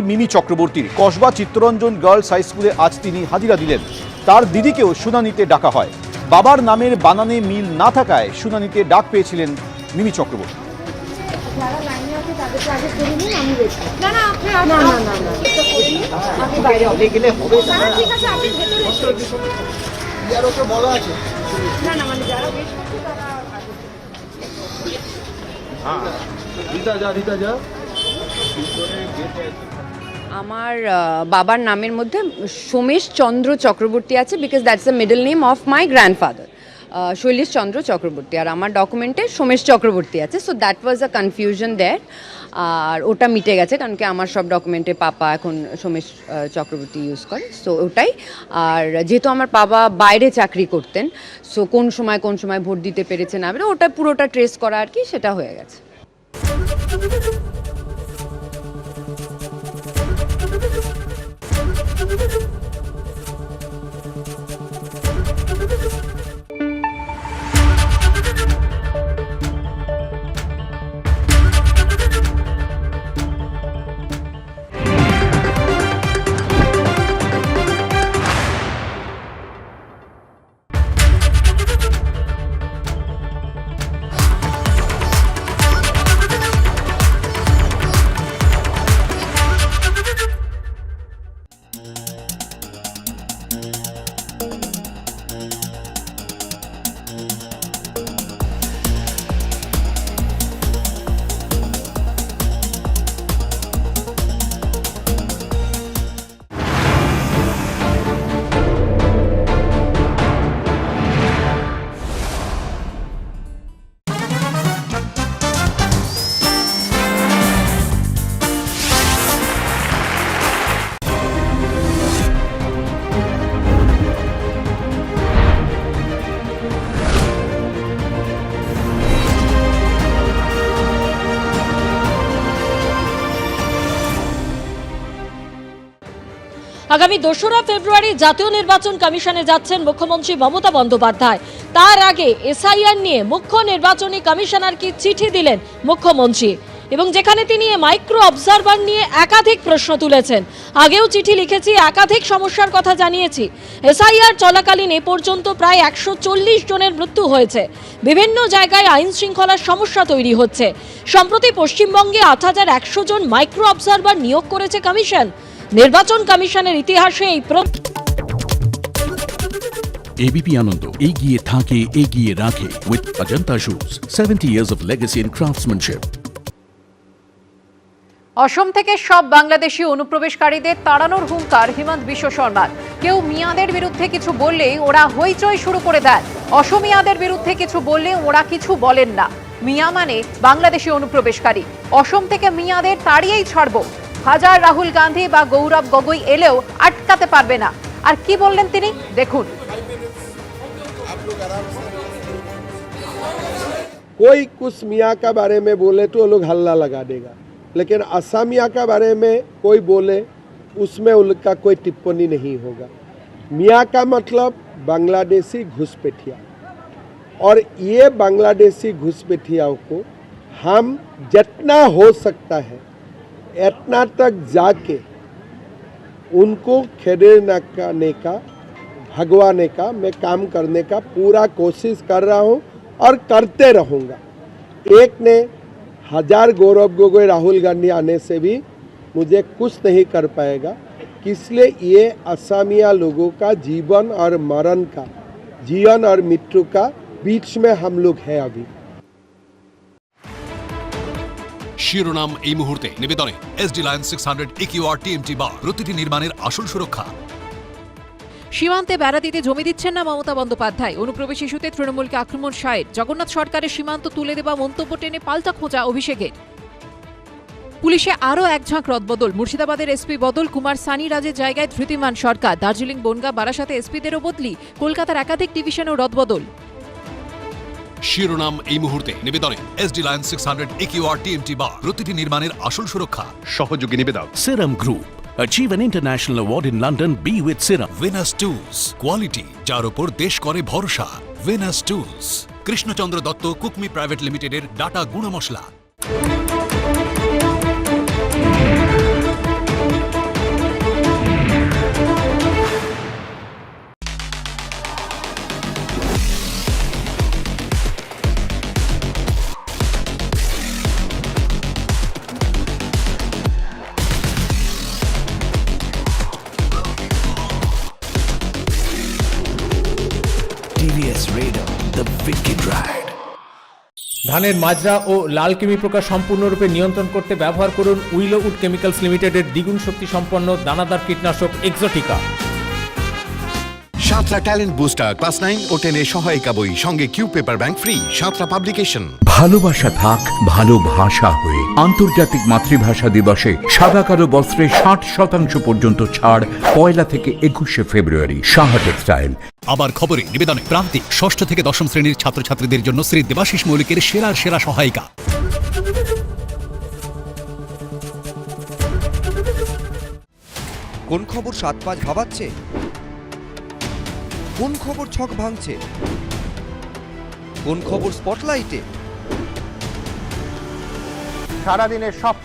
মিমি চক্রবর্তীর। Kasba Chittaranjan girls high স্কুলে আজ তিনি হাজিরা দিলেন। তার দিদিকেও শুনানিতে ডাকা হয়। বাবার নামের বানানে মিল না থাকায় শুনানিতে ডাক পেয়েছিলেন মিমি চক্রবর্তী। আমার বাবার নামের মধ্যে সোমেশ চন্দ্র চক্রবর্তী আছে, because that's the middle name of my grandfather, Shailesh Chandra Chakraborty, আর আমার ডকুমেন্টে সোমেশ চক্রবর্তী আছে। So that was a confusion there, আর ওটা মিটে গেছে, কারণ কি আমার সব ডকুমেন্টে পাপা এখন সোমেশ চক্রবর্তী ইউজ করে। সো ওটাই। আর যেহেতু আমার বাবা বাইরে চাকরি করতেন, সো কোন সময় ভোট দিতে পেরেছে না পেরে ওটা পুরোটা ট্রেস করা আর কি, সেটা হয়ে গেছে। আগামী 2রা ফেব্রুয়ারি জাতীয় নির্বাচন কমিশনে যাচ্ছেন মুখ্যমন্ত্রী মমতা বন্দ্যোপাধ্যায়। তার আগে এসআইআর নিয়ে মুখ্য নির্বাচনী কমিশনারকে চিঠি দিলেন মুখ্যমন্ত্রী, এবং যেখানে তিনি মাইক্রো অবজারভার নিয়ে একাধিক প্রশ্ন তুলেছেন। আগেও চিঠি লিখেছি, একাধিক সমস্যার কথা জানিয়েছি। এসআইআর চলাকালীন এ পর্যন্ত প্রায় 140 জনের মৃত্যু হয়েছে। বিভিন্ন জায়গায় আইন শৃঙ্খলার সমস্যা তৈরি হচ্ছে। সম্প্রতি পশ্চিমবঙ্গে 8100 জন মাইক্রো অবজারভার নিয়োগ করেছে কমিশন। নির্বাচন কমিশনের ইতিহাসে এই ABP Ananda এগিয়ে থাকে, এগিয়ে রাখে with Ajanta Shoes, 70 years of legacy and craftsmanship. অসম থেকে সব বাংলাদেশি অনুপ্রবেশকারীদের তাড়ানোর হুঙ্কার হিমন্ত বিশ্ব শর্মার। কেউ মিয়াদের বিরুদ্ধে কিছু বললেই ওরা হইচই শুরু করে দেয়। অসমিয়াদের বিরুদ্ধে কিছু বললে ওরা কিছু বলেন না। মিয়া মানে বাংলাদেশি অনুপ্রবেশকারী। অসম থেকে মিয়াদের তাড়িয়েই ছাড়বো। হাজার রাহুল গান্ধী বা গৌরব গগৈ এলেও আটকাতে পারবে না। আর কি বললেন তিনি, দেখুন। कोई कुछ मियाँ का बारे में बोले तो लोग हल्ला लगा देगा, लेकिन असमिया का बारे में कोई बोले उसमें उनका कोई टिप्पणी नहीं होगा। मियाँ का मतलब बांग्लादेशी घुसपैठिया, और ये बांग्लादेशी घुसपैठियाओं को हम जितना हो सकता है इतना तक जाके उनको खेदने का भगवाने का मैं काम करने का पूरा कोशिश कर रहा हूँ और करते रहूँगा। एक ने 1000 गौरव गोगोई राहुल गांधी आने से भी मुझे कुछ नहीं कर पाएगा, इसलिए ये असमिया लोगों का जीवन और मरण का, जीवन और मृत्यु का बीच में हम लोग हैं अभी। শিরোনাম এই মুহূর্তে নিবেদনে এসডি লায়ন 600 EQR TMT বার, প্রতিটি নির্মাণের আসল সুরক্ষা। সীমান্তে বেড়া দিতে জমি দিচ্ছেন না মমতা বন্দ্যোপাধ্যায়। অনুপ্রবেশ ইস্যুতে তৃণমূলকে আক্রমণ শায়ের। জগন্নাথ সরকারের সীমান্ত তুলে দেওয়া মন্তব্য টেনে পাল্টা খোঁজা অভিষেকের। পুলিশে আরও এক ঝাঁক রদবদল। মুর্শিদাবাদের এসপি বদল, কুমার সানি রাজের জায়গায় ধৃতিমান সরকার। দার্জিলিং, বনগাঁ, বারাসাতে এসপিদেরও বদলি। কলকাতার একাধিক ডিভিশনেও রদবদল। শিরোনাম এই মুহূর্তে নিবেদনে এসডি লায়ন 600 EQR TMT বার, প্রতিটি নির্মাণের আসল সুরক্ষা। সহযোগী নিবেদক Serum Group. Achieve an international award in London. Be with Serum. Venus Tools, quality যার উপর দেশ করে ভরসা। Venus Tools, Krishnachandra Dutta Kukmi private লিমিটেডের ডাটা গুঁড়ো মশলা। the wicked ride. ধানের মাজরা ও লাল কৃমি পোকা সম্পূর্ণরূপে নিয়ন্ত্রণ করতে ব্যবহার করুন উইলো উড কেমিক্যালস লিমিটেডের দ্বিগুণ শক্তি সম্পন্ন দানাদার কীটনাশক Exotica. Santra talent booster class 9 ও 10 এর সহায়িকা বই সঙ্গে Q paper bank free. Santra publication. ভালোবাসা থাক ভালোভাষা হয়ে। আন্তর্জাতিক মাতৃভাষা দিবসে সাদা কালো বস্ত্রে 60% পর্যন্ত ছাড় 1 থেকে 21 ফেব্রুয়ারি। সাহা টেক্সটাইল। আবার খবরে নিবেদনে প্রান্তিক 6ষ্ঠ থেকে 10ম শ্রেণীর ছাত্রছাত্রীদের জন্য শ্রী দেবাশিস মৌলিকের সেরা সহায়িকা। কোন খবর 7-5 ভাবাচ্ছে? কোন খবর ছক ভাঙছে? কোন খবর স্পটলাইটে? সারাদিনের সব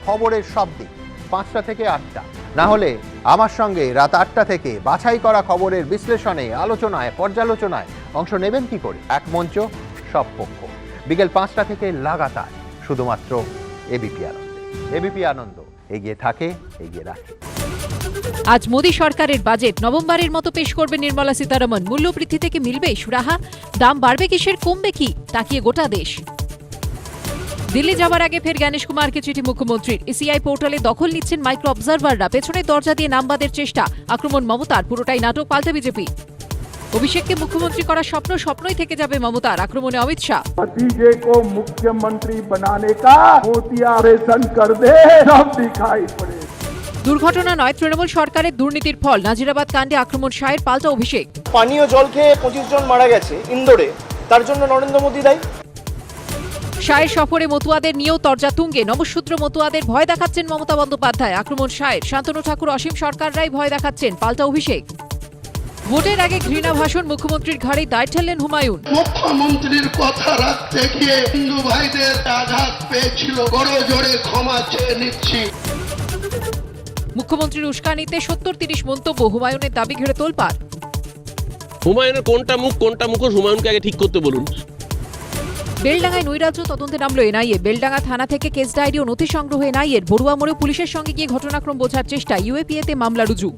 খবরের সব দিক 5টা থেকে 8টা, না হলে আমার সঙ্গে রাত 8টা থেকে বাছাই করা খবরের বিশ্লেষণে, আলোচনায়, পর্যালোচনায় অংশ নেবেন কি করে? এক মঞ্চ, সব পক্ষ। বিকেল 5টা থেকে লাগাতার, শুধুমাত্র এবিপি আনন্দে। এবিপি আনন্দ, এগিয়ে থাকে, এগিয়ে রাখে। আজ মোদী সরকারের বাজেট নভেম্বরের মতো পেশ করবে নির্মলা সীতারমন। মূল্যবৃদ্ধি থেকে মিলবে সুরাহা? দাম বাড়বে কিসের, কমবে কি, তাকিয়ে গোটা দেশ। দিল্লি যাওয়ার আগে ফের গণেশ কুমারকে চিঠি মুখ্যমন্ত্রীর। ইসিআই পোর্টালে দখল নিচ্ছেন মাইক্রো অবজারভাররা। পেছনের দরজা দিয়ে নামবাদের চেষ্টা। আক্রমণ মমতার, পুরোটাই নাটক, পাল্টা বিজেপি। অভিষেককে মুখ্যমন্ত্রী করার স্বপ্নই থেকে যাবে মমতার। আক্রমণে অমিত শাহ। भतीजे को मुख्यमंत्री बनाने का मोतिया ऑपरेशन कर दे, सब दिखाई पड़े। দুর্ঘটনা নয়, তৃণমূল সরকারের দুর্নীতির ফল। নাজিরাবাদ কাণ্ডে আক্রমণ শাহের, পাল্টা অভিষেক। পানীয় জল খেয়ে 25 জন মারা গেছে ইন্দোরে, তার জন্য নরেন্দ্র মোদী দায়ী। শাহের সফরে মতুয়াদের নিয়েও তরজা তুঙ্গে। নবসূত্র মতুয়াদের ভয় দেখাচ্ছেন মমতা বন্দ্যোপাধ্যায়। আক্রমণ শাহের। শান্তনু ঠাকুর, অসীম সরকাররাই ভয় দেখাচ্ছেন, পাল্টা অভিষেক। ভোটের আগে ঘৃণা ভাষণ, মুখ্যমন্ত্রীর ঘাড়ে দায় ঠেললেন হুমায়ুন। মুখ্যমন্ত্রীর কথা রাখতে গিয়ে হিন্দু ভাইদের আঘাত পেয়েছিল, বড় জোরে ক্ষমা চেয়ে নিচ্ছি। মুখ্যমন্ত্রীর উস্কানিতে 70-30 মন্তব্য। হুমায়ুনের দাবি ঘিরে তোলপাড়। হুমায়ুনের কোনটা মুখ হুমায়ুনকে আগে ঠিক করতে বলুন। বেলডাঙ্গায় নৈরাজ্য, তদন্তে নামল এনআইএ। বেলডাঙ্গা থানা থেকে কেস ডায়েরি ও নথি সংগ্রহ এনআইএর। বড়ুয়া মোড়ে পুলিশের সঙ্গে গিয়ে ঘটনাক্রম বোঝার চেষ্টা। ইউএপিএতে মামলা রুজু।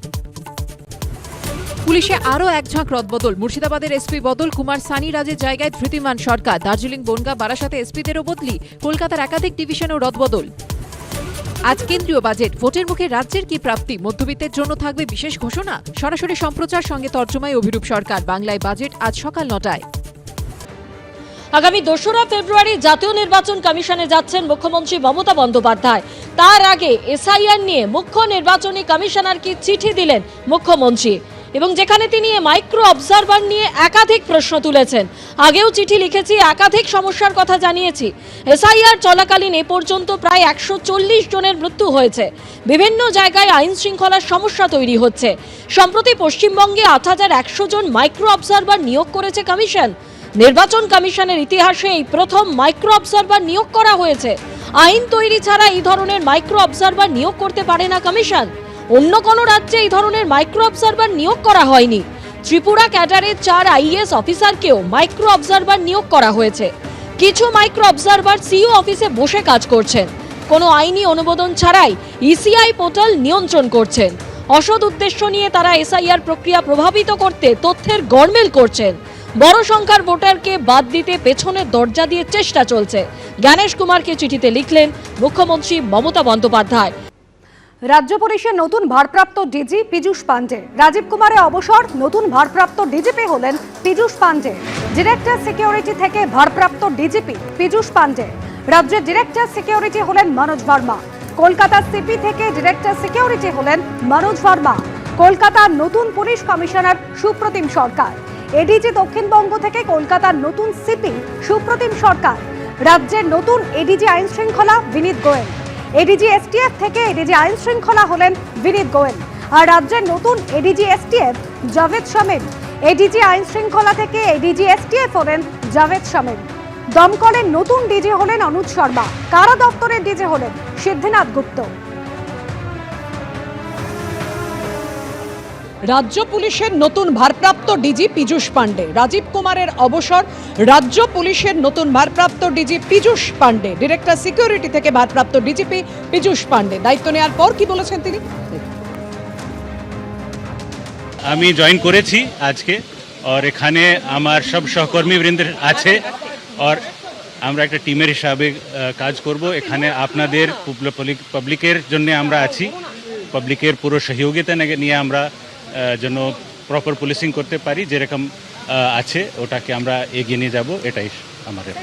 পুলিশে আরও এক ঝাঁক রদবদল। মুর্শিদাবাদের এসপি বদল, কুমার সানি রাজের জায়গায় ধৃতিমান সরকার। দার্জিলিং, বনগাঁ, বারাসাতে এসপিদেরও বদলি। কলকাতার একাধিক ডিভিশনেও রদবদল। আজ কেন্দ্রীয় বাজেট। ভোটের মুখে রাজ্যের কি প্রাপ্তি? মধ্যবিত্তের জন্য থাকবে বিশেষ ঘোষণা। সরাসরি সম্প্রচার, সঙ্গে তর্জমায় অভিরূপ সরকার। বাংলায় বাজেট আজ সকাল 9টায়। আগামী 2রা ফেব্রুয়ারি জাতীয় নির্বাচন কমিশনে যাচ্ছেন মুখ্যমন্ত্রী মমতা বন্দ্যোপাধ্যায়। তার আগে এসআইআর নিয়ে মুখ্য নির্বাচনী কমিশনারকে চিঠি দিলেন মুখ্যমন্ত্রী, এবং যেখানে তিনি মাইক্রো অবজারভার নিয়ে একাধিক প্রশ্ন তুলেছেন। আগেও চিঠি লিখেছি, একাধিক সমস্যার কথা জানিয়েছি। এসআইআর চলাকালীন এ পর্যন্ত প্রায় 140 জনের মৃত্যু হয়েছে। বিভিন্ন জায়গায় আইন শৃঙ্খলার সমস্যা তৈরি হচ্ছে। সম্প্রতি পশ্চিমবঙ্গে 8100 জন মাইক্রো অবজারভার নিয়োগ করেছে কমিশন। নির্বাচন কমিশনের ইতিহাসে এই প্রথম মাইক্রো অবজারভার নিয়োগ করা হয়েছে। আইন তৈরি ছাড়া এই ধরনের মাইক্রো অবজারভার নিয়োগ করতে পারে না কমিশন। অন্য কোনো রাজ্যে এই ধরনের মাইক্রো অবজারভার নিয়োগ করা হয়নি। ত্রিপুরা ক্যাডারের 4 আইএএস অফিসারকেও মাইক্রো অবজারভার নিয়োগ করা হয়েছে। কিছু মাইক্রো অবজারভার সিইও অফিসে বসে কাজ করছেন, কোনো আইনি অনুমোদন ছাড়াই ইসিআই পোর্টাল নিয়ন্ত্রণ করছেন। অসৎ উদ্দেশ্য নিয়ে তারা এসআইআর প্রক্রিয়া প্রভাবিত করতে তথ্যের গড়মেল করছেন। বড় সংখ্যার ভোটারকে বাদ দিতে পেছনের দরজা দিয়ে চেষ্টা চলছে। গণেশ কুমারকে চিঠিতে লিখলেন মুখ্যমন্ত্রী মমতা বন্দ্যোপাধ্যায়। রাজ্য পুলিশের নতুন ভারপ্রাপ্ত ডিজি পীযূষ পান্ডে। রাজীব কুমারের অবসর, নতুন ভারপ্রাপ্ত ডিজিপি হলেন পীযূষ পান্ডে। ডিরেক্টর সিকিউরিটি থেকে ভারপ্রাপ্ত ডিজিপি পীযূষ পান্ডে। রাজ্যের ডিরেক্টর সিকিউরিটি হলেন মনোজ ভার্মা। কলকাতা সিপি থেকে ডিরেক্টর সিকিউরিটি হলেন মনোজ ভার্মা। কলকাতার নতুন পুলিশ কমিশনার সুপ্রতিম সরকার। এডিজি দক্ষিণবঙ্গ থেকে কলকাতার নতুন সিপি সুপ্রতিম সরকার। রাজ্যের নতুন এডিজি আইন শৃঙ্খলা বিনীত গোয়েল। এডিজি এসটিএফ থেকে এডিজি আইন শৃঙ্খলা হলেন বিনীত গোয়েল। আর রাজ্যের নতুন ADG STF Javed Shamim. ADG আইন শৃঙ্খলা থেকে এডিজি এসটিএফ হলেন জাভেদ শামীম। দমকলের নতুন ডিজি হলেন অনুজ শর্মা। কারা দপ্তরের ডিজি হলেন সিদ্ধিনাথ গুপ্ত। রাজ্য পুলিশের নতুন ভারপ্রাপ্ত ডিজি পীযূষ পান্ডে। রাজীব কুমারের অবসর, রাজ্য পুলিশের নতুন ভারপ্রাপ্ত DG Piyush Pandey. Director security থেকে ভারপ্রাপ্ত ডিজিপি পীযূষ পান্ডে। দায়িত্ব নেওয়ার পর কি বলেছেন তিনি? আমি জয়েন করেছি আজকে, আর এখানে আমার সব সহকর্মীবৃন্দ আছে আর আমরা একটা টিমের হিসাবে কাজ করব। এখানে আপনাদের পাবলিকের জন্য আমরা আছি, পাবলিকের পুরো সহযোগিতা নিয়ে আমরা যেন প্রপার পুলিশিং করতে পারি যেরকম আছে ওটাকে আমরা এগিয়ে নিয়ে যাব, এটাই আমাদের।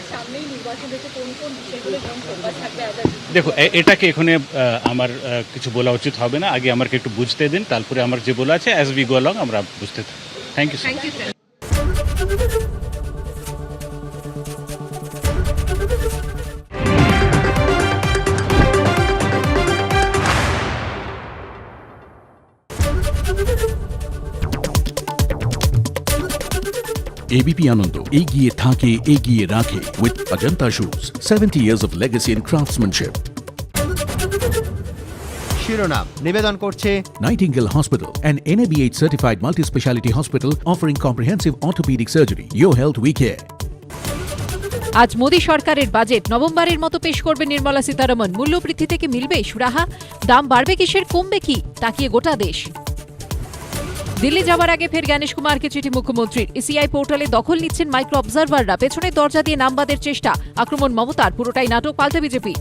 দেখো এটাকে এখানে আমার কিছু বলা উচিত হবে না, আগে আমাকে একটু বুঝতে দিন, তারপরে আমার যে বলা আছে অ্যাজ উই গো অলং আমরা বুঝতে থাকি। Thank you sir. ABP Ananda এগিয়ে থাকে এগিয়ে রাখে with Ajanta Shoes 70 years of legacy in craftsmanship. শিরোনাম নিবেদন করছে Nightingale Hospital, an NABH certified multi-speciality hospital offering comprehensive orthopedic surgery. Your health we care. আজ মোদী সরকারের বাজেট নভেম্বরের মতো পেশ করবে নির্মলা সীতারমন। মূল্যবৃদ্ধি থেকে মিলবে সুরাহা, দাম বাড়বে কিসের, কমবে কি, তাকিয়ে গোটা দেশ। দিল্লি যাওয়ার আগে ফের জ্ঞানেশ কুমারকে চিঠি মুখ্যমন্ত্রীর। ইসিআই পোর্টালে দখল নিচ্ছেন মাইক্রো অবজারভাররা, পেছনে দরজা দিয়ে নামবাদের চেষ্টা, আক্রমণ মমতার, পুরোটাই নাটক, পাল্টে বিজেপি।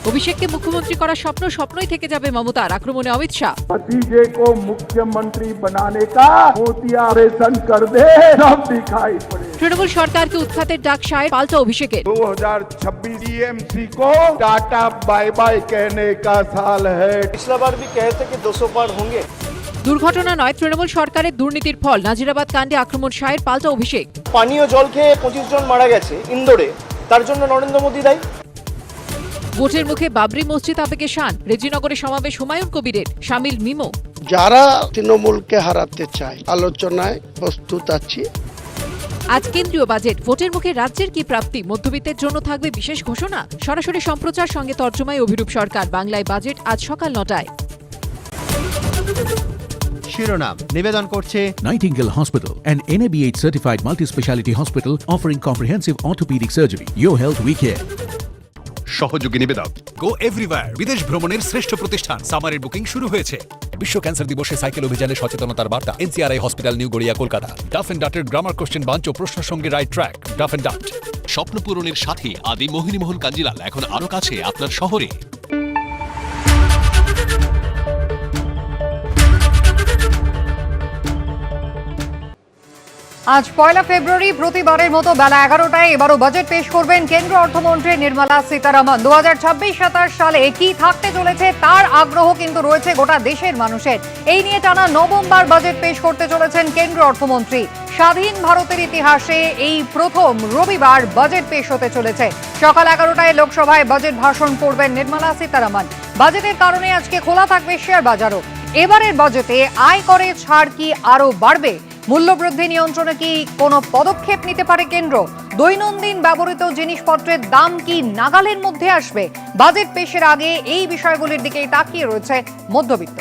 অভিষেককে মুখ্যমন্ত্রী করার স্বপ্নই থেকে যাবে মমতার, আক্রমণে অমিত শাহ। भतीजे को मुख्यमंत्री बनाने का मोतियारेशन कर दे सब दिखाई पड़े। তৃণমূল সরকারকে উৎখাতের ডাক শাহের, পাল্টা অভিষেকের। 2026 टीएमसी को टाटा बाय बाय कहने का साल है। पिछला बार भी कहे थे कि 200 पार होंगे। দুর্ঘটনা নয়, তৃণমূল সরকারের দুর্নীতির ফল। নাজিরাবাদ কাণ্ডে আক্রমণ শাহের, পাল্টা অভিষেক। পানীয় জল খেয়ে 25 জন মারা গেছে ইন্দোরে, তার জন্য নরেন্দ্র মোদী দায়ী। ভোটের মুখে বাবরি মসজিদ আবেগে শান, রেজিনগরে সমাবেশ হুমায়ুন কবিরের, শামিল মিমো। যারা তৃণমূলকে হারাতে চায় আলোচনায় প্রস্তুত আছি। আজ কেন্দ্রীয় বাজেট, ভোটের মুখে রাজ্যের কি প্রাপ্তি, মধ্যবিত্তের জন্য থাকবে বিশেষ ঘোষণা। সরাসরি সম্প্রচার, সঙ্গে তর্জমায় অভিরূপ সরকার। বাংলায় বাজেট আজ সকাল 9টায়। শিরোনাম নিবেদন করছে Nightingale Hospital, an NABH certified multi-speciality hospital offering comprehensive orthopedic surgery. Your health we care. সহযোগী নিবেদক গো এভরিওয়্যার বিদেশ ভ্রমণের শ্রেষ্ঠ প্রতিষ্ঠান। সামারের বুকিং শুরু হয়েছে। বিশ্ব ক্যান্সার দিবসে সাইকেল অভিযানে সচেতনতার বার্তা। NCRI hospital, new Garia, Kolkata. Duff and ডাটের গ্রামার কোশ্চেন বাঞ্চ ও প্রশ্ন সঙ্গে right track. Duff and Dutt. স্বপ্ন পূরণের সাথে আদি মোহিনীমোহন কাঞ্জিলাল এখন আরো কাছে আপনার শহরে। আজ 1 ফেব্রুয়ারি, প্রতিবারের মতো বেলা 11টায় এবারও বাজেট পেশ করবেন কেন্দ্রীয় অর্থমন্ত্রী নির্মলা সীতারামন। 2026-27 সালে কি থাকতে চলেছে তার আগ্রহ কিন্তু রয়েছে গোটা দেশের মানুষের। এই নিয়ে টানা নবমবার বাজেট পেশ করতে চলেছেন কেন্দ্রীয় অর্থমন্ত্রী। স্বাধীন ভারতের ইতিহাসে এই প্রথম রবিবার বাজেট পেশ হতে চলেছে। সকাল 11টায় লোকসভায় বাজেট ভাষণ করবেন নির্মলা সীতারামন। বাজেটের কারণে আজকে খোলা থাকবে শেয়ার বাজারও। এবারের বাজেটে আয়করের ছাড় কি আরও বাড়বে? মূল্যবৃদ্ধি নিয়ন্ত্রণে কি কোনো পদক্ষেপ নিতে পারে কেন্দ্র? দৈনন্দিন ব্যবহৃত জিনিসপত্রের দাম কি নাগালের মধ্যে আসবে? বাজেট পেশের আগে এই বিষয়গুলির দিকেই তাকিয়ে রয়েছে মধ্যবিত্ত।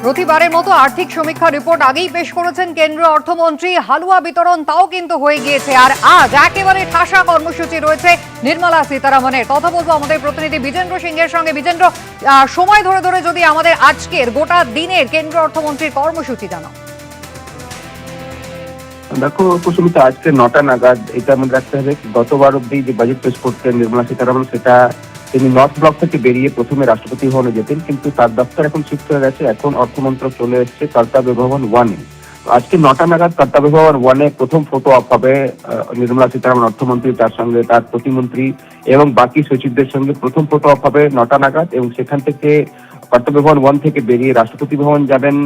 প্রতিবারের মতো আর্থিক সমীক্ষা রিপোর্ট আগেই পেশ করেছেন কেন্দ্রীয় অর্থমন্ত্রী। হালুয়া বিতরণ তাও কিন্তু হয়ে গিয়েছে। আর আজ একেবারে ঠাসা কর্মসূচি রয়েছে নির্মলা সীতারামনের। কথা বলবো আমাদের প্রতিনিধি বিজেন্দ্র সিংহের সঙ্গে। বিজেন্দ্র, সময় ধরে ধরে যদি আমাদের আজকের গোটা দিনের কেন্দ্রীয় অর্থমন্ত্রীর কর্মসূচি জানাও। দেখো কুসুমিতা, আজকে 9টা নাগাদ এটার মধ্যে রাখতে হবে, গতবার অব্দি যে বাজেট পেশ করতেন নির্মলা সীতারামন, সেটা তিনি নর্থ ব্লক থেকে বেরিয়ে প্রথমে রাষ্ট্রপতি ভবনে যেতেন, কিন্তু তার দপ্তর এখন শিফট হয়ে গেছে। এখন অর্থমন্ত্রক চলে এসেছে কর্তব্য ভবন 1-এ। আজকে 9টা নাগাদ কর্তব্য ভবন 1-এ প্রথম ফটো অফ হবে নির্মলা সীতারামন অর্থমন্ত্রী, তার সঙ্গে তার প্রতিমন্ত্রী এবং বাকি সচিবদের সঙ্গে প্রথম ফটো অফ হবে 9টা নাগাদ। এবং সেখান থেকে কর্তব্য ভবন 1 থেকে বেরিয়ে রাষ্ট্রপতি ভবন যাবেন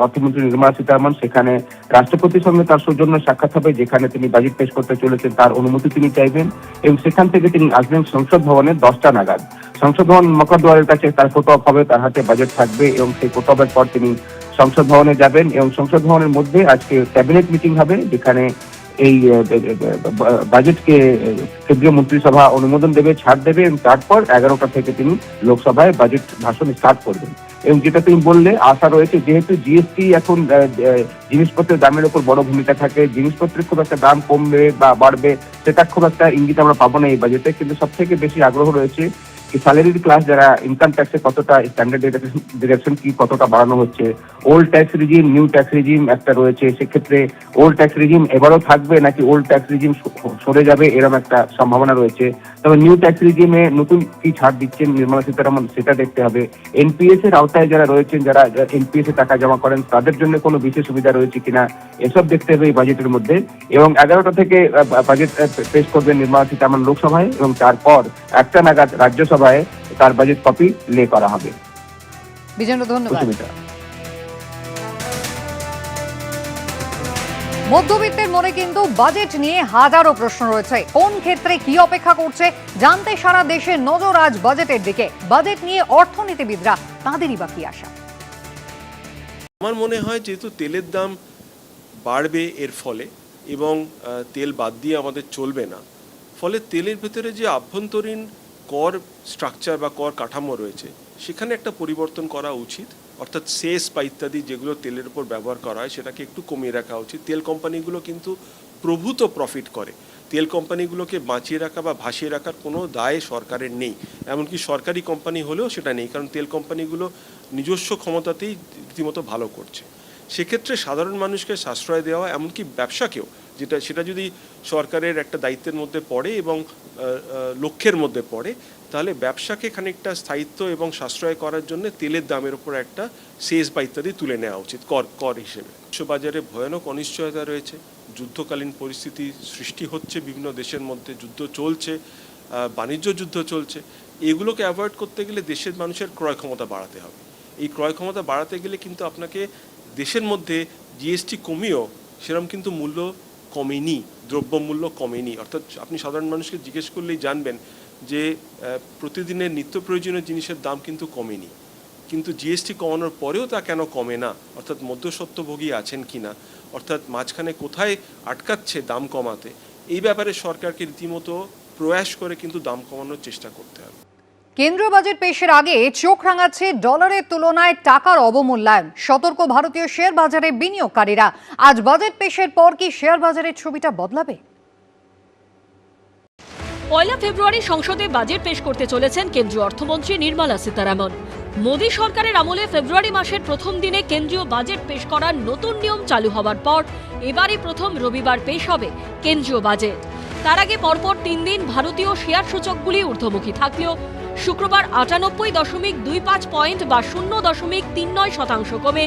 অর্থমন্ত্রী নির্মলা সীতারামন। সেখানে রাষ্ট্রপতির সঙ্গে তার সৌজন্য সাক্ষাৎ হবে, যেখানে তিনি বাজেট পেশ করতে চলেছেন তার অনুমতি তিনি চাইবেন। এবং সেখান থেকে তিনি আসবেন সংসদ ভবনে 10টা নাগাদ। সংসদ ভবন মকরদুয়ারের কাছে তার ফটো অফ হবে, তার হাতে বাজেট থাকবে এবং সেই ফটো অফের পর তিনি সংসদ ভবনে যাবেন। এবং সংসদ ভবনের মধ্যে আজকে ক্যাবিনেট মিটিং হবে, যেখানে এই বাজেটকে কেন্দ্রীয় মন্ত্রিসভা অনুমোদন দেবে, ছাড় দেবে এবং তারপর 11টা থেকে তিনি লোকসভায় বাজেট ভাষণ স্টার্ট করবেন। এবং যেটা তুমি বললে, আশা রয়েছে যেহেতু জিএসটি এখন জিনিসপত্রের দামের উপর বড় ভূমিকা থাকে, জিনিসপত্রের খুব একটা দাম কমবে বা বাড়বে সেটা খুব একটা ইঙ্গিত আমরা পাবো না এই বাজেটে। কিন্তু সব থেকে বেশি আগ্রহ রয়েছে স্যালারির ক্লাস যারা ইনকাম ট্যাক্সে কতটা স্ট্যান্ডার্ড ডিরেকশন কি কতটা বাড়ানো হচ্ছে, old tax regime new tax regime একটা রয়েছে, সেক্ষেত্রে ওল্ড ট্যাক্স রিজিম এবারও থাকবে নাকি ওল্ড ট্যাক্স রিজিম সরে যাবে এরকম একটা সম্ভাবনা রয়েছে। তবে নিউ ট্যাক্স রিজিমে নতুন কি ছাড় দিচ্ছেন নির্মলা সীতারামন সেটা দেখতে হবে। এনপিএস এর আওতায় যারা রয়েছেন, যারা এনপিএস এ টাকা জমা করেন তাদের জন্য কোনো বিশেষ সুবিধা রয়েছে কিনা এসব দেখতে হবে এই বাজেটের মধ্যে। এবং 11টা থেকে বাজেট পেশ করবেন নির্মলা সীতারামন লোকসভায় এবং তারপর 1টা নাগাদ রাজ্যসভায় তার বাজেট কপি লে করা হবে। বিজেন্দ্র, ধন্যবাদ। মধ্যবিত্তের মনে কিন্তু বাজেট নিয়ে হাজারো প্রশ্ন রয়েছে। কোন ক্ষেত্রে কি অপেক্ষা করছে জানতে সারা দেশের নজর আজ বাজেটের দিকে। বাজেট নিয়ে অর্থনীতিবিদরা তাঁদেরই বা কি আশা? আমার মনে হয় যেহেতু তেলের দাম বাড়বে এর ফলে এবং তেল বাদ দিয়ে আমাদের চলবে না, ফলে তেলের ভেতরে যে আভ্যন্তরীণ কর স্ট্রাকচার বা কর কাঠামো রয়েছে সেখানে একটা পরিবর্তন করা উচিত। অর্থাৎ সেস বা ইত্যাদি যেগুলো তেলের উপর ব্যবহার করা হয় সেটাকে একটু কমিয়ে রাখা উচিত। তেল কোম্পানিগুলো কিন্তু প্রভূত প্রফিট করে। তেল কোম্পানিগুলোকে বাঁচিয়ে রাখা বা ভাসিয়ে রাখার কোনো দায় সরকারের নেই, এমনকি সরকারি কোম্পানি হলেও সেটা নেই, কারণ তেল কোম্পানিগুলো নিজস্ব ক্ষমতাতেই রীতিমতো ভালো করছে। সেক্ষেত্রে সাধারণ মানুষকে সাশ্রয় দেওয়া, এমনকি ব্যবসাকেও, সেটা যদি সরকারের একটা দায়িত্বের মধ্যে পড়ে এবং লক্ষ্যের মধ্যে পড়ে, তাহলে ব্যবসাকে খানিকটা স্থায়িত্ব এবং সাশ্রয় করার জন্য তেলের দামের উপর একটা সেস বা ইত্যাদি তুলে নেওয়া উচিত কর হিসেবে। বিশ্ববাজারে ভয়ানক অনিশ্চয়তা রয়েছে, যুদ্ধকালীন পরিস্থিতি সৃষ্টি হচ্ছে, বিভিন্ন দেশের মধ্যে যুদ্ধ চলছে, বাণিজ্য যুদ্ধ চলছে। এগুলোকে অ্যাভয়েড করতে গেলে দেশের মানুষের ক্রয় ক্ষমতা বাড়াতে হবে। এই ক্রয় ক্ষমতা বাড়াতে গেলে কিন্তু আপনাকে দেশের মধ্যে জিএসটি কমিয়েও সেরকম কিন্তু মূল্য কমেনি, দ্রব্যমূল্য কমেনি। অর্থাৎ আপনি সাধারণ মানুষকে জিজ্ঞেস করলেই জানবেন যে প্রতিদিনের নিত্য প্রয়োজনীয় জিনিসের দাম কিন্তু কমেনি, কিন্তু জিএসটি কমানোর পরেও তা কেন কমে না? অর্থাৎ মধ্যস্বত্বভোগী আছেন কি না, অর্থাৎ মাঝখানে কোথায় আটকাচ্ছে দাম কমাতে, এই ব্যাপারে সরকারকে রীতিমতো প্রয়াস করে কিন্তু দাম কমানোর চেষ্টা করতে হবে। কেন্দ্রীয় বাজেট পেশের আগে চোখ রাঙাচ্ছে ডলারের তুলনায় টাকার অবমূল্যায়ন। সতর্ক ভারতীয় শেয়ার বাজারে বিনিয়োগকারীরা। আজ বাজেট পেশের পর কি শেয়ার বাজারের ছবিটা বদলাবে? 1 ফেব্রুয়ারি সংসদে বাজেট পেশ করতে চলেছেন কেন্দ্রীয় অর্থমন্ত্রী নির্মলা সীতারামন। মোদী সরকারের আমলে ফেব্রুয়ারি মাসের প্রথম দিনে কেন্দ্রীয় বাজেট পেশ করার নতুন নিয়ম চালু হওয়ার পর এবারই প্রথম রবিবার পেশ হবে কেন্দ্রীয় বাজেট। তার আগে পরপর 3 দিন ভারতীয় শেয়ার সূচকগুলি ঊর্ধ্বমুখী থাকলেও শুক্রবার 98.25 পয়েন্ট বা 0.39% কমে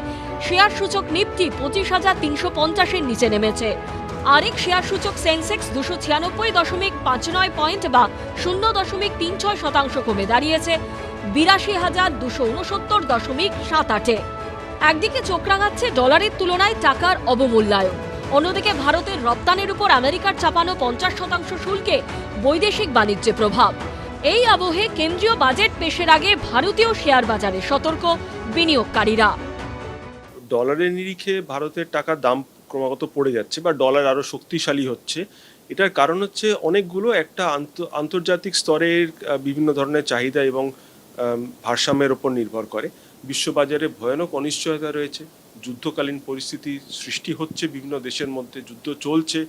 শেয়ার সূচক নিফটি 25,350-এর নিচে নেমেছে। আরেক শেয়ার সূচক সেন্সেক্স 296.59 পয়েন্ট বা 0.36% কমে দাঁড়িয়েছে 82,269.78-এ। একদিকে চোখ রাঙাচ্ছে ডলারের তুলনায় টাকার অবমূল্যায়ন, অন্যদিকে ভারতের রপ্তানির উপর আমেরিকার চাপানো 50% শুল্কে বৈদেশিক বাণিজ্যে প্রভাব। এই আবহে কেন্দ্রীয় বাজেট পেশের আগে ভারতীয় শেয়ার বাজারে সতর্ক বিনিয়োগকারীরা। ডলারের নিরিখে ভারতের টাকার দাম ক্রমাগত পড়ে যাচ্ছে বা ডলার আরও শক্তিশালী হচ্ছে, এটার কারণ হচ্ছে অনেকগুলো একটা আন্তর্জাতিক স্তরের বিভিন্ন ধরনের চাহিদা এবং ভারসাম্যের ওপর নির্ভর করে। বিশ্ববাজারে ভয়ানক অনিশ্চয়তা রয়েছে, যুদ্ধকালীন পরিস্থিতি সৃষ্টি হচ্ছে, বিভিন্ন দেশের মধ্যে যুদ্ধ চলছে,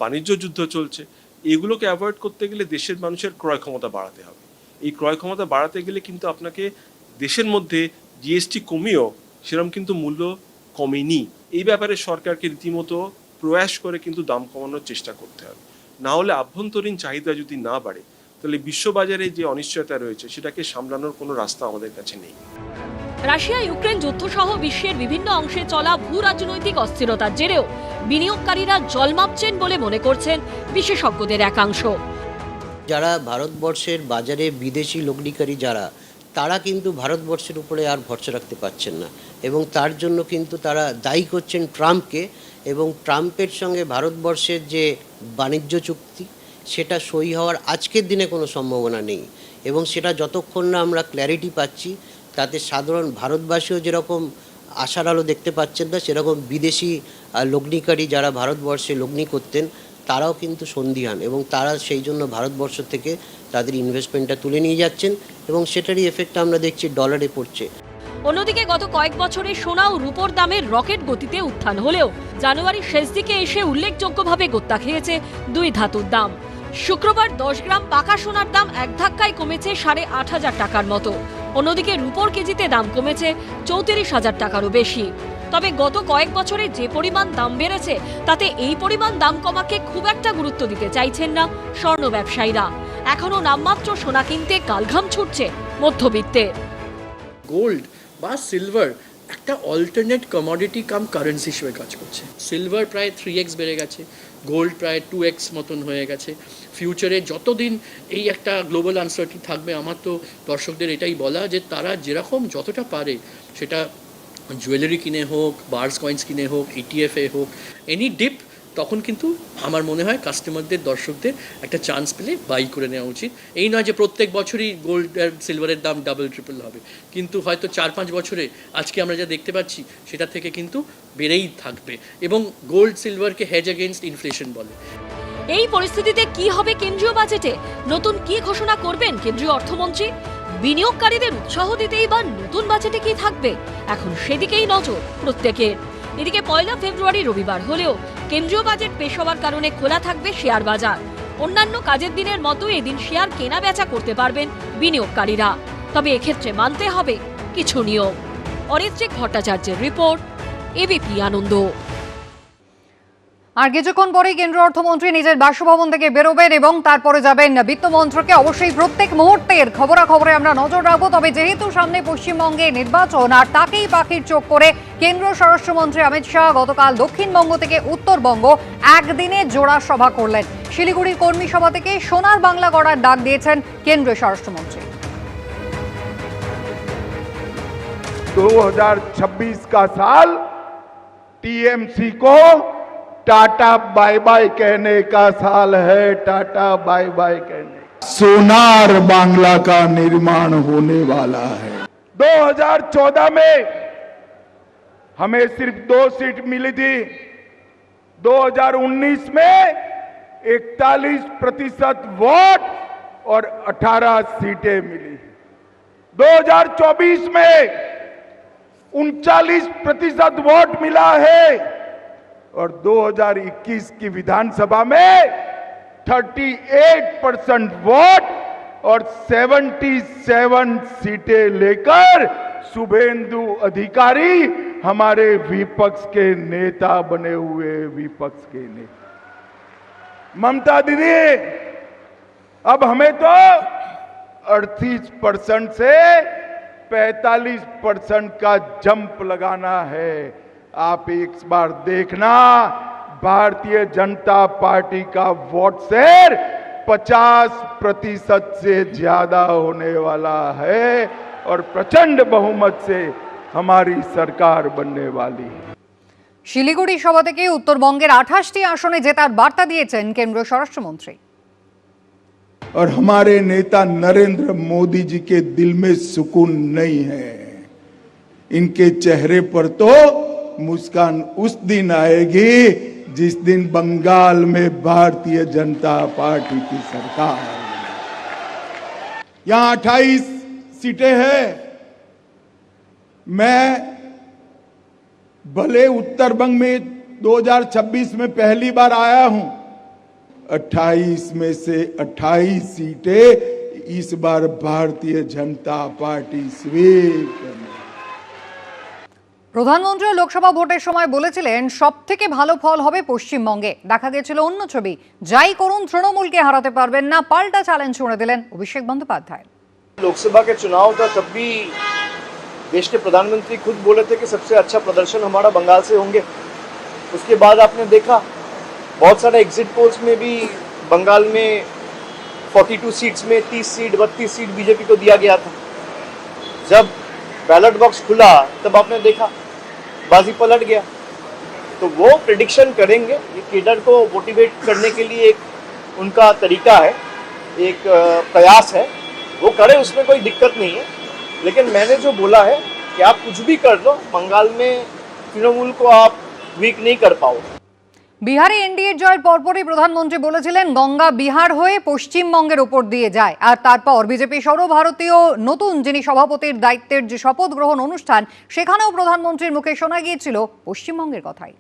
বাণিজ্য যুদ্ধ চলছে। এগুলোকে অ্যাভয়েড করতে গেলে দেশের মানুষের ক্রয় ক্ষমতা বাড়াতে হবে। এই ক্রয় ক্ষমতা বাড়াতে গেলে কিন্তু আপনাকে দেশের মধ্যে জিএসটি কমিয়েও সেরকম কিন্তু মূল্য কমেনি। এই ব্যাপারে সরকারকে রীতিমতো প্রয়াস করে কিন্তু দাম কমানোর চেষ্টা করতে হবে। না হলে আভ্যন্তরীণ চাহিদা যদি না বাড়ে তাহলে বিশ্ববাজারে যে অনিশ্চয়তা রয়েছে সেটাকে সামলানোর কোনো রাস্তা আমাদের কাছে নেই। রাশিয়া ইউক্রেন যুদ্ধ সহ বিশ্বের বিভিন্ন অংশে চলা ভূ রাজনৈতিক অস্থিরতার জেরেও বিনিয়োগকারীরা জল মাপছেন বলে মনে করছেন বিশেষজ্ঞদের একাংশ। যারা ভারতবর্ষের বাজারে বিদেশি লগ্নিকারী যারা, তারা কিন্তু ভারতবর্ষের উপরে আর ভরসা রাখতে পারছেন না এবং তার জন্য কিন্তু তারা দায়ী করছেন ট্রাম্পকে। এবং ট্রাম্পের সঙ্গে ভারতবর্ষের যে বাণিজ্য চুক্তি সেটা সই হওয়ার আজকের দিনে কোনো সম্ভাবনা নেই এবং সেটা যতক্ষণ না আমরা ক্ল্যারিটি পাচ্ছি তাতে সাধারণ ভারতবাসীও যেরকম আশার আলো দেখতে পাচ্ছেন না, সেরকম বিদেশি লগ্নিকারী যারা ভারতবর্ষে লগ্নি করতেন তারাও কিন্তু সন্দিহান এবং তারা সেই জন্য ভারতবর্ষ থেকে তাদের ইনভেস্টমেন্টটা তুলে নিয়ে যাচ্ছেন এবং সেটারই এফেক্ট আমরা দেখছি ডলারে পড়ছে। অন্যদিকে গত কয়েক বছরে সোনা ও রূপোর দামের রকেট গতিতে উত্থান হলেও জানুয়ারির শেষ দিকে এসে উল্লেখযোগ্যভাবে গোত্তা খেয়েছে দুই ধাতুর দাম। শুক্রবার 10 গ্রাম পাকা সোনার দাম এক ধাক্কায় কমেছে 8,500 টাকার মতো। অন্যদিকে রূপোর কেজিতে দাম কমেছে 34,000 টাকারও বেশি। তবে গত কয়েক বছরে যে পরিমাণ দাম বেড়েছে তাতে এই পরিমাণ দাম কমাকে খুব একটা গুরুত্ব দিতে চাইছেন না স্বর্ণ ব্যবসায়ীরা। এখনো নামমাত্র সোনা কিনতে কালঘাম ছুটছে মধ্যবিত্তের। গোল্ড বা সিলভার একটা অল্টারনেট কমোডিটি কাম কারেন্সি হিসেবে কাজ করছে। সিলভার প্রায় 3x বেড়ে গেছে, গোল্ড প্রায় 2x মতন হয়ে গেছে। ফিউচারে যতদিন এই একটা গ্লোবাল আনসার্টি থাকবে, আমার তো দর্শকদের এটাই বলা যে তারা যেরকম যতটা পারে, সেটা জুয়েলারি কিনে হোক, বার্স কয়েন্স কিনে হোক, ইটিএফে হোক, এনি ডিপ, তখন কিন্তু আমার মনে হয় কাস্টমারদের, দর্শকদের একটা চান্স পেলে বাই করে নেওয়া উচিত। এই নয় যে প্রত্যেক বছরই গোল্ড আর সিলভারের দাম ডাবল ট্রিপল হবে, কিন্তু হয়তো 4-5 বছরে আজকে আমরা যা দেখতে পাচ্ছি সেটা থেকে কিন্তু বেড়েই থাকবে, এবং গোল্ড সিলভারকে হেজ এগেইনস্ট ইনফ্লেশন বলে। এই পরিস্থিতিতে কি হবে কেন্দ্রীয় বাজেটে? নতুন কি ঘোষণা করবেন কেন্দ্রীয় অর্থমন্ত্রী? বিনিয়োগকারীদের উৎসাহ দিতেই বা নতুন বাজেটে কি থাকবে, এখন সেদিকেই নজর প্রত্যেকের। এদিকে 1 ফেব্রুয়ারি রবিবার হলেও কেন্দ্রীয় বাজেট পেশ হওয়ার কারণে খোলা থাকবে শেয়ার বাজার। অন্যান্য কাজের দিনের মতো এদিন শেয়ার কেনা বেচা করতে পারবেন বিনিয়োগকারীরা, তবে এক্ষেত্রে মানতে হবে কিছু নিয়ম। অরিত্রিক ভট্টাচার্যের রিপোর্ট, এবিপি আনন্দ। আর কিছুক্ষণ পরেই কেন্দ্রীয় অর্থমন্ত্রী নিজের বাসভবন থেকে বেরোবেন এবং তারপরে যাবেন বিত্তমন্ত্রকে। অবশ্যই প্রত্যেক মুহূর্তের খবরাখবরে আমরা নজর রাখবো। তবে যেহেতু সামনে পশ্চিমবঙ্গে নির্বাচন, আর তাকেই পাখির চোখ করে কেন্দ্রীয় স্বরাষ্ট্রমন্ত্রী অমিত শাহ গতকাল দক্ষিণবঙ্গ থেকে উত্তরবঙ্গ একদিনে জোড়া সভা করলেন। শিলিগুড়ির কর্মী সভা থেকে সোনার বাংলা গড়ার ডাক দিয়েছেন কেন্দ্রীয় স্বরাষ্ট্রমন্ত্রী। 2026 का साल टीएमसी को टाटा बाय बाय कहने का साल है। टाटा बाय बाय कहने, सोनार बांग्ला का निर्माण होने वाला है। 2014 में हमें सिर्फ 2 सीट मिली थी, 2019 में 41% वोट और 18 सीटें मिली। 2024 में 39% वोट मिला है और 2021 की विधानसभा में 38% वोट और 77 सीटें लेकर शुभेंदु अधिकारी हमारे विपक्ष के नेता बने हुए। विपक्ष के नेता ममता दीदी, अब हमें तो 38% से 45% का जंप लगाना है। आप एक बार देखना, भारतीय जनता पार्टी का वोट शेयर 50% से ज्यादा होने वाला है और प्रचंड बहुमत से हमारी सरकार बनने वाली है। শিলিগুড়ি সভা থেকে উত্তরবঙ্গের 28টি আসনে জেতার বার্তা দিয়েছেন কেন্দ্রীয় স্বরাষ্ট্রমন্ত্রী। और हमारे नेता नरेंद्र मोदी जी के दिल में सुकून नहीं है। इनके चेहरे पर तो मुस्कान उस दिन आएगी जिस दिन बंगाल में भारतीय जनता पार्टी की सरकार। यहां 28 सीटें हैं। मैं भले उत्तरबंग में 2026 में पहली बार आया हूं, 28 में से 28 सीटें इस बार भारतीय जनता पार्टी स्वीप करेगी। প্রধানমন্ত্রী লোকসভা ভোটের সময় বলেছিলেন সবথেকে ভালো ফল হবে পশ্চিমবঙ্গে। দেখা গেছিল অন্য ছবি। যাই করুন তৃণমূলকে হারাতে পারবেন না, পাল্টা চ্যালেঞ্জ ছুড়ে দিলেন অভিষেক বন্দ্যোপাধ্যায়। लोकसभा के चुनाव था, तब भी देश के प्रधानमंत्री खुद बोले थे कि सबसे अच्छा प्रदर्शन हमारा बंगाल से होंगे। उसके बाद आपने देखा बहुत सारे एग्जिट पोल्स में भी बंगाल में 42 सीट्स में 30 सीट 32 सीट बीजेपी को दिया गया था। जब बैलेट बॉक्स खुला तब आपने देखा बाजी पलट गया। तो वो प्रेडिक्शन करेंगे, ये केडर को मोटिवेट करने के लिए एक उनका तरीका है, एक प्रयास है, वो करे, उसमें कोई दिक्कत नहीं है। लेकिन मैंने जो बोला है कि आप कुछ भी कर लो, बंगाल में तृणमूल को आप वीक नहीं कर पाओ। বিহারে এনডিএর জয়ের পরপরই প্রধানমন্ত্রী বলেছিলেন গঙ্গা বিহার হয়ে পশ্চিমবঙ্গের উপর দিয়ে যায়। আর তারপর বিজেপি সর্বভারতীয় নতুন যিনি সভাপতির দায়িত্বের যে শপথ গ্রহণ অনুষ্ঠান, সেখানেও প্রধানমন্ত্রীর মুখে শোনা গিয়েছিল পশ্চিমবঙ্গের কথাই।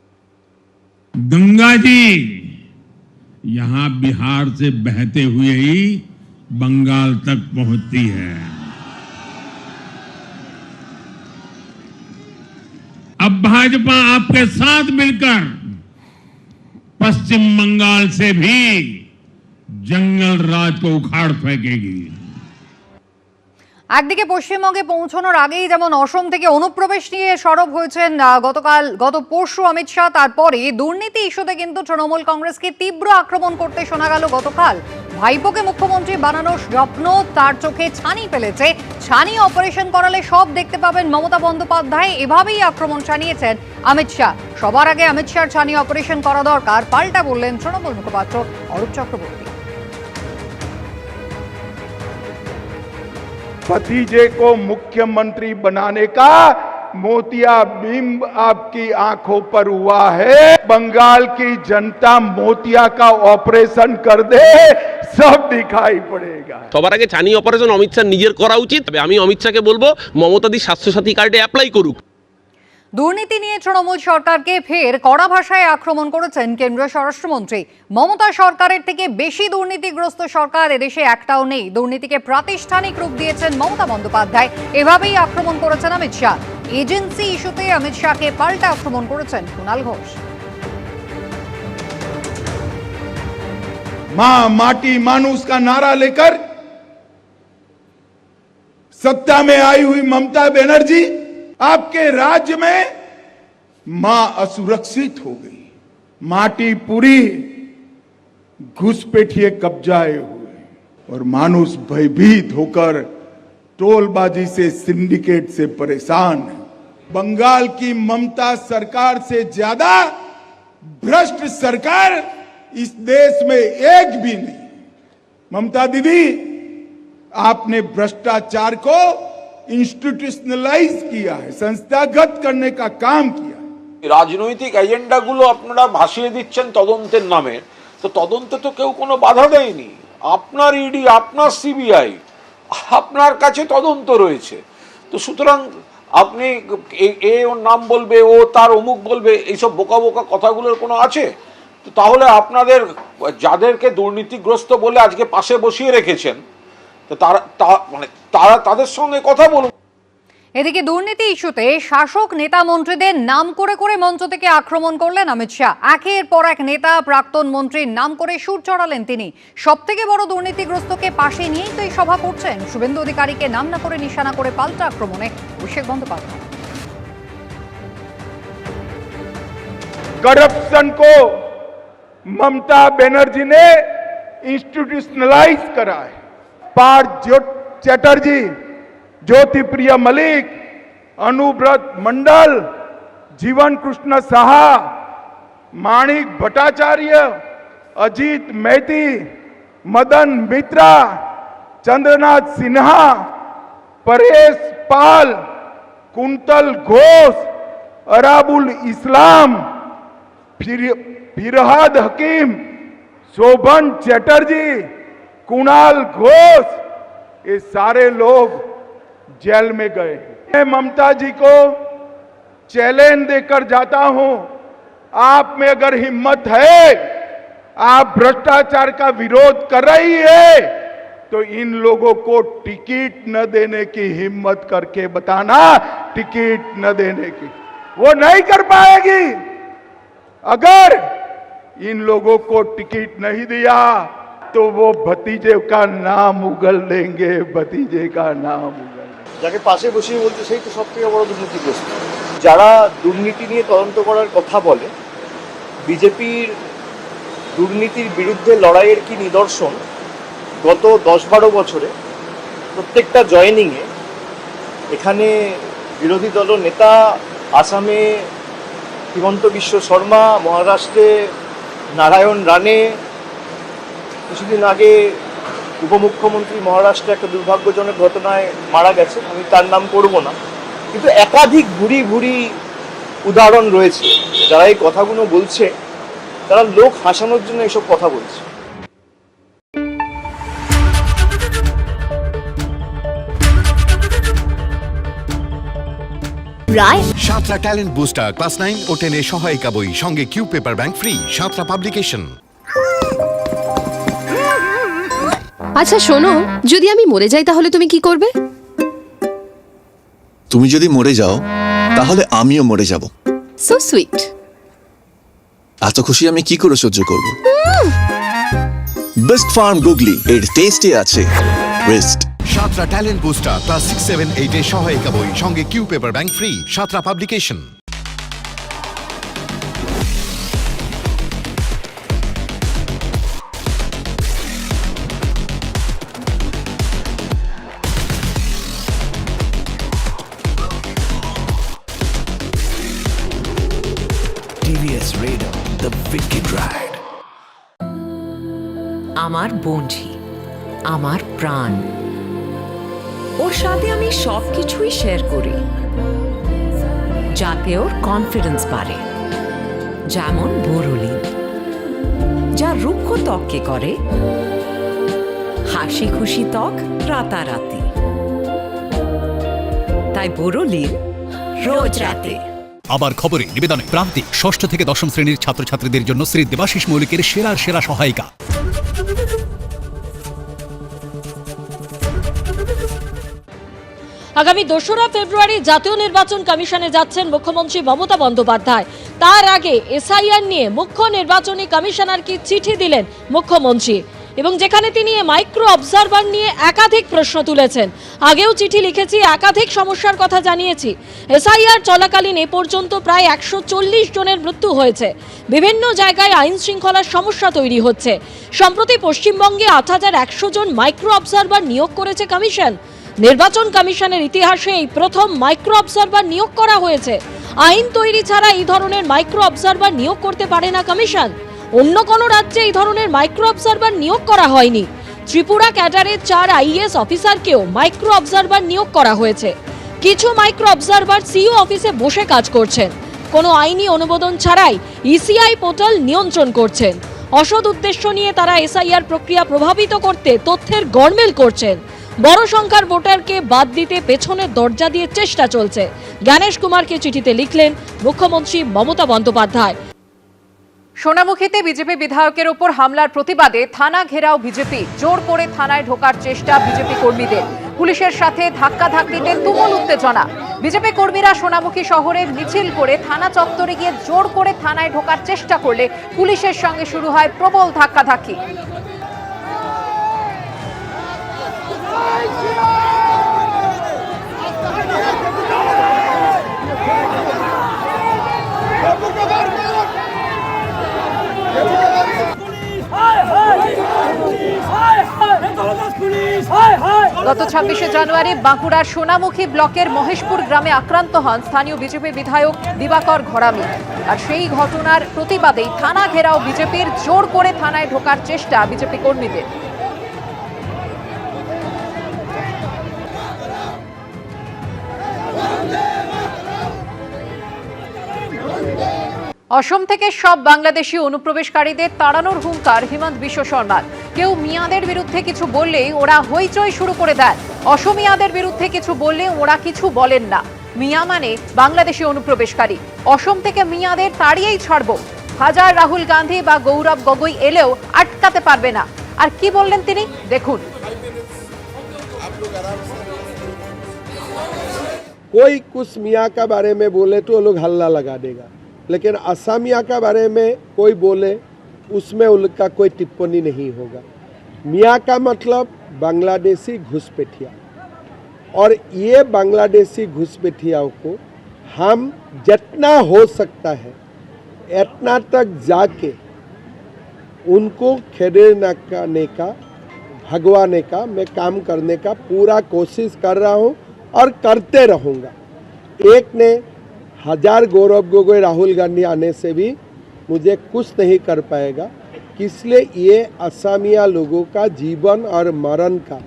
गंगा जी यहाँ बिहार से बहते हुए ही बंगाल तक पहुंचती है। अब भाजपा आपके साथ मिलकर पश्चिम बंगाल से भी जंगल राज को उखाड़ फेंकेगी। একদিকে পশ্চিমবঙ্গে পৌঁছানোর আগেই যেমন অসম থেকে অনুপ্রবেশ নিয়ে সরব হয়েছেন গত পরশু অমিত শাহ, তারপরে দুর্নীতি ইস্যুতে কিন্তু তৃণমূল কংগ্রেসকে তীব্র আক্রমণ করতে শোনা গেল গতকাল। ভাইপোকে মুখ্যমন্ত্রী বানানোর স্বপ্ন তার চোখে ছানি ফেলেছে, ছানি অপারেশন করালে সব দেখতে পাবেন মমতা বন্দ্যোপাধ্যায়, এভাবেই আক্রমণ জানিয়েছেন অমিত শাহ। সবার আগে অমিত শাহর ছানি অপারেশন করা দরকার, পাল্টা বললেন তৃণমূল মুখপাত্র অরূপ চক্রবর্তী। भतीजे को मुख्यमंत्री बनाने का मोतियाबिंब आपकी आंखों पर हुआ है। बंगाल की जनता मोतिया का ऑपरेशन कर दे, सब दिखाई पड़ेगा। সবার আগে ছানি অপারেশন অমিত শাহ নিজের করা উচিত। আমি অমিত শাহকে বলবো মমতাদি স্বাস্থ্যসাথী কার্ডে অ্যাপ্লাই করুক। দুর্নীতি নিয়ে তৃণমূল সরকারকে ফের কড়া ভাষায় আক্রমণ করেছেন কেন্দ্রীয় স্বরাষ্ট্রমন্ত্রী। মমতা সরকারের থেকে বেশি দুর্নীতিগ্রস্ত সরকার এদেশে একটাও নেই। দুর্নীতিকে প্রাতিষ্ঠানিক রূপ দিয়েছেন মমতা বন্দ্যোপাধ্যায়, এভাবেই আক্রমণ করেছেন অমিত শাহ। এজেন্সি ইস্যুতে অমিত শাহকে পাল্টা আক্রমণ করেছেন কুণাল ঘোষ। मां माटी मानुस का नारा लेकर सत्ता में आई हुई ममता बनर्जी आपके राज्य में मां असुरक्षित हो गई। माटी पूरी घुसपैठिए कब्जाए हुए और मानुस भयभीत होकर टोलबाजी से सिंडिकेट से परेशान है। बंगाल की ममता सरकार से ज्यादा भ्रष्ट सरकार इस देश में एक भी नहीं। ममता दीदी, आपने भ्रष्टाचार को इंस्टीट्यूशनलाइज किया है, संस्थागत करने का काम किया। রাজনৈতিক এজেন্ডাগুলো আপনারা ভাসিয়ে দিচ্ছেন তদন্তের নামে, তো তদন্তে তো কেউ কোনো বাধা দেয়নি। আপনার ইডি, আপনার সিবিআই, আপনার কাছে তদন্ত রয়েছে। তো সুতরাং আপনি এ ওর নাম বলবে, ও তার অমুক বলবে, এইসব বোকা বোকা কথাগুলোর কোনো আছে? তো তাহলে আপনাদের যাদেরকে দুর্নীতিগ্রস্ত বলে আজকে পাশে বসিয়ে রেখেছেন, তো তারা তাদের সঙ্গে কথা বলুন। এদিকে দুর্নীতি ইস্যুতে শাসক নেতা মন্ত্রীদের নাম করে করে মঞ্চ থেকে আক্রমণ করলেন অমিত শাহ। একের পর এক নেতা প্রাক্তন মন্ত্রীর নাম করে সুর চড়ালেন তিনি। সব থেকে বড় দুর্নীতিগ্রস্তকে পাশে নিয়েই তো এই সভা করছেন। শুভেন্দু অধিকারীকে নাম না করে নিশানা করে পাল্টা আক্রমণে অভিষেক বন্দ্যোপাধ্যায়। करप्शन को ममता बनर्जी ने इंस्टीट्यूशनलाइज करा है। पार्थ चैटर्जी, ज्योति प्रिय मलिक, अनुव्रत मंडल, जीवन कृष्ण साहा, माणिक भट्टाचार्य, अजीत मैती, मदन मित्रा, चंद्रनाथ सिन्हा, परेश पाल, कुंतल घोष, अराबुल इस्लाम, फिरहाद हकीम, शोभन चैटर्जी, कुणाल घोष, ये सारे लोग जेल में गए। मैं ममता जी को चैलेंज देकर जाता हूं, आप में अगर हिम्मत है, आप भ्रष्टाचार का विरोध कर रही है, तो इन लोगों को टिकट न देने की हिम्मत करके बताना, टिकट न देने की। वो नहीं कर पाएगी। अगर इन लोगों को टिकट नहीं दिया तो वो भतीजे का नाम उगल देंगे, भतीजे का नाम उगल। যাকে পাশে বসিয়ে বলতে সেই তো সব থেকে বড় দুর্নীতিগ্রস্ত। যারা দুর্নীতি নিয়ে তদন্ত করার কথা বলে, বিজেপির দুর্নীতির বিরুদ্ধে লড়াইয়ের কি নিদর্শন? গত 10-12 বছরে প্রত্যেকটা জয়েনিংয়ে এখানে বিরোধী দল নেতা, আসামে হিমন্ত বিশ্ব শর্মা, মহারাষ্ট্রে নারায়ণ রানে, কিছুদিন আগে উপমুখ্যমন্ত্রী মহারাষ্ট্রে একটা দুর্ভাগ্যজনক ঘটনায় মারা গেছে, আমি তার নাম করব না, কিন্তু একাধিক ভুরি ভুরি উদাহরণ রয়েছে। যারা এই কথাগুলো বলছে তারা লোক হাসানোর জন্য এসব কথা বলছে। সাঁতরা ট্যালেন্ট বুস্টার ক্লাস 9 ও 10 এর সহায়িকা বই, সঙ্গে Q paper bank free. Santra publication. আচ্ছা শোনো, যদি আমি মরে যাই তাহলে তুমি কি করবে? তুমি যদি মরে যাও তাহলে আমিও মরে যাব। So sweet. এত খুশি আমি কি করে সহ্য করব? বেস্ট ফার্ম গুগলি, এর টেস্টে আছে ওয়েস্ট। সাতরা ট্যালেন্ট বুস্টার ক্লাস 6, 7, 8 এর সহায়িকা বই, সঙ্গে Q paper bank free. Santra publication. TVS Raider, the wicked ride. আমার বন্ধু, আমার প্রাণ, ওর সাথে আমি সবকিছুই শেয়ার করি যাতে ওর কনফিডেন্স বাড়ে। যেমন বোরোলিন, যা রুক্ষ ত্বককে করে হাসি খুশি ত্বক রাতারাতি। তাই বোরোলিন রোজ রাতে। আবার খবরে নিবেদনে প্রান্তিক 6ষ্ঠ থেকে 10ম শ্রেণীর ছাত্রছাত্রীদের জন্য শ্রী দেবাশিস মৌলিকের সেরা সহায়িকা। আগামী 2রা ফেব্রুয়ারি জাতীয় নির্বাচন কমিশনে যাচ্ছেন মুখ্যমন্ত্রী মমতা বন্দ্যোপাধ্যায়। তার আগে এসআইআর নিয়ে মুখ্য নির্বাচনী কমিশনারকে চিঠি দিলেন মুখ্যমন্ত্রী, এবং যেখানে তিনি মাইক্রো অবজারভার নিয়ে একাধিক প্রশ্ন তুলেছেন। আগেও চিঠি লিখেছি, একাধিক সমস্যার কথা জানিয়েছি। এসআইআর চলাকালীন এ পর্যন্ত প্রায় 140 জনের মৃত্যু হয়েছে। বিভিন্ন জায়গায় আইন শৃঙ্খলার সমস্যা তৈরি হচ্ছে। সম্প্রতি পশ্চিমবঙ্গে 8100 জন মাইক্রো অবজারভার নিয়োগ করেছে কমিশন। নির্বাচন কমিশনের ইতিহাসে এই প্রথম মাইক্রো অবজারভার নিয়োগ করা হয়েছে। আইন তৈরি ছাড়া এই ধরনের মাইক্রো অবজারভার নিয়োগ করতে পারে না কমিশন। অন্য কোনো রাজ্যে এই ধরনের মাইক্রো অবজারভার নিয়োগ করা হয়নি। ত্রিপুরা ক্যাডারের 4 আইএএস অফিসারকেও মাইক্রো অবজারভার নিয়োগ করা হয়েছে। কিছু মাইক্রো অবজারভার সিইও অফিসে বসে কাজ করছেন, কোনো আইনি অনুমোদন ছাড়াই ইসিআই পোর্টাল নিয়ন্ত্রণ করছেন। অসৎ উদ্দেশ্য নিয়ে তারা এসআইআর প্রক্রিয়া প্রভাবিত করতে তথ্যের গড়মেল করছেন। বড় সংখ্যার ভোটারকে বাদ দিতে পেছনের দরজা দিয়ে চেষ্টা চলছে। জ্ঞানেশ কুমারকে চিঠিতে লিখলেন মুখ্যমন্ত্রী মমতা বন্দ্যোপাধ্যায়। সোনামুখীতে বিজেপি বিধায়কের উপর হামলার প্রতিবাদে থানা ঘেরাও বিজেপি। জোর করে থানায় ঢোকার চেষ্টা বিজেপি কর্মীদের। পুলিশের সাথে ধাক্কাধাক্কিতে তুমুল উত্তেজনা। বিজেপি কর্মীরা সোনামুখী শহরে মিছিল করে থানা চত্বরে গিয়ে জোর করে থানায় ঢোকার চেষ্টা করলে পুলিশের সঙ্গে শুরু হয় প্রবল ধাক্কাধাক্কি। গত 26শে জানুয়ারি বাঁকুড়ার সোনামুখী ব্লকের মহেশপুর গ্রামে আক্রান্ত হন স্থানীয় বিজেপি বিধায়ক দিবাকর ঘরামি। আর সেই ঘটনার প্রতিবাদেই থানা ঘেরাও বিজেপির। জোর করে থানায় ঢোকার চেষ্টা বিজেপি কর্মীদের। অসম থেকে সব বাংলাদেশি অনুপ্রবেশকারীদের তাড়ানোর হুঙ্কার হিমন্ত বিশ্ব শর্মার। কেউ মিয়াদের বিরুদ্ধে কিছু বললেই ওরা হইচই শুরু করে দেন। অসমিয়াদের বিরুদ্ধে কিছু বললে ওরা কিছু বলেন না। মিয়া মানে বাংলাদেশি অনুপ্রবেশকারী। অসম থেকে মিয়াদের তাড়িয়েই ছাড়ব। হাজার রাহুল গান্ধী বা গৌরব গগৈ এলেও আটকাতে পারবে না। আর কি বললেন তিনি, দেখুন। कोई कुछ मियाँ का बारे में बोले तो वो लोग हल्ला लगा देगा, लेकिन असमिया का बारे में कोई बोले उसमें उनका कोई टिप्पणी नहीं होगा। मियाँ का मतलब बांग्लादेशी घुसपैठिया, और ये बांग्लादेशी घुसपैठियाओं को हम जितना हो सकता है इतना तक जाके उनको खेदने का भगवाने का मैं काम करने का पूरा कोशिश कर रहा हूँ और करते रहूँगा। एक ने 1000 गौरव गोगोई राहुल गांधी आने से भी मुझे कुछ नहीं कर पाएगा। इसलिए ये असमिया लोगों का जीवन और मरण का,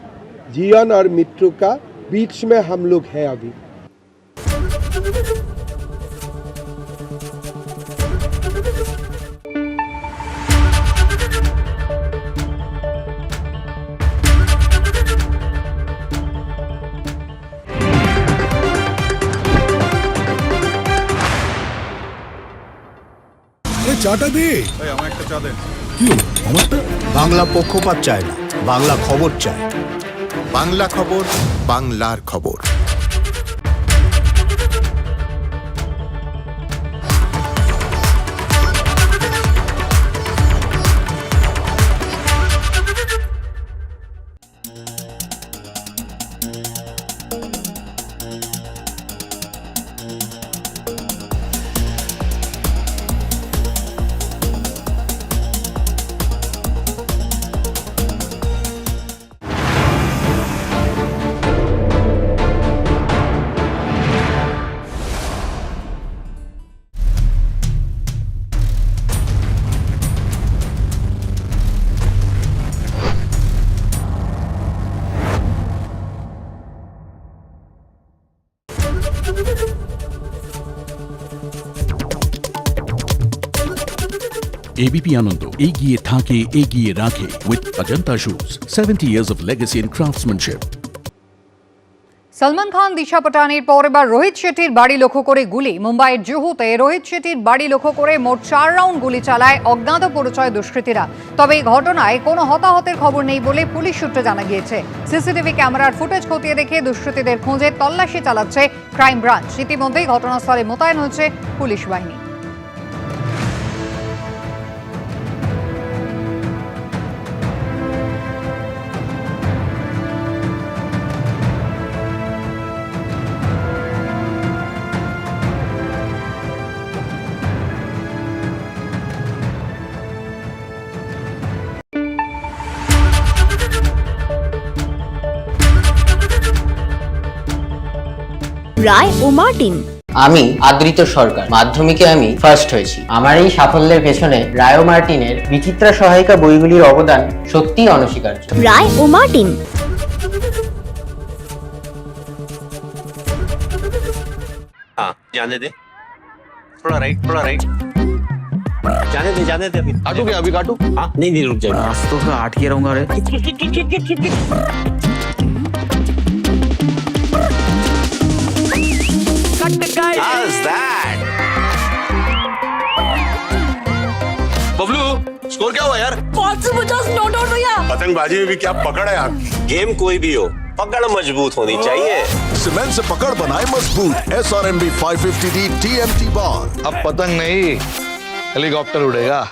जीवन और मृत्यु का बीच में हम लोग हैं अभी। চাটা দে, আমার একটা চা দে। কি আমারটা? বাংলা পক্ষপাত চায় না, বাংলা খবর চাই, বাংলা খবর, বাংলার খবর। ABP Ananda এগিয়ে থাকে এগিয়ে রাখে with Ajanta Shoes 70 years of legacy in craftsmanship. Salman Khan দিশা পাটানির পর এবার রোহিত শেঠির বাড়ি লক্ষ্য করে গুলি। মুম্বাইয়ের জুহুতে রোহিত শেঠির বাড়ি লক্ষ্য করে মোট 4 রাউন্ড গুলি চালায় অজ্ঞাত পরিচয় দুষ্কৃতীরা। তবে এই ঘটনায় কোনো হতাহতের খবর নেই বলে পুলিশ সূত্রে জানা গিয়েছে। সিসিটিভি ক্যামেরার ফুটেজ খতিয়ে দেখে দুষ্কৃতীদের খোঁজে তল্লাশি চালাচ্ছে ক্রাইম ব্রাঞ্চ। ইতিমধ্যেই ঘটনাস্থলে মোতায়েন হয়েছে পুলিশ বাহিনী। রায় ও মার্টিন। আমি আদৃত সরকার, মাধ্যমিকে আমি ফার্স্ট হয়েছি। আমার এই সাফল্যের পেছনে রায় ও মার্টিনের বিচিত্রা সহায়িকা বইগুলির অবদান সত্যিই অনস্বীকার্য। রায় ও মার্টিন। जाने दे, थोड़ा राइट जाने दे अभी काटू हाँ नहीं रुक जाए। आज तो अटके रहूंगा रे। बबलू स्कोर क्या हुआ यार? 550 नॉट आउट भैया। पतंगबाजी में भी क्या पकड़ है आपकी? गेम कोई भी हो, पकड़ मजबूत होनी चाहिए। सीमेंट से पकड़ बनाए मजबूत। SRMB 550D TMT ball. अब पतंग नहीं, हेलीकॉप्टर उड़ेगा।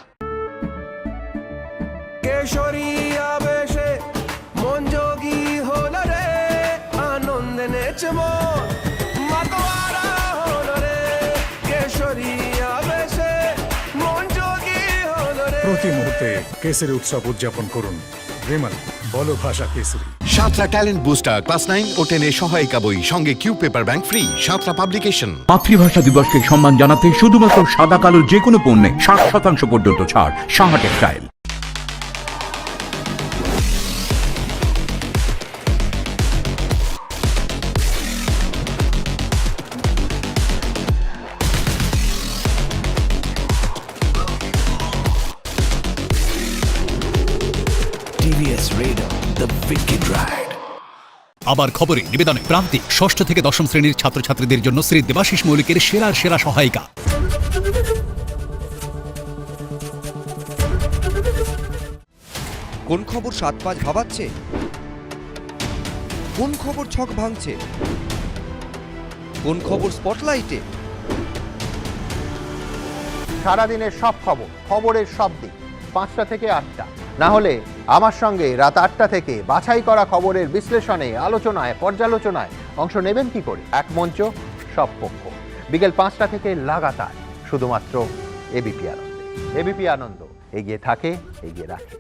প্রতি মুহূর্তে কেসরি উৎসব উদযাপন করুন। বিমল বলো ভাষা কেসরি। সাঁতরা ট্যালেন্ট বুস্টার ক্লাস 9 ও 10 এর সহায়িকা বই, সঙ্গে Q paper bank free. Santra publication. মাতৃভাষা দিবসকে সম্মান জানাতে শুধুমাত্র সাদা কালো যে কোনো পণ্যে 60% পর্যন্ত ছাড়। Saha textile. TVS Radar, the wicked ride. আবার খবরে নিবেদনে প্রান্তিক ষষ্ঠ থেকে দশম শ্রেণীর ছাত্রছাত্রীদের জন্য শ্রী দেবাশিস মৌলিকের সেরা সহায়িকা। কোন খবর 7-5 ভাবাচ্ছে? কোন খবর ছক ভাঙছে? কোন খবর স্পটলাইটে? সারাদিনের সব খবর, খবরের সব দিক 5টা থেকে 8টা, না হলে আমার সঙ্গে রাত 8টা থেকে বাছাই করা খবরের বিশ্লেষণে, আলোচনায়, পর্যালোচনায় অংশ নেবেন কি করে? এক মঞ্চ, সব পক্ষ। বিকেল 5টা থেকে লাগাতার, শুধুমাত্র এবিপি আনন্দে। এবিপি আনন্দ, এগিয়ে থাকে, এগিয়ে রাখে।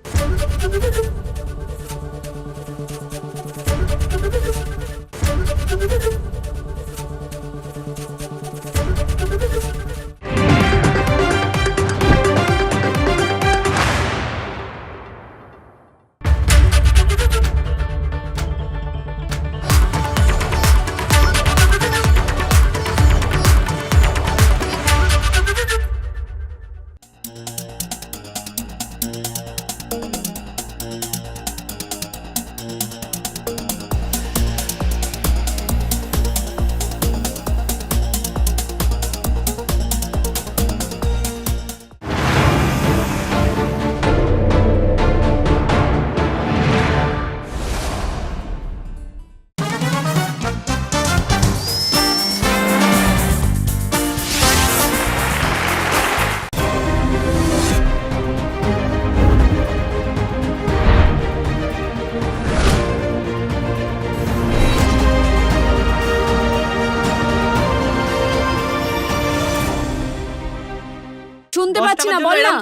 না বল না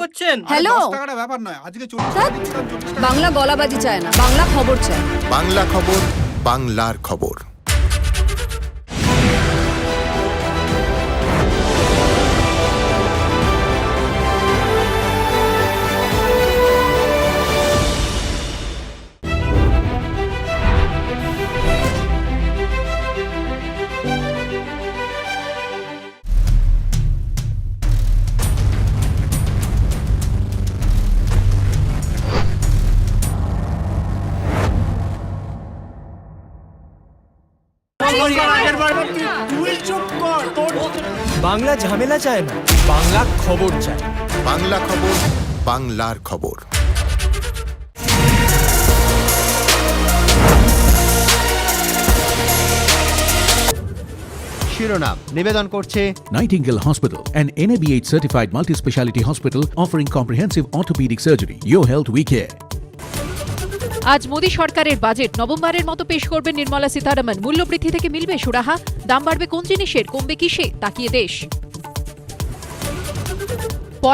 হ্যালো ব্যাপার নয়, আজকে বাংলা গলাবাজি চায় না, বাংলা খবর চায়। বাংলা খবর, বাংলার খবর। বাংলা ঝামেলা চায় না, বাংলা খবর চায়। বাংলা খবর, বাংলার খবর। শিরোনাম নিবেদন করছে Nightingale Hospital, an NABH certified multi-speciality hospital offering comprehensive orthopedic surgery. Your health we care. আজ মোদী সরকারের বাজেট নবমবারের মতো পেশ করবেন নির্মলা সীতারামন। মূল্যবৃদ্ধি থেকে মিলবে সুরাহা, দাম বাড়বে কোন জিনিসের, কমবে কিসে, তাকিয়ে দেশ।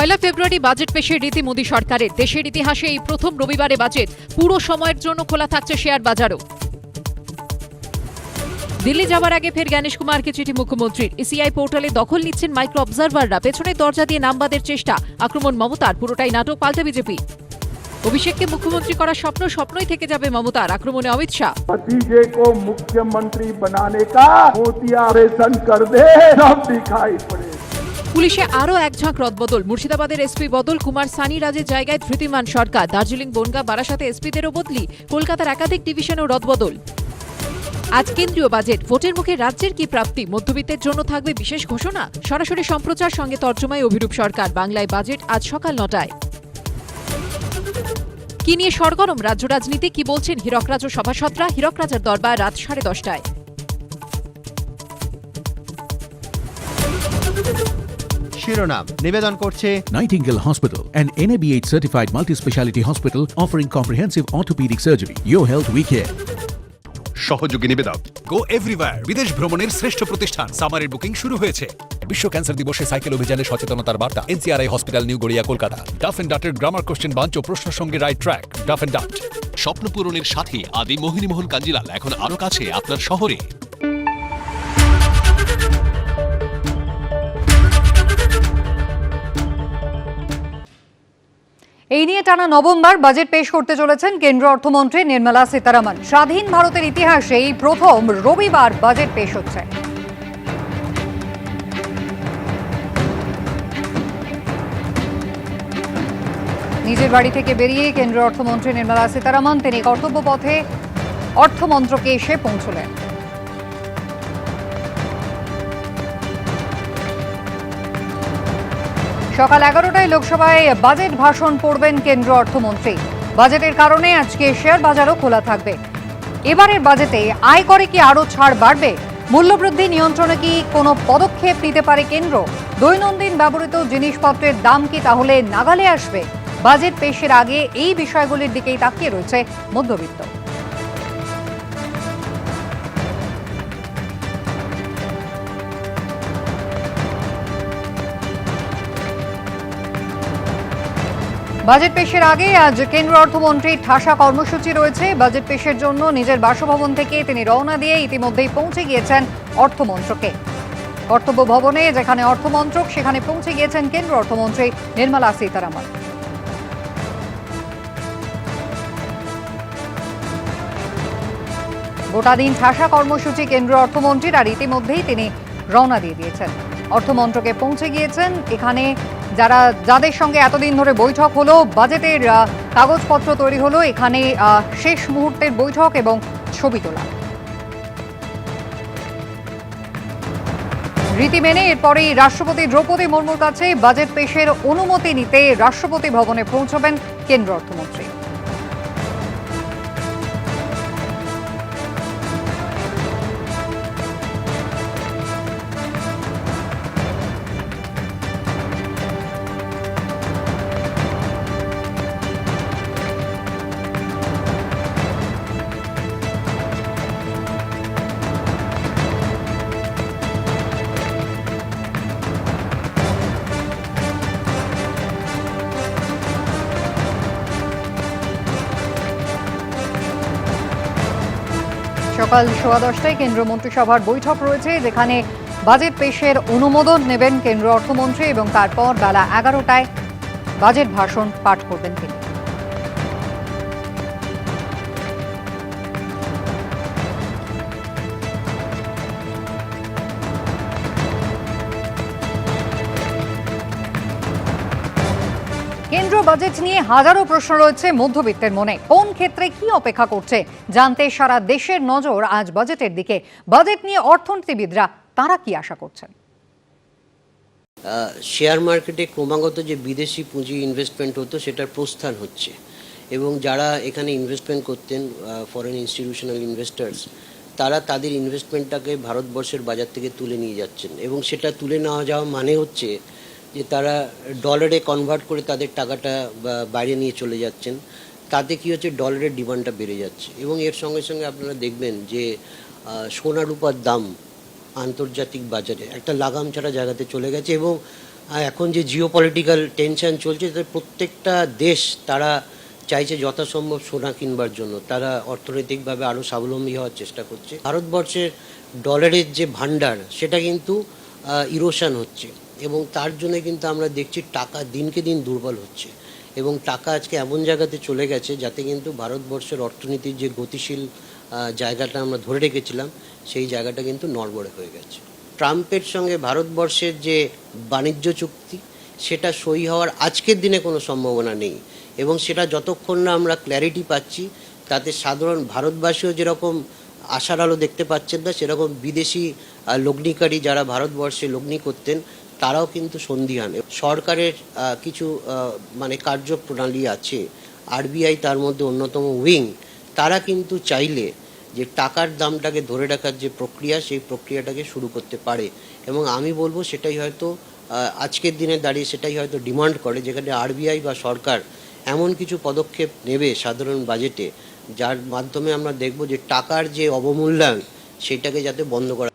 1 ফেব্রুয়ারি বাজেট পেশের রীতি মোদী সরকারের। দেশের ইতিহাসে এই প্রথম রবিবারে বাজেট। পুরো সময়ের জন্য খোলা থাকছে শেয়ার বাজারও। দিল্লি যাওয়ার আগে ফের জ্ঞানেশ কুমারকে চিঠি মুখ্যমন্ত্রীর। ইসিআই পোর্টালে দখল নিচ্ছেন মাইক্রো অবজারভাররা। পেছনের দরজা দিয়ে নামবাদের চেষ্টা, আক্রমণ মমতার। পুরোটাই নাটক, পাল্টে বিজেপি। অভিষেককে মুখ্যমন্ত্রী করার স্বপ্নই থেকে যাবে মমতার। আক্রমণে অমিত শাহ। भतीजे को मुख्यमंत्री बनाने का मोतिया ऑपरेशन कर दे, सब दिखाई पड़े। পুলিশে আরও এক ঝাঁক রদবদল। মুর্শিদাবাদের এসপি বদল, কুমার সানি রাজের জায়গায় ধৃতিমান সরকার। দার্জিলিং, বনগাঁ, বারাসাতে এসপিদেরও বদলি। কলকাতার একাধিক ডিভিশনেও রদবদল। আজ কেন্দ্রীয় বাজেট। ভোটের মুখে রাজ্যের কি প্রাপ্তি, মধ্যবিত্তের জন্য থাকবে বিশেষ ঘোষণা। সরাসরি সম্প্রচার, সঙ্গে তর্জমায় অভিরূপ সরকার। বাংলায় বাজেট আজ সকাল 9টায়। কি নিয়ে সরগরম রাজ্য রাজনীতি, কি বলছেন হীরকরাজ ও সভাসদরা। হীরকরাজার দরবার রাত 10:30টায়। শিরোনাম নিবেদন করছে Nightingale Hospital, an NABH certified multi-speciality hospital offering comprehensive orthopedic surgery. Your health we care. সহযোগী নিবেদক গো এভরিওয়্যার, বিদেশ ভ্রমণের শ্রেষ্ঠ প্রতিষ্ঠান। সামারের বুকিং শুরু হয়েছে। বিশ্ব ক্যান্সার দিবসে সাইকেল অভিযানে সচেতনতার বার্তা। NCRI hospital, new Garia, Kolkata. Duff and ডাটের গ্রামার কোশ্চেন বাঞ্চ ও প্রশ্ন সঙ্গে right track. Duff and Dutt. স্বপ্ন পূরণের সাথে আদি মোহিনীমোহন কাঞ্জিলাল এখন আরো কাছে আপনার শহরে। এই নিয়ে টানা নবমবার বাজেট পেশ করতে চলেছেন কেন্দ্রীয় অর্থমন্ত্রী নির্মলা সীতারামন। স্বাধীন ভারতের ইতিহাসে এই প্রথম রবিবার বাজেট পেশ হচ্ছে। নিজের বাড়ি থেকে বেরিয়ে কেন্দ্রীয় অর্থমন্ত্রী নির্মলা সীতারামন তিনি কর্তব্য পথে অর্থমন্ত্রকে এসে পৌঁছলেন। সকাল 11টায় লোকসভায় বাজেট ভাষণ পড়বেন কেন্দ্রীয় অর্থমন্ত্রী। বাজেটের কারণে আজকে শেয়ার বাজারও খোলা থাকবে। এবারের বাজেটে আয়করে কি আরও ছাড় বাড়বে? মূল্যবৃদ্ধি নিয়ন্ত্রণে কি কোনো পদক্ষেপ নিতে পারে কেন্দ্র? দৈনন্দিন ব্যবহৃত জিনিসপত্রের দাম কি তাহলে নাগালে আসবে? বাজেট পেশের আগে এই বিষয়গুলির দিকেই তাকিয়ে রয়েছে মধ্যবিত্ত। বাজেট পেশের আগে আজ কেন্দ্রীয় অর্থমন্ত্রীর ঠাসা কর্মসূচি রয়েছে। বাজেট পেশের জন্য নিজের বাসভবন থেকে তিনি রওনা দিয়ে ইতিমধ্যেই পৌঁছে গিয়েছেন অর্থমন্ত্রকে। কর্তব্য ভবনে যেখানে অর্থমন্ত্রক, সেখানে পৌঁছে গিয়েছেন কেন্দ্রীয় অর্থমন্ত্রী নির্মলা সীতারামন। গোটা দিন ঠাসা কর্মসূচি কেন্দ্রীয় অর্থমন্ত্রীর, আর ইতিমধ্যেই তিনি রওনা দিয়ে দিয়েছেন। অর্থমন্ত্রকে পৌঁছে গিয়েছেন। এখানে যাদের সঙ্গে এতদিন ধরে বৈঠক হলো, বাজেটের কাগজপত্র তৈরি হলো, এখানে শেষ মুহূর্তের বৈঠক এবং ছবি তোলা। রীতি মেনে এরপরেই রাষ্ট্রপতি দ্রৌপদী মুর্মুর কাছে বাজেট পেশের অনুমতি নিতে রাষ্ট্রপতি ভবনে পৌঁছবেন কেন্দ্রীয় অর্থমন্ত্রী। সকাল 10:15 কেন্দ্র মন্ত্রিসভার বৈঠক রয়েছে, যেখানে বাজেট পেশের অনুমোদন নেবেন কেন্দ্রীয় অর্থমন্ত্রী এবং তারপর বেলা 11টায় বাজেট ভাষণ পাঠ করবেন তিনি। কেন্দ্র বাজেট নিয়ে হাজারো প্রশ্ন রয়েছে মধ্যবিত্তের মনে। কোন ক্ষেত্রে কি অপেক্ষা করছে জানতে সারা দেশের নজর আজ বাজেটের দিকে। বাজেট নিয়ে অর্থনীতিবিদরা তারা কি আশা করছেন? শেয়ার মার্কেটে ক্রমাগত যে বিদেশি পুঁজি ইনভেস্টমেন্ট হতো সেটার প্রস্থান হচ্ছে এবং যারা এখানে ইনভেস্টমেন্ট করতেন ফরেন ইনস্টিটিউশনাল ইনভেস্টার্স, তারা তাদের ইনভেস্টমেন্টটাকে ভারতবর্ষের বাজার থেকে তুলে নিয়ে যাচ্ছেন এবং সেটা তুলে নেওয়া যাওয়া মানে হচ্ছে যে তারা ডলারে কনভার্ট করে তাদের টাকাটা বাইরে নিয়ে চলে যাচ্ছেন। তাতে কি হচ্ছে, ডলারের ডিমান্ডটা বেড়ে যাচ্ছে এবং এর সঙ্গে সঙ্গে আপনারা দেখবেন যে সোনা রূপার দাম আন্তর্জাতিক বাজারে একটা লাগাম ছাড়া জায়গাতে চলে গেছে এবং এখন যে জিওপলিটিক্যাল টেনশন চলছে, প্রত্যেকটা দেশ তারা চাইছে যথাসম্ভব সোনা কিনবার জন্য, তারা অর্থনৈতিকভাবে আরও স্বাবলম্বী হওয়ার চেষ্টা করছে। ভারতবর্ষের ডলারের যে ভান্ডার সেটা কিন্তু ইরোশন হচ্ছে এবং তার জন্য কিন্তু আমরা দেখছি টাকা দিনকে দিন দুর্বল হচ্ছে এবং টাকা আজকে এমন জায়গাতে চলে গেছে যাতে কিন্তু ভারতবর্ষের অর্থনীতির যে গতিশীল জায়গাটা আমরা ধরে রেখেছিলাম সেই জায়গাটা কিন্তু নড়বড়ে হয়ে গেছে। ট্রাম্পের সঙ্গে ভারতবর্ষের যে বাণিজ্য চুক্তি সেটা সই হওয়ার আজকের দিনে কোনো সম্ভাবনা নেই এবং সেটা যতক্ষণ না আমরা ক্ল্যারিটি পাচ্ছি, তাতে সাধারণ ভারতবাসীও যেরকম আশার আলো দেখতে পাচ্ছেন না, সেরকম বিদেশি লগ্নিকারী যারা ভারতবর্ষে লগ্নি করতেন তারাও কিন্তু সন্দিহান। সরকারের কিছু মানে কার্যপ্রণালী আছে, আরবিআই তার মধ্যে অন্যতম উইং, তারা কিন্তু চাইলে যে টাকার দামটাকে ধরে রাখার যে প্রক্রিয়া সেই প্রক্রিয়াটাকে শুরু করতে পারে এবং আমি বলবো সেটাই হয়তো আজকের দিনে দাঁড়িয়ে সেটাই হয়তো ডিমান্ড করে, যেখানে আরবিআই বা সরকার এমন কিছু পদক্ষেপ নেবে সাধারণ বাজেটে যার মাধ্যমে আমরা দেখব যে টাকার যে অবমূল্যায়ন সেটাকে যাতে বন্ধ করা।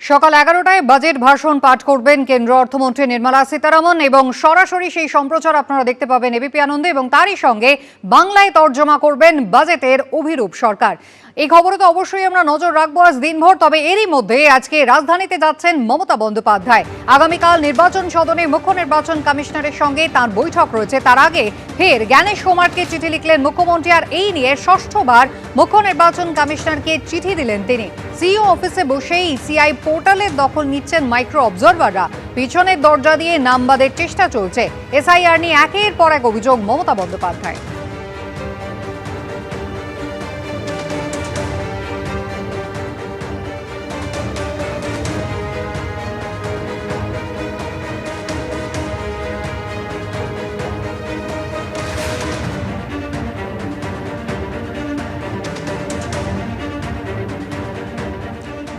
সকাল 11টায় বাজেট ভাষণ পাঠ করবেন কেন্দ্র অর্থমন্ত্রী নির্মলা সীতারামন এবং সরাসরি সেই সম্প্রচার আপনারা দেখতে পাবেন এবিপি আনন্দে এবং তারই সঙ্গে বাংলায় তর্জমা করবেন বাজেটের অভিরূপ সরকার। এই খবরে তো অবশ্যই আমরা নজর রাখবো আজ দিনভর। তবে এরই মধ্যে আজকে রাজধানীতে যাচ্ছেন মমতা বন্দ্যোপাধ্যায়। আগামীকাল নির্বাচন সদনে মুখ্য নির্বাচন কমিশনারের সঙ্গে তার বৈঠক রয়েছে। তার আগে ফের জ্ঞানেশ কুমারকে চিঠি লিখলেন মুখ্যমন্ত্রী, আর এই নিয়ে ষষ্ঠবার মুখ্য নির্বাচন কমিশনারকে চিঠি দিলেন তিনি। সিইও অফিসে বসেই ইসিআই পোর্টালের দখল নিচ্ছেন মাইক্রো অবজারভাররা। পিছনের দরজা দিয়ে নামবাদের চেষ্টা চলছে। এসআইআর নিয়ে একের পর এক অভিযোগ মমতা বন্দ্যোপাধ্যায়।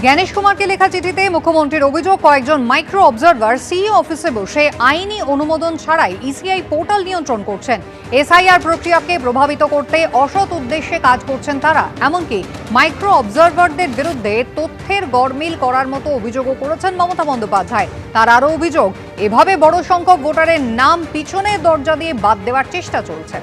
জ্ঞানেশ কুমারকে লেখা চিঠিতে মুখ্যমন্ত্রীর অভিযোগ, কয়েকজন মাইক্রো অবজারভার সিইও অফিসে বসে আইনি অনুমোদন ছাড়াই ইসিআই পোর্টাল নিয়ন্ত্রণ করছেন। এসআইআর প্রক্রিয়াকে প্রভাবিত করতে অসৎ উদ্দেশ্যে কাজ করছেন তারা। এমনকি মাইক্রো অবজারভারদের বিরুদ্ধে তথ্যের গরমিল করার মতো অভিযোগও করেছেন মমতা বন্দ্যোপাধ্যায়। তার আরও অভিযোগ, এভাবে বড় সংখ্যক ভোটারের নাম পিছনের দরজা দিয়ে বাদ দেওয়ার চেষ্টা চলছে।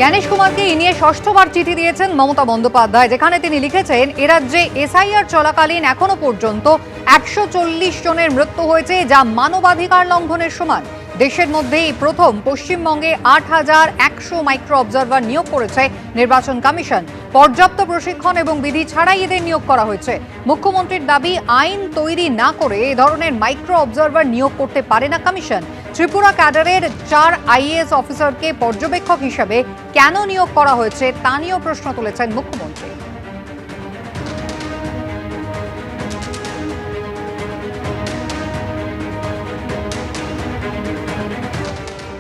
জ্ঞানেশ কুমারকে এ নিয়ে ষষ্ঠবার চিঠি দিয়েছেন মমতা বন্দ্যোপাধ্যায়, যেখানে তিনি লিখেছেন এরাজ্যে এসআইআর চলাকালীন এখনো পর্যন্ত 140 জনের মৃত্যু হয়েছে, যা মানবাধিকার লঙ্ঘনের সমান। দেশের মধ্যেই প্রথম পশ্চিমবঙ্গে 8100 মাইক্রো অবজারভার নিয়োগ করেছে নির্বাচন কমিশন। পর্যাপ্ত প্রশিক্ষণ এবং বিধি ছাড়াই এদের নিয়োগ করা হয়েছে। মুখ্যমন্ত্রীর দাবি, আইন তৈরি না করে এ ধরনের মাইক্রো অবজারভার নিয়োগ করতে পারে না কমিশন। ত্রিপুরা ক্যাডারের 4 আইএএস অফিসারকে পর্যবেক্ষক হিসেবে কেন নিয়োগ করা হয়েছে তা নিয়েও প্রশ্ন তুলেছেন মুখ্যমন্ত্রী।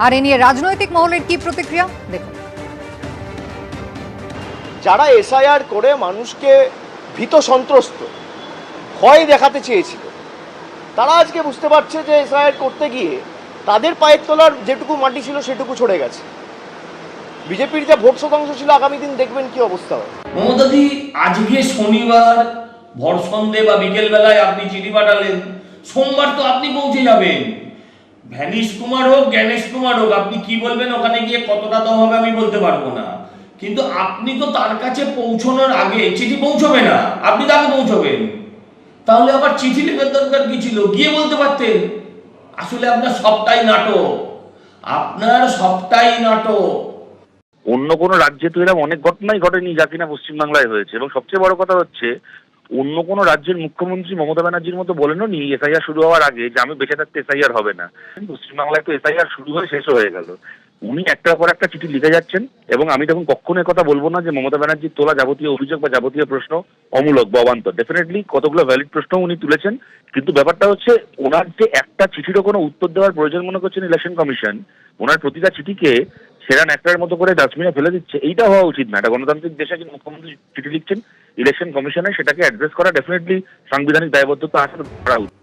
আর এ নিয়ে রাজনৈতিক মহলের কি প্রতিক্রিয়া দেখুন। যারা এসআইআর করে মানুষকে ভীত সন্ত্রস্ত ভয় দেখাতে চেয়েছিল, তারা আজকে বুঝতে পারছে যে এসআইআর করতে গিয়ে তাদের পায়ের তলার যেটুকু মাটি ছিল সেটুকু ছড়ে গেছে। বিজেপির যে ভোট শতাংশ ছিল, আগামী দিন দেখবেন কি অবস্থা হয়। মমতাদি, আজকে শনিবার ভর সন্ধে বা বিকেল বেলায় আপনি চিঠি পাঠালেন, সোমবার তো আপনি পৌঁছে যাবেন। ভ্যানিশ কুমার হোক জ্ঞানেশ কুমার হোক, আপনি কি বলবেন ওখানে গিয়ে কতটা দম হবে আমি বলতে পারবো না, কিন্তু আপনি তো তার কাছে পৌঁছানোর আগে চিঠি পৌঁছবে না, আপনি তাকে পৌঁছবেন, তাহলে আবার চিঠি লেখার দরকার কি ছিল? গিয়ে বলতে পারতেন। আসলে আপনার সবটাই নাটক, আপনার সবটাই নাটক। অন্য কোনো রাজ্যে তো এরকম অনেক ঘটনাই ঘটেনি যা কিনা পশ্চিমবাংলায় হয়েছে, এবং সবচেয়ে বড় কথা হচ্ছে অন্য কোনো রাজ্যের মুখ্যমন্ত্রী মমতা ব্যানার্জির মতো বলেনও নি এসআইআর শুরু হওয়ার আগে যে আমি বেঁচে থাকতে এসআইআর হবে না। পশ্চিমবাংলায় তো এসআইআর শুরু হয়ে শেষ হয়ে গেল। উনি একটার পর একটা চিঠি লিখে যাচ্ছেন, এবং আমি তখন কখনো কথা বলবো না যে মমতা ব্যানার্জির তোলা যাবতীয় অভিযোগ বা যাবতীয় প্রশ্ন অমূলক বা অবান্তর। ডেফিনেটলি কতগুলো ভ্যালিড প্রশ্ন উনি তুলেছেন, কিন্তু ব্যাপারটা হচ্ছে ওনার যে একটা চিঠিরও কোনো উত্তর দেওয়ার প্রয়োজন মনে করছেন ইলেকশন কমিশন, ওনার প্রতিটা চিঠিকে সেরা ন্যাকড়ার মতো করে ডাস্টবিনে ফেলে দিচ্ছে, এইটা হওয়া উচিত না। একটা গণতান্ত্রিক দেশে একজন মুখ্যমন্ত্রী চিঠি লিখছেন ইলেকশন কমিশনে, সেটাকে অ্যাড্রেস করা ডেফিনেটলি সাংবিধানিক দায়বদ্ধতা আছে, করা উচিত।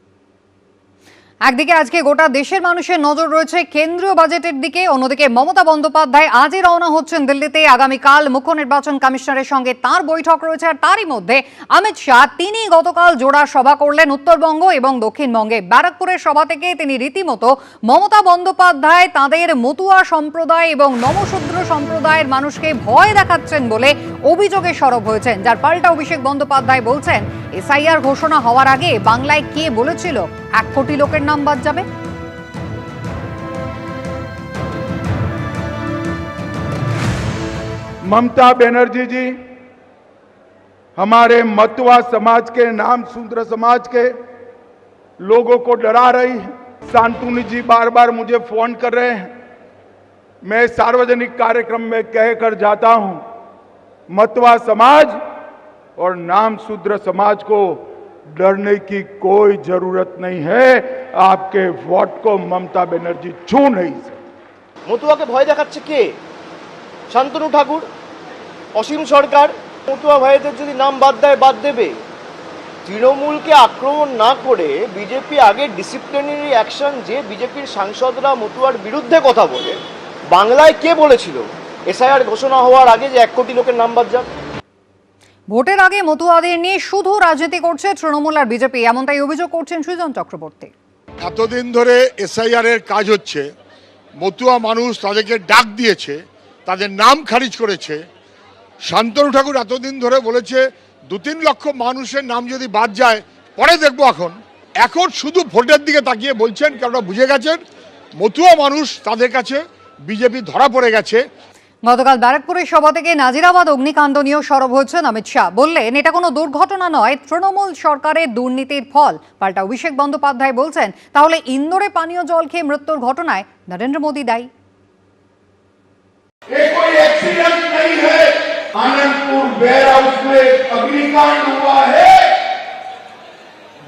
একদিকে আজকে গোটা দেশের মানুষের নজর রয়েছে কেন্দ্রীয় বাজেটের দিকে, অন্যদিকে মমতা বন্দ্যোপাধ্যায় আজই রওনা হচ্ছেন দিল্লিতে। আগামীকাল মুখ্য নির্বাচন কমিশনারের সঙ্গে তার বৈঠক রয়েছে। আর তারই মধ্যে অমিত শাহ তিনি গতকাল জোড়া সভা করলেন উত্তরবঙ্গ এবং দক্ষিণবঙ্গে। ব্যারাকপুরের সভা থেকে তিনি রীতিমতো মমতা বন্দ্যোপাধ্যায় তাদের মতুয়া সম্প্রদায় এবং নমশূদ্র সম্প্রদায়ের মানুষকে ভয় দেখাচ্ছেন বলে অভিযোগে সরব হয়েছেন, যার পাল্টা অভিষেক বন্দ্যোপাধ্যায় বলছেন এসআইআর ঘোষণা হওয়ার আগে বাংলায় কে বলেছিল 1 কোটি লোকের নাম বাদ যাবে? ममता बनर्जी जी हमारे मतुआ समाज के, नाम शूद्र समाज के लोगों को डरा रही है। शांतनु जी बार बार मुझे फोन कर रहे हैं, मैं सार्वजनिक कार्यक्रम में कहकर जाता हूं मतुआ समाज और नाम शूद्र समाज को डरने की कोई जरूरत नहीं है। आपके वोट को ममता बनर्जी छू नहीं सकते। মতুয়াকে ভয় দেখাচ্ছে কে? শান্তনু ঠাকুর, অসীম সরকার। মতুয়া ভাইদের যদি নাম বাদ দেয় বাদ দেবে। তৃণমূলকে আক্রমণ না করে বিজেপি আগে ডিসিপ্লিনারি অ্যাকশন, যে বিজেপির সাংসদরা মতুয়ার বিরুদ্ধে কথা বলে, বাংলায় কে বলেছিল এসআইআর ঘোষণা হওয়ার আগে যে 1 কোটি লোকের নাম বাদ যাবে? ভোটের আগে মতুয়াদের নিয়ে শুধু রাজনীতি করছে তৃণমূল আর বিজেপি, এমনটাই অভিযোগ করছেন সুজন চক্রবর্তী। এতদিন ধরে এসআইআর এর কাজ হচ্ছে, মতুয়া মানুষ তাদেরকে ডাক দিয়েছে, তাদের নাম খারিজ করেছে। শান্তনু ঠাকুর এতদিন ধরে বলেছে 2-3 লক্ষ মানুষের নাম যদি বাদ যায় পরে দেখবো। এখন শুধু ভোটের দিকে তাকিয়ে বলছেন, কারণ বুঝে গেছেন মতুয়া মানুষ তাদের কাছে বিজেপি ধরা পড়ে গেছে। গতকাল ব্যারাকপুরের সভা থেকে নাজিরাবাদ অগ্নিকাণ্ড নিয়েও সরব হয়েছেন অমিত শাহ। বললেন এটা কোনো দুর্ঘটনা নয়, তৃণমূল সরকারের দুর্নীতির ফল। পাল্টা অভিষেক বন্দ্যোপাধ্যায় বলছেন তাহলে ইন্দোরে পানীয় জল খেয়ে মৃত্যুর ঘটনায় নরেন্দ্র মোদী দায়ী। ये कोई एक्सीडेंट नहीं है। आनंदपुर वेयर हाउस में अग्निकांड हुआ है,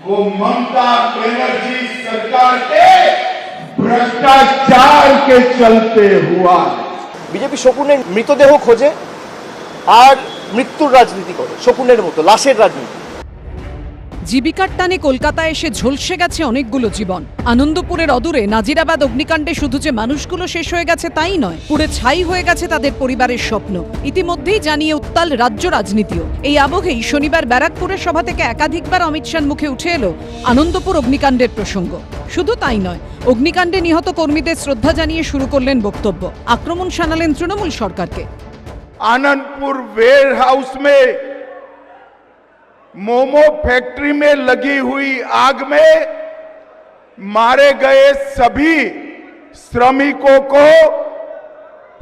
वो ममता बनर्जी सरकार के भ्रष्टाचार के चलते हुआ। বিজেপি শকুনের মৃতদেহ খোঁজে আর মৃত্যুর রাজনীতি করে, শকুনের মতো লাশের রাজনীতি। জীবিকার টানে কলকাতায় এসে ঝলসে গেছে অনেকগুলো জীবন। আনন্দপুরের অদূরে নাজিরাবাদ অগ্নিকাণ্ডে শুধু যে মানুষগুলো শেষ হয়ে গেছে তাই নয়, পুরো ছাই হয়ে গেছে তাদের পরিবারের স্বপ্ন। ইতিমধ্যেই জানিয়ে উত্তাল রাজ্য রাজনীতিও। এই আবহেই শনিবার ব্যারাকপুরের সভা থেকে একাধিকবার অমিত শাহর মুখে উঠে এলো আনন্দপুর অগ্নিকাণ্ডের প্রসঙ্গ। শুধু তাই নয়, অগ্নিকাণ্ডে নিহত কর্মীদের শ্রদ্ধা জানিয়ে শুরু করলেন বক্তব্য। আক্রমণ শানালেন তৃণমূল সরকারকে। आनंदपुर वेयर हाउस में मोमो फैक्ट्री में लगी हुई आग में मारे गए सभी श्रमिकों को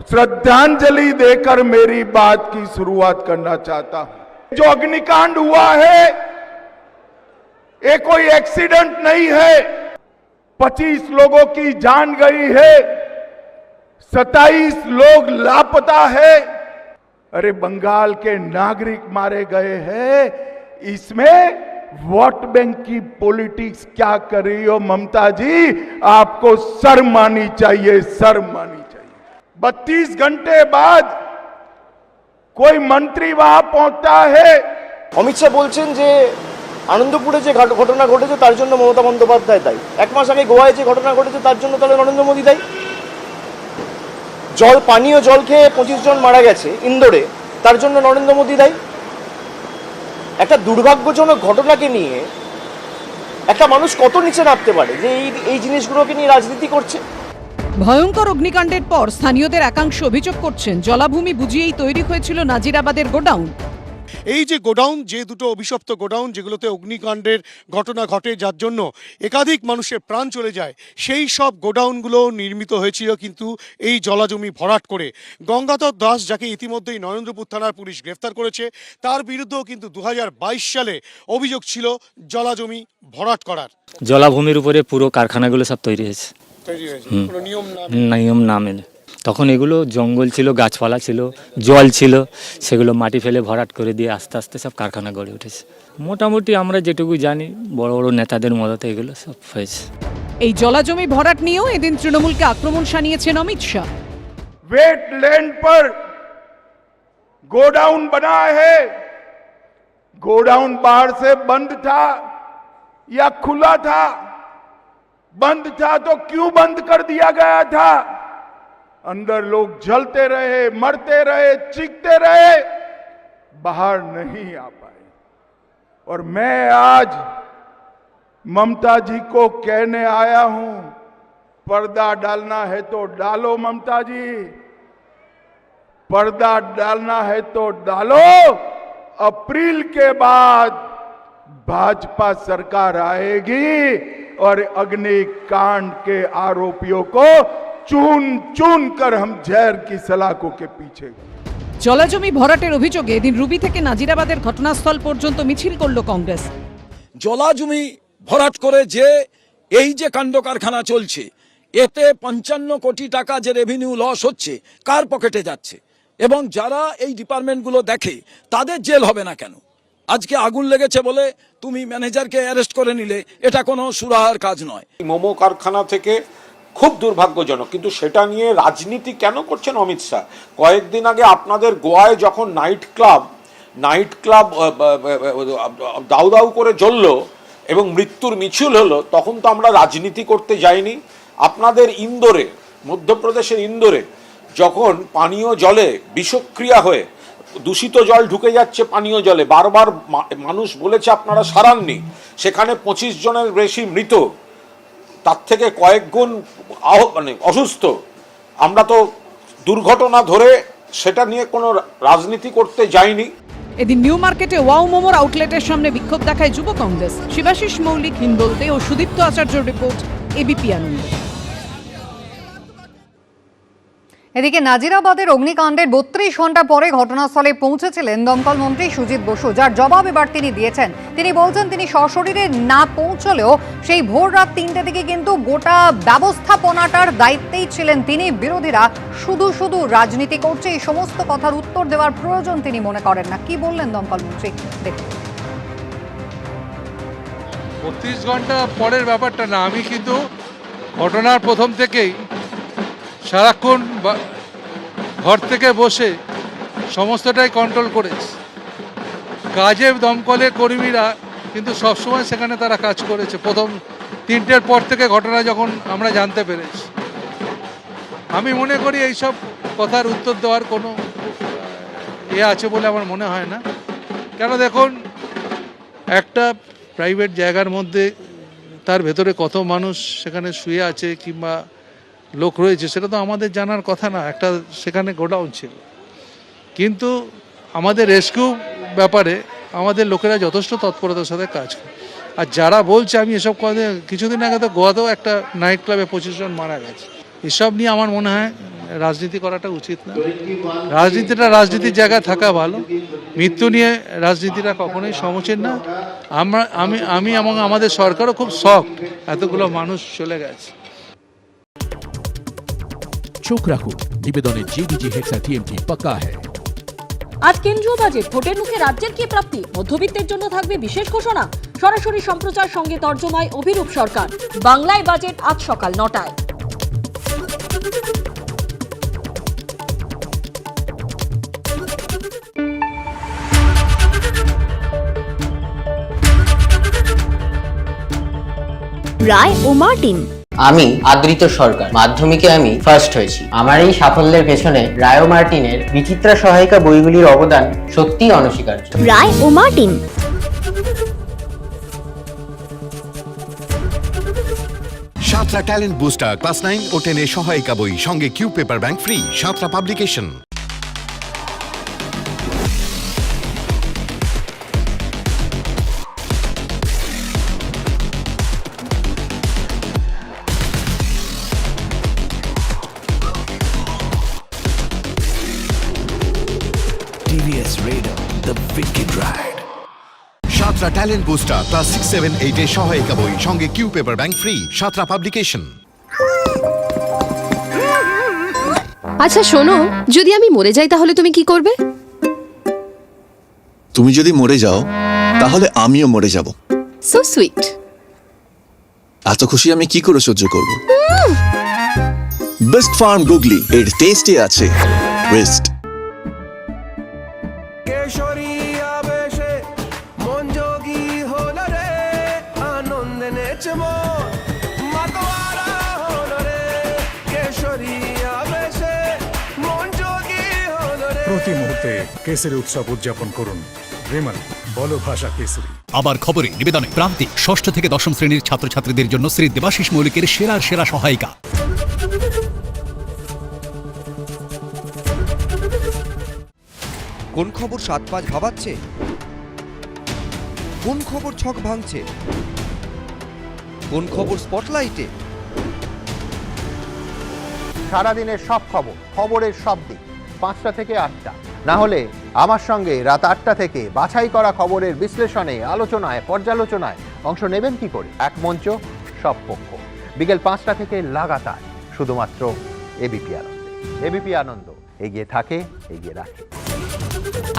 श्रद्धांजलि देकर मेरी बात की शुरुआत करना चाहता हूं। जो अग्निकांड हुआ है ये कोई एक्सीडेंट नहीं है। 25 लोगों की जान गई है, 27 लोग लापता है। अरे बंगाल के नागरिक मारे गए हैं, इसमें वोट बैंक की पॉलिटिक्स क्या कर रही हो ममता जी? आपको शर्म आनी चाहिए, शर्म आनी चाहिए। 32 घंटे बाद कोई मंत्री वहां पहुंचता है। অমিত শাহ বলছেন যে আনন্দপুরে যে ঘটনা ঘটেছে তার জন্য মমতা বন্দ্যোপাধ্যায় দায়ী। 1 মাস আগে গোয়ায় যে ঘটনা ঘটেছে তার জন্য তাহলে নরেন্দ্র মোদী দায়ী। পানীয় জল খেয়ে 25 জন মারা গেছে ইন্দোরে, তার জন্য নরেন্দ্র মোদী দায়ী। একটা দুর্ভাগ্যজনক ঘটনাকে নিয়ে একটা মানুষ কত নিচে নামতে পারে যে এই জিনিসগুলোকে নিয়ে রাজনীতি করছে। ভয়ঙ্কর অগ্নিকাণ্ডের পর স্থানীয়দের একাংশ অভিযোগ করছেন জলাভূমি বুঝিয়েই তৈরি হয়েছিল নাজিরাবাদের গোডাউন। এই যে গোডাউন, যে দুটো অভিশপ্ত গোডাউন যেগুলোতে অগ্নিকাণ্ডের ঘটনা ঘটে, যার জন্য একাধিক মানুষের প্রাণ চলে যায়, সেই সব গোডাউনগুলো নির্মিত হয়েছিল কিন্তু এই জলাজমি ভরাট করে। গঙ্গাধর দাস, যাকে ইতিমধ্যেই নরেন্দ্রপুর থানার পুলিশ গ্রেফতার করেছে, তার বিরুদ্ধেও কিন্তু 2022 সালে অভিযোগ ছিল জলাজমি ভরাট করার। জলাভূমির উপরে পুরো কারখানাগুলো সব তৈরি হয়েছে, নিয়ম না মেনে। তখন এগুলো জঙ্গল ছিল, গাছপালা ছিল, জল ছিল, সেগুলো মাটি ফেলে ভরাট করে দিয়ে আস্তে আস্তে সব কারখানা গড়ে উঠেছে। মোটামুটি আমরা যেটুকু জানি বড় বড় নেতাদের মদতে এগুলো সব হয়েছে। এই জলাজমি ভরাট নিয়েও এদিন তৃণমূলকে আক্রমণ শানিয়েছেন অমিত শাহ। वेटलैंड पर गोडाउन बना है, गोडाउन बाहर से बंद था या खुला था? बंद था तो क्यों बंद कर दिया गया था? अंदर लोग जलते रहे, मरते रहे, चीखते रहे, बाहर नहीं आ पाए। और मैं आज ममता जी को कहने आया हूं, पर्दा डालना है तो डालो ममता जी, पर्दा डालना है तो डालो। अप्रैल के बाद भाजपा सरकार आएगी और अग्निकांड के आरोपियों को चुन चुन कर हम जहर की सलाखों के पीछे। জলাজমি ভরাটের অভিযোগে এদিন রুবি থেকে নাজিরাবাদের ঘটনাস্থল পর্যন্ত মিছিল করল কংগ্রেস। জলাজমি ভরাট করে যে এই যে কাণ্ড কারখানা চলছে, এতে 55 কোটি টাকা যে রেভিনিউ লস হচ্ছে, কার পকেটে যাচ্ছে? এবং যারা এই ডিপার্টমেন্টগুলো দেখে তাদের জেল হবে না কেন? আজকে আগুন লেগেছে বলে তুমি ম্যানেজারকে অ্যারেস্ট করে নিলে, এটা কোনো সুরাহার কাজ নয়। মোমো কারখানা থেকে খুব দুর্ভাগ্যজনক, কিন্তু সেটা নিয়ে রাজনীতি কেন করছেন অমিত শাহ? কয়েকদিন আগে আপনাদের গোয়ায় যখন নাইট ক্লাব দাউ দাউ করে জ্বলল এবং মৃত্যুর মিছিল হলো, তখন তো আমরা রাজনীতি করতে যাইনি। আপনাদের ইন্দোরে, মধ্যপ্রদেশের ইন্দোরে যখন পানীয় জলে বিষক্রিয়া হয়ে দূষিত জল ঢুকে যাচ্ছে পানীয় জলে, বারবার মানুষ বলেছে আপনারা সারাননি, সেখানে 25 জনের বেশি মৃত, তার থেকে কয়েক গুণ অসুস্থ। আমরা তো দুর্ঘটনা ধরে সেটা নিয়ে কোনো রাজনীতি করতে যাইনি। এদিন নিউ মার্কেটে ওয়াও মোমোর আউটলেটের সামনে বিক্ষোভ দেখায় যুব কংগ্রেস। শিবাশিস মৌলিক, হিন্দোলতে ও সুদীপ্ত আচার্যর রিপোর্ট, এবিপি আনন্দ। এদিকে নাজিরাবাদের অগ্নিকাণ্ডের 32 ঘন্টা পরে ঘটনাস্থলে পৌঁছেছিলেন দমকল মন্ত্রী সুজিত বসু, যার জবাব এবার তিনি দিয়েছেন। তিনি বলছেন তিনি সশরীরে না পৌঁছলেও সেই ভোর রাত 3টে থেকে কিন্তু গোটা ব্যবস্থাপনাটার দায়িত্বেই ছিলেন তিনি। বিরোধীরা শুধু শুধু রাজনীতি করছে, এই সমস্ত কথার উত্তর দেওয়ার প্রয়োজন তিনি মনে করেন না। কি বললেন দমকল মন্ত্রী দেখুন। 32 ঘন্টা পরের ব্যাপারটা না, আমি কিন্তু ঘটনার প্রথম থেকেই সারাক্ষণ ঘর থেকে বসে সমস্তটাই কন্ট্রোল করেছে। কাজে দমকলের কর্মীরা কিন্তু সবসময় সেখানে তারা কাজ করেছে। প্রথম 3টের পর থেকে ঘটনা যখন আমরা জানতে পেরেছি, আমি মনে করি এইসব কথার উত্তর দেওয়ার কোনো আছে বলে আমার মনে হয় না। কেন দেখুন, একটা প্রাইভেট জায়গার মধ্যে তার ভেতরে কত মানুষ সেখানে শুয়ে আছে কিংবা লোক রয়েছে সেটা তো আমাদের জানার কথা না। একটা সেখানে গোডাউন ছিল, কিন্তু আমাদের রেস্কিউ ব্যাপারে আমাদের লোকেরা যথেষ্ট তৎপরতার সাথে কাজ করে। আর যারা বলছে, আমি এসব কথা, কিছুদিন আগে তো গোয়াতেও একটা নাইট ক্লাবে 25 জন মারা গেছে। এসব নিয়ে আমার মনে হয় রাজনীতি করাটা উচিত না। রাজনীতির জায়গায় থাকা ভালো। মৃত্যু নিয়ে রাজনীতিটা কখনোই সমীচীন না। আমি এবং আমাদের সরকারও খুব সফট, এতগুলো মানুষ চলে গেছে। চোখ রাখুন, নিবেদনে জেবিজি হেক্সা টিএমটি পাক্কা হ্যায়। আজ কেন্দ্রীয় বাজেট ভোটের মুখে রাজ্যের কি প্রাপ্তি? মধ্যবিত্তের জন্য থাকবে বিশেষ ঘোষণা। সরাসরি সম্প্রচার, সঙ্গে তর্জমায় অভিরূপ সরকার। বাংলায় বাজেট আজ সকাল 9টায়। রায় ও মার্টিন। আমি আদৃত সরকার, মাধ্যমিকে আমি ফার্স্ট হয়েছি। আমার এই সাফল্যের পেছনে রায় ও মার্টিনের বিচিত্রা সহায়িকা বইগুলির অবদান সত্যিই অনস্বীকার্য। রায় ও Martin. Santra talent booster class 9 ও 10 এর সহায়িকা বই সঙ্গে Q paper bank free Santra publication. TVS Raider, the wicked ride. Santra talent booster class 6, 7, 8 এর সহায়িকা বই সঙ্গে Q paper bank free Santra publication. আচ্ছা শোনো, যদি আমি মরে যাই তাহলে তুমি কি করবে? তুমি যদি মরে যাও তাহলে আমিও মরে যাব। So sweet. এত খুশি আমি কি করে সহ্য করব? বেস্ট ফার্ম গুগলি, এর টেস্টে আছে ওয়েস্ট। প্রতি মুহূর্তে কেসরি উৎসব উদযাপন করুন। রিমন বলো ভাষা কেসরি। আবার খবরে নিবেদনে প্রান্তিক 6ষ্ঠ থেকে 10ম শ্রেণীর ছাত্রছাত্রীদের জন্য শ্রী দেবাশিস মৌলিকের সেরা সহায়িকা। কোন খবর 7-5 ভাবাচ্ছে? কোন খবর ছক ভাঙছে? কোন খবর স্পটলাইটে? সারাদিনের সব খবর, খবরের সব দিক 5টা থেকে 8টা, না হলে আমার সঙ্গে রাত 8টা থেকে বাছাই করা খবরের বিশ্লেষণে, আলোচনায়, পর্যালোচনায় অংশ নেবেন কি করে? এক মঞ্চ, সব পক্ষ, বিকেল 5টা থেকে লাগাতার, শুধুমাত্র এবিপি আনন্দে। এবিপি আনন্দ, এগিয়ে থাকে, এগিয়ে রাখে।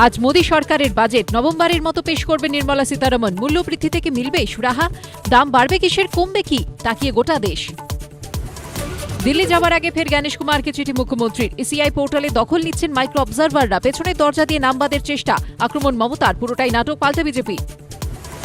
আজ মোদী সরকারের বাজেট নভেম্বরের মতো পেশ করবে নির্মলা সীতারমন। মূল্যবৃদ্ধি থেকে মিলবে সুরাহা? দাম বাড়বে কিসের, কমবে কি, তাকিয়ে গোটা দেশ। দিল্লি যাওয়ার আগে ফের গণেশ কুমারকে চিঠি মুখ্যমন্ত্রীর। ইসিআই পোর্টালে দখল নিচ্ছেন মাইক্রো অবজারভাররা। পেছনের দরজা দিয়ে নামবাদের চেষ্টা, আক্রমণ মমতার, পুরোটাই নাটক, পাল্টা বিজেপি।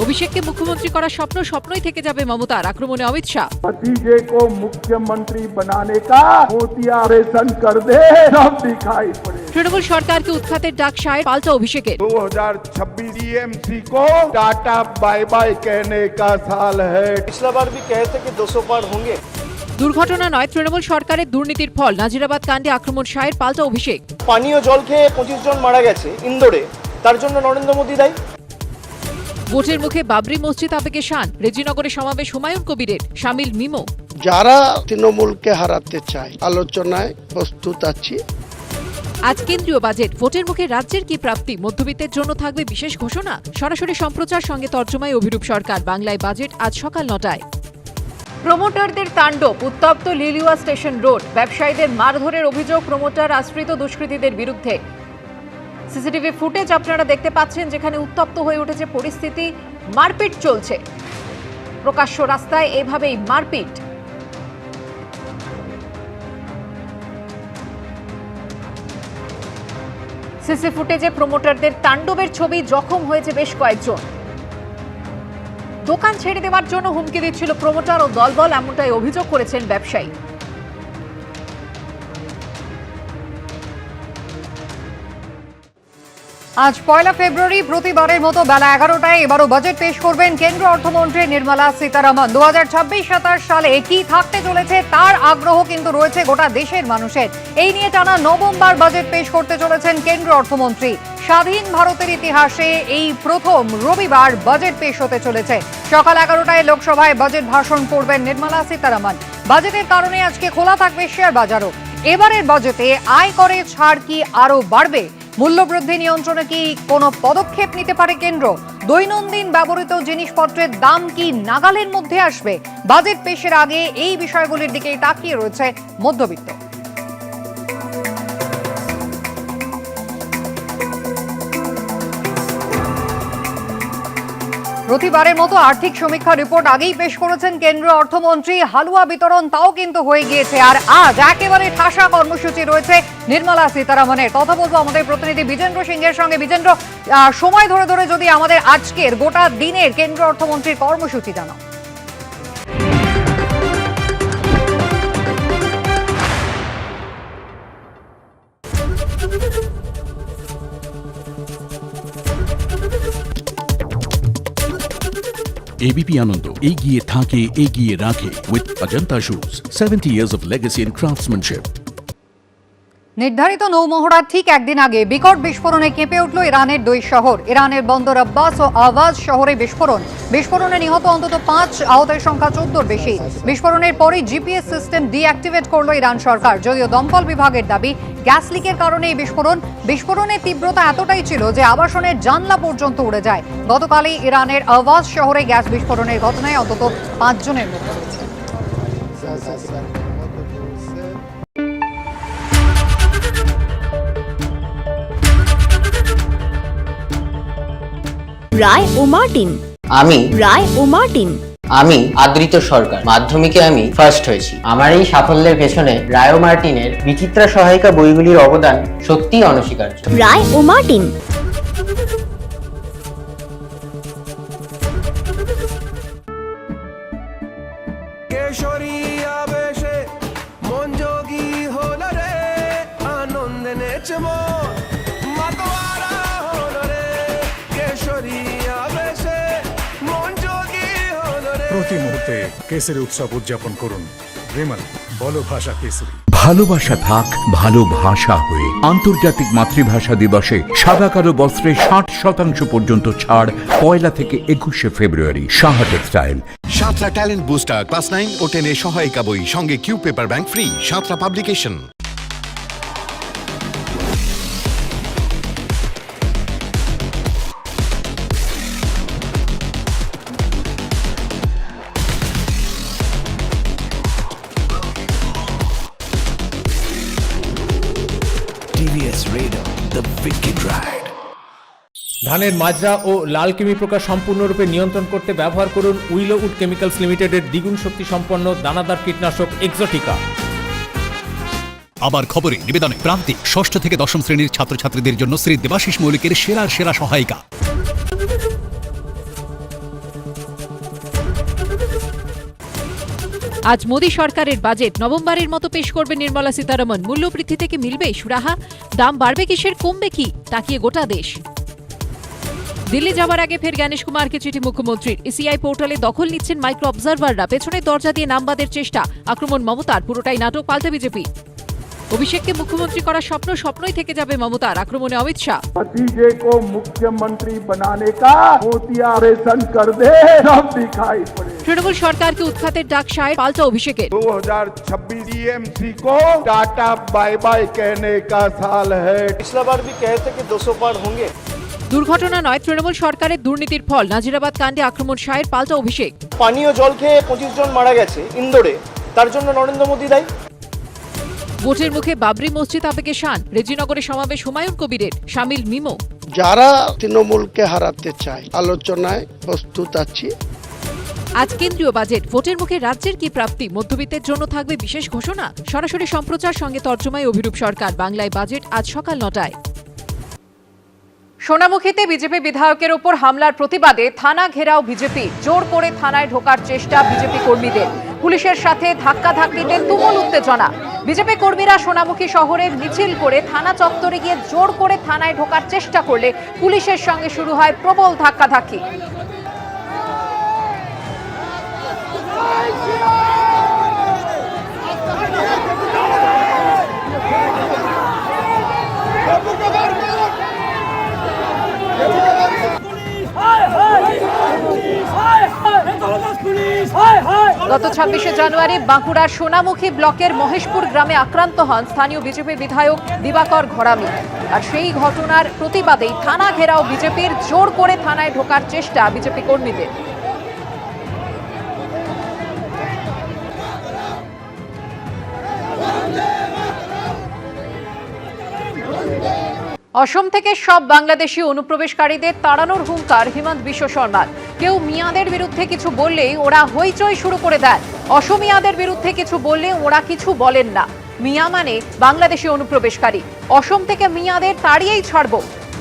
অভিষেককে মুখ্যমন্ত্রী করার স্বপ্নই থেকে যাবে মমতার, আক্রমণে অমিত শাহ। भतीजे को मुख्यमंत्री बनाने का मोतिया ऑपरेशन कर दे, सब दिखाई पड़े। তৃণমূল সরকারকে উৎখাতের ডাক শাহের, পাল্টা অভিষেকের। 2026 टीएमसी को टाटा बाय बाय कहने का साल है। पिछला बार भी कहे थे कि 200 पार होंगे। দুর্ঘটনা নয়, তৃণমূল সরকারের দুর্নীতির ফল। নাজিরাবাদ কাণ্ডে আক্রমণ শাহের, পাল্টা অভিষেক। পানীয় জল খেয়ে 25 জন মারা গেছে ইন্দোরে, তার জন্য নরেন্দ্র মোদী দায়ী। ভোটের মুখে বাবরি মসজিদ আবেগে শান। রেজিনগরে সমাবেশ হুমায়ুন কবিরের, শামিল মিমো। যারা তৃণমূলকে হারাতে চায় আলোচনায় প্রস্তুত আছি। আজ কেন্দ্রীয় বাজেট, ভোটের মুখে রাজ্যের কি প্রাপ্তি, মধ্যবিত্তের জন্য থাকবে বিশেষ ঘোষণা। সরাসরি সম্প্রচার, সঙ্গে তর্জমায় অভিরূপ সরকার। বাংলায় বাজেট আজ সকাল 9টায়। প্রমোটারদের তাণ্ডব, উত্তপ্ত লিলুয়া স্টেশন রোড। ব্যবসায়ীদের মারধরের অভিযোগ প্রমোটার আশ্রিত দুষ্কৃতীদের বিরুদ্ধে। সিসিটিভি ফুটেজ আপনারা দেখতে পাচ্ছেন, যেখানে উত্তপ্ত হয়ে উঠেছে পরিস্থিতি, মারপিট চলছে। প্রকাশ্য রাস্তায় এভাবেই মারপিট। সিসি ফুটেজে প্রমোটারদের তাণ্ডবের ছবি, জখম হয়েছে বেশ কয়েকজন। দোকান ছেড়ে দেওয়ার জন্য হুমকি দিচ্ছিল প্রমোটার ও দলবল, এমনটাই অভিযোগ করেছেন ব্যবসায়ী। আজ 1 ফেব্রুয়ারি, প্রতিবারের মতো বেলা 11টায় এবারও বাজেট পেশ করবেন কেন্দ্রীয় অর্থমন্ত্রী নির্মলা সীতারামন। 2026-27 সালে কি থাকতে চলেছে তার আগ্রহ কিন্তু রয়েছে গোটা দেশের মানুষের। এই নিয়ে টানা নবমবার বাজেট পেশ করতে চলেছেন কেন্দ্রীয় অর্থমন্ত্রী। স্বাধীন ভারতের ইতিহাসে এই প্রথম রবিবার বাজেট পেশ হতে চলেছে। সকাল 11টায় লোকসভায় বাজেট ভাষণ করবেন নির্মলা সীতারামন। বাজেটের কারণে আজকে খোলা থাকবে শেয়ার বাজারও। এবারের বাজেটে আয়করের ছাড় কি আরও বাড়বে? মূল্যবৃদ্ধি নিয়ন্ত্রণে কি কোনো পদক্ষেপ নিতে পারে কেন্দ্র? দৈনন্দিন ব্যবহৃত জিনিসপত্রের দাম কি নাগালের মধ্যে আসবে? বাজেট পেশের আগে এই বিষয়গুলির দিকেই তাকিয়ে রয়েছে মধ্যবিত্ত। প্রতিবারের মতো আর্থিক সমীক্ষা রিপোর্ট আগেই পেশ করেছেন কেন্দ্রীয় অর্থমন্ত্রী। হালুয়া বিতরণ তাও কিন্তু হয়ে গিয়েছে। আর আজ একেবারে ঠাসা কর্মসূচি রয়েছে নির্মলা সীতারামনের। কথা বলবো আমাদের প্রতিনিধি বিজেন্দ্র সিংহের সঙ্গে। বিজেন্দ্র, সময় ধরে ধরে যদি আমাদের আজকের গোটা দিনের কেন্দ্রীয় অর্থমন্ত্রীর কর্মসূচি জানাও। ABP Ananda এগিয়ে থাকে এগিয়ে রাখে with Ajanta Shoes 70 years of legacy in craftsmanship. নির্ধারিত নৌমহড়ার ঠিক একদিন আগে বিকট বিস্ফোরণে কেঁপে উঠল ইরানের দুই শহর। ইরানের বন্দর আব্বাস ও আওয়াজ শহরে বিস্ফোরণে নিহত অন্তত 5, আহতের সংখ্যা 14-র বেশি। বিস্ফোরণের পরই জিপিএস সিস্টেম ডিঅ্যাক্টিভেট করলো ইরান সরকার। যদিও দমকল বিভাগের দাবি গ্যাস লিকের কারণে এই বিস্ফোরণের তীব্রতা এতটাই ছিল যে আবাসনের জানলা পর্যন্ত উড়ে যায়। গতকালই ইরানের আওয়াজ শহরে গ্যাস বিস্ফোরণের ঘটনায় অন্তত 5 জনের মৃত্যু হয়েছে। রায় ও মার্টিন। আমি আদৃত সরকার, মাধ্যমিকে আমি ফার্স্ট হয়েছি। আমার এই সাফল্যের পেছনে রায় ও মার্টিনের বিচিত্রা সহায়িকা বইগুলির অবদান সত্যিই অনস্বীকার্য। রায় ও মার্টিন। প্রতি মুহূর্তে কেসের উৎসব উদযাপন করুন। রিমন বলো ভাষা কেসরি। ভালোবাসা থাক ভালোভাষা হয়ে। আন্তর্জাতিক মাতৃভাষা দিবসে সাদা কালো বস্ত্রে 60% পর্যন্ত ছাড় 1 থেকে 21 ফেব্রুয়ারি। Saha textile. Santra talent booster class 9 ও 10 এর সহায়িকা বই, সঙ্গে Q paper bank free. Santra publication. ধানের মাজরা ও লাল কৃমি পোকা সম্পূর্ণরূপে নিয়ন্ত্রণ করতে ব্যবহার করুন উইলো উড কেমিক্যালস লিমিটেডের দ্বিগুণ শক্তি সম্পন্ন দানাদার কীটনাশক এক্সোটিকা। আবার খবরে নিবেদনে প্রান্তিক 6ষ্ঠ থেকে 10ম শ্রেণীর ছাত্রছাত্রীদের জন্য শ্রী দেবাশিস মৌলিকের সেরা সহায়িকা। আজ মোদী সরকারের বাজেট নবমবারের মতো পেশ করবে নির্মলা সীতারমন। মূল্যবৃদ্ধি থেকে মিলবে সুরাহা? দাম বাড়বে কিসের, কমবে কি, তাকিয়ে গোটা দেশ। দিল্লি যাওয়ার আগে ফের জ্ঞানেশ কুমারকে চিঠি মুখ্যমন্ত্রীর। এসিআই পোর্টালে দখল নিচ্ছেন মাইক্রো অবজারভাররা। পেছনের দরজা দিয়ে নামবাদের চেষ্টা। আক্রমণ মমতার, পুরোটাই নাটক, পাল্টা বিজেপি। অভিষেককে মুখ্যমন্ত্রী করার স্বপ্নই থেকে যাবে মমতার। আক্রমণে অমিত শাহ। भतीजे को मुख्यमंत्री बनाने का मोतियारेशन कर दे, सब दिखाई पड़े। तृणमूल সরকারকে উৎখাতের ডাক শাহের, পাল্টা অভিষেকের। 2026 टीएमसी को टाटा बाय बाय कहने का साल है। पिछला बार भी कहे थे कि 200 पार होंगे। দুর্ঘটনা নয়, তৃণমূল সরকারের দুর্নীতির ফল। নাজিরাবাদ কাণ্ডে আক্রমণ শাহের, পাল্টা অভিষেক। পানীয় জল খেয়ে 25 জন মারা গেছে ইন্দোরে, তার জন্য নরেন্দ্র মোদী দায়ী। ভোটের মুখে বাবরি মসজিদ আবেগে শান। রেজিনগরে সমাবেশ হুমায়ুন কবিরের, শামিল মিমো। যারা তৃণমূলকে হারাতে চায় আলোচনায় প্রস্তুত আছি। আজ কেন্দ্রীয় বাজেট। ভোটের মুখে রাজ্যের কি প্রাপ্তি, মধ্যবিত্তের জন্য থাকবে বিশেষ ঘোষণা। সরাসরি সম্প্রচার, সঙ্গে তর্জমায় অভিরূপ সরকার। বাংলায় বাজেট আজ সকাল 9টায়। সোনামুখীতে বিজেপি বিধায়কের ওপর হামলার প্রতিবাদে থানা ঘেরাও বিজেপি। জোর করে থানায় ঢোকার চেষ্টা বিজেপি কর্মীদের। পুলিশের সাথে ধাক্কাধাক্কিতে তুমুল উত্তেজনা। বিজেপি কর্মীরা সোনামুখী শহরে মিছিল করে থানা চত্বরে গিয়ে জোর করে থানায় ঢোকার চেষ্টা করলে পুলিশের সঙ্গে শুরু হয় প্রবল ধাক্কাধাক্কি। গত 26শে জানুয়ারি বাঁকুড়ার সোনামুখী ব্লকের মহেশপুর গ্রামে আক্রান্ত হন স্থানীয় বিজেপি বিধায়ক দিবাকর ঘরামি। আর সেই ঘটনার প্রতিবাদেই থানা ঘেরাও বিজেপির। জোর করে থানায় ঢোকার চেষ্টা বিজেপি কর্মীদের। অসম থেকে সব বাংলাদেশি অনুপ্রবেশকারীদের তাড়ানোর হুঙ্কার হিমন্ত বিশ্ব শর্মার। কেউ মিয়াদের বিরুদ্ধে কিছু বললেই ওরা হইচই শুরু করে দেয়। অসমিয়াদের বিরুদ্ধে কিছু বললে ওরা কিছু বলেন না। মিয়া মানে বাংলাদেশি অনুপ্রবেশকারী। অসম থেকে মিয়াদের তাড়িয়েই ছাড়ব।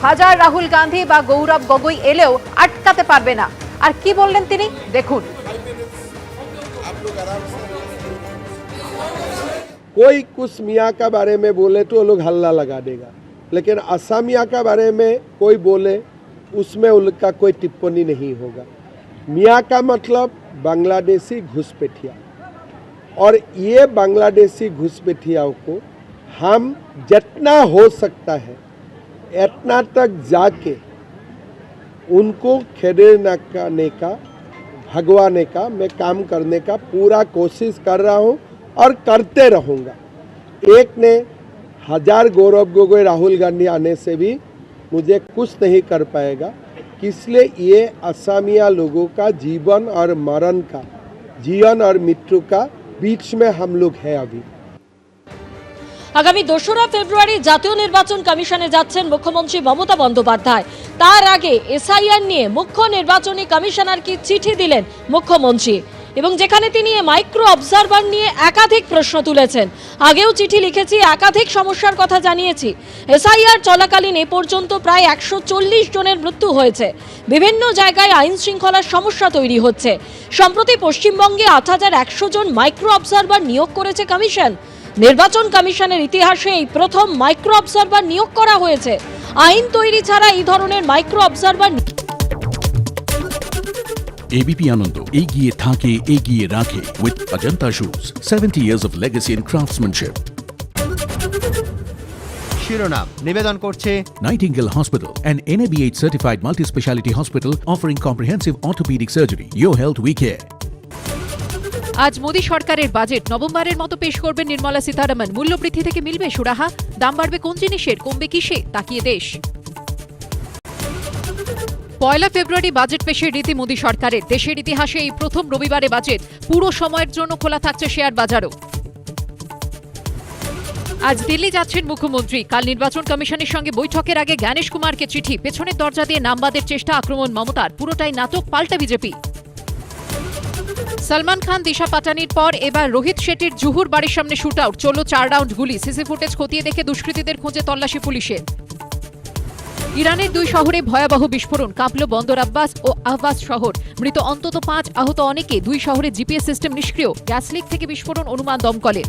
হাজার রাহুল গান্ধী বা গৌরব গগৈ এলেও আটকাতে পারবে না। আর কি বললেন তিনি, দেখুন। कोई कुछ मियाँ का बारे में बोले तो वो लोग हल्ला लगा देगा, लेकिन असमिया के बारे में कोई बोले उसमें उनका कोई टिप्पणी नहीं होगा। मियाँ का मतलब बांग्लादेशी घुसपैठिया, और ये बांग्लादेशी घुसपैठियाओं को हम जितना हो सकता है इतना तक जाके उनको खदेड़ने का भगवाने का मैं काम करने का पूरा कोशिश कर रहा हूँ और करते रहूँगा। एक ने 1000 गौरव गोगोई राहुल गांधी आने से भी मुझे कुछ नहीं कर पाएगा, इसलिए ये असमिया लोगों का जीवन और मरण का, जीवन और मृत्यु का बीच में हम लोग हैं अभी। আগামী 2রা ফেব্রুয়ারি জাতীয় নির্বাচন কমিশনে যাচ্ছেন মুখ্যমন্ত্রী মমতা বন্দ্যোপাধ্যায়। তার আগে এসআইআর নিয়ে মুখ্য নির্বাচনী কমিশনারকে চিঠি দিলেন মুখ্যমন্ত্রী, এবং যেখানে তিনি মাইক্রো অবজারভার নিয়ে একাধিক প্রশ্ন তুলেছেন। আগেও চিঠি লিখেছি, একাধিক সমস্যার কথা জানিয়েছি। এসআইআর চলাকালীন এ পর্যন্ত প্রায় 140 জনের মৃত্যু হয়েছে। বিভিন্ন জায়গায় আইন শৃঙ্খলার সমস্যা তৈরি হচ্ছে। সম্প্রতি পশ্চিমবঙ্গে 8100 জন মাইক্রো অবজারভার নিয়োগ করেছে কমিশন। নির্বাচন কমিশনের ইতিহাসে এই প্রথম মাইক্রো অবজারভার নিয়োগ করা হয়েছে। আইন তৈরি ছাড়া এই ধরনের মাইক্রো অবজারভার ABP Ananda এগিয়ে থাকে এগিয়ে রাখে with Ajanta Shoes 70 years of legacy in craftsmanship. শিরোনাম নিবেদন করছে Nightingale Hospital, an NABH certified multi-speciality hospital offering comprehensive orthopedic surgery. Your health we care. আজ মোদী সরকারের বাজেট নভেম্বরের মতো পেশ করবেন নির্মলা সীতারামন। মূল্যবৃদ্ধি থেকে মিলবে সুরাহা, দাম বাড়বে কোন জিনিসের, কমবে কিসে, তাকিয়ে দেশ। 1 ফেব্রুয়ারি বাজেট পেশের রীতি মোদী সরকারের। দেশের ইতিহাসে এই প্রথম রবিবারে বাজেট, পুরো সময়ের জন্য খোলা থাকছে শেয়ার বাজারও। আজ দিল্লি যাচ্ছেন মুখ্যমন্ত্রী। কাল নির্বাচন কমিশনের সঙ্গে বৈঠকের আগে জ্ঞানেশ কুমারকে চিঠি। পেছনের দরজা দিয়ে নামবাদের চেষ্টা, আক্রমণ মমতার। পুরোটাই নাটক, পাল্টা বিজেপি। সলমান খান দিশা পাটানির পর এবার রোহিত শেট্টির জুহুর বাড়ির সামনে শুট আউট। চলল 4 রাউন্ড গুলি। সিসি ফুটেজ খতিয়ে দেখে দুষ্কৃতীদের খোঁজে তল্লাশি পুলিশের। ইরানের 2 শহরে ভয়াবহ বিস্ফোরণ, কাঁপল বন্দর আব্বাস ও আহবাস শহর। মৃত অন্তত 5, আহত অনেকে। 2 শহরে জিপিএস সিস্টেম নিষ্ক্রিয়। গ্যাস লিক থেকে বিস্ফোরণ অনুমান দমকলের।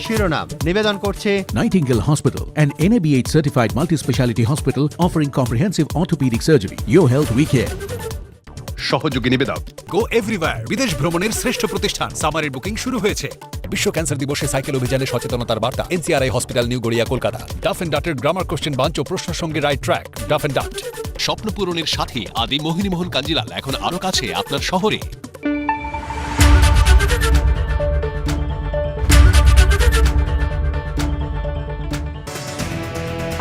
শিরোনাম নিবেদন করছে Nightingale Hospital, an NABH certified multi-speciality hospital offering comprehensive orthopedic surgery. Your health we care. সহযোগী নিবেদক গো এভরিওয়্যার বিদেশ ভ্রমণের শ্রেষ্ঠ প্রতিষ্ঠান সামারের বুকিং শুরু হয়েছে। বিশ্ব ক্যান্সার দিবসে সাইকেল অভিযানে সচেতনতার বার্তা NCRI hospital new Garia Kolkata. Duff and ডাটের গ্রামার কোশ্চেন বাঞ্চ ও প্রশ্ন সঙ্গে right track Duff and Dutt. স্বপ্ন পূরণের সাথে আদি মোহিনীমোহন কাঞ্জিলাল এখন আরো কাছে আপনার শহরে।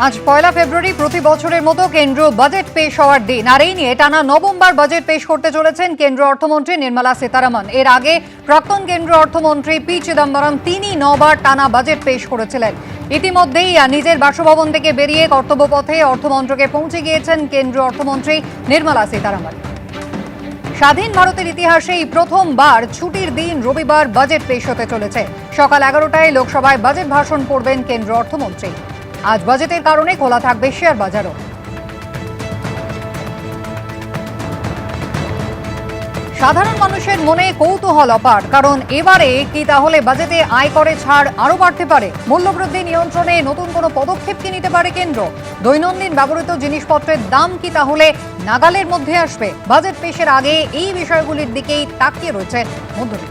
আজ 1 ফেব্রুয়ারি প্রতি বছরের মতো কেন্দ্রীয় বাজেট পেশ হওয়ার দিন, আর এই নিয়ে টানা নবমবার বাজেট পেশ করতে চলেছেন কেন্দ্রীয় অর্থমন্ত্রী নির্মলা সীতারামন। এর আগে প্রাক্তন কেন্দ্রীয় অর্থমন্ত্রী পি চিদম্বরম তিনি 9 বার টানা বাজেট পেশ করেছিলেন। ইতিমধ্যেই নিজের বাসভবন থেকে বেরিয়ে কর্তব্যপথে অর্থমন্ত্রকে পৌঁছে গিয়েছেন কেন্দ্রীয় অর্থমন্ত্রী নির্মলা সীতারামন। স্বাধীন ভারতের ইতিহাসে এই প্রথমবার ছুটির দিন রবিবার বাজেট পেশ হতে চলেছে। সকাল 11টায় লোকসভায় বাজেট ভাষণ পড়বেন কেন্দ্রীয় অর্থমন্ত্রী। আজ বাজেটের কারণে খোলা থাকবে শেয়ার বাজারও। সাধারণ মানুষের মনে কৌতূহল অপার, কারণ এবারে কি তাহলে বাজেটে আয়করে ছাড় আরো বাড়তে পারে? মূল্যবৃদ্ধি নিয়ন্ত্রণে নতুন কোনো পদক্ষেপ কি নিতে পারে কেন্দ্র? দৈনন্দিন ব্যবহৃত জিনিসপত্রের দাম কি তাহলে নাগালের মধ্যে আসবে? বাজেট পেশের আগে এই বিষয়গুলির দিকেই তাকিয়ে রয়েছে মধ্যবিত্ত।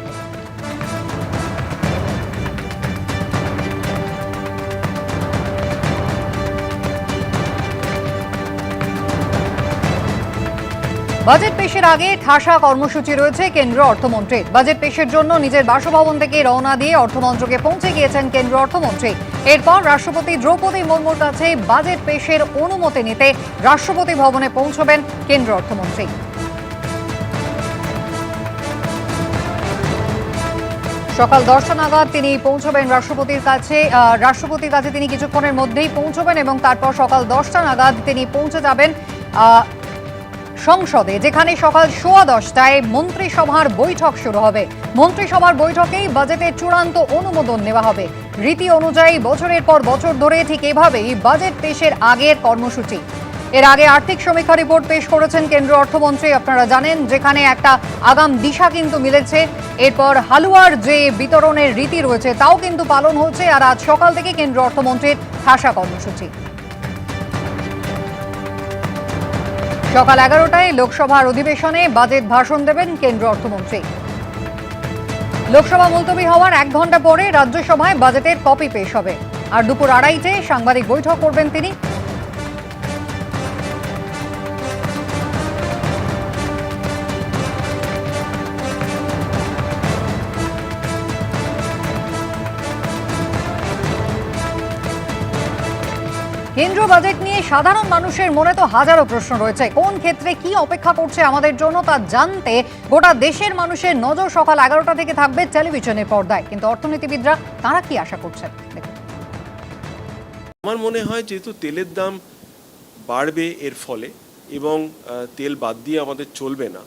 বাজেট পেশের আগে ঠাসা কর্মসূচি রয়েছে কেন্দ্রীয় অর্থমন্ত্রীর। বাজেট পেশের জন্য নিজের বাসভবন থেকে রওনা দিয়ে অর্থমন্ত্রকে পৌঁছে গিয়েছেন কেন্দ্রীয় অর্থমন্ত্রী। এরপর রাষ্ট্রপতি দ্রৌপদী মুর্মুর কাছে বাজেট পেশের অনুমতি নিতে রাষ্ট্রপতি ভবনে পৌঁছবেন কেন্দ্রীয় অর্থমন্ত্রী। সকাল 10টা নাগাদ তিনি পৌঁছবেন রাষ্ট্রপতির কাছে। রাষ্ট্রপতির কাছে তিনি কিছুক্ষণের মধ্যেই পৌঁছবেন এবং তারপর সকাল 10টা নাগাদ তিনি পৌঁছে যাবেন সংসদে, যেখানে সকাল 10:15টায় মন্ত্রিসভার বৈঠক শুরু হবে। মন্ত্রিসভার বৈঠকেই বাজেটের চূড়ান্ত অনুমোদন নেওয়া হবে। রীতি অনুযায়ী বছরের পর বছর ধরে ঠিক এভাবেই বাজেট পেশের আগের কর্মসূচি। এর আগে আর্থিক সমীক্ষা রিপোর্ট পেশ করেছেন কেন্দ্রীয় অর্থমন্ত্রী, আপনারা জানেন, যেখানে একটা আগাম দিশা কিন্তু মিলেছে। এরপর হালুয়ার যে বিতরণের রীতি রয়েছে তাও কিন্তু পালন হচ্ছে। আর আজ সকাল থেকে কেন্দ্রীয় অর্থমন্ত্রীর ঠাসা কর্মসূচি। সকাল 11টায় লোকসভার অধিবেশনে বাজেট ভাষণ দেবেন কেন্দ্রীয় অর্থমন্ত্রী। লোকসভা মুলতবি হওয়ার 1 ঘন্টা পরে রাজ্যসভায় বাজেটের কপি পেশ হবে। আর দুপুর 2:30টায় সাংবাদিক বৈঠক করবেন তিনি। কেন্দ্রীয় বাজেট নিয়ে সাধারণ মানুষের মনে তো হাজারো প্রশ্ন রয়েছে। কোন ক্ষেত্রে কি অপেক্ষা করছে আমাদের জন্য তা জানতে গোটা দেশের মানুষের নজর সকাল 11টা থেকে থাকবে টেলিভিশনের পর্দায়। কিন্তু অর্থনীতিবিদরা তারা কি আশা করছেন দেখুন। আমার মনে হয় যেহেতু তেলের দাম বাড়বে এর ফলে এবং তেল বাদ দিয়ে আমাদের চলবে না,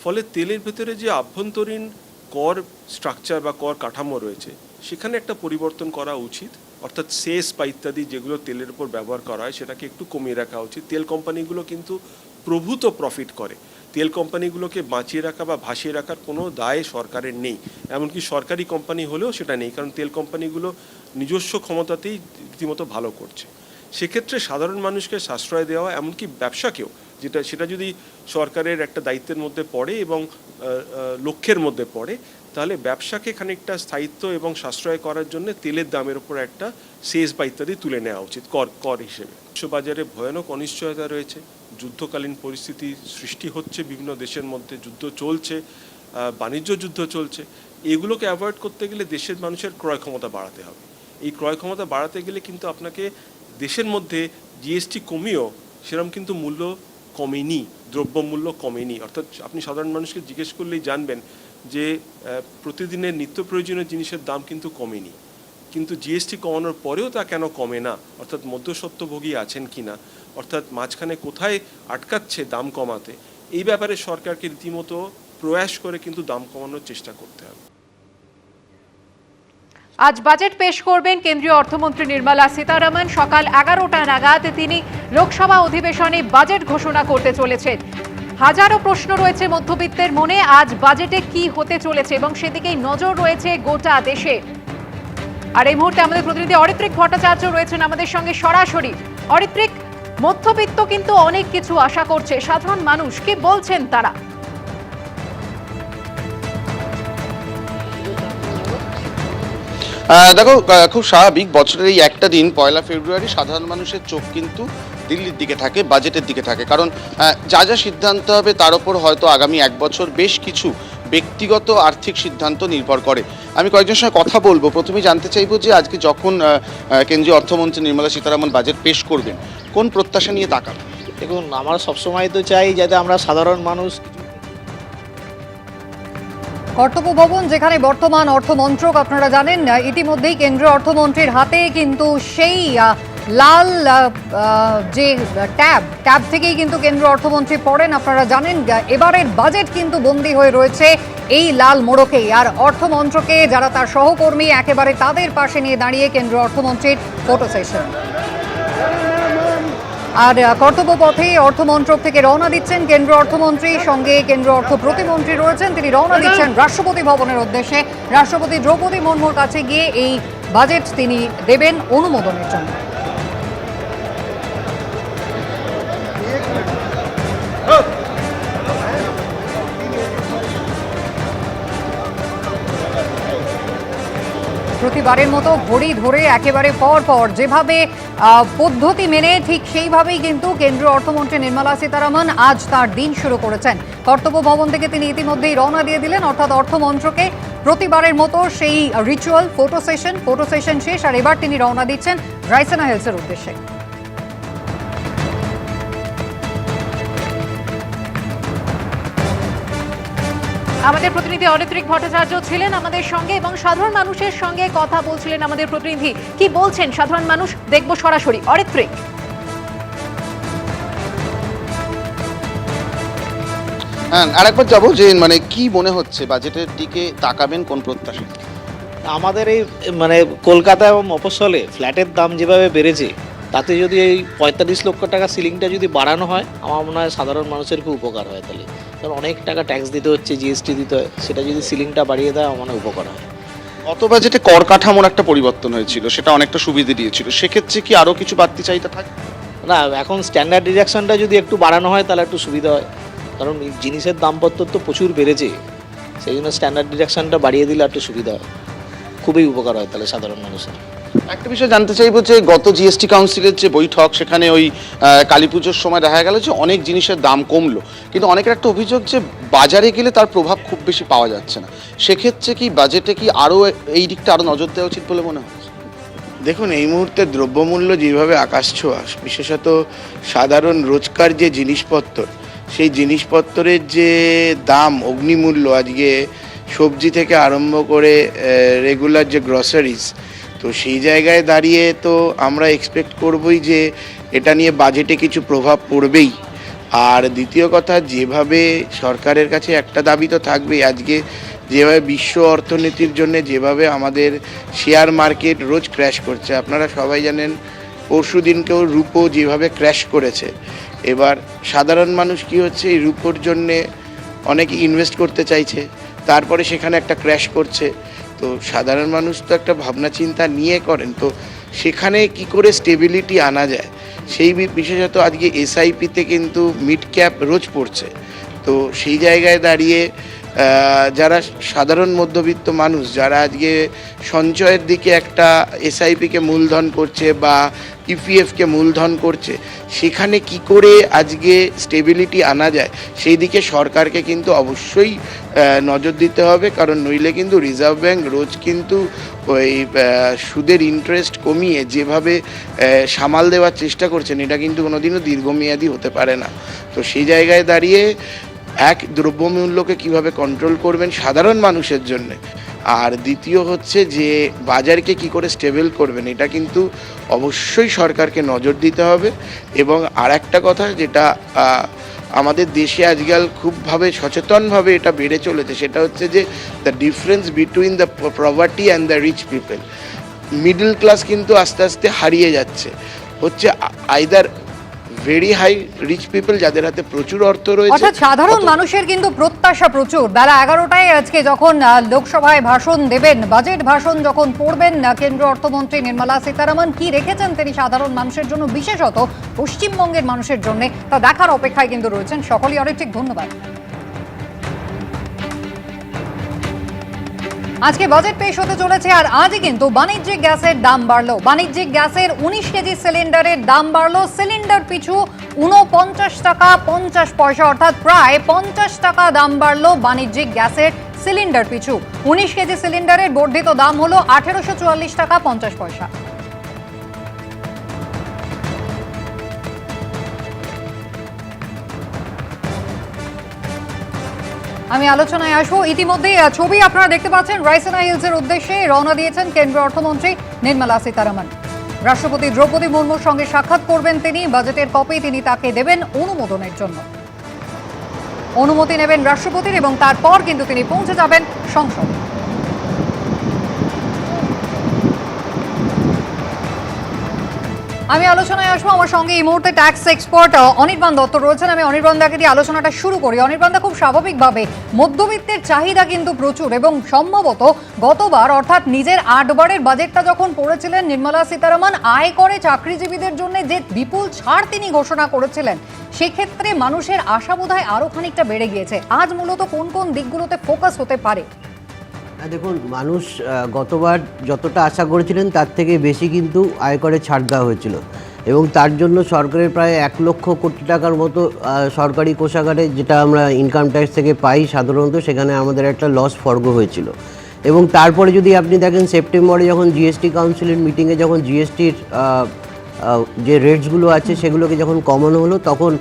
ফলে তেলের ভেতরে যে আভ্যন্তরীণ কর স্ট্রাকচার বা কর কাঠামো রয়েছে সেখানে একটা পরিবর্তন করা উচিত। অর্থাৎ সেস বা ইত্যাদি যেগুলো তেলের উপর ব্যবহার করা হয় সেটাকে একটু কমিয়ে রাখা উচিত। তেল কোম্পানিগুলো কিন্তু প্রভূত প্রফিট করে। তেল কোম্পানিগুলোকে বাঁচিয়ে রাখা বা ভাসিয়ে রাখার কোনো দায় সরকারের নেই, এমনকি সরকারি কোম্পানি হলেও সেটা নেই, কারণ তেল কোম্পানিগুলো নিজস্ব ক্ষমতাতেই রীতিমতো ভালো করছে। সেক্ষেত্রে সাধারণ মানুষকে সাশ্রয় দেওয়া, এমনকি ব্যবসাকেও, সেটা যদি সরকারের একটা দায়িত্বের মধ্যে পড়ে এবং লক্ষ্যের মধ্যে পড়ে, তাহলে ব্যবসাকে খানিকটা স্থায়িত্ব এবং সাশ্রয় করার জন্য তেলের দামের উপর একটা সেস বা ইত্যাদি তুলে নেওয়া উচিত কর হিসেবে। বিশ্ববাজারে ভয়ানক অনিশ্চয়তা রয়েছে, যুদ্ধকালীন পরিস্থিতি সৃষ্টি হচ্ছে, বিভিন্ন দেশের মধ্যে যুদ্ধ চলছে, বাণিজ্য যুদ্ধ চলছে। এগুলোকে অ্যাভয়েড করতে গেলে দেশের মানুষের ক্রয় ক্ষমতা বাড়াতে হবে। এই ক্রয় ক্ষমতা বাড়াতে গেলে কিন্তু আপনাকে দেশের মধ্যে জিএসটি কমিয়েও সেরকম কিন্তু মূল্য কমেনি, দ্রব্যমূল্য কমেনি। অর্থাৎ আপনি সাধারণ মানুষকে জিজ্ঞেস করলেই জানবেন যে প্রতিদিনের নিত্য প্রয়োজনীয় জিনিসের দাম কিন্তু কমেনি, কিন্তু জিএসটি কমানোর পরেও তা কেন কমে না? অর্থাৎ মধ্যস্বত্বভোগী আছেন কি না, অর্থাৎ মাঝখানে কোথায় আটকাচ্ছে দাম কমাতে, এই ব্যাপারে সরকারকে রীতিমতো প্রয়াস করে কিন্তু দাম কমানোর চেষ্টা করতে হবে। আজ বাজেট পেশ করবেন কেন্দ্রীয় অর্থমন্ত্রী নির্মলা সীতারামন। সকাল 11টা নাগাদ তিনি লোকসভা অধিবেশনে বাজেট ঘোষণা করতে চলেছেন। হাজারো প্রশ্ন রয়েছে মধ্যবিত্তের মনে, আজ বাজেটে কি হতে চলেছে এবং সেদিকেই নজর রয়েছে গোটা দেশে। আর এই মুহূর্তে আমাদের প্রতিনিধি ঋত্বিক ভট্টাচার্য রয়েছেন আমাদের সঙ্গে সরাসরি। ঋত্বিক, মধ্যবিত্ত কিন্তু অনেক কিছু আশা করছে, সাধারণ মানুষ কি বলছেন তারা? দেখো, খুব স্বাভাবিক, বছরের এই একটা দিন 1 ফেব্রুয়ারি সাধারণ মানুষের চোখ কিন্তু দিল্লির দিকে থাকে, বাজেটের দিকে থাকে। কারণ যা যা সিদ্ধান্ত হবে তার উপর হয়তো আগামী 1 বছর বেশ কিছু ব্যক্তিগত আর্থিক সিদ্ধান্ত নির্ভর করে। আমি কয়েকজনের সঙ্গে কথা বলবো। প্রথমেই জানতে চাইবো যে আজকে যখন কেন্দ্রীয় অর্থমন্ত্রী নির্মলা সীতারামন বাজেট পেশ করবেন, কোন প্রত্যাশা নিয়ে তাকাবেন? দেখুন, আমরা সবসময় তো চাই যাতে আমরা সাধারণ মানুষ। কর্তব্য ভবন, যেখানে বর্তমান অর্থমন্ত্রক, আপনারা জানেন ইতিমধ্যেই কেন্দ্রীয় অর্থমন্ত্রীর হাতে কিন্তু সেই লাল যে ট্যাব থেকেই কিন্তু কেন্দ্রীয় অর্থমন্ত্রী পড়েন। আপনারা জানেন এবারের বাজেট কিন্তু বন্দী হয়ে রয়েছে এই লাল মোড়কেই। আর অর্থমন্ত্রকে যারা তার সহকর্মী একেবারে তাদের পাশে নিয়ে দাঁড়িয়ে কেন্দ্রীয় অর্থমন্ত্রীর ফটো সেশন। আর কর্তব্য পথে অর্থমন্ত্রক থেকে রওনা দিচ্ছেন কেন্দ্রীয় অর্থমন্ত্রী, সঙ্গে কেন্দ্রীয় অর্থ প্রতিমন্ত্রী রয়েছেন। তিনি রওনা দিচ্ছেন রাষ্ট্রপতি ভবনের উদ্দেশ্যে। রাষ্ট্রপতি দ্রৌপদী মুর্মুর কাছে গিয়ে এই বাজেট তিনি দেবেন অনুমোদনের জন্য। প্রতিবারের মতো ঘড়ি ধরে একেবারে পর যেভাবে পদ্ধতি মেনে ঠিক সেইভাবেই কিন্তু কেন্দ্রীয় অর্থমন্ত্রী নির্মলা সীতারামন আজ তার দিন শুরু করেছেন। কর্তব্য ভবন থেকে তিনি ইতিমধ্যেই রওনা দিয়ে দিলেন, অর্থাৎ অর্থমন্ত্রকে প্রতিবারের মতো সেই রিচুয়াল ফটো সেশন শেষ। আর এবার তিনি রওনা দিচ্ছেন রাইসেনা হিলসের উদ্দেশ্যে। আমাদের প্রতিনিধি ঋত্বিক ভট্টাচার্য ছিলেন আমাদের সঙ্গে এবং সাধারণ মানুষের সঙ্গে কথা বলছিলেন আমাদের প্রতিনিধি। কি বলছেন সাধারণ মানুষ দেখবো সরাসরি। ঋত্বিক, হ্যাঁ, আরেকবার যাবো যে মানে কি মনে হচ্ছে বাজেটের দিকে তাকাবেন কোন প্রত্যাশা? আমাদের এই কলকাতা এবং মফস্বলে ফ্ল্যাটের দাম যেভাবে বেড়েছে, তাতে যদি এই 45 লক্ষ টাকা সিলিংটা যদি বাড়ানো হয়, আমার মনে হয় সাধারণ মানুষের খুব উপকার হয়। তাহলে কারণ অনেক টাকা ট্যাক্স দিতে হচ্ছে, জিএসটি দিতে হয়, সেটা যদি সিলিংটা বাড়িয়ে দেয় আমার মনে হয় উপকার হয়। গত বাজেটে কর কাঠামোর একটা পরিবর্তন হয়েছিল, সেটা অনেকটা সুবিধা দিয়েছিল। সেক্ষেত্রে কি আরও কিছু বাড়তি চাহিদা থাকে? না এখন স্ট্যান্ডার্ড ডিডাকশনটা যদি একটু বাড়ানো হয় তাহলে একটু সুবিধা হয়, কারণ এই জিনিসের দামপত্র তো প্রচুর বেড়েছে, সেই জন্য স্ট্যান্ডার্ড ডিডাকশনটা বাড়িয়ে দিলে একটু সুবিধা হয়, খুবই উপকার হয় তাহলে সাধারণ মানুষের। একটা বিষয় জানতে চাইবো যে গত জিএসটি কাউন্সিলের যে বৈঠক, সেখানে ওই কালী পুজোর সময় দেখা গেল যে অনেক জিনিসের দাম কমলো, কিন্তু অনেকের একটা অভিযোগ যে বাজারে গেলে তার প্রভাব খুব বেশি পাওয়া যাচ্ছে না। সেক্ষেত্রে কি বাজেটে কি আরও এই দিকটা আরও নজর দেওয়া উচিত বলে মনে হয়? দেখুন, এই মুহূর্তে দ্রব্যমূল্য যেভাবে আকাশ ছোঁয়া, বিশেষত সাধারণ রোজকার যে জিনিসপত্র, সেই জিনিসপত্রের যে দাম, অগ্নিমূল্য, আজকে সবজি থেকে আরম্ভ করে রেগুলার যে গ্রসারিজ, তো সেই জায়গায় দাঁড়িয়ে তো আমরা এক্সপেক্ট করবই যে এটা নিয়ে বাজেটে কিছু প্রভাব পড়বেই। আর দ্বিতীয় কথা, যেভাবে সরকারের কাছে একটা দাবি তো থাকবেই, আজকে যেভাবে বিশ্ব অর্থনীতির জন্য যেভাবে আমাদের শেয়ার মার্কেট রোজ ক্র্যাশ করছে, আপনারা সবাই জানেন পরশু দিনকেও রুপো যেভাবে ক্র্যাশ করেছে। এবার সাধারণ মানুষ কি হচ্ছে, এই রুপোর জন্যে অনেকে ইনভেস্ট করতে চাইছে, তারপরে সেখানে একটা ক্র্যাশ করছে। তো সাধারণ মানুষ তো একটা ভাবনা চিন্তা নিয়ে করেন, তো সেখানে কি করে স্টেবিলিটি আনা যায়, সেই বিশেষত আজকে এসআইপিতে কিন্তু মিড ক্যাপ রোজ পড়ছে। তো সেই জায়গায় দাঁড়িয়ে যারা সাধারণ মধ্যবিত্ত মানুষ, যারা আজকে সঞ্চয়ের দিকে একটা এসআইপিকে মূলধন করছে বা ইপিএফকে মূলধন করছে, সেখানে কি করে আজকে স্টেবিলিটি আনা যায়, সেই দিকে সরকারকে কিন্তু অবশ্যই নজর দিতে হবে। কারণ নইলে কিন্তু রিজার্ভ ব্যাঙ্ক রোজ কিন্তু ওই সুদের ইন্টারেস্ট কমিয়ে যেভাবে সামাল দেওয়ার চেষ্টা করছেন, এটা কিন্তু কোনোদিনও দীর্ঘমেয়াদী হতে পারে না। তো সেই জায়গায় দাঁড়িয়ে এক, দ্রব্যমূল্যকে কিভাবে কন্ট্রোল করবেন সাধারণ মানুষের জন্য, আর দ্বিতীয় হচ্ছে যে বাজারকে কি করে স্টেবল করবেন, এটা কিন্তু অবশ্যই সরকারকে নজর দিতে হবে। এবং আর একটা কথা যেটা আমাদের দেশে আজকাল খুবভাবে সচেতনভাবে এটা বেড়ে চলেছে, সেটা হচ্ছে যে the difference between the poverty and the rich people. Middle class কিন্তু আস্তে আস্তে হারিয়ে যাচ্ছে, হচ্ছে either very high rich people, যাদের হাতে প্রচুর অর্থ রয়েছে। অর্থাৎ সাধারণ মানুষের কিন্তু প্রত্যাশা প্রচুর। বেলা 11টায় আজকে যখন লোকসভায় ভাষণ দেবেন, বাজেট ভাষণ যখন পড়বেন কেন্দ্রীয় অর্থমন্ত্রী নির্মলা সীতারামন, কি রেখেছেন তিনি সাধারণ মানুষের জন্য, বিশেষত পশ্চিমবঙ্গের মানুষের জন্য, তা দেখার অপেক্ষায় কিন্তু রয়েছেন সকলেই। অনেক ঠিক ধন্যবাদ। আজকে বাজেট পেশ হতে চলেছে, আর আজই কিন্তু বাণিজ্যিক গ্যাসের দাম বাড়লো। বাণিজ্যিক গ্যাসের 19 কেজি সিলিন্ডারের দাম বাড়লো সিলিন্ডার পিছু 49 টাকা 50 পয়সা, অর্থাৎ প্রায় 50 টাকা দাম বাড়লো বাণিজ্যিক গ্যাসের সিলিন্ডার পিছু। 19 কেজি সিলিন্ডারের বর্ধিত দাম হলো 1844 টাকা 50 পয়সা। আমি আলোচনায় আসবো। ইতিমধ্যে ছবি আপনারা দেখতে পাচ্ছেন, রাইসিনা হিলসের উদ্দেশ্যে রওনা দিয়েছেন কেন্দ্রীয় অর্থমন্ত্রী নির্মলা সীতারামন। রাষ্ট্রপতি দ্রৌপদী মুর্মুর সঙ্গে সাক্ষাৎ করবেন তিনি। বাজেটের কপি তিনি তাকে দেবেন অনুমোদনের জন্য। অনুমতি নেবেন রাষ্ট্রপতির এবং তারপর কিন্তু তিনি পৌঁছে যাবেন সংসদে। আমি আলোচনায় আসবো। আমার সঙ্গে এই মুহূর্তে ট্যাক্স এক্সপার্ট অনির্বাণ দত্ত রয়েছেন। আমি অনির্বাণ দাকে দিয়ে আলোচনাটা শুরু করি। অনির্বাণ দা, খুব স্বাভাবিকভাবে মধ্যবিত্তের চাহিদা কিন্তু প্রচুর, এবং সম্ভবত গতবার অর্থাৎ নিজের 8 বারের বাজেটটা যখন পড়েছিলেন নির্মলা সীতারামন, আয়করে চাকরিজীবীদের জন্য যে বিপুল ছাড় তিনি ঘোষণা করেছিলেন, সেক্ষেত্রে মানুষের আশা বোধহয় আরও খানিকটা বেড়ে গিয়েছে। আজ মূলত কোন কোন দিকগুলোতে ফোকাস হতে পারে? দেখুন, মানুষ গতবার যতটা আশা করেছিলেন তার থেকে বেশি কিন্তু আয়করে ছাড় দেওয়া হয়েছিল, এবং তার জন্য সরকারের প্রায় 1 লক্ষ কোটি টাকার মতো সরকারি কোষাগারে, যেটা আমরা ইনকাম ট্যাক্স থেকে পাই সাধারণত, সেখানে আমাদের একটা লস ফর্গ হয়েছিল। এবং তারপরে যদি আপনি দেখেন, সেপ্টেম্বরে যখন জিএসটি কাউন্সিলের মিটিংয়ে যখন জিএসটির যে রেটসগুলো আছে সেগুলোকে যখন কমানো হলো, তখন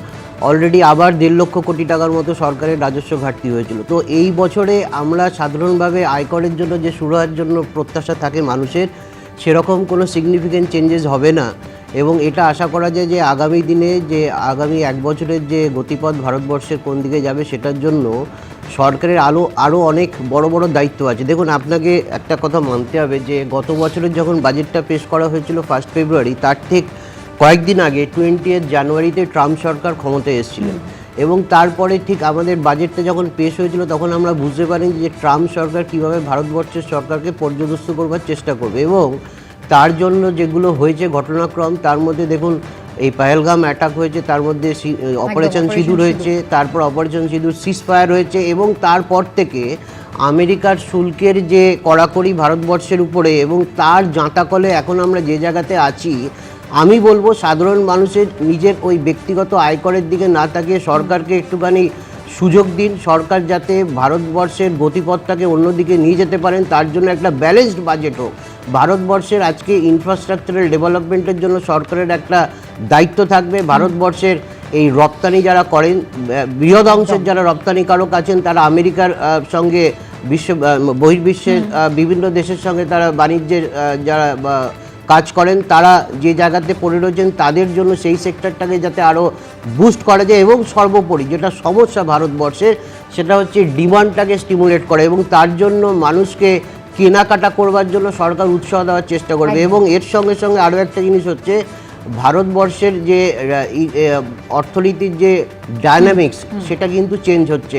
অলরেডি আবার 1.5 লক্ষ কোটি টাকার মতো সরকারের রাজস্ব ঘাটতি হয়েছিল। তো এই বছরে আমরা সাধারণভাবে আয়করের জন্য যে সুরাহার জন্য প্রত্যাশা থাকে মানুষের, সেরকম কোনো সিগনিফিক্যান্ট চেঞ্জেস হবে না। এবং এটা আশা করা যায় যে আগামী দিনে, যে আগামী 1 বছরের যে গতিপথ ভারতবর্ষের কোন দিকে যাবে, সেটার জন্য সরকারের আরও অনেক বড় বড় দায়িত্ব আছে। দেখুন, আপনাকে একটা কথা মানতে হবে যে গত বছরের যখন বাজেটটা পেশ করা হয়েছিল 1 ফেব্রুয়ারি, তার ঠিক কয়েকদিন আগে 20 জানুয়ারিতে ট্রাম্প সরকার ক্ষমতায় এসেছিলেন, এবং তারপরে ঠিক আমাদের বাজেটটা যখন পেশ হয়েছিল, তখন আমরা বুঝতে পারি যে ট্রাম্প সরকার কীভাবে ভারতবর্ষের সরকারকে পর্যদস্ত করবার চেষ্টা করবে। এবং তার জন্য যেগুলো হয়েছে ঘটনাক্রম, তার মধ্যে দেখুন এই পাহেলগাম অ্যাটাক হয়েছে, তার মধ্যে অপারেশন সিঁদুর হয়েছে, তারপর অপারেশন সিঁদুর সিজফায়ার হয়েছে, এবং তারপর থেকে আমেরিকার শুল্কের যে কড়াকড়ি ভারতবর্ষের উপরে এবং তার জাঁতাকলে এখন আমরা যে জায়গাতে আছি, আমি বলবো সাধারণ মানুষের নিজের ওই ব্যক্তিগত আয়করের দিকে না তাকিয়ে সরকারকে একটুখানি সুযোগ দিন। সরকার যাতে ভারতবর্ষের গতিপথটাকে অন্যদিকে নিয়ে যেতে পারেন, তার জন্য একটা ব্যালেন্সড বাজেট হোক। ভারতবর্ষের আজকে ইনফ্রাস্ট্রাকচারাল ডেভেলপমেন্টের জন্য সরকারের একটা দায়িত্ব থাকবে। ভারতবর্ষের এই রপ্তানি যারা করেন, বৃহৎ অংশের যারা রপ্তানিকারক আছেন, তারা আমেরিকার সঙ্গে বহির্বিশ্বের বিভিন্ন দেশের সঙ্গে তারা বাণিজ্যের যারা কাজ করেন, তারা যে জায়গাতে পড়ে রয়েছেন তাদের জন্য সেই সেক্টরটাকে যাতে আরও বুস্ট করা যায়, এবং সর্বোপরি যেটা সমস্যা ভারতবর্ষের সেটা হচ্ছে ডিমান্ডটাকে স্টিমুলেট করা, এবং তার জন্য মানুষকে কেনাকাটা করবার জন্য সরকার উৎসাহ দেওয়ার চেষ্টা করবে। এবং এর সঙ্গে সঙ্গে আরও একটা জিনিস হচ্ছে ভারতবর্ষের যে অর্থনীতির যে ডায়নামিক্স সেটা কিন্তু চেঞ্জ হচ্ছে।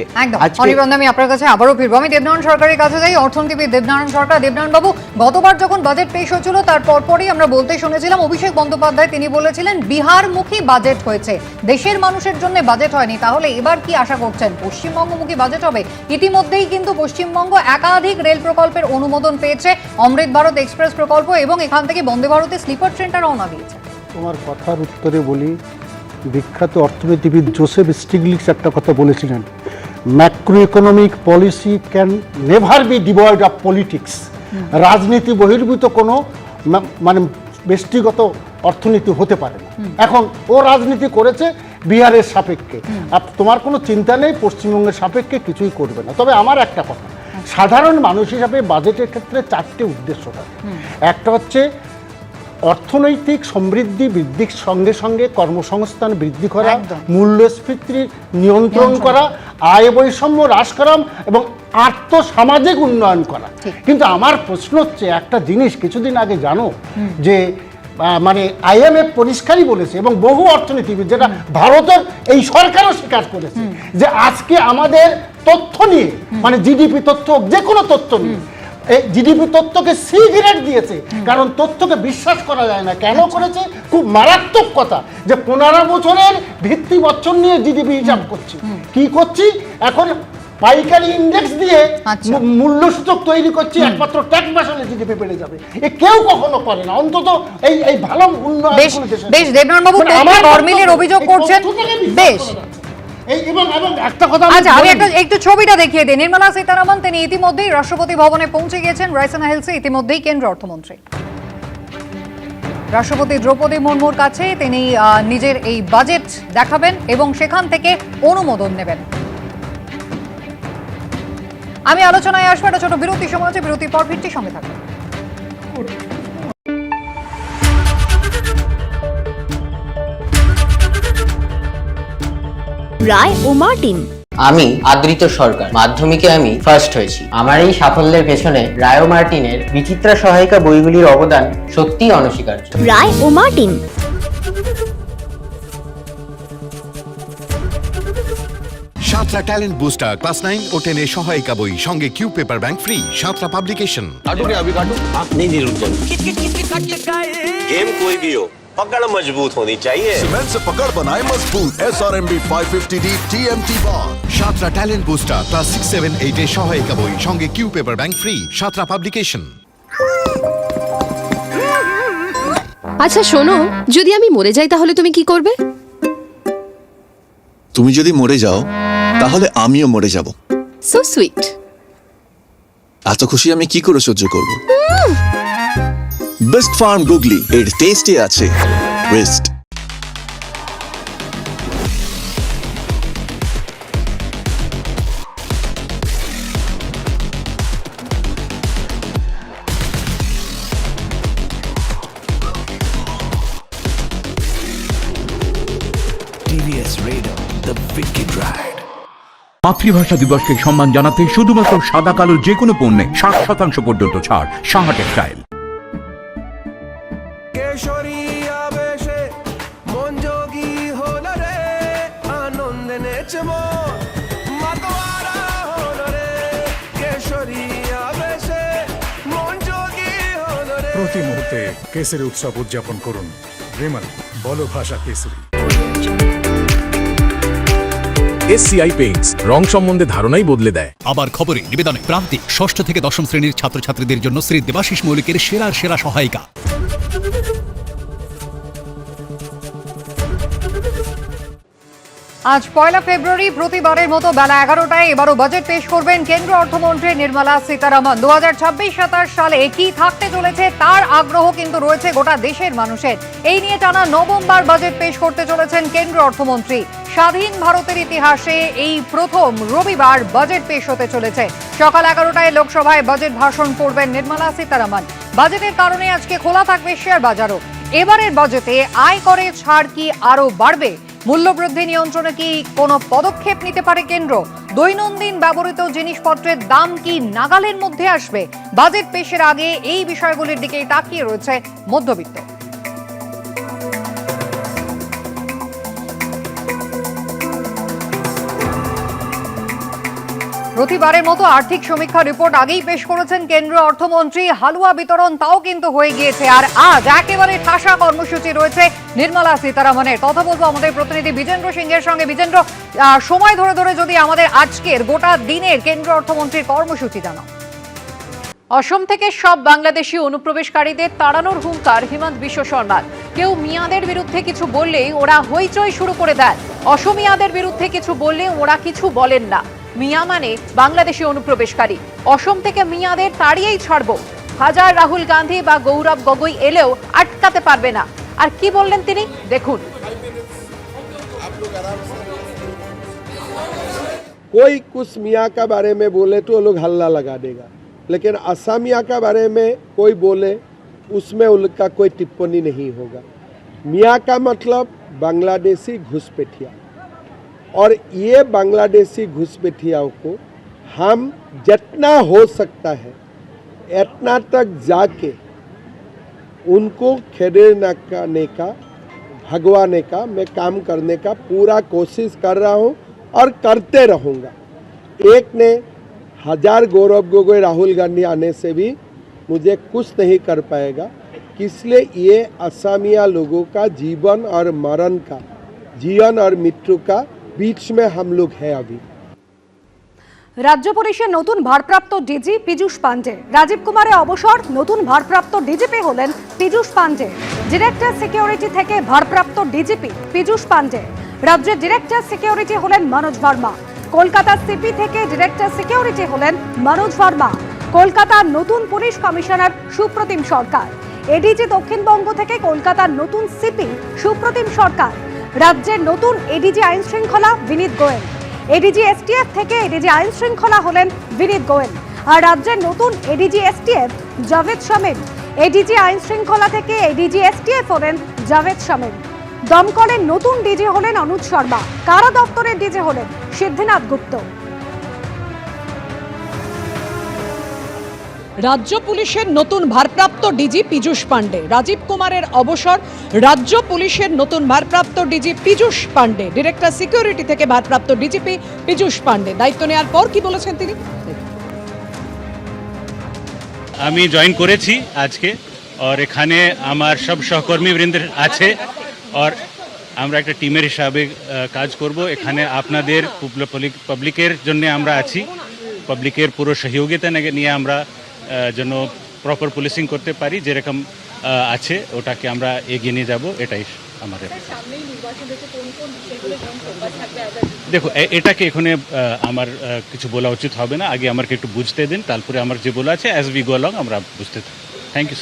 অনির্বাণ, আমি আপনার কাছে আবারও ফিরবো। আমি দেবনারায়ণ সরকারের কাছে যাই, অর্থনীতিবিদ দেবনারায়ণ সরকার। দেবনারায়ণ বাবু, গতবার যখন বাজেট পেশ হয়েছিল তার পরপরই আমরা বলতে শুনেছিলাম অভিষেক বন্দ্যোপাধ্যায় তিনি বলেছিলেন বিহারমুখী বাজেট হয়েছে, দেশের মানুষের জন্য বাজেট হয়নি। তাহলে এবার কি আশা করছেন, পশ্চিমবঙ্গমুখী বাজেট হবে? ইতিমধ্যেই কিন্তু পশ্চিমবঙ্গ একাধিক রেল প্রকল্পের অনুমোদন পেয়েছে, অমৃত ভারত এক্সপ্রেস প্রকল্প, এবং এখান থেকে বন্দে ভারতে স্লিপার ট্রেনটা রওনা দিয়েছে। তোমার কথার উত্তরে বলি, বিখ্যাত অর্থনীতিবিদ জোসেফ স্টিগলিটস একটা কথা বলেছিলেন, macro economic policy can never be devoid of politics. রাজনীতি বহির্ভূত কোনো মানে ব্যক্তিগত অর্থনীতি হতে পারে না। এখন ও রাজনীতি করেছে বিহারের সাপেক্ষে, আর তোমার কোনো চিন্তা নেই পশ্চিমবঙ্গের সাপেক্ষে কিছুই করবে না। তবে আমার একটা কথা, সাধারণ মানুষ হিসাবে বাজেটের ক্ষেত্রে চারটে উদ্দেশ্য থাকে। একটা হচ্ছে অর্থনৈতিক সমৃদ্ধি বৃদ্ধির সঙ্গে সঙ্গে কর্মসংস্থান বৃদ্ধি করা, মূল্যস্ফীতি নিয়ন্ত্রণ করা, আয় বৈষম্য হ্রাস করা এবং আর্থসামাজিক উন্নয়ন করা। কিন্তু আমার প্রশ্ন হচ্ছে একটা জিনিস, কিছুদিন আগে জানো যে মানে IMF পরিষ্কারই বলেছে এবং বহু অর্থনীতিবিদ, যেটা ভারতের এই সরকারও স্বীকার করেছে, যে আজকে আমাদের তথ্য নিয়ে মানে জিডিপি তথ্য, যে কোনো তথ্য নিয়ে এই জিডিপি তথ্যকে সি গ্রেড দিয়েছে, কারণ তথ্যকে বিশ্বাস করা যায় না। কেন করেছে? খুব মারাত্মক কথা, যে 15 বছরের ভিত্তি বছর নিয়ে জিডিপি হিসাব করছি। কি করছি এখন? পাইকারি ইন্ডেক্স দিয়ে মূল্যসূচক তৈরি করছি, একমাত্র ট্যাক্স বসালে জিডিপি বেড়ে যাবে। এ কেউ কখনো করে না, অন্তত এই ভালো উন্নয়ন। বেশ, দেবনারায়ণ বাবু গরমিলের অভিযোগ করছেন। বেশ, আমি একটু ছবিটা দেখিয়ে দিই। নির্মলা সীতারামন তিনি ইতিমধ্যেই রাষ্ট্রপতি ভবনে পৌঁছে গিয়েছেন। রাইসানা হিলসে ইতিমধ্যেই কেন্দ্র অর্থমন্ত্রী রাষ্ট্রপতি দ্রৌপদী মুর্মুর কাছে তিনি নিজের এই বাজেট দেখাবেন এবং সেখান থেকে অনুমোদন নেবেন। আমি আলোচনায় আসবো, একটা ছোট বিরতি সময় আছে, বিরতির পর ফিরছি, সঙ্গে থাকবেন। রায় ও মার্টিন। আমি আদৃত সরকার, মাধ্যমিকে আমি ফার্স্ট হয়েছি। আমার এই সাফল্যের পেছনে রায় ও মার্টিনের বিচিত্রা সহায়িকা বইগুলির অবদান সত্যিই অনস্বীকার্য। রায় ও Martin. Santra talent booster class 9 ও 10 এর সহায়িকা বই, সঙ্গে Q paper bank free. Santra publication. नहीं निरुंजन, गेम कोई भी हो, पकड़ मजबूत होनी चाहिए। सीमेंट से पकड़ बनाए मजबूत। SRMB 550D TMT bar। Santra talent booster class 6, 7, 8 এর সহায়িকা বই, সঙ্গে Q paper bank free. Santra publication. আচ্ছা শোনো, যদি আমি মরে যাই তাহলে তুমি কি করবে? তুমি যদি মরে যাও তাহলে আমিও মরে যাব। So sweet. এত খুশি আমি কি করে সহ্য করব? বেস্ট ফার্ম গুগলি, এর টেস্টে আছে ওয়েস্ট। মাতৃভাষা দিবসকে সম্মান জানাতে শুধুমাত্র সাদা কালো যে কোনো পণ্যে 60% পর্যন্ত ছাড়। সাহা টেক্সটাইল। প্রতি মুহূর্তে কেসের উৎসব উদযাপন করুন রেমন বলো ভাষা কেসরি। এসসিআই পেইন্টস রং সম্বন্ধে ধারণাই বদলে দেয়। আবার খবরে নিবেদনে প্রান্তিক ষষ্ঠ থেকে দশম শ্রেণীর ছাত্রছাত্রীদের জন্য শ্রী দেবাশিস মৌলিকের সেরা সহায়িকা। আজ 1 ফেব্রুয়ারি প্রতিবারের মতো বেলা 11টায় এবারও বাজেট পেশ করবেন কেন্দ্র অর্থমন্ত্রী নির্মলা সীতারামন। 2026-27 সালে কি থাকতে চলেছে তার আগ্রহ কিন্তু রয়েছে গোটা দেশের মানুষের। এই নিয়ে টানা নবমবার বাজেট পেশ করতে চলেছেন কেন্দ্র অর্থমন্ত্রী। স্বাধীন ভারতের ইতিহাসে এই প্রথম রবিবার বাজেট পেশ হতে চলেছে। সকাল 11টায় লোকসভায় বাজেট ভাষণ করবেন নির্মলা সীতারামন। বাজেটের কারণে আজকে খোলা থাকবে শেয়ার বাজারও। এবারের বাজেটে আয়করের ছাড় কি আরও বাড়বে? মূল্যবৃদ্ধি নিয়ন্ত্রণে কি কোনো পদক্ষেপ নিতে পারে কেন্দ্র? দৈনন্দিন ব্যবহৃত জিনিসপত্রের দাম কি নাগালের মধ্যে আসবে? বাজেট পেশের আগে এই বিষয়গুলির দিকে তাকিয়ে রয়েছে মধ্যবিত্ত। প্রতিবারের মতো আর্থিক সমীক্ষা রিপোর্ট আগেই পেশ করেছেন কেন্দ্রীয় অর্থমন্ত্রী। হালুয়া বিতরণ তাও কিন্তু হয়ে গিয়েছে। আর আজ একেবারে ঠাসা কর্মসূচি রয়েছে নির্মলা সীতারামনের। কথা বলবো আমাদের প্রতিনিধি বিজেন্দ্র সিংহের সঙ্গে। বিজেন্দ্র, সময় ধরে ধরে যদি আমাদের আজকের গোটা দিনের কেন্দ্রীয় অর্থমন্ত্রীর কর্মসূচি জানাও। অসম থেকে সব বাংলাদেশি অনুপ্রবেশকারীদের তাড়ানোর হুঙ্কার হিমন্ত বিশ্ব শর্মার। কেউ মিয়াদের বিরুদ্ধে কিছু বললেই ওরা হইচই শুরু করে দেন। অসমিয়াদের বিরুদ্ধে কিছু বললে ওরা কিছু বলেন না। মিয়া মানে বাংলাদেশি অনুপ্রবেশকারী। অসম থেকে মিয়াদের তাড়িয়েই ছাড়বো। হাজার রাহুল গান্ধী বা গৌরব গগৈ এলেও আটকাতে পারবে না। আর কি বললেন তিনি, দেখুন। कोई कुछ मियाँ का बारे में बोले तो लोग हल्ला लगा देगा, लेकिन असमिया का बारे में कोई बोले उसमें उनका कोई टिप्पणी नहीं होगा। मियाँ का मतलब बांग्लादेशी घुसपैठिया, और ये बांग्लादेशी घुसपैठियाओं को हम जितना हो सकता है इतना तक जाके उनको खेदने का भगवाने का मैं काम करने का पूरा कोशिश कर रहा हूँ और करते रहूँगा। एक ने हजार गौरव गोगोई राहुल गांधी आने से भी मुझे कुछ नहीं कर पाएगा, इसलिए ये असमिया लोगों का जीवन और मरण का, जीवन और मृत्यु का बीच में हम लोग हैं अभी। রাজ্য পুলিশের নতুন ভারপ্রাপ্ত ডিজি পীযূষ পান্ডে। রাজীব কুমারের অবসর, নতুন ভারপ্রাপ্ত ডিজিপি হলেন পীযূষ পান্ডে। ডিরেক্টর সিকিউরিটি থেকে ভারপ্রাপ্ত ডিজিপি পীযূষ পান্ডে। রাজ্যের ডিরেক্টর সিকিউরিটি হলেন মনোজ ভার্মা। কলকাতা সিপি থেকে ডিরেক্টর সিকিউরিটি হলেন মনোজ ভার্মা। কলকাতার নতুন পুলিশ কমিশনার সুপ্রতিম সরকার। এডিজি দক্ষিণবঙ্গ থেকে কলকাতার নতুন সিপি সুপ্রতিম সরকার। রাজ্যের নতুন এডিজি আইন শৃঙ্খলা বিনীত গোয়েল। এডিজি এসটিএফ থেকে এডিজি আইন শৃঙ্খলা হলেন বিনীত গোয়েল। আর রাজ্যের নতুন ADG STF Javed Shamim. ADG আইন শৃঙ্খলা থেকে এডিজি এসটিএফ হলেন জাভেদ শামীম। দমকলের নতুন ডিজি হলেন অনুজ শর্মা। কারা দপ্তরের ডিজি হলেন সিদ্ধিনাথ গুপ্ত। রাজ্য পুলিশের নতুন ভারপ্রাপ্ত ডিজি পীযূষ পান্ডে। রাজীব কুমারের অবসর, রাজ্য পুলিশের নতুন ভারপ্রাপ্ত DG Piyush Pandey. Director security থেকে ভারপ্রাপ্ত ডিজিপি পীযূষ পান্ডে দায়িত্ব নেওয়ার পর কি বলেছেন তিনি? আমি জয়েন করেছি আজকে, আর এখানে আমার সব সহকর্মীবৃন্দ আছে, আর আমরা একটা টিমের হিসাবে কাজ করব। এখানে আপনাদের পাবলিকের জন্য আমরা আছি। পাবলিকের পুরো সহযোগিতা নিয়ে আমরা যেন প্রপার পুলিশিং করতে পারি, যেরকম আছে ওটাকে আমরা এগিয়ে নিয়ে যাব, এটাই আমাদের। দেখো, এটাকে এখানে আমার কিছু বলা উচিত হবে না। আগে আমাকে একটু বুঝতে দিন, তারপরে আমার যে বলা আছে অ্যাজ উই গো অলং আমরা বুঝতে থাকি। Thank you.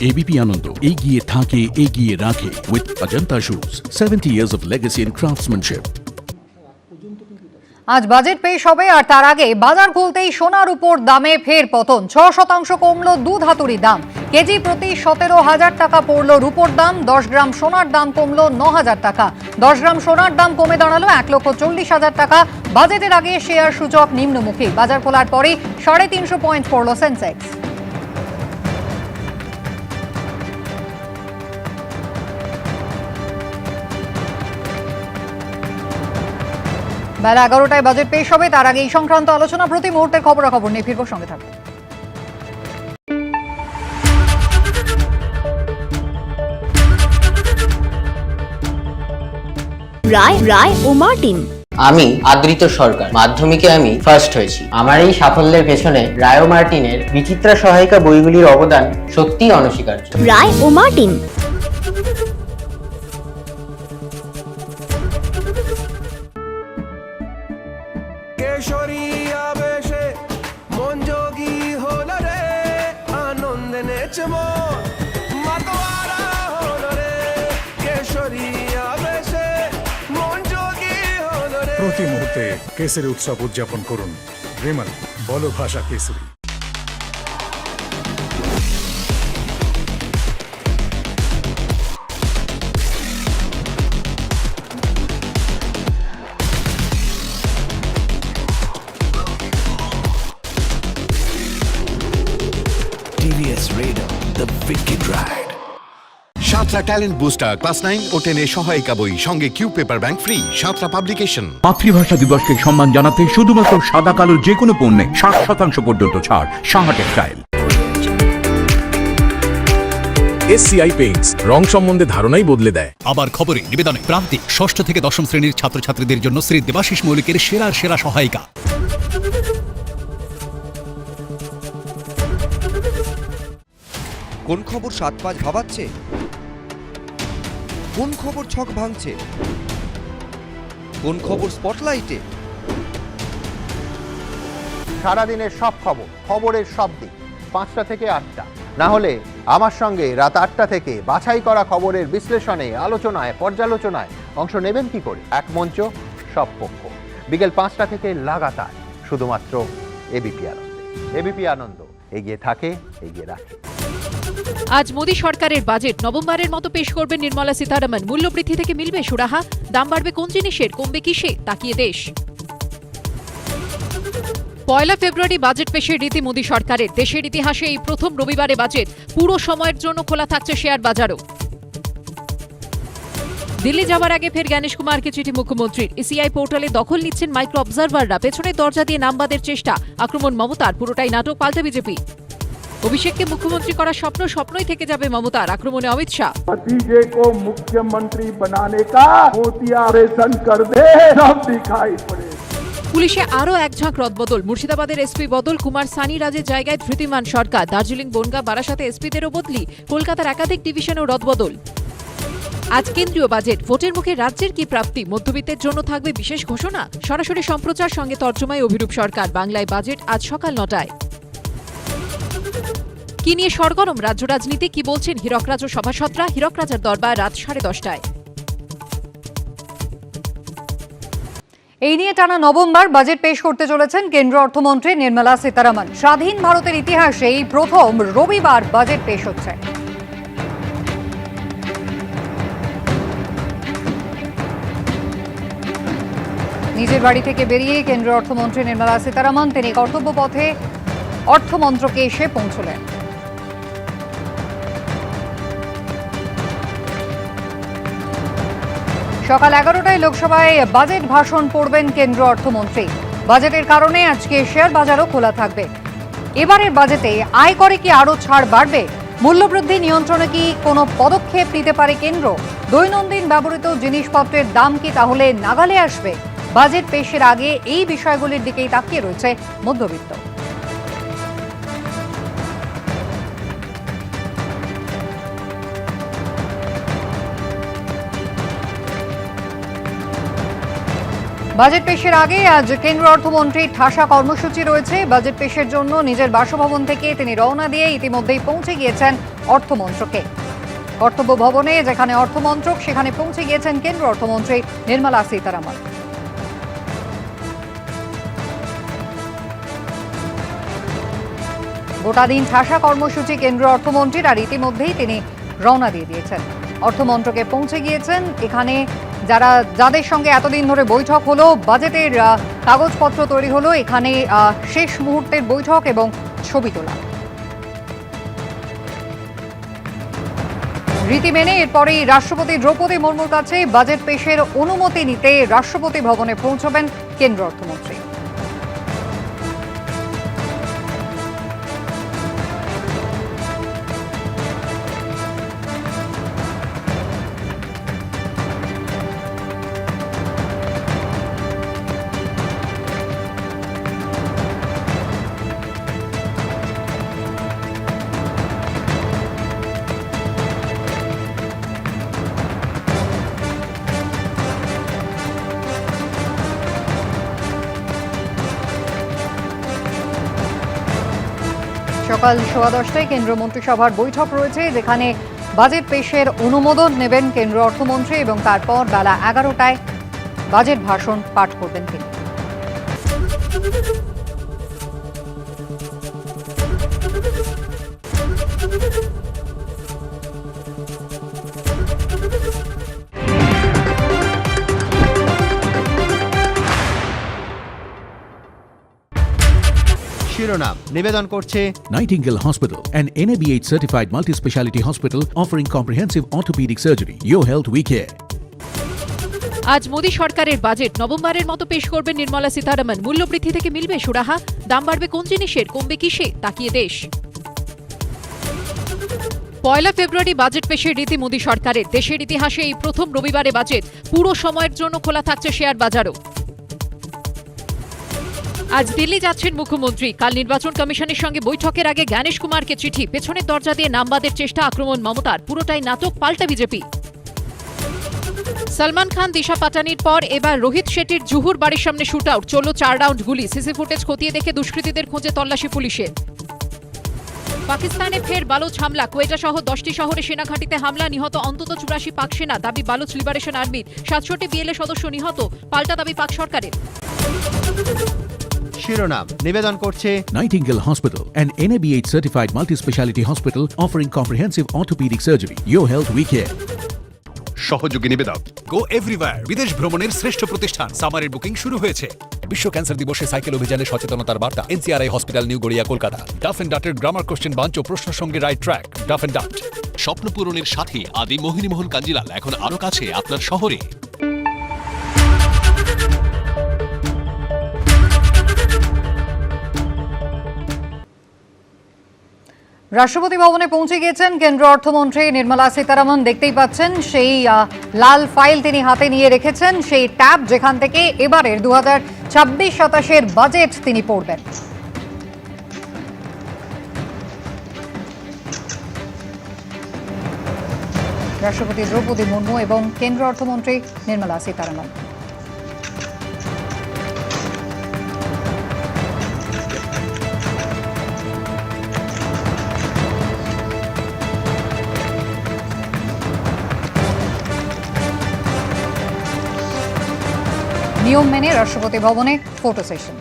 ABP Ananda এগিয়ে থাকে, এগিয়ে রাখে with Ajanta Shoes, 70 years of legacy in craftsmanship. আজ বাজেট পেশ হবে, আর তার আগে বাজার খুলতেই সোনার উপর দামে ফের পতন। 6% কমলো দুধ হাতুড়ির দাম। কেজি প্রতি 17,000 টাকা পড়লো রূপোর দাম। 10 গ্রাম সোনার দাম কমলো 9,000 টাকা। 10 গ্রাম সোনার দাম কমে দাঁড়ালো 1,40,000 টাকা। বাজেটের আগে শেয়ার সূচক নিম্নমুখী। বাজার খোলার পরেই 350 পয়েন্ট পড়লো সেন্সেক্স। বেলা 11টায় বাজেট পেশ হবে, তার আগে এই সংক্রান্ত আলোচনা। প্রতি মুহূর্তের খবরাখবর নিয়ে ফিরবো, সঙ্গে থাকবে। রায় ও মার্টিন। আমি আদৃত সরকার, মাধ্যমিকে আমি ফার্স্ট হয়েছি। আমার এই সাফল্যের পেছনে রায় ও মার্টিনের বিচিত্রা সহায়িকা বইগুলির অবদান সত্যিই অনস্বীকার্য। রায় ও মার্টিন। প্রতি মুহূর্তে কেসের উৎসব উদযাপন করুন। রেমন, বলো ভাষা কেসরি। TVS Raider, the wicked ride. Santra talent booster class 9 ও 10 এর সহায়িকা বই, সঙ্গে Q paper bank free. Santra publication. মাতৃভাষা দিবসকে সম্মান জানাতে শুধুমাত্র সাদা কালো যে কোনো পণ্যে 60% পর্যন্ত ছাড়। সাহা টেক্সটাইল। SCI পেইন্টস, রং সম্বন্ধে ধারণাই বদলে দেয়। আবার খবরে নিবেদনে প্রান্তিক 6ষ্ঠ থেকে 10ম শ্রেণীর ছাত্রছাত্রীদের জন্য শ্রী দেবাশিস মৌলিকের সেরা সহায়িকা। কোন খবর 7-5 ভাবাচ্ছে? কোন খবর ছক ভাঙছে? কোন খবর স্পটলাইটে? সারাদিনের সব খবরের সব দিক 5টা থেকে 8টা, না হলে আমার সঙ্গে রাত 8টা থেকে বাছাই করা খবরের বিশ্লেষণে, আলোচনায়, পর্যালোচনায় অংশ নেবেন কি করে? এক মঞ্চ, সব পক্ষ, বিকেল 5টা থেকে লাগাতার, শুধুমাত্র এবিপি আনন্দে। এবিপি আনন্দ, এগিয়ে থাকে, এগিয়ে রাখে। আজ মোদী সরকারের বাজেট নবমবারের মতো পেশ করবেন নির্মলা সীতারামন। মূল্যবৃদ্ধি থেকে মিলবে সুরাহা, দাম বাড়বে কোন জিনিসের, কমবে কিসে, তাকিয়ে দেশ। 1 ফেব্রুয়ারি বাজেট পেশের রীতি মোদী সরকারের। দেশের ইতিহাসে এই প্রথম রবিবারে বাজেট। পুরো সময়ের জন্য খোলা থাকছে শেয়ার বাজারও। দিল্লি যাওয়ার আগে ফের জ্ঞানেশ কুমারকে চিঠি মুখ্যমন্ত্রীর। এসিআই পোর্টালে দখল নিচ্ছেন মাইক্রো অবজারভাররা। পেছনের দরজা দিয়ে নামবাদের চেষ্টা, আক্রমণ মমতার। পুরোটাই নাটক, পাল্টে বিজেপি। অভিষেককে মুখ্যমন্ত্রী করার স্বপ্নই থেকে যাবে মমতার। আক্রমণে অমিত শাহ। भतीजे को मुख्यमंत्री बनाने का मोतियारेशन कर दे, सब दिखाई पड़े। পুলিশে আরও এক ঝাঁক রদবদল। মুর্শিদাবাদের এসপি বদল, কুমার সানি রাজের জায়গায় ধৃতিমান সরকার। দার্জিলিং, বনগাঁ, বারাসাতে এসপিদেরও বদলি। কলকাতার একাধিক ডিভিশনেও রদবদল। আজ কেন্দ্রীয় বাজেট। ভোটের মুখে রাজ্যের কি প্রাপ্তি? মধ্যবিত্তের জন্য থাকবে বিশেষ ঘোষণা। সরাসরি সম্প্রচার, সঙ্গে তর্জমায় অভিরূপ সরকার। বাংলায় বাজেট আজ সকাল 9টায়। কি নিয়ে সরগরম রাজ্য রাজনীতি, কি বলছেন হীরকরাজ ও সভাসদরা? হীরক রাজার দরবার রাত 10:30টায়। এই নিয়ে টানা নবমবার বাজেট পেশ করতে চলেছেন কেন্দ্রীয় অর্থমন্ত্রী নির্মলা সীতারামন। স্বাধীন ভারতের ইতিহাসে এই প্রথম রবিবার বাজেট পেশ হচ্ছে। নিজের বাড়ি থেকে বেরিয়ে কেন্দ্রীয় অর্থমন্ত্রী নির্মলা সীতারামন তিনি কর্তব্য পথে অর্থমন্ত্রকে এসে পৌঁছলেন। সকাল 11টায় লোকসভায় বাজেট ভাষণ পড়বেন কেন্দ্রীয় অর্থমন্ত্রী। বাজেটের কারণে আজকে শেয়ার বাজারও খোলা থাকবে। এবারের বাজেটে আয়করে কি আরও ছাড় বাড়বে? মূল্যবৃদ্ধি নিয়ন্ত্রণে কি কোনো পদক্ষেপ নিতে পারে কেন্দ্র? দৈনন্দিন ব্যবহৃত জিনিসপত্রের দাম কি তাহলে নাগালে আসবে? বাজেট পেশের আগে এই বিষয়গুলির দিকেই তাকিয়ে রয়েছে মধ্যবিত্ত। বাজেট পেশের আগে আজ কেন্দ্রীয় অর্থমন্ত্রীর ঠাসা কর্মসূচি রয়েছে। বাজেট পেশের জন্য নিজের বাসভবন থেকে তিনি রওনা দিয়ে ইতিমধ্যেই পৌঁছে গিয়েছেন অর্থমন্ত্রকে। কর্তব্য ভবনে যেখানে অর্থমন্ত্রক, সেখানে পৌঁছে গিয়েছেন কেন্দ্রীয় অর্থমন্ত্রী নির্মলা সীতারামন। গোটা দিন ঠাসা কর্মসূচি কেন্দ্রীয় অর্থমন্ত্রীর, আর ইতিমধ্যেই তিনি রওনা দিয়ে দিয়েছেন। অর্থমন্ত্রকে পৌঁছে গিয়েছেন। এখানে যাদের সঙ্গে এতদিন ধরে বৈঠক হলো, বাজেটের কাগজপত্র তৈরি হলো, এখানে শেষ মুহূর্তের বৈঠক এবং ছবি তোলা। রীতি মেনে এরপরেই রাষ্ট্রপতি দ্রৌপদী মুর্মুর কাছে বাজেট পেশের অনুমতি নিতে রাষ্ট্রপতি ভবনে পৌঁছবেন কেন্দ্র অর্থমন্ত্রী। সকাল 10:15টায় কেন্দ্র মন্ত্রিসভার বৈঠক রয়েছে, যেখানে বাজেট পেশের অনুমোদন নেবেন কেন্দ্র অর্থমন্ত্রী এবং তারপর বেলা 11টায় বাজেট ভাষণ পাঠ করবেন তিনি। শিরোনাম নিবেদন করছে Nightingale Hospital, an NABH certified multi-speciality hospital offering comprehensive orthopedic surgery. Your health we care. আজ মোদী সরকারের বাজেট নবমবারের মতো পেশ করবেন নির্মলা সীতারামন। মূল্যবৃদ্ধি থেকে মিলবে সুরাহা, দাম বাড়বে কোন জিনিসের, কমবে কিসে, তাকিয়ে দেশ। 1 ফেব্রুয়ারি বাজেট পেশের রীতি মোদী সরকারের। দেশের ইতিহাসে এই প্রথম রবিবারে বাজেট। পুরো সময়ের জন্য খোলা থাকছে শেয়ার বাজারও। আজ দিল্লি যাচ্ছেন মুখ্যমন্ত্রী। কাল নির্বাচন কমিশনের সঙ্গে বৈঠকের আগে জ্ঞানেশ কুমারকে চিঠি। পেছনের দরজা দিয়ে নামবাদের চেষ্টা, আক্রমণ মমতার। পুরোটাই নাটক, পাল্টা বিজেপি। সলমান খান, দিশা পাটানির পর এবার রোহিত শেট্টির জুহুর বাড়ির সামনে শুট আউট। চলল 4 রাউন্ড গুলি। সিসি ফুটেজ খতিয়ে দেখে দুষ্কৃতীদের খোঁজে তল্লাশি পুলিশের। পাকিস্তানে ফের বালোচ হামলা। কোয়েটা সহ 10টি শহরে সেনা ঘাঁটিতে হামলা। নিহত অন্তত 84 পাক সেনা। দাবি বালোচ লিবারেশন আর্মির। 67 বিএলএ সদস্য নিহত। পাল্টা দাবি পাক সরকারের। শিরোনাম নিবেদন করছে Nightingale Hospital, an NABH certified multi-speciality hospital offering comprehensive orthopedic surgery. Your health we care. সহযোগী নিবেদক গো এভরিওয়্যার, বিদেশ ভ্রমণের শ্রেষ্ঠ প্রতিষ্ঠান। সামারের বুকিং শুরু হয়েছে। বিশ্ব ক্যান্সার দিবসে সাইকেল অভিযানে সচেতনতার বার্তা। NCRI hospital new Garia Kolkata. Duff and ডাটের গ্রামার কোশ্চেন বাঞ্চ ও প্রশ্ন সঙ্গে right track. Duff and Dutt. স্বপ্ন পূরণের সাথে আদি মোহিনীমোহন কাঞ্জিলাল এখন আরো কাছে আপনার শহরে। রাষ্ট্রপতি ভবনে পৌঁছে গিয়েছেন কেন্দ্র অর্থমন্ত্রী নির্মলা সীতারামন। দেখতেই পাচ্ছেন সেই লাল ফাইল তিনি হাতে নিয়ে রেখেছেন, সেই ট্যাব যেখান থেকে এবারের 2026-27 বাজেট তিনি পড়বেন। রাষ্ট্রপতি দ্রৌপদী মুর্মু এবং কেন্দ্র অর্থমন্ত্রী নির্মলা সীতারামন। নিয়ম মেনে রাষ্ট্রপতি ভবনে ফটো সেশন।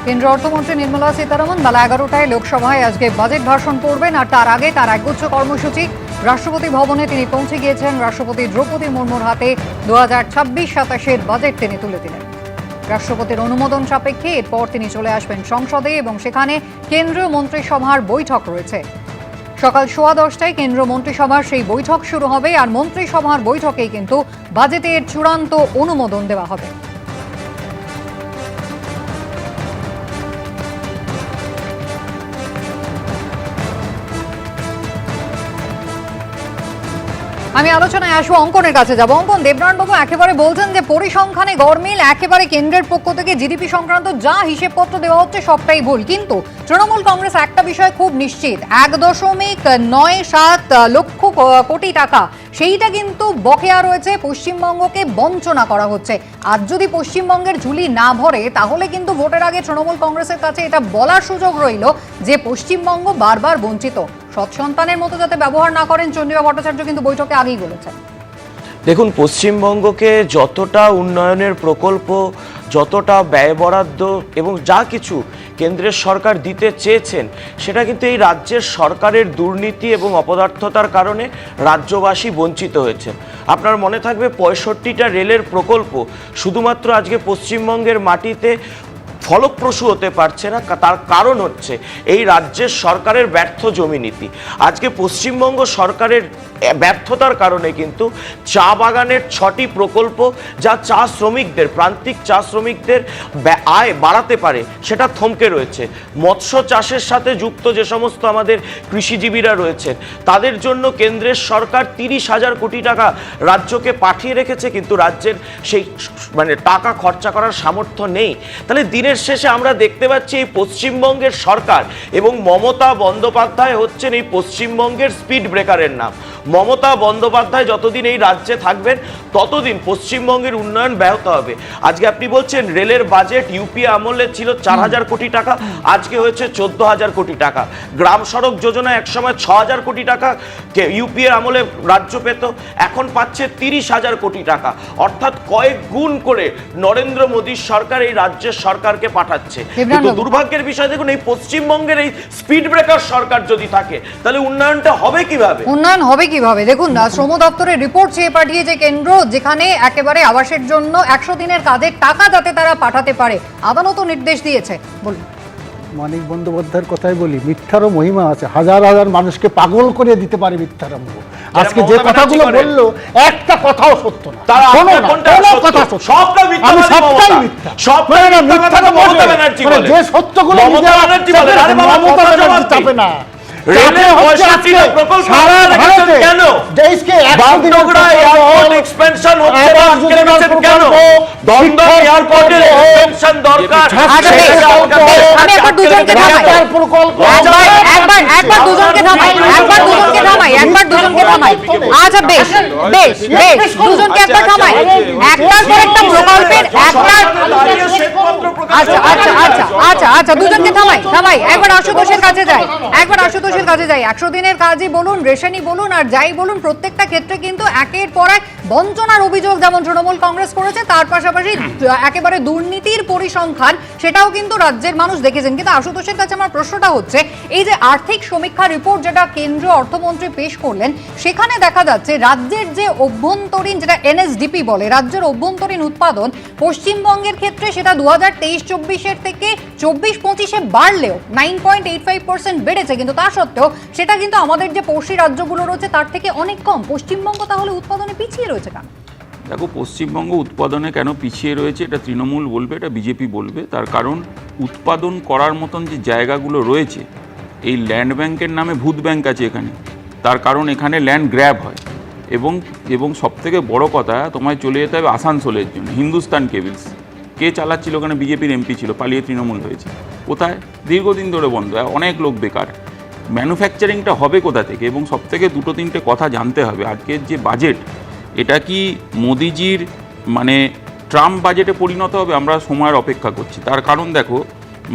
কেন্দ্র অর্থমন্ত্রী নির্মলা সীতারামন বেলা 11টায় লোকসভায় আজকে বাজেট ভাষণ করবেন, আর তার আগে তার একগুচ্ছ কর্মসূচি। রাষ্ট্রপতি ভবনে তিনি পৌঁছে গিয়েছেন। রাষ্ট্রপতি দ্রৌপদী মুর্মুর হাতে 2026-27 বাজেট তিনি তুলে দিলেন। রাষ্ট্রপতির অনুমোদন সাপেক্ষে এরপর তিনি চলে আসবেন সংসদে এবং সেখানে কেন্দ্রীয় মন্ত্রিসভার বৈঠক রয়েছে। সকাল 10:15টায় কেন্দ্রীয় মন্ত্রিসভার সেই বৈঠক শুরু হবে, আর মন্ত্রিসভার বৈঠকেই কিন্তু বাজেটের চূড়ান্ত অনুমোদন দেওয়া হবে। আমি আলোচনায় আসবো, অঙ্কনের কাছে যাব। অঙ্কন, দেবনারায়ণবাবু একেবারে বলছেন যে পরিসংখ্যানে গরমিল, একেবারে কেন্দ্রের পক্ষ থেকে জিডিপি সংক্রান্ত যা হিসেবপত্র দেওয়া হচ্ছে সবটাই ভুল। কিন্তু তৃণমূল কংগ্রেস একটা বিষয় খুব নিশ্চিত, 1.97 লক্ষ কোটি টাকা সেইটা কিন্তু বকেয়া রয়েছে, পশ্চিমবঙ্গকে বঞ্চনা করা হচ্ছে। আর যদি পশ্চিমবঙ্গের ঝুলি না ভরে তাহলে কিন্তু ভোটের আগে তৃণমূল কংগ্রেসের কাছে এটা বলার সুযোগ রইল যে পশ্চিমবঙ্গ বারবার বঞ্চিত। সৎসন্তানের মতো যাতে ব্যবহার না করেন, চন্দ্রিমা ভট্টাচার্য কিন্তু বৈঠকে আগেই বলেছেন। দেখুন, পশ্চিমবঙ্গকে যতটা উন্নয়নের প্রকল্প, যতটা ব্যয় বরাদ্দ এবং যা কিছু কেন্দ্রের সরকার দিতে চেয়েছেন, সেটা কিন্তু এই রাজ্যের সরকারের দুর্নীতি এবং অপদার্থতার কারণে রাজ্যবাসী বঞ্চিত হয়েছেন। আপনার মনে থাকবে 65টা রেলের প্রকল্প শুধুমাত্র আজকে পশ্চিমবঙ্গের মাটিতে ফলপ্রসূ হতে পারছে না, তার কারণ হচ্ছে এই রাজ্যের সরকারের ব্যর্থ জমি নীতি। আজকে পশ্চিমবঙ্গ সরকারের ব্যর্থতার কারণে কিন্তু চা বাগানের 6টি প্রকল্প যা চা শ্রমিকদের, প্রান্তিক চা শ্রমিকদের আয় বাড়াতে পারে, সেটা থমকে রয়েছে। মৎস্য চাষের সাথে যুক্ত যে সমস্ত আমাদের কৃষিজীবীরা রয়েছেন, তাদের জন্য কেন্দ্রের সরকার 30,000 কোটি টাকা রাজ্যকে পাঠিয়ে রেখেছে, কিন্তু রাজ্যের সেই টাকা খরচা করার সামর্থ্য নেই। তাহলে দিনের শেষে আমরা দেখতে পাচ্ছি এই পশ্চিমবঙ্গের সরকার এবং মমতা বন্দ্যোপাধ্যায় হচ্ছেন এই পশ্চিমবঙ্গের স্পিড ব্রেকারের নাম। মমতা বন্দ্যোপাধ্যায় যতদিন এই রাজ্যে থাকবেন ততদিন পশ্চিমবঙ্গের উন্নয়ন ব্যাহত হবে। আজকে আপনি বলছেন রেলের বাজেট ইউপিএ আমলে ছিল 4,000 কোটি টাকা, আজকে হয়েছে 14,000 কোটি টাকা। গ্রাম সড়ক যোজনা একসময় 6,000 কোটি টাকা ইউপিএ আমলে রাজ্য পেত, এখন পাচ্ছে 30,000 কোটি টাকা। অর্থাৎ কয়েক গুণ করে নরেন্দ্র মোদীর সরকার এই রাজ্যের সরকারকে পাঠাচ্ছে। কিন্তু দুর্ভাগ্যের বিষয় দেখুন, এই পশ্চিমবঙ্গের এই স্পিড ব্রেকার সরকার যদি থাকে তাহলে উন্নয়নটা হবে কিভাবে? উন্নয়ন হবে কিভাবে? দেখুন, শ্রম দপ্তরের রিপোর্ট চেয়ে পাঠিয়েছে কেন্দ্র, যেখানে একেবারে আবাসের জন্য 100 দিনের কাজের টাকা যাতে তারা পাঠাতে পারে, আদালতও নির্দেশ দিয়েছে। বলুন। মানিক বন্দ্যোপাধ্যায়ের কথাই বলি, মিথ্যারও মহিমা আছে, হাজার হাজার মানুষকে পাগল করে দিতে পারে মিথ্যার অঙ্গ। আজকে যে কথাগুলো বললো একটা কথাও সত্য না, যে সত্যগুলো চাপে না। আচ্ছা বেশ বেশ বেশ, দুজনকে একবার থামাই, একটার পর একটা প্রকল্পের আচ্ছা দুজনকে থামাই। একবার আশুতোষের কাছে যাই, 100 দিনের কাজই বলুন, রেশনই বলুন আর যাই বলুন, প্রত্যেকটা ক্ষেত্রে কিন্তু একের পর এক বঞ্চনার অভিযোগ যেমন তৃণমূল কংগ্রেস করেছে, তার পাশাপাশি একেবারে দুর্নীতির পরিসংখ্যান সেটাও কিন্তু রাজ্যের মানুষ দেখেছেন। কিন্তু আশুতোষের কাছে আমার প্রশ্নটা হচ্ছে, এই যে আর্থিক সমীক্ষা রিপোর্ট যেটা কেন্দ্রীয় অর্থমন্ত্রী পেশ করলেন, সেখানে দেখা যাচ্ছে রাজ্যের যে অভ্যন্তরীণ, যেটা এনএসডিপি বলে, রাজ্যের অভ্যন্তরীণ উৎপাদন পশ্চিমবঙ্গের ক্ষেত্রে সেটা 2023-24 থেকে 24-25 বাড়লেও 9.85% বেড়েছে, কিন্তু তা সত্ত্বেও সেটা কিন্তু আমাদের যে পড়শি রাজ্যগুলো রয়েছে তার থেকে অনেক কম। পশ্চিমবঙ্গ তাহলে উৎপাদনে পিছিয়ে রয়েছে কেন? দেখো, পশ্চিমবঙ্গ উৎপাদনে কেন পিছিয়ে রয়েছে এটা তৃণমূল বলবে, এটা বিজেপি বলবে। তার কারণ উৎপাদন করার মতন যে জায়গাগুলো রয়েছে, এই ল্যান্ড ব্যাংকের নামে ভূত ব্যাংক আছে এখানে। তার কারণ এখানে ল্যান্ড গ্র্যাব হয় এবং সবথেকে বড় কথা, তোমায় চলে যেতে হবে আসানসোলের জন্য। হিন্দুস্তান কেবলস কে চালাচ্ছিল? ওখানে বিজেপির এমপি ছিল, পালিয়ে তৃণমূল হয়েছে। কোথায়? দীর্ঘদিন ধরে বন্ধ, অনেক লোক বেকার। ম্যানুফ্যাকচারিংটা হবে কোথা থেকে? এবং সবথেকে 2-3টে কথা জানতে হবে। আজকের যে বাজেট, এটা কি মোদিজির ট্রাম্প বাজেটে পরিণত হবে? আমরা সময়ের অপেক্ষা করছি। তার কারণ দেখো,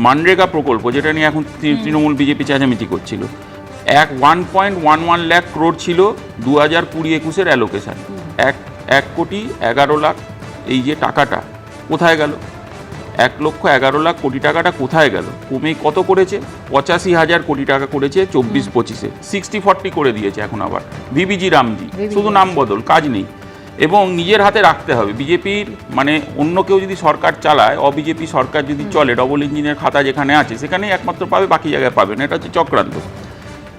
মানরেগা প্রকল্প যেটা নিয়ে এখন তৃণমূল বিজেপি চেঁচামেচি করছিল, 1.11 লাখ ক্রোড় ছিল 2020-21 অ্যালোকেশন, 1,11,00,000 এই যে টাকাটা কোথায় গেল? 1,11,00,000 টাকাটা কোথায় গেল? কমে কত করেছে? 85,000 কোটি টাকা করেছে 24-25-এ। 60-40 করে দিয়েছে এখন আবার ভিবিজি রামজি, শুধু নাম বদল, কাজ নেই। এবং নিজের হাতে রাখতে হবে। বিজেপির অন্য কেউ যদি সরকার চালায়, অবিজেপি সরকার যদি চলে, ডবল ইঞ্জিনের খাতা যেখানে আছে সেখানেই একমাত্র পাবে, বাকি জায়গায় পাবে না। এটা হচ্ছে চক্রান্ত।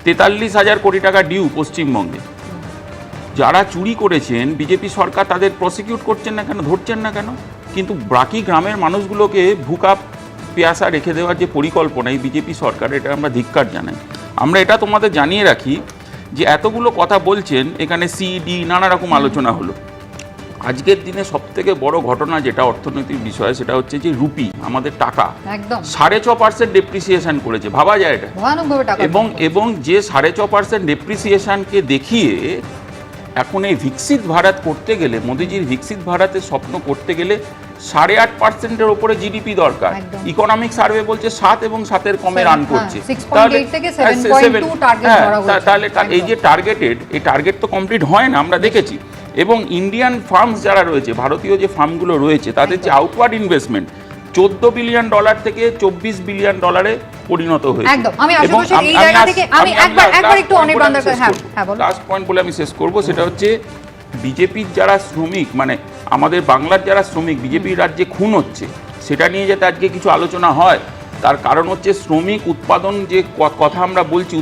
43,000 কোটি টাকা ডিউ পশ্চিমবঙ্গে। যারা চুরি করেছেন বিজেপি সরকার তাদের প্রসিকিউট করছেন না কেন, ধরছেন না কেন? কিন্তু বাকি গ্রামের মানুষগুলোকে ভুকা পেয়াসা রেখে দেওয়ার যে পরিকল্পনা এই বিজেপি সরকার, এটা আমরা ধিক্কার জানাই। আমরা এটা তোমাদের জানিয়ে রাখি যে এতগুলো কথা বলছেন, এখানে সিডি নানা রকম আলোচনা হলো। আজকের দিনে সবথেকে বড় ঘটনা যেটা অর্থনৈতিক বিষয়, সেটা হচ্ছে যে রুপি, আমাদের টাকা 6.5% ডেপ্রিসিয়েশন করেছে। ভাবা যায় এটা? এবং যে 6.5% ডেপ্রিসিয়েশনকে দেখিয়ে এখন এই বিকশিত ভারত করতে গেলে, মোদিজির বিকশিত ভারতের স্বপ্ন করতে গেলে 8.5%-এর উপরে জিডিপি দরকার। ইকোনমিক সার্ভে বলছে 7 এবং 7-এর কমে রান করছে। তাহলে এই যে টার্গেটেড, এই টার্গেট তো কমপ্লিট হয় না, আমরা দেখেছি। এবং ইন্ডিয়ান ফার্মস যারা রয়েছে, ভারতীয় যে ফার্মগুলো রয়েছে, তাদের যে আউটওয়ার্ড ইনভেস্টমেন্ট $14 বিলিয়ন থেকে $24 বিলিয়ন পরিণত হয়েছে। একদম। আমি আশেপাশের এই জায়গা থেকে আমি একবার একটু অনির্বাণদার কাছে হ্যাঁ বলুন। লাস্ট পয়েন্ট বলে আমি শেষ করব, সেটা হচ্ছে বিজেপির যারা শ্রমিক, মানে আমাদের বাংলার যারা শ্রমিক বিজেপির রাজ্যে খুন হচ্ছে, সেটা নিয়ে যাতে আজকে কিছু আলোচনা হয়, তার কারণ হচ্ছে শ্রমিক উৎপাদন, যে কথা আমরা বলছি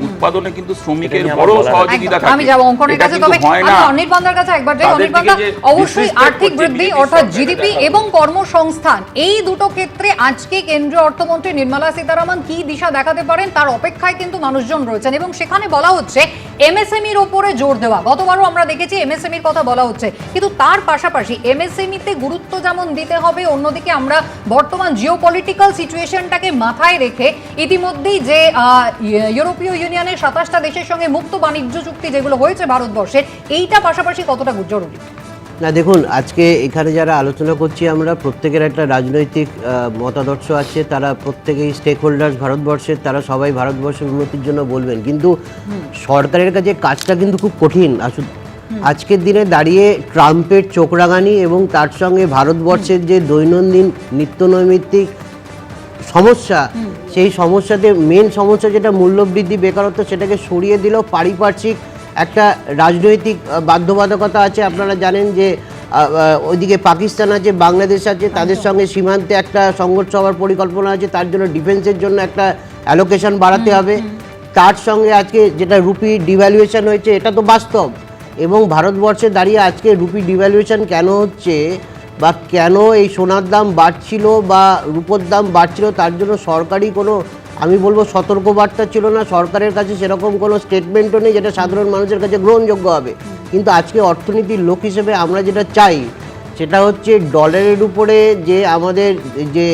উৎপাদনে কিন্তু শ্রমিকের বড় সহযোগিতা থাকে। আমি যাব অঙ্কনের কাছে, তবে আমি অনির্বাণদার কাছে একবার যাই। অনির্বাণদা, অবশ্যই আর্থিক বৃদ্ধি অর্থাৎ জিডিপি এবং কর্মসংস্থান এই দুটো ক্ষেত্রে আজকে কেন্দ্রীয় অর্থমন্ত্রী নির্মলা সীতারামন কি দিশা দেখাতে পারেন তার অপেক্ষায় কিন্তু মানুষজন রয়েছেন, এবং সেখানে বলা হচ্ছে এমএসএমইর উপরে জোর দেওয়া। গতবারও আমরা দেখেছি এমএসএমইর কথা বলা হচ্ছে, কিন্তু তার পাশাপাশি এমএসএমইতে গুরুত্ব যেমন দিতে হবে, অন্যদিকে আমরা বর্তমান জিওপলিটিক্যাল সিচুয়েশনটাকে মাথায় রেখে ইতিমধ্যেই যে ইউরোপীয় ইউনিয়নের 27টা দেশের সঙ্গে মুক্ত বাণিজ্য চুক্তি যেগুলো হয়েছে ভারতবর্ষের, এইটা পাশাপাশি কতটা জরুরি? না দেখুন, আজকে এখানে যারা আলোচনা করছি আমরা প্রত্যেকের একটা রাজনৈতিক মতাদর্শ আছে, তারা প্রত্যেকেই স্টেক হোল্ডার্স ভারতবর্ষের, তারা সবাই ভারতবর্ষের উন্নতির জন্য বলবেন, কিন্তু সরকারের কাছে কাজটা কিন্তু খুব কঠিন। আজকের দিনে দাঁড়িয়ে ট্রাম্পের চোখরাঙানি এবং তার সঙ্গে ভারতবর্ষের যে দৈনন্দিন নিত্যনৈমিত্তিক সমস্যা, সেই সমস্যাতে মেন সমস্যা যেটা মূল্যবৃদ্ধি, বেকারত্ব, সেটাকে সরিয়ে দিলেও পারিপার্শ্বিক একটা রাজনৈতিক বাধ্যবাধকতা আছে। আপনারা জানেন যে ওইদিকে পাকিস্তান আছে, বাংলাদেশ আছে, তাদের সঙ্গে সীমান্তে একটা সংঘর্ষ হওয়ার পরিকল্পনা আছে, তার জন্য ডিফেন্সের জন্য একটা অ্যালোকেশন বাড়াতে হবে। তার সঙ্গে আজকে যেটা রুপি ডিভ্যালুয়েশন হয়েছে, এটা তো বাস্তব, এবং ভারতবর্ষে দাঁড়িয়ে আজকে রুপি ডিভ্যালুয়েশন কেন হচ্ছে বা কেন এই সোনার দাম বাড়ছিল বা রূপোর দাম বাড়ছিল, তার জন্য সরকারি কোনো, আমি বলবো, সতর্কবার্তা ছিল না। সরকারের কাছে সেরকম কোনো স্টেটমেন্টও নেই যেটা সাধারণ মানুষের কাছে গ্রহণযোগ্য হবে। কিন্তু আজকে অর্থনীতির লোক হিসেবে আমরা যেটা চাই সেটা হচ্ছে ডলারের উপরে যে আমাদের যে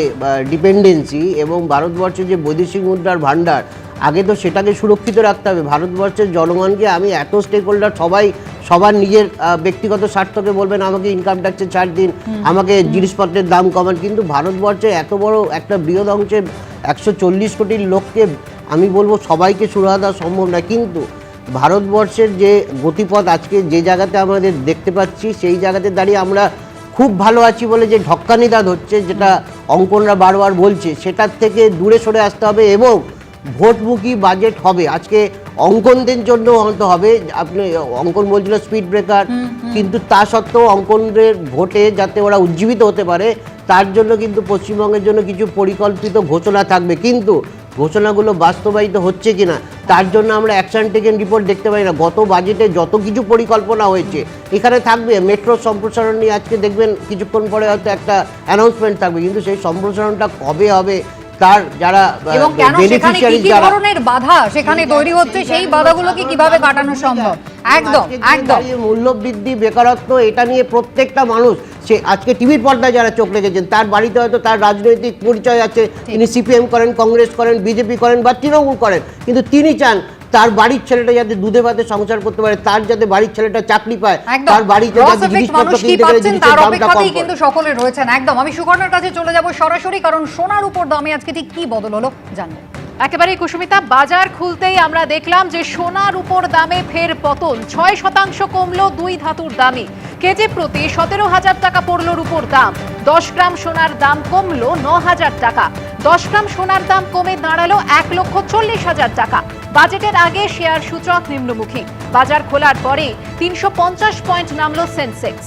ডিপেন্ডেন্সি এবং ভারতবর্ষের যে বৈদেশিক মুদ্রার ভাণ্ডার, আগে তো সেটাকে সুরক্ষিত রাখতে হবে। ভারতবর্ষের জনগণকে, আমি এত স্টেক হোল্ডার সবাই সবার নিজের ব্যক্তিগত স্বার্থকে বলবেন আমাকে ইনকাম ট্যাক্সে ছাড় দিন, আমাকে জিনিসপত্রের দাম কমান, কিন্তু ভারতবর্ষে এত বড় একটা বৃহৎ অংশের 140 কোটির লোককে আমি বলবো সবাইকে সুরাহা দেওয়া সম্ভব না। কিন্তু ভারতবর্ষের যে গতিপথ আজকে যে জায়গাতে আমাদের দেখতে পাচ্ছি, সেই জায়গাতে দাঁড়িয়ে আমরা খুব ভালো আছি বলে যে ঢক্কানিদাদ হচ্ছে, যেটা অঙ্কনরা বারবার বলছে, সেটার থেকে দূরে সরে আসতে হবে এবং ভোটমুখী বাজেট হবে। আজকে অঙ্কনদের জন্য হয়তো হবে, আপনি অঙ্কন বলছিল স্পিড ব্রেকার, কিন্তু তা সত্ত্বেও অঙ্কনদের ভোটে যাতে ওরা উজ্জীবিত হতে পারে তার জন্য কিন্তু পশ্চিমবঙ্গের জন্য কিছু পরিকল্পিত ঘোষণা থাকবে, কিন্তু ঘোষণাগুলো বাস্তবায়িত হচ্ছে কিনা তার জন্য আমরা অ্যাকশন টেকেন রিপোর্ট দেখতে পাই না। গত বাজেটে যত কিছু পরিকল্পনা হয়েছে এখানে থাকবে, মেট্রো সম্প্রসারণ নিয়ে আজকে দেখবেন কিছুক্ষণ পরে হয়তো একটা অ্যানাউন্সমেন্ট থাকবে, কিন্তু সেই সম্প্রসারণটা কবে হবে, তার যারা বেনিফিশিয়ারি, কি ধরনের বাধা সেখানে তৈরি হচ্ছে, সেই বাধাগুলোকে কিভাবে কাটানো সম্ভব। একদম একদম। মূল্যবৃদ্ধি, বেকারত্ব, এটা নিয়ে প্রত্যেকটা মানুষ, সে আজকে টিভির পর্দায় যারা চোখ রেখেছেন তার বাড়িতে হয়তো তার রাজনৈতিক পরিচয় আছে, তিনি সিপিএম করেন, কংগ্রেস করেন, বিজেপি করেন বা তৃণমূল করেন, কিন্তু তিনি চান তার বাড়ির ছেলেটা যাতে দুধে ভাতে সংসার করতে পারে, তার যাতে বাড়ির ছেলেটা চাকরি পায়, তার বাড়িতে যাতে জিনিসপত্র কিনতে পারে, জিনিসের দামটা কম হয়। কিন্তু সকলে রয়েছেন। একদম। আমি সুকর্ণার কাছে চলে যাব সরাসরি, কারণ সোনার উপর দামে আজকে ঠিক কি বদল হলো জানবো। একেবারে কুসুমিতা, বাজার খুলতেই আমরা দেখলাম যে সোনার উপর দামে ফের পতন, 6% কমলো 2 ধাতুর দামে, কেজি প্রতি 17,000 টাকা পড়লো রূপোর দাম। 10 গ্রাম সোনার দাম কমলো 9,000 টাকা, 10 গ্রাম সোনার দাম কমে দাঁড়ালো 1,40,000 টাকা। বাজেটের আগে শেয়ার সূচক নিম্নমুখী, বাজার খোলার পরে 350 পয়েন্ট নামলো সেন্সেক্স।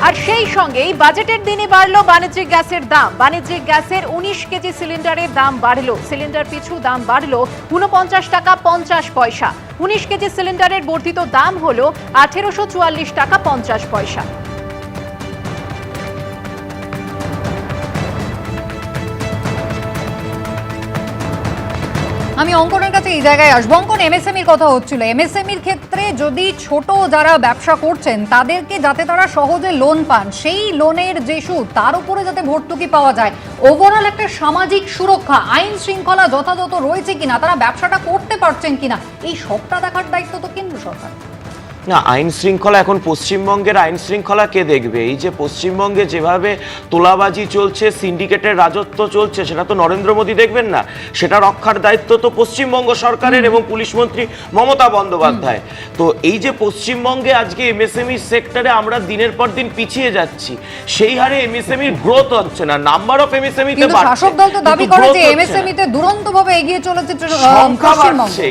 আর সেই সঙ্গেই বাজেটের দিনে বাড়লো বাণিজ্যিক গ্যাসের দাম। বাণিজ্যিক গ্যাসের 19 কেজি সিলিন্ডারের দাম বাড়লো, সিলিন্ডার পিছু দাম বাড়লো 49 টাকা 50 পয়সা। 19 কেজি সিলিন্ডারের বর্ধিত দাম হলো 1844 টাকা 50 পয়সা। আমি অঙ্কনের কাছে এই জায়গায় আসবো। অঙ্কন, এমএসএমইর কথা হচ্ছিল, এমএসএমইর ক্ষেত্রে যদি ছোট যারা ব্যবসা করছেন তাদেরকে যাতে তারা সহজে লোন পান, সেই লোনের যে সুদ তার উপরে যাতে ভর্তুকি পাওয়া যায়, ওভারঅল একটা সামাজিক সুরক্ষা, আইন শৃঙ্খলা যথাযথ রয়েছে কিনা, তারা ব্যবসাটা করতে পারছেন কিনা, এই সবটা দেখার দায়িত্ব তো কেন্দ্র সরকার। না, আইন শৃঙ্খলা এখন পশ্চিমবঙ্গের আইন শৃঙ্খলা কে দেখবে? এই যে পশ্চিমবঙ্গে যেভাবে তোলাবাজি চলছে, সিন্ডিকেটের রাজত্ব চলছে, সেটা তো নরেন্দ্র মোদী দেখবেন না। সেটা রক্ষার দায়িত্ব তো পশ্চিমবঙ্গ সরকারের এবং পুলিশ মন্ত্রী মমতা বন্দ্যোপাধ্যায়। তো এই যে পশ্চিমবঙ্গে আজকে এমএসএমই সেক্টরে আমরা দিনের পর দিন পিছিয়ে যাচ্ছি, সেই হারে এমএসএমইর গ্রোথ হচ্ছে না। নাম্বার অফ এমএসএমই তে বাড়ছে, শাসক দল তো দাবি করে যে এমএসএমই তে দুরন্তভাবে এগিয়ে চলেছে পশ্চিমবঙ্গ,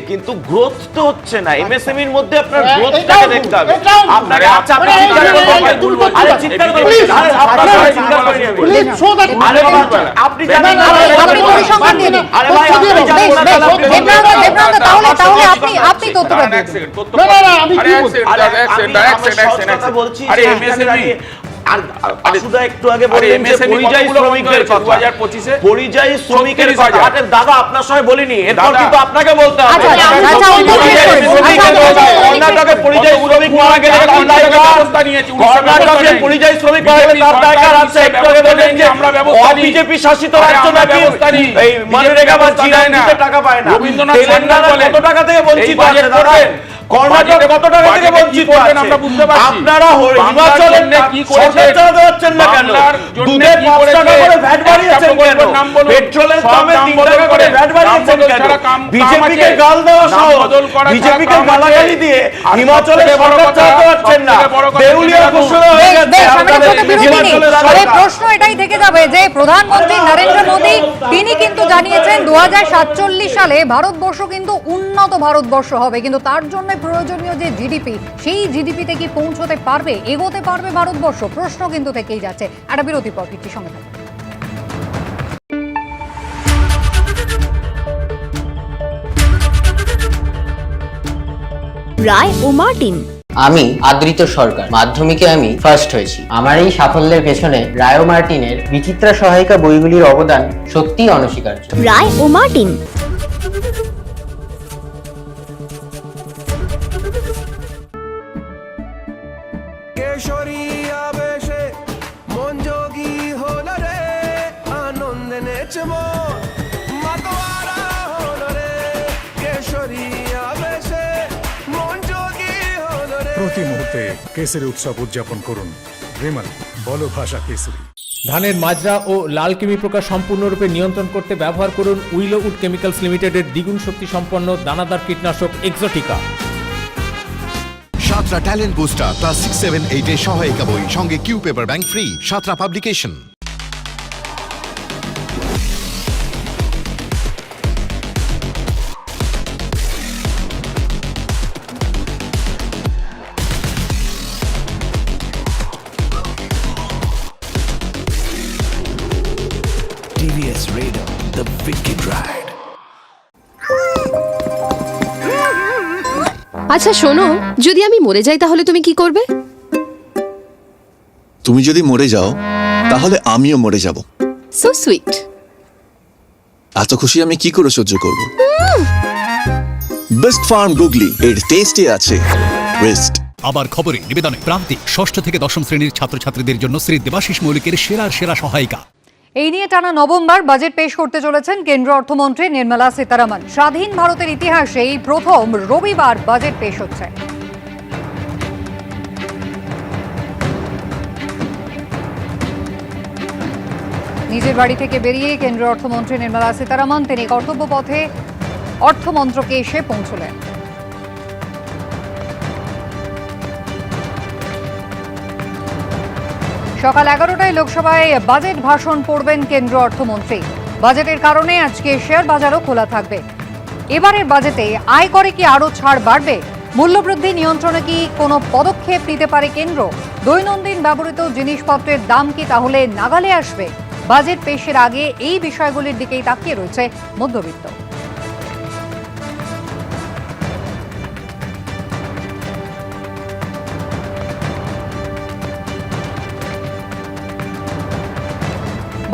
কিন্তু গ্রোথ তো হচ্ছে না। এমএসএমইর মধ্যে আপনার গ্রোথটা দেখতে হবে। আপনাকে আচ্ছা আপনি চিন্তা করবেন, আরে চিন্তা করবেন, আরে আপনারা চিন্তা করেন, আরে বাবা আপনি জানেন না, আপনি পরিসংখ্যান দিয়ে দিন। আরে ভাই আপনি জানেন না, তাহলে আপনি তো উত্তর দিন। না আমি কি বলছি? কথা বলছি, আরে এমএসএমই আর সুদা একটু আগে বললেন যে পরিযায়ী শ্রমিকদের কথা, 2025 এ পরিযায়ী শ্রমিকের কথা। আরে দাদা আপনার সঙ্গে বলিনি, এরপর কিন্তু আপনাকে বলতে হবে। কর্ণাটকে পরিযায়ী শ্রমিক মারা গেলে কর্ণাটকে পরিযায়ী শ্রমিক মারা গেলে তার দায়কার আছে। একটু আগে বললেন যে আমরা বিজেপি শাসিত রাজ্য নাকি এই মনরেগা বা জিরায় টাকা পায় না। তেলেঙ্গানা কত টাকা থেকে বঞ্চিত আছে দাদা? কর্ণাটক কত টাকা থেকে বঞ্চিত আছেন আমরা বুঝতে পারছি। আপনারা হিমাচলের কি করেছেন চালাতে যাচ্ছেন না কেন? দুধে 5 টাকা করে ভ্যাট বাড়িয়েছেন কেন? পেট্রোলের দামে 3 টাকা করে ভ্যাট বাড়িয়েছেন কেন? বিজেপিকে গাল দেওয়া সহ বিজেপিকে গালাগালি দিয়ে হিমাচলের সরকার চালাতে পারছেন না। দেউলিয়া ঘোষণা হয়ে গেছে আপনাদের হিমাচলের। তবে প্রশ্ন এটাই থেকে যাবে যে প্রধানমন্ত্রী নরেন্দ্র মোদী তিনি কিন্তু জানিয়েছেন 2047 সালে ভারতবর্ষ কিন্তু উন্নত ভারতবর্ষ হবে, কিন্তু তার জন্য প্রয়োজনীয় যে জিডিপি, সেই জিডিপিতে কি পৌঁছতে পারবে, এগোতে পারবে ভারতবর্ষ? প্রশ্ন কিন্তু থেকেই যাচ্ছে। একটা বিরতি পর ফিরছি, সঙ্গে থাকুন। রায় ও মার্টিন। আমি আদৃত সরকার, মাধ্যমিকে আমি ফার্স্ট হয়েছি। আমার এই সাফল্যের পেছনে রায় ও মার্টিনের বিচিত্রা সহায়িকা বইগুলির অবদান সত্যিই অনস্বীকার্য। রায় ও মার্টিন। প্রতি মুহূর্তে কেসরি উৎসব উদযাপন করুন। রিমন বলো ভাষা কেসরি। ধানের মাজরা ও লাল কৃমি পোকা সম্পূর্ণরূপে নিয়ন্ত্রণ করতে ব্যবহার করুন উইলো উড কেমিক্যালস লিমিটেডের দ্বিগুণ শক্তি সম্পন্ন দানাদার কীটনাশক Exotica. Santra talent booster class 6, 7, 8 এর সহায়িকা বই, সঙ্গে Q paper bank free. Santra publication. TVS Raider, the wicked ride. আচ্ছা শোনো, যদি আমি মরে যাই তাহলে তুমি কি করবে? তুমি যদি মরে যাও তাহলে আমিও মরে যাব। So sweet. এত খুশি আমি কি করে সহ্য করব? বেস্ট ফার্ম গুগলি, এর টেস্টে আছে রেস্ট। আবার খবরে নিবেদনে প্রান্তিক 6ষ্ঠ থেকে 10ম শ্রেণীর ছাত্রছাত্রীদের জন্য শ্রী দেবাশিস মৌলিকের সেরা সহায়িকা। এই নিয়ে টানা নবমবার বাজেট পেশ করতে চলেছেন কেন্দ্রীয় অর্থমন্ত্রী নির্মলা সীতারামন। স্বাধীন ভারতের ইতিহাসে এই প্রথম রবিবার বাজেট পেশ হচ্ছে। নিজের বাড়ি থেকে বেরিয়ে কেন্দ্রীয় অর্থমন্ত্রী নির্মলা সীতারামন তিনি কর্তব্যপথে অর্থমন্ত্রকে এসে পৌঁছলেন। সকাল 11টায় লোকসভায় বাজেট ভাষণ পড়বেন কেন্দ্রীয় অর্থমন্ত্রী। বাজেটের কারণে আজকে শেয়ার বাজারও খোলা থাকবে। এবারের বাজেটে আয়করে কি আরও ছাড় বাড়বে? মূল্যবৃদ্ধি নিয়ন্ত্রণে কি কোনো পদক্ষেপ নিতে পারে কেন্দ্র? দৈনন্দিন ব্যবহৃত জিনিসপত্রের দাম কি তাহলে নাগালে আসবে? বাজেট পেশের আগে এই বিষয়গুলির দিকেই তাকিয়ে রয়েছে মধ্যবিত্ত।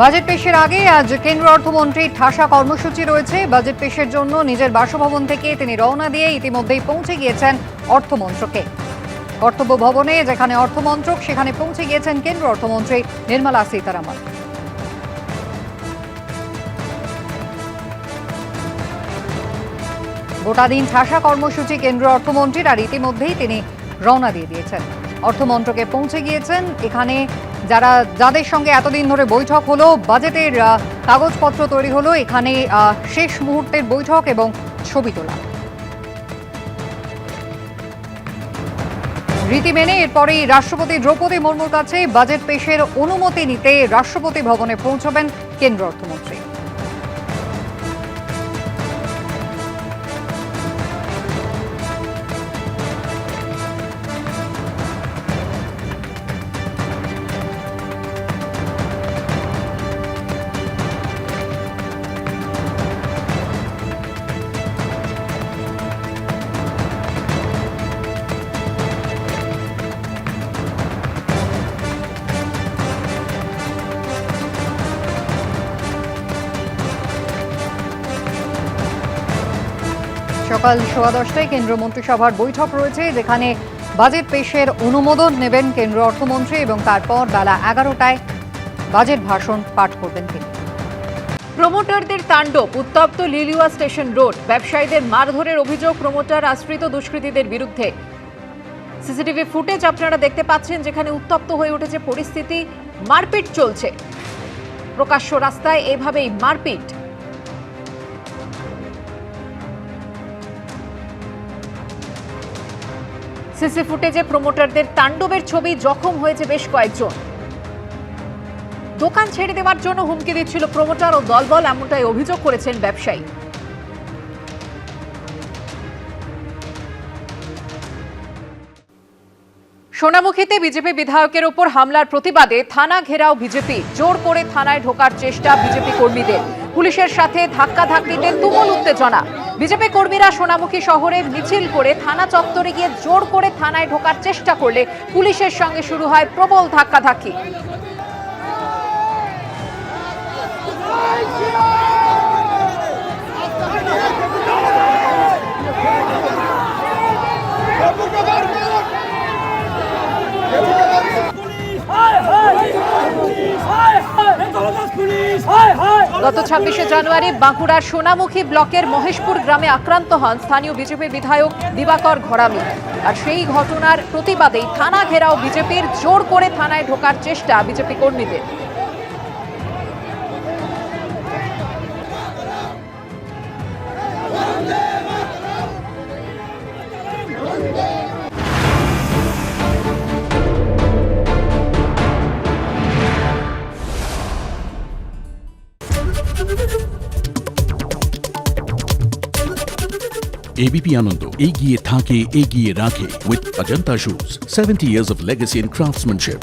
বাজেট পেশের আগে আজ কেন্দ্রীয় অর্থমন্ত্রীর ঠাসা কর্মসূচি রয়েছে। বাজেট পেশের জন্য নিজের বাসভবন থেকে তিনি রওনা দিয়ে ইতিমধ্যেই পৌঁছে গিয়েছেন অর্থমন্ত্রকে। কর্তব্য ভবনে যেখানে অর্থমন্ত্রক, সেখানে পৌঁছে গিয়েছেন কেন্দ্রীয় অর্থমন্ত্রী নির্মলা সীতারামন। গোটা দিন ঠাসা কর্মসূচি কেন্দ্রীয় অর্থমন্ত্রীর, আর ইতিমধ্যেই তিনি রওনা দিয়ে দিয়েছেন। অর্থমন্ত্রকে পৌঁছে গিয়েছেন এখানে যাদের সঙ্গে এতদিন ধরে বৈঠক হলো, বাজেটের কাগজপত্র তৈরি হলো, এখানে শেষ মুহূর্তের বৈঠক এবং ছবি তোলা। রীতি মেনে এরপরেই রাষ্ট্রপতি দ্রৌপদী মুর্মুর কাছে বাজেট পেশের অনুমতি নিতে রাষ্ট্রপতি ভবনে পৌঁছবেন কেন্দ্র অর্থমন্ত্রী। সকাল 10:15টায় কেন্দ্র মন্ত্রিসভার বৈঠক রয়েছে, যেখানে বাজেট পেশের অনুমোদন নেবেন কেন্দ্র অর্থমন্ত্রী এবং তারপর বেলা 11টায় বাজেট ভাষণ পাঠ করবেন তিনি। প্রমোটারদের তাণ্ডব, উত্তপ্ত লিলুয়া স্টেশন রোড, ব্যবসায়ীদের মারধরের অভিযোগ প্রমোটার আশ্রিত দুষ্কৃতীদের বিরুদ্ধে। সিসিটিভি ফুটেজ আপনারা দেখতে পাচ্ছেন, যেখানে উত্তপ্ত হয়ে উঠেছে পরিস্থিতি, মারপিট চলছে প্রকাশ্য রাস্তায়, এভাবেই মারপিট। সিসি ফুটেজে প্রমোটারদের তাণ্ডবের ছবি, জখম হয়েছে বেশ কয়েকজন। দোকান ছেড়ে দেওয়ার জন্য হুমকি দিচ্ছিল প্রমোটার ও দলবল, এমনটাই অভিযোগ করেছেন ব্যবসায়ী। সোনামুখীতে বিজেপি বিধায়কের ওপর হামলার প্রতিবাদে থানা ঘেরাও বিজেপি, জোর করে থানায় ঢোকার চেষ্টা বিজেপি কর্মীদের, পুলিশের সাথে ধাক্কাধাক্কিতে তুমুল উত্তেজনা। বিজেপি কর্মীরা সোনামুখী শহরে মিছিল করে থানা চত্বরে গিয়ে জোর করে থানায় ঢোকার চেষ্টা করলে পুলিশের সঙ্গে শুরু হয় প্রবল ধাক্কাধাক্কি। গত 26শে জানুয়ারি বাঁকুড়ার সোনামুখী ব্লকের মহেশপুর গ্রামে আক্রান্ত হন স্থানীয় বিজেপি বিধায়ক দিবাকর ঘরামি। আর সেই ঘটনার প্রতিবাদেই থানা ঘেরাও বিজেপির, জোর করে থানায় ঢোকার চেষ্টা বিজেপি কর্মীদের। ABP Ananda এগিয়ে থাকে, এগিয়ে রাখে with Ajanta Shoes, 70 years of legacy in craftsmanship.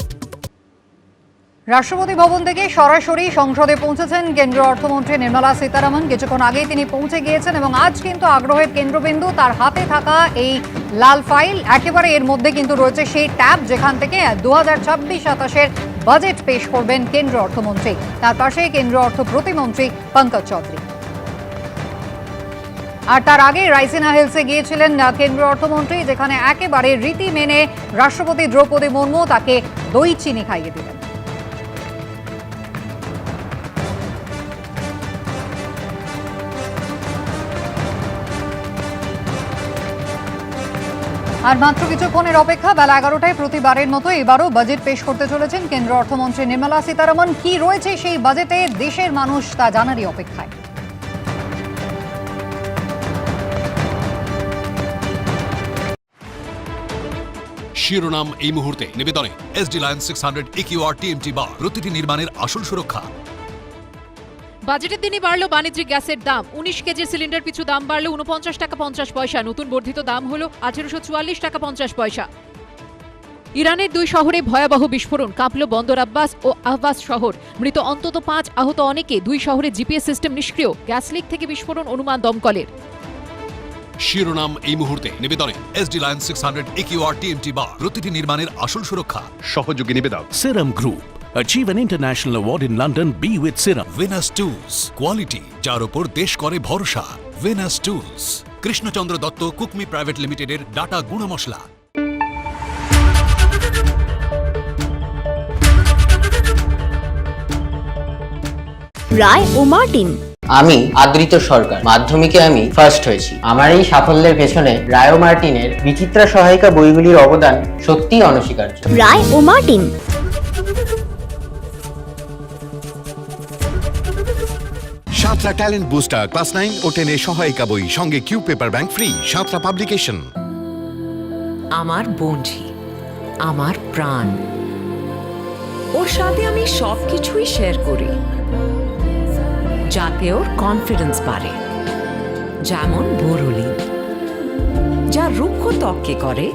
রাষ্ট্রপতি ভবন থেকে সরাসরি সংসদে পৌঁছেছেন কেন্দ্রীয় অর্থমন্ত্রী নির্মলা সীতারামন। কিছুক্ষণ আগেই তিনি পৌঁছে গিয়েছেন এবং আজ কিন্তু আগ্রহের কেন্দ্রবিন্দু তার হাতে থাকা এই লাল ফাইল। একেবারে এর মধ্যে কিন্তু রয়েছে সেই ট্যাব যেখান থেকে 2026-27 বাজেট পেশ করবেন কেন্দ্রীয় অর্থমন্ত্রী। তার পাশে কেন্দ্রীয় অর্থ প্রতিমন্ত্রী পঙ্কজ চৌধুরী। আর তার আগে রাইসিনা হিলসে গিয়েছিলেন কেন্দ্রীয় অর্থমন্ত্রী, যেখানে একেবারে রীতি মেনে রাষ্ট্রপতি দ্রৌপদী মুর্মু তাকে দই চিনি খাইয়ে দিলেন। আর মাত্র কিছুক্ষণের অপেক্ষা, বেলা 11টায় প্রতিবারের মতো এবারও বাজেট পেশ করতে চলেছেন কেন্দ্রীয় অর্থমন্ত্রী নির্মলা সীতারামন। কি রয়েছে সেই বাজেটে, দেশের মানুষ তা জানারই অপেক্ষায়। শিরোনাম এই মুহূর্তে নিবেদনে SD Lion 600 EQR TMT বার, প্রতিটি নির্মাণের আসল সুরক্ষা। বাজেটের দিনই বাড়লো বাণিজ্যিক গ্যাসের দাম। 19 কেজি সিলিন্ডার পিছু দাম বাড়লো 49 টাকা 50 পয়সা। নতুন বর্ধিত দাম হলো 1844 টাকা 50 পয়সা। ইরানের 2 শহরে ভয়াবহ বিস্ফোরণ, কাঁপল বন্দর আব্বাস ও আহবাস শহর। মৃত অন্তত 5, আহত অনেকে। 2 শহরে জিপিএস সিস্টেম নিষ্ক্রিয়। গ্যাস লিক থেকে বিস্ফোরণ অনুমান দমকলের। শিরোনাম এই মুহূর্তে নিবেদনে SD Lion 600 EQR TMT বার, প্রতিটি নির্মাণের আসল সুরক্ষা। সহযোগী নিবেদক Serum Group. Achieve an international award in London. Be with Serum. Venus Tools, quality যার উপর দেশ করে ভরসা। Venus Tools, Krishnachandra Dutta Kukmi private লিমিটেডের ডাটা গুঁড়ো মশলা। রায় ও মার্টিন। আমি আদৃত সরকার, মাধ্যমিকে আমি ফার্স্ট হয়েছি। আমার এই সাফল্যের পেছনে রায় ও মার্টিনের বিচিত্রা সহায়িকা বইগুলির অবদান সত্যিই অনস্বীকার্য। রায় ও Martin. Santra talent booster class 9 ও 10 এর সহায়িকা বই সঙ্গে Q paper bank free. Santra publication. আমার বোনঝি, আমার প্রাণ, ওর সাথে আমি সবকিছুই শেয়ার করি যাতে ওর কনফিডেন্স বাড়ে। যেমন বোরোলিন, যা রুক্ষ ত্বককে করে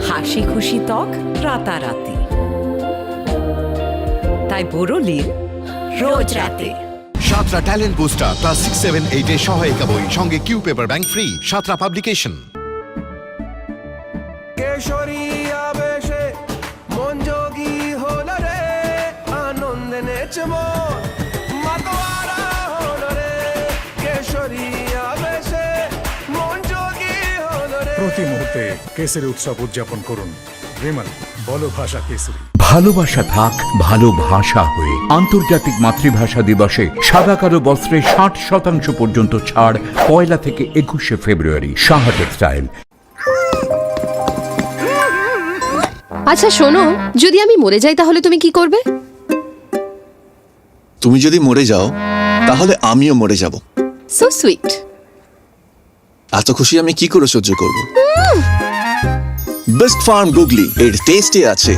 হাসি খুশি ত্বক রাতারাতি। তাই বোরোলিন রোজ রাতে। সাঁতরা ট্যালেন্ট বুস্টার ক্লাস 6, 7, 8 এর সহায়িকা বই সঙ্গে Q paper bank free. Santra publication. প্রতি মুহূর্তে কেসের উৎসব উদযাপন করুন। রিমন, বলো ভাষা কেসরি। ভালোবাসা থাক ভালো ভাষা হয়ে। আন্তর্জাতিক মাতৃভাষা দিবসে সাদা কালো বস্ত্রে 60% পর্যন্ত ছাড় 1 থেকে 21 ফেব্রুয়ারি। সাহা টেক্সটাইল। আচ্ছা শোনো, যদি আমি মরে যাই তাহলে তুমি কি করবে? তুমি যদি মরে যাও তাহলে আমিও মরে যাব। So sweet. এত খুশি আমি কি করে সহ্য করব? বেস্ট ফার্ম গুগলি, এর টেস্টে আছে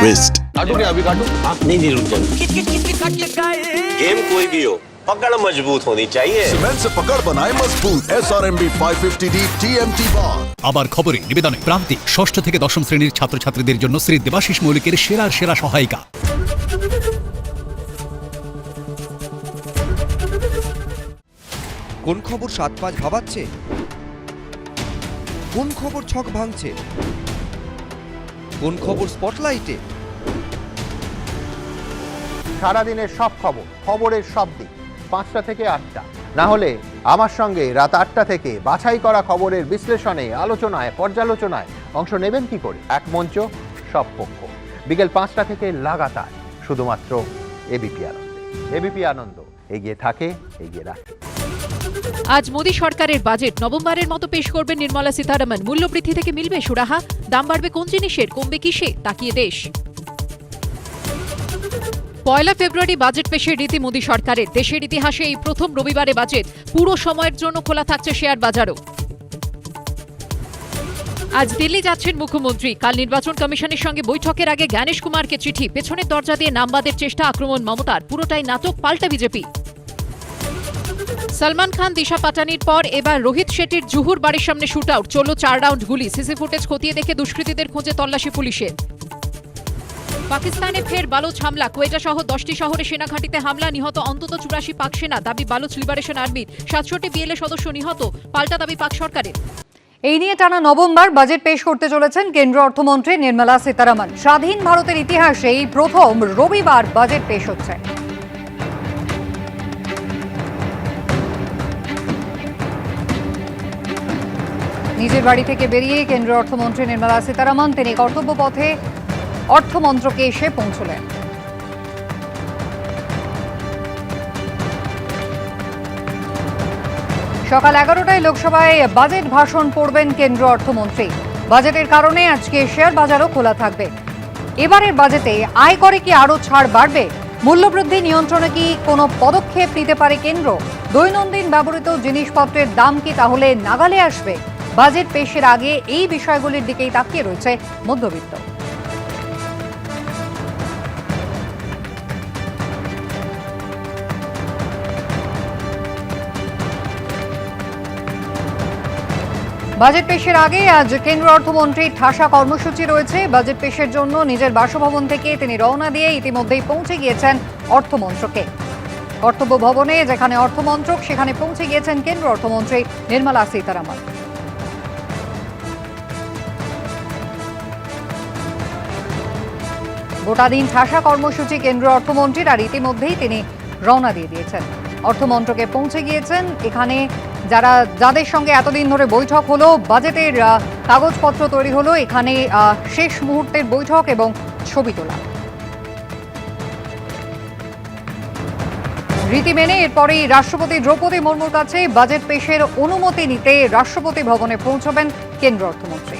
ওয়েস্ট। आप नहीं रुक जाओ। गेम कोई भी हो, पकड़ मजबूत होनी चाहिए। सीमेंट से पकड़ बनाए मजबूत SRMB 550D TMT bar। আবার খবরে নিবেদনে প্রান্তিক ষষ্ঠ থেকে দশম শ্রেণীর ছাত্রছাত্রীদের জন্য শ্রী দেবাশিস মৌলিকের সেরা সহায়িকা। কোন খবর 7-5 ভাবাচ্ছে? কোন খবর ছক ভাঙছে? কোন খবর স্পটলাইটে? সারাদিনের সব খবর, খবরের সব দিক 5টা থেকে 8টা, না হলে আমার সঙ্গে রাত 8টা থেকে বাছাই করা খবরের বিশ্লেষণে, আলোচনায়, পর্যালোচনায় অংশ নেবেন কি করে? এক মঞ্চ, সব পক্ষ, বিকেল 5টা থেকে লাগাতার, শুধুমাত্র এবিপি আনন্দে। এবিপি আনন্দ, এগিয়ে থাকে, এগিয়ে রাখে। আজ মোদী সরকারের বাজেট নবমবারের মতো পেশ করবেন নির্মলা সীতারামন। মূল্যবৃদ্ধি থেকে মিলবে সুরাহা? দাম বাড়বে কোন জিনিসের, কমবে কিসে? তাকিয়ে দেশ। 1 ফেব্রুয়ারি বাজেট পেশের রীতি মোদী সরকারের। দেশের ইতিহাসে এই প্রথম রবিবারে বাজেট। পুরো সময়ের জন্য খোলা থাকছে শেয়ার বাজারও। আজ দিল্লি যাচ্ছেন মুখ্যমন্ত্রী। কাল নির্বাচন কমিশনের সঙ্গে বৈঠকের আগে জ্ঞানেশ কুমারকে চিঠি। পেছনের দরজা দিয়ে নামবাদের চেষ্টা, আক্রমণ মমতার। পুরোটাই নাটক, পাল্টা বিজেপি। সলমান খান, দিশা পাটানির পর এবার রোহিত শেট্টির জুহুর বাড়ির সামনে শুট আউট। চলল 4 রাউন্ড গুলি। সিসি ফুটেজ খতিয়ে দেখে দুষ্কৃতীদের খোঁজে তল্লাশি পুলিশের। পাকিস্তানে ফের বালুচ হামলা। কোয়েটা সহ 10টি শহরে সেনাঘাঁটিতে হামলা। নিহত অন্তত 84 পাক সেনা। দাবি বালুচ লিবারেশন আর্মির। 67 বিএলএ সদস্য নিহত। পাল্টা দাবি পাক সরকারের। এই নিয়ে টানা নবমবার বাজেট পেশ করতে চলেছেন কেন্দ্রীয় অর্থমন্ত্রী নির্মলা সীতারামন। স্বাধীন ভারতের ইতিহাসে এই প্রথম রবিবার বাজেট পেশ হচ্ছে। নিজের বাড়ি থেকে বেরিয়ে কেন্দ্রীয় অর্থমন্ত্রী নির্মলা সীতারামন তিনি কর্তব্যপথে অর্থমন্ত্রকে এসে পৌঁছলেন। সকাল 11টায় লোকসভায় বাজেট ভাষণ পড়বেন কেন্দ্রীয় অর্থমন্ত্রী। বাজেটের কারণে আজকে শেয়ার বাজারও খোলা থাকবে। এবারের বাজেটে আয়করে কি আরও ছাড় বাড়বে? মূল্যবৃদ্ধি নিয়ন্ত্রণে কি কোনো পদক্ষেপ নিতে পারে কেন্দ্র? দৈনন্দিন ব্যবহৃত জিনিসপত্রের দাম কি তাহলে নাগালে আসবে? বাজেট পেশের আগে এই বিষয়গুলির দিকেই তাকিয়ে রয়েছে মধ্যবিত্ত। বাজেট পেশের আগে আজ কেন্দ্রীয় অর্থমন্ত্রীর ঠাসা কর্মসূচি রয়েছে। বাজেট পেশের জন্য নিজের বাসভবন থেকে তিনি রওনা দিয়ে ইতিমধ্যেই পৌঁছে গিয়েছেন অর্থমন্ত্রকে। কর্তব্য ভবনে যেখানে অর্থমন্ত্রক, সেখানে পৌঁছে গিয়েছেন কেন্দ্রীয় অর্থমন্ত্রী নির্মলা সীতারামন। গোটা দিন ঠাসা কর্মসূচি কেন্দ্রীয় অর্থমন্ত্রীর, আর ইতিমধ্যেই তিনি রওনা দিয়ে দিয়েছেন। অর্থমন্ত্রকে পৌঁছে গিয়েছেন। এখানে যাদের সঙ্গে এতদিন ধরে বৈঠক হলো, বাজেটের কাগজপত্র তৈরি হলো, এখানে শেষ মুহূর্তের বৈঠক এবং ছবি তোলা। রীতি মেনে এরপরেই রাষ্ট্রপতি দ্রৌপদী মুর্মুর কাছে বাজেট পেশের অনুমতি নিতে রাষ্ট্রপতি ভবনে পৌঁছবেন কেন্দ্র অর্থমন্ত্রী।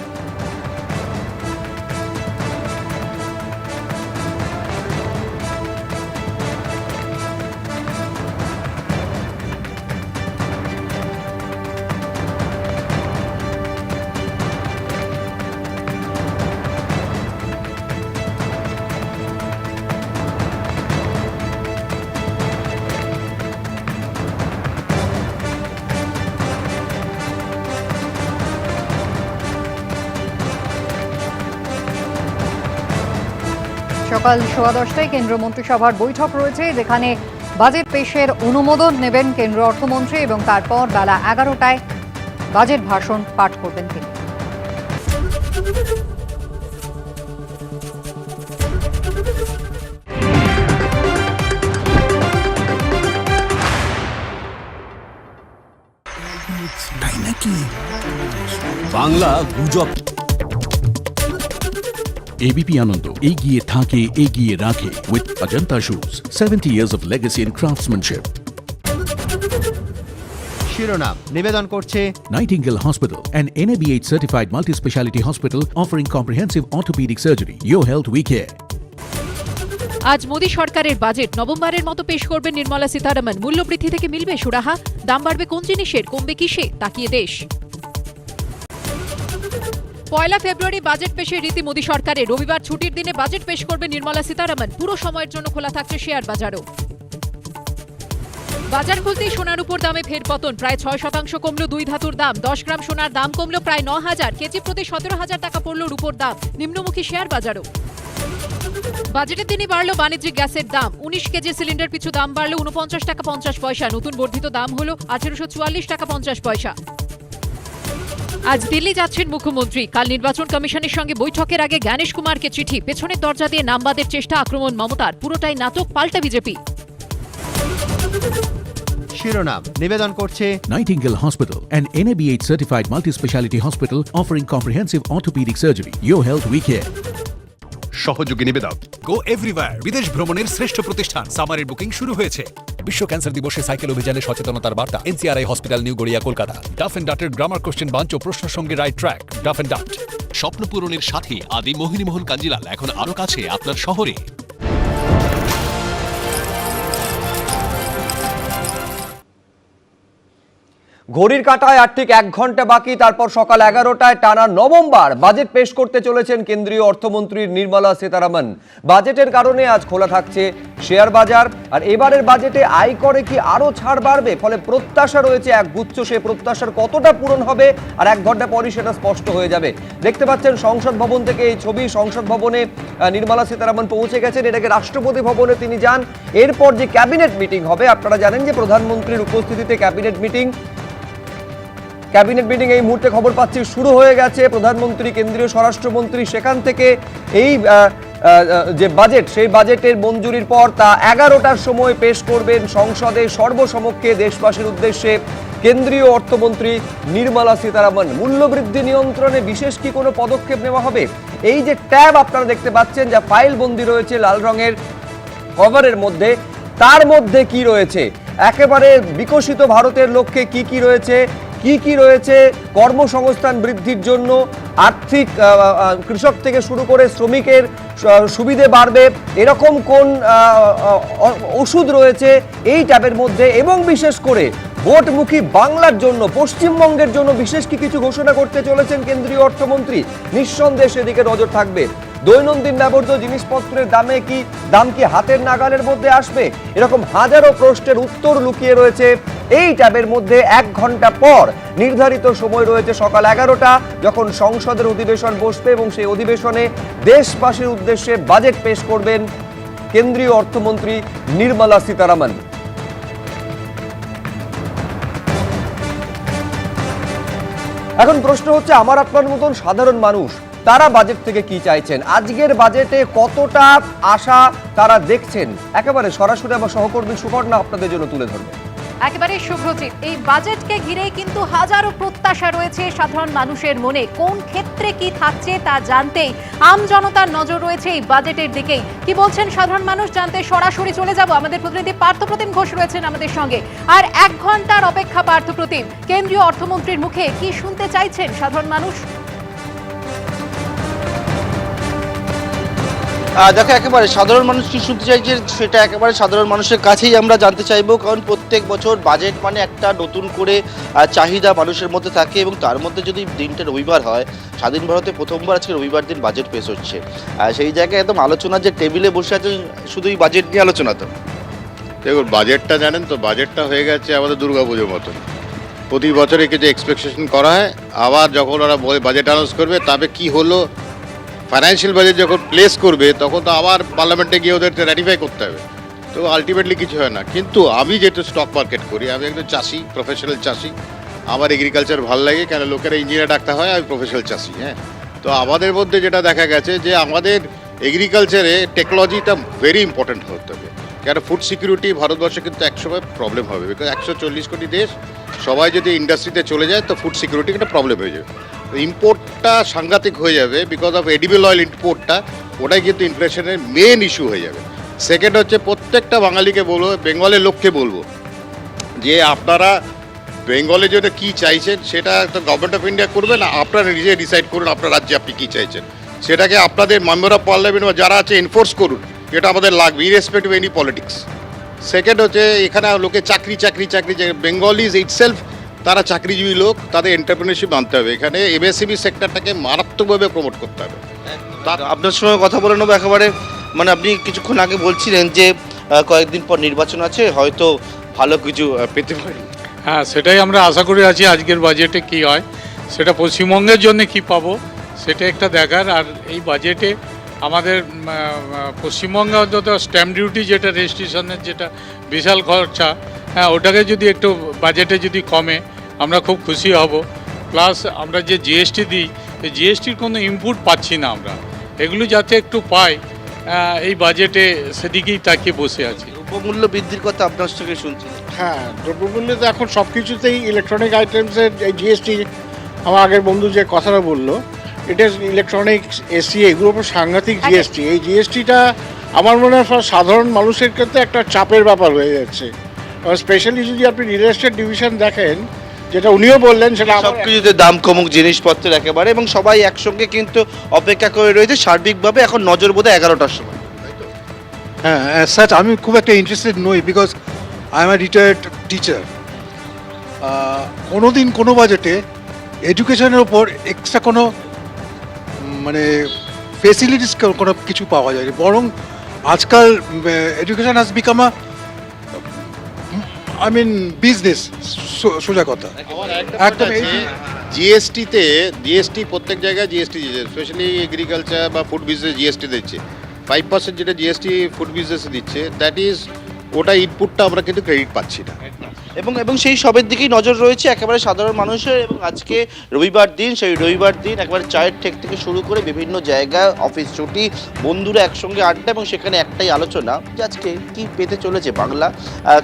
সকাল 10:15টায় কেন্দ্রীয় মন্ত্রিসভার বৈঠক রয়েছে, যেখানে বাজেট পেশের অনুমোদন নেবেন কেন্দ্রীয় অর্থমন্ত্রী এবং তারপর বেলা 11টায় বাজেট ভাষণ পাঠ করবেন তিনি। তাই নাকি? বাংলা গুজব। ABP Ananda এগিয়ে থাকে এগিয়ে রাখে with Ajanta Shoes 70 years of legacy in craftsmanship. শিরোনাম নিবেদন করছে Nightingale Hospital, an NABH certified multi-speciality hospital offering comprehensive orthopedic surgery. Your health we care. আজ মোদী সরকারের বাজেট নবমবারের মতো পেশ করবেন নির্মলা সীতারামন। মূল্যবৃদ্ধি থেকে মিলবে সুরাহা, দাম বাড়বে কোন জিনিসের, কমবে কিসে, তাকিয়ে দেশ। 1 ফেব্রুয়ারি বাজেট পেশের রীতি মোদী সরকারের। রবিবার ছুটির দিনে বাজেট পেশ করবেন নির্মলা সীতারামন। পুরো সময়ের জন্য খোলা থাকছে শেয়ার বাজারও। বাজার খুলতেই সোনার উপর দামে ফের পতন। প্রায় 6% কমল 2 ধাতুর দাম। 10 গ্রাম সোনার দাম কমল প্রায় 9,000। কেজি প্রতি 17,000 টাকা পড়ল রূপোর দাম। নিম্নমুখী শেয়ার বাজারও। বাজেটের দিনই বাড়ল বাণিজ্যিক গ্যাসের দাম। 19 কেজি সিলিন্ডার পিছু দাম বাড়ল 49 টাকা 50 পয়সা। নতুন বর্ধিত দাম হল 1844 টাকা 50 পয়সা। আজ দিল্লি যাচ্ছেন মুখ্যমন্ত্রী। কাল নির্বাচন কমিশনের সঙ্গে বৈঠকের আগে জ্ঞানেশ কুমারকে চিঠি। পেছনের দরজা দিয়ে নামবাদের চেষ্টা, আক্রমণ মমতার। পুরোটাই নাটক, পাল্টা বিজেপি। শিরোনাম নিবেদন করছে Nightingale Hospital, an NABH certified multi-speciality hospital offering comprehensive orthopedic surgery. Your health we care. সহযোগী নিবেদক গো এভরিওয়্যার বিদেশ ভ্রমণের শ্রেষ্ঠ প্রতিষ্ঠান সামারের বুকিং শুরু হয়েছে। বিশ্ব ক্যান্সার দিবসে সাইকেল অভিযানে সচেতনতার বার্তা NCRI hospital new Garia Kolkata. Duff and ডাটের গ্রামার কোশ্চেন বাঞ্চ ও প্রশ্ন সঙ্গে right track Duff and Dutt. স্বপ্ন পূরণের সাথে আদি মোহিনীমোহন কাঞ্জিলাল এখন আরো কাছে আপনার শহরে। ঘড়ির কাঁটায় আর ঠিক 1 ঘন্টা বাকি, তারপর সকাল 11টায় টানা নবমবার বাজেট পেশ করতে চলেছেন কেন্দ্রীয় অর্থমন্ত্রী নির্মলা সীতারামন। বাজেটের কারণে আজ খোলা থাকছে শেয়ার বাজার। আর এবারের বাজেটে আয়করে কি আরো ছাড় বাড়বে? ফলে প্রত্যাশা রয়েছে এক গুচ্ছ। সে প্রত্যাশার কতটা পূরণ হবে আর 1 ঘন্টা পরই সেটা স্পষ্ট হয়ে যাবে। দেখতে পাচ্ছেন সংসদ ভবন থেকে এই ছবি। সংসদ ভবনে নির্মলা সীতারামন পৌঁছে গেছেন। এটাকে রাষ্ট্রপতি ভবনে তিনি যান। এরপর যে ক্যাবিনেট মিটিং হবে, আপনারা জানেন যে প্রধানমন্ত্রীর উপস্থিতিতে ক্যাবিনেট মিটিং এই মুহূর্তে খবর পাচ্ছি শুরু হয়ে গেছে। প্রধানমন্ত্রী, কেন্দ্রীয় স্বরাষ্ট্রমন্ত্রী সেখান থেকে এই যে বাজেট, সেই বাজেটের মঞ্জুরির পর তা 11টার সময় পেশ করবেন সংসদে সর্বসমক্ষে দেশবাসীর উদ্দেশ্যে কেন্দ্রীয় অর্থমন্ত্রী নির্মলা সীতারামন। মূল্যবৃদ্ধি নিয়ন্ত্রণে বিশেষ কি কোনো পদক্ষেপ নেওয়া হবে? এই যে ট্যাব আপনারা দেখতে পাচ্ছেন, যা ফাইল বন্দি রয়েছে লাল রঙের কভারের মধ্যে, তার মধ্যে কি রয়েছে? একেবারে বিকশিত ভারতের লক্ষ্যে কি কি রয়েছে, কর্মসংস্থান বৃদ্ধির জন্য, আর্থিক কৃষক থেকে শুরু করে শ্রমিকের সুবিধে বাড়বে, এরকম কোন ওষুধ রয়েছে এই ট্যাবের মধ্যে। এবং বিশেষ করে ভোটমুখী বাংলার জন্য, পশ্চিমবঙ্গের জন্য বিশেষ কিছু ঘোষণা করতে চলেছেন কেন্দ্রীয় অর্থমন্ত্রী। নিঃসন্দেহে সেদিকে নজর থাকবে। দৈনন্দিন ব্যবহৃত জিনিসপত্রের দাম কি হাতের নাগালের মধ্যে আসবে? এরকম হাজারো প্রশ্নের উত্তর লুকিয়ে রয়েছে এই ট্যাবের মধ্যে। 1 ঘন্টা পর নির্ধারিত সময় রয়েছে সকাল 11টা, যখন সংসদের অধিবেশন বসবে এবং সেই অধিবেশনে দেশবাসীর উদ্দেশ্যে বাজেট পেশ করবেন কেন্দ্রীয় অর্থমন্ত্রী নির্মলা সীতারামন। এখন প্রশ্ন হচ্ছে, আমার আপনার মতন সাধারণ মানুষ তারা বাজেট থেকে কি চাইছেন? আজকের বাজেটে কতটা আশা তারা দেখছেন? একেবারে সরাসরি আমার সহকর্মী সুবর্ণা আপনাদের জন্য তুলে ধরবে। একেবারে শুভ্রজিৎ, এই বাজেটকে ঘিরেই কিন্তু হাজারো প্রত্যাশা রয়েছে সাধারণ মানুষের মনে। কোন ক্ষেত্রে কি থাকছে তা জানতেই আম জনতার নজর রয়েছে এই বাজেটের দিকেই। কি বলছেন সাধারণ মানুষ জানতে সরাসরি চলে যাব। আমাদের প্রতিনিধি পার্থপ্রতিম ঘোষ রয়েছেন আমাদের সঙ্গে। আর 1 ঘন্টার অপেক্ষা পার্থপ্রতিম, কেন্দ্রীয় অর্থমন্ত্রীর মুখে কি শুনতে চাইছেন সাধারণ মানুষ? দেখো, একেবারে সাধারণ মানুষ কি শুনতে চাইছে সেটা একেবারে সাধারণ মানুষের কাছেই আমরা জানতে চাইবো, কারণ প্রত্যেক বছর বাজেট মানে একটা নতুন করে চাহিদা মানুষের মধ্যে থাকে, এবং তার মধ্যে যদি দিনটা রবিবার হয়, স্বাধীন ভারতে প্রথমবার আজকে রবিবার দিন বাজেট পেশ হচ্ছে। সেই জায়গায় একদম আলোচনার যে টেবিলে বসে আছে শুধুই বাজেট নিয়ে আলোচনা। তো দেখুন, বাজেটটা জানেন তো, বাজেটটা হয়ে গেছে আমাদের দুর্গাপুজোর মতন। প্রতি বছরে কিছু এক্সপেকটেশন করা হয়, আবার যখন ওরা বাজেট অ্যানাউন্স করবে তবে কি হলো, ফাইন্যান্সিয়াল বাজেট যখন প্লেস করবে তখন তো আবার পার্লামেন্টে গিয়ে ওদের র্যাটিফাই করতে হবে, তো আলটিমেটলি কিছু হয় না। কিন্তু আমি যেহেতু স্টক মার্কেট করি, আমি একজন চাষি, প্রফেশনাল চাষি, আমার এগ্রিকালচার ভালো লাগে, কেন লোকেরা ইঞ্জিনিয়ার ডাকতে হয়, আমি প্রফেশনাল চাষি। হ্যাঁ, তো আমাদের মধ্যে যেটা দেখা গেছে যে আমাদের এগ্রিকালচারে টেকনোলজিটা ভেরি ইম্পর্টেন্ট হতে হবে, কেন ফুড সিকিউরিটি ভারতবর্ষে কিন্তু একসময় প্রবলেম হবে, বিকজ 140 কোটি দেশ, সবাই যদি ইন্ডাস্ট্রিতে চলে যায় তো ফুড সিকিউরিটি একটা প্রবলেম হয়ে যাবে। ইম্পোর্টটা সাংঘাতিক হয়ে যাবে বিকজ অফ এডিবল অয়েল ইম্পোর্টটা, ওটাই কিন্তু ইনফ্লেশনের মেন ইস্যু হয়ে যাবে। সেকেন্ড হচ্ছে, প্রত্যেকটা বাঙালিকে বলবো, বেঙ্গলের লোককে বলবো যে আপনারা বেঙ্গলে যেটা কী চাইছেন সেটা তো গভর্নমেন্ট অফ ইন্ডিয়া করবে না, আপনারা নিজে ডিসাইড করুন আপনার রাজ্যে আপনি কী চাইছেন, সেটাকে আপনাদের মেম্বার অফ পার্লামেন্ট বা যারা আছে এনফোর্স করুন, এটা আমাদের লাগবে ইরেসপেক্টিভ এনি পলিটিক্স। সেকেন্ড হচ্ছে, এখানে লোকে চাকরি চাকরি চাকরি, বেঙ্গলিজ ইটসেলফ তারা চাকরিজীবী লোক, তাদের এন্টারপ্রেনারশিপ আনতে হবে, এখানে এমএসএমই সেক্টরটাকে মারাত্মকভাবে প্রমোট করতে হবে। আপনার সঙ্গে কথা বলে নেবো একেবারে, মানে আপনি কিছুক্ষণ আগে বলছিলেন যে কয়েকদিন পর নির্বাচন আছে, হয়তো ভালো কিছু পেতে পারি। হ্যাঁ, সেটাই আমরা আশা করে আছি। আজকের বাজেটে কি হয়, সেটা পশ্চিমবঙ্গের জন্য কি পাবো সেটা একটা দেখার। আর এই বাজেটে আমাদের পশ্চিমবঙ্গে অন্তত স্ট্যাম্প ডিউটি যেটা রেজিস্ট্রেশনের যেটা বিশাল খরচা, হ্যাঁ ওটাকে যদি একটু বাজেটে যদি কমে আমরা খুব খুশি হব। প্লাস আমরা যে জিএসটি দিই, এই জিএসটির কোনো ইনপুট পাচ্ছি না আমরা, এগুলো যাতে একটু পাই এই বাজেটে সেদিকেই তাকিয়ে বসে আছি। দ্রব্যমূল্য বৃদ্ধির কথা আপনার থেকে শুনছি। হ্যাঁ, দ্রব্যমূল্য তো এখন সব কিছুতেই ইলেকট্রনিক আইটেমসের এই জিএসটি, আমার আগের বন্ধু যে কথাটা বললো, এটা ইলেকট্রনিক্স, এসি, এগুলোর উপর সাংঘাতিক জিএসটি। এই জিএসটিটা আমার মনে হয় সাধারণ মানুষের ক্ষেত্রে একটা চাপের ব্যাপার হয়ে যাচ্ছে। স্পেশালি যদি আপনি রিয়েল এস্টেট ডিভিশন দেখেন, যেটা উনিও বললেন, সেটা সব কিছুতে দাম কমুক জিনিসপত্রের একেবারে, এবং সবাই একসঙ্গে কিন্তু অপেক্ষা করে রয়েছে সার্বিকভাবে। এখন নজর বোধহয় 11টার সময়। হ্যাঁ, স্যার আমি খুব একটা ইন্টারেস্টেড নই, because I am a retired teacher. কোনো দিন কোনো বাজেটে এডুকেশনের ওপর এক্সট্রা কোনো মানে ফেসিলিটিস কোনো কিছু পাওয়া যায়, বরং আজকাল education has become a I mean business, সোজা কথা। একদম জিএসটিতে, জিএসটি প্রত্যেক জায়গায় জিএসটি দিচ্ছে, স্পেশালি এগ্রিকালচার বা ফুড বিজনেস জিএসটি দিচ্ছে 5% যেটা জিএসটি ফুড বিজনেসে দিচ্ছে, দ্যাট ইজ ওটা ইনপুটটা আমরা কিন্তু ক্রেডিট পাচ্ছি না। এবং সেই সবের দিকেই নজর রয়েছে একেবারে সাধারণ মানুষের। এবং আজকে রবিবার দিন, সেই রবিবার দিন একেবারে চায়ের ঠেক থেকে শুরু করে বিভিন্ন জায়গায় অফিস ছুটি, বন্ধুরা একসঙ্গে আড্ডা, এবং সেখানে একটাই আলোচনা যে আজকে কি পেতে চলেছে বাংলা,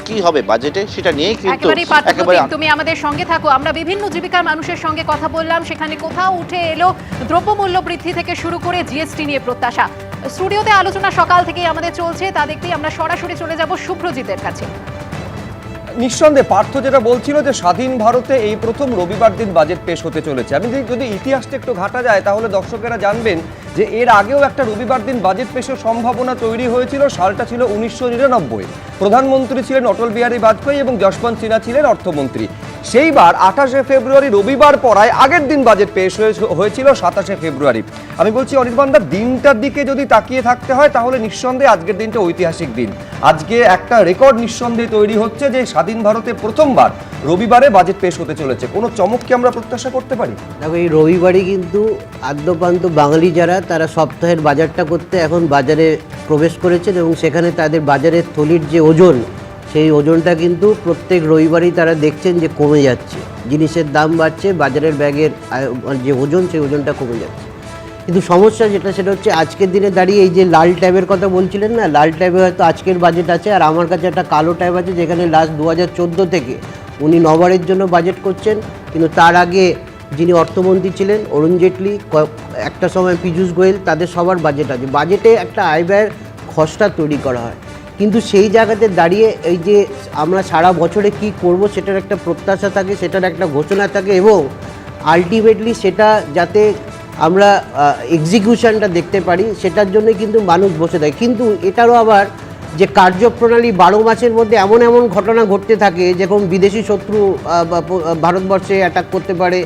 কি হবে বাজেটে, সেটা নিয়েই কিন্তু একেবারে। তুমি আমাদের সঙ্গে থাকো, আমরা বিভিন্ন জীবিকার মানুষের সঙ্গে কথা বললাম, সেখানে কোথাও উঠে এলো দ্রব্যমূল্য বৃদ্ধি থেকে শুরু করে জিএসটি নিয়ে প্রত্যাশা। স্টুডিওতে আলোচনা সকাল থেকেই আমাদের চলছে, তা দেখতেই আমরা সরাসরি চলে যাব শুভ্রজিতের কাছে। নিঃসন্দেহে পার্থ যেটা বলছিল যে স্বাধীন ভারতে এই প্রথম রবিবার দিন বাজেট পেশ হতে চলেছে। আমি যদি ইতিহাসটা একটু ঘাটা যায় তাহলে দর্শকেরা জানবেন যে এর আগেও একটা রবিবার দিন বাজেট পেশের সম্ভাবনা তৈরি হয়েছিল। সালটা ছিল 1999। প্রধানমন্ত্রী ছিলেন অটল বিহারী বাজপেয়ী এবং যশবন্ত সিনহা ছিলেন অর্থমন্ত্রী। সেইবার 28শে ফেব্রুয়ারি রবিবার পড়ায় আগের দিন বাজেট পেশ হয়েছিল 27শে ফেব্রুয়ারি। আমি বলছি অনির্বাণদা, দিনটার দিকে যদি তাকিয়ে থাকতে হয় তাহলে নিঃসন্দেহে আজকের দিনটা ঐতিহাসিক দিন। আজকে একটা রেকর্ড নিঃসন্দেহে তৈরি হচ্ছে যে স্বাধীন ভারতে প্রথমবার রবিবারে বাজেট পেশ হতে চলেছে। কোনো চমক কি আমরা প্রত্যাশা করতে পারি? দেখো, এই রবিবারই কিন্তু আদ্যপান্ত বাঙালি যারা, তারা সপ্তাহের বাজারটা করতে এখন বাজারে প্রবেশ করেছেন, এবং সেখানে তাদের বাজারের থলির যে ওজন, সেই ওজনটা কিন্তু প্রত্যেক রবিবারই তারা দেখছেন যে কমে যাচ্ছে। জিনিসের দাম বাড়ছে, বাজারের ব্যাগের যে ওজন, সেই ওজনটা কমে যাচ্ছে। কিন্তু সমস্যা যেটা সেটা হচ্ছে আজকের দিনে দাঁড়িয়ে এই যে লাল ট্যাবের কথা বলছিলেন না, লাল ট্যাবে হয়তো আজকের বাজেট আছে, আর আমার কাছে একটা কালো ট্যাব আছে যেখানে লাস্ট 2014 থেকে উনি নবারের জন্য বাজেট করছেন, কিন্তু তার আগে যিনি অর্থমন্ত্রী ছিলেন অরুণ জেটলি, একটা সময় পীযূষ গোয়েল, তাদের সবার বাজেট আছে। বাজেটে একটা আয় ব্যয়ের খসড়া তৈরি করা হয়, কিন্তু সেই জায়গাতে দাঁড়িয়ে এই যে আমরা সারা বছরে কি করব সেটার একটা প্রত্যাশা থাকে, সেটার একটা ঘোষণা থাকে, এবং আলটিমেটলি সেটা যাতে আমরা এক্সিকিউশনটা দেখতে পারি সেটার জন্য কিন্তু মানুষ বসে থাকে। কিন্তু এটারও আবার যে কার্যপ্রণালী 12 মাসের মধ্যে এমন এমন ঘটনা ঘটতে থাকে, যেরকম বিদেশি শত্রু ভারতবর্ষে অ্যাটাক করতে পারে,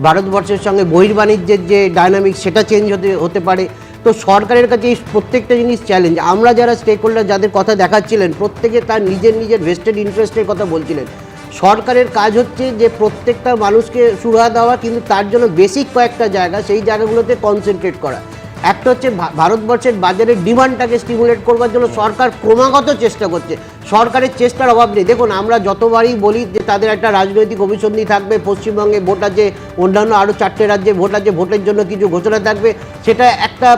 ভারতবর্ষের সঙ্গে বহির্বাণিজ্যের যে ডায়নামিক সেটা চেঞ্জ হতে পারে। তো সরকারের কাছে এই প্রত্যেকটা জিনিস চ্যালেঞ্জ। আমরা যারা স্টেক হোল্ডার যাদের কথা দেখাচ্ছিলেন প্রত্যেকে তার নিজের ভেস্টেড ইন্টারেস্টের কথা বলছিলেন। সরকারের কাজ হচ্ছে যে প্রত্যেকটা মানুষকে সুরাহা দেওয়া, কিন্তু তার জন্য বেসিক কয়েকটা জায়গা, সেই জায়গাগুলোতে কনসেন্ট্রেট করা। একটা হচ্ছে ভারতবর্ষের বাজারের ডিমান্ডটাকে স্টিমুলেট করবার জন্য সরকার ক্রমাগত চেষ্টা করছে, সরকারের চেষ্টার অভাব নেই। দেখুন আমরা যতবারই বলি যে তাদের একটা রাজনৈতিক অভিসন্ধি থাকবে, পশ্চিমবঙ্গে ভোট আছে, অন্যান্য আরও 4টে রাজ্যে ভোট আছে, ভোটের জন্য কিছু ঘোষণা থাকবে, সেটা একটা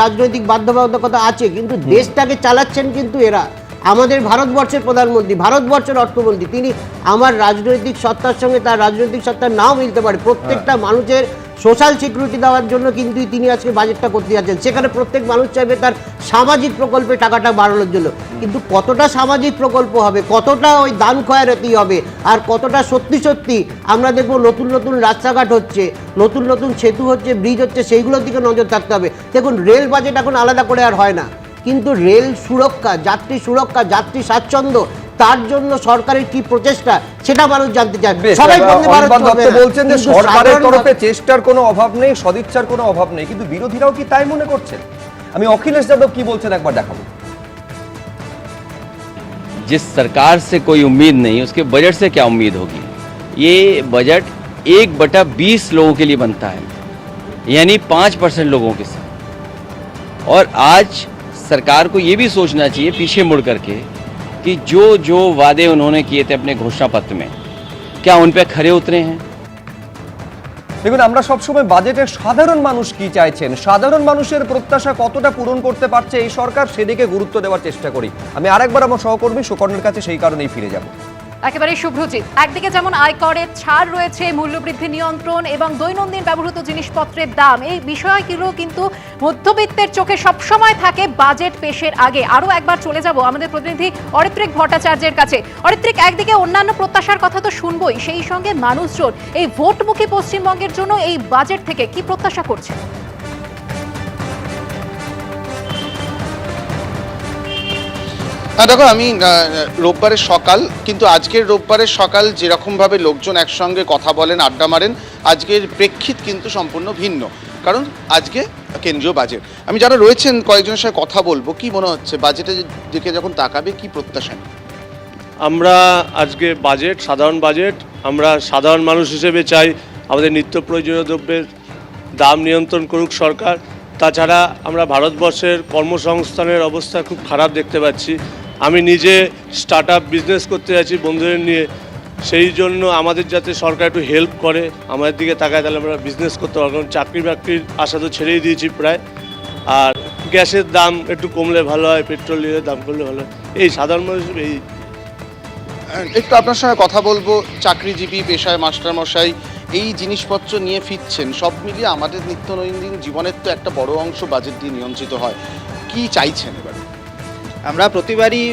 রাজনৈতিক বাধ্যবাধকতা আছে, কিন্তু দেশটাকে চালাচ্ছেন কিন্তু এরা। আমাদের ভারতবর্ষের প্রধানমন্ত্রী, ভারতবর্ষের অর্থমন্ত্রী, তিনি আমার রাজনৈতিক সত্তার সঙ্গে তার রাজনৈতিক সত্তা নাও মিলতে পারে, প্রত্যেকটা মানুষের সোশ্যাল সিকিউরিটি দেওয়ার জন্য কিন্তু তিনি আজকে বাজেটটা করতে যাচ্ছেন। সেখানে প্রত্যেক মানুষ চাইবে তার সামাজিক প্রকল্পে টাকাটা বাড়ানোর জন্য, কিন্তু কতটা সামাজিক প্রকল্প হবে, কতটা ওই দান খয়রাতি হবে, আর কতটা সত্যি সত্যি আমরা দেখবো নতুন নতুন রাস্তাঘাট হচ্ছে, নতুন নতুন সেতু হচ্ছে, ব্রিজ হচ্ছে, সেইগুলোর দিকে নজর থাকতে হবে। দেখুন রেল বাজেট এখন আলাদা করে আর হয় না, কিন্তু রেল সুরক্ষা, যাত্রী স্বাচ্ছন্দ্য, তার জন্য সরকারের কি প্রচেষ্টা সেটা মানুষ জানতে চায়। সবাই বলছেন যে সরকারের তরফে চেষ্টার কোনো অভাব নেই, সদিচ্ছার কোনো অভাব নেই, কিন্তু বিরোধীরাও কি তাই মনে করছেন? আমি অখিলেশ যাদব কি বলছেন একবার দেখাবো। जिस सरकार से कोई उम्मीद नहीं, उसके बजट से क्या उम्मीद होगी? ये बजट 1/20 लोगों के लिए बनता है, यानी 5% लोगों के साथ। और आज सरकार को ये भी सोचना चाहिए पीछे मुड़ करके कि जो जो वादे उन्होंने किए थे अपने घोषणा पत्र में, क्या उन पे खरे उतरे हैं? দেখুন আমরা সবসময় বাজেটের সাধারণ মানুষ কি চাইছেন, সাধারণ মানুষের প্রত্যাশা কতটা পূরণ করতে পারছে এই সরকার, সেদিকে গুরুত্ব দেওয়ার চেষ্টা করি। আমি আরেকবার আমার সহকর্মী সুকর্ণের কাছে সেই কারণেই ফিরে যাব। একেবারে শুভ্রজিৎ, একদিকে যেমন আয়করের ছাড় রয়েছে, মূল্যবৃদ্ধি নিয়ন্ত্রণ এবং দৈনন্দিন ব্যবহৃত জিনিসপত্রের দাম, এই বিষয়গুলো কিন্তু মধ্যবিত্তের চোখে সবসময় থাকে বাজেট পেশের আগে। আরও একবার চলে যাব আমাদের প্রতিনিধি অরিত্রিক ভট্টাচার্যের কাছে। অরিত্রিক, একদিকে অন্যান্য প্রত্যাশার কথা তো শুনবই, সেই সঙ্গে মানুষজন এই ভোটমুখী পশ্চিমবঙ্গের জন্য এই বাজেট থেকে কি প্রত্যাশা করছে? দেখো, আমি রোববারের সকাল, কিন্তু আজকের রোববারের সকাল যেরকমভাবে লোকজন একসঙ্গে কথা বলেন, আড্ডা মারেন, আজকের প্রেক্ষিত কিন্তু সম্পূর্ণ ভিন্ন, কারণ আজকে কেন্দ্রীয় বাজেট। আমি যারা রয়েছেন কয়েকজনের সাথে কথা বলবো, কি মনে হচ্ছে বাজেটের দিকে যখন তাকাবে কি প্রত্যাশা? আমরা আজকে বাজেট, সাধারণ বাজেট, আমরা সাধারণ মানুষ হিসেবে চাই আমাদের নিত্য প্রয়োজনীয় দ্রব্যের দাম নিয়ন্ত্রণ করুক সরকার। তাছাড়া আমরা ভারতবর্ষের কর্মসংস্থানের অবস্থা খুব খারাপ দেখতে পাচ্ছি। আমি নিজে স্টার্ট আপ বিজনেস করতে যাচ্ছি বন্ধুদের নিয়ে, সেই জন্য আমাদের যাতে সরকার একটু হেল্প করে, আমাদের দিকে তাকায়, তাহলে আমরা বিজনেস করতে পারবো। কারণ চাকরি বাকরির আশা তো ছেড়েই দিয়েছি প্রায়। আর গ্যাসের দাম একটু কমলে ভালো হয়, পেট্রোলের দাম কমলে ভালো হয়, এই সাধারণ মানুষ এই। একটু আপনার সঙ্গে কথা বলবো, চাকরিজীবী পেশায় মাস্টারমশাই এই জিনিসপত্র নিয়ে ফিরছেন, সব মিলিয়ে আমাদের নিত্য নৈমিত্তিক জীবনের তো একটা বড় অংশ বাজেট দিয়ে নিয়ন্ত্রিত হয়। কি চাইছেন এবারে? আমরা প্রতিবারই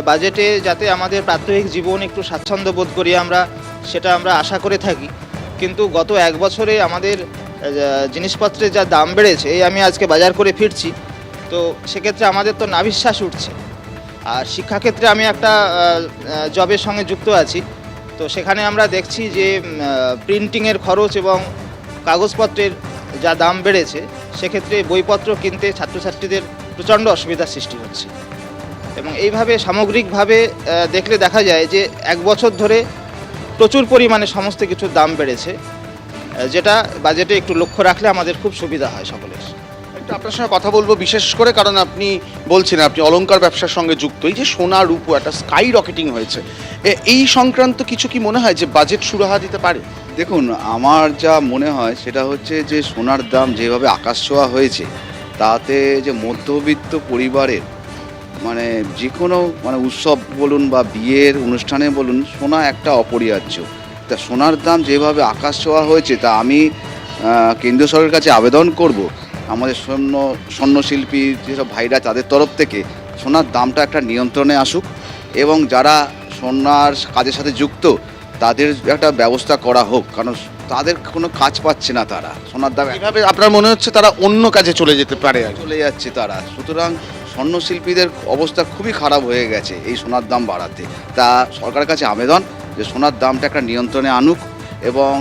বাজেটে যাতে আমাদের প্রাত্যহিক জীবন একটু স্বাচ্ছন্দ্য বোধ করি, সেটা আমরা আশা করে থাকি। কিন্তু গত 1 বছরে আমাদের জিনিসপত্রের যা দাম বেড়েছে, এই আমি আজকে বাজার করে ফিরছি, তো সেক্ষেত্রে আমাদের তো নাভিশ্বাস উঠছে। আর শিক্ষাক্ষেত্রে আমি একটা জবের সঙ্গে যুক্ত আছি, তো সেখানে আমরা দেখছি যে প্রিন্টিংয়ের খরচ এবং কাগজপত্রের যা দাম বেড়েছে, সেক্ষেত্রে বইপত্র কিনতে ছাত্রছাত্রীদের প্রচণ্ড অসুবিধার সৃষ্টি হচ্ছে। এবং এইভাবে সামগ্রিকভাবে দেখলে দেখা যায় যে 1 বছর ধরে প্রচুর পরিমাণে সমস্ত কিছুর দাম বেড়েছে, যেটা বাজেটে একটু লক্ষ্য রাখলে আমাদের খুব সুবিধা হয় সকলের। একটু আপনার সঙ্গে কথা বলবো, বিশেষ করে কারণ আপনি বলছেন আপনি অলংকার ব্যবসার সঙ্গে যুক্ত। এই যে সোনা রূপো একটা স্কাই রকেটিং হয়েছে, এই সংক্রান্ত কিছু কি মনে হয় যে বাজেট সুরাহা দিতে পারে? দেখুন, আমার যা মনে হয় সেটা হচ্ছে যে সোনার দাম যেভাবে আকাশ ছোঁয়া হয়েছে, তাতে যে মধ্যবিত্ত পরিবারের মানে যে কোনো মানে উৎসব বলুন বা বিয়ের অনুষ্ঠানে বলুন, সোনা একটা অপরিহার্য। তা সোনার দাম যেভাবে আকাশ ছোঁয়া হয়েছে, তা আমি কেন্দ্রীয় সরকারের কাছে আবেদন করব আমাদের স্বর্ণশিল্পী যেসব ভাইরা তাদের তরফ থেকে সোনার দামটা একটা নিয়ন্ত্রণে আসুক, এবং যারা সোনার কাজের সাথে যুক্ত তাদের একটা ব্যবস্থা করা হোক, কারণ তাদের কোনো কাজ পাচ্ছে না তারা। সোনার দাম এভাবে আপনার মনে হচ্ছে তারা অন্য কাজে চলে যেতে পারে আর চলে যাচ্ছে তারা, সুতরাং স্বর্ণশিল্পীদের অবস্থা খুবই খারাপ হয়ে গেছে এই সোনার দাম বাড়াতে। তা সরকারের কাছে আবেদন যে সোনার দামটা একটা নিয়ন্ত্রণে আনুক, এবং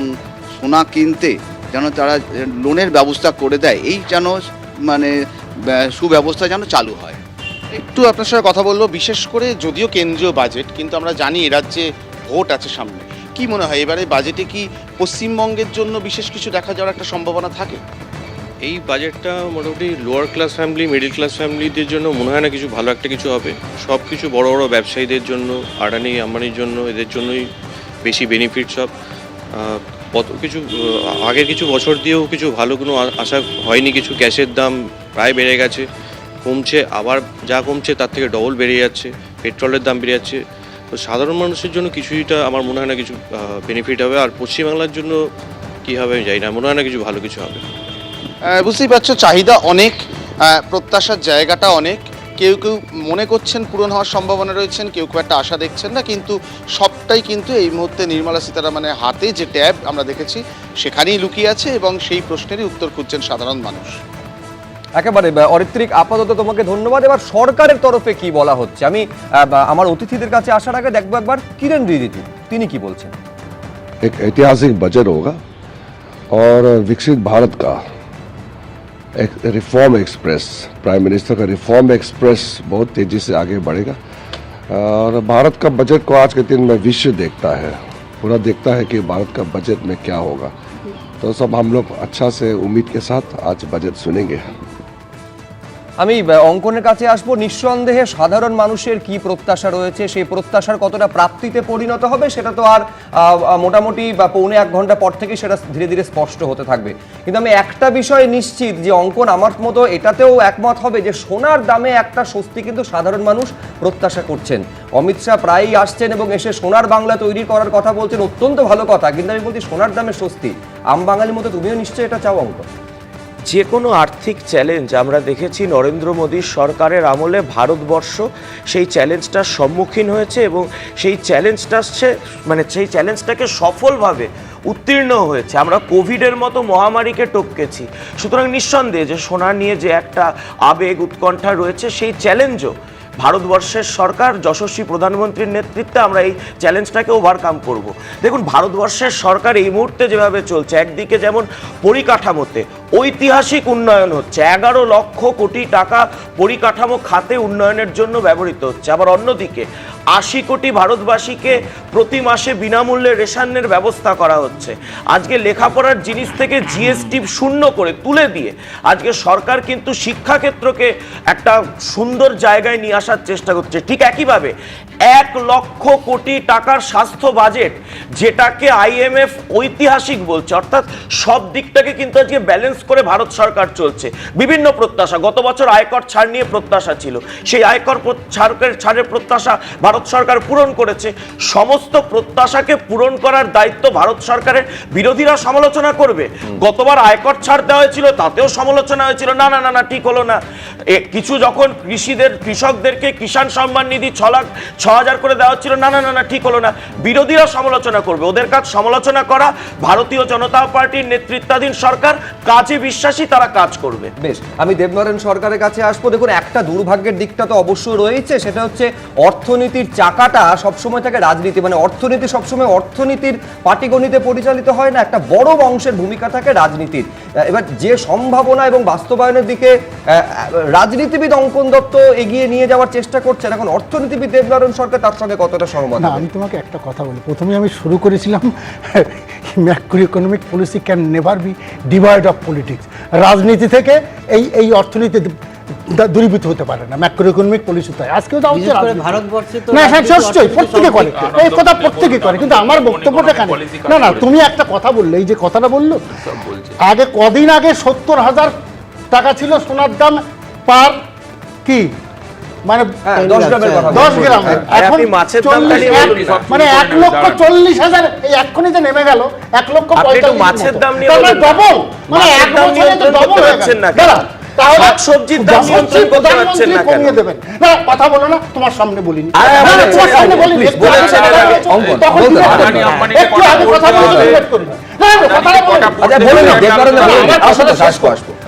সোনা কিনতে যেন তারা লোনের ব্যবস্থা করে দেয়, এই যেন মানে সুব্যবস্থা যেন চালু হয়। একটু আপনার সঙ্গে কথা বলবো, বিশেষ করে যদিও কেন্দ্রীয় বাজেট, কিন্তু আমরা জানি এ রাজ্যে ভোট আছে সামনে। কি মনে হয় এবারে বাজেটে কি পশ্চিমবঙ্গের জন্য বিশেষ কিছু দেখা যাওয়ার একটা সম্ভাবনা থাকে? এই বাজেটটা মোটামুটি lower class family, middle class ফ্যামিলিদের জন্য মনে হয় না কিছু ভালো একটা কিছু হবে। সব কিছু বড় বড় ব্যবসায়ীদের জন্য, আদানি আম্বানির জন্য, এদের জন্যই বেশি বেনিফিট সব। কত কিছু আগের কিছু বছর দিয়েও কিছু ভালো কোনো আশা হয়নি কিছু। গ্যাসের দাম প্রায় বেড়ে গেছে, কমছে, আবার যা কমছে তার থেকে ডবল বেড়ে যাচ্ছে, পেট্রোলের দাম বেড়ে যাচ্ছে। তো সাধারণ মানুষের জন্য কিছুটা আমার মনে হয় না কিছু বেনিফিট হবে। আর পশ্চিমবাংলার জন্য কী হবে আমি জানি না, মনে হয় না কিছু ভালো কিছু হবে। বুঝতেই পারছো, চাহিদা অনেক, প্রত্যাশার জায়গাটা অনেক। কেউ কেউ মনে করছেন পূরণ হওয়ার সম্ভাবনা রয়েছেন, কেউ কেউ একটা আশা দেখছেন না, কিন্তু সবটাই কিন্তু এই মুহূর্তে নির্মলা সীতারামনের হাতে যে ট্যাব আমরা দেখেছি সেখানেই লুকিয়ে আছে, এবং সেই প্রশ্নেরই উত্তর খুঁজছেন সাধারণ মানুষ। একেবারে অরিত্রিক, আপাতত তোমাকে ধন্যবাদ। এবার সরকারের তরফে কি বলা হচ্ছে, আমি আমার অতিথিদের কাছে আসার আগে দেখবো একবার কিরণ রিজিজু তিনি কি বলছেন। एक ऐतिहासिक बजट होगा और विकसित भारत का एक रिफॉर्म एक्सप्रेस, प्राइम मिनिस्टर का रिफॉर्म एक्सप्रेस बहुत तेजी से आगे बढ़ेगा। और भारत का बजट को आज के दिन में विश्व देखता है, पूरा देखता है कि भारत का बजट में क्या होगा। तो सब हम लोग अच्छा से उम्मीद के साथ आज बजट सुनेंगे। আমি অঙ্কনের কাছে আসবো। নিঃসন্দেহে সাধারণ মানুষের কি প্রত্যাশা রয়েছে, সেই প্রত্যাশার কতটা প্রাপ্তিতে পরিণত হবে সেটা তো আর মোটামুটি বা পৌনে 1 ঘন্টা পর থেকে সেটা ধীরে ধীরে স্পষ্ট হতে থাকবে। কিন্তু আমি একটা বিষয় নিশ্চিত যে অঙ্কন আমার মতো এটাতেও একমত হবে যে সোনার দামে একটা স্বস্তি কিন্তু সাধারণ মানুষ প্রত্যাশা করছেন। অমিত শাহ প্রায়ই আসছেন এবং এসে সোনার বাংলা তৈরি করার কথা বলছেন, অত্যন্ত ভালো কথা, কিন্তু আমি বলছি সোনার দামে স্বস্তি আম বাঙালির মতো তুমিও নিশ্চয়ই এটা চাও অঙ্কন। যে কোনো আর্থিক চ্যালেঞ্জ আমরা দেখেছি নরেন্দ্র মোদীর সরকারের আমলে ভারতবর্ষ সেই চ্যালেঞ্জটার সম্মুখীন হয়েছে, এবং সেই চ্যালেঞ্জটাকে সফলভাবে উত্তীর্ণ হয়েছে। আমরা কোভিডের মতো মহামারীকে টপকেছি। সুতরাং নিঃসন্দেহে যে সোনা নিয়ে যে একটা আবেগ উৎকণ্ঠা রয়েছে, সেই চ্যালেঞ্জও ভারতবর্ষের সরকার যশস্বী প্রধানমন্ত্রীর নেতৃত্বে আমরা এই চ্যালেঞ্জটাকে ওভারকাম করব। দেখুন, ভারতবর্ষের সরকার এই মুহূর্তে যেভাবে চলছে, একদিকে যেমন পরিকাঠামোতে ঐতিহাসিক উন্নয়ন হচ্ছে, 11 লক্ষ কোটি টাকা পরিকাঠামো খাতে উন্নয়নের জন্য ব্যবহৃত হচ্ছে, আবার অন্যদিকে 80 কোটি ভারতবাসীকে প্রতি মাসে বিনামূল্যে রেশনের ব্যবস্থা করা হচ্ছে। আজকে লেখাপড়ার জিনিস থেকে জিএসটি শূন্য করে তুলে দিয়ে আজকে সরকার কিন্তু শিক্ষাক্ষেত্রকে একটা সুন্দর জায়গায় নিয়ে আসার চেষ্টা করছে। ঠিক একইভাবে 1 লক্ষ কোটি টাকার স্বাস্থ্য বাজেট, যেটাকে IMF ঐতিহাসিক বলছে, অর্থাৎ সব দিকটাকে কিন্তু আজকে ব্যালেন্স করে ভারত সরকার চলছে। বিভিন্ন প্রত্যাশা, গত বছর আয়কর ছাড় নিয়ে প্রত্যাশা ছিল, সেই আয়কর ছাড়ের প্রত্যাশা ভারত সরকার পূরণ করেছে। সমস্ত প্রত্যাশাকে পূরণ করার দায়িত্ব ভারত সরকারের। বিরোধীরা সমালোচনা করবে, গতবার আয়কর ছাড় দেওয়া হয়েছিল তাতেও সমালোচনা হয়েছিল, না না না না ঠিক হলো না। কিছু যখন কৃষকদেরকে কিষাণ সম্মান নিধি 6,000 করে দেওয়া হচ্ছিল, না না না না ঠিক হলো না। বিরোধীরা সমালোচনা করবে, ওদের কাজ সমালোচনা করা। ভারতীয় জনতা পার্টির নেতৃত্বাধীন সরকার কাজে বিশ্বাসী, তারা কাজ করবে। বেশ, আমি দেবনারায়ণ সরকারের কাছে আসবো। দেখুন, একটা দুর্ভাগ্যের দিকটা তো অবশ্যই রয়েছে, সেটা হচ্ছে অর্থনীতির চাকাটা সবসময় থাকে রাজনীতি, মানে অর্থনীতি সবসময় অর্থনীতির পাটিগণিতে পরিচালিত হয় না, একটা বড় অংশের ভূমিকা থাকে রাজনীতির। এবার যে সম্ভাবনা এবং বাস্তবায়নের দিকে রাজনীতিবিদ অঙ্কন দত্ত এগিয়ে নিয়ে যাওয়ার চেষ্টা করছেন, এখন অর্থনীতিবিদ দেবনারায়ণ সরকার তার সঙ্গে কতটা সহমত? না, আমি তোমাকে একটা কথা বলি। প্রথমে আমি শুরু করেছিলাম macro economic policy can never be divide of politics. রাজনীতি থেকে এই অর্থনীতি দূরীভূত হতে পারে না, ম্যাক্রো ইকোনমিক পলিসি তাই আজকেও তা হচ্ছে ভারতবর্ষে তো না, নিশ্চয়ই প্রত্যেকে করে, এই কথা প্রত্যেকে করে, কিন্তু আমার বক্তব্যটা কেন না, তুমি একটা কথা বললে, এই যে কথাটা বললো আগে কদিন আগে 70,000 টাকা ছিল সোনার দাম পার কি মানে 10 গ্রাম, এখন মানে 1,40,000, এই এক্ষুনি যে নেমে গেল 1,45,000, মাছের দাম নিয়ে ডবল, মানে এক বছরে তো ডবল হয়ে গেছে। তাহলে সবজির দাম নিয়ন্ত্রণ করতে পারছেন না, কমিয়ে দেবেন না, কথা বলো না, তোমার সামনে বলিনি, তোমার সামনে বলিনি, একটু আগে কথা বলতে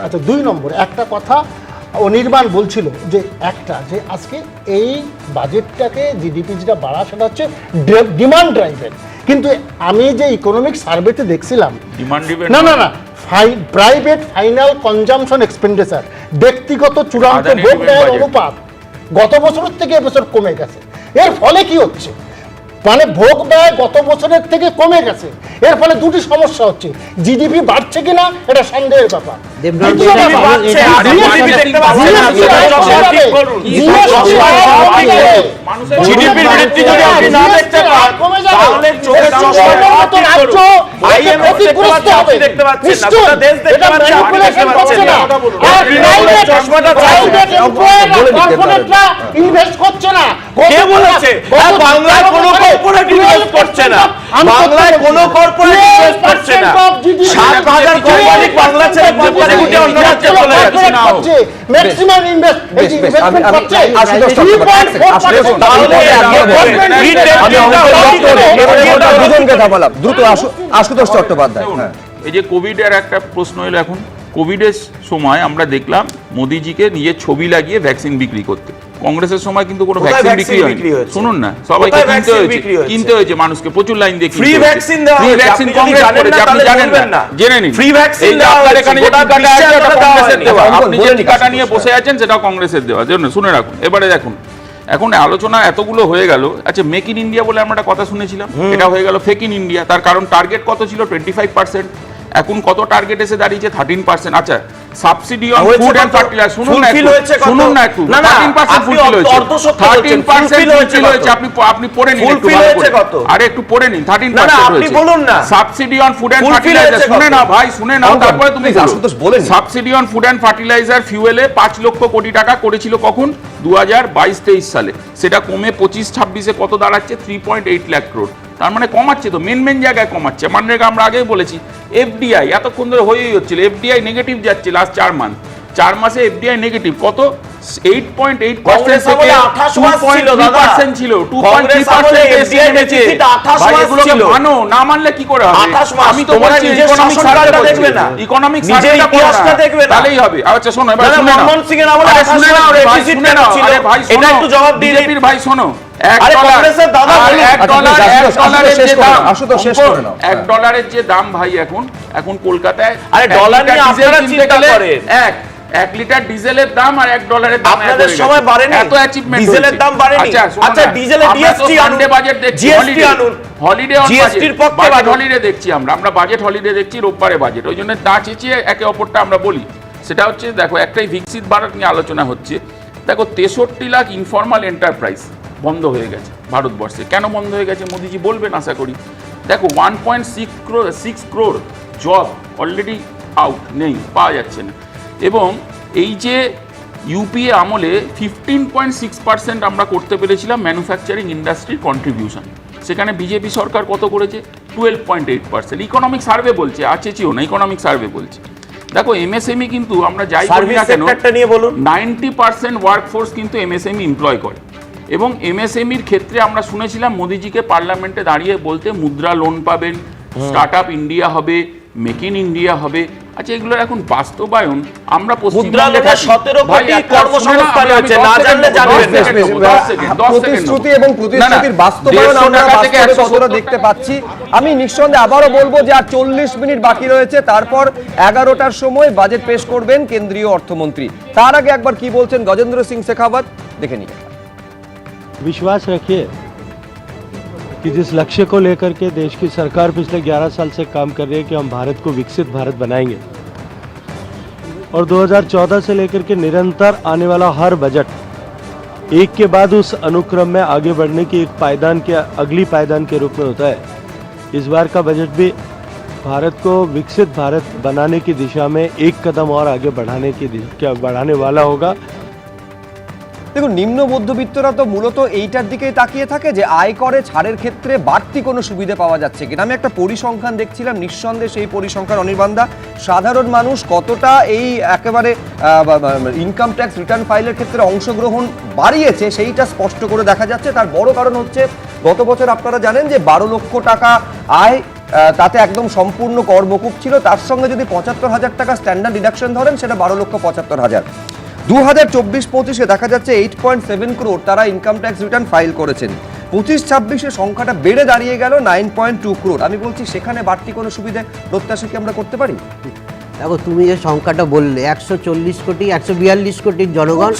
আচ্ছা 2 নম্বর একটা কথা অনির্বাণ বলছিল যে যে আজকে এই বাজেটটাকে জিডিপি যেটা বাড়া সেটা হচ্ছে ডিমান্ড ড্রাইভেন, কিন্তু আমি যে ইকোনমিক সার্ভেতে দেখছিলাম না প্রাইভেট ফাইনাল কনজামশন এক্সপেন্ডিচার, ব্যক্তিগত চূড়ান্ত ভোগ ব্যয়ের অনুপাত গত বছরের থেকে এবছর কমে গেছে। এর ফলে কি হচ্ছে, মানে ভোগ ব্যয় গত বছরের থেকে কমে গেছে, এর ফলে দুটি সমস্যা হচ্ছে, জিডিপি বাড়ছে কিনা এটা সন্দেহের ব্যাপার, ইনভেস্ট করছে না, কে বলেছে বাংলায় কোনো কর্পোরেট ইনভেস্ট করছে না, বাংলায় কোনো কর্পোরেট ইনভেস্ট করছে না, 7,000 কোম্পানি বাংলা ছেড়ে কোম্পানি অন্য রাজ্যে চলে যাচ্ছে না, ম্যাক্সিমাম ইনভেস্টমেন্ট করছে 3.4%, তাহলে দুজনকে বললাম দ্রুত আশুতোষ চট্টোপাধ্যায়। এই যে কোভিডের একটা প্রশ্ন এলো, এখন কোভিডের সময় আমরা দেখলাম মোদিজিকে নিজের ছবি লাগিয়ে ভ্যাকসিন বিক্রি করতে, কংগ্রেসের সময় কিন্তু কোনো ভ্যাকসিন বিক্রি হয়নি, শুনুন না, সবাইকে কিনতে হয়েছে মানুষকে, প্রচুর লাইন দিয়ে ফ্রি ভ্যাকসিন দেওয়া হয়েছে, কংগ্রেস করেছে, আপনি জানেন না, জেনে নিন, ফ্রি ভ্যাকসিন দেওয়া হয়েছে, এখানে যে টিকাটা আছে সেটা কংগ্রেসের দেওয়া, আপনি যে টিকাটা নিয়ে বসে আছেন সেটা কংগ্রেসের দেওয়া, জন্য শুনে রাখুন। এবারে দেখুন, এখন আলোচনা এতগুলো হয়ে গেল, আচ্ছা মেক ইন ইন্ডিয়া বলে আমরা একটা কথা শুনেছিলাম, এটা হয়ে গেল ফেক ইন ইন্ডিয়া, তার কারণ টার্গেট কত ছিল 25%, এখন কত টার্গেট এসে দাঁড়িয়েছে 13%। আচ্ছা subsidy on food and fertiliser, শুনুন না একটু 13% ফুলফিল হয়েছে, 13% ফুলফিল হয়েছে, আপনি পড়ে নিন একটু ভালো করে, আরে একটু পড়ে নিন, 13% আপনি বলুন না subsidy on food and fertiliser, শুনে না ভাই, শুনে নাও তারপরে তুমি বলুন। Subsidy on food and fertiliser ফিউয়েলে 5 লক্ষ কোটি টাকা করেছিল কখন, 2022-23 সালে, সেটা কমে 25-26-এ কত দাঁড়াচ্ছে 3.8 লাখ করোড়, তার মানে কমাচ্ছে তো, মেন জায়গায় কমাচ্ছে। মানরেগা আমরা আগেই বলেছি, এফডিআই এতক্ষণ ধরে হয়েই হচ্ছিল, এফডিআই নেগেটিভ যাচ্ছে লাস্ট 4 মাসে এফডিআই নেগেটিভ কত, 8.8% থেকে 2.3% ছিল, 2.3% এসে নেমেছে, ভাই এগুলোকে মানো, না মানলে কি করে হবে, আমি তো বলছি ইকোনমিক সার্ভেটা দেখবে না, ইকোনমিক সার্ভেটা পড়া দেখবে না, তাহলেই হবে। আচ্ছা শোনো, এবার শুনে নাও, মনমোহন সিং এর আমলে 28% ডেফিসিট ছিল, ভাই এটা একটু জবাব দিয়ে বিজেপির ভাই, শোনো, $1 যে দাম ভাই এখন কলকাতায়, ডলার নিয়ে আপনারা চিন্তা করেন, 1 লিটার ডিজেলের দাম আর $1 দাম আপনাদের সময় বাড়েনি, এত অ্যাচিভমেন্ট, ডিজেলের দাম বাড়েনি, আচ্ছা ডিজেলে জিএসটি আনুন, বাজেট দেখছি, জিএসটি আনুন, হলিডে অন জিএসটির পক্ষে হলিডে দেখছি আমরা বাজেট হলিডে দেখছি, রোববারে বাজেট, ওই জন্য না চেঁচিয়ে একে অপরটা আমরা বলি, সেটা হচ্ছে দেখো একটাই ভিকসিত ভারত নিয়ে আলোচনা হচ্ছে, দেখো 63 লাখ ইনফর্মাল এন্টারপ্রাইজ বন্ধ হয়ে গেছে ভারতবর্ষে, কেন বন্ধ হয়ে গেছে মোদিজি বলবেন আশা করি, দেখো 1.6 crore জব অলরেডি আউট, নেই, পাওয়া যাচ্ছে না, এবং এই যে ইউপিএ আমলে 15.6% আমরা করতে পেরেছিলাম ম্যানুফ্যাকচারিং ইন্ডাস্ট্রির কন্ট্রিবিউশন, সেখানে বিজেপি সরকার কত করেছে 12.8%, ইকোনমিক সার্ভে বলছে, চেয়েও না, ইকোনমিক সার্ভে বলছে। দেখো এমএসএমই কিন্তু আমরা যাই বলি না কেন 90% ওয়ার্কফোর্স কিন্তু এমএসএমই এমপ্লয় করে, এবং এমএসএমইর ক্ষেত্রে আমরা শুনেছিলাম মোদিজিকে পার্লামেন্টে দাঁড়িয়ে বলতে মুদ্রা লোন পাবেন, স্টার্ট আপ ইন্ডিয়া হবে, মেক ইন ইন্ডিয়া হবে, আচ্ছা এগুলোর এখন বাস্তবায়ন আমরা পশ্চিমবঙ্গে 17 কোটি কর্মসংস্থান হয়েছে, না জানলে জানবেন, প্রতিশ্রুতি এবং প্রতিশ্রুতির বাস্তবায়ন আমরা বাস্তবে কতটা দেখতে পাচ্ছি। আমি নিঃসন্দেহে আবারও বলবো যে আর 40 মিনিট বাকি রয়েছে, তারপর 11টার সময় বাজেট পেশ করবেন কেন্দ্রীয় অর্থমন্ত্রী। তার আগে একবার কি বলছেন গজেন্দ্র সিং শেখাওয়াত দেখে নিন। विश्वास रखिए कि जिस लक्ष्य को लेकर के देश की सरकार पिछले 11 साल से काम कर रही है कि हम भारत को विकसित भारत बनाएंगे, और 2014 से लेकर के निरंतर आने वाला हर बजट एक के बाद उस अनुक्रम में आगे बढ़ने की एक पायदान के अगली पायदान के रूप में होता है। इस बार का बजट भी भारत को विकसित भारत बनाने की दिशा में एक कदम और आगे बढ़ाने वाला होगा। দেখুন, নিম্ন মধ্যবিত্তরা তো মূলত এইটার দিকেই তাকিয়ে থাকে যে আয়করে ছাড়ের ক্ষেত্রে বাড়তি কোনো সুবিধা পাওয়া যাচ্ছে কিনা। আমি একটা পরিসংখ্যান দেখছিলাম, নিঃসন্দেহে সেই পরিসংখ্যান অনির্বাণদা সাধারণ মানুষ কতটা এই একেবারে ইনকাম ট্যাক্স রিটার্ন ফাইলের ক্ষেত্রে অংশগ্রহণ বাড়িয়েছে সেইটা স্পষ্ট করে দেখা যাচ্ছে। তার বড় কারণ হচ্ছে গত বছর আপনারা জানেন যে 12 লক্ষ টাকা আয়, তাতে একদম সম্পূর্ণ কর মকুব ছিল। তার সঙ্গে যদি 75,000 টাকা স্ট্যান্ডার্ড ডিডাকশন ধরেন সেটা 12,75,000। 2024-25-এ দেখা যাচ্ছে 8.7 করোড় তারা ইনকাম ট্যাক্স রিটার্ন ফাইল করেছেন। 25-26-এ সংখ্যাটা বেড়ে দাঁড়িয়ে গেল 9.2 করোড়। আমি বলছি সেখানে বাড়তি কোনো সুবিধা প্রত্যাশা কি আমরা করতে পারি? দেখো, তুমি যে সংখ্যাটা বললে 140 কোটি 142 কোটির জনগণ,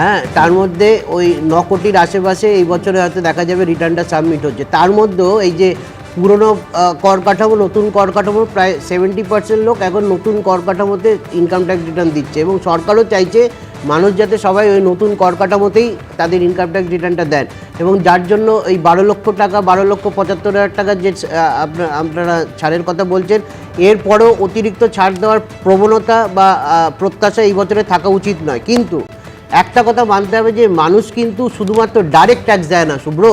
হ্যাঁ, তার মধ্যে ওই 9 কোটির আশেপাশে এই বছরে হয়তো দেখা যাবে রিটার্নটা সাবমিট হচ্ছে। তার মধ্যেও এই যে পুরনো কর কাঠামো, নতুন কর কাঠামো, প্রায় 70% লোক এখন নতুন কর কাঠামোতে ইনকাম ট্যাক্স রিটার্ন দিচ্ছে এবং সরকারও চাইছে মানুষ যাতে সবাই ওই নতুন কর কাঠামোতেই তাদের ইনকাম ট্যাক্স রিটার্নটা দেন। এবং যার জন্য এই 12 লক্ষ টাকা 12,75,000 টাকার যে আপনারা ছাড়ের কথা বলছেন, এরপরেও অতিরিক্ত ছাড় দেওয়ার প্রবণতা বা প্রত্যাশা এই বছরে থাকা উচিত নয়। কিন্তু একটা কথা মানতে হবে যে মানুষ কিন্তু শুধুমাত্র ডাইরেক্ট ট্যাক্স দেয় না শুভ্র,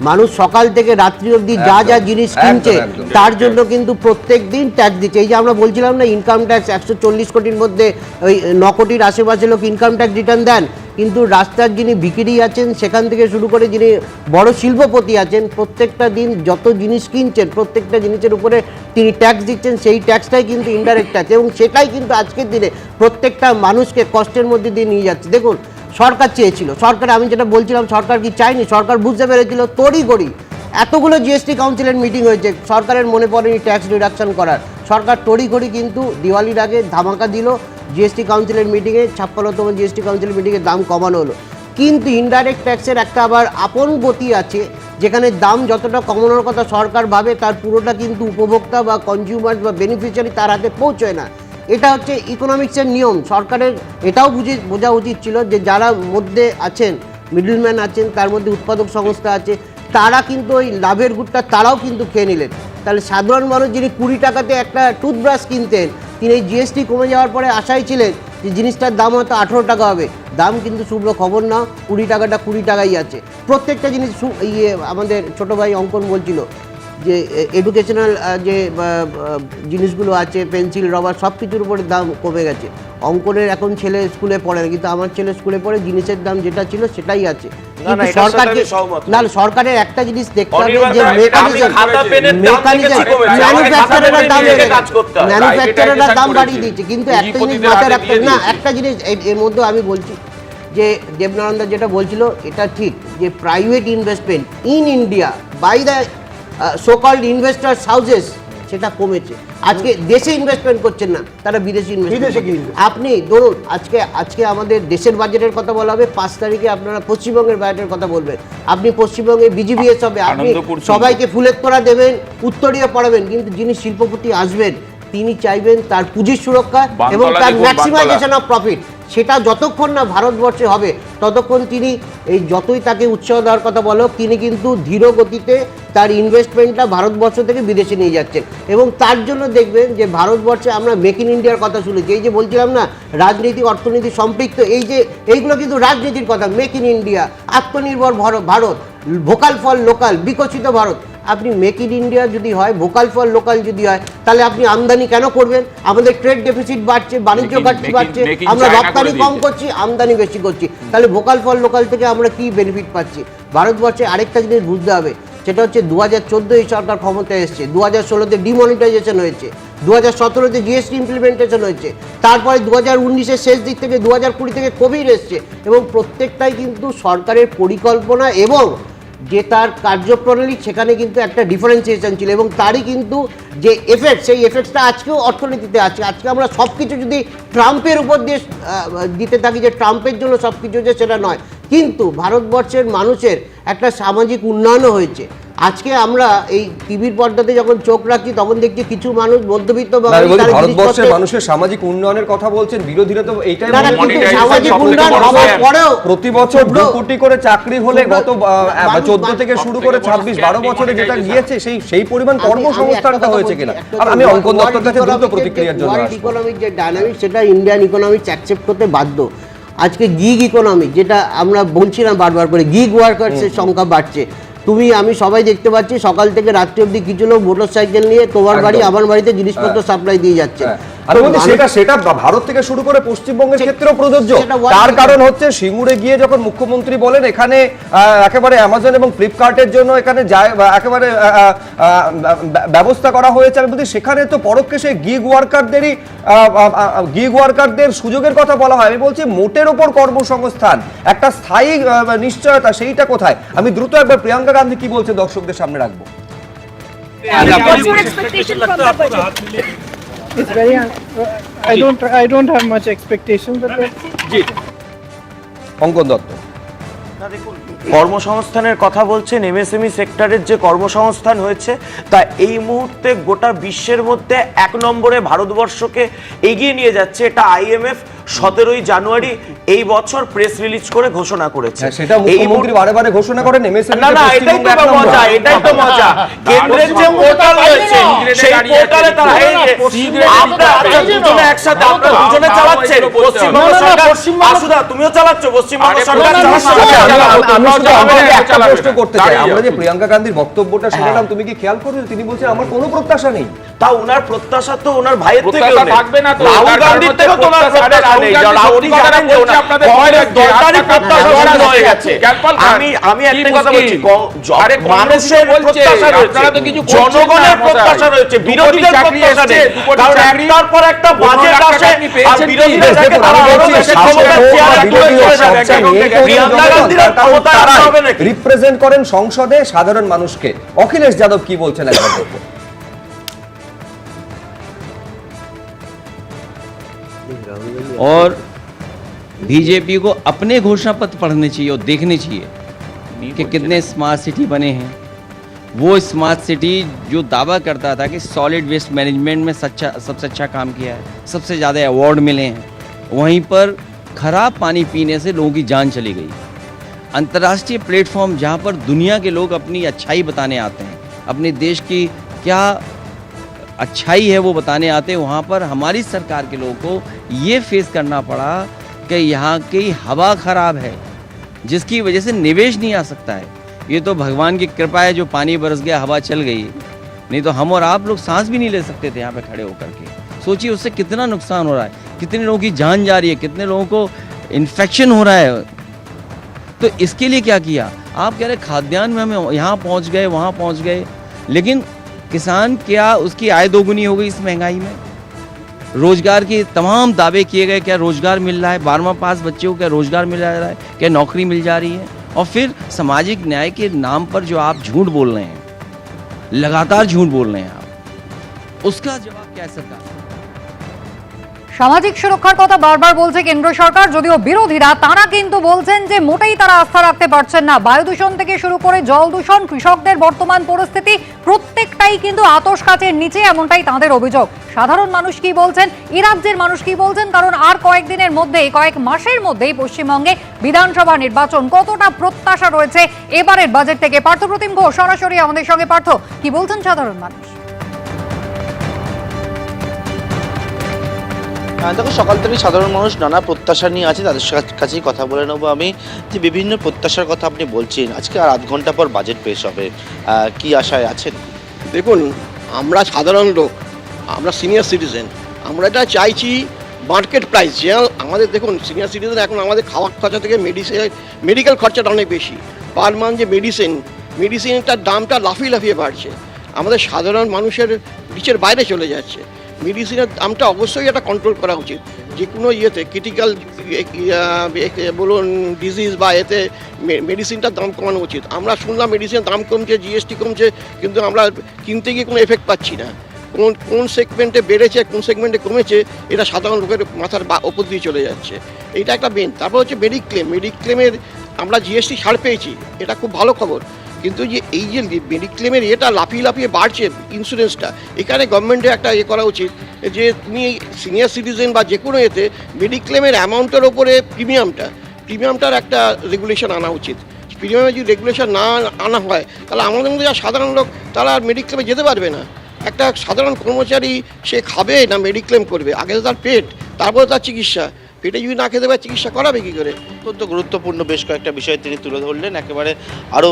মানুষ সকাল থেকে রাত্রি অবধি যা যা জিনিস কিনছে তার জন্য কিন্তু প্রত্যেক দিন ট্যাক্স দিচ্ছে। এই যে আমরা বলছিলাম না, ইনকাম ট্যাক্স 140 কোটির মধ্যে ওই 9 কোটির আশেপাশে লোক ইনকাম ট্যাক্স রিটার্ন দেন, কিন্তু রাস্তার যিনি ভিখিরি আছেন সেখান থেকে শুরু করে যিনি বড় শিল্পপতি আছেন, প্রত্যেকটা দিন যত জিনিস কিনছেন প্রত্যেকটা জিনিসের উপরে তিনি ট্যাক্স দিচ্ছেন, সেই ট্যাক্সটাই কিন্তু ইনডাইরেক্ট ট্যাক্স এবং সেটাই কিন্তু আজকের দিনে প্রত্যেকটা মানুষকে কষ্টের মধ্যে দিয়ে নিয়ে যাচ্ছে। দেখুন, সরকার চেয়েছিল, সরকার, আমি যেটা বলছিলাম, সরকার কি চায়নি, সরকার বুঝতে পেরেছিল তড়িঘড়ি এতগুলো জিএসটি কাউন্সিলের মিটিং হয়েছে, সরকারের মনে পড়েনি ট্যাক্স রিডাকশন করার। সরকার তড়িঘড়ি কিন্তু দিওয়ালির আগে ধামাকা দিল, জিএসটি কাউন্সিলের মিটিংয়ে 56তম জিএসটি কাউন্সিলের মিটিংয়ে দাম কমানো হলো। কিন্তু ইনডাইরেক্ট ট্যাক্সের একটা আবার আপন গতি আছে, যেখানে দাম যতটা কমানোর কথা সরকার ভাবে তার পুরোটা কিন্তু উপভোক্তা বা কনজিউমার বা বেনিফিশিয়ারি তার হাতে পৌঁছয় না। এটা হচ্ছে ইকোনমিক্সের নিয়ম। সরকারের এটাও বোঝা উচিত ছিল যে যারা মধ্যে আছেন, মিডলম্যান আছেন, তার মধ্যে উৎপাদক সংস্থা আছে, তারা কিন্তু ওই লাভের গুড়টা তারাও কিন্তু খেয়ে নিলেন। তাহলে সাধারণ মানুষ যিনি 20 টাকাতে একটা টুথব্রাশ কিনতেন, তিনি এই জিএসটি কমে যাওয়ার পরে আশায় ছিলেন যে জিনিসটার দাম হয়তো 18 টাকা হবে, দাম কিন্তু শুভ্র খবর না, 20 টাকাটা 20 টাকাই আছে। প্রত্যেকটা জিনিস আমাদের ছোটো ভাই অঙ্কন বলছিল যে এডুকেশনাল যে জিনিসগুলো আছে, পেন্সিল, রবার, সব কিছুর উপরে দাম কমে গেছে। অঙ্কনের এখন ছেলে স্কুলে পড়ে না, কিন্তু আমার ছেলে স্কুলে পড়ে, জিনিসের দাম যেটা ছিল সেটাই আছে। সরকারকে না, সরকারের একটা জিনিস দেখতে হবে যে ম্যানুফ্যাকচারাররা দাম বাড়িয়ে দিচ্ছে, কিন্তু একটা জিনিস মাথায় রাখতে হবে না, একটা জিনিস এর মধ্যে আমি বলছি যে দেবনানন্দা যেটা বলছিল এটা ঠিক, যে private investment in India by the so called investors houses সেটা কমেছে। আজকে দেশে ইনভেস্টমেন্ট করছেন না, তারা বিদেশি ইনভেস্টমেন্ট। আপনি ধরুন আজকে আমাদের দেশের বাজেটের কথা বলা হবে, 5 তারিখে আপনারা পশ্চিমবঙ্গের বাজেটের কথা বলবেন। আপনি পশ্চিমবঙ্গে বিজিবিএস হবে, আপনি সবাইকে ফুলের তোড়া দেবেন, উত্তরীয় পড়াবেন, কিন্তু যিনি শিল্পপতি আসবেন তিনি চাইবেন তার পুঁজির সুরক্ষা এবং তার ম্যাক্সিমাইজেশন অফ প্রফিট। সেটা যতক্ষণ না ভারতবর্ষে হবে ততক্ষণ তিনি এই যতই তাকে উৎসাহ দেওয়ার কথা বলো, তিনি কিন্তু ধীর গতিতে তার ইনভেস্টমেন্টটা ভারতবর্ষ থেকে বিদেশে নিয়ে যাচ্ছেন। এবং তার জন্য দেখবেন যে ভারতবর্ষে আমরা মেক ইন ইন্ডিয়ার কথা শুনেছি, এই যে বলছিলাম না রাজনীতি অর্থনীতি সম্পৃক্ত, এইগুলো কিন্তু রাজনীতির কথা। মেক ইন ইন্ডিয়া, আত্মনির্ভর ভারত, ভোকাল ফর লোকাল, বিকশিত ভারত। আপনি মেক ইন ইন্ডিয়া যদি হয়, ভোকাল ফর লোকাল যদি হয়, তাহলে আপনি আমদানি কেন করবেন? আমাদের ট্রেড ডেফিসিট বাড়ছে, বাণিজ্য ঘাটতি বাড়ছে, আমরা রপ্তানি কম করছি, আমদানি বেশি করছি, তাহলে ভোকাল ফর লোকাল থেকে আমরা কি বেনিফিট পাচ্ছি? ভারতবর্ষে আরেকটা জিনিস বুঝতে হবে, সেটা হচ্ছে 2014 এই সরকার ক্ষমতায় এসছে, 2016-তে ডিমনিটাইজেশন হয়েছে, 2017-তে জিএসটি ইমপ্লিমেন্টেশন হয়েছে, তারপরে 2019-এর শেষ দিক থেকে 2020 থেকে কোভিড এসছে, এবং প্রত্যেকটাই কিন্তু সরকারের পরিকল্পনা এবং যে তার কার্যপ্রণালী সেখানে কিন্তু একটা ডিফারেন্সিয়েশন ছিল, এবং তারই কিন্তু যে এফেক্ট, সেই এফেক্টটা আজকেও অর্থনীতিতে আছে। আজকে আমরা সব কিছু যদি ট্রাম্পের উপর দিয়ে দিতে থাকি যে ট্রাম্পের জন্য সব কিছু যে সেটা নয়, কিন্তু ভারতবর্ষের মানুষের একটা সামাজিক উন্নয়নও হয়েছে। আজকে আমরা এই টিভির পর্দাতে যখন চোখ রাখি তখন দেখছি কিছু মানুষ মধ্যবিত্ত ভারতবর্ষের মানুষের সামাজিক উন্নয়নের কথা বলছেন, বিরোধীরা তো এইটাই সামাজিক উন্নয়ন হওয়ার পরেও প্রতি বছর 2 কোটি করে চাকরি হলে গত 14 থেকে শুরু করে 26-12 বছরে যেটা গিয়েছে সেই পরিমাণ কর্মসংস্থানটা হয়েছে কিনা। আমি অঙ্কন দত্তের কাছে দ্রুত প্রতিক্রিয়ার জন্য ইকোনমিক যে ডাইনামিক সেটা ইন্ডিয়ান ইকোনমিক্স অ্যাকসেপ্ট করতে বাধ্য। আজকে গিগ ইকোনমিক যেটা আমরা বলছিলাম বারবার করে, গিগ ওয়ার্কার্সের সংখ্যা বাড়ছে। তুমি আমি সবাই দেখতে পাচ্ছি সকাল থেকে রাত্রি অবধি কিছু লোক মোটরসাইকেল নিয়ে তোমার বাড়ি আমার বাড়িতে জিনিসপত্র সাপ্লাই দিয়ে যাচ্ছে। সেটা ভারত থেকে শুরু করে পশ্চিমবঙ্গের ক্ষেত্রেও প্রযোজ্য। তার কারণ হচ্ছে সিঙ্গুরে গিয়ে যখন মুখ্যমন্ত্রী বলেন এখানে একেবারে অ্যামাজন এবং ফ্লিপকার্টের জন্য এখানে একেবারে ব্যবস্থা করা হয়েছে, আমি বলছি সেখানে তো পরোক্ষে সেই গিগ ওয়ার্কারদের সুযোগের কথা বলা হয়। আমি বলছি মোটের ওপর কর্মসংস্থান, একটা স্থায়ী নিশ্চয়তা, সেইটা কোথায়? আমি দ্রুত একবার প্রিয়াঙ্কা গান্ধী কি বলছে দর্শকদের সামনে রাখবো। It's very. I don't have much expectations. অঙ্কন দত্ত কর্মসংস্থানের কথা বলছেন, এমএসএমই সেক্টরের যে কর্মসংস্থান হয়েছে তা এই মুহূর্তে গোটা বিশ্বের মধ্যে 1 নম্বরে ভারতবর্ষকে এগিয়ে নিয়ে যাচ্ছে। এটা আইএমএফ 17ই জানুয়ারি এই বছর প্রেস রিলিজ করে ঘোষণা করেছে। সেটা মুখ্যমন্ত্রী বারে ঘোষণা করেন এমএসএমই। না, এটাই তো মজা, এটাই তো মজা। কেন্দ্রের যে পোর্টাল রয়েছে সেই পোর্টালে তারা আমরা দুজনে একসাথে আমরা দুজনে চালাচ্ছেন পশ্চিমবঙ্গ সরকার। আসুদা তুমিও চালাচ্ছ পশ্চিমবঙ্গ সরকার। প্রশ্ন করতে চাই, আমরা যে প্রিয়াঙ্কা গান্ধীর বক্তব্যটা শুনলাম, তুমি কি খেয়াল করছো তিনি বলছেন আমার কোনো প্রত্যাশা নেই? তা ওনার প্রত্যাশা তো ওনার ভাইয়ের থেকেও থাকবে না, তো রাহুল গান্ধীর থেকেও তোমার প্রত্যাশা নেই। উনি জানেন যে কংগ্রেস দরকারি প্রত্যাশা বন্ধ হয়ে গেছে। আমি একটা কথা বলছি, মানুষের প্রত্যাশা রয়েছে, জনগণের প্রত্যাশা রয়েছে, বিরোধীদের প্রত্যাশা নেই। কারণ একটার পর একটা বাজেট আসে আর বিরোধীরা থাকে তারা আরো দেশের ক্ষমতার চেয়ারে তুলে চলে যাবে। প্রিয়াঙ্কা গান্ধীর ক্ষমতা হবে না, রিপ্রেজেন্ট করেন সংসদে সাধারণ মানুষকে। অখিলেশ যাদব কি বলছেন একবার দেখো। और बीजेपी को अपने घोषणा पत्र पढ़ने चाहिए और देखने चाहिए कि कितने स्मार्ट सिटी बने हैं। वो स्मार्ट सिटी जो दावा करता था कि सॉलिड वेस्ट मैनेजमेंट में सबसे अच्छा काम किया है, सबसे ज़्यादा अवार्ड मिले हैं, वहीं पर खराब पानी पीने से लोगों की जान चली गई। अंतर्राष्ट्रीय प्लेटफॉर्म जहाँ पर दुनिया के लोग अपनी अच्छाई बताने आते हैं, अपने देश की क्या अच्छाई है वो बताने आते हैं, वहाँ पर हमारी सरकार के लोगों को ये फेस करना पड़ा कि यहाँ की हवा ख़राब है, जिसकी वजह से निवेश नहीं आ सकता है। ये तो भगवान की कृपा है जो पानी बरस गया, हवा चल गई, नहीं तो हम और आप लोग सांस भी नहीं ले सकते थे यहाँ पे खड़े होकर के। सोचिए उससे कितना नुकसान हो रहा है, कितने लोगों की जान जा रही है, कितने लोगों को इन्फेक्शन हो रहा है। तो इसके लिए क्या किया? आप कह रहे खाद्यान्न में हम यहाँ पहुँच गए, वहाँ पहुँच गए, लेकिन किसान क्या उसकी आय दोगुनी हो गई इस महंगाई में? रोजगार के तमाम दावे किए गए, क्या रोजगार मिल रहा है? 12वां पास बच्चे को क्या रोजगार मिल रहा है? क्या नौकरी मिल जा रही है? और फिर सामाजिक न्याय के नाम पर जो आप झूठ बोल रहे हैं, लगातार झूठ बोल रहे हैं आप, उसका जवाब क्या है सरकार? সামাজিক সুরক্ষার কথা বারবার বলছে কেন্দ্র সরকার, যদিও বিরোধীরা তারা কিন্তু বলছেন যে মোটেই তারা আস্থা রাখতে পারছেন না। বায়ু দূষণ থেকে শুরু করে জল দূষণ, কৃষকদের বর্তমান পরিস্থিতি প্রত্যেকটাই কিন্তু আতশ কাচের নিচে, এমনটাই তাদের অভিযোগ। সাধারণ মানুষ কি বলছেন, এ রাজ্যের মানুষ কি বলছেন? কারণ আর কয়েকদিনের মধ্যেই, কয়েক মাসের মধ্যেই পশ্চিমবঙ্গে বিধানসভা নির্বাচন। কতটা প্রত্যাশা রয়েছে এবারের বাজেট থেকে? পার্থপ্রতিম ঘোষ সরাসরি আমাদের সঙ্গে। পার্থ, কি বলছেন সাধারণ মানুষ? দেখো, সকাল থেকে সাধারণ মানুষ নানা প্রত্যাশা নিয়ে আছে, তাদের কাছেই কথা বলে নেবো আমি। যে বিভিন্ন প্রত্যাশার কথা আপনি বলছেন, আজকে আর আধ ঘন্টা পর বাজেট পেশ হবে, কি আশায় আছেন? দেখুন, আমরা সাধারণ লোক, আমরা সিনিয়র সিটিজেন, আমরা এটা চাইছি মার্কেট প্রাইস। যে আমাদের দেখুন সিনিয়র সিটিজেন, এখন আমাদের খাওয়ার খরচা থেকে মেডিকেল খরচাটা অনেক বেশি। পার মান্থ যে মেডিসিনটার দামটা লাফিয়ে বাড়ছে, আমাদের সাধারণ মানুষের নিচের বাইরে চলে যাচ্ছে। মেডিসিনের দামটা অবশ্যই এটা কন্ট্রোল করা উচিত। যে কোনো ইয়েতে ক্রিটিক্যাল বলুন ডিজিজ বা এতে মেডিসিনটার দাম কমানো উচিত। আমরা শুনলাম মেডিসিনের দাম কমছে, জিএসটি কমছে, কিন্তু আমরা কিনতে গিয়ে কোনো এফেক্ট পাচ্ছি না। কোন সেগমেন্টে বেড়েছে, কোন সেগমেন্টে কমেছে, এটা সাধারণ লোকের মাথার ওপর দিয়ে চলে যাচ্ছে। এইটা একটা মেন। তারপর হচ্ছে মেডিক্লেমের আমরা জিএসটি ছাড় পেয়েছি, এটা খুব ভালো খবর। কিন্তু যে এই যে মেডিক্লেমের এটা লাফিয়ে লাফিয়ে বাড়ছে ইন্স্যুরেন্সটা, এখানে গভর্নমেন্টের একটা করা উচিত যে তুমি সিনিয়র সিটিজেন বা যে কোনো এতে মেডিক্লেমের অ্যামাউন্টের ওপরে প্রিমিয়ামটার একটা রেগুলেশন আনা উচিত। প্রিমিয়ামে যদি রেগুলেশন না আনা হয় তাহলে আমাদের মধ্যে যারা সাধারণ লোক তারা আর মেডিক্লেমে যেতে পারবে না। একটা সাধারণ কর্মচারী সে খাবে না মেডিক্লেম করবে, আগে তো তার পেট, তারপরে তার চিকিৎসা। পেটে যদি না খেতে পারে চিকিৎসা করাবে কী করে? অত্যন্ত গুরুত্বপূর্ণ বেশ কয়েকটা বিষয় তিনি তুলে ধরলেন। একেবারে আরও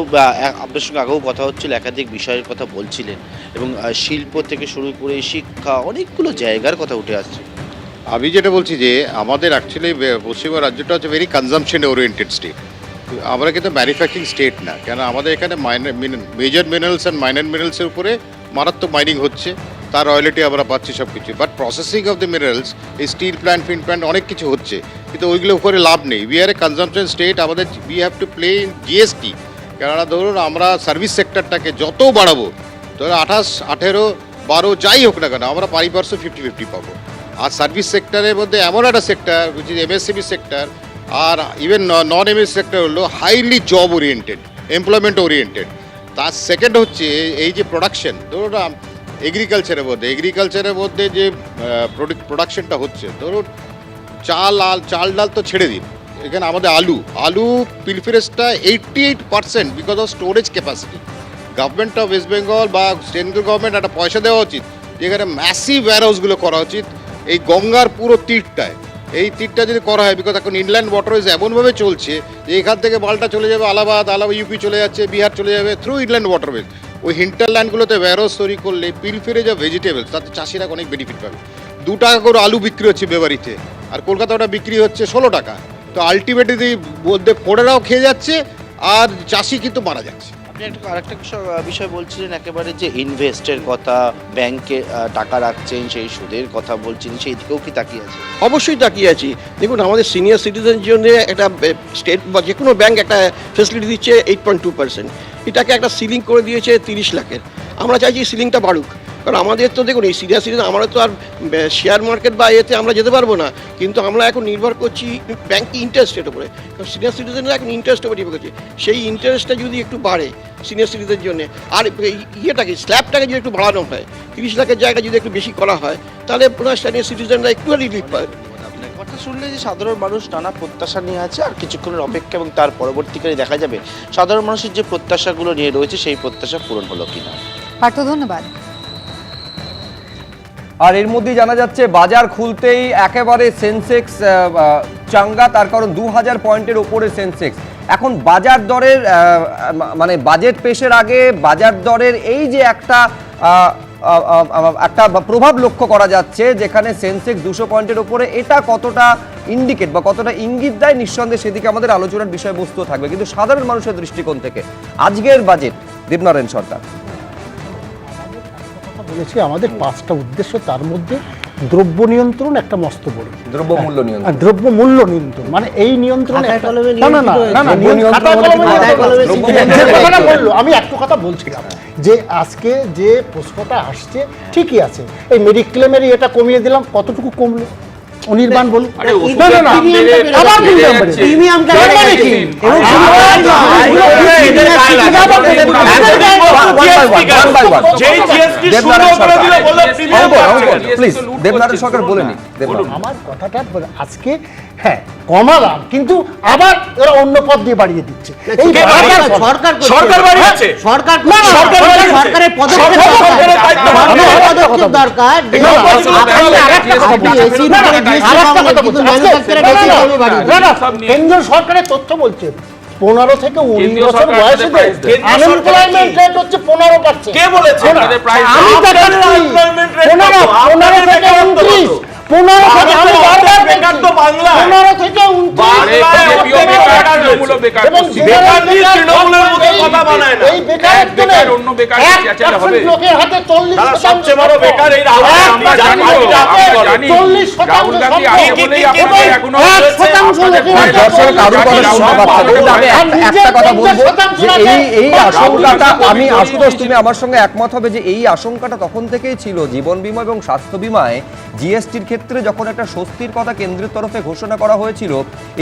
আপনার সঙ্গে আগেও কথা হচ্ছিল, একাধিক বিষয়ের কথা বলছিলেন এবং শিল্প থেকে শুরু করে শিক্ষা অনেকগুলো জায়গার কথা উঠে আসছে। আমি যেটা বলছি যে আমাদের অ্যাকচুয়ালি পশ্চিমবঙ্গ রাজ্যটা হচ্ছে ভেরি কনজামশন ওরিয়েন্টেড স্টেট। আমরা কিন্তু ম্যানুফ্যাকচারিং স্টেট না, কেন আমাদের এখানে মেজর মিনারেলস অ্যান্ড মাইনর মিনারেলসের উপরে মারাত্মক মাইনিং হচ্ছে, তার রয়্যালিটি আমরা পাচ্ছি সব কিছু। But processing of the minerals, এই স্টিল প্ল্যান্ট, ফিন প্ল্যান্ট অনেক কিছু হচ্ছে, কিন্তু ওইগুলো উপরে লাভ নেই। We are a consumption state, আমাদের we have to play in GST. কেননা ধরুন আমরা সার্ভিস সেক্টরটাকে যত বাড়াবো, ধরুন 28, 18, 12 যাই হোক না কেন, আমরা পারিপার্শ্ব 50-50 পাবো। আর সার্ভিস সেক্টরের মধ্যে এমন একটা sector which is MSME sector, আর ইভেন নন এমএস সেক্টর হলো highly job oriented, employment oriented. তার সেকেন্ড হচ্ছে এই যে প্রোডাকশন, ধরুন এগ্রিকালচারের মধ্যে যে প্রোডাকশনটা হচ্ছে, ধরুন চাল ডাল তো ছেড়ে দিন, এখানে আমাদের আলু পিলফিরেসটা 88% because of storage capacity. Government of West Bengal বা সেন্ট্রাল গভর্নমেন্ট একটা পয়সা দেওয়া উচিত, যেখানে ম্যাসিভ ওয়্যারহাউসগুলো করা উচিত এই গঙ্গার পুরো তীরটায়। এই তীরটা যদি করা হয়, বিকজ এখন ইনল্যান্ড ওয়াটারওয়েজ এমনভাবে চলছে যে এখান থেকে মালটা চলে যাবে আলাহাবাদ ইউপি চলে যাচ্ছে, বিহার চলে যাবে থ্রু ইনল্যান্ড ওয়াটারওয়েজ। ওই হিন্টারল্যান্ডগুলোতে ওয়্যারহাউস তৈরি করলে পিলফিরে যা ভেজিটেবলস, তাতে চাষিরা অনেক বেনিফিট পাবে। 2 টাকা করে আলু বিক্রি হচ্ছে বেবারিতে, আর কলকাতা ওটা বিক্রি হচ্ছে 16 টাকা। তো আলটিমেটলি মধ্যে ফোড়েরাও খেয়ে যাচ্ছে আর চাষি কিন্তু মারা যাচ্ছে। আপনি আরেকটা বিষয় বলছিলেন একেবারে যে ইনভেস্টের কথা, ব্যাংকে টাকা রাখছেন সেই সুদের কথা বলছেন, সেই দিকেও কি তাকিয়ে আছে? অবশ্যই তাকিয়ে আছি। দেখুন আমাদের সিনিয়র সিটিজেনের জন্য একটা স্টেট বা যে কোনো ব্যাংক একটা ফেসিলিটি দিচ্ছে 8.2%, এটাকে একটা সিলিং করে দিয়েছে 30 লাখের। আমরা চাইছি সিলিংটা বাড়ুক, কারণ আমাদের তো দেখুন এই সিনিয়র সিটিজেন, আমরা তো আর শেয়ার মার্কেট বা এতে আমরা যেতে পারবো না, কিন্তু আমরা এখন নির্ভর করছি ব্যাংক ইন্টারেস্টের উপরে, কারণ সিনিয়র সিটিজেনরা এখন ইন্টারেস্টের উপর নির্ভর করছে। সেই ইন্টারেস্টটা যদি একটু বাড়ে সিনিয়র সিটিজেনের জন্য, আর ইয়েটাকে স্ল্যাবটাকে যদি একটু বাড়ানো হয়, 30 লাখের জায়গায় যদি একটু বেশি করা হয়, তাহলে পুনঃ সিনিয়র সিটিজেনরা একটু রিলিফ পায়। কথা শুনলে যে সাধারণ মানুষ নানা প্রত্যাশা নিয়ে আছে, আর কিছুক্ষণের অপেক্ষা এবং তার পরবর্তীকালে দেখা যাবে সাধারণ মানুষের যে প্রত্যাশাগুলো নিয়ে রয়েছে সেই প্রত্যাশা পূরণ হলো কিনা। পার্থ, ধন্যবাদ। আর এর মধ্যেই জানা যাচ্ছে বাজার খুলতেই একেবারে সেন্সেক্স চাঙ্গা, তার কারণ 2000 পয়েন্টের ওপরে সেন্সেক্স। এখন বাজার দরের মানে বাজেট পেশের আগে বাজার দরের এই যে একটা প্রভাব লক্ষ্য করা যাচ্ছে, যেখানে সেন্সেক্স 200 পয়েন্টের ওপরে, এটা কতটা ইন্ডিকেট বা কতটা ইঙ্গিত দেয় নিঃসন্দেহে সেদিকে আমাদের আলোচনার বিষয়বস্তু থাকবে। কিন্তু সাধারণ মানুষের দৃষ্টিকোণ থেকে আজকের বাজেট, দেবনারায়ণ সরকার বলেছি আমাদের 5টা উদ্দেশ্য, তার মধ্যে দ্রব্য নিয়ন্ত্রণ একটা মস্ত বড়। দ্রব্য মূল্য নিয়ন্ত্রণ, দ্রব্য মূল্য নিয়ন্ত্রণ মানে এই নিয়ন্ত্রণ। আমি একটু কথা বলছিলাম যে আজকে যে প্রশ্নটা আসছে ঠিকই আছে, এই মেডিক্লেমের এটা কমিয়ে দিলাম, কতটুকু কমলো অনির্বাণ বলুন। আমার কথাটা আজকে হ্যাঁ কমালাম, কিন্তু আবার এরা অন্য পদ দিয়ে বাড়িয়ে দিচ্ছে। সরকার বাড়িয়েছে, সরকারের পদক্ষেপ দরকার। কেন্দ্র সরকারের তথ্য বলছে 15 থেকে 19 বছর বয়সীদের আনএমপ্লয়মেন্ট রেট হচ্ছে 15%। কে বলেছে? আমি দেখাচ্ছি 15 থেকে 29, 15 থেকে আমি বারবার বেকার তো বাংলা 15 থেকে 29 এবং বেকার নিয়ে তৃণমূলের মতো কথা বানায় না। এই বেকারের জন্য অন্য বেকার চেঁচালে হবে। লোকের হাতে 40% সবচেয়ে বড় বেকার এই রাহুল গান্ধী। আমরা জানি 40% রাহুল গান্ধী আগে বলেই আপনারা এখনো 1% লোকের দর্শক কারো কথা শোনা পাচ্ছে না। আমি একটা কথা বলবো যে এই আশঙ্কাটা, আমি আশুতোষ তুমি আমার সঙ্গে একমত হবে যে এই আশঙ্কাটা তখন থেকেই ছিল। জীবন বীমা এবং স্বাস্থ্য বীমায় জিএসটির ক্ষেত্রে যখন একটা স্বস্তির কথা কেন্দ্রের তরফে ঘোষণা করা হয়েছিল,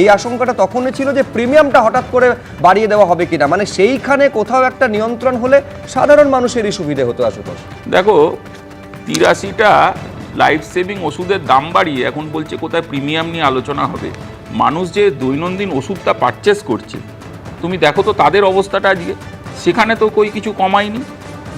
এই আশঙ্কাটা তখনই ছিল যে প্রিমিয়ামটা হঠাৎ করে বাড়িয়ে দেওয়া হবে কিনা, মানে সেইখানে কোথাও একটা নিয়ন্ত্রণ হলে সাধারণ মানুষেরই সুবিধে হতো আশুতোষ। দেখো 83টা লাইফ সেভিং ওষুধের দাম বাড়িয়ে এখন বলছে কোথায় প্রিমিয়াম নিয়ে আলোচনা হবে। মানুষ যে দৈনন্দিন ওষুধটা পারচেস করছে তুমি দেখো তো তাদের অবস্থাটা আজকে, সেখানে তো কই কিছু কমায়নি।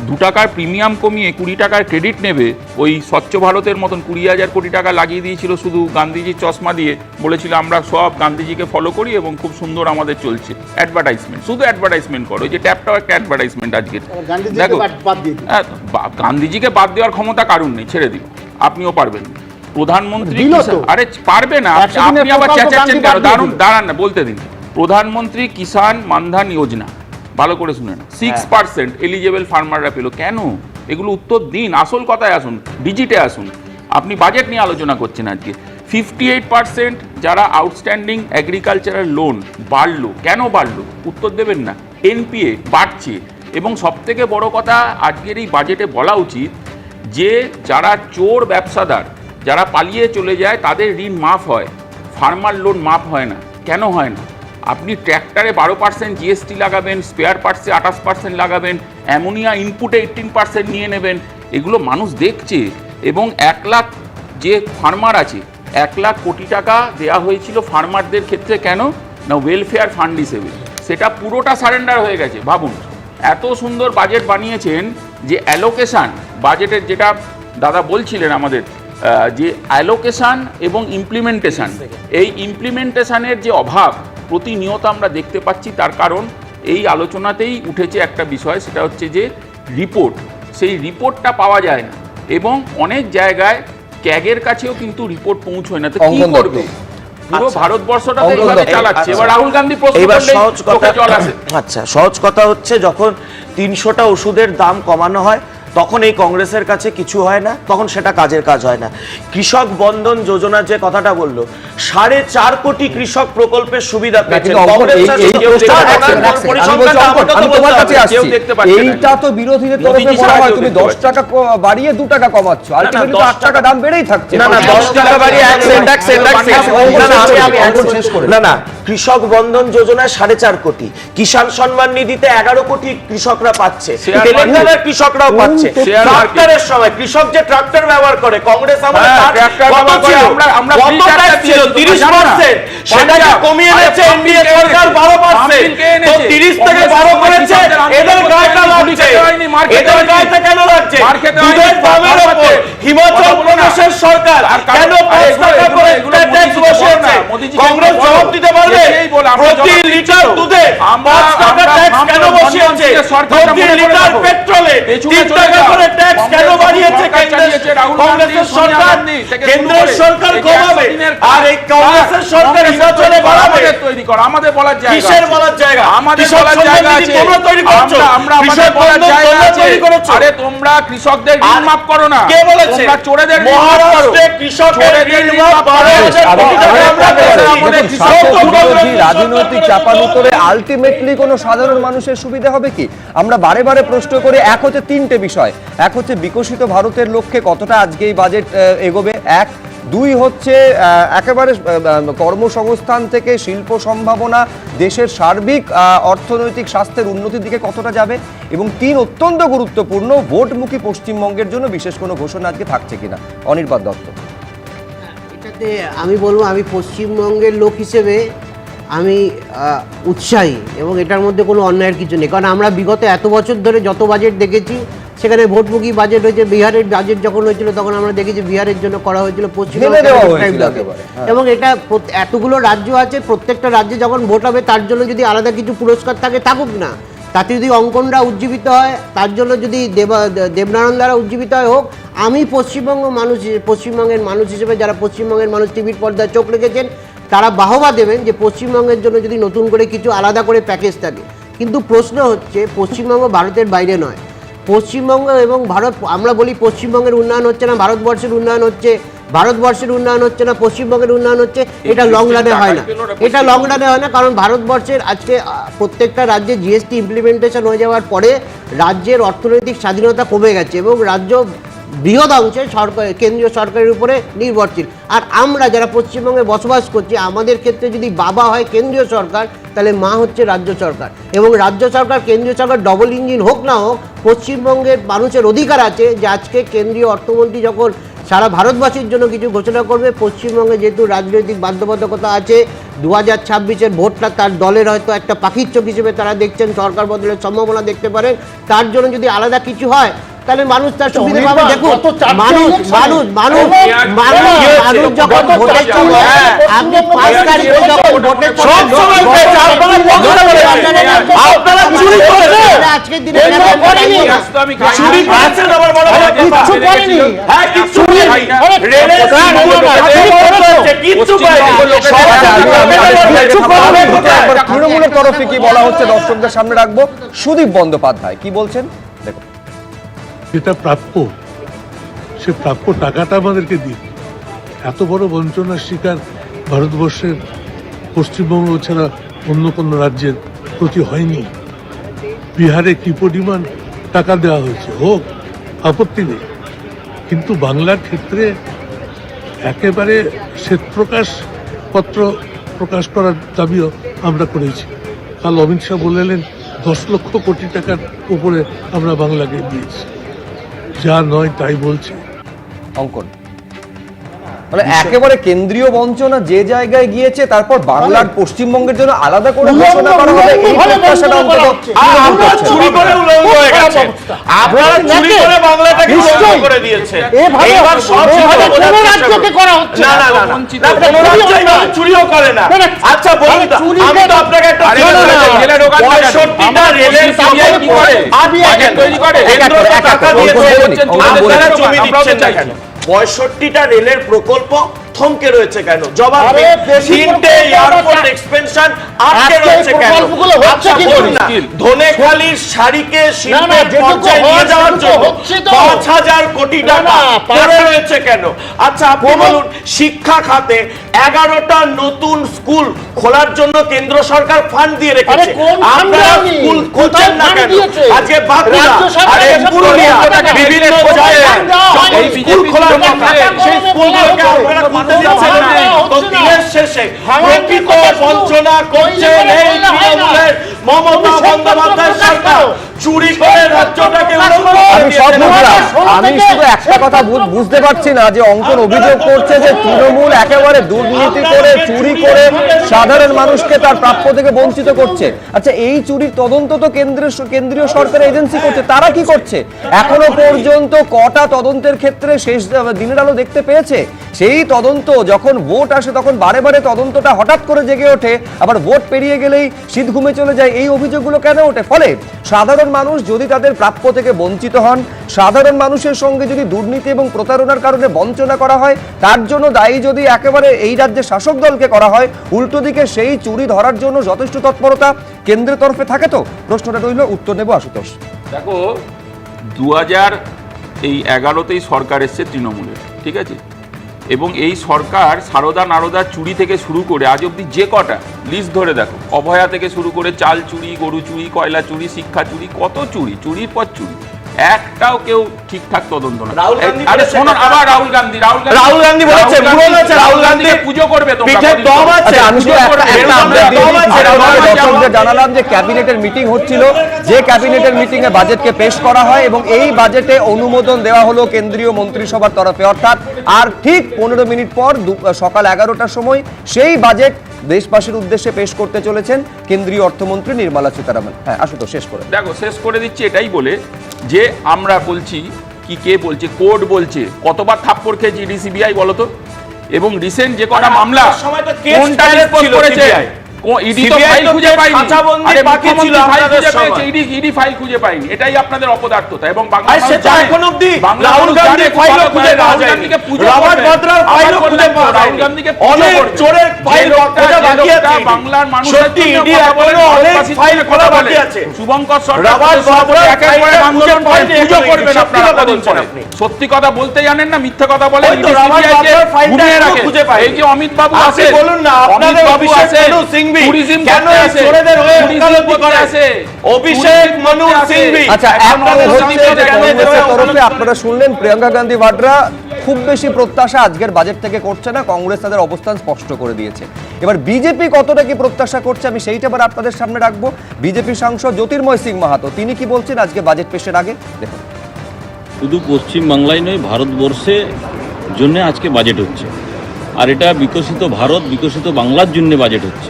2 টাকার প্রিমিয়াম কমিয়ে 20 টাকার ক্রেডিট নেবে, ওই স্বচ্ছ ভারতের মতন 20,000 কোটি টাকা লাগিয়ে দিয়েছিল শুধু গান্ধীজির চশমা দিয়ে, বলেছিল আমরা সব গান্ধীজিকে ফলো করি এবং খুব সুন্দর আমাদের চলছে। অ্যাডভার্টাইজমেন্ট, শুধু অ্যাডভার্টাইজমেন্ট করো, ওই যে ট্যাপটাও একটা অ্যাডভার্টাইজমেন্ট আজকে। দেখো গান্ধীজিকে বাদ দেওয়ার ক্ষমতা কারণ নেই, ছেড়ে দিও, আপনিও পারবেন না। প্রধানমন্ত্রী আরে পারবে না, আপনি আবার চেঁচাচ্ছেন কেন? দাঁড়ান না, বলতে দিন। প্রধানমন্ত্রী কিষাণ মানধান যোজনা, ভালো করে শুনে না, 6% এলিজেবল ফার্মাররা পেল কেন? এগুলো উত্তর দিন, আসল কথায় আসুন, ডিজিটে আসুন। আপনি বাজেট নিয়ে আলোচনা করছেন আজকে। 58% যারা আউটস্ট্যান্ডিং এগ্রিকালচারাল লোন বাড়লো, কেন বাড়লো? উত্তর দেবেন না। এনপিএ বাড়ছে, এবং সবথেকে বড় কথা আজকের এই বাজেটে বলা উচিত যে যারা চোর ব্যবসাদার, যারা পালিয়ে চলে যায় তাদের ঋণ মাফ হয়, ফার্মার লোন মাফ হয় না। কেন হয় না? আপনি ট্র্যাক্টরে 12% জিএসটি লাগাবেন, স্পেয়ার পার্টসে 28% লাগাবেন, অ্যামোনিয়া ইনপুটে 18% নিয়ে নেবেন, এগুলো মানুষ দেখছে। এবং 1 লাখ যে ফার্মার আছে, 1 লাখ কোটি টাকা দেওয়া হয়েছিল ফার্মারদের ক্ষেত্রে, কেন না? ওয়েলফেয়ার ফান্ড হিসেবে, সেটা পুরোটা সারেন্ডার হয়ে গেছে। ভাবুন, এত সুন্দর বাজেট বানিয়েছেন যে অ্যালোকেশান বাজেটের, যেটা দাদা বলছিলেন আমাদের, যে অ্যালোকেশান এবং ইমপ্লিমেন্টেশান, এই ইমপ্লিমেন্টেশানের যে অভাব প্রতিনিয়ত আমরা দেখতে পাচ্ছি, তার কারণ এই আলোচনাতেই উঠেছে একটা বিষয়, সেটা হচ্ছে যে রিপোর্ট, সেই রিপোর্টটা পাওয়া যায় না, এবং অনেক জায়গায় ক্যাগের কাছেও কিন্তু রিপোর্ট পৌঁছয় না। তো কি করবে? পুরো ভারতবর্ষটা এইভাবে চালাচ্ছে। এবার রাহুল গান্ধী প্রশ্ন করলে চোখে জল আসে। আচ্ছা, সহজ কথা হচ্ছে, যখন 300টা ওষুধের দাম কমানো হয় তখন এই কংগ্রেসের কাছে কিছু হয় না, তখন সেটা কাজের কাজ হয় না। কৃষক বন্ধন যোজনা যে কথাটা বললো, 4.5 কোটি কৃষক প্রকল্পের সুবিধা পেয়েছে। এইটা তো বিরোধীদের তরফে বলা হয় তুমি 10 টাকা বাড়িয়ে 2 টাকা কমাচ্ছ, আলটিমেটলি তো 8 টাকা দাম বেড়েই থাকছে। না না, 10 টাকা বাড়িয়ে না না, কৃষক বন্ধন যোজনায় 4.5 কোটি, কিষাণ সম্মান নিধিতে 11 কোটি কৃষকরা পাচ্ছে, তেলেঙ্গানার কৃষকরাও পাচ্ছে। ট্রাক্টরের সময় কৃষক যে ট্রাক্টর ব্যবহার করে, কংগ্রেস আমলে কত ছিল? আমরা 30%, সেটাকে কমিয়ে এনেছে এনডিএ সরকার 12%, তো 30 থেকে 12 করেছে। এদের গায়টা লাগছে, এদের গায়টা কেন লাগছে? দুধের দামের উপর হিমাচল প্রদেশের সরকার কেন 5 টাকা করে ট্যাক্স বসিয়েছে? কংগ্রেস জবাব দিতে পারবে? প্রতি লিটার দুধে 5 টাকা ট্যাক্স কেন বসিয়েছে? প্রতি লিটার পেট্রোলে 3 টাকা করে ট্যাক্স কেন বাড়িয়েছে কংগ্রেসের সরকার? কেন্দ্রের সরকার কমাবে, আর এই কংগ্রেসের সরকার হিমাচলে বাড়াবে। তৈরি কর, আমাদের বলার জায়গা, কিসের বলার জায়গা? আমাদের বলার জায়গা আছে, তোমরা তৈরি করছো, আমরা আমাদের বলার জায়গা আছে। আরে তোমরা কৃষকদের ঋণ মাফ করো না, কে বলেছে? তোমরা চোরেদের মহারাষ্ট্রে কৃষকের ঋণ মাফ 12,000 কোটি টাকা আমরা পেয়েছি। রাজনৈতিক চাপানুতরে আলটিমেটলি কোনো সাধারণ মানুষের সুবিধা হবে কি? আমরা বারে বারে প্রশ্ন করে, এক হচ্ছে 3টে বিষয়, এক হচ্ছে বিকশিত ভারতের লক্ষ্যে কতটা আজকে এই বাজেট এগোবে, 1, 2 হচ্ছে একেবারে কর্মসংস্থান থেকে শিল্প সম্ভাবনা, দেশের সার্বিক অর্থনৈতিক স্বাস্থ্যের উন্নতির দিকে কতটা যাবে, এবং 3 অত্যন্ত গুরুত্বপূর্ণ, ভোটমুখী পশ্চিমবঙ্গের জন্য বিশেষ কোনো ঘোষণা আজকে থাকছে কিনা। অনির্বাণ দত্ত। এটাতে আমি বলবো, আমি পশ্চিমবঙ্গের লোক হিসেবে আমি উৎসাহী, এবং এটার মধ্যে কোনো অন্যায়ের কিছু নেই। কারণ আমরা বিগত এত বছর ধরে যত বাজেট দেখেছি, সেখানে ভোটমুখী বাজেট হয়েছে। বিহারের বাজেট যখন হয়েছিল তখন আমরা দেখেছি বিহারের জন্য করা হয়েছিল, পশ্চিমবঙ্গে, এবং এটা এতগুলো রাজ্য আছে, প্রত্যেকটা রাজ্যে যখন ভোট হবে তার জন্য যদি আলাদা কিছু পুরস্কার থাকে, থাকুক না। তাতে যদি অঙ্কনরা উজ্জীবিত হয়, তার জন্য যদি দেবনারায়ণ দ্বারা উজ্জীবিত হয়, হোক। আমি পশ্চিমবঙ্গের মানুষ হিসেবে, যারা পশ্চিমবঙ্গের মানুষ টিভির পর্দায় চোখ রেখেছেন, তারা বাহবা দেবেন যে পশ্চিমবঙ্গের জন্য যদি নতুন করে কিছু আলাদা করে প্যাকেজ থাকে। কিন্তু প্রশ্ন হচ্ছে, পশ্চিমবঙ্গ ভারতের বাইরে নয়। পশ্চিমবঙ্গ এবং ভারত, আমরা বলি পশ্চিমবঙ্গের উন্নয়ন হচ্ছে না, ভারতবর্ষের উন্নয়ন হচ্ছে, ভারতবর্ষের উন্নয়ন হচ্ছে না, পশ্চিমবঙ্গের উন্নয়ন হচ্ছে, এটা লং রানে হয় না। এটা লং রানে হয় না, কারণ ভারতবর্ষের আজকে প্রত্যেকটা রাজ্যে জিএসটি ইমপ্লিমেন্টেশন হয়ে যাওয়ার পরে রাজ্যের অর্থনৈতিক স্বাধীনতা কমে গেছে, এবং রাজ্য বৃহৎ অংশে কেন্দ্রীয় সরকারের উপরে নির্ভরশীল। আর আমরা যারা পশ্চিমবঙ্গে বসবাস করছি, আমাদের ক্ষেত্রে যদি বাবা হয় কেন্দ্রীয় সরকার, তাহলে মা হচ্ছে রাজ্য সরকার। এবং রাজ্য সরকার কেন্দ্রীয় সরকার ডবল ইঞ্জিন হোক না হোক, পশ্চিমবঙ্গের মানুষের অধিকার আছে যে আজকে কেন্দ্রীয় অর্থমন্ত্রী যখন সারা ভারতবাসীর জন্য কিছু ঘোষণা করবে, পশ্চিমবঙ্গে যেহেতু রাজনৈতিক বাধ্যবাধকতা আছে, 2026-এর ভোটটা তার দলের হয়তো একটা পাখির চোখ হিসেবে তারা দেখছেন, সরকার বদলের সম্ভাবনা দেখতে পারেন, তার জন্য যদি আলাদা কিছু হয় তাহলে মানুষ তার সুবিধা পাবে। দেখুন মানুষ যখন ভোটের সময়, আপনি 5 তারিখে যখন ভোটের আজকের দিনে তৃণমূলের তরফে কি বলা হচ্ছে দর্শকদের সামনে রাখবো। সুদীপ বন্দ্যোপাধ্যায় কি বলছেন দেখুন। যেটা প্রাপ্য, সে প্রাপ্য টাকাটা আমাদেরকে দিন। এত বড় বঞ্চনার শিকার ভারতবর্ষের পশ্চিমবঙ্গ ছাড়া অন্য কোনো রাজ্যের প্রতি হয়নি। বিহারে কি পরিমাণ টাকা দেওয়া হয়েছে, হোক, আপত্তি নেই, কিন্তু বাংলার ক্ষেত্রে একেবারে শ্বেতপ্রকাশ পত্র প্রকাশ করার দাবিও আমরা করেছি। কাল অমিত শাহ বললেন 10 লক্ষ কোটি টাকার উপরে আমরা বাংলাকে দিয়েছি। যা নয় তাই বলছে অঙ্কন, মানে একেবারে কেন্দ্রীয় বঞ্চনা যে জায়গায় গিয়েছে, তারপর বাংলার পশ্চিমবঙ্গের জন্য আলাদা করে ঘোষণা করা হবে, এই প্রত্যাশাটা অন্তত আপনারা চুরি করে উলঙ্গ হয়ে গেছে, আপনারা চুরি করে বাংলাটাকে উলঙ্গ করে দিয়েছে। এবার সব রাজ্যকে করা হচ্ছে না, না না না, কোনো রাজ্যই চুরিও করে না। আচ্ছা বলুন, আমি তো আপনাকে একটা 65টা রেলের সিবিআই কি করে তৈরি করে, টাকা দিয়েছে, আপনারা জমি দিচ্ছেন না কেন? 65টা রেলের প্রকল্প থমকে রয়েছে কেন? জবাব দিন। 3টে এয়ারপোর্ট এক্সপেনশন আটকে রয়েছে কেন? আচ্ছা বলুন না, ধনেখালির শাড়িকে শিল্পের পর্যায়ে নিয়ে যাওয়ার জন্য 5000 কোটি টাকা পড়ে রয়েছে কেন? আচ্ছা আপনি বলুন, শিক্ষা খাতে 11টা নতুন স্কুল খোলার জন্য কেন্দ্র সরকার ফান্ড দিয়ে রেখেছে, আপনারা স্কুল খুলছেন না কেন? আজকে বাঁকুড়া আর পুরুলিয়া বিভিন্ন জায়গায় স্কুল খোলার কথা, সেই স্কুলগুলোকে আপনারা খুলতে দিচ্ছেন না। তো দিনের শেষে প্রকৃত বঞ্চনা করছেন এই তৃণমূলের মমতা বন্দ্যোপাধ্যায় সরকার, চুরি করে রাজ্যটাকে আমি শুধু একটা কথা বুঝতে পারছি না, যে অঙ্কন অভিযোগ করছে যে তৃণমূল একেবারে দুর্নীতি করে, চুরি করে সাধারণ মানুষকে তার প্রাপ্য থেকে বঞ্চিত করছে। আচ্ছা এই চুরির তদন্ত তো কেন্দ্রীয় সরকার এজেন্সি করছে, তারা কি করছে? এখনো পর্যন্ত কটা তদন্তের ক্ষেত্রে শেষ দিনের আলো দেখতে পেয়েছে? সেই তদন্ত যখন ভোট আসে তখন বারে বারে তদন্তটা হঠাৎ করে জেগে ওঠে, আবার ভোট পেরিয়ে গেলেই শীত ঘুমে চলে যায়, এই অভিযোগগুলো কেন ওঠে? ফলে সাধারণ মানুষ যদি তাদের প্রাপ্য থেকে বঞ্চিত হন, সাধারণ মানুষের সঙ্গে যদি দুর্নীতি এবং প্রতারণার কারণে বঞ্চনা করা হয়, তার জন্য দায়ী যদি একেবারে এই রাজ্যের শাসক দলকে করা হয়, উল্টো দিকে সেই চুরি ধরার জন্য যথেষ্ট তৎপরতা কেন্দ্রের তরফে থাকে তো? প্রশ্নটা রইল, উত্তর নেব আশুতোষ। দেখো 2011-তেই সরকার এসছে তৃণমূলের, ঠিক আছে, এবং এই সরকার সারদা নারদা চুরি থেকে শুরু করে আজ অব্দি যে কটা লিস্ট ধরে দেখো, অভয়া থেকে শুরু করে চাল চুরি, গরু চুরি, কয়লা চুরি, শিক্ষা চুরি, কত চুরি, চুরির পর চুরি, একটাও কেউ ঠিকঠাক তদন্ত না। আরে শোনো, আবার রাহুল গান্ধী বলেছে, রাহুল গান্ধী পুজো করবে, জানালাম যে ক্যাবিনেটের মিটিং হচ্ছিল, যে ক্যাবিনেটের মিটিং এ বাজেটকে পেশ করা হয় এবং এই বাজেটে অনুমোদন দেওয়া হলো কেন্দ্রীয় মন্ত্রিসভার তরফে, অর্থাৎ আর ঠিক 15 মিনিট পর সকাল 11টার সময় সেই বাজেট দেশবাসীর উদ্দেশ্যে পেশ করতে চলেছেন কেন্দ্রীয় অর্থমন্ত্রী নির্মলা সীতারামন। হ্যাঁ আসো তো শেষ করে দেখো, শেষ করে দিচ্ছি এটাই বলে যে আমরা বলছি কি, কে বলছে, কোর্ট বলছে, কতবার থাপ্পড় খেয়েছি ইডি সিবিআই বলো তো? এবং রিসেন্ট যে কটা মামলা কোনটা রিপোর্ট করেছে, ইডি তো ফাইল খুঁজে পায়নি, আরে মুখ্যমন্ত্রী ফাইল খুঁজে পেয়েছে, ইডি ফাইল খুঁজে পায়নি, এটাই আপনাদের অপদার্থতা। এবং রাহুল গান্ধীকে পুজো করবে, রাহুল গান্ধীকে পুজো বাংলার মানুষের শুভঙ্কর সত্যি কথা বলতে জানেন না, মিথ্যে কথা বলেন। এই যে অমিত বাবু আছে, অমিত বাবু আছে, সিংভি Tourism কেন করতে এই আসে? চোরেদের হয়ে Tourism ওকালতি করতে করে? আসে? অভিষেক Tourism মনু করতে আসে? সিংভি আচ্ছা এখন এখন হচ্ছে যে কেন এদের কংগ্রেসের হয়ে তরফে ওকালতি আপনারা শুনলেন প্রিয়াঙ্কা গান্ধী ভাডরা খুব বেশি প্রত্যাশা আজকের বাজেট থেকে করছে না, কংগ্রেস তাদের অবস্থান স্পষ্ট করে দিয়েছে। এবার বিজেপি কতটা কি প্রত্যাশা করছে আমি সেইটা এবার আপনাদের সামনে রাখবো। বিজেপি সাংসদ জ্যোতির্ময় সিং মাহাতো তিনি কি বলছেন আজকে বাজেট পেশের আগে দেখুন। শুধু পশ্চিম বাংলায় নয়, ভারতবর্ষে জন্য আজকে বাজেট হচ্ছে, আর এটা বিকশিত ভারত বিকশিত বাংলার জন্য বাজেট হচ্ছে।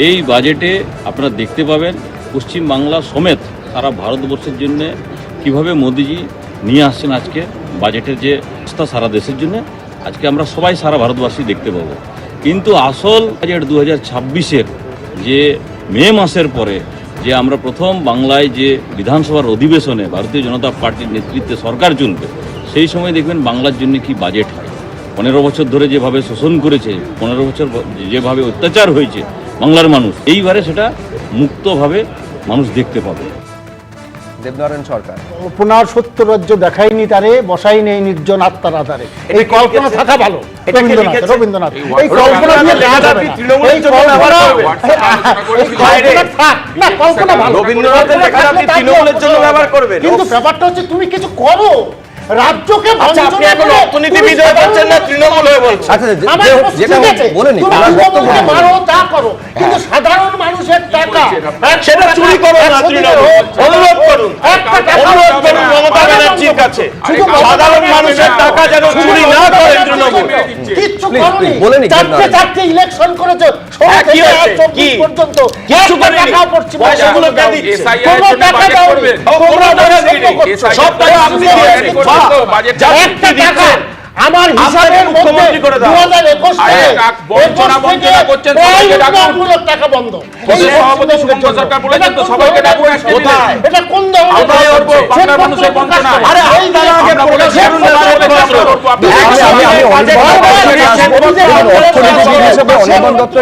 এই বাজেটে আপনারা দেখতে পাবেন পশ্চিম বাংলা সমেত সারা ভারতবর্ষের জন্য কিভাবে মোদিজি নিয়ে আসছেন আজকে বাজেটের যে অবস্থা সারা দেশের জন্য আজকে আমরা সবাই সারা ভারতবাসী দেখতে পাবো। কিন্তু আসল বাজেট 2026-এর যে মে মাসের পরে যে আমরা প্রথম বাংলায় যে বিধানসভার অধিবেশনে ভারতীয় জনতা পার্টির নেতৃত্বে সরকার চলবে, সেই সময় দেখবেন বাংলার জন্য কি বাজেট হয়। 15 বছর ধরে যেভাবে শোষণ করেছে, 15 বছর যেভাবে অত্যাচার হয়েছে বাংলার মানুষ, এইবারে সেটা মুক্তভাবে মানুষ দেখতে পাবে। দেবনারায়ণ সরকার 70 রাজ্য দেখায়নি তারে, বসাই নেই নির্জন আত্মার আধারে। এই কল্পনা থাকা ভালো রবীন্দ্রনাথ, এই কল্পনা দিয়ে কাজ হবে না। এই কল্পনা ভালো, রবীন্দ্রনাথের লেখা আপনি তৃণমূলের জন্য ব্যবহার করবেন, কিন্তু ব্যাপারটা হচ্ছে তুমি কিছু করো রাজ্যকে। আচ্ছা আপনি এখন অর্থনীতিবিদ হয়ে বলছেন না তৃণমূল হয়ে বলছেন? আচ্ছা যেটা বলে নি মারো তা করো, কিন্তু সাধারণ মানুষের টাকা সেটা চুরি করো না তৃণমূল, অনুরোধ করুন মমতা ব্যানার্জির কাছে সাধারণ মানুষের টাকা যেন চুরি না করে তৃণমূল। কিচ্ছু করোনি, চারটে ইলেকশন করেছে পর্যন্ত কিচ্ছু করেনি, পয়সাগুলো কে দিচ্ছে? কোনো টাকা দাওনি, সব টাকা আপনি দিয়েছেন। একটা টাকা আমার হিসাবের মধ্যে 2021 টাকা বন্ধ। সভাপতি শুভঙ্কর সরকার বলেছেন তো সবাইকে ডাকুন, এটা কোন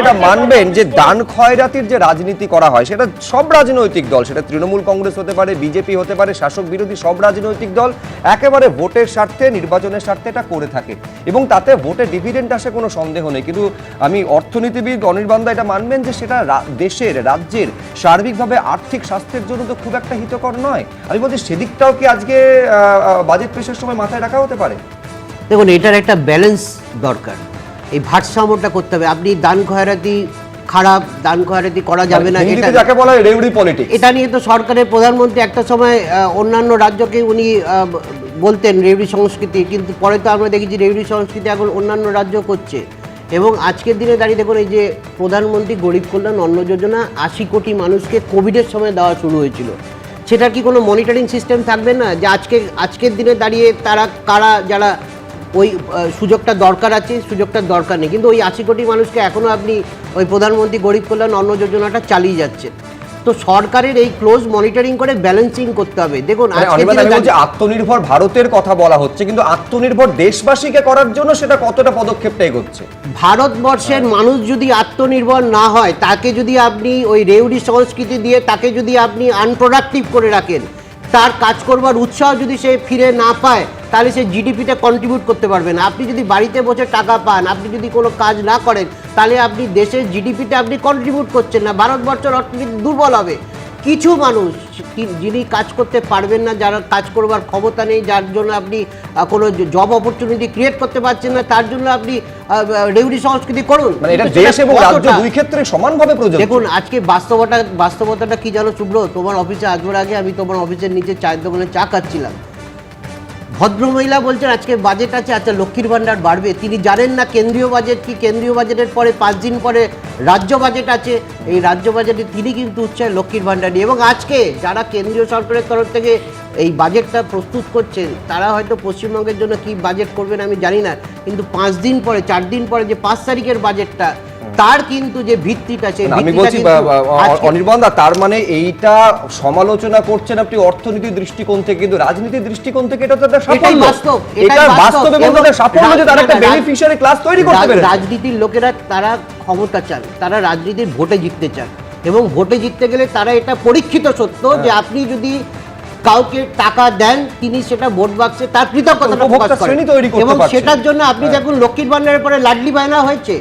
এটা মানবেন যে দান খয়রাতির যে রাজনীতি করা হয় সেটা সব রাজনৈতিক দল, সেটা তৃণমূল কংগ্রেস হতে পারে, বিজেপি হতে পারে, শাসক বিরোধী সব রাজনৈতিক দল একেবারে ভোটের স্বার্থে নির্বাচনের স্বার্থে এটা করে থাকে এবং তাতে ভোটে ডিভিডেন্ড আসে কোনো সন্দেহ নেই। কিন্তু আমি অর্থনীতিবিদ অনির্বাণ দা এটা মানবেন যে সেটা দেশের রাজ্যের সার্বিকভাবে আর্থিক স্বাস্থ্যের জন্য তো খুব একটা হিতকর নয়। আমি বলছি সেদিকটাও কি আজকে বাজেট পেশের সময় মাথায় রাখা হতে পারে? দেখুন এটার একটা ব্যালেন্স দরকার, এই ভারসাম্যটা করতে হবে। আপনি দান খয়রাতি খারাপ, দান খয়রাতি করা যাবে না, এটা যাকে বলা হয় রেউড়ি পলিটিক্স। এটা নিয়ে তো সরকারের প্রধানমন্ত্রী একটা সময় অন্যান্য রাজ্যকে উনি বলতেন রেউড়ি সংস্কৃতি, কিন্তু পরে তো আমরা দেখেছি রেউড়ি সংস্কৃতি এখন অন্যান্য রাজ্য করছে। এবং আজকের দিনে দাঁড়িয়ে দেখুন এই যে প্রধানমন্ত্রী গরিব কল্যাণ অন্ন যোজনা 80 কোটি মানুষকে কোভিডের সময় দেওয়া শুরু হয়েছিল, সেটার কি কোনো মনিটরিং সিস্টেম থাকবে না যে আজকের দিনে দাঁড়িয়ে তারা কারা যারা ওই সুযোগটা দরকার আছে সুযোগটার দরকার নেই, কিন্তু ওই 80 কোটি মানুষকে এখনও আপনি ওই প্রধানমন্ত্রী গরিব কল্যাণ অন্ন যোজনাটা চালিয়ে যাচ্ছেন। তো সরকারের এই ক্লোজ মনিটরিং করে ব্যালেন্সিং করতে হবে। দেখুন আত্মনির্ভর ভারতের কথা বলা হচ্ছে, কিন্তু আত্মনির্ভর দেশবাসীকে করার জন্য সেটা কতটা পদক্ষেপটা এগোচ্ছে? ভারতবর্ষের মানুষ যদি আত্মনির্ভর না হয়, তাকে যদি আপনি ওই রেউড়ি সংস্কৃতি দিয়ে তাকে যদি আপনি আনপ্রোডাক্টিভ করে রাখেন, তার কাজ করবার উৎসাহ যদি সে ফিরে না পায়, তাহলে সে জিডিপিতে কন্ট্রিবিউট করতে পারবে না। আপনি যদি বাড়িতে বসে টাকা পান, আপনি যদি কোনো কাজ না করেন, তাহলে আপনি দেশের জিডিপিতে আপনি কন্ট্রিবিউট করছেন না, ভারতবর্ষের অর্থনীতি দুর্বল হবে। কিছু মানুষ যিনি কাজ করতে পারবেন না, যারা কাজ করবার ক্ষমতা নেই, যার জন্য আপনি কোনো জব অপরচুনিটি ক্রিয়েট করতে পারছেন না, তার জন্য আপনি রেউড়ি সংস্কৃতি করুন। মানে এটা দেশ এবং রাজ্য দুই ক্ষেত্রে সমানভাবে প্রযোজ্য। দেখুন আজকে বাস্তবতাটা কি জানো শুভ্র, তোমার অফিসে আসবার আগে আমি তোমার অফিসের নিচে চায়ের দোকানে চা খাচ্ছিলাম, ভদ্রমহিলা বলছেন আজকে বাজেট আছে, আচ্ছা লক্ষ্মীর ভান্ডার বাড়বে। তিনি জানেন না কেন্দ্রীয় বাজেট কি, কেন্দ্রীয় বাজেটের পরে 5 দিন পরে রাজ্য বাজেট আছে, এই রাজ্য বাজেটে তিনি কিন্তু উৎসাহে লক্ষ্মীর ভান্ডার নিয়ে। এবং আজকে যারা কেন্দ্রীয় সরকারের তরফ থেকে এই বাজেটটা প্রস্তুত করছেন, তারা হয়তো পশ্চিমবঙ্গের জন্য কি বাজেট করবেন আমি জানি না, কিন্তু 5 দিন পরে 4 দিন পরে যে 5 তারিখের বাজেটটা, তার কিন্তু যে ভিত্তিটা সেই আমি বলছি অনির্বাণ দা, তার মানে এইটা সমালোচনা করছেন আপনি অর্থনীতির দৃষ্টিকোণ থেকে, কিন্তু রাজনীতির দৃষ্টিকোণ থেকে এটা তো একটা সাফল্য। এটা বাস্তবে বলতে একটা সাফল্য যে তারা একটা বেনিফিশিয়ারি ক্লাস তৈরি করতে পেরেছে। রাজনীতির লোকেরা তারা ক্ষমতা চান, তারা রাজনীতির ভোটে জিততে চান, এবং ভোটে জিততে গেলে তারা এটা পরীক্ষিত সত্য যে আপনি যদি কাউকে টাকা দেন, তিনি সেটা ভোট বাক্সে তার কৃতজ্ঞতা প্রকাশ করেন। এবং সেটার জন্য আপনি দেখুন লক্ষ্মীর ভান্ডারের পরে লাডলি বায়না হয়েছে।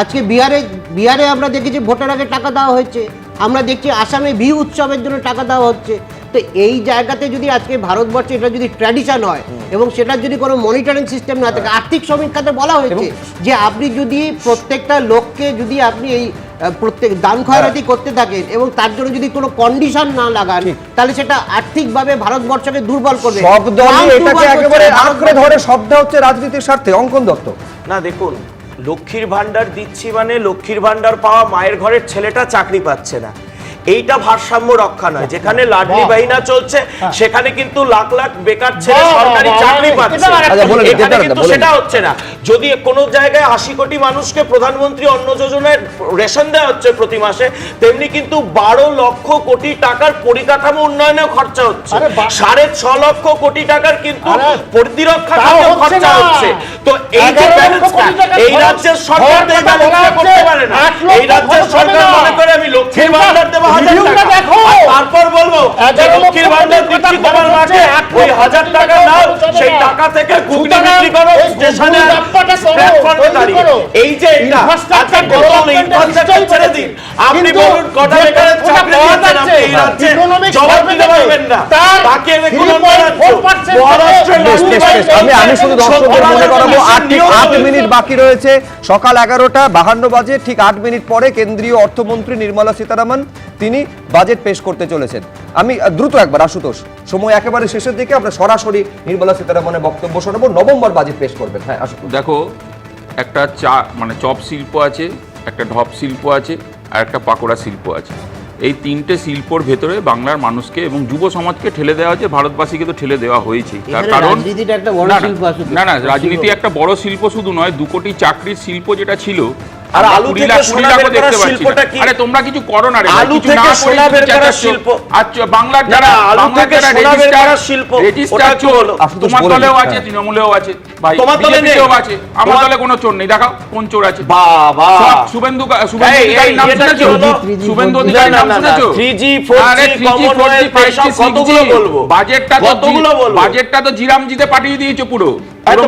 আজকে বিহারে বিহারে আমরা দেখেছি ভোটের আগে টাকা দেওয়া হয়েছে, আমরা দেখছি আসামে বিহু উৎসবের জন্য টাকা দেওয়া হচ্ছে। তো এই জায়গাতে যদি আজকে ভারতবর্ষে এটা যদি ট্র্যাডিশন হয় এবং সেটার যদি কোনো মনিটরিং সিস্টেম না থাকে, আর্থিক সমীক্ষাতে বলা হয়েছে যে আপনি যদি প্রত্যেকটা লোককে যদি আপনি এই প্রত্যেক দান খয়রাতি করতে থাকেন এবং তার জন্য যদি কোনো কন্ডিশন না লাগান, তাহলে সেটা আর্থিকভাবে ভারতবর্ষকে দুর্বল করবে। সব দলই এটাকে একেবারে আঁকড়ে ধরে, সবটা হচ্ছে রাজনীতির স্বার্থে। অঙ্কন দত্ত, না দেখুন, লক্ষ্মীর ভান্ডার দিচ্ছি মানে লক্ষ্মীর ভান্ডার পাওয়া মায়ের ঘরের ছেলেটা চাকরি পাচ্ছে না, এইটা ভারসাম্য রক্ষা নয়। যেখানে লাডলি বাহিনা চলছে সেখানে কিন্তু লাখ লাখ বেকার ছেলে সরকারি চাকরি পাচ্ছে, এখানে কিন্তু সেটা হচ্ছে না। যদি কোনো জায়গায় 80 কোটি মানুষকে প্রধানমন্ত্রী অন্ন যোজনায় রেশন দেওয়া হচ্ছে প্রতি মাসে, তেমনি কিন্তু 12 লক্ষ কোটি টাকার পরিকাঠামো উন্নয়নে খরচা হচ্ছে, 6.5 লক্ষ কোটি টাকার কিন্তু প্রতিরক্ষা খাতে খরচা হচ্ছে। তো এই যে ব্যালেন্সটা এই রাজ্যের সরকার করতে পারে না। এই রাজ্যের সরকার মনে করে আমি লক্ষ্মীর ভান্ডার দেব 1000 টাকা, তারপর বলবো যে লক্ষ্মীর ভান্ডার দিচ্ছি তোমার মাকে ওই 1000 টাকা দাও, সেই টাকা থেকে ঘুগনি বিক্রি করো স্টেশনে প্ল্যাটফর্মে দাঁড়িয়ে। এই যে এটা আজকে গরম ইনফ্রাস্ট্রাকচার ছেড়ে দিন, আপনি বলুন কটা বেকারের চাকরি দিয়েছেন আপনি এই রাজ্যে, জবাব দিতে পারবেন না। তাকে দেখুন আমি শুধু দর্শকদের মনে করাবো 8 মিনিট বাকি রয়েছে, সকাল 11টা 52 বাজে, ঠিক 8 মিনিট পরে কেন্দ্রীয় অর্থমন্ত্রী নির্মলা সীতারামন তিনি বাজেট পেশ করতে চলেছেন। আমি দ্রুত একবার আশুতোষ, সময় একেবারে শেষের দিকে, আমরা সরাসরি নির্মলা সীতারামনের বক্তব্য শোনাবো। নভেম্বর বাজেট পেশ করবেন। হ্যাঁ আশুতোষ, দেখো, একটা চপ শিল্প আছে, একটা ঢপ শিল্প আছে, আর একটা পাকোড়া শিল্প আছে। এই 3টে শিল্পর ভেতরে বাংলার মানুষকে এবং যুব সমাজকে ঠেলে দেওয়া হয়েছে, ভারতবাসীকে তো ঠেলে দেওয়া হয়েছে। তার কারণ না, রাজনীতি একটা বড় শিল্প শুধু নয়, 2 কোটি চাকরির শিল্প যেটা ছিল, আর আলু থেকে সোনা বের করার শিল্পটা কি? আরে তোমরা কিছু করো না রে, আলু থেকে সোনা বের করার শিল্প। আচ্ছা, বাংলার যারা আলু থেকে সোনা বের করার শিল্প, ওটা কি হলো? তোমার দলেও আছে, তৃণমূলেও আছে, ভাই তোমার দলে নেই আছে, আমার দলে কোনো চোর নেই। দেখাও কোন চোর আছে। বাবা, শুভেন্দু অধিকারীর নাম শুনেছো? শুভেন্দু অধিকারীর নাম শুনেছো? 3G 4G কমনওয়েলথ পেশা কতগুলো বলবো? বাজেটটা তো জিরামজিতে পাঠিয়ে দিয়েছো পুরো।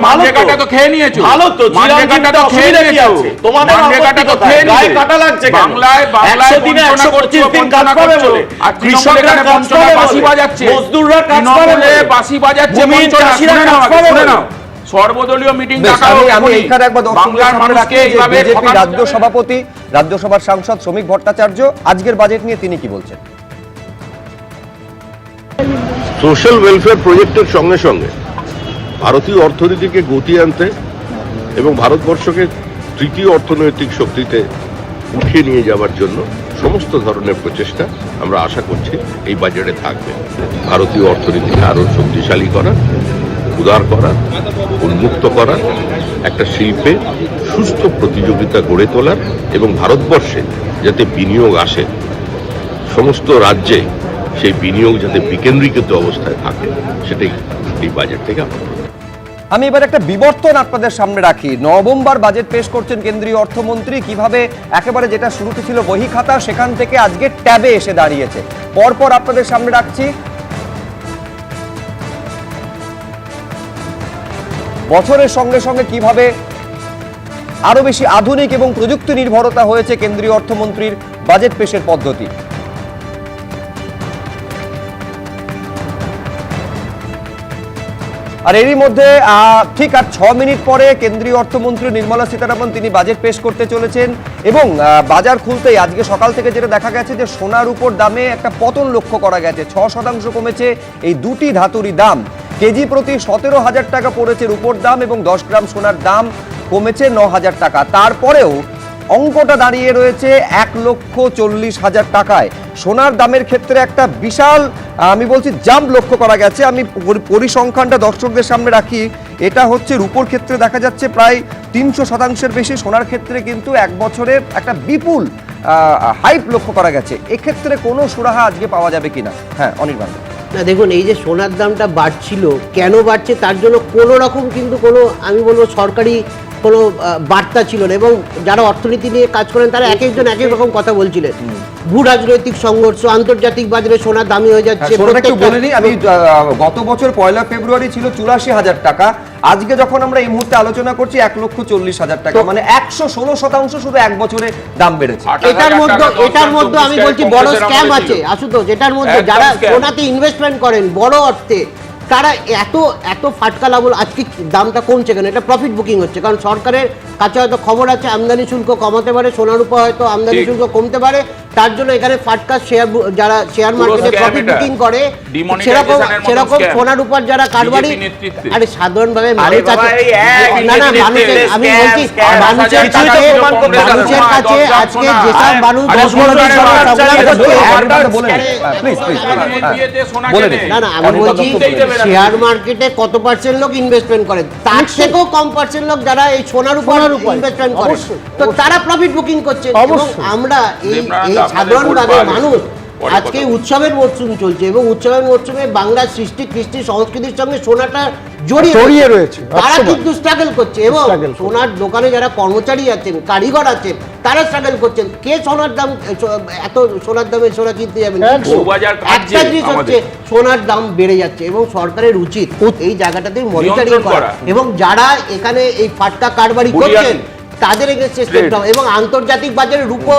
মানরেগাটা তো খেয়ে নিয়েছো, ভালো তো, মানরেগাটা তো খেয়ে নিয়েছো, তোমাদের মানরেগাটা তো গায়ে কাটা লাগছে। বাংলায় 100 দিনে 125 দিন কাজ পাবে বলে, আর কৃষকরা কাজ পাবে বাঁশি বাজাচ্ছে, মজদুররা কাজ পাবে বলে বাঁশি বাজাচ্ছে। শুনে নাও, সর্বদলীয় মিটিং ডাকা হোক। আমি এইখানে একবার বাংলার মানুষকে এইভাবে বিজেপি রাজ্য সভাপতি, রাজ্যসভার সাংসদ শ্রমিক ভট্টাচার্য আজকের বাজেট নিয়ে তিনি কি বলছেন? সোশ্যাল ওয়েলফেয়ার প্রজেক্টের সঙ্গে সঙ্গে ভারতীয় অর্থনীতিকে গতি আনতে এবং ভারতবর্ষকে তৃতীয় অর্থনৈতিক শক্তিতে উঠিয়ে নিয়ে যাওয়ার জন্য সমস্ত ধরনের প্রচেষ্টা আমরা আশা করছি এই বাজেটে থাকবে। ভারতীয় অর্থনীতিকে আরও শক্তিশালী করা, উদার করা, উন্মুক্ত করা, একটা শিল্পে সুস্থ প্রতিযোগিতা গড়ে তোলার এবং ভারতবর্ষে যাতে বিনিয়োগ আসে, সমস্ত রাজ্যে সেই বিনিয়োগ যাতে বিকেন্দ্রীকৃত অবস্থায় থাকে, সেটাই এই বাজেট থেকে আমরা। আমি এবার একটা বিবর্তন আপনাদের সামনে রাখি। নভেম্বর বাজেট পেশ করছেন কেন্দ্রীয় অর্থমন্ত্রী, কিভাবে একেবারে যেটা শুরুতে ছিল বহি খাতা সেখান থেকে আজকে ট্যাবে এসে দাঁড়িয়েছে। পরপর আপনাদের সামনে রাখছি। বছরের সঙ্গে সঙ্গে কিভাবে আরো বেশি আধুনিক এবং প্রযুক্তি নির্ভরতা হয়েছে কেন্দ্রীয় অর্থমন্ত্রীর বাজেট পেশের পদ্ধতি। আর এরই মধ্যে ঠিক আর 6 মিনিট পরে কেন্দ্রীয় অর্থমন্ত্রী নির্মলা সীতারামন তিনি বাজেট পেশ করতে চলেছেন এবং বাজার খুলতেই আজকে সকাল থেকে যেটা দেখা গেছে যে সোনার উপর দামে একটা পতন লক্ষ্য করা গেছে। 6% কমেছে এই দুটি ধাতুরই দাম। কেজি প্রতি 17,000 টাকা পড়েছে রূপোর দাম এবং 10 গ্রাম সোনার দাম কমেছে 9,000 টাকা। তারপরেও অঙ্কটা দাঁড়িয়ে রয়েছে 1,40,000 টাকায়। সোনার দামের ক্ষেত্রে একটা বিশাল আমি বলছি জাম্প লক্ষ্য করা গেছে। আমি পরিসংখ্যানটা দর্শকদের সামনে রাখি। এটা হচ্ছে রূপোর ক্ষেত্রে দেখা যাচ্ছে প্রায় 300% বেশি, সোনার ক্ষেত্রে কিন্তু এক বছরে একটা বিপুল হাইপ লক্ষ্য করা গেছে। এক্ষেত্রে কোনো সুরাহা আজকে পাওয়া যাবে কিনা? হ্যাঁ অনির্বাণ। না দেখুন, এই যে সোনার দামটা বাড়ছিল, কেন বাড়ছে তার জন্য কোনো রকম কিন্তু কোনো আমি বলবো সরকারি কোনো বার্তা ছিল না, এবং যারা অর্থনীতি নিয়ে কাজ করেন তারা এক একজন এক এক রকম কথা বলছিলেন। ভূ রাজনৈতিক সংঘর্ষ, আন্তর্জাতিক বাজারে সোনার দামি হয়ে যাচ্ছে। আমি গত বছর 1 ফেব্রুয়ারি ছিল 84,000 টাকা, আজকে যখন আমরা এই মুহূর্তে আলোচনা করছি 1,40,000 টাকা, মানে 116% শুধু এক বছরে দাম বেড়েছে। এটার মধ্যে আমি বলছি বড় স্ক্যাম আছে আশুতোষ। এটার মধ্যে যারা সোনাতে ইনভেস্টমেন্ট করেন বড় অর্থে, তারা এত ফাটকা লাভ, আজকে দামটা কমছে কেন? এটা প্রফিট বুকিং হচ্ছে, কারণ সরকারের কাছে হয়তো খবর আছে আমদানি শুল্ক কমাতে পারে, সোনার উপর হয়তো আমদানি শুল্ক কমতে পারে, তার জন্য এখানে ফাটকা শেয়ার, যারা শেয়ার মার্কেটে প্রফিট বুকিং করে সেরকম সোনার উপর যারা কারবারি, আরে সাধারণভাবে মানুষ আছে না, মানুষের, আমি বলছি মানুষের কাছে আজকে যেসব মানুষ 10 বছর ধরে সংগ্রাম করছে, না আমি বলছি শেয়ার মার্কেটে কত পার্সেন্ট লোক ইনভেস্টমেন্ট করে, তার থেকেও কম পার্সেন্ট লোক যারা এই সোনার উপর ইনভেস্টমেন্ট করে, তো তারা প্রফিট বুকিং করছে। এবং আমরা এই সাধারণভাবে মানুষ আজকে উৎসবের মরশুম চলছে, এবং উৎসবের মরশুমে বাংলার সৃষ্টি কৃষ্টি সংস্কৃতির সঙ্গে সোনাটা জড়িয়ে রয়েছে, তারা কিন্তু স্ট্রাগল করছে। এবং সোনার দোকানে যারা কর্মচারী আছেন, কারিগর আছেন, তারা স্ট্রাগল করছেন। কে সোনার দাম, এত সোনার দামে সোনা কিনতে যাবেন? একটা জিনিস হচ্ছে সোনার দাম বেড়ে যাচ্ছে, এবং সরকারের উচিত এই জায়গাটাতে মনিটরিং করা, এবং যারা এখানে এই ফাটকা কারবারি করছেন তাদের এগেইনস্টে স্টেপ নেওয়া। এবং আন্তর্জাতিক বাজারে রূপো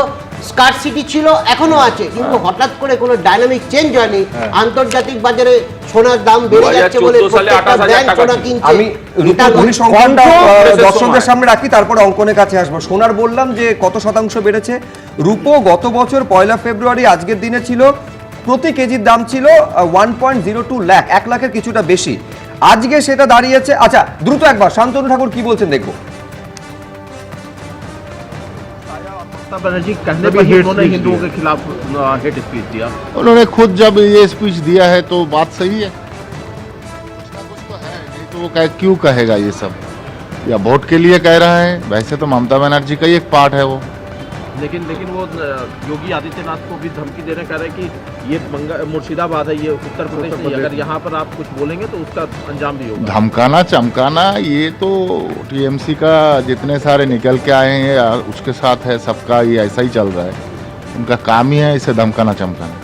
স্কারসিটি ছিল, এখনো আছে, কিন্তু হঠাৎ করে কোনো ডাইনামিক চেঞ্জ হয়নি। আন্তর্জাতিক বাজারে সোনার দাম বেড়ে যাচ্ছে বলে প্রত্যেকটা ব্যাংক সোনা কিনছে। আমি দর্শকদের সামনে রাখি, তারপরে অঙ্কনের কাছে আসবো। সোনার বললাম যে কত শতাংশ বেড়েছে। রূপো গত বছর 1 ফেব্রুয়ারি আজকের দিনে ছিল, প্রতি কেজির দাম ছিল 1.02 লাখ, 1 লাখের কিছুটা বেশি। আজকে সেটা দাঁড়িয়েছে, আচ্ছা দ্রুত একবার শান্তনু ঠাকুর কি বলছেন দেখবো। बनर्जी कहने पर उन्होंने हिंदुओं के खिलाफ हेट स्पीच दिया। उन्होंने खुद जब ये स्पीच दिया है तो बात सही है, कुछ तो है, नहीं तो वो क्यों कहेगा ये सब, या वोट के लिए कह रहा है। वैसे तो ममता बनर्जी का ही एक पार्ट है वो, लेकिन वो योगी आदित्यनाथ को भी धमकी दे रहे, कह रहे कि ये मुर्शिदाबाद है, ये उत्तर प्रदेश नहीं, अगर यहाँ पर आप कुछ बोलेंगे तो उसका अंजाम भी होगा। धमकाना चमकाना ये तो टीएमसी का जितने सारे निकल के आए हैं उसके साथ है, सबका ये ऐसा ही चल रहा है, उनका काम ही है इसे धमकाना चमकाना।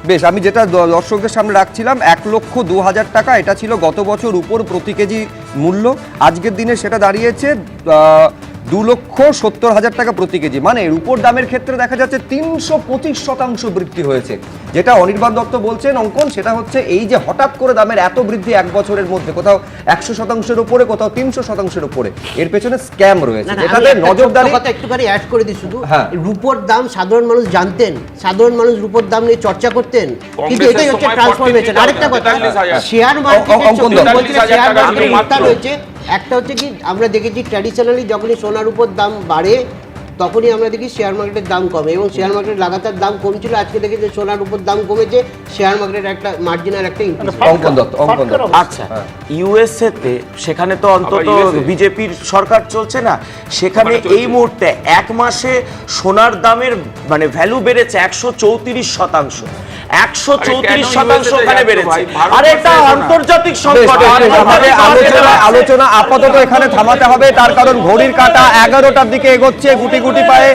বেশ, আমি যেটা দর্শকদের সামনে রাখছিলাম 1,02,000 টাকা, এটা ছিল গত বছর উপর প্রতি কেজি মূল্য। আজকের দিনে সেটা দাঁড়িয়েছে 2,70,000 টাকা প্রতি কেজি, মানে রূপোর দামের ক্ষেত্রে দেখা যাচ্ছে 325% বৃদ্ধি হয়েছে। যেটা অনির্বাণ দত্ত বলছেন অঙ্কন, সেটা হচ্ছে এই যে হঠাৎ করে দামের এত বৃদ্ধি এক বছরের মধ্যে, কোথাও 100%-এর উপরে, কোথাও 300%-এর উপরে, এর পেছনে স্ক্যাম রয়েছে। এটাতে নজরদারি কথা একটুখানি অ্যাড করে দিই শুধু, রূপোর দাম সাধারণ মানুষ জানতেন, সাধারণ মানুষ রূপোর দাম নিয়ে চর্চা করতেন, কিন্তু এটাই হচ্ছে ট্রান্সফরমেশন। আরেকটা কথা, শেয়ার মার্কেটে রয়েছে, একটা হচ্ছে কি আমরা দেখেছি ট্র্যাডিশনালি যখনই সোনার উপর দাম বাড়ে তখনই আমরা দেখি শেয়ার মার্কেটের দাম কমে, এবং শেয়ার মার্কেটের লাগাতার দাম কমছিল, আজকে দেখি যে সোনার উপর দাম কমেছে, শেয়ার মার্কেটের একটা মার্জিনাল একটা ইনক্রিজ। আচ্ছা, ইউএসএ তে সেখানে তো অন্তত বিজেপির সরকার চলছে না, সেখানে এই মুহূর্তে এক মাসে সোনার দামের মানে ভ্যালু বেড়েছে 134%, 134% ওখানে বেড়েছে। আর এটা আন্তর্জাতিক সংকট। আলোচনা আপাতত এখানে থামাতে হবে, তার কারণ ঘড়ির কাঁটা 11টার দিকে এগোচ্ছে গুটি গুটি পায়ে।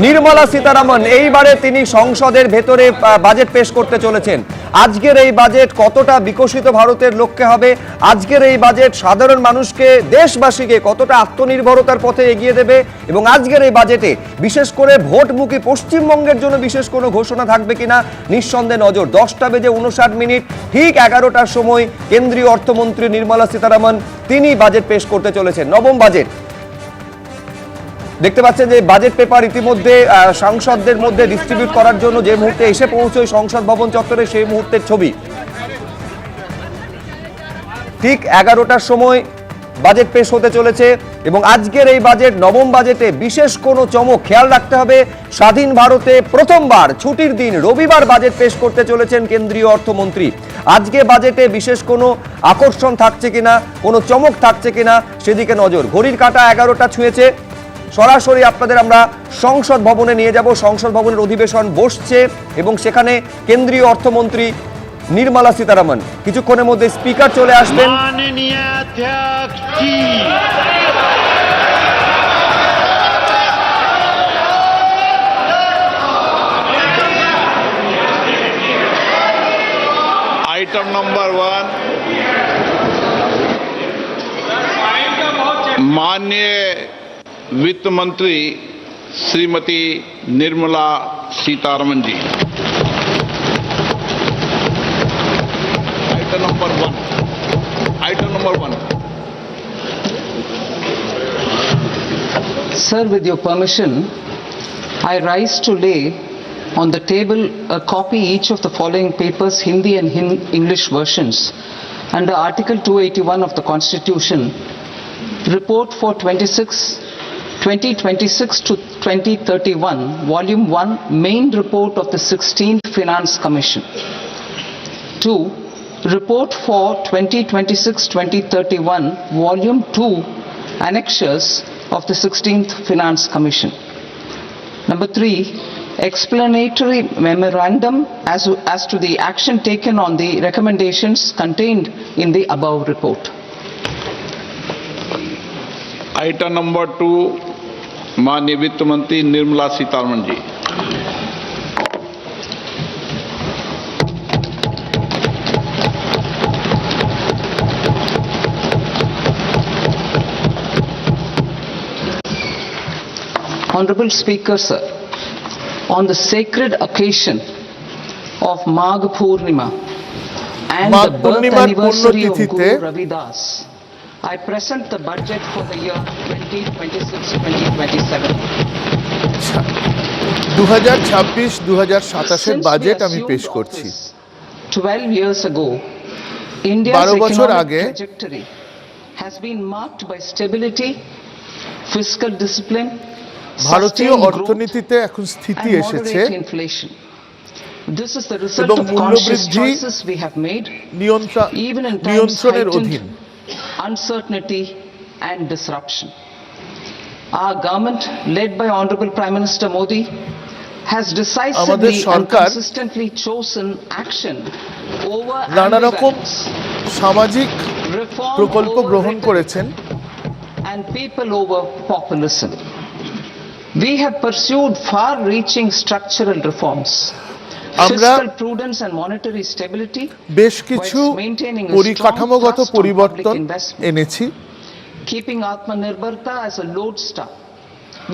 নির্মলা সীতারামন এইবারে তিনি সংসদের ভেতরে বাজেট পেশ করতে চলেছেন। আজকের এই বাজেট কতটা বিকশিত ভারতের লক্ষ্যে হবে, আজকের এই বাজেট সাধারণ মানুষকে, দেশবাসীকে কতটা আত্মনির্ভরতার পথে এগিয়ে দেবে, এবং আজকের এই বাজেটে বিশেষ করে ভোটমুখী পশ্চিমবঙ্গের জন্য বিশেষ কোনো ঘোষণা থাকবে কিনা নিঃসন্দেহে নজর। 10:59 ঠিক 11টার সময় কেন্দ্রীয় অর্থমন্ত্রী নির্মলা সীতারামন তিনি বাজেট পেশ করতে চলেছেন, নবম বাজেট। দেখতে পাচ্ছেন যে বাজেট পেপার ইতিমধ্যে সাংসদদের মধ্যে ডিস্ট্রিবিউট করার জন্য যে মুহূর্তে এসে পৌঁছয় সংসদ ভবন চত্বরে, সেই মুহূর্তের ছবি। ঠিক 11টার সময় বাজেট পেশ হতে চলেছে, এবং আজকের এই বাজেট, নবম বাজেটে বিশেষ কোনো চমক খেয়াল রাখতে হবে। স্বাধীন ভারতে প্রথমবার ছুটির দিন রবিবার বাজেট পেশ করতে চলেছেন কেন্দ্রীয় অর্থমন্ত্রী। আজকে বাজেটে বিশেষ কোনো আকর্ষণ থাকছে কিনা, কোনো চমক থাকছে কিনা, সেদিকে নজর। ঘড়ির কাঁটা 11টা ছুঁয়েছে, সরাসরি আপনাদের আমরা সংসদ ভবনে নিয়ে যাব। সংসদ ভবনের অধিবেশন বসছে, এবং সেখানে কেন্দ্রীয় অর্থমন্ত্রী নির্মলা সীতারামন কিছুক্ষণের মধ্যে স্পিকার চলে আসবেন। आइटम नंबर 1 माननीय वित्त मंत्री Shrimati Nirmala Sitharaman ji. Item number 1 Sir, with your permission, I rise to lay on the table a copy each of the following papers, Hindi and English versions, under Article 281 of the Constitution. Report for 2026 to 2031, Volume 1, Main Report of the 16th Finance Commission. 2. Report for 2026-2031, Volume 2, Annexures of the 16th Finance Commission. Number 3, explanatory memorandum as to the action taken on the recommendations contained in the above report. Item number 2 माननीय वित्त मंत्री निर्मला सीतारमन जी। Honorable Speaker, sir, on the sacred occasion of Magh Purnima and the birth anniversary of Guru Ravidas, I present the budget for the year 2026-2027. 2026-2027 budget আমি পেশ করছি। 12 years ago, India's economic trajectory has been marked by stability, fiscal discipline, ভারতীয় অর্থনীতিতে এখন স্থিতি এসেছে এবং মূল্যবৃদ্ধি নিয়ন্ত্রণের অধীন। Uncertainty and disruption. Our government, led by Honorable Prime Minister Modi, has decisively and consistently chosen action over নানা রকম সামাজিক প্রকল্প গ্রহণ করেছেন and people over populism. We have pursued far-reaching structural reforms. Fiscal prudence and monetary stability, বেশ কিছু পরিকাঠামোগত পরিবর্তন এনেছি। Keeping Atmanirbharta as a lodestar,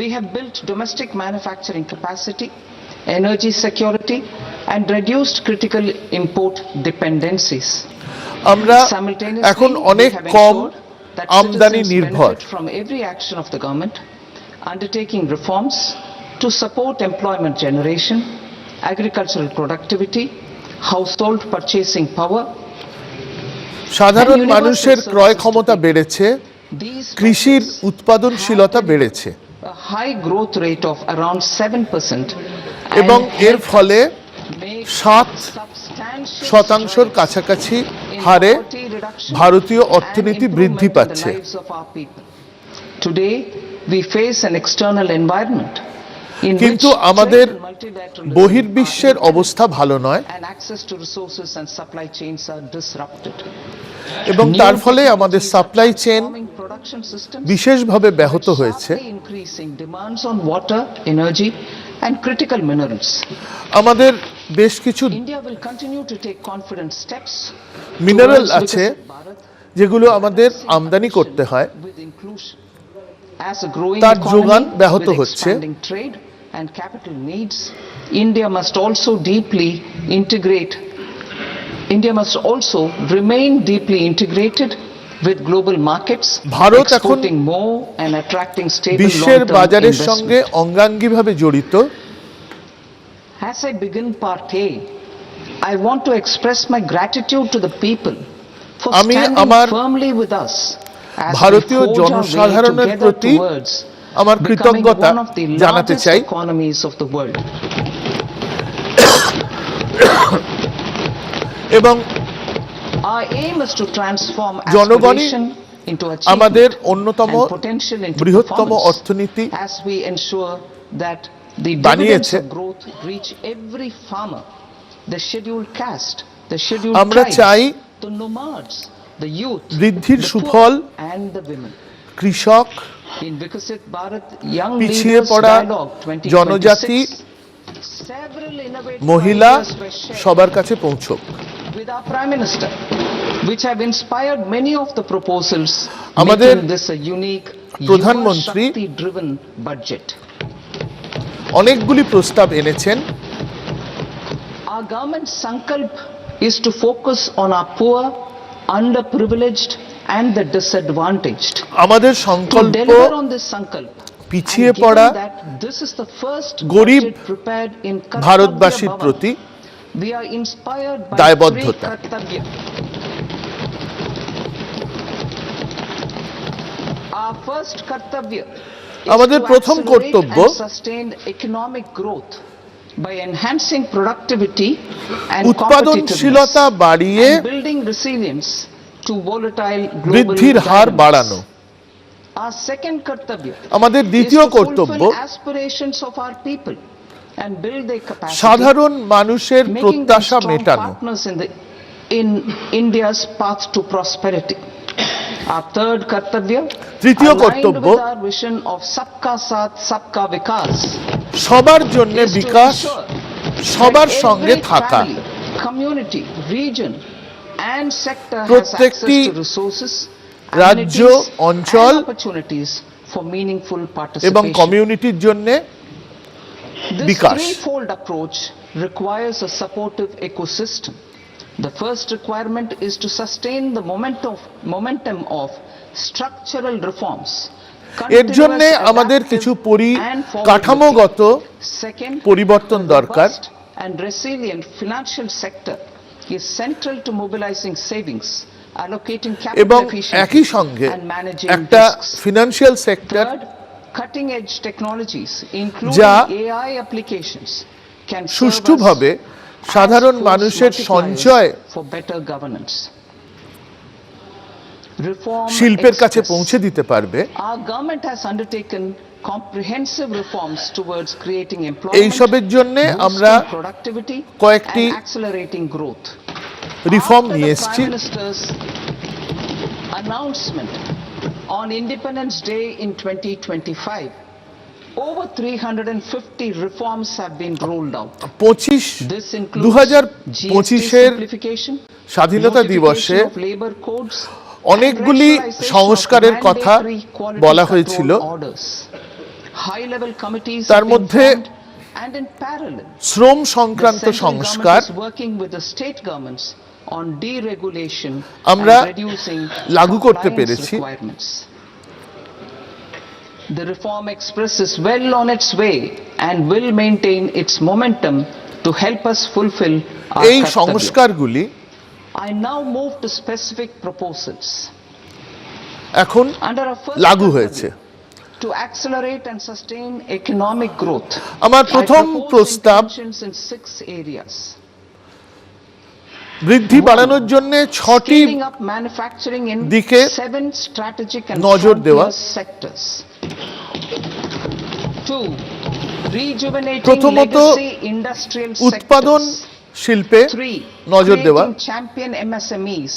we have built domestic manufacturing capacity, energy security, and reduced critical import dependencies. আমরা এখন অনেক কম আমদানি নির্ভর। From every action of the government, undertaking reforms to support employment generation, agricultural productivity, household purchasing power. সাধারণ মানুষের ক্রয় ক্ষমতা বেড়েছে, কৃষির উৎপাদনশীলতা বেড়েছে high growth rate of around 7%, এবং এর ফলে 7% কাছাকাছি হারে ভারতীয় অর্থনীতি বৃদ্ধি পাচ্ছে। Today we face an external environment কিন্তু আমাদের বহির্বিশ্বের অবস্থা ভালো নয় এবং তার ফলে আমাদের সাপ্লাই চেইন বিশেষভাবে ব্যাহত হয়েছে। আমাদের বেশ কিছু মিনারেল আছে যেগুলো আমাদের আমদানি করতে হয়, তার যোগান ব্যাহত হচ্ছে। And capital needs, India must also remain deeply integrated with global markets, exporting more and attracting stable বিশ্বের long-term বাজারের investment. সঙ্গে অঙ্গাঙ্গিভাবে জড়িত। As I begin part A, I want to express my gratitude to the people for standing firmly with us as ভারতীয় we forge our way জনসাধারণের together প্রতি towards আমার কৃতজ্ঞতা জানাতে চাই। এবং জনগণই আমাদের অন্যতম বৃহত্তম অর্থনীতি বানিয়েছে। আমরা চাই বৃদ্ধির সুফল কৃষক, পিছিয়ে পড়া জনজাতি, মহিলা সবার কাছে পৌঁছক। with our Prime Minister, which have inspired many of the proposals আমাদের making this a unique প্রধানমন্ত্রী driven budget. অনেকগুলি প্রস্তাব এনেছেন। Our government's sankalp is to focus on our poor, underprivileged and the disadvantaged. আমাদের To সংকল্প deliver on this sankalp, পিছিয়ে and given পড়া that this is the first গরিব budget prepared in ভারতবাসীর Kartavya প্রতি Bhavan, we are inspired by দায়বদ্ধতা। three Kartavya. Our first Kartavya is আমাদের to প্রথম accelerate কর্তব্য and sustain economic growth by enhancing productivity and উৎপাদনশীলতা competitiveness বাড়িয়ে and building resilience to volatile global বৃদ্ধির হার dynamics. বাড়ানো। Our second Kartavya আমাদের is দ্বিতীয় to কর্তব্য fulfill aspirations of our people and build their capacity, সাধারণ মানুষের making them প্রত্যাশা strong মেটানো। partners in India's path to prosperity. Our third Kartavya, তৃতীয় aligned কর্তব্য with our vision of Sabka Saath Sabka Vikas, সবার জন্য is to bKash, ensure সবার that সঙ্গে every থাকা। family, community, region and sector has access প্রত্যেকটি to resources, রাজ্য, amenities অঞ্চল and opportunities for meaningful এবং participation. কমিউনিটির জন্য This bKash. threefold approach requires a supportive ecosystem. The first requirement is to sustain the momentum of structural reforms. এর জন্য আমাদের কিছু পরিকাঠামোগত Second, পরিবর্তন a দরকার। robust and resilient financial sector is central to mobilizing savings, allocating এবং capital efficiently একই সঙ্গে and managing একটা risks. Financial sector Third, cutting-edge technologies, including যা AI applications, can serve সুষ্ঠুভাবে as সাধারণ force মানুষের multipliers সঞ্চয় for better governance. Reform শিল্পের কাছে Express. পৌঁছে দিতে পারবে। Our government has undertaken comprehensive reforms towards creating এই employment, সবের জন্য আমরা boosting productivity, কয়েকটি and accelerating growth. Reform After নিয়ে the এসেছি। Prime Minister's announcement on Independence Day in 2025, over 350 reforms have been rolled out. 2025-এর স্বাধীনতা দিবসে Notification of labor codes, অনেকগুলি and rationalization সংস্কারের of কথা mandatory quality বলা control হয়েছিল। orders. High-level committees তার have been মধ্যে formed, and in parallel, শ্রম the সংক্রান্ত central সংস্কার government is working with the state governments on deregulation আমরা and reducing লাগু করতে compliance পেরেছি। requirements. The Reform Express is well on its way and will maintain its momentum to help us fulfill our এই kartavya. সংস্কারগুলি I now move to specific proposals. এখন Under our first লাগু kartavya, হয়েছে। to accelerate and sustain economic growth, আমার প্রথম I propose প্রস্তাব interventions in 6 areas. বৃদ্ধি বাড়ানোর জন্য 6টি Scaling up manufacturing in দিকে 7 strategic and নজর দেওয়া। frontier sectors. 2. Rejuvenating প্রথমত legacy industrial উৎপাদন sectors. শিল্পে 3. নজর দেওয়া। Creating champion MSMEs.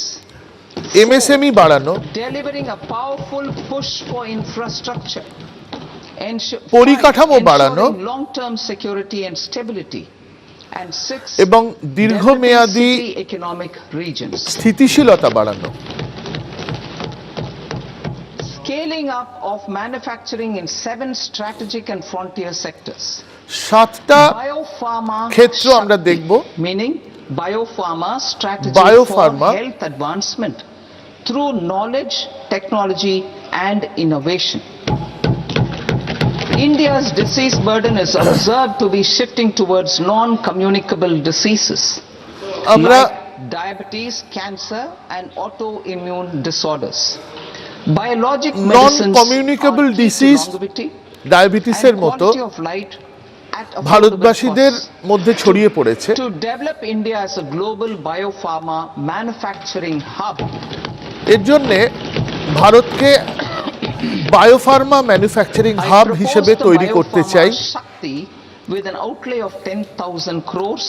এমএসএমই বাড়ানো। Delivering a powerful push for infrastructure. পরিকাঠামো বাড়ানো Ensuring long-term security and stability. And 6. এবং দীর্ঘমেয়াদী developing city economic regions. স্থিতিশীলতা বাড়ানো। Scaling up of manufacturing in 7 strategic and frontier sectors. 7টা Biopharma ক্ষেত্র আমরা দেখব। meaning biopharma strategy Biopharma for health advancement through knowledge, technology and innovation. India's disease burden is observed to be shifting towards non-communicable diseases আমরা like diabetes, cancer and autoimmune disorders. Biologic medicines non-communicable are key to disease, longevity ডায়াবেটিসের and মতো quality of life at affordable ভারতবাসীদের costs. মধ্যে ছড়িয়ে পড়েছে। To develop India as a global biopharma manufacturing hub, এর জন্য ভারতকে বায়োফার্মা ম্যানুফ্যাকচারিং হাব হিসেবে তৈরি করতে চাই। Shakti with an outlay of 10,000 crores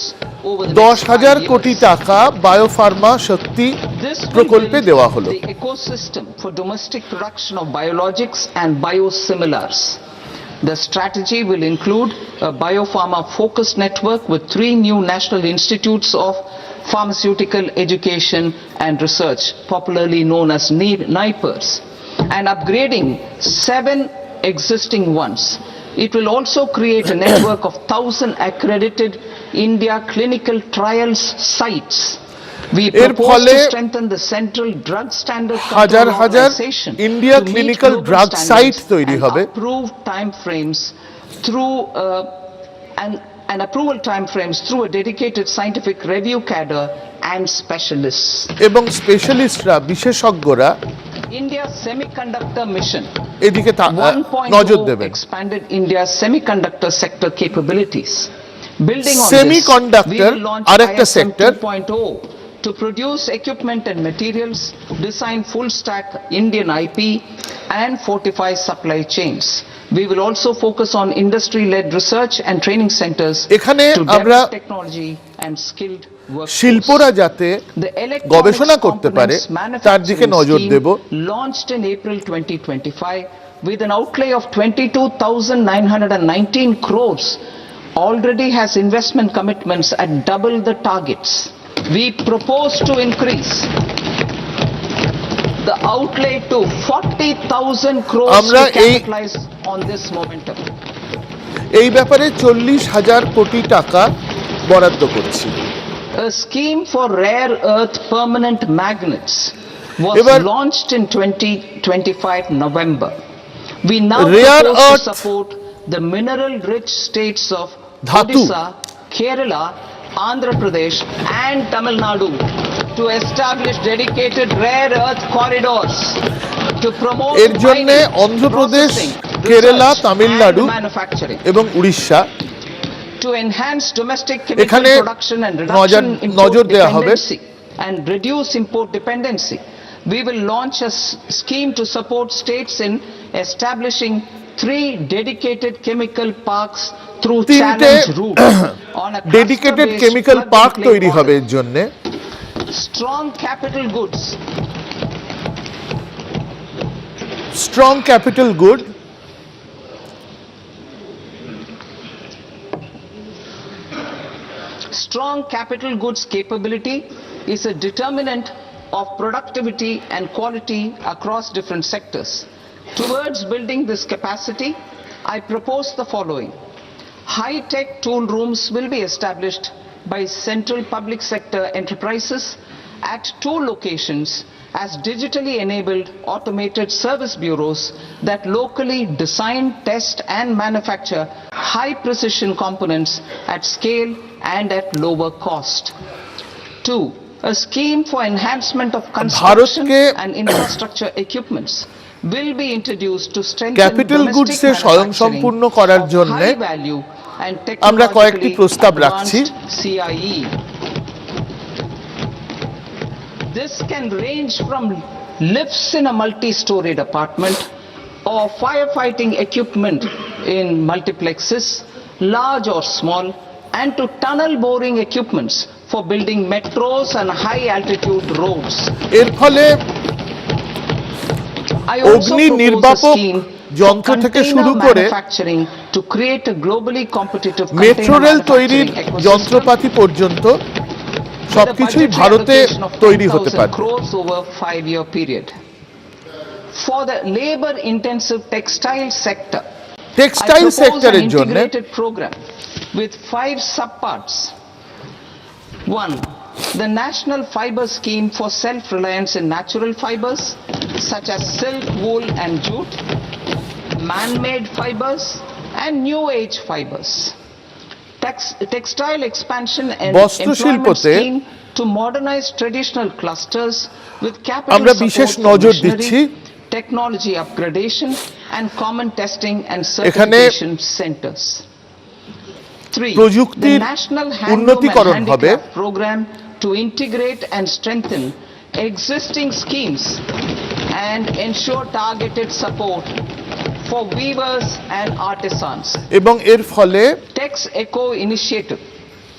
over the 10,000 next 5 কোটি years. টাকা বায়োফার্মা শক্তি This will প্রকল্পে build দেওয়া হলো। the ecosystem for domestic production of biologics and biosimilars. The strategy will include a biopharma focused network with 3 new national institutes of pharmaceutical education and research, popularly known as NIPERS, and upgrading 7 existing ones. It will also create a network of 1,000 accredited India clinical trials sites. We propose to strengthen the central drug standard control organization India to clinical meet global drug site standards তৈরি হবে approved time frames through and approval time frames through a dedicated scientific review cadre and specialists. এবং স্পেশালিস্টরা বিশেষজ্ঞরা India semiconductor mission এদিকে নজর দেবেন expanded India's semiconductor sector capabilities. Building on Semiconductor this, we will launch আরেকটা ISM sector 2.0 to produce equipment and materials, design full stack Indian IP and fortify supply chains. We will also focus on industry-led research and training centers এখানে to আমরা develop technology and skilled workforce. শিল্পরা যাতে গবেষণা করতে পারে তার দিকে নজর দেব। Launched in April 2025 with an outlay of 22,919 crores, already has investment commitments at double the targets. We propose to increase the outlay to 40,000 crores to capitalize on this momentum. এই ব্যাপারে 40,000 কোটি টাকা বরাদ্দ করছি। A scheme for rare earth permanent magnets was launched in 2025 November. We now propose to support the mineral-rich states of Odisha, Kerala, Andhra Pradesh and Tamil Nadu to establish dedicated rare earth corridors to promote এর জন্য অন্ধ্রপ্রদেশ, কেরালা, তামিলনাড়ু এবং Orissa to enhance domestic chemical production and reduction import dependency and reduce import dependency. We will launch a scheme to support states in establishing 3 dedicated chemical parks through challenge route on a dedicated chemical park তৈরি হবে এর জন্য। Strong capital goods. Strong capital good. Strong capital goods capability is a determinant of productivity and quality across different sectors. Towards building this capacity, I propose the following. High-tech tool rooms will be established by central public sector enterprises at 2 locations as digitally enabled automated service bureaus that locally design, test and manufacture high-precision components at scale and at lower cost. 2. A scheme for enhancement of construction and infrastructure equipments will be introduced to strengthen capital goods এ স্বয়ংসম্পূর্ণ করার জন্য আমরা কয়েকটি প্রস্তাব রাখছি। CIE. This can range from lifts in a multi-storied apartment or firefighting equipment in multiplexes, large or small, and to tunnel boring equipments for building metros and high-altitude roads. এর ফলে অগ্নি নির্বাপক যন্ত্র থেকে শুরু করে মেট্রো রেল তৈরির যন্ত্রপাতি পর্যন্ত সবকিছুই ভারতে তৈরি হতে পারে। For the labor-intensive textile sector, textile সেক্টরের জন্য program with 5 subparts. 1. The National Fiber Scheme for Self-Reliance in Natural Fibers such as silk, wool and jute, man-made fibers and new age fibers. Textile expansion and employment scheme to modernize traditional clusters with capital support for machinery, technology upgradation and common testing and certification centers. 3. The National Handloom and Handicraft Program to integrate and strengthen existing schemes and ensure targeted support for weavers and artisans. এবং এর ফলে Tex Eco Initiative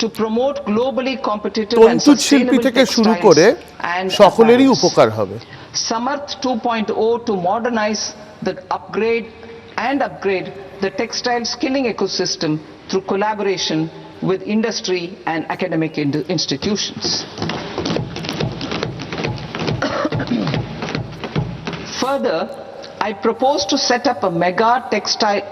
to promote globally competitive and তন্তু শিল্পী থেকে শুরু করে সকলেরই উপকার হবে। Samarth 2.0 to modernize the upgrade the textile skilling ecosystem through collaboration with industry and academic institutions. Further, I propose to set up a mega textile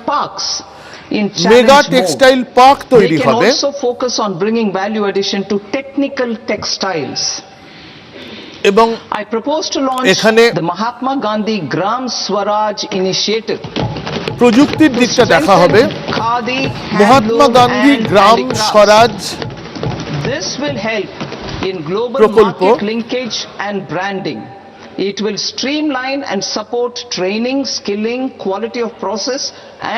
parks in mega challenge textile mode. Park তৈরি They can হবে also focus on bringing value addition to technical textiles. এবং I propose to launch the Mahatma Gandhi Gram Swaraj initiative. প্রযুক্তির দিকটা দেখা হবে Khadi, Mahatma handloom Gandhi and gram handicrafts. Swaraj This will help in global প্রকল্প market linkage and branding. It will streamline and support training, skilling, quality of process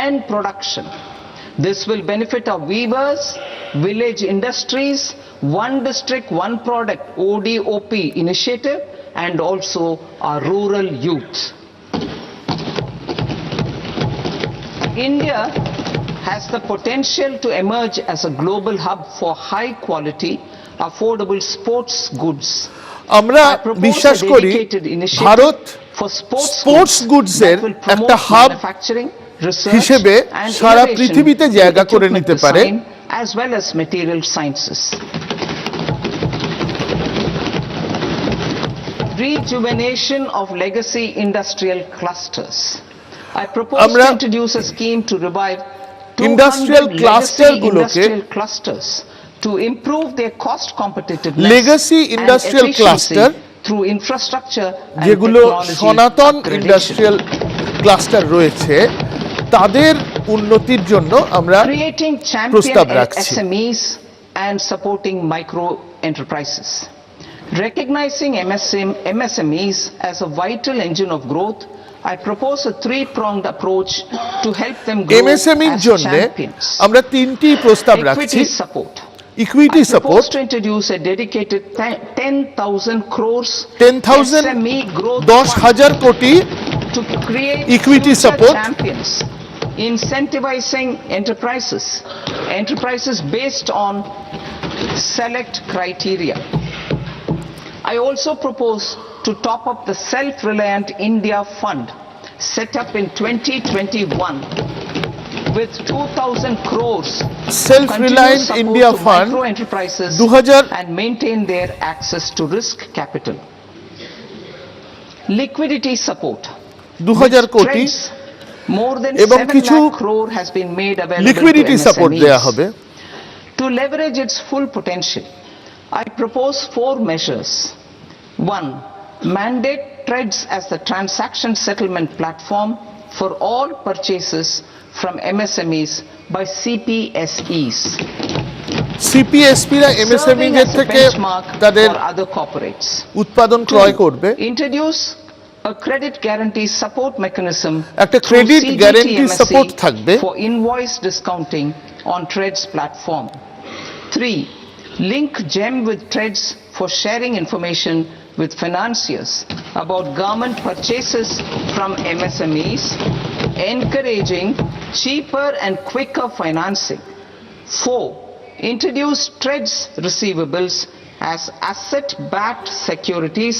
and production. This will benefit our weavers, village industries, one district, one product ODOP initiative and also our rural youth. India has the potential to emerge as a global hub for high quality, affordable sports goods. আমরা বিশ্বাস করি Bharat sports গুডসের একটা hub হিসেবে সারা পৃথিবীতে জায়গা করে নিতে পারে as well as material sciences. Rejuvenation of legacy industrial clusters. I propose to introduce a scheme to revive 200 legacy industrial clusters to improve their cost competitiveness legacy industrial and cluster through infrastructure and যেগুলো technology সনাতন upgradation. Industrial cluster রয়েছে তাদের উন্নতির জন্য আমরা Creating প্রস্তাব champion রাখছি SMEs and supporting micro enterprises. Recognizing MSMEs as a vital engine of growth, I propose a three-pronged approach to help them grow MSME এর as জন্য champions. আমরা তিনটি প্রস্তাব রাখছি Equity support. Equity I support propose to introduce a dedicated 10,000 crores 10,000 SME growth 10,000 কোটি to create equity future support. champions, incentivizing enterprises based on select criteria. I also propose to top up the Self-Reliant India Fund set up in 2021 with 2,000 crores Self-Reliant India Fund micro enterprises 2000 and maintain their access to risk capital. Liquidity support. 2000 কোটি More than এবং 7 কিছু lakh crore has been made available liquidity to support MSMEs. দেয়া হবে To leverage its full potential, I propose 4 measures. 1. Mandate TREDS as the transaction settlement platform for all purchases from MSMEs by CPSEs. সিপিএসপিরা MSME Serving এর as a থেকে benchmark তাদের for other corporates. উৎপাদন ক্রয় করবে Introduce a credit guarantee support mechanism একটা through credit guarantee CGTMSE support থাকবে for invoice discounting on TREDS platform. 3. Link GEM with TREDS for sharing information with financiers about government purchases from MSMEs, encouraging cheaper and quicker financing. 4. Introduce TREDS receivables as asset-backed securities,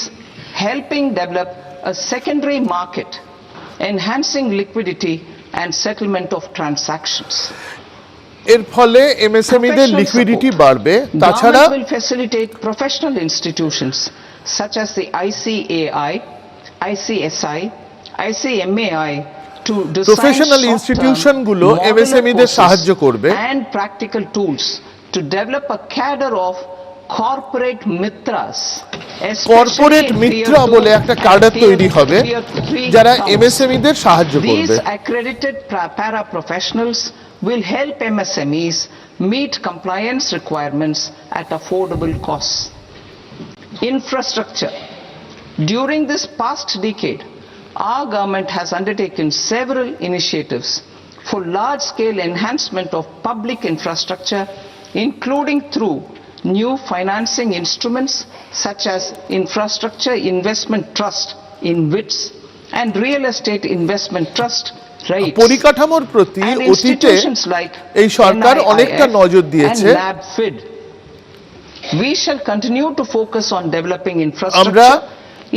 helping develop a secondary market, enhancing liquidity and settlement of transactions. এর ফলে এমএসএমইদের liquidity বাড়বে তাছাড়া Government will facilitate professional institutions such as the ICAI, ICSI, ICMAI to design professional institution গুলো short-term এমএসএমইদের modular সাহায্য courses করবে and practical tools to develop a cadre of corporate mitras, corporate Mitra বলে একটা কার্ডার তৈরি হবে যারা এমএসএমইদের সাহায্য করবে These accredited para-professionals will help MSMEs meet compliance requirements at affordable costs. Infrastructure. During this past decade, our government has undertaken several initiatives for large-scale enhancement of public infrastructure, including through new financing instruments such as Infrastructure Investment Trust (InvITs) and Real Estate Investment Trust (REITs). পরিকাঠামোর প্রতি And অতীতে institutions like এই সরকার অনেকটা NIIF নজর দিয়েছে and NABFID. We shall continue to focus on developing আমরা infrastructure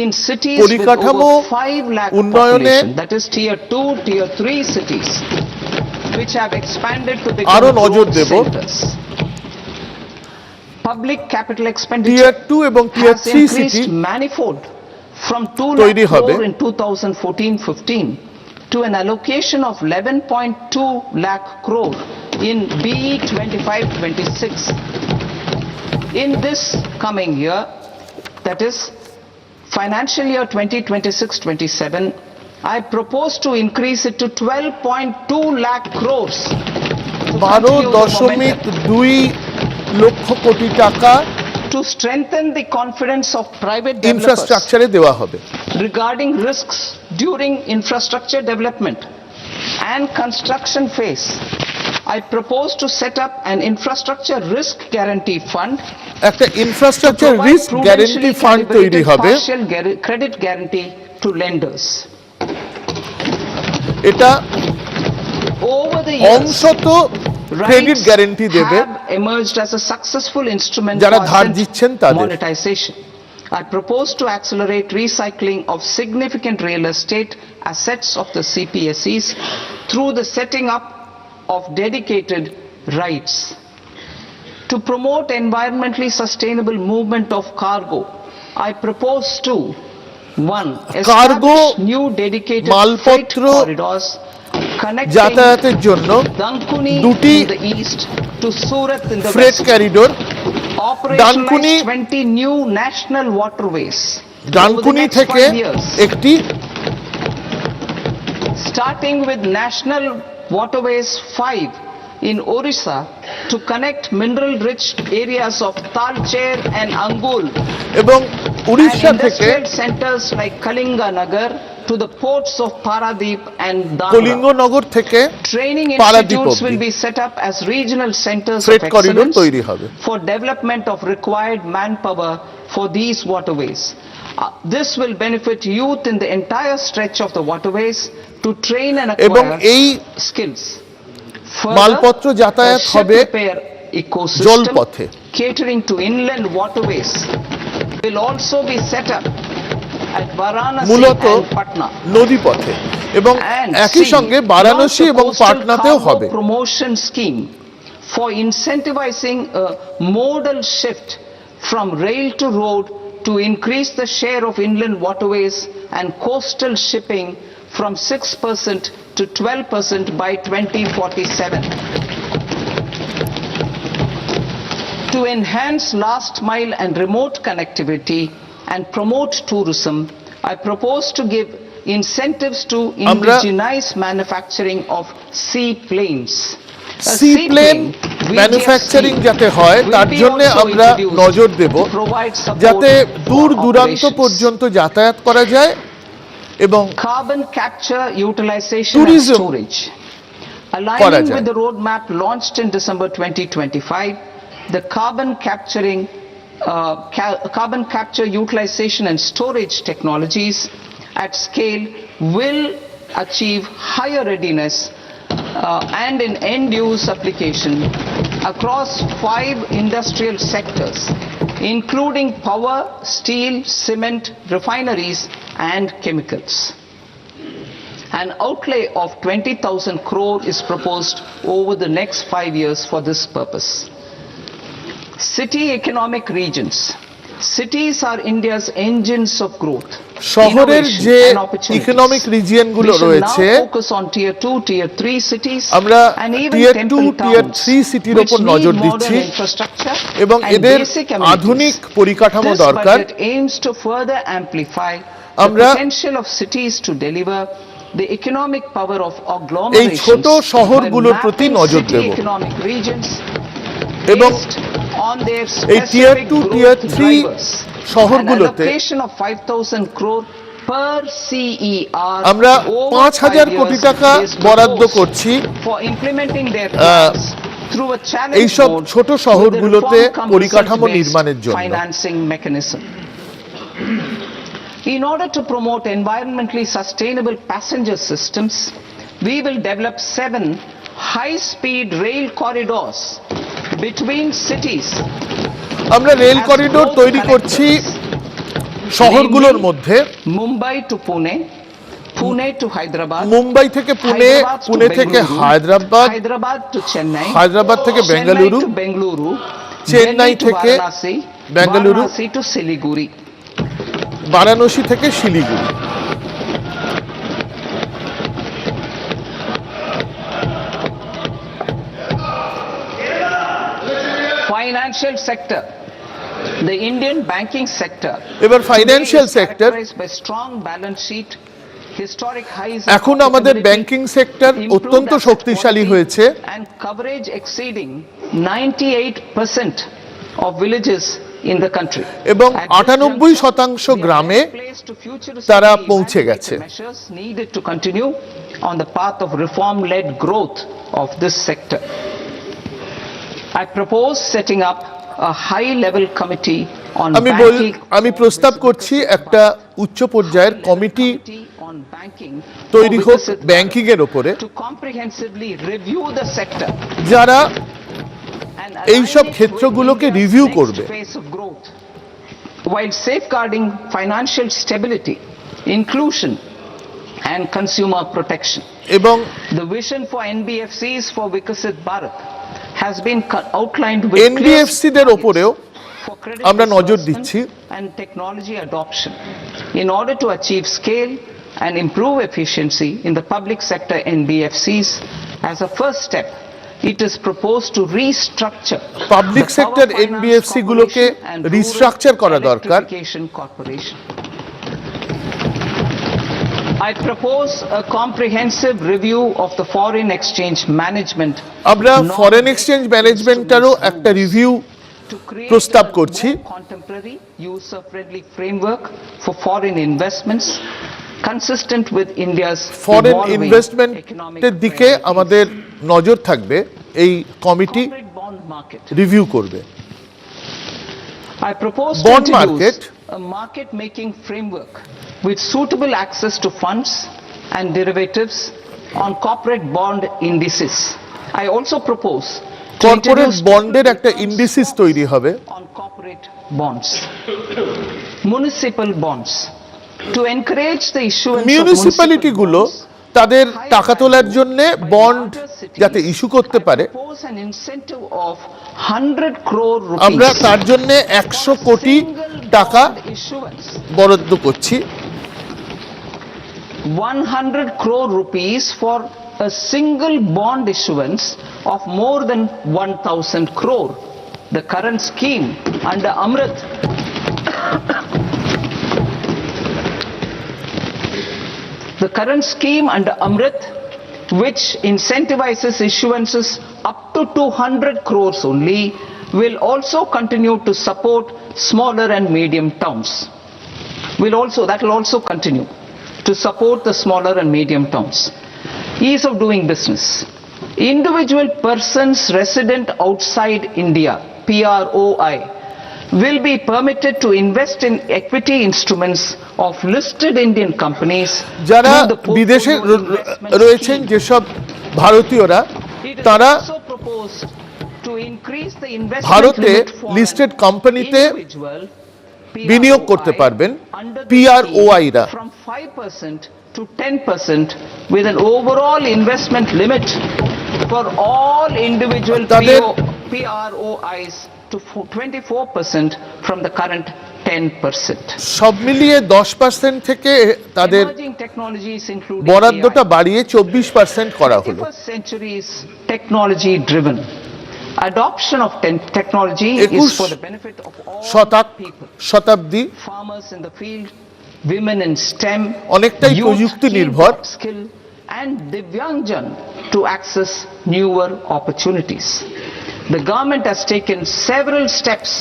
in cities with পরিকাঠামো over 5 lakh উন্নয়নে population, that is tier 2, tier 3 cities. which have expanded to আরো become নজর growth দেব centers. Public capital টিয়ার expenditure 2 এবং টিয়ার has 3 city increased manifold from 2 তৈরি lakh হবে। crore in 2014-15 to an allocation of 11.2 lakh crore in BE 25-26. In this coming year, that is financial year 2026-27, I propose to increase it to 12.2 lakh crores. to continue the 12.2 lakh crore টাকা to strengthen the confidence of private developers ইনফ্রাস্ট্রাকচারে দেওয়া হবে। regarding risks during infrastructure development and construction phase. I propose to set up an infrastructure risk guarantee fund একটা infrastructure risk guarantee fund তৈরি হবে। partial credit guarantee to lenders. এটা Over the years, অংশত credit guarantee দেবে have emerged as a successful instrument যারা for ধার asset দিচ্ছেন তাদের। monetization. I propose to accelerate recycling of significant real estate assets of the CPSEs through the setting up of dedicated rights. To promote environmentally sustainable movement of cargo, I propose to 1. Cargo, establish new dedicated freight মালপত্র corridors connecting যাতায়াতের জন্য Dankuni দুটি in the east to Surat in the freight west. ক্যারিডোর Operationalize 20 new national waterways. Dankuni থেকে একটি Starting with National Waterways 5 in Orissa to connect mineral-rich areas of Talcher and Angul এবং and Orissa থেকে industrial centers like Kalinga Nagar to the ports of Paradip and Dhamra. Kalinganagar থেকে Training Paradip institutes will অবধি be set up as regional centers of freight corridor excellence তৈরি হবে। for development of required manpower for these waterways. This will benefit youth in the entire stretch of the waterways to train and এবং acquire এই skills. মালপত্র যাতায়াত হবে ecosystem জলপথে। catering to inland waterways will also be set up at Varanasi মূলত and Patna. নদীপথে এবং একই সঙ্গে বারাণসী এবং পাটনাতেও হবে। Promotion scheme for incentivizing a modal shift from rail to road to increase the share of inland waterways and coastal shipping from 6% to 12% by 2047. To enhance last mile and remote connectivity and promote tourism, I propose to give incentives to indigenize manufacturing of seaplanes. Sea plane manufacturing যাতে হয় তার জন্য আমরা নজর দেব যাতে দূর দূরান্ত পর্যন্ত যাতায়াত করা যায় এবং carbon capture utilization and tourism storage. করা Aligning যায়। with the roadmap launched in December 2025, the carbon capture utilization and storage technologies at scale will achieve higher readiness and in end-use application across 5 industrial sectors, including power, steel, cement, refineries, and chemicals. An outlay of 20,000 crore is proposed over the next 5 years for this purpose. City economic regions. Cities are India's engines of growth. শহরের যে economic রিজিয়নগুলো রয়েছে আমরা টিয়ার 2 টিয়ার 3 সিটির উপর নজর দিচ্ছি এবং এদের আধুনিক পরিকাঠামো দরকার। আমরা এই ছোট শহরগুলোর প্রতি নজর দেব এবং এই টিয়ার 2 টিয়ার 3 শহরগুলোতে আমরা 5,000 কোটি টাকা বরাদ্দ করছি এইসব ছোট শহরগুলোতে পরিকাঠামো নির্মাণের জন্য। In order to promote environmentally sustainable passenger systems, we will develop 7 high-speed rail corridors between cities. আমরা রেল করিডোর তৈরি করছি শহরগুলোর মধ্যে Mumbai to Pune, Pune to Hyderabad, Mumbai থেকে পুনে, পুনে থেকে Hyderabad, Hyderabad to Chennai, Hyderabad থেকে Bengaluru, Chennai to Bengaluru, Chennai Delhi to থেকে Varanasi, Bengaluru, Varanasi to Siliguri. Varanasi থেকে Siliguri. Financial sector. The Indian banking sector. এবার financial sector, Characterized by strong balance sheet, historic highs in এখন আমাদের profitability, banking sector অত্যন্ত improved asset শক্তিশালী quality, হয়েছে and coverage exceeding 98% of villages in the country. এবং At this 98% গ্রামে তারা পৌঁছে গেছে। measures needed to continue on the path of reform-led growth of this sector. I propose setting up a high-level committee on banking. আমি প্রস্তাব করছি একটা উচ্চ পর্যায়ের কমিটি on banking তৈরি for হোক Viksit ব্যাংকিং এর উপরে, to comprehensively review the sector যারা and এই সব ক্ষেত্রগুলোকে রিভিউ করবে phase of growth while safeguarding financial stability, inclusion and consumer protection. এবং The vision for NBFCs for Viksit Bharat has been outlined with NBFC দের উপরেও for credit আমরা নজর disbursement দিচ্ছি and technology adoption in order to achieve scale and improve efficiency in the public sector NBFCs. As a first step, it is proposed to restructure public the sector Power Finance NBFC গুলোকে Corporation and Rural restructure করা দরকার। Electrification Corporation. I propose a comprehensive review of the foreign exchange management. আমরা foreign exchange ম্যানেজমেন্টেরও একটা review To create প্রস্তাব a করছি। more contemporary, user-friendly framework for foreign investments consistent with India's foreign evolving ইনভেস্টমেন্টের দিকে আমাদের নজর থাকবে, এই committee corporate bond market. Review করবে। I propose to Bond introduce market. a market-making framework with suitable access to funds and derivatives on corporate bond indices. I also propose to corporate introduce বন্ডের একটা indices তৈরি হবে, on corporate bonds, municipal bonds, to encourage the issuance of municipality municipal গুলো bonds. তাদের টাকা তোলার জন্য bond যাতে ইস্যু করতে পারে, Propose an incentive of 100 crore আমরা rupees তার জন্য 100 কোটি টাকা issuance. বরাদ্দ করছি। 100 crore rupees for a single bond issuance of more than 1,000 crore. The current scheme under Amrit which incentivizes issuances up to 200 crores only, will also continue to support smaller and medium towns. That will also continue to support the smaller and medium towns. Ease of doing business. Individual persons resident outside India, PROI, will be permitted to invest in equity instruments of listed Indian companies যারা through the portfolio বিদেশে investment রয়েছেন, scheme. যেসব ভারতীয়রা It is তারা also proposed to increase the investment ভারতে limit for listed an কোম্পানিতে individual বিনিয়োগ করতে PROI পারবেন under the PROI রা। scheme from 5% to 10% with an overall investment limit for all individual তাদের- PROIs to 24% from the current 10%. সব মিলিয়ে 10% থেকে তাদের Emerging technologies including বরাদ্দটা AI. বাড়িয়ে 24% করা হলো। 21st century is technology driven. Adoption of technology is 21 for the benefit of all people. Shatabdi Farmers in the field, women in STEM, অনেকটাই youth প্রযুক্তি keen নির্ভর। to upskill, and Divyangjan to access newer opportunities. The government has taken several steps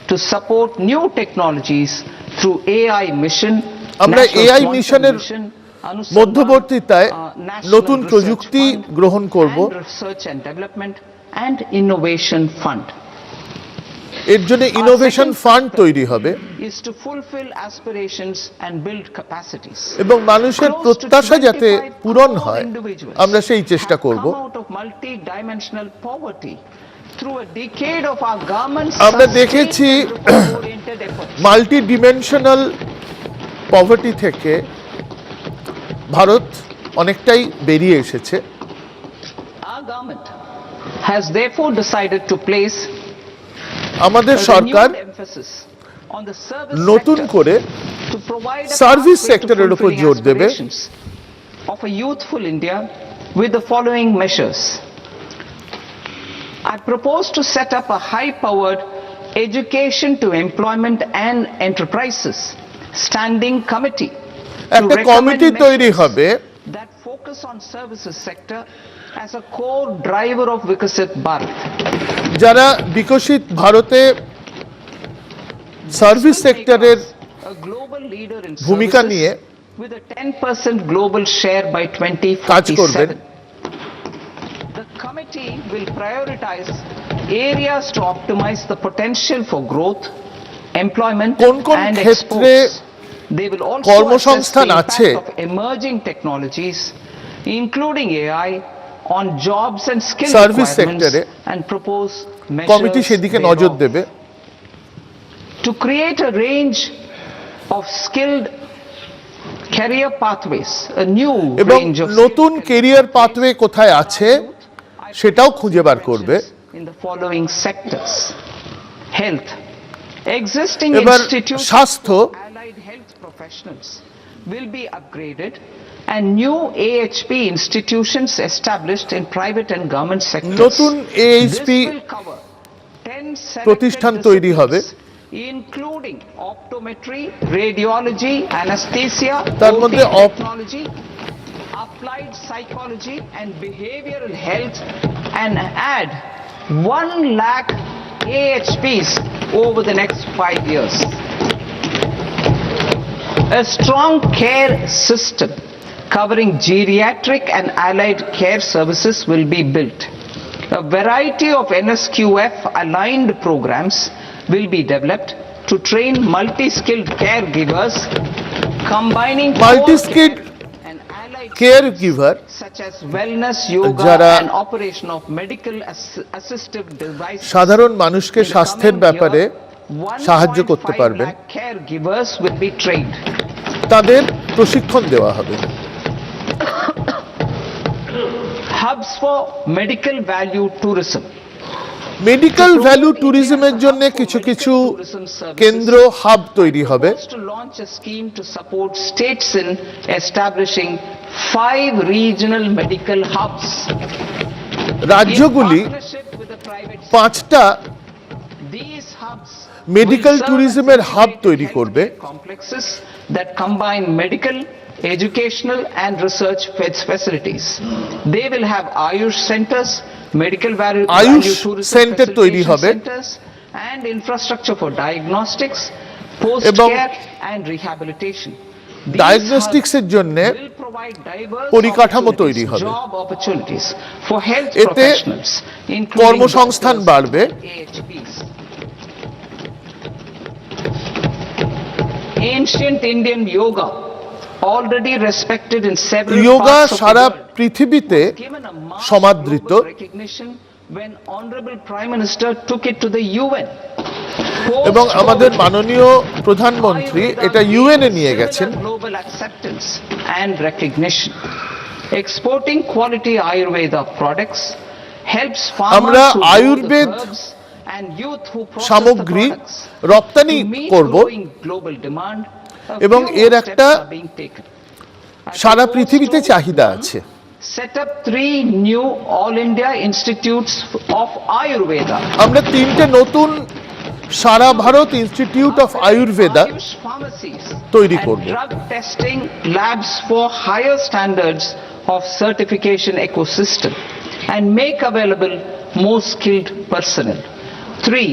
to support new technologies through AI mission, আমরা National AI Quantum মিশনের Mission, Anusandhan, মধ্যবর্তীতায় National নতুন Research প্রযুক্তি Fund, গ্রহণ করব। and Research and Development and Innovation Fund. এর জন্য innovation fund তৈরি হবে Is to fulfill aspirations and build capacities. এবং মানুষের প্রত্যাশা যাতে পূরণ হয় আমরা সেই চেষ্টা করব। Come out of multi-dimensional poverty through a decade of our government's আমরা দেখেছি reform-oriented efforts. Multi dimensional poverty থেকে ভারত অনেকটাই বেরিয়ে এসেছে। Our government has therefore decided to place আমাদের a Sarkar renewed emphasis on the service নতুন sector করে to provide a service pathway to সেক্টরের উপর fulfilling জোর দেবে। aspirations of a youthful India with the following measures. I propose to set up a high-powered education to employment and enterprises standing committee একটা committee তৈরি হবে that focus on services sector as a core driver of Viksit Bharat. যারা বিকশিত ভারতে service সেক্টরের A global leader in ভূমিকা নিয়ে services with a 10% global share by কাজ করবেন। 2047. The committee will prioritize areas to optimize the potential for growth, employment কোন কোন and ক্ষেত্রে exports. They will also assess the কর্মসংস্থান আছে impact of emerging technologies, including AI, on jobs and skill service requirements সেক্টরে and propose committee measures সেদিকে নজর thereof. দেবে। To create a range of skilled career pathways, a new এবং range of নতুন career pathway কোথায় আছে সেটাও খুঁজে বার করবে। in the following sectors: health. Existing এবার institutes স্বাস্থ্য, for allied health professionals will be upgraded and new AHP institutions established in private and government sectors. নতুন AHP This will cover 10 selected প্রতিষ্ঠান তৈরি হবে, including optometry, radiology, anesthesia, তার OT মধ্যে technology, applied psychology and behavioral health, and add 1 lakh AHPs over the next 5 years. A strong care system covering geriatric and allied care services will be built. A variety of NSQF aligned programs will be developed to train multi-skilled caregivers, combining multi-skilled care giver such as wellness, yoga, যারা and operation of medical assistive devices. সাধারণ মানুষকে স্বাস্থ্যের ব্যাপারে সাহায্য করতে পারবেন, Caregivers will be trained. তাদের প্রশিক্ষণ দেওয়া হবে। Hubs for medical value tourism. Medical value ট্যুরিজমের জন্য কিছু কিছু কেন্দ্র হাব তৈরি হবে। To launch a scheme to support states in establishing 5 regional medical hubs. রাজ্যগুলি 5টা These hubs মেডিকেল ট্যুরিজমের হাব তৈরি করবে complexes that combine medical, educational and research facilities. They will have Ayush centers, medical value tourism centre তৈরি facilitation হবে centers and infrastructure for diagnostics, post এবং care and rehabilitation. ডায়াগনস্টিক্সের জন্য পরিকাঠামো তৈরি হবে। Job opportunities for health এতে professionals, including কর্মসংস্থান doctors, বাড়বে। AHPs. Ancient Indian yoga, already respected in several yoga parts of the Sara world, পৃথিবীতে given a mass সমাদৃত। global recognition when Honorable Prime Minister took it to the UN. এবং আমাদের মাননীয় প্রধানমন্ত্রী এটা ইউএন এ নিয়ে গেছেন। Global acceptance and recognition. Exporting quality Ayurveda products helps আমরা farmers who grow the Ayurveda herbs and youth who process the সামগ্রী products রপ্তানি to meet করব growing global demand. A এবং few এর steps একটা are being taken. সারা পৃথিবীতে চাহিদা আছে। Set up 3 new All India Institutes of Ayurveda. আমরা 3টে নতুন সারা ভারত ইনস্টিটিউট অফ আয়ুর্বেদা তৈরি করব। Drug testing labs for higher standards of certification ecosystem and make available more skilled personnel. 3.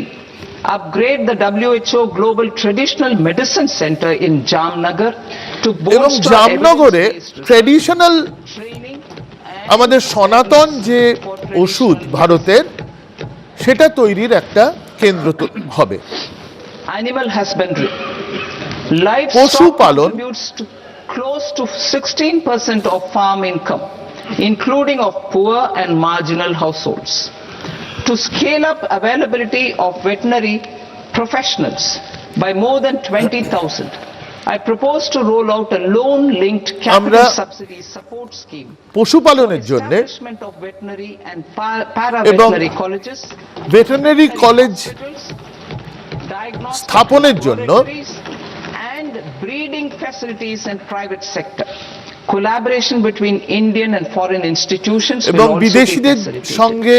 Upgrade the WHO Global Traditional Medicine Center in Jamnagar to এবং bolster জামনগরে evidence-based traditional আমাদের সনাতন যে ওষুধ ভারতের সেটা তৈরির একটা কেন্দ্র হবে। Animal husbandry. Livestock পশুপালন contributes to close to 16% of farm income, including of poor and marginal households. To scale up availability of veterinary professionals by more than 20,000, I propose to roll out a loan-linked আমরা capital subsidy support scheme পশুপালনের জন্য establishment of veterinary and para-veterinary colleges, veterinary college diagnostic স্থাপনের জন্য laboratories, and breeding facilities in private sector. Collaboration between Indian and foreign institutions will এবং also be বিদেশিদের facilitated. সঙ্গে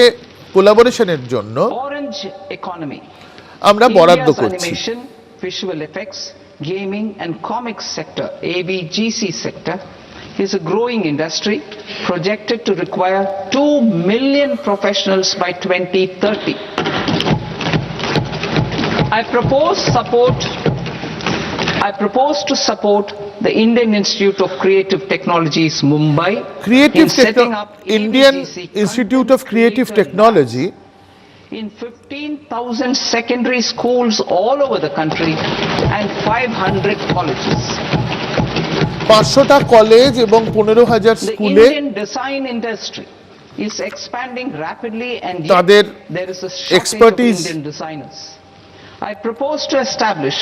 কোলাবোরেশনের জন্য Orange economy. আমরা বরাদ্দ India's করছি। animation, visual effects, gaming and comics sector, ABGC sector, is a growing industry projected to require 2 million professionals by 2030. I propose to support the Indian Institute of Creative Technologies, Mumbai, in setting up Indian ABGC Institute of Creative Technology in 15,000 secondary schools all over the country and 500 colleges. 500টা college এবং 15,000 The স্কুলে Indian design industry is expanding rapidly and yet তাদের there is a shortage expertise of Indian designers. I propose to establish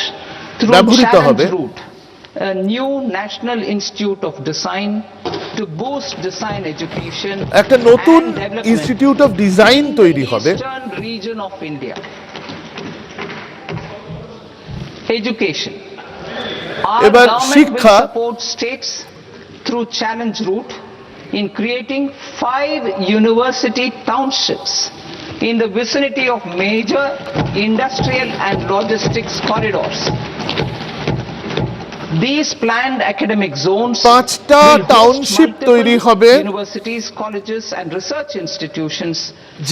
through ব্যবহৃত challenge হবে। route a new National Institute of Design to boost design education একটা নতুন and development institute of design তৈরি হবে। eastern region of India. Education. Our এবার government will শিক্ষা support states through challenge route in creating 5 university townships in the vicinity of major industrial and logistics corridors. These planned academic zones 5টা will host township multiple তৈরি হবে universities, colleges and research institutions,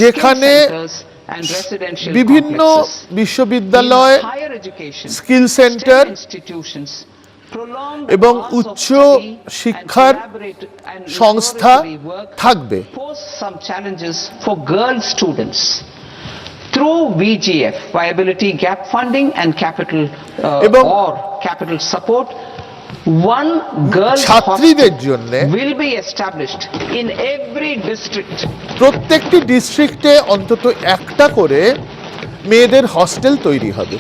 যেখানে skill centers and residential বিভিন্ন complexes. বিশ্ববিদ্যালয়, In higher education, skill centre STEM institutions, prolonged এবং hours of উচ্চ study শিক্ষার and collaborate- and সংস্থা laboratory work থাকবে। pose some challenges for girl students. Through VGF, viability gap funding and capital or capital support, one girls ছাত্রীদের জন্য will be established in every district. প্রত্যেকটি ডিস্ট্রিক্টে অন্তত একটা করে মেয়েদের হস্টেল তৈরি হবে।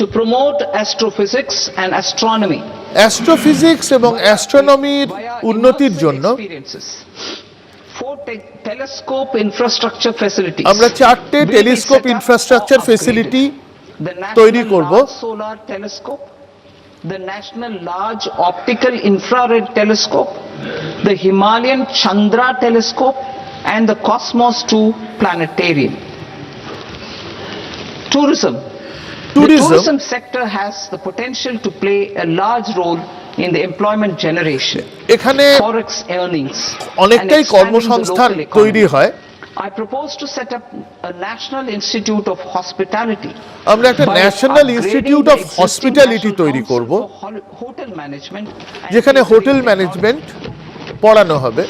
To promote astrophysics and astronomy. Astrophysics এবং অ্যাস্ট্রোনমির উন্নতির জন্য Telescope infrastructure facilities. আমরা 4টে টেলিস্কোপ ইনফ্রাস্ট্রাকচার ফ্যাসিলিটি তৈরি করব। Solar telescope, the National Large Optical Infrared Telescope, the Himalayan Chandra Telescope, and the Cosmos 2 Planetarium. Tourism. The tourism sector has the potential to play a large role in the employment generation, এখানে forex earnings, অনেকটাই কর্মসংস্থান তৈরি হয়। I propose to set up a National Institute of Hospitality. আমরা একটা national institute of hospitality তৈরি করব, hotel management, যেখানে হোটেল ম্যানেজমেন্ট পড়ানো হবে।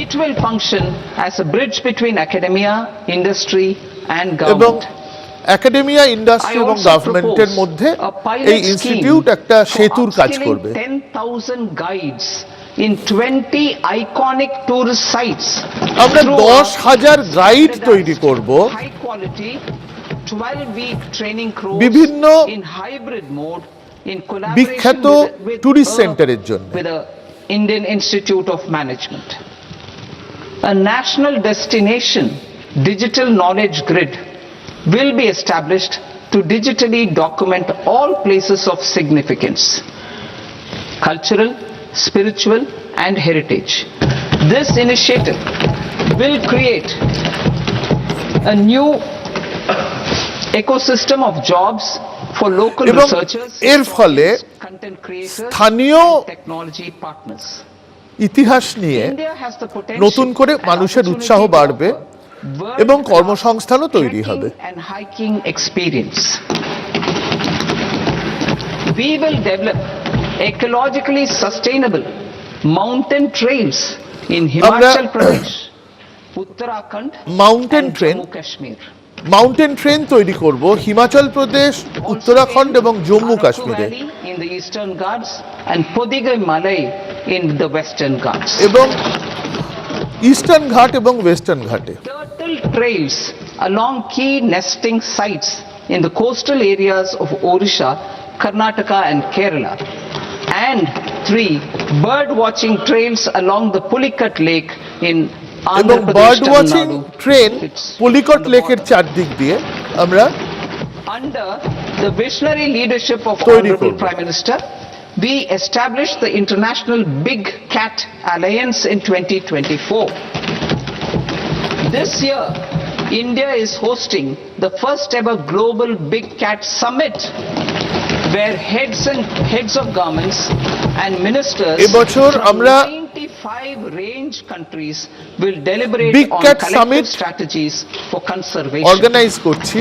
It will function as a bridge between academia, industry, and এবং government. একাডেমিয়া, ইন্ডাস্ট্রি এবং গভর্নমেন্টের মধ্যে এই ইনস্টিটিউট একটা সেতুর কাজ করবে। 10,000 guides in 20 iconic tourist sites. আমরা 10,000 গাইড তৈরি করব high quality 12-week training course বিভিন্ন in hybrid mode in collaboration বিখ্যাত টুরিস্ট সেন্টারের জন্য। with the Indian Institute of Management. A national destination digital knowledge grid will be established to digitally document all places of significance, cultural, spiritual, and heritage. This initiative will create a new ecosystem of jobs for local এবং researchers, এর ফলে content creators, স্থানীয় and technology partners. ইতিহাস নিয়ে India has the potential নতুন করে মানুষের উৎসাহ বাড়বে এবং কর্মসংস্থানও তৈরি হবে। and hiking experience. We will develop ecologically sustainable mountain trails in Himachal Pradesh, Uttarakhand, mountain train Jammu Kashmir. Mountain train তৈরি করব হিমাচল প্রদেশ, উত্তরাখণ্ড এবং জম্মু কাশ্মীরে Valley in the Eastern Ghats and Podigai Malay in the Western Ghats. এবং eastern ঘাট এবং western ঘাটে। Turtle trails along key nesting sites in the coastal areas of Odisha, Karnataka and Kerala. And 3. Bird watching trails along the Pulicat Lake in এবং Andhra bird Pradesh, watching Tamil Nadu. Train Pulicat লেকের চারদিক দিয়ে আমরা Under the visionary leadership of তৈরি Honorable করব। Prime Minister, we established the International Big Cat Alliance in 2024. This year, India is hosting the first ever global Big Cat Summit, where heads of governments and ministers এবছর from আমরা 95 range countries will deliberate Big on Cat collective Summit strategies for conservation, organise করছি।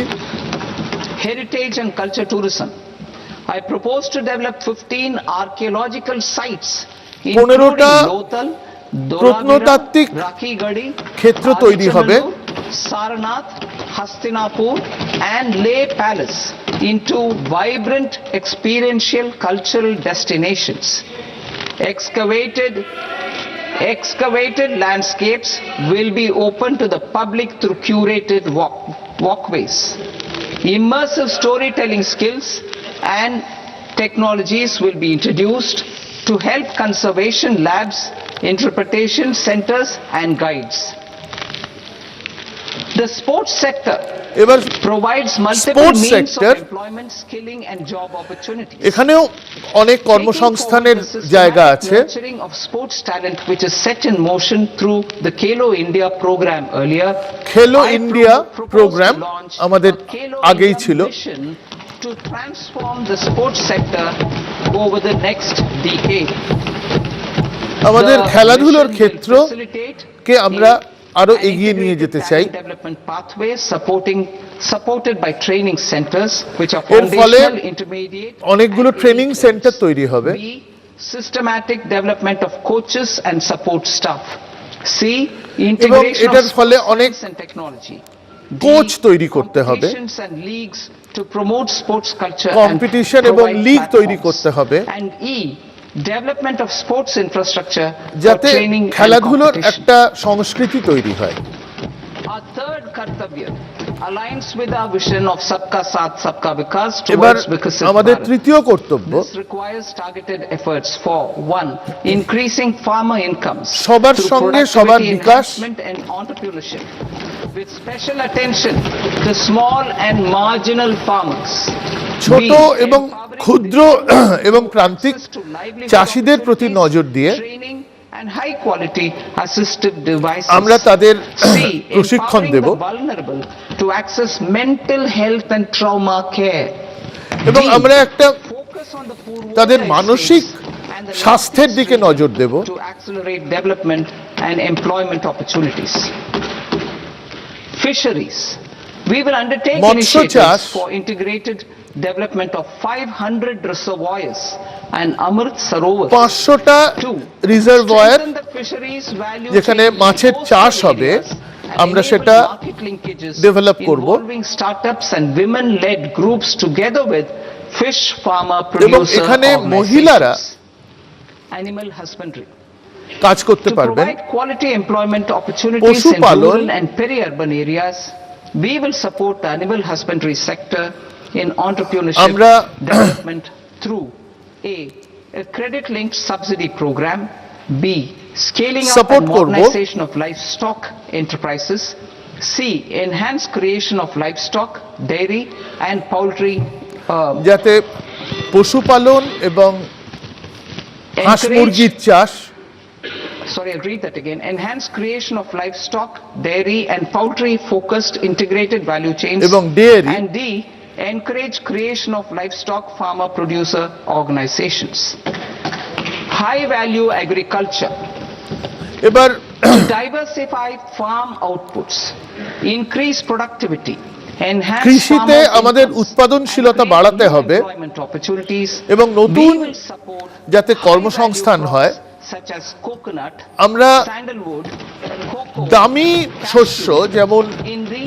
heritage and culture tourism. I propose to develop 15 archaeological sites, including 15টা Lothal, প্রত্নতাত্ত্বিক Rakhigadi, ক্ষেত্র তৈরি হবে। Sarnath, Hastinapur and Leh Palace into vibrant experiential cultural destinations. Excavated landscapes will be open to the public through curated walkways. Immersive storytelling skills and technologies will be introduced to help conservation labs, interpretation centers and guides. The sports sector এবার provides multiple sports means sector of employment, skilling and job opportunities. এখানেও অনেক কর্মসংস্থানের জায়গা আছে। Nurturing of sports talent, which is set in motion through the Khelo India program earlier. খেলো India programme আমাদের আগেই ছিল। To transform the sports sector over the next decade. আমাদের খেলাধুলার ক্ষেত্রকে আমরা আরো এগিয়ে নিয়ে যেতে চাই। Development pathways supported by training centers which are এর ফলে foundational, intermediate অনেকগুলো ট্রেনিং সেন্টার তৈরি হবে। Systematic development of coaches and support staff. C. এবং Integration এটার of ফলে অনেক science and technology. কোচ তৈরি করতে হবে, Competitions and leagues to promote sports culture competition and এবং provide লিগ তৈরি platforms. করতে হবে, And E. Development of sports infrastructure for যাতে training and খেলাধুলার competition. একটা সংস্কৃতি তৈরি হয়। Our third kartavya aligns with our vision of Sabka Saath Sabka Vikas এবার towards Vikasit আমাদের Bharat. তৃতীয় কর্তব্য This requires targeted efforts for 1. Increasing farmer incomes সবার through সঙ্গে productivity সবার বিকাশ, enhancement and entrepreneurship, with special attention to small and marginal farmers. ছোট এবং ক্ষুদ্র এবং প্রান্তিক চাষিদের প্রতি নজর দিয়ে Training and high quality assistive devices. আমরা তাদের C. প্রশিক্ষণ Empowering Dev the vulnerable to access mental health and trauma care. এবং D. আমরা একটা Focus on the poor তাদের women মানসিক and the স্বাস্থ্যের দিকে নজর দেব to accelerate development and employment opportunities. Fisheries. We will undertake মৎস্য চাষ, initiatives for integrated development of 500 reservoirs and Amrit Sarovars. 500টা রিজার্ভয়ার যেখানে মাছের চাষ হবে, আমরা সেটা ডেভেলপ করব involving startups and women led groups together with fish farmer এবং producer এখানে organizations. মহিলারা Animal husbandry. কাজ করতে To পারবেন। provide quality employment opportunities in পশুপালন, rural and peri-urban areas, we will support the animal husbandry sector in entrepreneurship আমরা development through a credit-linked subsidy program, B. Scaling up Support and করব। modernization of livestock enterprises, C. Enhanced creation of livestock, dairy and poultry যাতে পশুপালন এবং হাঁস মুরগির চাষ, sorry, I'll read that again. Enhanced creation of livestock, dairy and poultry focused integrated value chains. এবং dairy, and D. Encourage creation of livestock farmer producer organizations. High value agriculture. এবার To diversify farm outputs, increase productivity, enhance কৃষিতে farmer আমাদের incomes, উৎপাদনশীলতা বাড়াতে হবে employment opportunities. এবং নতুন We will support যাতে কর্মসংস্থান হয়। such as coconut, আমরা sandalwood, cocoa, দামি শস্য যেমন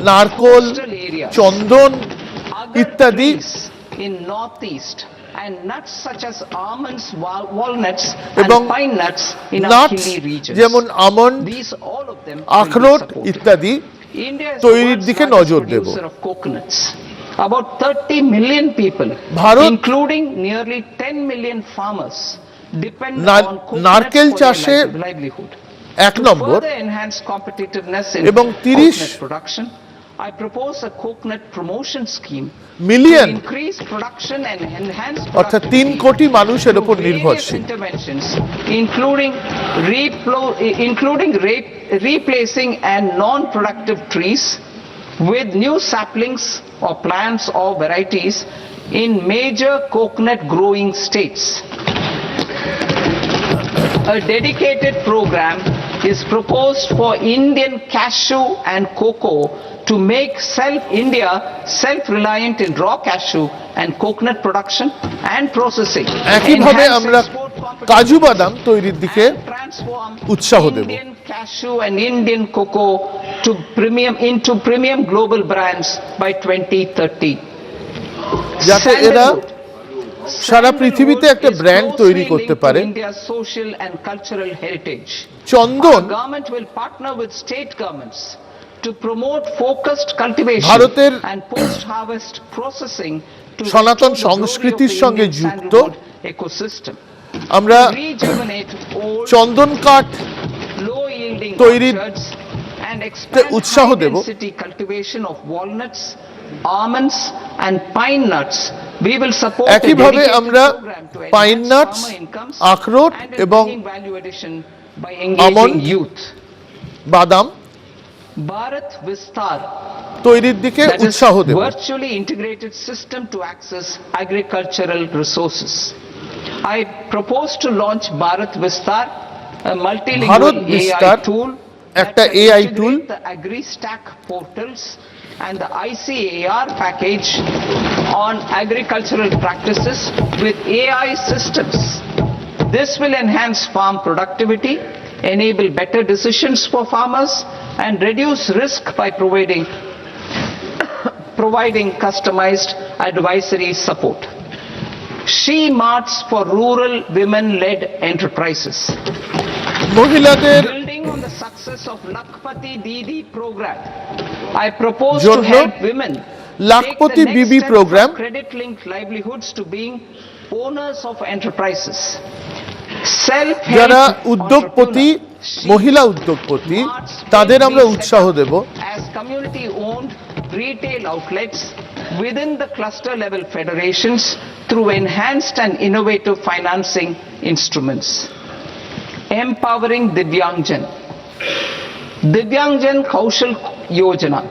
নারকোল, চন্দন ইত্যাদি in northeast and nuts such as almonds, walnuts এবং and pine nuts in our nuts hilly regions. যেমন almond, These all of them will be আখরোট supported. ইত্যাদি তৈরির দিকে নজর দেব। About 30 million people, Bharat including nearly 10 million farmers, depend on নারকেল coconuts চাষে for their livelihood. 1 number To further enhance competitiveness in এবং 30 coconut production, I propose a coconut promotion scheme million to increase production and enhance অর্থাৎ 3 কোটি মানুষের উপর নির্ভরশীল। interventions, including replacing and non-productive trees with new saplings or plants or varieties in major coconut growing states. A dedicated program is proposed for Indian cashew and cocoa to make India self-reliant in raw cashew and coconut production and processing. একইভাবে আমরা কাজু বাদাম তৈরির দিকে উৎসাহ দেব। Indian cashew and Indian cocoa into premium global brands by 2030. যাতে এরা সারা পৃথিবীতে একটা ব্র্যান্ড তৈরি করতে পারে। India's social and cultural heritage. Chandan Our government will partner with state governments to promote focused cultivation ভারতের and post-harvest processing to সনাতন restore the সংস্কৃতির glory of সঙ্গে the Indian যুক্ত sandalwood ecosystem. আমরা Rejuvenate old, চন্দন কাঠ low-yielding তৈরির orchards and expand উৎসাহ দেব। high-density cultivation of walnuts, almonds and pine nuts. We will support a একইভাবে dedicated আমরা program to pine enhance nuts, farmer incomes আখরোট and এবং bringing value addition by almond, engaging youth. বাদাম Bharat Vistar, তৈরির দিকে that is উৎসাহ দেব। virtually integrated system to access agricultural resources. I propose to launch Bharat Vistar, a Bharat multilingual বিস্তার AI tool একটা that will AI tool integrate the AgriStack portals and the ICAR package on agricultural practices with AI systems. This will enhance farm productivity, enable better decisions for farmers, and reduce risk by providing customized advisory support. She marts for rural women-led enterprises. মহিলাদের Building on the success of Lakpati Didi program, I propose to জন্য help women Lakhpati take the বিবি next step programme from credit-linked livelihoods to being owners of enterprises. যারা উদ্যোগপতি মহিলা উদ্যোগপতি তাদের আমরা উৎসাহ দেব। As community-owned retail outlets within the cluster level federations through enhanced and innovative financing instruments. Empowering Divyangjan. Divyangjan Kaushal Yojana.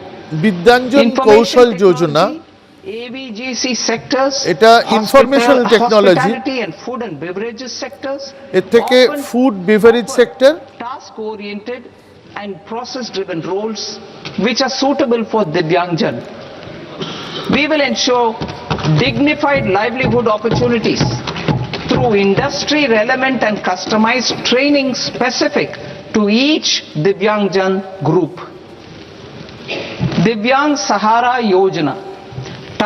বিদ্যাঞ্জন কৌশল যোজনা ABGC sectors, এটা informational technology, hospitality and food and beverages sectors, এর থেকে food beverage sector, task oriented and process driven roles which are suitable for Divyangjan. We will ensure dignified livelihood opportunities through industry relevant and customized training specific to each Divyangjan group. Divyang Sahara Yojana.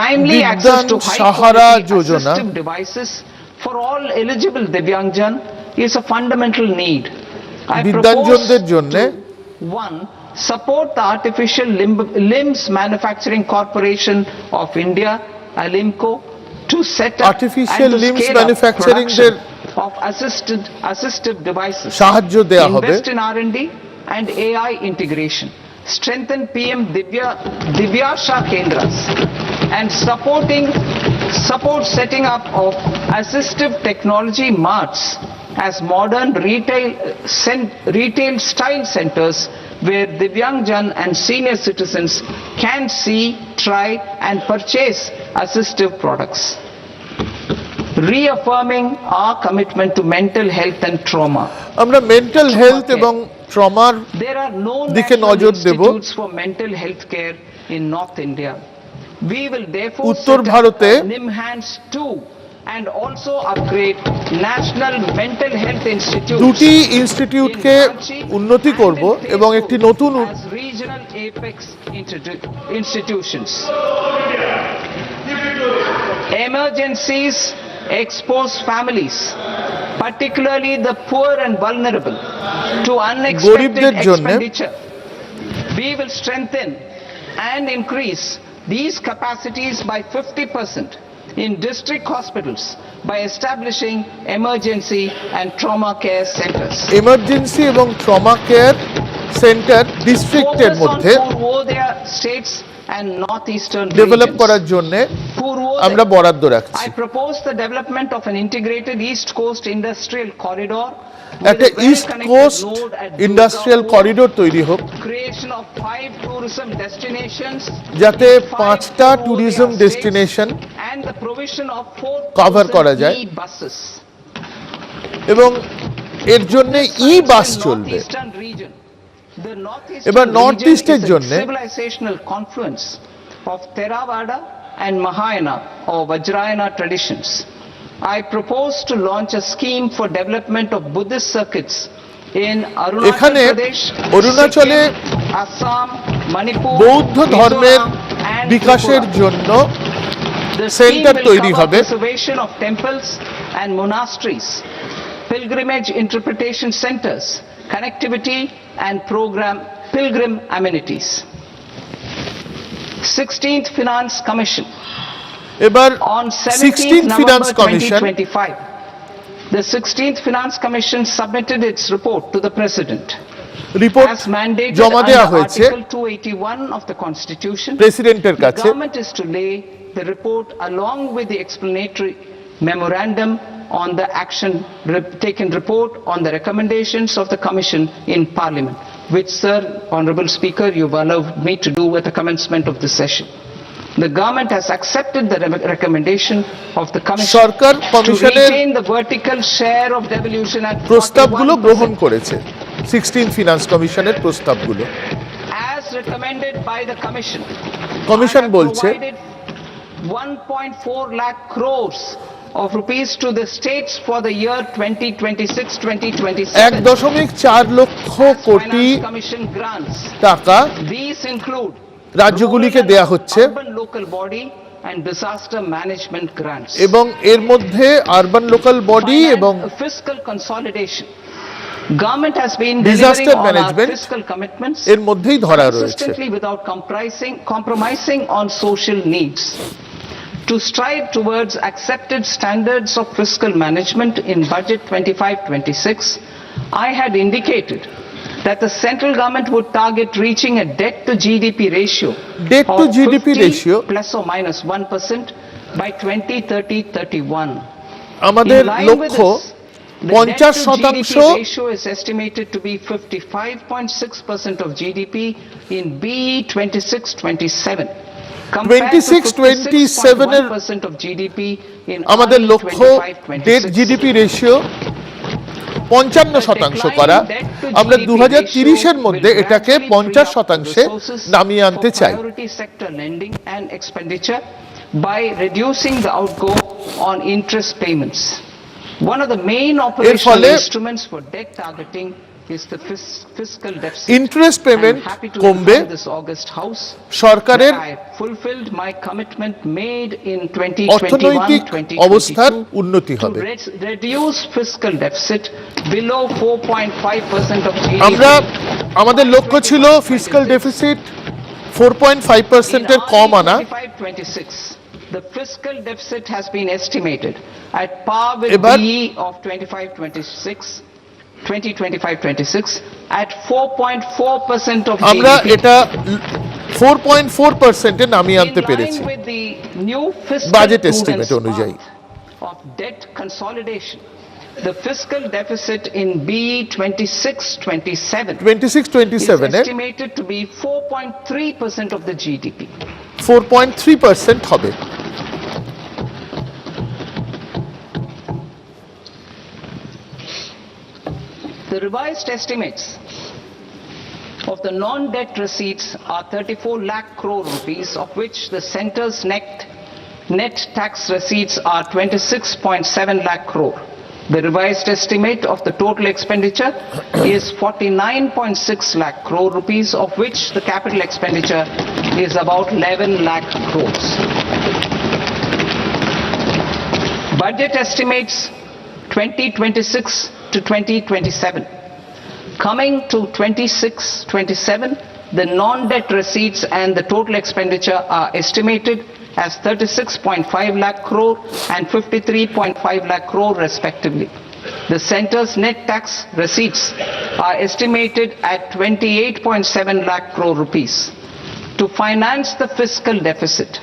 Timely access to high-quality assistive devices for all eligible Divyangjan is a fundamental need. I বিদ্যাঞ্জনদের জন্য propose 1. Support the Artificial Limbs Manufacturing Corporation of India, Alimco, to set up Artificial and to Limbs scale up Manufacturing production of assistive devices. সাহায্য দেয়া হবে। Invest in R&D and AI integration. Strengthen PM Divyasha Kendras and support setting up of assistive technology marts as modern retail style centers where Divyangjan and senior citizens can see, try and purchase assistive products. Reaffirming our commitment to mental health and trauma. আমরা mental health এবং ট্রমার There are no দিকে national নজর দেব। institutes for mental health care in North India. We will therefore উত্তর set up ভারতে NIMHANS 2 and also upgrade national mental health institutes দুটি ইনস্টিটিউটকে উন্নতি করব এবং একটি নতুন as regional apex institutions. Emergencies expose families, particularly the poor and vulnerable, to unexpected গরিবদের জন্য expenditure We will strengthen and increase these capacities by 50% in district hospitals by establishing emergency and trauma care centers. Emergency এবং trauma care centre ডিস্ট্রিক্টের মধ্যে states and northeastern develop regions. করার জন্য আমরা বরাদ্দ রাখছি। I propose the development of an integrated East Coast industrial corridor. একটা east coast industrial corridor তৈরি হোক, Creation of 5 tourism destinations যাতে 5টা tourism destination and the provision of 4 cover করা যায় buses. এবং এর জন্য ই বাস চলবে। Northeastern region. The এবার northeastern নর্থ region ইস্টের is a জন্য civilizational confluence of Theravada and Mahayana or Vajrayana traditions. I propose to launch a scheme for development of Buddhist circuits in Arunachal এখানে Pradesh, অরুণাচলে Sikkim, Assam, Manipur, বৌদ্ধ ধর্মের Mizoram and বিকাশের Tripura. জন্য The scheme centre will তৈরি cover হবে। preservation of temples and monasteries, pilgrimage interpretation centers, connectivity and pilgrim amenities. 16th Finance Commission. এবার On 16th Finance November Commission 2025, the 16th Finance Commission submitted its report to the President. Report As mandated জমা দেওয়া under হয়েছে Article 281 of the Constitution, প্রেসিডেন্টের the কাছে। government is to lay the report along with the explanatory memorandum on the action taken report on the recommendations of the Commission in Parliament, which, Sir, Honourable Speaker, you've allowed me to do at the commencement of this session. The government has accepted the recommendation of the Commission Sarkar to কমিশনের retain the vertical share of devolution at প্রস্তাবগুলো 41%, গ্রহণ করেছে। 16th finance কমিশনের প্রস্তাবগুলো as recommended by the Commission. Commission বলছে 1.4 lakh crores of rupees to the states for the year 2026-2027. 1.4 lakh crore Finance Commission grants. টাকা These include রাজ্যগুলিকে দেয়া হচ্ছে urban local body and disaster management grants. এবং এর মধ্যে আরবান লোকাল বডি এবং Fiscal consolidation. Government has been Disaster delivering on our management fiscal commitments এর মধ্যেই ধরা রয়েছে। consistently without compromising on social needs. To strive towards accepted standards of fiscal management in budget 25-26, I had indicated that the central government would target reaching a debt to GDP ratio Debt to of GDP 50 ratio plus or minus 1% by 2030-31. আমাদের In line with লক্ষ্য this, the debt to 50% GDP ratio is estimated to be 55.6% of GDP in BE 26-27. compared to 26-27 এর 56.1% of GDP in আমাদের RE লক্ষ্য 25-26. Date GDP ratio 55% করা। আমরা 2030 এর মধ্যে এটাকে 50%-এ নামিয়ে আনতে চাই। Priority sector lending and expenditure by reducing the outgo on interest payments. One of the main operational instruments for debt targeting is the fiscal deficit. Interest payment I'm happy to কমবে। inform this August House সরকারের that I fulfilled my commitment made in অর্থনৈতিক অবস্থার 2021-2022 উন্নতি to হবে। reduce fiscal deficit below 4.5% of GDP. আমরা আমাদের লক্ষ্য ছিল ফিসক্যাল ডেফিসিট 4.5% এর কম আনা। 25-26, the fiscal deficit has been estimated at par with এবার BE of 2025-26 at 4.4% of আমরা GDP. এটা 4.4%-এ নামিয়ে আনতে পেরেছি In line with the new fiscal budget prudence estimate অনুযায়ী। path of debt consolidation, the fiscal deficit in BE 26-27 is 26-27 A estimated to be 4.3% of the GDP. 4.3% হবে। The revised estimates of the non-debt receipts are 34 lakh crore rupees, of which the centre's net tax receipts are 26.7 lakh crore. The revised estimate of the total expenditure is 49.6 lakh crore rupees, of which the capital expenditure is about 11 lakh crores. Budget estimates 2026 to 2027. Coming to 26-27, the non-debt receipts and the total expenditure are estimated as 36.5 lakh crore and 53.5 lakh crore respectively. The centre's net tax receipts are estimated at 28.7 lakh crore rupees. To finance the fiscal deficit,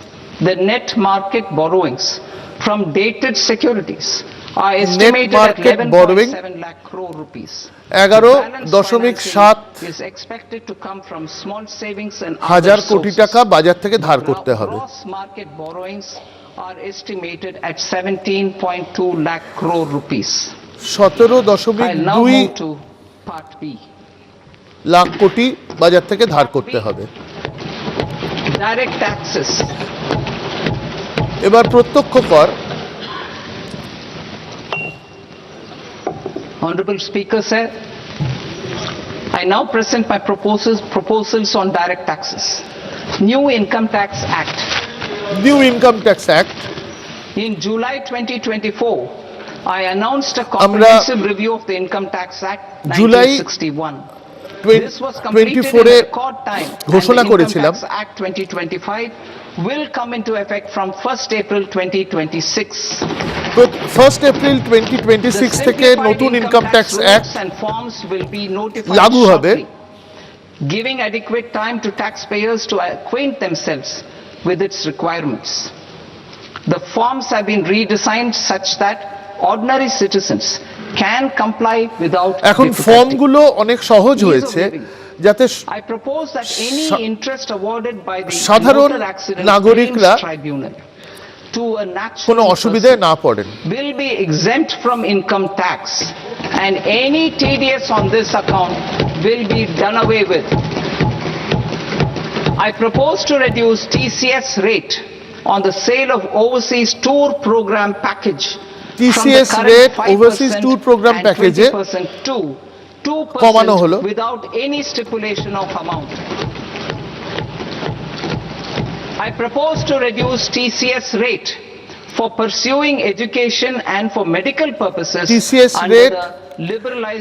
the net market borrowings from dated securities are estimated at 11.7 lakh crore rupees. 11.7 is expected to come from small savings and হাজার other কোটি sources. টাকা বাজার থেকে ধার করতে হবে। Gross market borrowings are estimated at 17.2 lakh crore rupees. 17.2 to part B. Lakh কোটি বাজার থেকে ধার করতে হবে। Direct taxes. এবার প্রত্যক্ষ কর। Honorable Speaker, sir, I now present my proposals on direct taxes. New Income Tax Act. New Income Tax Act. In July 2024, I announced a comprehensive review of the Income Tax Act 1961. This was completed in a record time, and the Income Tax Act 2025 will come into effect from 1st April 2026. 1st April 2026 থেকে নতুন income tax act লাগু হবে, giving adequate time to taxpayers to acquaint themselves with its requirements. The forms have been redesigned such that ordinary citizens can comply without এখন ফর্মগুলো অনেক সহজ হয়েছে যাতে সাধারণ নাগরিকরা কোনো অসুবিধায় না পড়েন। Will be exempt from income tax and any TDS on this account will be done away with. I propose to reduce TCS rate on the sale of overseas tour program package. TCS rate overseas tour program package to 2% without any stipulation of amount. I propose to reduce TCS rate for pursuing education and for medical purposes. TCS rate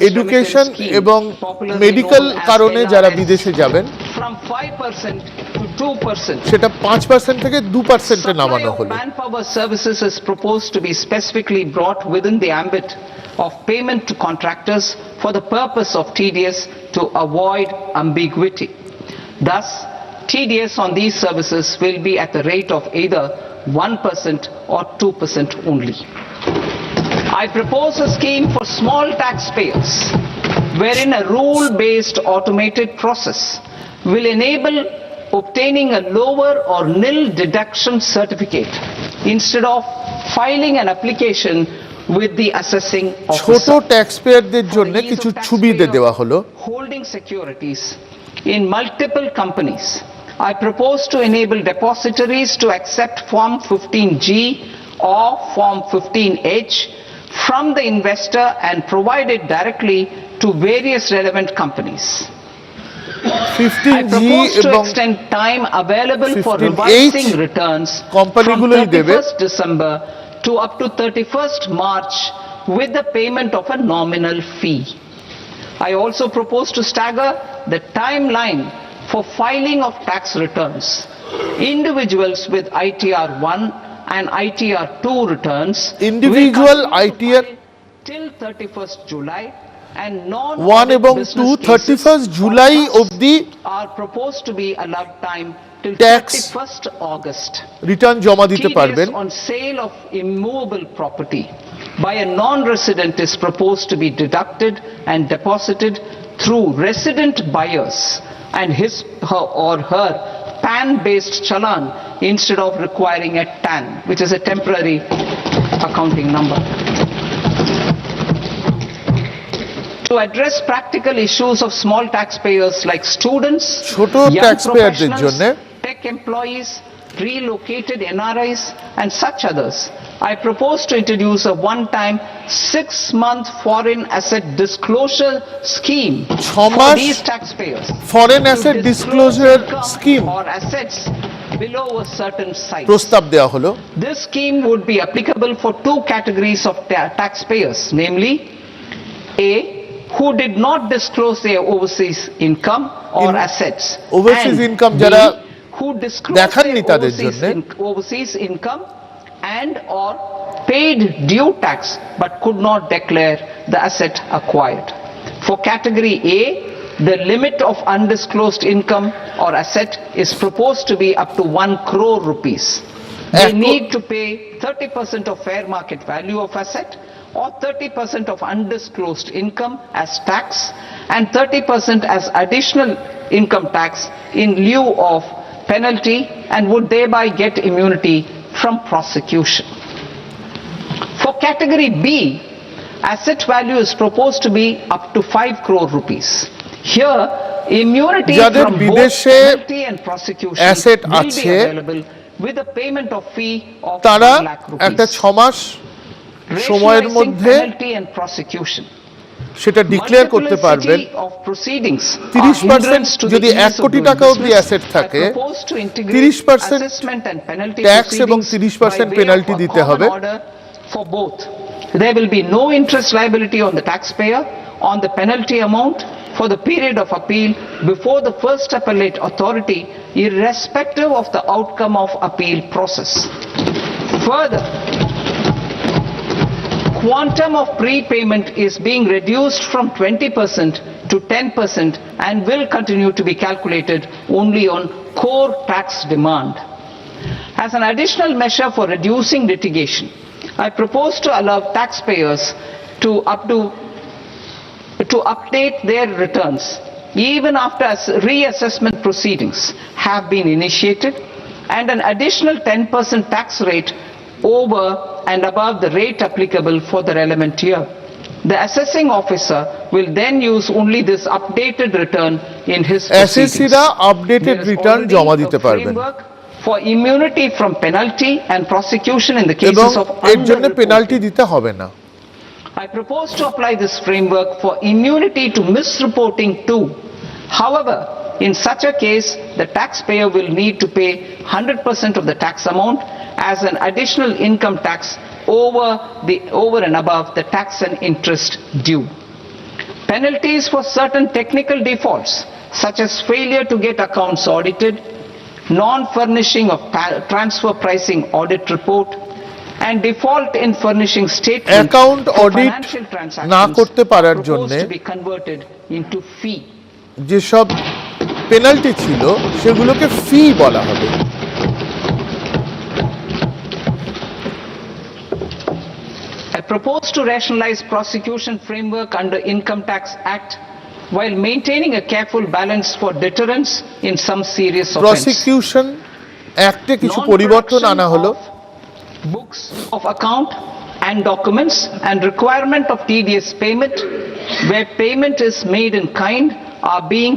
education এবং medical কারণে যারা বিদেশে যাবেন from 5% to 2%. সেটা 5% থেকে 2% এ নামানো হলো। Manpower services is proposed to be specifically brought within the ambit of payment to contractors for the purpose of TDS to avoid ambiguity. Thus, TDS on these services will be at the rate of either 1% or 2% only. I propose a scheme for small taxpayers wherein a rule-based automated process will enable obtaining a lower or nil deduction certificate instead of filing an application with the assessing officer. ছোট ট্যাক্সপেয়ারদের জন্য কিছু সুবিধা দেওয়া হলো। Holding securities in multiple companies, I propose to enable depositories to accept Form 15G or Form 15H from the investor and provide it directly to various relevant companies. 15G I propose to এবং extend time available for 15H revising returns from কোম্পানিগুলোই দেবে। 31st December to up to 31st March with the payment of a nominal fee. I also propose to stagger the timeline for filing of tax returns. Individuals with ITR 1 and ITR 2 returns individual ITR till 31st July and non 1 এবং 2 31st July অবধি are proposed to be allowed time till tax 31st August. Return জমা দিতে পারবেন। TDS on sale of immovable property by a non-resident is proposed to be deducted and deposited through resident buyers and his or her PAN-based challan instead of requiring a TAN, which is a temporary accounting number. To address practical issues of small taxpayers like students, ছোট young ট্যাক্সপেয়ারদের জন্য professionals, tech employees, relocated NRIs and such others, I propose to introduce a one-time 6-month foreign asset disclosure scheme for these taxpayers. Foreign asset disclosure scheme or assets below a certain size. প্রস্তাব দেওয়া হলো। This scheme would be applicable for two categories of taxpayers, namely A, who did not disclose their overseas income or assets. Overseas and income B, যারা who disclosed দেখাননি their তাদের জন্য overseas income and or paid due tax but could not declare the asset acquired. For category A, the limit of undisclosed income or asset is proposed to be up to 1 crore rupees. They need to pay 30% of fair market value of asset or 30% of undisclosed income as tax and 30% as additional income tax in lieu of penalty and would thereby get immunity from prosecution. For category B, asset value is proposed to be up to 5 crore rupees. Here, immunity from both penalty and prosecution will be available with a payment of fee of 1 lakh rupees. একটা 6 মাস সময়ের মধ্যে penalty and prosecution. সেটা declare করতে পারবেন। 30% যদি 1 কোটি টাকা অবধি অ্যাসেট থাকে 30% ট্যাক্স এবং 30% পেনাল্টি দিতে হবে। For both, there will be no interest liability on the taxpayer on the penalty amount for the period of appeal before the first appellate authority, irrespective of the outcome of appeal process. Further, quantum of prepayment is being reduced from 20% to 10% and will continue to be calculated only on core tax demand. As an additional measure for reducing litigation, I propose to allow taxpayers to update their returns even after reassessment proceedings have been initiated and an additional 10% tax rate over and above the rate applicable for the relevant year. The assessing officer will then use only this updated return in his proceedings. assessor updated return জমা দিতে পারবেন for immunity from penalty and prosecution in the cases of এর জন্য penalty দিতে হবে না। I propose to apply this framework for immunity to misreporting too. However, in such a case, the taxpayer will need to pay 100% of the tax amount as an additional income tax over and above the tax and interest due. Penalties for certain technical defaults, such as failure to get accounts audited, non-furnishing of transfer pricing audit report, and default in furnishing statement account audit না করতে পারার জন্য to be converted into fee. যে সব penalty ছিল সেগুলোকে ফি বলা হবে। I propose to rationalize prosecution framework under Income Tax Act while maintaining a careful balance for deterrence in some serious offense. Prosecution Act এ কিছু পরিবর্তন আনা হলো। Books of account and documents and requirement of TDS payment where payment is made in kind are being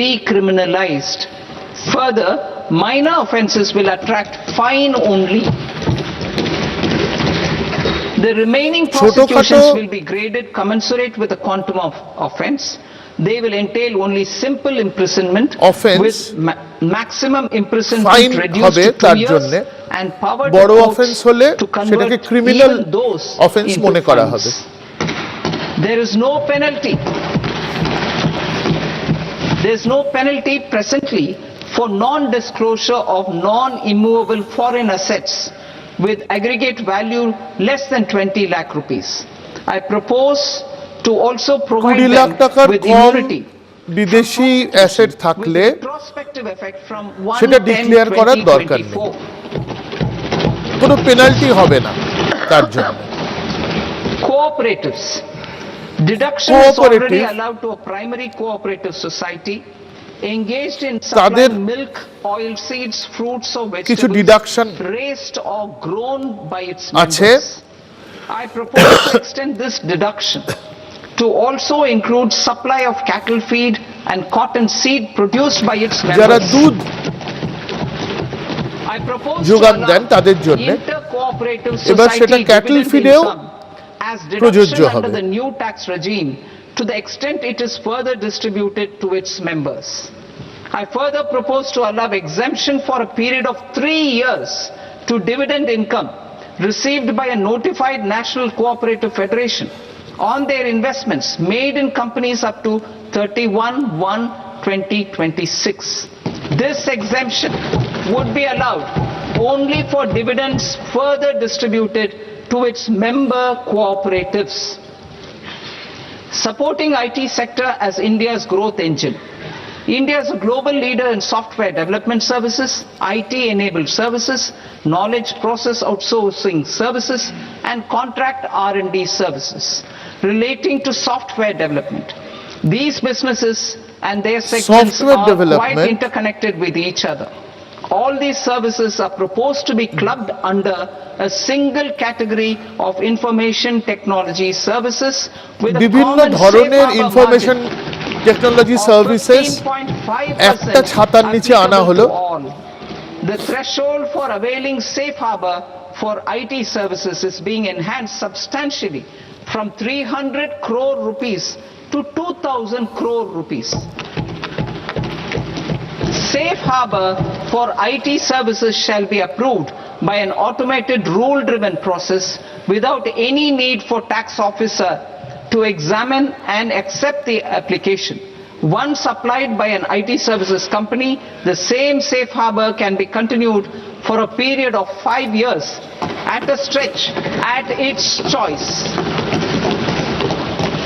decriminalized. Further, minor offences will attract fine only. The remaining prosecutions will be graded commensurate with the quantum of offence. They will entail only simple imprisonment with maximum imprisonment reduced to 2 years and power বড় offence হলে সেটাকে criminal offence মনে করা হবে। There is no penalty. There is no penalty presently for non-disclosure of non-immovable foreign assets with aggregate value less than 20 lakh rupees. I propose to also provide them with immunity বিদেশি asset থাকলে সেটা declare করার দরকার নেই, কোনো penalty হবে না তার জন্য। Cooperatives. Deduction is already allowed to a primary cooperative society engaged in supplying milk, oil seeds, fruits or vegetables raised or grown by its members. I propose to extend this deduction to also include supply of cattle feed and cotton seed produced by its members. যারা দুধ যোগান দেন তাদের জন্য এবার সেটা cattle ফিডেও প্রযোজ্য হবে। Under the new tax regime to the extent it is further distributed to its members. I further propose to allow exemption for a period of 3 years to dividend income received by a notified national cooperative federation on their investments made in companies up to 31/1/2026. This exemption would be allowed only for dividends further distributed to its member cooperatives. Supporting IT sector as India's growth engine. India is a global leader in software development services, IT-enabled services, knowledge process outsourcing services, and contract R&D services relating to software development. These businesses and their segments are quite interconnected with each other. All these services are proposed to be clubbed under a single category of information technology services with a common safe harbor margin. Technology services একটা ছাতার নিচে আনা হলো। The threshold for availing safe harbor for IT services is being enhanced substantially from 300 crore rupees to 2000 crore rupees. Safe harbor for IT services shall be approved by an automated rule-driven process without any need for tax officer to examine and accept the application. Once applied by an IT services company, the same safe harbor can be continued for a period of 5 years at a stretch at its choice.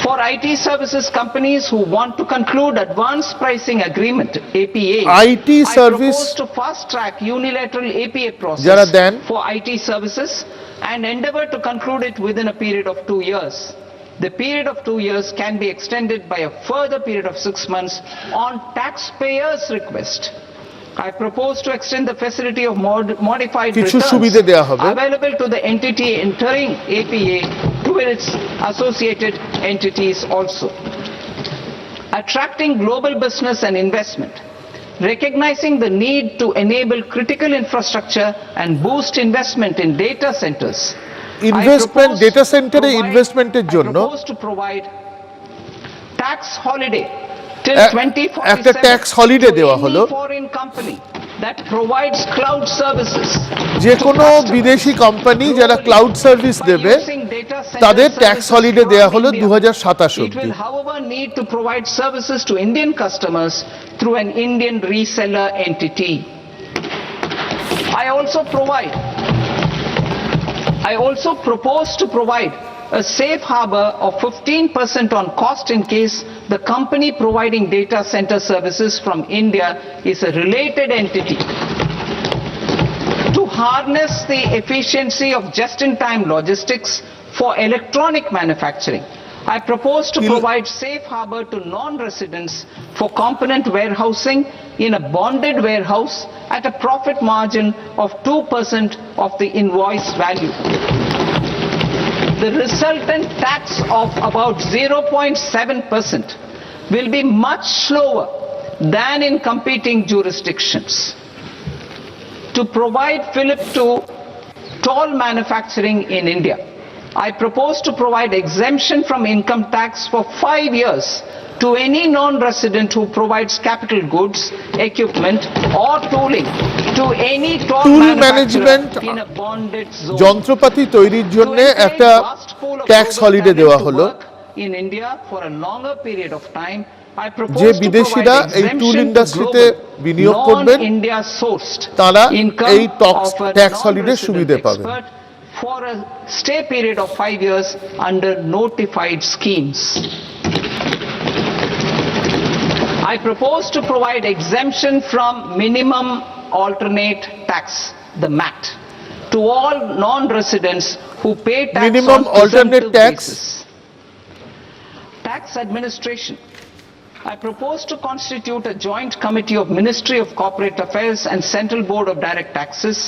For IT services companies who want to conclude advanced pricing agreement APA, IT service I propose to fast track unilateral APA process for IT services and endeavor to conclude it within a period of 2 years. The period of 2 years can be extended by a further period of 6 months on taxpayers' request. I propose to extend the facility of modified returns available to the entity entering APA to its associated entities also. Attracting global business and investment. Recognizing the need to enable critical infrastructure and boost investment in data centers. Investment data সেন্টারে ইনভেস্টমেন্টের জন্য tax holiday till 2047 একটা tax holiday দেওয়া হলো। foreign company that provides cloud services, যে কোনো বিদেশি company যারা ক্লাউড সার্ভিস দেবে তাদের ট্যাক্স হলিডে দেওয়া হলো 2027 It will however need to provide services to Indian customers through an Indian reseller entity. I also propose to provide a safe harbor of 15% on cost in case the company providing data center services from India is a related entity. To harness the efficiency of just-in-time logistics for electronic manufacturing, I propose to provide safe harbor to non-residents for component warehousing in a bonded warehouse at a profit margin of 2% of the invoice value. The resultant tax of about 0.7% will be much slower than in competing jurisdictions. To provide fillip to toll manufacturing in India, I propose to provide exemption from income tax for 5 years to any non-resident who provides capital goods, equipment or tooling to any toll manufacturer in a bonded zone. যন্ত্রপাতি তৈরির জন্য একটা tax holiday দেওয়া হলো। In India for a longer period of time, I propose যে to বিদেশিরা provide এই টুল exemption to ইন্ডাস্ট্রিতে global, বিনিয়োগ করবেন non-India sourced তারা income এই of a tax holiday non-resident সুবিধে পাবেন। expert for a stay period of 5 years under notified schemes. I propose to provide exemption from minimum alternate tax, the MAT, to all non-residents who pay tax Minimum on alternate presumptive tax. basis. Tax administration. I propose to constitute a joint committee of Ministry of Corporate Affairs and Central Board of Direct Taxes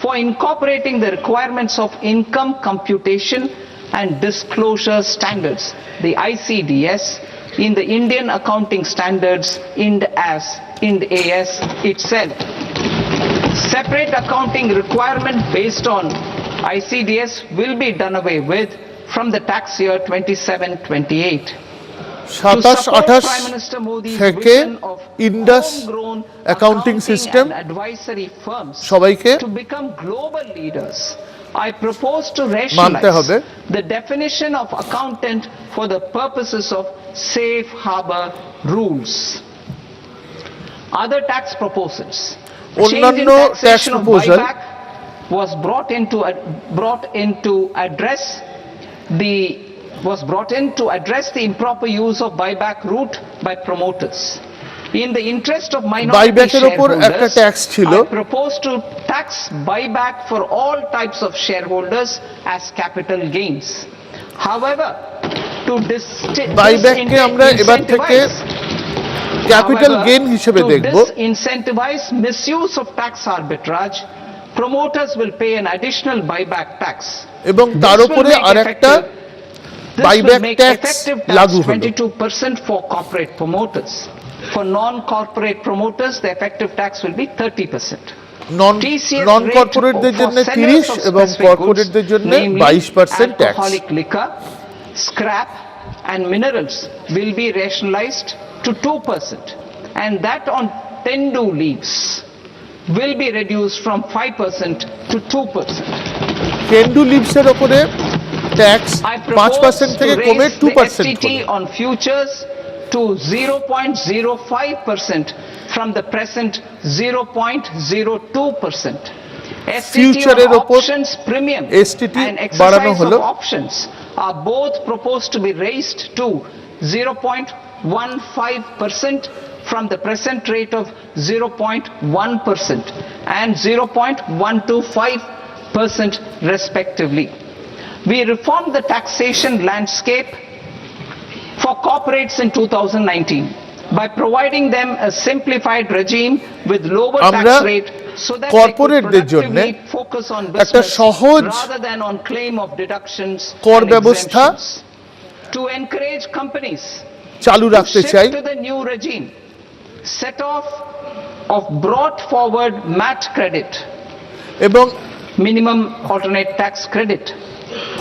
for incorporating the requirements of income computation and disclosure standards, the ICDS, in the Indian Accounting Standards Ind AS itself. Separate accounting requirement based on ICDS will be done away with from the tax year 27-28. 27-28 থেকে Indus accounting system সবাইকে to become global leaders. I propose to মানতে হবে। rationalize the definition of accountant for the purposes of safe harbor rules. Other tax proposals. অন্যান্য Change in tax taxation of proposal buyback was brought in to address the improper use of buyback route by promoters. In the interest of minority বাইব্যাকের উপর একটা shareholders, tax ছিল। I propose to tax buyback for all types of shareholders as capital gains. However, to বাইব্যাককে আমরা এবার থেকে capital gain হিসেবে দেখব। incentivize misuse of tax arbitrage, promoters will pay an additional buyback tax. এবং তার উপরে আরেকটা বাইব্যাক ট্যাক্স লাগু হলো। 22% for corporate promoters. For non-corporate promoters, the effective tax will be 30%. নন কর্পোরেটদের জন্য 30 এবং কর্পোরেটদের জন্য 22% tax. Alcoholic liquor, scrap and minerals will be rationalized to 2%, and that on tendu leaves will be reduced from 5% to 2%. কেন্ডু লিভসের উপরে tax 5% থেকে কমে 2% STT on futures to 0.05% from the present 0.02%. STT on options premium and exercise of options are both proposed to be raised to 0.15% from the present rate of 0.1% and 0.125% respectively. We reformed the taxation landscape for corporates in 2019 by providing them a simplified regime with lower tax rate so that they could productively focus on business rather than on claim of deductions and exemptions. To encourage companies চালু রাখতে চাই। to the new regime, set off of brought forward MAT credit এবং minimum alternate tax credit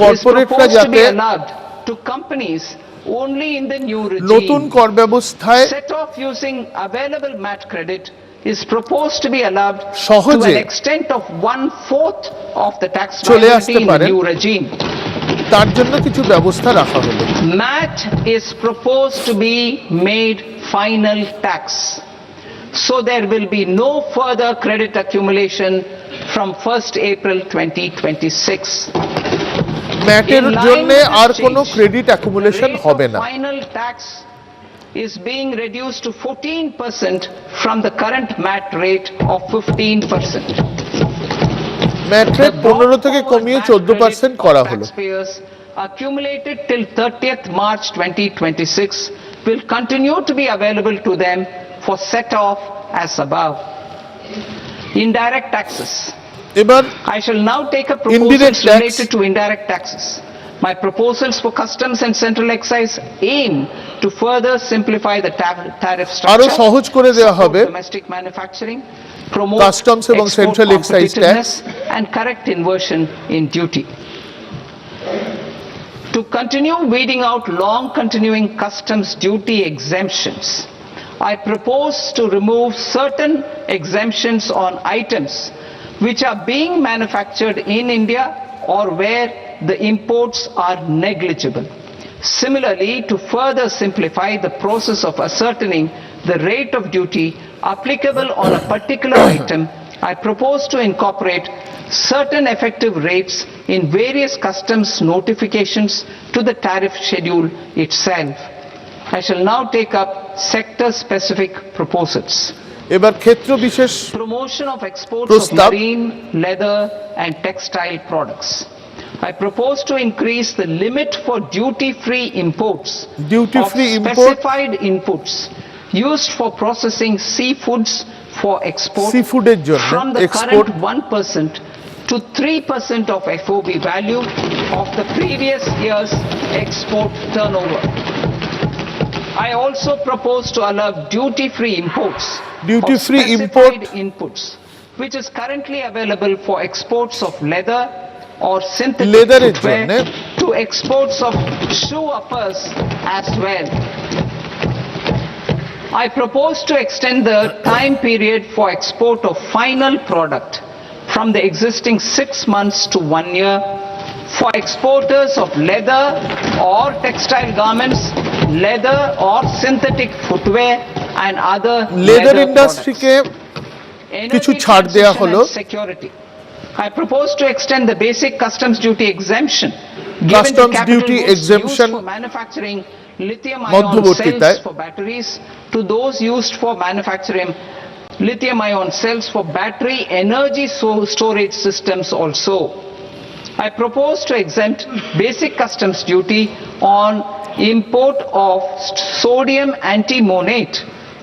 কর্পোরেটরা যাতে allowed to companies only in the new regime. নতুন কর ব্যবস্থায় set off using available MAT credit is proposed to be allowed to সহজে an extent of 1/4 of the tax চলে liability আসতে in the পারেন, new regime. তার জন্য কিছু ব্যবস্থা রাখা হলো। MAT is proposed to be made final tax, so there will be no further credit accumulation from 1st April 2026. ম্যাটের জন্য আর কোনো ক্রেডিট অ্যাকুমুলেশন হবে না। Final tax is being reduced to 14% from the current MAT rate of 15%. MAT rate 15 থেকে কমিয়ে 14% করা হলো। Taxpayers accumulated till 30th March 2026 will continue to be available to them for set off as above. Indirect taxes. এবার I shall now take up proposals related to indirect taxes. My proposals for customs and central excise aim to further simplify the tariff structure, আরো সহজ করে দেওয়া হবে domestic manufacturing, promote customs এবং central excise tax and correct inversion in duty. To continue weeding out long continuing customs duty exemptions, I propose to remove certain exemptions on items which are being manufactured in India or where the imports are negligible. Similarly, to further simplify the process of ascertaining the rate of duty applicable on a particular item, I propose to incorporate certain effective rates in various customs notifications to the tariff schedule itself. I shall now take up sector-specific proposals. এবার ক্ষেত্র বিশেষ Promotion of exports of marine, leather and textile products. I propose to increase the limit for duty-free imports of specified inputs used for processing seafoods for export from the current 1% to 3% of FOB value of the previous year's export turnover. I also propose to allow duty-free imports of specified inputs, which is currently available for exports of leather or synthetic footwear to exports of shoe uppers as well. I propose to extend the time period for export of final product from the existing 6 months to 1 year for exporters of leather or textile garments, leather or synthetic footwear and other leather ইন্ডাস্ট্রিকে কিছু ছাড় দেয়া হলো security. I propose to extend the basic customs duty exemption customs duty exemption for manufacturing lithium-ion মধ্যবর্তীতায় cells for batteries to those used for manufacturing lithium-ion cells for battery energy storage systems also. I propose to exempt basic customs duty on import of sodium antimonate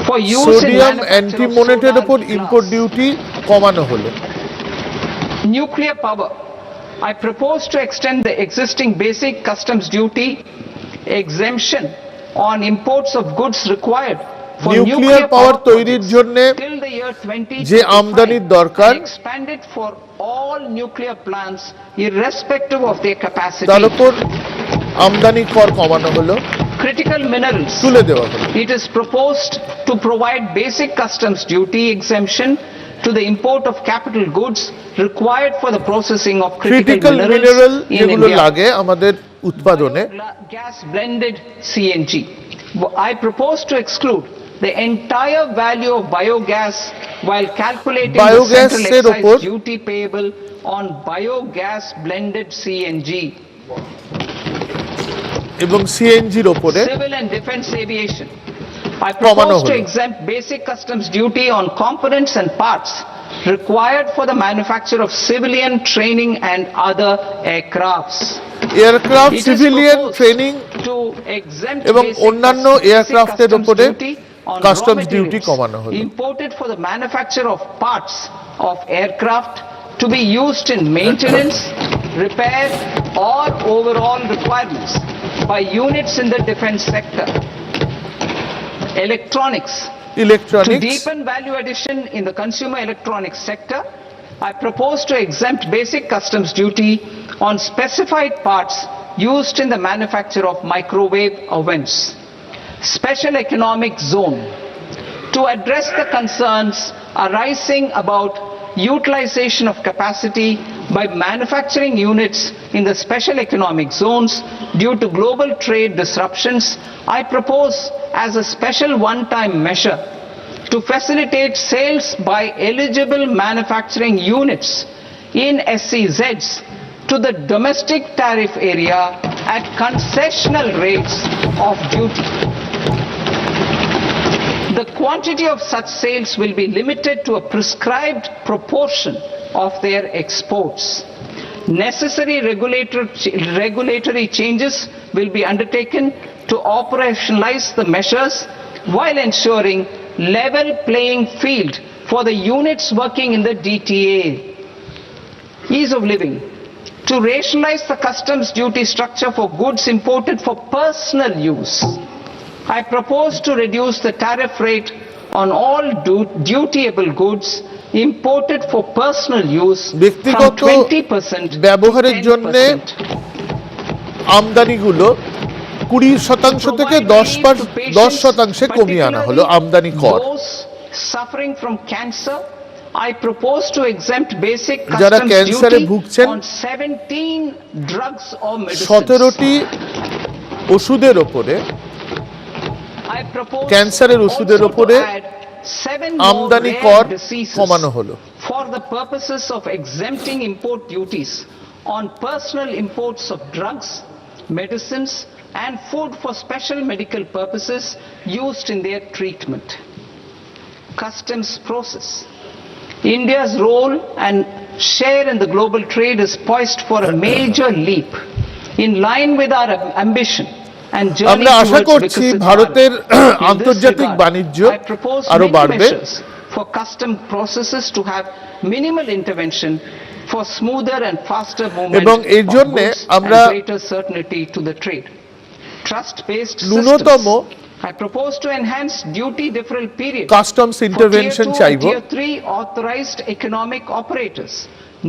for use sodium in অ্যান্টিমোনেটের উপর import duty কমানো হলো nuclear power. I propose to extend the existing basic customs duty exemption on imports of goods required for nuclear power তৈরির জন্য till the year 2025 যে আমদানির দরকার and expand it for all nuclear plants irrespective of their capacity. তার উপর আমদানি কর কমানো হলো Critical minerals. তুলে দেওয়া হলো It is proposed to provide basic customs duty exemption to the import of capital goods required for the processing of critical critical mineral minerals in যেগুলো India. লাগে আমাদের উৎপাদনে Gas blended CNG. I propose to exclude the entire value of biogas while calculating the Biogas central এর উপর excise duty payable on biogas blended CNG. এবং সিএনজির উপরে Civil and defense aviation. I কমানো propose to হলো exempt basic customs duty on components and parts required for the manufacture of civilian training and other aircrafts. Aircraft It is civilian proposed training to exempt এবং basic অন্যান্য এয়ারক্রাফটের customs উপরে duty on raw customs duty materials কমানো হলো imported for the manufacture of parts of aircraft to be used in maintenance, repair or overall requirements by units in the defense sector. Electronics. To electronics deepen value addition in the consumer electronics sector, I propose to exempt basic customs duty on specified parts used in the manufacture of microwave ovens. Special economic zone. To address the concerns arising about utilization of capacity by manufacturing units in the special economic zones due to global trade disruptions, I propose as a special one-time measure to facilitate sales by eligible manufacturing units in SCZs to the domestic tariff area at concessional rates of duty. The quantity of such sales will be limited to a prescribed proportion of their exports. Necessary regulatory changes will be undertaken to operationalize the measures while ensuring level playing field for the units working in the DTA. Ease of living. To rationalize the customs duty structure for goods imported for personal use, I propose to reduce the tariff rate on all dutiable goods imported for personal use from ব্যক্তিগত 20% ব্যবহারের to জন্য 10%. আমদানিগুলো 20% থেকে 10% কমিয়ে আনা হলো আমদানি কর Those suffering from cancer, I propose to exempt basic যারা customs ক্যান্সারে duty ভুগছেন on 17 drugs or medicines. 17টি ওষুধের উপরে I propose ক্যান্সারের ওষুধের also to উপরে add 7 more আমদানি rare কর diseases কমানো হলো for the purposes of exempting import duties on personal imports of drugs, medicines and food for special medical purposes used in their treatment. Customs process. India's role and share in the global trade is poised for a major leap in line with our ambition and journey আমরা আশা towards করছি Viksit ভারতের Bharat. In this আন্তর্জাতিক regard, বাণিজ্য I propose আরো many বাড়বে measures for custom processes to have minimal intervention for smoother and faster movement এবং এর of জন্য goods আমরা and greater certainty to the trade. Trust-based ন্যূনতম systems. I propose to enhance duty deferral period customs intervention for চাইবো Tier 3 authorized economic operators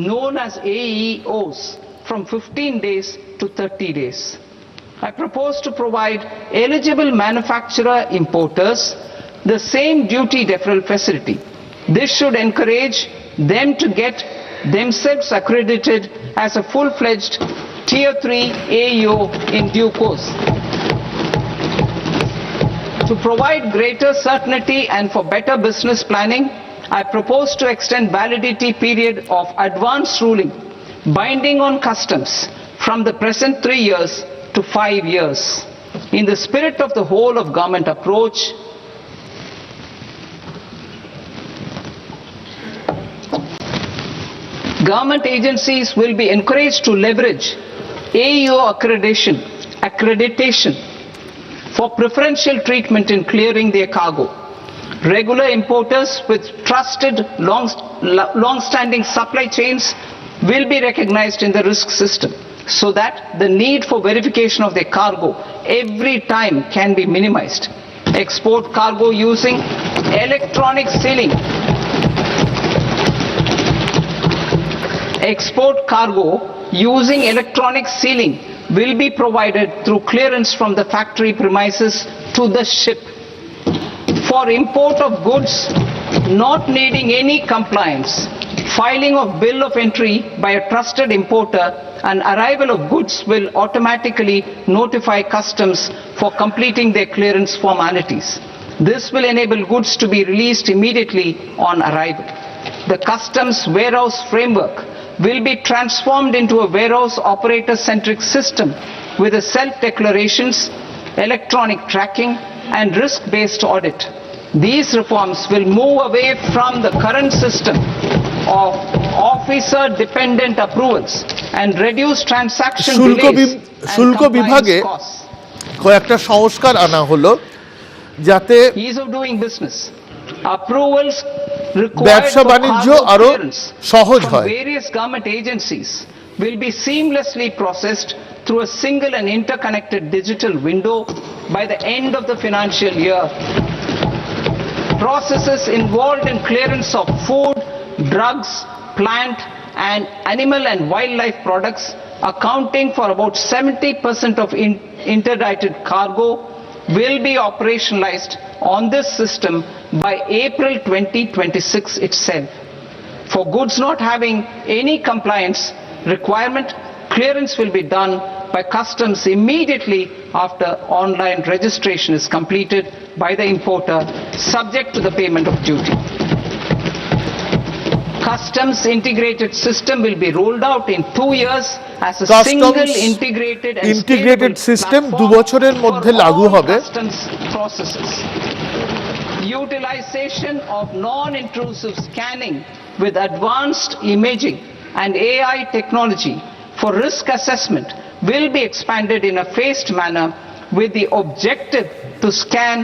known as AEOs from 15 days to 30 days. I propose to provide eligible manufacturer importers the same duty deferral facility. This should encourage them to get themselves accredited as a full-fledged Tier 3 AEO in due course. To provide greater certainty and for better business planning, I propose to extend validity period of advance ruling binding on customs from the present 3 years to 5 years. In the spirit of the whole of government approach, government agencies will be encouraged to leverage AEO accreditation for preferential treatment in clearing their cargo. Regular importers with trusted long-standing supply chains will be recognized in the risk system so that the need for verification of their cargo every time can be minimized. Export cargo using electronic sealing. Export cargo using electronic sealing will be provided through clearance from the factory premises to the ship. For import of goods not needing any compliance, filing of bill of entry by a trusted importer and arrival of goods will automatically notify customs for completing their clearance formalities. This will enable goods to be released immediately on arrival. The customs warehouse framework will be transformed into a warehouse operator-centric system with a self-declarations, electronic tracking and risk-based audit. These reforms will move away from the current system of officer-dependent approvals and reduce transaction delays শুল্ক বিভাগে কয়েকটা সংস্কার আনা হলো যাতে ease of doing business. Approvals ব্যবসা বাণিজ্য আরো সহজ হয়। Various government agencies will be seamlessly processed through a single and interconnected digital window by the end of the financial year. Processes involved in clearance of food, drugs, plant and animal and wildlife products accounting for about 70% of interdicted cargo will be operationalized on this system by April 2026 itself. For goods not having any compliance requirement, clearance will be done by customs immediately after online registration is completed by the importer, subject to the payment of duty. Customs integrated system will be rolled out in 2 years as a single integrated system 2 বছরের মধ্যে লাগু হবে। Customs processes. Utilization of non-intrusive scanning with advanced imaging and AI technology for risk assessment will be expanded in a phased manner with the objective to scan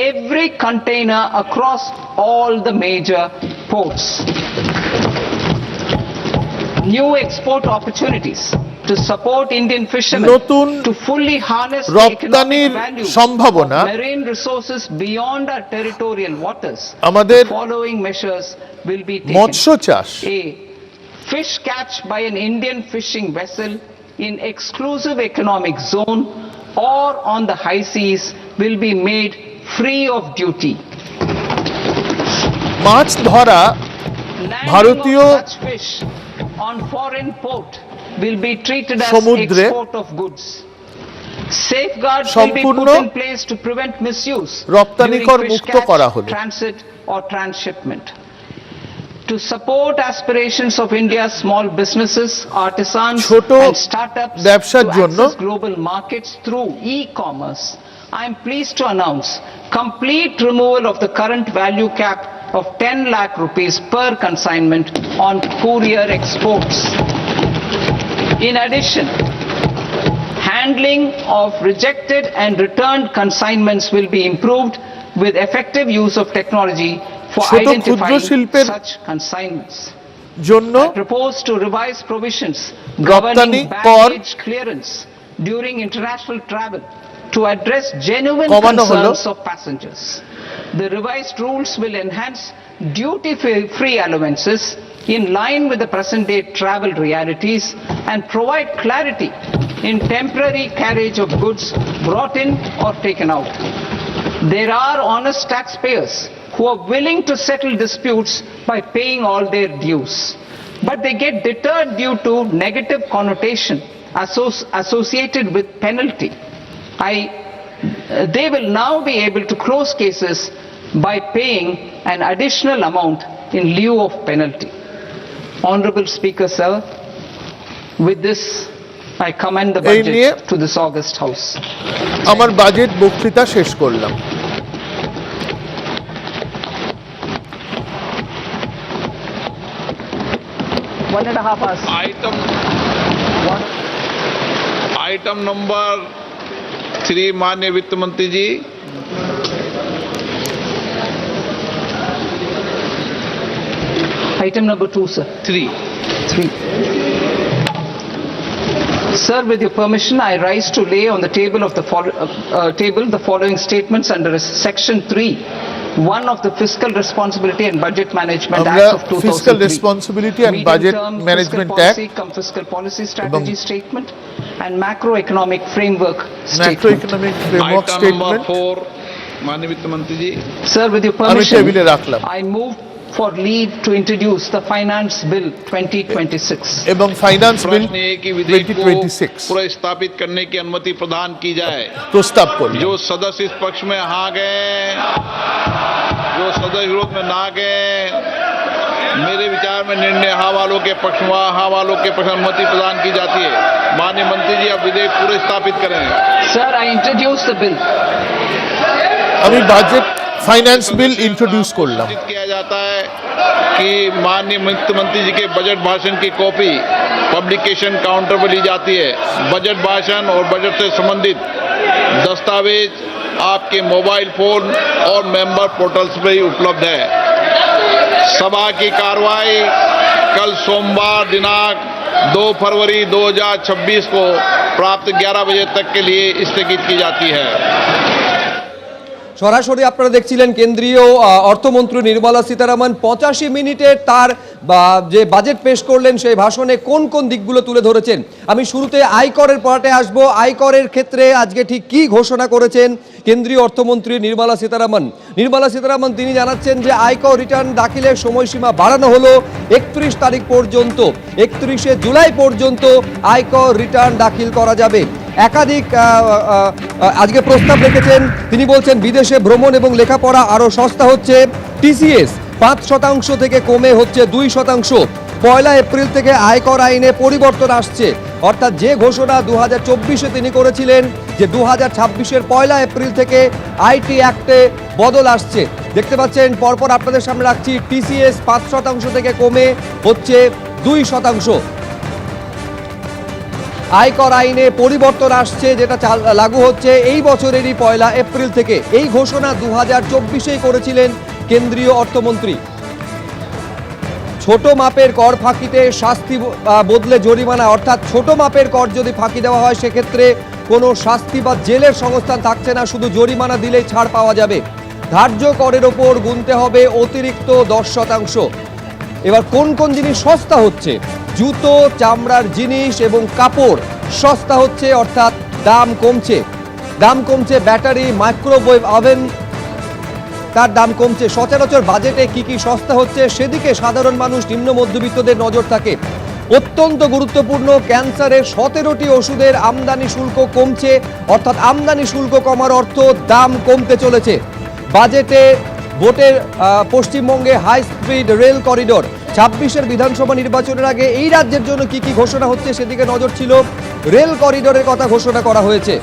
every container across all the major ports. New export opportunities to support Indian fishermen to fully harness the economic value of marine resources beyond our territorial waters. The following measures will be taken. মৎস্য চাষ A. Fish catch by an Indian fishing vessel in exclusive economic zone or on the high seas will be made free of duty. মাছ ধরা ভারতীয় Such fish on foreign port will be treated as সমুদ্রে export of goods. Safeguards will be put in place to prevent misuse রপ্তানিকর during fish মুক্ত catch, করা হলো। transit or transshipment. To support aspirations of India's small businesses, artisans and startups to access global markets through e-commerce, I am pleased to announce complete removal of the current value cap of 10 lakh rupees per consignment on courier exports. In addition, handling of rejected and returned consignments will be improved with effective use of technology for identifying such consignments. I propose to revise provisions governing baggage clearance during international travel to address genuine concerns of passengers. The revised rules will enhance duty-free allowances in line with the present-day travel realities and provide clarity in temporary carriage of goods brought in or taken out. There are honest taxpayers who are willing to settle disputes by paying all their dues. But they get deterred due to negative connotation associated with penalty. They will now be able to close cases by paying an additional amount in lieu of penalty. Honorable Speaker, sir, with this I commend the budget to this August House. আমার budget বক্তৃতা শেষ করলাম। One and a half hours. Item number 3 माननीय वित्त मंत्री जी। Item number 2, sir. 3. Sir, with your permission, I rise to lay on the table of the following statements under Section 3, 1 of the Fiscal Responsibility and Budget Management Act of 2003. Fiscal Responsibility and Budget Management Act, Fiscal Policy Strategy Statement, and Macroeconomic Framework Statement. Macroeconomic Framework Statement. Item number 4, माननीय वित्त मंत्री जी। Sir, with your permission, I move for leave to introduce the Finance Bill 2026. এবং Finance Bill 2026 पुनर्स्थापित करने की अनुमति प्रदान की जाए। प्रस्ताव करें। जो सदस्य इस पक्ष में हाँ गए, जो सदस्य विरोध में ना गए, मेरे विचार में निर्णय हाँ वालों के पक्ष में, हाँ वालों के पक्ष में अनुमति प्रदान की जाती है। माननीय मंत्री जी, अब विधेयक पूरे स्थापित करें। Sir, I introduce the bill. আমি বাজেট फाइनेंस बिल इंट्रोड्यूस करलाम। किया जाता है कि माननीय वित्त मंत्री जी के बजट भाषण की कॉपी पब्लिकेशन काउंटर पर ली जाती है। बजट भाषण और बजट से संबंधित दस्तावेज आपके मोबाइल फोन और मेंबर पोर्टल्स पर ही उपलब्ध है। सभा की कार्रवाई कल सोमवार दिनांक 2 फरवरी 2026 को प्राप्त 11 बजे तक के लिए स्थगित की जाती है। সরাসরি আপনারা দেখছিলেন কেন্দ্রীয় অর্থমন্ত্রী নির্মলা সীতারামন 85 মিনিটের তার যে বাজেট পেশ করলেন সেই ভাষণে কোন কোন দিকগুলো তুলে ধরেছেন। আমি শুরুতে আয়করের পার্টে আসব। আয়করের ক্ষেত্রে আজকে ঠিক কি ঘোষণা করেছেন কেন্দ্রীয় অর্থমন্ত্রী নির্মলা সীতারামন। নির্মলা সীতারামন তিনি জানাচ্ছেন যে আয়কর রিটার্ন দাখিলের সময়সীমা বাড়ানো হলো 31 তারিখ পর্যন্ত, 31শে জুলাই পর্যন্ত আয়কর রিটার্ন দাখিল করা যাবে। একাধিক আজকে প্রস্তাব রেখেছেন। তিনি বলছেন বিদেশে ভ্রমণ এবং লেখাপড়া আরও সস্তা হচ্ছে। টিসিএস 5% থেকে কমে হচ্ছে 2%। 1 এপ্রিল থেকে আয়কর আইনে পরিবর্তন আসছে, অর্থাৎ যে ঘোষণা 2024-এ তিনি করেছিলেন যে 2026-এর 1 এপ্রিল থেকে আইটি অ্যাক্টে বদল আসছে। দেখতে পাচ্ছেন পরপর আপনাদের সামনে রাখছি। টিসিএস 5% থেকে কমে হচ্ছে 2%। আয়কর আইনে পরিবর্তন আসছে, যেটা লাগু হচ্ছে এই বছরেরই 1 এপ্রিল থেকে। এই ঘোষণা 2024-এই করেছিলেন কেন্দ্রীয় অর্থমন্ত্রী। ছোট মাপের কর ফাঁকিতে শাস্তি বদলে জরিমানা, অর্থাৎ ছোট মাপের কর যদি ফাঁকি দেওয়া হয় সেক্ষেত্রে কোনো শাস্তি বা জেলের সংস্থান থাকছে না, শুধু জরিমানা দিলেই ছাড় পাওয়া যাবে। ধার্য করের ওপর গুনতে হবে অতিরিক্ত 10%। এবার কোন কোন জিনিস সস্তা হচ্ছে? জুতো, চামড়ার জিনিস এবং কাপড় সস্তা হচ্ছে, অর্থাৎ দাম কমছে। ব্যাটারি, মাইক্রোওয়েভ ওভেন তার দাম কমছে। সচরাচর বাজেটে কি কি সস্তা হচ্ছে সেদিকে সাধারণ মানুষ, নিম্ন মধ্যবিত্তদের নজর থাকে। অত্যন্ত গুরুত্বপূর্ণ, ক্যান্সারের 17টি ওষুধের আমদানি শুল্ক কমছে, অর্থাৎ আমদানি শুল্ক কমার অর্থ দাম কমতে চলেছে। বাজেটে ভোটের পশ্চিমবঙ্গে হাই স্পিড রেল করিডোর, 26-এর বিধানসভা নির্বাচনের আগে এই রাজ্যের জন্য কি কি ঘোষণা হচ্ছে সেদিকে নজর ছিল। রেল করিডোরের কথা ঘোষণা করা হয়েছে।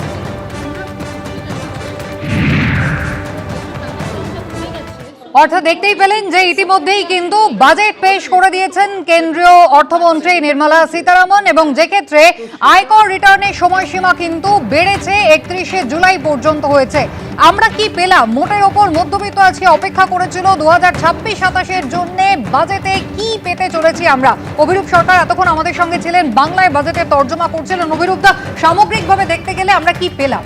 অর্থাৎ দেখতেই পেলেন যে ইতিমধ্যেই কিন্তু বাজেট পেশ করে দিয়েছেন কেন্দ্রীয় অর্থমন্ত্রী নির্মলা সীতারামন, এবং যে ক্ষেত্রে আয়কর রিটার্নের সময়সীমা কিন্তু বেড়েছে, 31শে জুলাই পর্যন্ত হয়েছে। আমরা কি পেলাম? মোটের ওপর মধ্যবিত্ত আজকে অপেক্ষা করেছিল 2026-27-এর জন্য বাজেটে কি পেতে চলেছি আমরা। অভিরূপ সরকার এতক্ষণ আমাদের সঙ্গে ছিলেন, বাংলায় বাজেটের তর্জমা করছিলেন। অভিরূপদা, সামগ্রিকভাবে দেখতে গেলে আমরা কি পেলাম?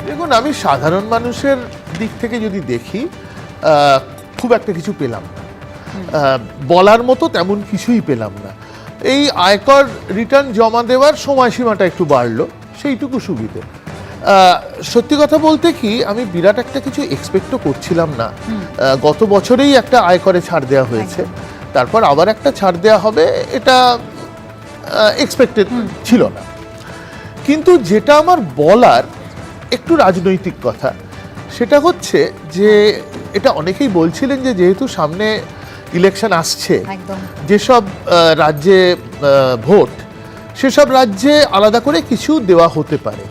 দেখুন, আমি সাধারণ মানুষের দিক থেকে যদি দেখি খুব একটা কিছু পেলাম না, বলার মতো তেমন কিছুই পেলাম না। এই আয়কর রিটার্ন জমা দেওয়ার সময়সীমাটা একটু বাড়লো, সেইটুকু সুবিধে। সত্যি কথা বলতে কি আমি বিরাট একটা কিছু এক্সপেক্টও করছিলাম না। গত বছরেই একটা আয়করে ছাড় দেওয়া হয়েছে, তারপর আবার একটা ছাড় দেওয়া হবে, এটা এক্সপেক্টেড ছিল না। কিন্তু যেটা আমার বলার একটু রাজনৈতিক কথা, সেটা হচ্ছে যে এটা অনেকেই বলছিলেন যে যেহেতু সামনে ইলেকশন আসছে, যেসব রাজ্যে ভোট সেসব রাজ্যে আলাদা করে কিছু দেওয়া হতে পারে,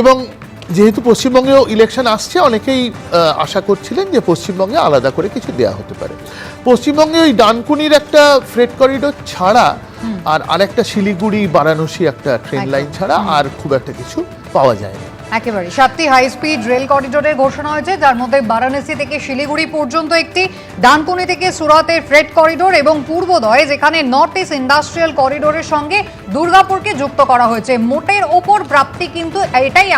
এবং যেহেতু পশ্চিমবঙ্গেও ইলেকশন আসছে অনেকেই আশা করছিলেন যে পশ্চিমবঙ্গে আলাদা করে কিছু দেওয়া হতে পারে। পশ্চিমবঙ্গে ওই ডানকুনির একটা ফ্রেট করিডোর ছাড়া আর আরেকটা শিলিগুড়ি বারাণসী একটা ট্রেন লাইন ছাড়া আর খুব একটা কিছু পাওয়া যায় না। একেবারে 7টি হাই স্পিড রেল করিডোরের ঘোষণা হয়েছে, যার মধ্যে বারাণসী থেকে শিলিগুড়ি পর্যন্ত একটি, ডানকুনি থেকে সুরাতের ফ্রেট করিডোর এবং পূর্বোদয় যেখানে নর্থ ইস্ট ইন্ডাস্ট্রিয়াল করিডোরের সঙ্গে দুর্গাপুরকে যুক্ত করা হয়েছে। মোটের ওপর প্রাপ্তি কিন্তু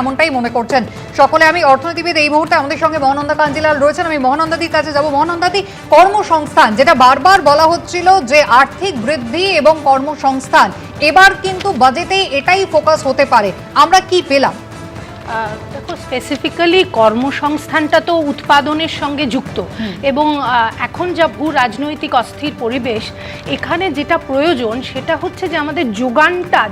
এমনটাই মনে করছেন সকলে। আমি অর্থনীতিবিদ এই মুহূর্তে আমাদের সঙ্গে মহানন্দা কাঞ্জিলাল রয়েছেন, আমি মহানন্দাদির কাছে যাব। মহানন্দাদি, কর্মসংস্থান যেটা বারবার বলা হচ্ছিল যে আর্থিক বৃদ্ধি এবং কর্মসংস্থান, এবার কিন্তু বাজেটে এটাই ফোকাস হতে পারে, আমরা কি পেলাম? দেখো, স্পেসিফিক্যালি কর্মসংস্থানটা তো উৎপাদনের সঙ্গে যুক্ত, এবং এখন যা ভূ রাজনৈতিক অস্থির পরিবেশ, এখানে যেটা প্রয়োজন সেটা হচ্ছে যে আমাদের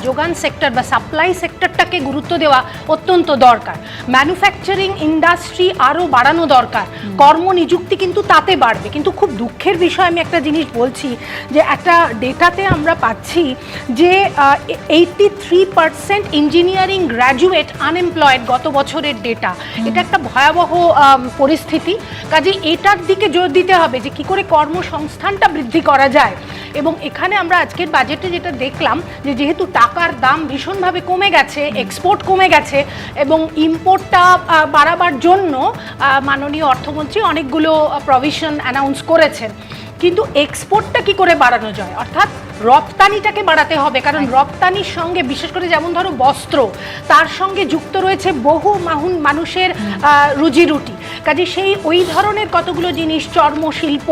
যোগান সেক্টর বা সাপ্লাই সেক্টরটাকে গুরুত্ব দেওয়া অত্যন্ত দরকার। ম্যানুফ্যাকচারিং ইন্ডাস্ট্রি আরও বাড়ানো দরকার, কর্মনিযুক্তি কিন্তু তাতে বাড়বে। কিন্তু খুব দুঃখের বিষয়, আমি একটা জিনিস বলছি যে একটা ডেটাতে আমরা পাচ্ছি যে 83% ইঞ্জিনিয়ারিং গ্র্যাজুয়েট আনএমপ্লয়েড গত বছরের ডেটা। এটা একটা ভয়াবহ পরিস্থিতি, কাজে এটার দিকে জোর দিতে হবে যে কি করে কর্মসংস্থানটা বৃদ্ধি করা যায়। এবং এখানে আমরা আজকের বাজেটে যেটা দেখলাম যে যেহেতু টাকার দাম ভীষণভাবে কমে গেছে, এক্সপোর্ট কমে গেছে এবং ইম্পোর্টটা বাড়াবার জন্য মাননীয় অর্থমন্ত্রী অনেকগুলো প্রভিশন অ্যানাউন্স করেছেন, কিন্তু এক্সপোর্টটা কি করে বাড়ানো যায়, অর্থাৎ রপ্তানিটাকে বাড়াতে হবে। কারণ রপ্তানির সঙ্গে বিশেষ করে যেমন ধরো বস্ত্র, তার সঙ্গে যুক্ত রয়েছে বহু মানুষের রুজি রুটি, কাজে সেই ওই ধরনের কতগুলো জিনিস, চর্মশিল্প,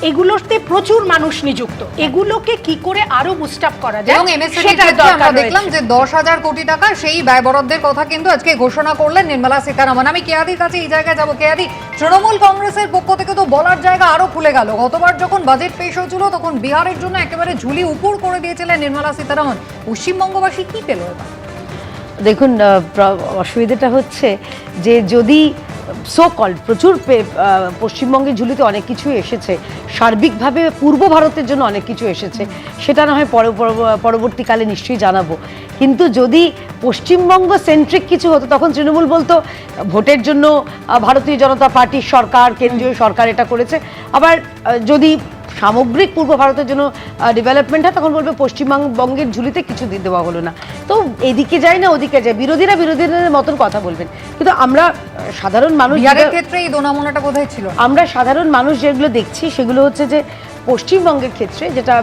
এগুলোতে প্রচুর মানুষ নিযুক্ত, এগুলোকে কি করে আরো বুস্ট আপ করা যায়। এবং সেটা আমরা দেখলাম যে 10,000 কোটি টাকা সেই ব্যয় বরাদ্দের কথা কিন্তু আজকে ঘোষণা করলেন নির্মলা সীতারামন। আমি কেয়াদির কাছে এই জায়গায় যাবো। কেয়াদি, তৃণমূল কংগ্রেসের পক্ষ থেকে তো বলার জায়গা আরো খুলে গেল। গতবার যখন বাজেট পেশ হয়েছিল তখন বিহারের জন্য একেবারে ঝুলি উপর করে দিয়েছিলেন নির্মলা সীতারামন। পশ্চিমবঙ্গবাসী কি পেল এবার? দেখুন, অসুবিধাটা হচ্ছে যে যদি সো কল্ড প্রচুর পশ্চিমবঙ্গের ঝুলিতে অনেক কিছু এসেছে, সার্বিকভাবে পূর্ব ভারতের জন্য অনেক কিছু এসেছে, সেটা না হয় পরবর্তীকালে নিশ্চয়ই জানাবো। কিন্তু যদি পশ্চিমবঙ্গ সেন্ট্রিক কিছু হতো তখন তৃণমূল বলতো ভোটের জন্য ভারতীয় জনতা পার্টির সরকার, কেন্দ্রীয় সরকার এটা করেছে। আবার যদি সামগ্রিক পূর্ব ভারতের জন্য ডেভেলপমেন্ট হয় তখন বলবে পশ্চিমবঙ্গের ঝুলিতে কিছু দেওয়া হলো না। তো এদিকে যায় না ওদিকে যায়, বিরোধীরা বিরোধীদের মতন কথা বলবেন, কিন্তু আমরা সাধারণ মানুষ, বিহারের ক্ষেত্রে এই দোনামোনাটা কোথায় ছিল? আমরা সাধারণ মানুষ যেগুলো দেখছি সেগুলো হচ্ছে যে পশ্চিমবঙ্গের ক্ষেত্রে যেটা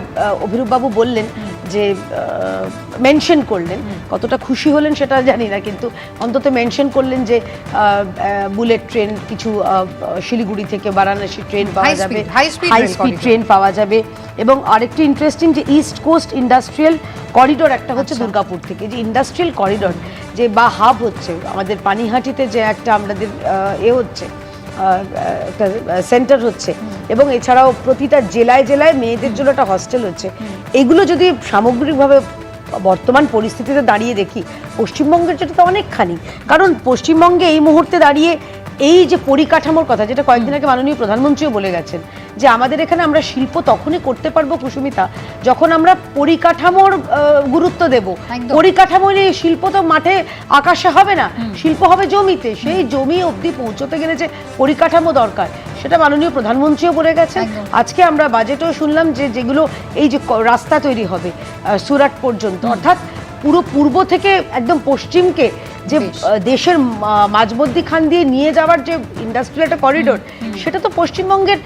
অভিরূপবাবু বললেন, যে মেনশন করলেন, কতটা খুশি হলেন সেটা জানি না, কিন্তু অন্তত মেনশন করলেন যে বুলেট ট্রেন কিছু শিলিগুড়ি থেকে বারাণসী ট্রেন পাওয়া যাবে, হাই স্পিড ট্রেন পাওয়া যাবে। এবং আরেকটি ইন্টারেস্টিং যে ইস্ট কোস্ট ইন্ডাস্ট্রিয়াল করিডোর একটা হচ্ছে দুর্গাপুর থেকে, যে ইন্ডাস্ট্রিয়াল করিডোর যে বা হাব হচ্ছে আমাদের পানিহাটিতে, যে একটা আমাদের হচ্ছে একটা সেন্টার হচ্ছে, এবং এছাড়াও প্রতিটা জেলায় জেলায় মেয়েদের জন্য একটা হস্টেল হচ্ছে। এগুলো যদি সামগ্রিকভাবে বর্তমান পরিস্থিতিতে দাঁড়িয়ে দেখি, পশ্চিমবঙ্গের যেটা তো অনেকখানি, কারণ পশ্চিমবঙ্গে এই মুহূর্তে দাঁড়িয়ে এই যে পরিকাঠামোর কথা, যেটা কয়েকদিন আগে মাননীয় প্রধানমন্ত্রীও বলে গেছেন, যে আমাদের এখানে আমরা শিল্প তখনই করতে পারবো কুসুমিতা যখন আমরা পরিকাঠামোর গুরুত্ব দেব। পরিকাঠামো নিয়ে শিল্প তো মাঠে আকাশে হবে না, শিল্প হবে জমিতে, সেই জমি অবধি পৌঁছতে গেলে যে পরিকাঠামো দরকার সেটা মাননীয় প্রধানমন্ত্রীও বলে গেছেন। আজকে আমরা বাজেটেও শুনলাম যে যেগুলো এই যে রাস্তা তৈরি হবে সুরাট পর্যন্ত, অর্থাৎ পুরো পূর্ব থেকে একদম পশ্চিমকে যে দেশের মাঝমধ্যখান দিয়ে নিয়ে যাওয়ার যে ইন্ডাস্ট্রিয়াল একটা করিডোর, সেটা তো পশ্চিমবঙ্গের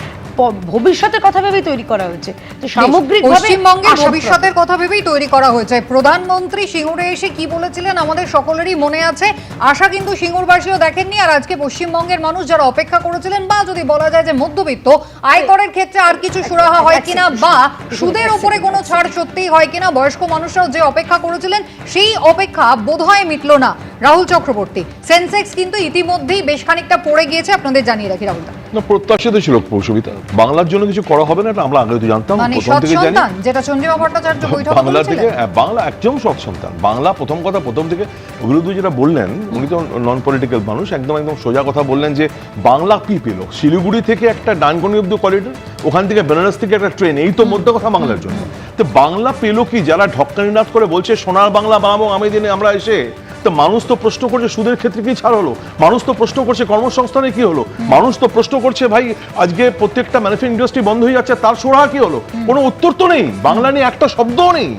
ভবিষ্যতের কথা ভেবেই তৈরি করা হয়েছে। তো সামগ্রিকভাবে পশ্চিমবঙ্গের ভবিষ্যতের কথা ভেবেই তৈরি করা হয়েছে। প্রধানমন্ত্রী সিঙ্গুরে এসে কি বলেছিলেন আমাদের সকলেরই মনে আছে, আশা কিন্তু সিঙ্গুরবাসীও দেখেননি। আর আজকে পশ্চিমবঙ্গের মানুষ যারা অপেক্ষা করেছিলেন, বা যদি বলা যায় যে মধ্যবিত্ত, আয়করের ক্ষেত্রে আর কিছু সুরাহা হয় কিনা, বা সুদের উপরে কোনো ছাড় সত্যিই হয় কিনা, বয়স্ক মানুষরাও যে অপেক্ষা করেছিলেন সেই অপেক্ষা বোধহয় মিটল না। রাহুল চক্রবর্তী, সেন্সেক্স কিন্তু ইতিমধ্যেই বেশ খানিকটা পড়ে গিয়েছে, আপনাদের জানিয়ে রাখি রাহুল। না, প্রত্যাশিত ছিল পৌষবিতা, বাংলার জন্য কিছু করা হবে না, এটা আমরা আগে তো জানতাম, মানে প্রথম থেকে জানি। যেটা চন্দ্রিমা ভট্টাচার্য বৈঠকে বাংলা থেকে বলেছিলেন, বাংলা একদম সৎ সন্তান। বাংলা প্রথম কথা প্রথম থেকে অভিরুদ্ধ যেটা বললেন, উনি তো নন পলিটিক্যাল মানুষ, একদম একদম সোজা কথা বললেন যে বাংলা কি পেল, শিলিগুড়ি থেকে একটা ডানকুনি অব্দি করিডোর, ওখান থেকে বেনারস থেকে একটা ট্রেন, এই তো মধ্যে কথা বাংলার জন্য। তো বাংলা পেল কি? যারা ঢক্কানি নাচ করে বলছে সোনার বাংলা বানাবো আমি দিনে আমরা এসে, তো মানুষ তো প্রশ্ন করছে সুদের ক্ষেত্রে কি ছাড় হলো, মানুষ তো প্রশ্ন করছে কর্মসংস্থানে কি হলো, মানুষ তো প্রশ্ন করছে ভাই আজকে প্রত্যেকটা ম্যানুফ্যাকচারিং ইন্ডাস্ট্রি বন্ধ হয়ে যাচ্ছে তার সুরাহা কি হলো, কোনো উত্তর তো নেই, বাংলা নিয়ে একটা শব্দও নেই।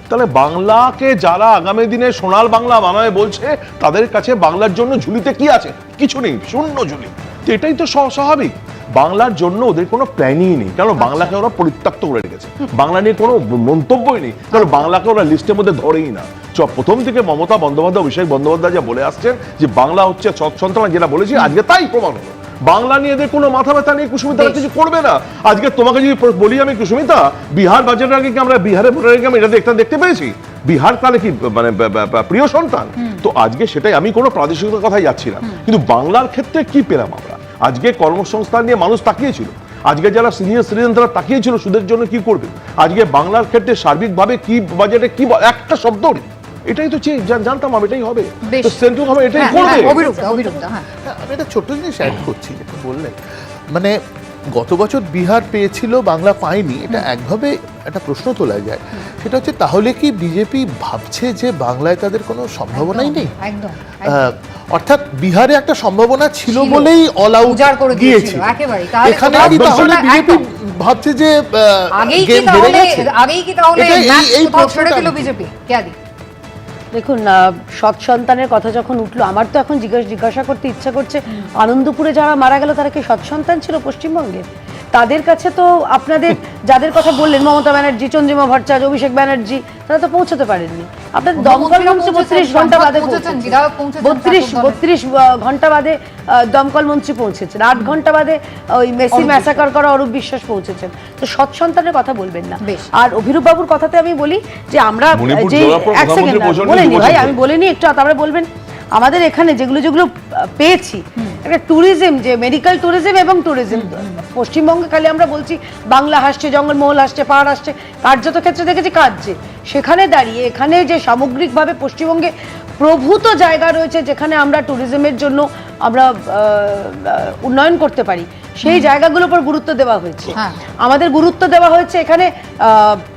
তাহলে বাংলাকে যারা আগামী দিনে সোনার বাংলা বানাবে বলছে, তাদের কাছে বাংলার জন্য ঝুলিতে কি আছে? কিছু নেই, শূন্য ঝুলি। তো এটাই তো স্বাভাবিক, বাংলার জন্য ওদের কোনো প্ল্যানই নেই, কারণ বাংলাকে ওরা পরিত্যক্ত করে রেখেছে, বাংলা নিয়ে কোনো মন্তব্যই নেই, কারণ বাংলাকে ওরা লিস্টের মধ্যে ধরেই না। প্রথম থেকে মমতা বন্দ্যোপাধ্যায়, অভিষেক বন্দ্যোপাধ্যায় যা বলে আসছেন যে বাংলা হচ্ছে সৎ সন্তান, যেটা বলেছি আজকে তাই প্রমাণ হলো। বাংলা নিয়ে এদের কোনো মাথা ব্যথা নেই, কুসুমিতা কিছু করবে না। আজকে তোমাকে যদি বলি আমি, কুসুমিতা, বিহার বাজেটের আগে কি আমরা বিহারে ভোটের আগে আমি এটা দেখতে পেয়েছি? বিহার কালে কি মানে প্রিয় সন্তান? তো আজকে সেটাই, আমি কোনো প্রাদেশিকতার কথাই যাচ্ছি না, কিন্তু বাংলার ক্ষেত্রে কি পেলাম আমরা? আজকে কর্মসংস্থান নিয়ে মানুষ তাকিয়েছিল, আজকে যারা সিনিয়র সিটিজেন তারা তাকিয়েছিল সুদের জন্য কি করবে। আজকে বাংলার ক্ষেত্রে সার্বিকভাবে কি বাজেটে কি একটা শব্দ নেই, এটাই তো জানতাম আমি, এটাই হবে, সেন্ট্রাল হবে এটাই করবে। আমি একটা ছোট্ট জিনিস অ্যাড করছি, যেটা বললেন, মানে গত বছর বিহার পেয়েছিল, বাংলা পায়নি, এটা একভাবে একটা প্রশ্ন তোলা যায়, সেটা হচ্ছে তাহলে কি বিজেপি ভাবছে যে বাংলায় তাদের কোনো সম্ভাবনাই নেই? অর্থাৎ বিহারে একটা সম্ভাবনা ছিল বলেই অল আউট গিয়েছে, এখানে কি তাহলে বিজেপি ভাবছে যে গেম হেরে গেছে? এই প্রশ্নটা বিজেপি দেখুন, সৎ সন্তানের কথা যখন উঠলো, আমার তো এখন জিজ্ঞাসা করতে ইচ্ছা করছে, আনন্দপুরে যারা মারা গেল তারা কি সৎ সন্তান ছিল পশ্চিমবঙ্গের? তাদের কাছে তো আপনাদের যাদের কথা বললেন, মমতা ব্যানার্জি, চন্দ্রিমা ভট্টাচার্য, অভিষেক ব্যানার্জি, তারা তো পৌঁছাতে পারেননি। আপনাদের দমকল মন্ত্রী 32 ঘন্টা বাদে 32 ঘন্টা বাদে দমকল মন্ত্রী পৌঁছেছেন, 8 ঘন্টা বাদে ওই মেসি ম্যাসাকার করা অরূপ বিশ্বাস পৌঁছেছেন। তো সৎ সন্তানের কথা বলবেন না। আর অভিরূপ বাবুর কথাতে আমি বলি যে আমরা যে এক সেকেন্ড বলিনি ভাই, আমি বলিনি, একটু তারপরে বলবেন। আমাদের এখানে যেগুলো পেয়েছি, একটা ট্যুরিজম, যে মেডিকেল ট্যুরিজম এবং ট্যুরিজম, পশ্চিমবঙ্গে খালি আমরা বলছি বাংলা হাসছে, জঙ্গলমহল হাসছে, পাহাড় হাসছে, কার্যত ক্ষেত্রে দেখেছি কাজছে। সেখানে দাঁড়িয়ে এখানে যে সামগ্রিকভাবে পশ্চিমবঙ্গে প্রভূত জায়গা রয়েছে যেখানে আমরা ট্যুরিজমের জন্য আমরা উন্নয়ন করতে পারি, সেই জায়গাগুলোর উপর গুরুত্ব দেওয়া হয়েছে। আমাদের গুরুত্ব দেওয়া হয়েছে এখানে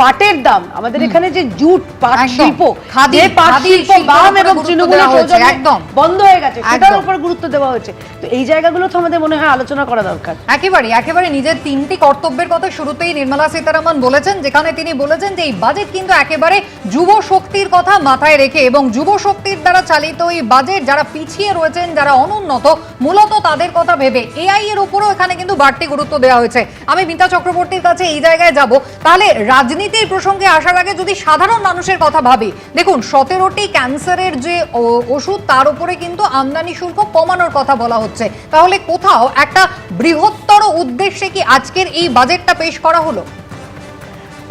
পাটের দাম, আমাদের এখানে যে জুট পাট শিল্প, যে পাট শিল্প বাম এবং তৃণমূলের সৌজন্যে বন্ধ হয়ে গেছে, সেটার উপর গুরুত্ব দেওয়া হয়েছে। তো এই জায়গাগুলো তো আমাদের মনে হয় আলোচনা করা দরকার। একেবারে নিজের 3টি কর্তব্যের কথা শুরুতেই নির্মলা সীতারামন বলেছেন, যেখানে তিনি বলেছেন যে এই বাজেট কিন্তু একেবারে যুব শক্তির কথা মাথায় রেখে, এবং যুব শক্তির দ্বারা চালিত এই বাজেট, যারা পিছিয়ে রয়েছেন, যারা অনুন্নত, মূলত তাদের কথা ভেবে এআই এর উপরও এখানে কিন্তু বাড়তি গুরুত্ব দেওয়া হয়েছে। আমি মিতা চক্রবর্তীর কাছে এই জায়গায় যাব। তাহলে রাজনীতির প্রসঙ্গে আসার আগে যদি সাধারণ মানুষের কথা ভাবি, দেখুন 17টি ক্যান্সারের যে ওষুধ, তার উপরে কিন্তু আমদানি শুল্ক কমানোর কথা বলা হচ্ছে। তাহলে কোথাও একটা বৃহত্তর উদ্দেশ্যে কি আজকের এই বাজেটটা পেশ করা হলো?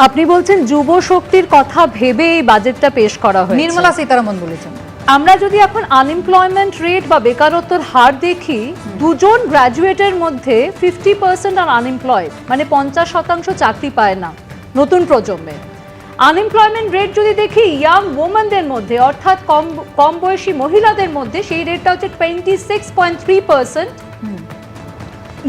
আপনি বলছেন যুব শক্তির কথা ভেবে এই বাজেটটা পেশ করা হয়েছে, নির্মলা সীতারামন বলেছেন। আমরা যদি এখন আনএমপ্লয়মেন্ট রেট বা বেকারত্বের হার দেখি, দুজন গ্র্যাজুয়েটের মধ্যে 50% আর আনএমপ্লয়েড, মানে 50% চাকরি পায় না নতুন প্রজন্মে। আনএমপ্লয়মেন্ট রেট যদি দেখি ইয়াং ওমেনদের মধ্যে, অর্থাৎ কম বয়সী মহিলাদের মধ্যে, সেই রেটটা হচ্ছে 26.3%।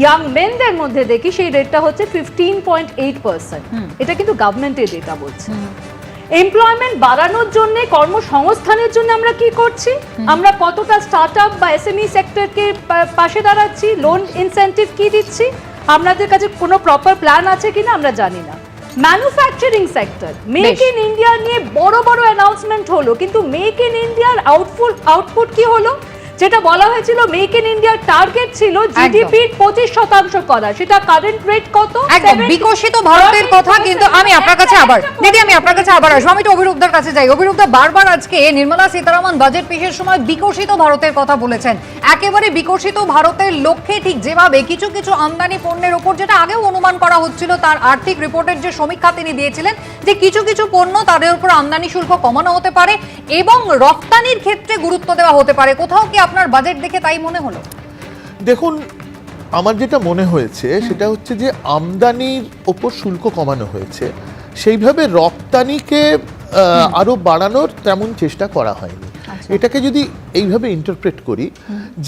ইয়াং মেনদের মধ্যে দেখি সেই রেটটা হচ্ছে 15.8%। এটা কিন্তু গভর্নমেন্টের ডেটা বলছে। এমপ্লয়মেন্ট বাড়ানোর জন্য, কর্মসংস্থানের জন্য আমরা কি করছি, আমরা কতটা স্টার্টআপ বা এসএমই সেক্টরকে পাশে দাঁড়াচ্ছি, লোন ইনসেন্টিভ কি দিচ্ছি, আপনাদের কাছে কোনো প্রপার প্ল্যান আছে কিনা আমরা জানি না। Manufacturing sector, make in India নিয়ে বড় অ্যানাউন্সমেন্ট হলো, কিন্তু মেক ইন ইন্ডিয়ার আউটপুট কি হলো? যেটা বলা হয়েছিল মেক ইন ইন্ডিয়ার টার্গেট ছিল জিডিপির 25% করা, সেটা কারেন্ট রেট কত? একদম বিকশিত ভারতের কথা। কিন্তু আমি আপনার কাছে আবার দিদি, আমি আপনার কাছে আবার আসবো, আমি তো অভিরূপদার কাছে যাই। অভিরূপদা, বারবার আজকে নির্মলা সীতারামন বাজেট পেশের সময় বিকশিত ভারতের কথা বলেছেন। একেবারে বিকশিত ভারতের লক্ষ্যে ঠিক যেভাবে কিছু কিছু আমদানি পণ্যের উপর, যেটা আগেও অনুমান করা হচ্ছিল, তার আর্থিক রিপোর্টের যে সমীক্ষা তিনি দিয়েছিলেন, যে কিছু কিছু পণ্য তাদের উপর আমদানি শুল্ক কমানো হতে পারে এবং রপ্তানির ক্ষেত্রে গুরুত্ব দেওয়া হতে পারে। কোথাও কি আপনার বাজেট দেখে তাই মনে হলো? দেখুন, আমার যেটা মনে হয়েছে সেটা হচ্ছে যে আমদানির ওপর শুল্ক কমানো হয়েছে, সেইভাবে রপ্তানিকে আরো বাড়ানোর তেমন চেষ্টা করা হয়নি। এটাকে যদি এইভাবে ইন্টারপ্রেট করি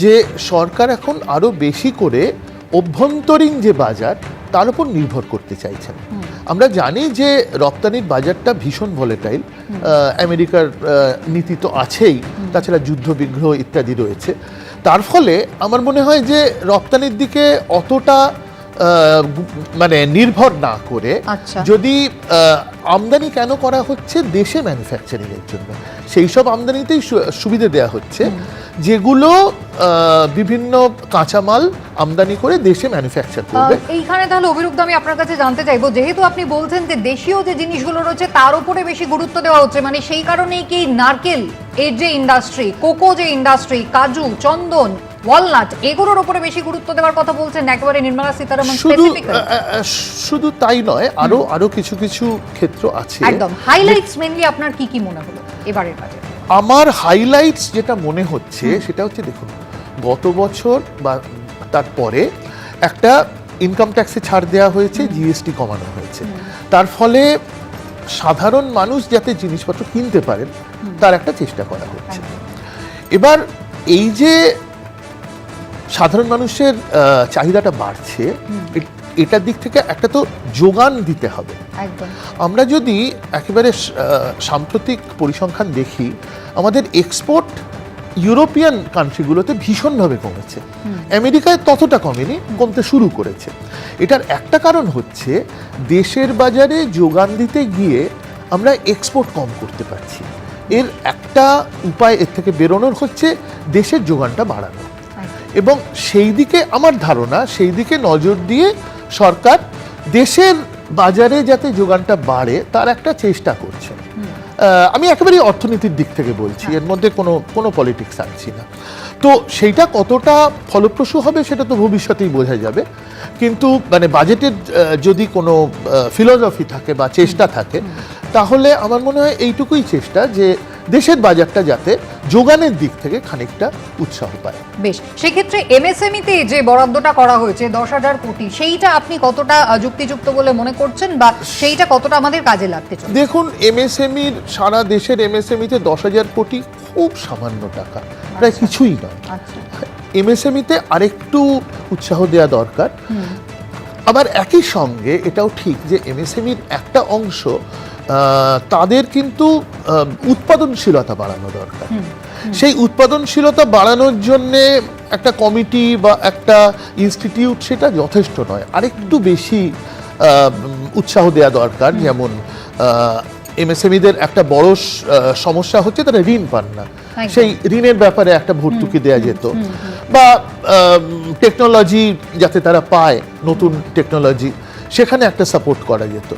যে সরকার এখন আরো বেশি করে অভ্যন্তরীণ যে বাজার তার উপর নির্ভর করতে চাইছেন। আমরা জানি যে রপ্তানির বাজারটা ভীষণ ভলেটাইল, আমেরিকার নীতি তো আছেই, তাছাড়া যুদ্ধ বিগ্রহ ইত্যাদি রয়েছে। তার ফলে আমার মনে হয় যে রপ্তানির দিকে অতটা মানে নির্ভর না করে যদি আমদানি কেন করা হচ্ছে, দেশে ম্যানুফ্যাকচারিং এর জন্য, সেই সব আমদানিতেই সুবিধা দেওয়া হচ্ছে যেগুলো বিভিন্ন কাঁচামাল আমদানি করে দেশে ম্যানুফ্যাকচার করবে। এইখানে তাহলে অভিরূপদা আমি আপনার কাছে জানতে চাইবো, যেহেতু আপনি বলছেন যে দেশীয় যে জিনিসগুলো রয়েছে তার উপরে বেশি গুরুত্ব দেওয়া হচ্ছে, মানে সেই কারণেই কি নারকেল এর যে ইন্ডাস্ট্রি, কোকো যে ইন্ডাস্ট্রি, কাজু, চন্দন, ওয়ালনাট, এগুলোর উপরে বেশি গুরুত্ব দেওয়ার কথা বলছেন একেবারে নির্মলা সীতারামন স্পেসিফিক্যালি? শুধু তাই নয়, আরো কিছু কিছু ক্ষেত্র আছে। একদম হাইলাইটস মেইনলি আপনার কি কি মনে হলো এবারের বাজেট? আমার হাইলাইটস যেটা মনে হচ্ছে সেটা হচ্ছে, দেখুন, গত বছর বা তারপরে একটা ইনকাম ট্যাক্সে ছাড় দেওয়া হয়েছে, জিএসটি কমানো হয়েছে, তার ফলে সাধারণ মানুষ যাতে জিনিসপত্র কিনতে পারেন তার একটা চেষ্টা করা হচ্ছে। এবার এই যে সাধারণ মানুষের চাহিদাটা বাড়ছে, এটার দিক থেকে একটা তো যোগান দিতে হবে। আমরা যদি একেবারে সাম্প্রতিক পরিসংখ্যান দেখি, আমাদের এক্সপোর্ট ইউরোপিয়ান কান্ট্রিগুলোতে ভীষণভাবে কমেছে, আমেরিকায় ততটা কমেনি, কমতে শুরু করেছে। এটার একটা কারণ হচ্ছে দেশের বাজারে যোগান দিতে গিয়ে আমরা এক্সপোর্ট কম করতে পারছি। এর একটা উপায় এর থেকে বেরোনোর হচ্ছে দেশের যোগানটা বাড়ানো, এবং সেই দিকে আমার ধারণা, সেই দিকে নজর দিয়ে সরকার দেশের বাজারে যাতে যোগানটা বাড়ে তার একটা চেষ্টা করছে। আমি একেবারেই অর্থনীতির দিক থেকে বলছি, এর মধ্যে কোনো পলিটিক্স আনছি না। তো সেইটা কতটা ফলপ্রসূ হবে সেটা তো ভবিষ্যতেই বোঝা যাবে, কিন্তু মানে বাজেটের যদি কোনো ফিলোসফি থাকে বা চেষ্টা থাকে, তাহলে আমার মনে হয় এইটুকুই চেষ্টা যে দেশের বাজারটা যাতে যোগানের দিক থেকে খানিকটা উৎসাহ পায়। বেশ, সেক্ষেত্রে এমএসএমইতে যে বরাদ্দটা করা হয়েছে 10,000 কোটি, সেইটা আপনি কতটা যুক্তিযুক্ত বলে মনে করছেন, বা সেইটা কতটা আমাদের কাজে লাগতে চলেছে? দেখুন, এমএসএমইর সারা দেশের এমএসএমইতে 10,000 কোটি খুব সামান্য টাকা, প্রায় কিছুই নয়। এমএসএমইতে আরেকটু উৎসাহ দেওয়া দরকার। আবার একই সঙ্গে এটাও ঠিক যে এমএসএমইর একটা অংশ তাদের কিন্তু উৎপাদনশীলতা বাড়ানো দরকার। সেই উৎপাদনশীলতা বাড়ানোর জন্যে একটা কমিটি বা একটা ইনস্টিটিউট সেটা যথেষ্ট নয়, আরেকটু বেশি উৎসাহ দেওয়া দরকার। যেমন এমএসএমইদের একটা বড় সমস্যা হচ্ছে তারা ঋণ পান না, সেই ঋণের ব্যাপারে একটা ভর্তুকি দেওয়া যেত, বা টেকনোলজি যাতে তারা পায়, নতুন টেকনোলজি, সেখানে একটা সাপোর্ট করা যেত।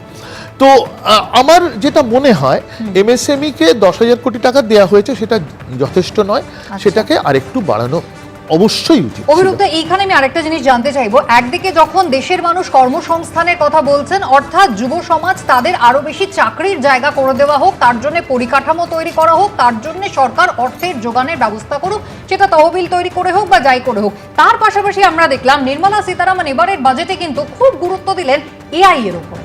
তো আমার যেটা মনে হয় এমএসএমই-কে 10,000 কোটি টাকা দেওয়া হয়েছে সেটা যথেষ্ট নয়, সেটাকে আরেকটু বাড়ানো অবশ্যই উচিত। অভিরূপদা, এইখানে আমি আরেকটা জিনিস জানতে চাইবো, একদিকে যখন দেশের মানুষ কর্মসংস্থানের কথা বলছেন, অর্থাৎ যুব সমাজ তাদের আরো বেশি চাকরির জায়গা করে দেওয়া হোক, তার জন্য পরিকাঠামো তৈরি করা হোক, তার জন্য সরকার অর্থের যোগানের ব্যবস্থা করুক, সেটা তহবিল তৈরি করে হোক বা যাই করে হোক, তার পাশাপাশি আমরা দেখলাম নির্মলা সীতারামন এবারের বাজেটে কিন্তু খুব গুরুত্ব দিলেন এআই এর উপর।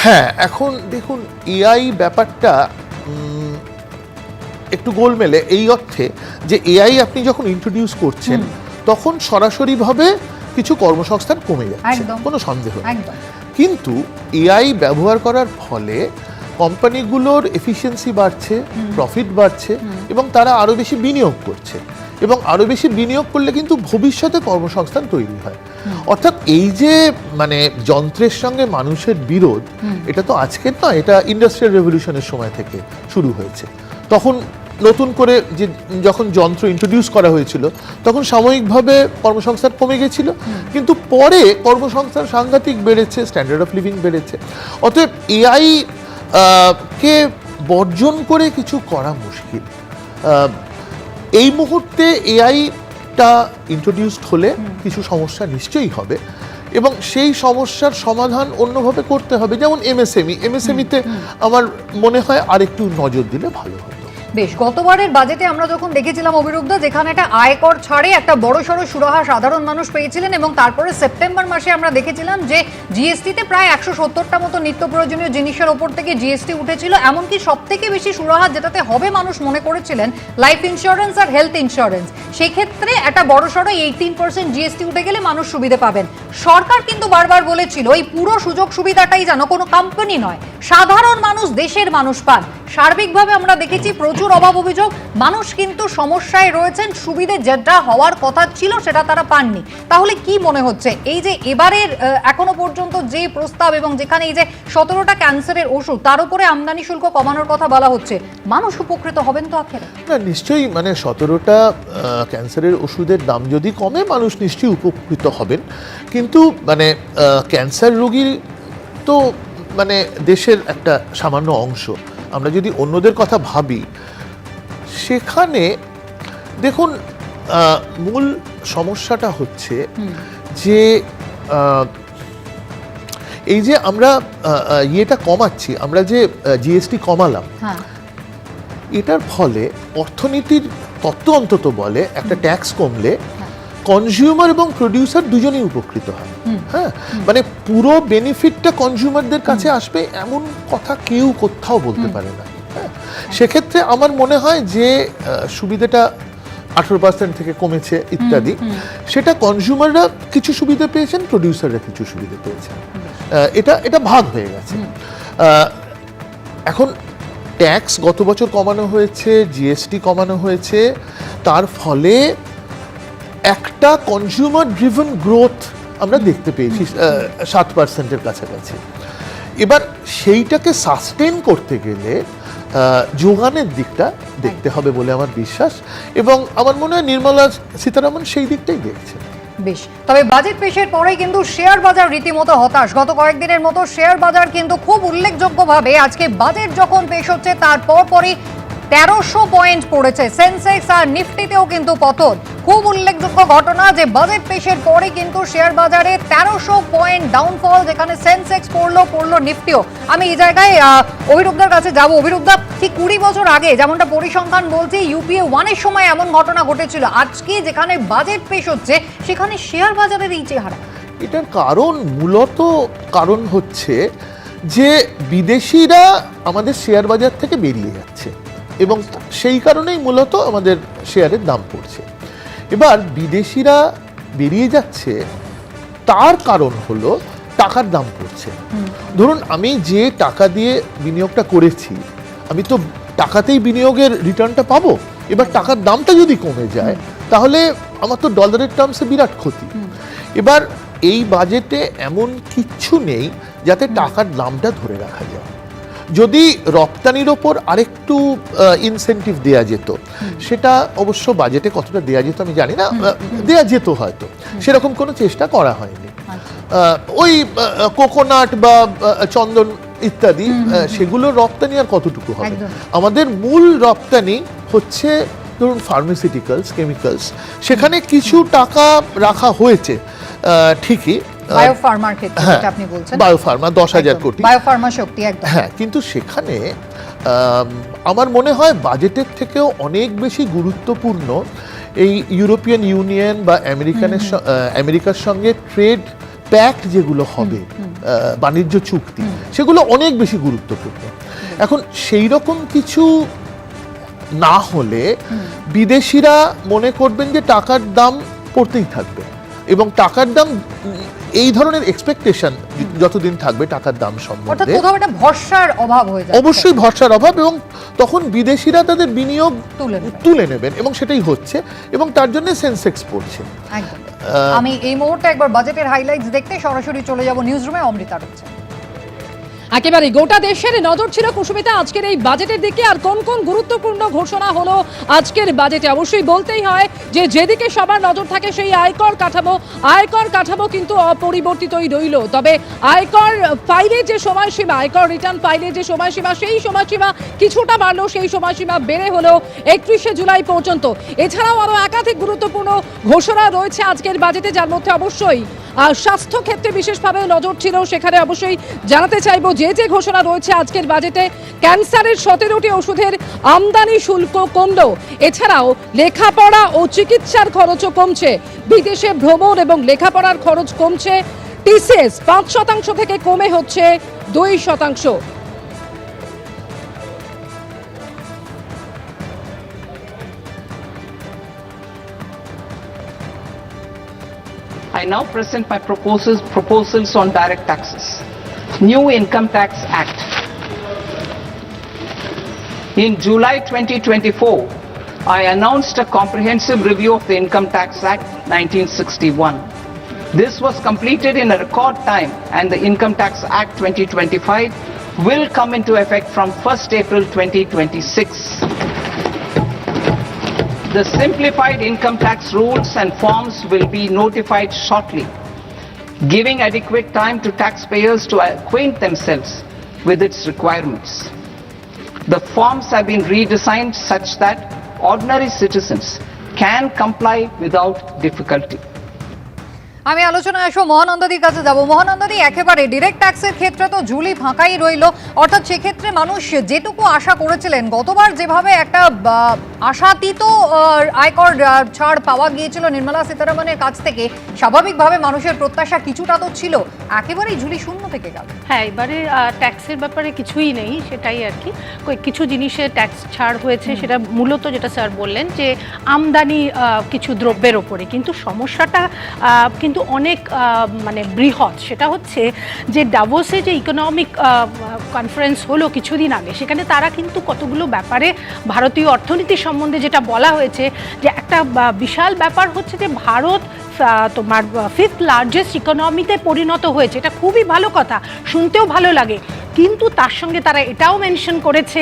হ্যাঁ, এখন দেখুন, এআই ব্যাপারটা একটু গোলমেলে, এই অর্থে যে এআই আপনি যখন ইন্ট্রোডিউস করছেন তখন সরাসরিভাবে কিছু কর্মসংস্থান কমে যাচ্ছে, কোনো সন্দেহ নেই। কিন্তু এআই ব্যবহার করার ফলে কোম্পানিগুলোর এফিসিয়েন্সি বাড়ছে, প্রফিট বাড়ছে, এবং তারা আরো বেশি বিনিয়োগ করছে, এবং আরো বেশি বিনিয়োগ করলে কিন্তু ভবিষ্যতে কর্মসংস্থান তৈরি হয়। অর্থাৎ এই যে মানে যন্ত্রের সঙ্গে মানুষের বিরোধ, এটা তো আজকের নয়, এটা ইন্ডাস্ট্রিয়াল রেভলিউশনের সময় থেকে শুরু হয়েছে। তখন নতুন করে যে যখন যন্ত্র ইন্ট্রোডিউস করা হয়েছিল তখন সাময়িকভাবে কর্মসংস্থান কমে গেছিল, কিন্তু পরে কর্মসংস্থান সাংঘাতিক বেড়েছে, স্ট্যান্ডার্ড অফ লিভিং বেড়েছে। অতএব এআই কে বর্জন করে কিছু করা মুশকিল। এই মুহূর্তে এআইটা ইন্ট্রোডিউসড হলে কিছু সমস্যা নিশ্চয়ই হবে এবং সেই সমস্যার সমাধান অন্যভাবে করতে হবে, যেমন এমএসএমইতে আমার মনে হয় আরেকটু নজর দিলে ভালো হবে। বেশ, গতবারের বাজেটে আমরা যখন দেখেছিলাম অবিরুদ্ধ, যেখানে একটা আয়কর ছাড়ে একটা বড়সড় সুরাহা সাধারণ মানুষ পেয়েছিলেন, এবং তারপরে সেপ্টেম্বর মাসে আমরা দেখেছিলাম যে জিএসটিতে প্রায় 170টা মতো নিত্য প্রয়োজনীয় জিনিসের ওপর থেকে জিএসটি উঠেছিল। এমনকি সব থেকে বেশি সুরাহা যেটাতে হবে মানুষ মনে করেছিলেন লাইফ ইন্স্যুরেন্স আর হেলথ ইন্স্যুরেন্স, সেক্ষেত্রে একটা বড়সড় 18% জিএসটি উঠে গেলে মানুষ সুবিধা পাবেন। সরকার কিন্তু বারবার বলেছিল এই পুরো সুযোগ সুবিধাটাই যেন কোনো কোম্পানি নয়, সাধারণ মানুষ, দেশের মানুষ পান। সার্বিকভাবে আমরা দেখেছি প্রচুর অভাব অভিযোগ, মানুষ কিন্তু সমস্যায় রয়েছেন, সুবিধে যেটা হওয়ার কথা ছিল সেটা তারা পাননি। তাহলে কি মনে হচ্ছে এই যে এবারের এখনো পর্যন্ত যে প্রস্তাব এবং যেখানে এই যে 17টা ক্যান্সারের ওষুধ তার উপরে আমদানি শুল্ক কমানোর কথা বলা হচ্ছে, মানুষ উপকৃত হবেন তো আখেরে? না, নিশ্চয়ই, মানে 17টা ক্যান্সারের ওষুধের দাম যদি কমে মানুষ নিশ্চয়ই উপকৃত হবেন, কিন্তু মানে ক্যান্সার রোগী তো মানে দেশের একটা সামান্য অংশ। আমরা যদি অন্যদের কথা ভাবি, সেখানে দেখুন মূল সমস্যাটা হচ্ছে যে এই যে আমরা ইয়েটা কমাচ্ছি, আমরা যে জিএসটি কমালাম, এটার ফলে অর্থনীতির তত্ত্ব অন্তত বলে একটা ট্যাক্স কমলে কনজিউমার এবং প্রডিউসার দুজনেই উপকৃত হয়। হ্যাঁ, মানে পুরো বেনিফিটটা কনজিউমারদের কাছে আসবে এমন কথা কেউ কোথাও বলতে পারে না। হ্যাঁ, সেক্ষেত্রে আমার মনে হয় যে সুবিধাটা 18% থেকে কমেছে ইত্যাদি, সেটা কনজিউমাররা কিছু সুবিধা পেয়েছেন, প্রডিউসাররা কিছু সুবিধা পেয়েছেন, এটা ভাগ হয়ে গেছে। এখন ট্যাক্স গত বছর কমানো হয়েছে, জিএসটি কমানো হয়েছে, তার ফলে একটা কনজিউমার ড্রিভেন গ্রোথ আমরা দেখতে পেয়েছি 7%-এর কাছাকাছি। এবার সেইটাকে সাস্টেন করতে গেলে যোগানের দিকটা দেখতে হবে বলে আমার বিশ্বাস, এবং আমার মনে হয় নির্মলা সীতারামন সেই দিকটাই দেখছেন। বেশ, তবে বাজেট পেশের পরেই কিন্তু শেয়ার বাজার রীতিমতো হতাশ। গত কয়েকদিনের মতো শেয়ার বাজার কিন্তু খুব উল্লেখযোগ্যভাবে আজকে বাজেট যখন পেশ হচ্ছে তার পরপরই 1300 পয়েন্ট পড়েছে। সেন্সেক্স আর নিফটিতেও কিন্তু পতন। খুব উল্লেখযোগ্য ঘটনা যে বাজেট পেশের পরে কিন্তু শেয়ার বাজারে 1300 পয়েন্ট ডাউনফল, যেখানে সেন্সেক্স পড়লো নিফটিও। আমি এই জায়গায় অভিরূপদার কাছে যাব। অভিরূপদা, ঠিক 20 বছর আগে যেমনটা পরিসংখ্যান বলছে ইউপিএ 1-এর সময় এমন ঘটনা ঘটেছিল, আজকে যেখানে বাজেট পেশ হচ্ছে সেখানে শেয়ার বাজারের এই চেহারা। এটার মূলত কারণ হচ্ছে যে বিদেশিরা আমাদের শেয়ার বাজার থেকে বেরিয়ে যাচ্ছে এবং সেই কারণেই মূলত আমাদের শেয়ারের দাম পড়ছে। এবার বিদেশিরা বেরিয়ে যাচ্ছে, তার কারণ হলো টাকার দাম পড়ছে। ধরুন আমি যে টাকা দিয়ে বিনিয়োগটা করেছি, আমি তো টাকাতেই বিনিয়োগের রিটার্নটা পাবো। এবার টাকার দামটা যদি কমে যায় তাহলে আমার তো ডলারের টার্মসে বিরাট ক্ষতি। এবার এই বাজেটে এমন কিচ্ছু নেই যাতে টাকার দামটা ধরে রাখা যায়। যদি রপ্তানির ওপর আরেকটু ইনসেন্টিভ দেয়া যেত, সেটা অবশ্য বাজেটে কতটা দেয়া যেত আমি জানি না, দেয়া যেত হয়তো, সেরকম কোনো চেষ্টা করা হয়নি। ওই কোকোনাট বা চন্দন ইত্যাদি সেগুলো রপ্তানি আর কতটুকু হবে? আমাদের মূল রপ্তানি হচ্ছে ধরুন ফার্মাসিউটিক্যালস, কেমিক্যালস, সেখানে কিছু টাকা রাখা হয়েছে ঠিকই। বায়োফার্মার ক্ষেত্রে যেটা আপনি বলছেন, বায়োফার্মা 10,000 কোটি, বায়োফার্মা শক্তি একদম। হ্যাঁ, কিন্তু সেখানে আমার মনে হয় বাজেটের থেকেও অনেক বেশি গুরুত্বপূর্ণ এই ইউরোপিয়ান ইউনিয়ন বা আমেরিকার সঙ্গে ট্রেড প্যাক্ট যেগুলো হবে, বাণিজ্য চুক্তি, সেগুলো অনেক বেশি গুরুত্বপূর্ণ। এখন সেই রকম কিছু না হলে বিদেশিরা মনে করবেন যে টাকার দাম পড়তেই থাকবে, এবং টাকার দাম এই ধরনের এক্সপেকটেশন যতদিন থাকবে টাকার দাম সম্বন্ধে একটা ভরসার অভাব হয়ে যাবে, অবশ্যই ভরসার অভাব, এবং তখন বিদেশিরা তাদের বিনিয়োগ তুলে নেবেন, এবং সেটাই হচ্ছে, এবং তার জন্য সেন্সেক্স পড়ছে। আমি এই মুহূর্তে একবার বাজেটের হাইলাইটস দেখতে সরাসরি চলে যাব নিউজরুমে। অমৃতা রয়েছে। একেবারে গোটা দেশের নজর ছিল কুসুমিতা আজকের এই বাজেটের দিকে। আর কোন কোন গুরুত্বপূর্ণ ঘোষণা হলো আজকের বাজেটে, অবশ্যই বলতেই হয় যে যেদিকে সবার নজর থাকে সেই আয়কর কাঠামো কিন্তু অপরিবর্তিতই রইল। তবে আয়কর ফাইলের যে সময়সীমা, আয়কর রিটার্ন ফাইলের যে সময়সীমা, সেই সময়সীমা কিছুটা বাড়লো, সেই সময়সীমা বেড়ে হলো 31শে জুলাই পর্যন্ত। এছাড়াও আরো একাধিক গুরুত্বপূর্ণ ঘোষণা রয়েছে আজকের বাজেটে, যার মধ্যে অবশ্যই স্বাস্থ্য ক্ষেত্রে বিশেষভাবে নজর ছিল। সেখানে অবশ্যই জানাতে চাইবো যে যে ঘোষণা রয়েছে আজকের বাজেটে। ক্যান্সারের 17টি ওষুধের আমদানি শুল্ক কমলো। এছাড়াও লেখাপড়া ও চিকিৎসার খরচও কমছে। বিদেশে ভ্রমণ এবং লেখাপড়ার খরচ কমছে। টিসিএস 5% থেকে কমে হচ্ছে 2%। I now present my proposals on direct taxes. New Income Tax Act. In July 2024, I announced a comprehensive review of the Income Tax Act 1961. This was completed in a record time, and the Income Tax Act 2025 will come into effect from 1st April 2026. The simplified income tax rules and forms will be notified shortly, giving adequate time to taxpayers to acquaint themselves with its requirements. The forms have been redesigned such that ordinary citizens can comply without difficulty. আমি আলোচনায় আসবো মহানন্দাদির কাছে যাব। মহানন্দাদি, একেবারে direct ট্যাক্সের ক্ষেত্রে তো ঝুলি ফাঁকাই রইল, অর্থাৎ সেক্ষেত্রে মানুষ যেটুকু আশা করেছিলেন, গতবার যেভাবে একটা আশাতীত আয়কর ছাড় পাওয়া গিয়েছিল নির্মলা সীতারামনের কাছ থেকে, স্বাভাবিকভাবে মানুষের প্রত্যাশা কিছুটা তো ছিল, একেবারেই ঝুলি শূন্য থেকে গেল। হ্যাঁ, এবারে ট্যাক্সের ব্যাপারে কিছুই নেই, সেটাই আর কি। কিছু জিনিসে ট্যাক্স ছাড় হয়েছে, সেটা মূলত যেটা স্যার বললেন যে আমদানি কিছু দ্রব্যের ওপরে। কিন্তু সমস্যাটা কিন্তু অনেক মানে বৃহৎ। সেটা হচ্ছে যে ডাভোসে যে ইকোনমিক কনফারেন্স হলো কিছুদিন আগে, সেখানে তারা কিন্তু কতগুলো ব্যাপারে ভারতীয় অর্থনীতি সম্বন্ধে যেটা বলা হয়েছে, যে একটা বিশাল ব্যাপার হচ্ছে যে ভারত তোমার 5th লার্জেস্ট ইকোনমিতে পরিণত হয়েছে। এটা খুবই ভালো কথা, শুনতেও ভালো লাগে। কিন্তু তার সঙ্গে তারা এটাও মেনশন করেছে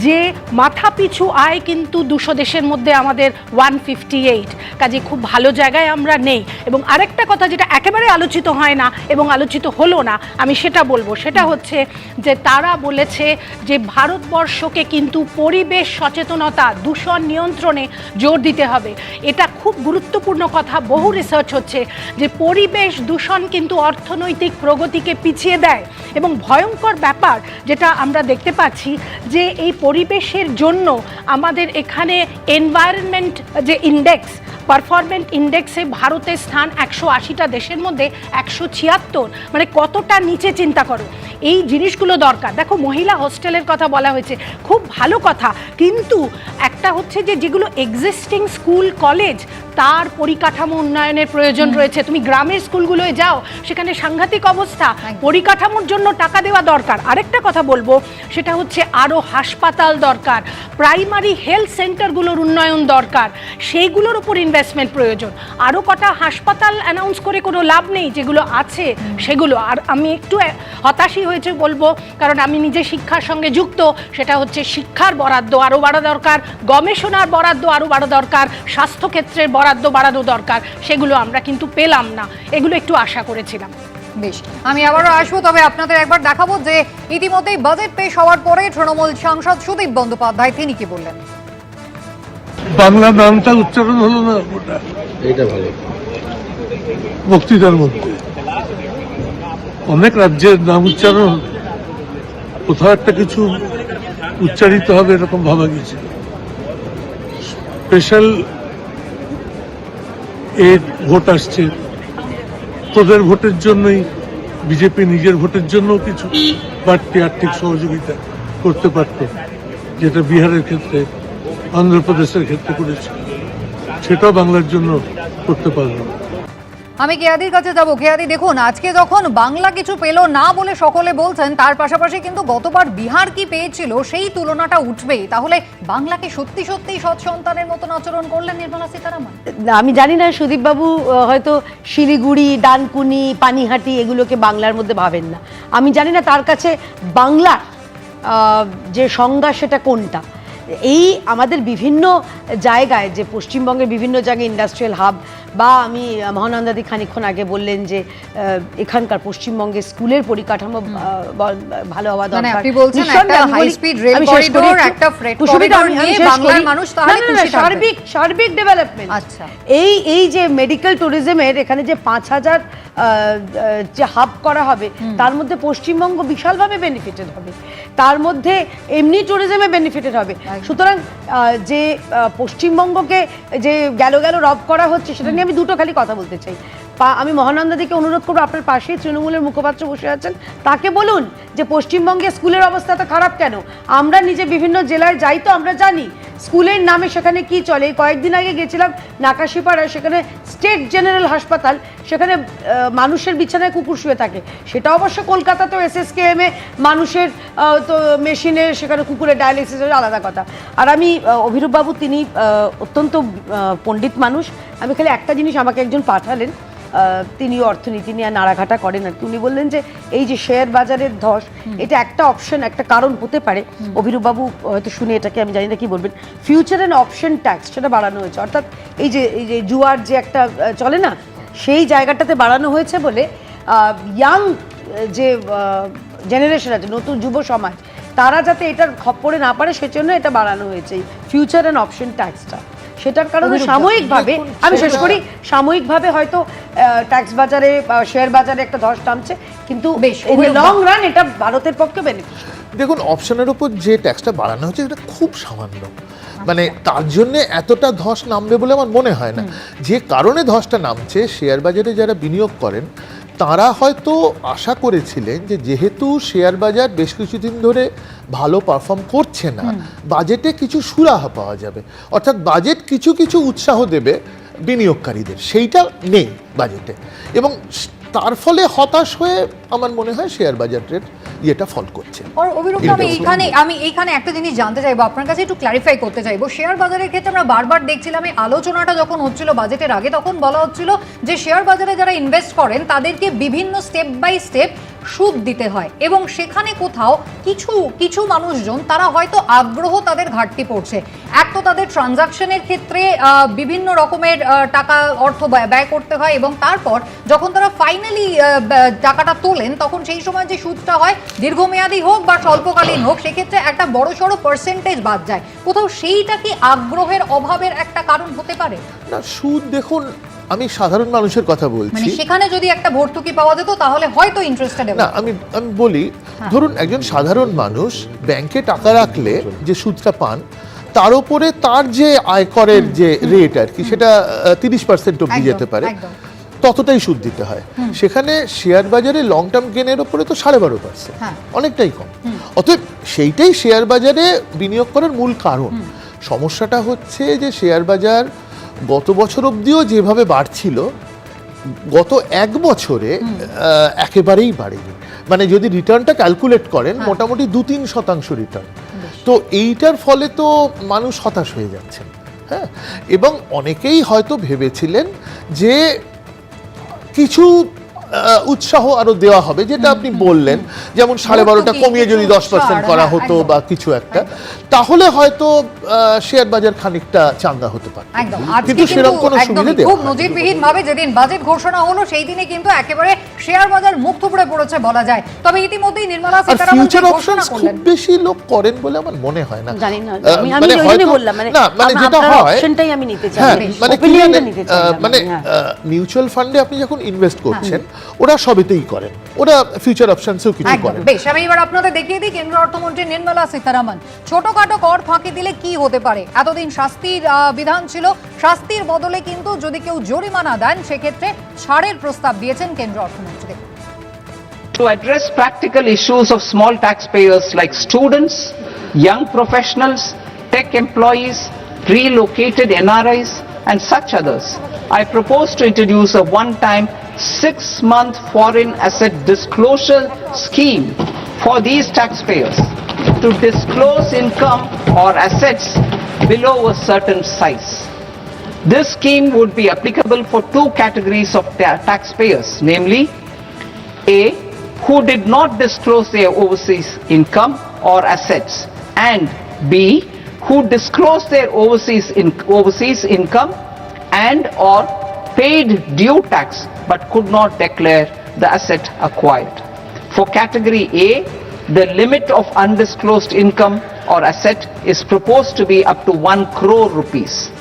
যে মাথাপিছু আয় কিন্তু 200 দেশের মধ্যে আমাদের 158, কাজে খুব ভালো জায়গায় আমরা নেই। এবং আরেকটা কথা যেটা একেবারে আলোচিত হয় না এবং আলোচিত হলো না, আমি সেটা বলবো, সেটা হচ্ছে যে তারা বলেছে যে ভারতবর্ষকে কিন্তু পরিবেশ সচেতনতা, দূষণ নিয়ন্ত্রণে জোর দিতে হবে। এটা খুব গুরুত্বপূর্ণ কথা। বহু রিসার্চ হচ্ছে যে পরিবেশ দূষণ কিন্তু অর্থনৈতিক প্রগতিকে পিছিয়ে দেয়। এবং ভয়ঙ্কর ব্যাপার যেটা আমরা দেখতে পাচ্ছি যে এই পরিবেশের জন্য আমাদের এখানে এনভায়রনমেন্ট যে ইন্ডেক্স, পারফরমেন্ট ইন্ডেক্সে ভারতের স্থান 180টা দেশের মধ্যে 176, মানে কতটা নিচে চিন্তা করো। এই জিনিসগুলো দরকার। দেখো, মহিলা হোস্টেলের কথা বলা হয়েছে, খুব ভালো কথা, কিন্তু একটা হচ্ছে যে যেগুলো এক্সিস্টিং স্কুল কলেজ, তার পরিকাঠামো উন্নয়নের প্রয়োজন রয়েছে। তুমি গ্রামের স্কুলগুলোয় যাও, সেখানে সাংঘাতিক অবস্থা, পরিকাঠামোর জন্য টাকা দেওয়া দরকার। আরেকটা কথা বলবো, সেটা হচ্ছে আরও হাসপাতাল দরকার, প্রাইমারি হেলথ সেন্টারগুলোর উন্নয়ন দরকার, সেইগুলোর উপর ইনভেস্টমেন্ট প্রয়োজন। আরও কটা হাসপাতাল অ্যানাউন্স করে কোনো লাভ নেই, যেগুলো আছে সেগুলো। আর আমি একটু হতাশই হয়েছে বলবো, কারণ আমি নিজে শিক্ষার সঙ্গে যুক্ত। সেটা হচ্ছে শিক্ষার বরাদ্দ আরও বাড়া দরকার, গবেষণার বরাদ্দ আরও বাড়া দরকার, স্বাস্থ্যক্ষেত্রের বরাদ্দ বাড়ানো দরকার। সেগুলো আমরা কিন্তু পেলাম না, এগুলো একটু আশা করেছিলাম। বেশ, আমি আবারও আসবো, তবে আপনাদের একবার দেখাবো যে ইতিমধ্যেই বাজেট পেশ হওয়ার পরে তৃণমূল সাংসদ সুদীপ বন্দ্যোপাধ্যায় তিনি কি বললেন। বাংলা নামটা উচ্চারণ হলো না, ওটা এটা ভালো বক্তৃতার মধ্যে অনেক রাজ্যের নাম উচ্চারণ, কোথাও একটা কিছু উচ্চারিত হবে এরকম ভাবা গেছে। স্পেশাল এর ভোট আসছে, তোদের ভোটের জন্যই বিজেপি নিজের ভোটের জন্য কিছু বাড়তি আর্থিক সহযোগিতা করতে পারত, যেটা বিহারের ক্ষেত্রে, অন্ধ্রপ্রদেশের ক্ষেত্রে করেছে, সেটাও বাংলার জন্য করতে পারল না। আমি কেয়াদির কাছে যাবো। কেয়াদি, দেখুন আজকে যখন বাংলা কিছু পেল না বলে সকলে বলছেন, তার পাশাপাশি কিন্তু গতবার বিহার কি পেয়েছিল সেই তুলনাটা উঠবেই। তাহলে বাংলাকে সত্যি সত্যি সৎ সন্তানের মতন আচরণ করলেন নির্মলা সীতারামন? আমি জানি না, সুদীপ বাবু হয়তো শিলিগুড়ি, ডানকুনি, পানিহাটি এগুলোকে বাংলার মধ্যে ভাবেন না। আমি জানি না তার কাছে বাংলার যে সংজ্ঞা সেটা কোনটা। এই আমাদের বিভিন্ন জায়গায়, যে পশ্চিমবঙ্গের বিভিন্ন জায়গায় ইন্ডাস্ট্রিয়াল হাব, বা আমি মহানন্দাদি খানিকক্ষণ আগে বললেন যে এখানকার পশ্চিমবঙ্গের স্কুলের পরিকাঠামো ভালো হওয়া দরকার। আপনি বলছেন একটা হাই স্পিড রেল করিডোর, একটা ফ্রেট করিডোর নিয়ে বাংলার মানুষ তাহলে খুশি থাকবে। সার্বিক ডেভেলপমেন্ট। আচ্ছা, এই যে মেডিকেল ট্যুরিজমের এখানে যে 5000 যে হাব করা হবে, তার মধ্যে পশ্চিমবঙ্গ বিশালভাবে বেনিফিটেড হবে, তার মধ্যে এমনি ট্যুরিজমে বেনিফিটেড হবে। সুতরাং যে পশ্চিমবঙ্গকে যে গেল রব করা হচ্ছে, সেটা নিয়ে আমি দুটো খালি কথা বলতে চাই। আমি মহানন্দাদিকে অনুরোধ করবো, আপনার পাশে তৃণমূলের মুখপাত্র বসে আছেন, তাকে বলুন যে পশ্চিমবঙ্গের স্কুলের অবস্থা তো খারাপ কেন। আমরা নিজে বিভিন্ন জেলায় যাই তো আমরা জানি স্কুলের নামে সেখানে কি চলে। কয়েকদিন আগে গেছিলাম নাকাশিপাড়ায়, সেখানে স্টেট জেনারেল হাসপাতাল, সেখানে মানুষের বিছানায় কুকুর শুয়ে থাকে। সেটা অবশ্য কলকাতাতেও SSKM এ মানুষের তো মেশিনে সেখানে কুকুরের ডায়ালিসিস আলাদা কথা। আর আমি অভিরূপবাবু, তিনি অত্যন্ত পণ্ডিত মানুষ। আমি খালি একটা জিনিস, আমাকে একজন পাঠালেন, তিনি অর্থনীতি নিয়ে নাড়াঘাটা করেন আর কি। উনি বললেন যে এই যে শেয়ার বাজারের ধস, এটা একটা অপশন, একটা কারণ হতে পারে। অভিরূপবাবু হয়তো শুনে এটাকে, আমি জানি না কি বলবেন, ফিউচার অ্যান্ড অপশন ট্যাক্স সেটা বাড়ানো হয়েছে। অর্থাৎ এই যে জুয়ার যে একটা চলে না, সেই জায়গাটাতে বাড়ানো হয়েছে বলে ইয়াং যে জেনারেশন আছে, নতুন যুব সমাজ, তারা যাতে এটার খপ্পরে না পারে সেজন্য এটা বাড়ানো হয়েছে, ফিউচার অ্যান্ড অপশন ট্যাক্সটা। সেটার কারণে সাময়িকভাবে, আমি শেষ করি, সাময়িকভাবে হয়তো ট্যাক্স বাজারে, শেয়ার বাজারে একটা ধস নামছে, কিন্তু লং রান এটা ভারতের পক্ষে বেনিফিশিয়াল। দেখুন, অপশনের উপর যে ট্যাক্সটা বাড়ানো হচ্ছে এটা খুব সামান্য, মানে তার জন্য এতটা ধস নামবে বলে আমার মনে হয় না। যে কারণে ধসটা নামছে, শেয়ার বাজারে যারা বিনিয়োগ করেন তারা হয়তো আশা করেছিলেন যে যেহেতু শেয়ার বাজার বেশ কিছুদিন ধরে ভালো পারফর্ম করছে না, বাজেটে কিছু সুরাহা পাওয়া যাবে, অর্থাৎ বাজেট কিছু কিছু উৎসাহ দেবে বিনিয়োগকারীদের, সেইটা নেই বাজেটে। এবং তার ফলে হতাশ হয়ে আমার মনে হয় শেয়ার বাজারের ইয়েটা ফল করছে। আমি এইখানে একটা জিনিস জানতে চাইবো, আপনার কাছে একটু ক্লারিফাই করতে চাইবো। শেয়ার বাজারের ক্ষেত্রে আমরা বারবার দেখছিলাম, এই আলোচনাটা যখন হচ্ছিল বাজেটের আগে, তখন বলা হচ্ছিল যে শেয়ার বাজারে যারা ইনভেস্ট করেন তাদেরকে বিভিন্ন স্টেপ বাই স্টেপ সুদ দিতে হয়, এবং সেখানে কোথাও কিছু মানুষজন তারা হয়তো আগ্রহ তাদের ঘাটতি পড়ছে। এক তো তাদের ট্রানজাকশনের ক্ষেত্রে বিভিন্ন রকমের টাকা অর্থ ব্যয় করতে হয়, এবং তারপর যখন তারা ফাইনালি টাকাটা তোলেন, তখন সেই সময় যে সুদটা হয়, দীর্ঘমেয়াদী হোক বা স্বল্পকালীন হোক, সেক্ষেত্রে একটা বড়সড় পার্সেন্টেজ বাদ যায়। কোথাও সেইটা কি আগ্রহের অভাবের একটা কারণ হতে পারে? না, সুদ দেখুন, আমি সাধারণ মানুষের কথা বলছি, মানে সেখানে যদি একটা ভর্তুকি পাওয়া যেত তাহলে হয়তো ইন্টারেস্টেড। না, আমি বলি, ধরুন একজন সাধারণ মানুষ ব্যাংকে টাকা রাখলে যে সুদটা পান, তার উপরে তার যে আয়করের যে রেট আর কি, সেটা 30% অব্দি যেতে পারে, ততটাই সুদ দিতে হয়। সেখানে শেয়ার বাজারে লং টার্ম গেনের উপরে তো 12.5%, অনেকটাই কম। অতএব সেইটাই শেয়ার বাজারে বিনিয়োগ করার মূল কারণ। সমস্যাটা হচ্ছে যে শেয়ার বাজার গত বছর অবধিও যেভাবে বাড়ছিল, গত এক বছরে একেবারেই বাড়েনি। মানে যদি রিটার্নটা ক্যালকুলেট করেন, মোটামুটি 2-3% রিটার্ন। তো এইটার ফলে তো মানুষ হতাশ হয়ে যাচ্ছেন। হ্যাঁ, এবং অনেকেই হয়তো ভেবেছিলেন যে কিছু উৎসাহ আরো দেওয়া হবে, যেটা আপনি বললেন, যেমন 12.5টা কমিয়ে যদি 10% করা হতো বা কিছু একটা, তাহলে হয়তো শেয়ার বাজার খানিকটা চাঙ্গা হতে পারে। কিন্তু সেরকম কোনো সুবিধা দেওয়া খুব নজিরবিহীন ভাবে যেদিন বাজেট ঘোষণা হলো, সেই দিনে কিন্তু একেবারে শেয়ার বাজার মুখ থুবড়ে পড়েছে বলা যায়। তবে ইতিমধ্যেই নির্মলা সীতারামন ফিউচার অপশনস খুব বেশি লোক করেন বলে আমার মনে হয় না। জানি না, আমি ওইটাই বললাম, মানে যেটা হয় অপশনটাই আমি নিতে চাই, অপিনিয়নটা নিতে চাই। মানে মিউচুয়াল ফান্ডে আপনি যখন ইনভেস্ট করছেন, ওরা সবেতেই করেন, ওরা ফিউচার অপশনসও কিছু করেন। বেশ, আমি এবার আপনাদের দেখিয়ে দিই কেন্দ্রীয় অর্থমন্ত্রী নির্মলা সীতারামন ছোটখাটো কর ফাঁকি দিলে কি হতে পারে। এতদিন শাস্তির বিধান ছিল, শাস্তির বদলে কিন্তু যদি কেউ জরিমানা দেন, সেক্ষেত্রে ছাড়ের প্রস্তাব দিয়েছেন কেন্দ্রীয় অর্থমন্ত্রী। To address practical issues of small taxpayers like students, young professionals, tech employees, relocated NRIs, and such others, I propose to introduce a one-time 6-month foreign asset disclosure scheme for these taxpayers to disclose income or assets below a certain size. This scheme would be applicable for two categories of taxpayers, namely A, who did not disclose their overseas income or assets, and B, who disclosed their overseas income and or paid due tax but could not declare the asset acquired. For category A, the limit of undisclosed income or asset is proposed to be up to 1 crore rupees.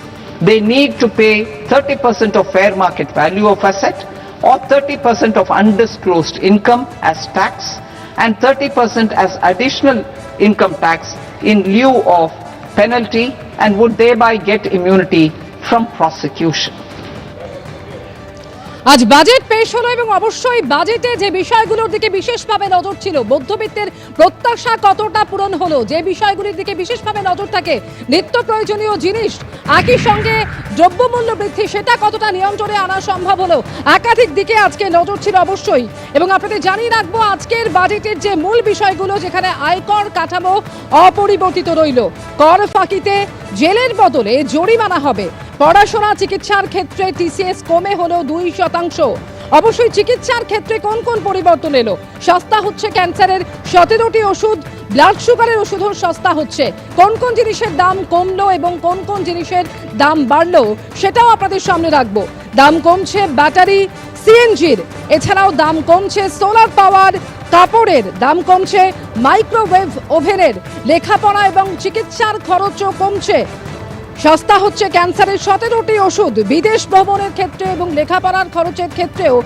They need to pay 30% of fair market value of asset or 30% of undisclosed income as tax and 30% as additional income tax in lieu of penalty and would thereby get immunity from prosecution. আজ budget পেশ হলো এবং অবশ্যই বাজেটে যে বিষয়গুলোর দিকে বিশেষভাবে নজর ছিল, মধ্যবিত্তের প্রত্যাশা কতটা পূরণ হলো, যে বিষয়গুলির দিকে বিশেষভাবে নজর থাকে, নিত্য প্রয়োজনীয় জিনিস একই সঙ্গে দ্রব্যমূল্য বৃদ্ধি সেটা কতটা নিয়ন্ত্রণে আনা সম্ভব হলো, একাধিক দিকে আজকে নজর ছিল অবশ্যই। এবং আপনাদের জানিয়ে রাখবো আজকের বাজেটের যে মূল বিষয়গুলো, যেখানে আয়কর কাঠামো অপরিবর্তিত রইল, কর ফাঁকিতে জেলের বদলে জরিমানা হবে, পড়াশোনা চিকিৎসার ক্ষেত্রে টিসিএস কমে হলো 2%। অবশ্যই চিকিৎসার ক্ষেত্রে কোন কোন পরিবর্তন এলো, সস্তা হচ্ছে ক্যান্সারের 17টি ওষুধ, ব্লাড সুগারের ওষুধও সস্তা হচ্ছে, কোন কোন জিনিসের দাম কমলো এবং কোন কোন জিনিসের দাম বাড়লো সেটাও আপনাদের সামনে রাখবো। দাম কমছে ব্যাটারি সিএনজির, এছাড়াও দাম কমছে সোলার পাওয়ার, কাপড়ের দাম কমছে, মাইক্রোওয়েভ ওভেনের, লেখাপড়া এবং চিকিৎসার খরচও কমছে, সস্তা হচ্ছে ক্যান্সারের 17টি ওষুধ, বিদেশ ভ্রমণের ক্ষেত্রে এবং লেখাপড়ার খরচের ক্ষেত্রেও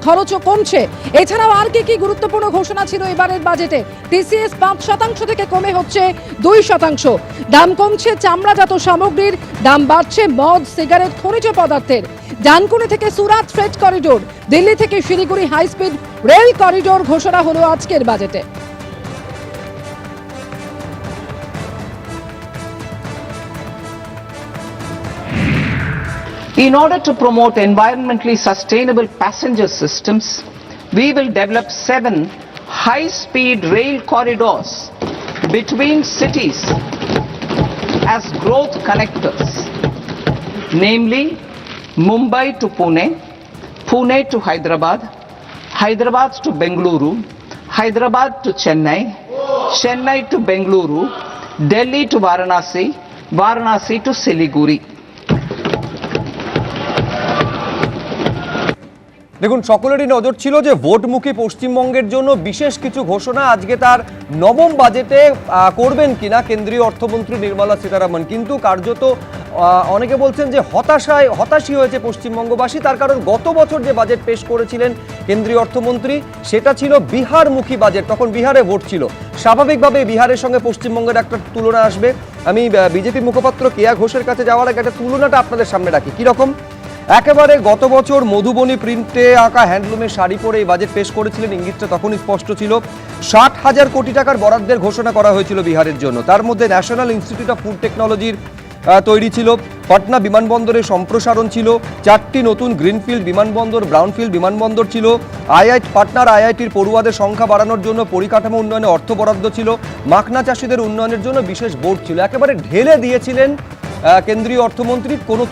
খরচও কমছে। এছাড়াও আর কি গুরুত্বপূর্ণ ঘোষণা ছিল এবারের বাজেটে, টিসিএস 5% থেকে কমে হচ্ছে 2%, দাম কমছে চামড়াজাত সামগ্রীর, দাম বাড়ছে মদ, সিগারেট, খনিজ পদার্থের, ডানকুনি থেকে সুরাত ফ্রেট করিডোর, দিল্লি থেকে Siliguri high speed rail corridor ঘোষণা হলো আজকের বাজেটে। In order to promote environmentally sustainable passenger systems, we will develop 7 high-speed rail corridors between cities as growth connectors, namely Mumbai to Pune, Pune to Hyderabad, Hyderabad to Bengaluru, Hyderabad to Chennai, Chennai to Bengaluru, Delhi to Varanasi, Varanasi to Siliguri. দেখুন, সকলেরই নজর ছিল যে ভোটমুখী পশ্চিমবঙ্গের জন্য বিশেষ কিছু ঘোষণা আজকে তার নবম বাজেটে করবেন কিনা কেন্দ্রীয় অর্থমন্ত্রী নির্মলা সীতারামন, কিন্তু কার্যত অনেকে বলছেন যে হতাশই হয়েছে পশ্চিমবঙ্গবাসী। তার কারণ গত বছর যে বাজেট পেশ করেছিলেন কেন্দ্রীয় অর্থমন্ত্রী সেটা ছিল বিহারমুখী বাজেট, তখন বিহারে ভোট ছিল, স্বাভাবিকভাবে বিহারের সঙ্গে পশ্চিমবঙ্গের একটা তুলনা আসবে। আমি বিজেপি মুখপাত্র কেয়া ঘোষের কাছে যাওয়ার আগে একটা তুলনাটা আপনাদের সামনে রাখি। কীরকম? একেবারে গত বছর মধুবনী প্রিন্টে আঁকা হ্যান্ডলুমের শাড়ি পরে এই বাজেট পেশ করেছিলেন, ইঙ্গিতটা তখনই স্পষ্ট ছিল। 60,000 কোটি টাকার বরাদ্দের ঘোষণা করা হয়েছিল বিহারের জন্য, তার মধ্যে ন্যাশনাল ইনস্টিটিউট অফ ফুড টেকনোলজির তৈরি ছিল, পাটনা বিমানবন্দরের সম্প্রসারণ ছিল, 4টি নতুন গ্রিনফিল্ড বিমানবন্দর, ব্রাউনফিল্ড বিমানবন্দর ছিল, পাটনার আইআইটির পড়ুয়াদের সংখ্যা বাড়ানোর জন্য পরিকাঠামো উন্নয়নে অর্থ বরাদ্দ ছিল, মাখনা চাষিদের উন্নয়নের জন্য বিশেষ বোর্ড ছিল, একেবারে ঢেলে দিয়েছিলেন কেন্দ্রীয় অর্থমন্ত্রীর, কোনো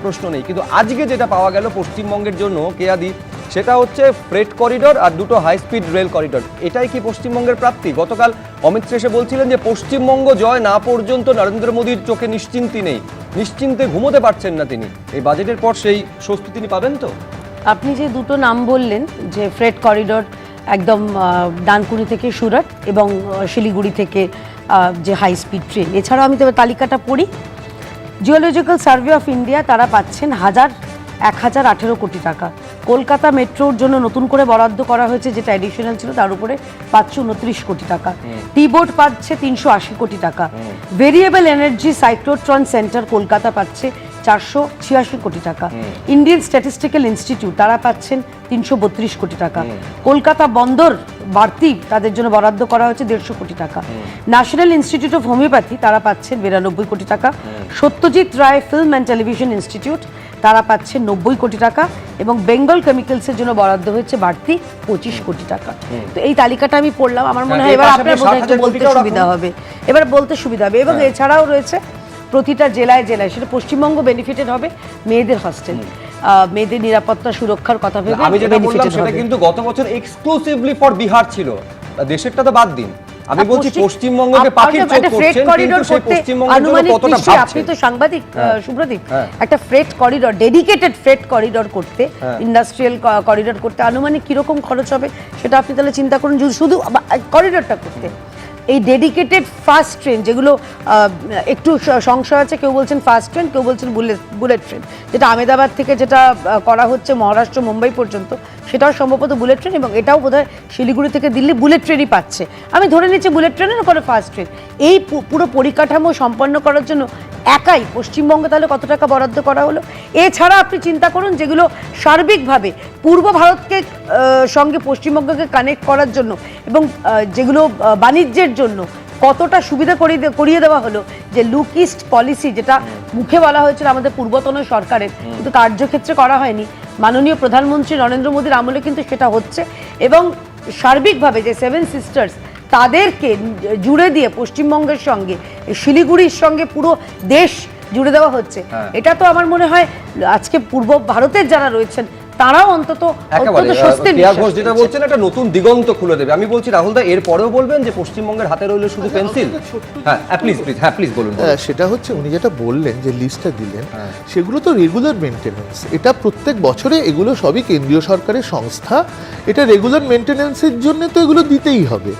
প্রশ্ন নেই। কিন্তু আজকে যেটা পাওয়া গেল পশ্চিমবঙ্গের জন্য কেয়াদি, সেটা হচ্ছে ফ্রেট করিডোর আর 2টো হাই স্পিড রেল করিডোর। এটাই কি পশ্চিমবঙ্গের প্রাপ্তি? গতকাল অমিত শাহ বলছিলেন যে পশ্চিমবঙ্গ জয় না পর্যন্ত নরেন্দ্র মোদীর চোখে নিশ্চিন্তি নেই, নিশ্চিন্তে ঘুমোতে পারছেন না তিনি। এই বাজেটের পর সেই স্বস্তি তিনি পাবেন তো? আপনি যে দুটো নাম বললেন, যে ফ্রেট করিডোর একদম ডানকুনি থেকে সুরাট এবং শিলিগুড়ি থেকে যে হাই স্পিড ট্রেন, এছাড়াও আমি তবে তালিকাটা পড়ি। জিওলজিক্যাল সার্ভে অফ ইন্ডিয়া তারা পাচ্ছেন 1018 কোটি টাকা, কলকাতা মেট্রোর জন্য নতুন করে বরাদ্দ করা হয়েছে যেটা অ্যাডিশনাল ছিল, তার উপরে পাচ্ছে 29 কোটি টাকা, টি বোর্ড পাচ্ছে 380 কোটি টাকা, variable energy cyclotron centre Kolkata পাচ্ছে 486 কোটি টাকা, ইন্ডিয়ান স্ট্যাটিস্টিক্যাল ইনস্টিটিউট তারা পাচ্ছেন 332 কোটি টাকা, কলকাতা বন্দর বাড়তি তাদের জন্য বরাদ্দ করা হয়েছে 150 কোটি টাকা। ন্যাশনাল ইনস্টিটিউট অফ হোমিওপ্যাথি তারা পাচ্ছেন 92 কোটি টাকা। Satyajit Ray film and television institute তারা পাচ্ছেন 90 কোটি টাকা এবং বেঙ্গল কেমিক্যালসের জন্য বরাদ্দ হয়েছে বাড়তি 25 কোটি টাকা। তো এই তালিকাটা আমি পড়লাম, আমার মনে হয় এবার আপনার বোধহয় একটু বলতে সুবিধা হবে, এবং এছাড়াও রয়েছে প্রতিটা জেলায় জেলায়, সেটা পশ্চিমবঙ্গ বেনিফিটেড হবে মেয়েদের হস্টেল, মেয়েদের নিরাপত্তা সুরক্ষার কথা ভেবে। আমি যেটা বললাম সেটা কিন্তু গত বছর এক্সক্লুসিভলি ফর বিহার ছিল, দেশেরটা তো বাদ দিন। আমি বলছি পশ্চিমবঙ্গকে পাখির চোখ করছেন, কিন্তু সেই পশ্চিমবঙ্গের জন্য কতটা ভাবছেন? আপনি তো সাংবাদিক সুব্রদীপ, একটা freight corridor, dedicated freight corridor করতে, ইন্ডাস্ট্রিয়াল করিডর করতে আনুমানিক কিরকম খরচ হবে সেটা আপনি তাহলে চিন্তা করুন। শুধু করিডরটা করতে এই ডেডিকেটেড ফাস্ট ট্রেন, যেগুলো একটু সংশয় আছে, কেউ বলছেন ফাস্ট ট্রেন, কেউ বলছেন বুলেট ট্রেন, যেটা আহমেদাবাদ থেকে যেটা করা হচ্ছে মহারাষ্ট্র মুম্বাই পর্যন্ত, সেটাও সম্ভবত বুলেট ট্রেন, এবং এটাও বোধহয় শিলিগুড়ি থেকে দিল্লি বুলেট ট্রেনই পাচ্ছে। আমি ধরে নিচ্ছি বুলেট ট্রেনের উপরে ফাস্ট ট্রেন। এই পুরো পরিকাঠামো সম্পন্ন করার জন্য একাই পশ্চিমবঙ্গে তাহলে কত টাকা বরাদ্দ করা হলো? এছাড়া আপনি চিন্তা করুন যেগুলো সার্বিকভাবে পূর্ব ভারতকে সঙ্গে পশ্চিমবঙ্গকে কানেক্ট করার জন্য এবং যেগুলো বাণিজ্যের জন্য কতটা সুবিধা করিয়ে দেওয়া হলো, যে লুক ইস্ট পলিসি, যেটা মুখে বলা হয়েছিল আমাদের পূর্বতন সরকারের, কিন্তু কার্যক্ষেত্রে করা হয়নি। মাননীয় প্রধানমন্ত্রী নরেন্দ্র মোদীর আমলে কিন্তু সেটা হচ্ছে, এবং সার্বিকভাবে যে 7 সিস্টার্স তাদেরকে জুড়ে দিয়ে পশ্চিমবঙ্গের সঙ্গে শিলিগুড়ির সঙ্গে পুরো দেশ জুড়ে দেওয়া হচ্ছে। এটা তো আমার মনে হয় আজকে পূর্ব ভারতের যারা রয়েছেন তারাও অন্তত যেটা বলছেন একটা নতুন দিগন্ত খুলে দেবে। আমি বলছি রাহুল দা, এর পরেও বলবেন যে পশ্চিমবঙ্গের হাতে রইল শুধু পেন্সিল? প্লিজ বলুন। সেটা হচ্ছে উনি যেটা বললেন, যে লিস্টটা দিলেন, সেগুলো তো রেগুলার মেনটেন্যান্স। এটা প্রত্যেক বছরে এগুলো সবই কেন্দ্রীয় সরকারের সংস্থা, এটা রেগুলার মেনটেন্যান্সের জন্য তো এগুলো দিতেই হবে।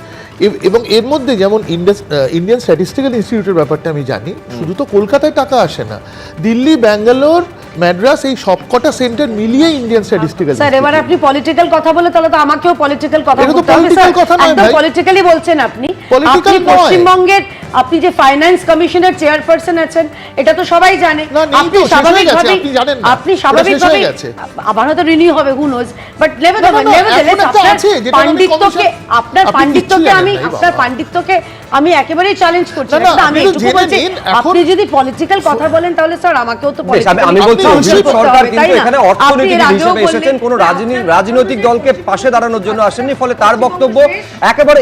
এবং এর মধ্যে যেমন ইন্ডিয়ান স্ট্যাটিস্টিক্যাল ইনস্টিটিউটের ব্যাপারটা আমি জানি, শুধু তো কলকাতায় টাকা আসে না, দিল্লি, ব্যাঙ্গালোর, ম্যাড্রাস, এই সবকটা সেন্টার মিলিয়ে ইন্ডিয়ান স্ট্যাটিস্টিক্যাল। স্যার এবার আপনি পলিটিক্যাল কথা বলে তাহলে তো আমাকেও পলিটিক্যাল কথা বলতে হবে। একদম পলিটিক্যালি বলছেন আপনি। আপনি পশ্চিমবঙ্গের, আপনি যে ফাইন্যান্স কমিশনের চেয়ারপারসন আছেন, এটা তো সবাই জানে। আপনি স্বাভাবিকভাবে আবার হয়তো রিনিউ হবে, হু নোজ, বাট আপনার পাণ্ডিত্যকে আমি একেবারেই চ্যালেঞ্জ করছি না। আমি এটুকু বলছি, আপনি যদি পলিটিক্যাল কথা বলেন তাহলে স্যার আমাকেও তো আমি বলছি সরকার কিন্তু এখানে অর্থনীতিবিদ হিসেবে এসেছেন, কোনো রাজনৈতিক দলকে পাশে দাঁড়ানোর জন্য আসেননি, ফলে তার বক্তব্য একেবারে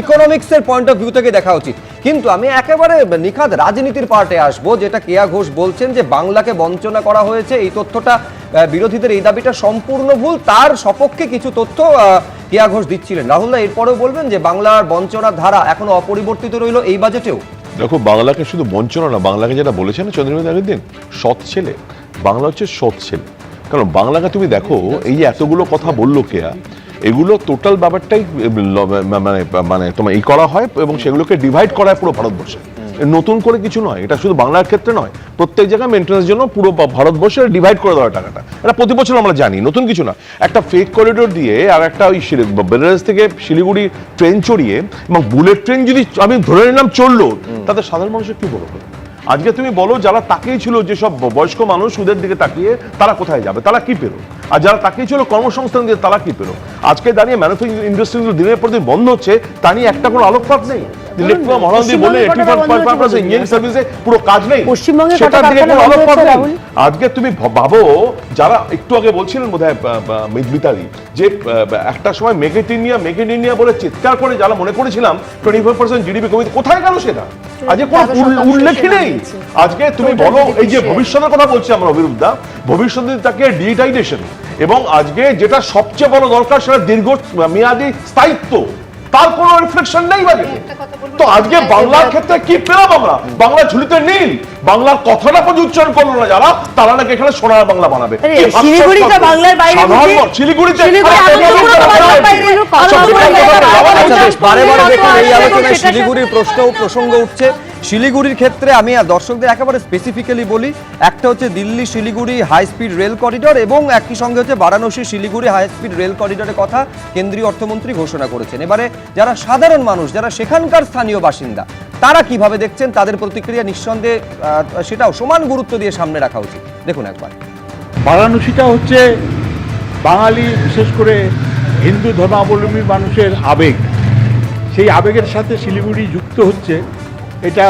ইকোনমিক্সের পয়েন্ট অফ ভিউ থেকে দেখা উচিত। কিন্তু আমি একেবারে নিখাদ রাজনীতির পার্টে আসবো, যেটা কেয়া ঘোষ বলছেন যে বাংলাকে বঞ্চনা করা হয়েছে, এই তথ্যটা বিরোধীদের এই দাবিটা সম্পূর্ণ ভুল, তার সপক্ষে কিছু তথ্য কেয়া ঘোষ দিচ্ছিলেন। রাহুল দা, এরপরেও বলবেন যে বাংলার বঞ্চনার ধারা এখনো অপরিবর্তিত রইল এই বাজেটেও? দেখো, বাংলাকে শুধু বঞ্চনা না, বাংলাকে যেটা বলেছেন চন্দ্রবাবু আগের দিন, সৎ ছেলে, বাংলা হচ্ছে সৎ ছেলে। কারণ বাংলাকে তুমি দেখো, এই যে এতগুলো কথা বললো কেয়া, এগুলো টোটাল ব্যাপারটাই মানে তোমার এই করা হয় এবং সেগুলোকে ডিভাইড করা হয় পুরো ভারতবর্ষে। নতুন করে কিছু নয়, এটা শুধু বাংলার ক্ষেত্রে নয়, প্রত্যেক জায়গায় মেনটেন্যান্সের জন্য পুরো ভারতবর্ষে ডিভাইড করে দেওয়া টাকাটা, এটা প্রতি বছর আমরা জানি, নতুন কিছু না। একটা ফেক করিডোর দিয়ে আর একটা ওই বেনারস থেকে শিলিগুড়ি ট্রেন চড়িয়ে এবং বুলেট ট্রেন যদি আমি ধরে নিলাম চললো, তাতে সাধারণ মানুষের কি বলবো? আজকে তুমি বলো, যারা তাকিয়ে ছিল, যেসব বয়স্ক মানুষ সুদের দিকে তাকিয়ে, তারা কোথায় যাবে, তারা কি পেলো? আর যারা তাকিয়ে ছিল কর্মসংস্থান দিয়ে, তারা কি পেলো? আজকে দাঁড়িয়ে ম্যানুফ্যাকচারিং ইন্ডাস্ট্রিগুলো দিনের পর দিন বন্ধ হচ্ছে, তা নিয়ে একটা কোনো আলোকপাত নেই। আজকে তুমি ভাবো, যারা একটু আগে বলছিলেন বোধহয় মিতালি, যে একটা সময় মেক ইন ইন্ডিয়া বলে চিৎকার করে যারা মনে করেছিলাম 25% জিডিপি কমিয়ে, কোথায় গেল সেটা? আজকে কোনো উল্লেখই নেই। আজকে তুমি বলো, এই যে ভবিষ্যতের কথা বলছি আমরা অভিরুদ্ধা, ভবিষ্যতে তাকে ডিজিটাইজেশন, এবং আজকে যেটা সবচেয়ে বড় দরকার সেটা দীর্ঘ মেয়াদী স্থায়িত্ব, তার কোনো রিফ্লেকশন নেই বাজেটে। তো আজকে বাংলার ক্ষেত্রে কি পেলাম আমরা? বাংলা ঝুলিতে নীল, বাংলার কথাটা পর্যন্ত উচ্চারণ করলো না যারা, তারা নাকি এখানে সোনার বাংলা বানাবে। শিলিগুড়িতে বাংলার বাইরে, শিলিগুড়িতে শিলিগুড়ির প্রসঙ্গ উঠছে। শিলিগুড়ির ক্ষেত্রে আমি দর্শকদের একেবারে স্পেসিফিক্যালি বলি, একটা হচ্ছে Delhi Siliguri high speed rail corridor, এবং একই সঙ্গে হচ্ছে Varanasi Siliguri high speed rail করিডরের কথা কেন্দ্রীয় অর্থমন্ত্রী ঘোষণা করেছেন। এবারে যারা সাধারণ মানুষ, যারা সেখানকার স্থানীয় বাসিন্দা, তারা কিভাবে দেখছেন, তাদের প্রতিক্রিয়া নিঃসন্দেহে সেটাও সমান গুরুত্ব দিয়ে সামনে রাখা উচিত। দেখুন একবার। বারাণসীটা হচ্ছে বাঙালি, বিশেষ করে হিন্দু ধর্মাবলম্বী মানুষের আবেগ, সেই আবেগের সাথে শিলিগুড়ি যুক্ত হচ্ছে, এটা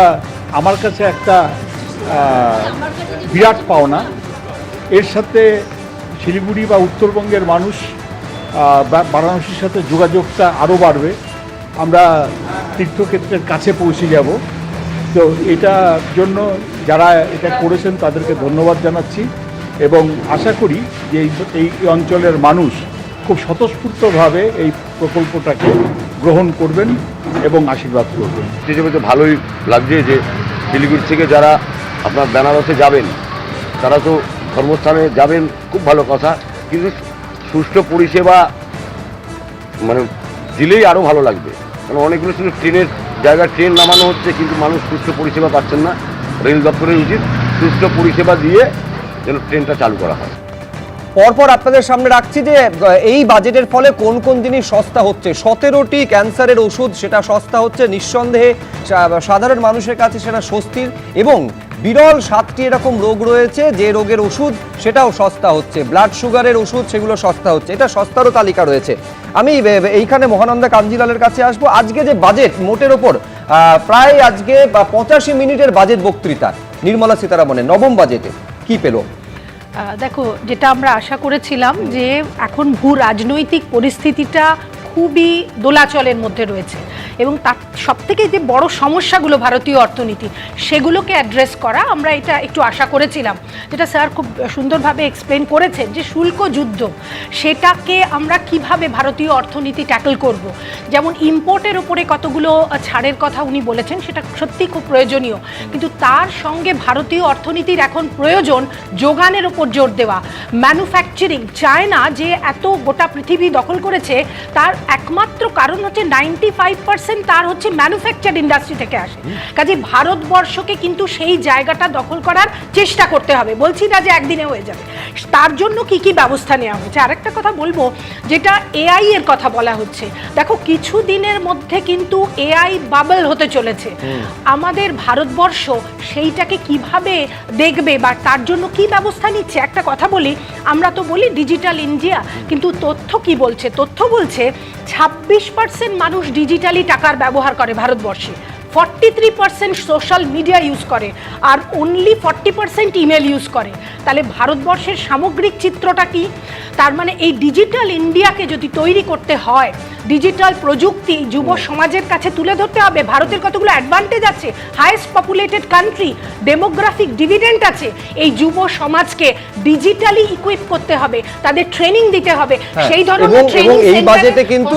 আমার কাছে একটা বিরাট পাওনা। এর সাথে শিলিগুড়ি বা উত্তরবঙ্গের মানুষ বারাণসীর সাথে যোগাযোগটা আরও বাড়বে, আমরা তীর্থক্ষেত্রের কাছে পৌঁছে যাব। তো এটার জন্য যারা এটা করেছেন তাদেরকে ধন্যবাদ জানাচ্ছি এবং আশা করি যে এই অঞ্চলের মানুষ খুব স্বতঃস্ফূর্তভাবে এই প্রকল্পটাকে গ্রহণ করবেন এবং আশীর্বাদ করবেন। হিসেবে তো ভালোই লাগছে যে শিলিগুড়ি থেকে যারা আপনার বেনারসে যাবেন তারা তো ধর্মস্থানে যাবেন, খুব ভালো কথা, কিন্তু সুষ্ঠু পরিষেবা মানে দিলেই আরও ভালো লাগবে। কারণ অনেকগুলো শুধু ট্রেনের জায়গায় ট্রেন নামানো হচ্ছে কিন্তু মানুষ সুষ্ঠু পরিষেবা পাচ্ছেন না। রেল দপ্তরের উচিত সুষ্ঠু পরিষেবা দিয়ে যেন ট্রেনটা চালু করা হয়। পরপর আপনাদের সামনে রাখছি যে এই বাজেটের ফলে কোন কোন জিনিস সস্তা হচ্ছে। 17টি ক্যান্সারের ওষুধ সেটা সস্তা হচ্ছে, নিঃসন্দেহে সাধারণ মানুষের কাছে সেটা স্বস্তির, এবং বিরল 7টি এরকম রোগ রয়েছে যে রোগের ওষুধ সেটাও সস্তা হচ্ছে, ব্লাড সুগারের ওষুধ সেগুলো সস্তা হচ্ছে, এটা সস্তারও তালিকা রয়েছে। আমি এইখানে মহানন্দা কাঞ্জিলালের কাছে আসবো। আজকে যে বাজেট মোটের ওপর প্রায় আজকে 85 মিনিটের বাজেট বক্তৃতা নির্মলা সীতারামনের নবম বাজেটে, কি পেল? দেখো, যেটা আমরা আশা করেছিলাম যে এখন ভূ রাজনৈতিক পরিস্থিতিটা খুবই দোলাচলের মধ্যে রয়েছে এবং তার সবথেকে যে বড় সমস্যাগুলো ভারতীয় অর্থনীতি সেগুলোকে অ্যাড্রেস করা, আমরা এটা একটু আশা করেছিলাম। যেটা স্যার খুব সুন্দরভাবে এক্সপ্লেন করেছেন যে শুল্ক যুদ্ধ, সেটাকে আমরা কিভাবে ভারতীয় অর্থনীতি ট্যাকল করব। যেমন ইম্পোর্টের উপরে কতগুলো ছাড়ের কথা উনি বলেছেন, সেটা সত্যি খুব প্রয়োজনীয়, কিন্তু তার সঙ্গে ভারতীয় অর্থনীতির এখন প্রয়োজন যোগানের উপর জোর দেওয়া। ম্যানুফ্যাকচারিং, চায়না যে এত গোটা পৃথিবী দখল করেছে তার একমাত্র কারণ হচ্ছে 95% তার হচ্ছে ম্যানুফ্যাকচার ইন্ডাস্ট্রি থেকে আসে। কাজে ভারতবর্ষকে কিন্তু সেই জায়গাটা দখল করার চেষ্টা করতে হবে, বলছি না যে একদিনে হয়ে যাবে। তার জন্য কি কি ব্যবস্থা নেওয়া হয়েছে। আরেকটা কথা বলবো, যেটা এআই এর কথা বলা হচ্ছে। দেখো, কিছু দিনের মধ্যে কিন্তু এআই বাবল হতে চলেছে। আমাদের ভারতবর্ষ সেইটাকে কিভাবে দেখবে বা তার জন্য কি ব্যবস্থা নিচ্ছে। একটা কথা বলি, আমরা তো বলি ডিজিটাল ইন্ডিয়া, কিন্তু তথ্য কি বলছে? তথ্য বলছে 26% মানুষ ডিজিটালি টাকার ব্যবহার করে ভারতবর্ষে, 43% সোশ্যাল মিডিয়া ইউজ করে, আর অনলি 40% ইমেল ইউজ করে। তাহলে ভারতবর্ষের সামগ্রিক চিত্রটা কি? তার মানে এই ডিজিটাল ইন্ডিয়াকে যদি তৈরি করতে হয়, ডিজিটাল প্রযুক্তি যুব সমাজের কাছে তুলে ধরতে হবে। ভারতের কতগুলো অ্যাডভান্টেজ আছে, highest populated country, demographic dividend আছে। এই যুব সমাজকে ডিজিটালি ইকুইপ করতে হবে, তাদের ট্রেনিং দিতে হবে। সেই ধরনের ট্রেনিং এই বাজেটে কিন্তু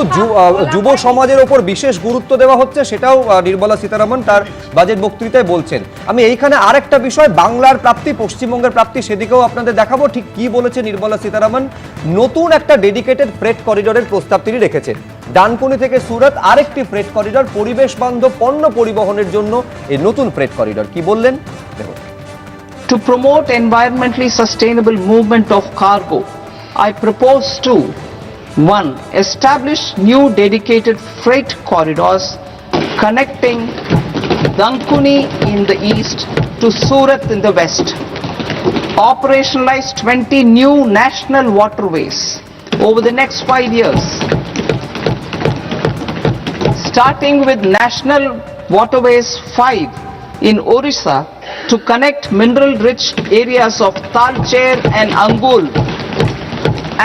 যুব সমাজের উপর বিশেষ গুরুত্ব দেওয়া হচ্ছে, সেটাও নির্মলা সীতারামন তার বাজেট বক্তৃতায় বলছেন। আমি এইখানে আরেকটা বিষয়, বাংলার প্রাপ্তি, পশ্চিমবঙ্গের প্রাপ্তি, সেদিকেও আপনাদের দেখাবো ঠিক কি বলেছে নির্মলা সীতারামন। নতুন একটা ডেডিকেটেড ফ্রেট করিডোরের প্রস্তাব তিনি রেখেছেন। ডানকুনি থেকে সুরত আরেকটি ফ্রেট করিডোর, পরিবেশ বান্ধব পণ্য পরিবহনের জন্য এই নতুন ফ্রেট করিডোর। কি বললেন দেখুন। To promote environmentally sustainable movement of cargo, I propose to 1. Establish new dedicated freight corridors connecting Dankuni in the east to Surat in the west. Operationalize 20 new national waterways over the next 5 years. Starting with National Waterways 5 in Orissa to connect mineral-rich areas of Talcher and Angul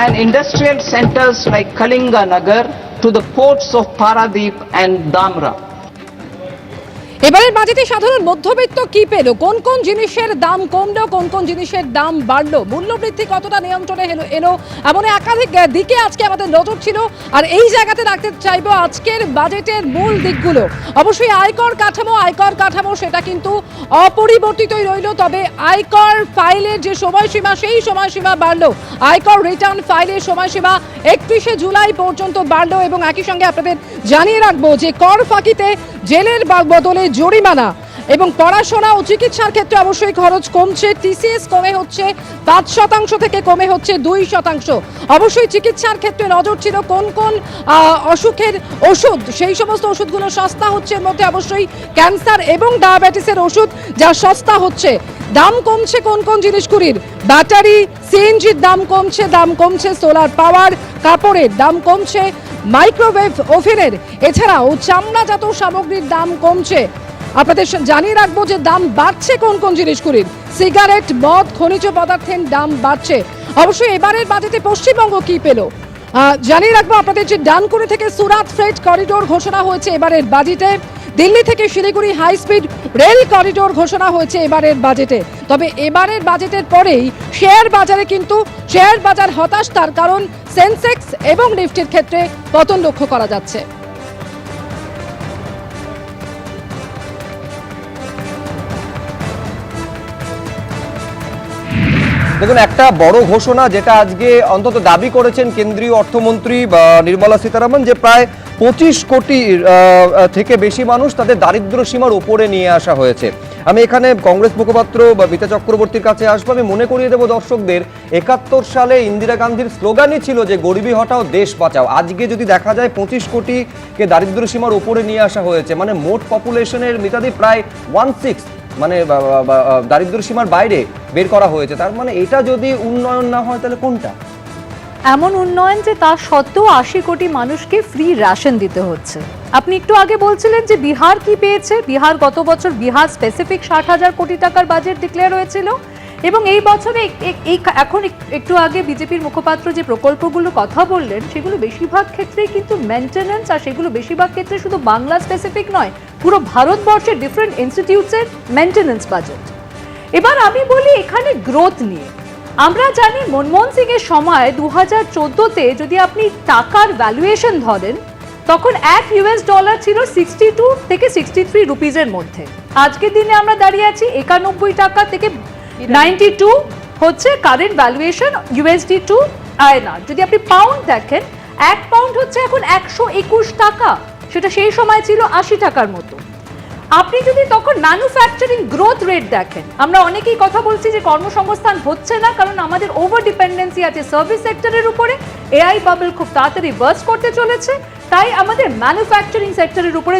and industrial centers like Kalinga Nagar to the ports of Paradip and Damra. এবারের বাজেটে সাধারণ মধ্যবিত্ত কি পেল, কোন কোন জিনিসের দাম কমলো, কোন কোন জিনিসের দাম বাড়লো, মূল্যবৃদ্ধি কতটা নিয়ন্ত্রণে এলো, এমন একাধিক দিকে আজকে আমাদের নজর ছিল। আর এই জায়গাতে রাখতে চাইবো আজকের বাজেটের মূল দিকগুলো। অবশ্যই আয়কর কাঠামো সেটা কিন্তু অপরিবর্তিতই রইল, তবে আয়কর ফাইলের যে সময়সীমা সেই সময়সীমা বাড়লো। আয়কর রিটার্ন ফাইলের সময়সীমা 31শে জুলাই পর্যন্ত বাড়লো এবং একই সঙ্গে আপনাদের জানিয়ে রাখবো যে কর ফাঁকিতে জেলের বদলে জরিমানা এবং পড়াশোনা ও চিকিৎসার ক্ষেত্রে অবশ্যই খরচ কমছে। টিসিএস কমে হচ্ছে 5% থেকে কমে হচ্ছে 2%। অবশ্যই চিকিৎসার ক্ষেত্রে নজর ছিল কোন কোন অসুখের ওষুধ, সেই সমস্ত ওষুধগুলো সস্তা হচ্ছে। এর মধ্যে অবশ্যই ক্যান্সার এবং ডায়াবেটিসের ওষুধ যা সস্তা হচ্ছে। দাম কমছে কোন কোন জিনিসগুলির, ব্যাটারি, সিএনজির দাম কমছে সোলার পাওয়ার, কাপড়ের দাম কমছে, মাইক্রোওয়েভ ওভেনের এছাড়াও চামড়াজাত সামগ্রীর দাম কমছে। আপনাদের জানিয়ে রাখবো যে দাম বাড়ছে কোন কোন জিনিসগুলির। সিগারেট, মদ, খনিজ পদার্থের দাম বাড়ছে। অবশ্যই এবারের বাজেটে পশ্চিমবঙ্গ কি পেল জানিয়ে রাখবো আপনাদের যে ডানকুনি থেকে সুরাত ফ্রেট করিডোর ঘোষণা হয়েছে এবারের বাজেটে। দিল্লি থেকে Siliguri high speed rail corridor ঘোষণা হয়েছে এবারের বাজেটে। তবে এবারের বাজেটের পরেই শেয়ার বাজারে কিন্তু শেয়ার বাজার হতাশ, তার কারণ সেন্সেক্স এবং নিফটির ক্ষেত্রে পতন লক্ষ্য করা যাচ্ছে। দেখুন, একটা বড় ঘোষণা যেটা আজকে অন্তত দাবি করেছেন কেন্দ্রীয় অর্থমন্ত্রী নির্মলা সীতারামন, যে প্রায় 25 কোটি থেকে বেশি মানুষ তাদের দারিদ্র সীমার উপরে নিয়ে আসা হয়েছে। আমি এখানে কংগ্রেস মুখপাত্র বিতা চক্রবর্তীর কাছে আসবো। আমি মনে করিয়ে দেবো দর্শকদের, 71 সালে ইন্দিরা গান্ধীর স্লোগানই ছিল যে গরিবি হটাও দেশ বাঁচাও। আজকে যদি দেখা যায় 25 কোটিকে দারিদ্র সীমার উপরে নিয়ে আসা হয়েছে, মানে মোট পপুলেশনের মিতাদি প্রায় 1/6 মানে দারিদ্র সীমার বাইরে বের করা হয়েছে। তার মানে এটা যদি উন্নয়ন না হয় তাহলে কোনটা? এমন উন্নয়ন যে তার সত্ত্বেও 80 কোটি মানুষকে ফ্রি রেশন দিতে হচ্ছে। আপনি একটু আগে বলছিলেন যে বিহার কি পেয়েছে। বিহার গত বছর বিহার স্পেসিফিক 60,000 কোটি টাকার বাজেট ডিক্লেয়ার হয়েছিল এবং এই বছরে এখন একটু আগে বিজেপির মুখপাত্র যে প্রকল্পগুলোর কথা বললেন সেগুলো বেশিরভাগ ক্ষেত্রেই কিন্তু মেনটেন্যান্স, আর সেগুলো বেশিরভাগ ক্ষেত্রে শুধু বাংলা স্পেসিফিক নয়, পুরো ভারতবর্ষের ডিফারেন্ট ইনস্টিটিউটসের মেনটেন্যান্স বাজেট। এবার আমি বলি এখানে গ্রোথ নিয়ে। আমরা জানি মনমোহন সিং এর সময় 2014তে যদি আপনি টাকার ভ্যালুয়েশন ধরেন তখন $1 ছিল 62 থেকে 63 রুপিজের মধ্যে। আজকের দিনে আমরা দাঁড়িয়ে আছি 91 টাকা থেকে 92 হচ্ছে current valuation USD to INR। যদি আপনি পাউন্ড দেখেন, 1 পাউন্ড হচ্ছে এখন 121 টাকা, সেটা সেই সময় ছিল 80 টাকার মতো। আপনি যদি তখন ম্যানুফ্যাকচারিং গ্রোথ রেট দেখেন, আমরা অনেকেই কথা বলছি যে কর্মসংস্থান হচ্ছে না কারণ আমাদের ওভার ডিপেন্ডেন্সি আছে সার্ভিস সেক্টরের উপরে। AI বাবল খুব তাড়াতাড়ি বার্স্ট করতে চলেছে, তাই আমাদের ম্যানুফ্যাকচারিং সেক্টরের উপরে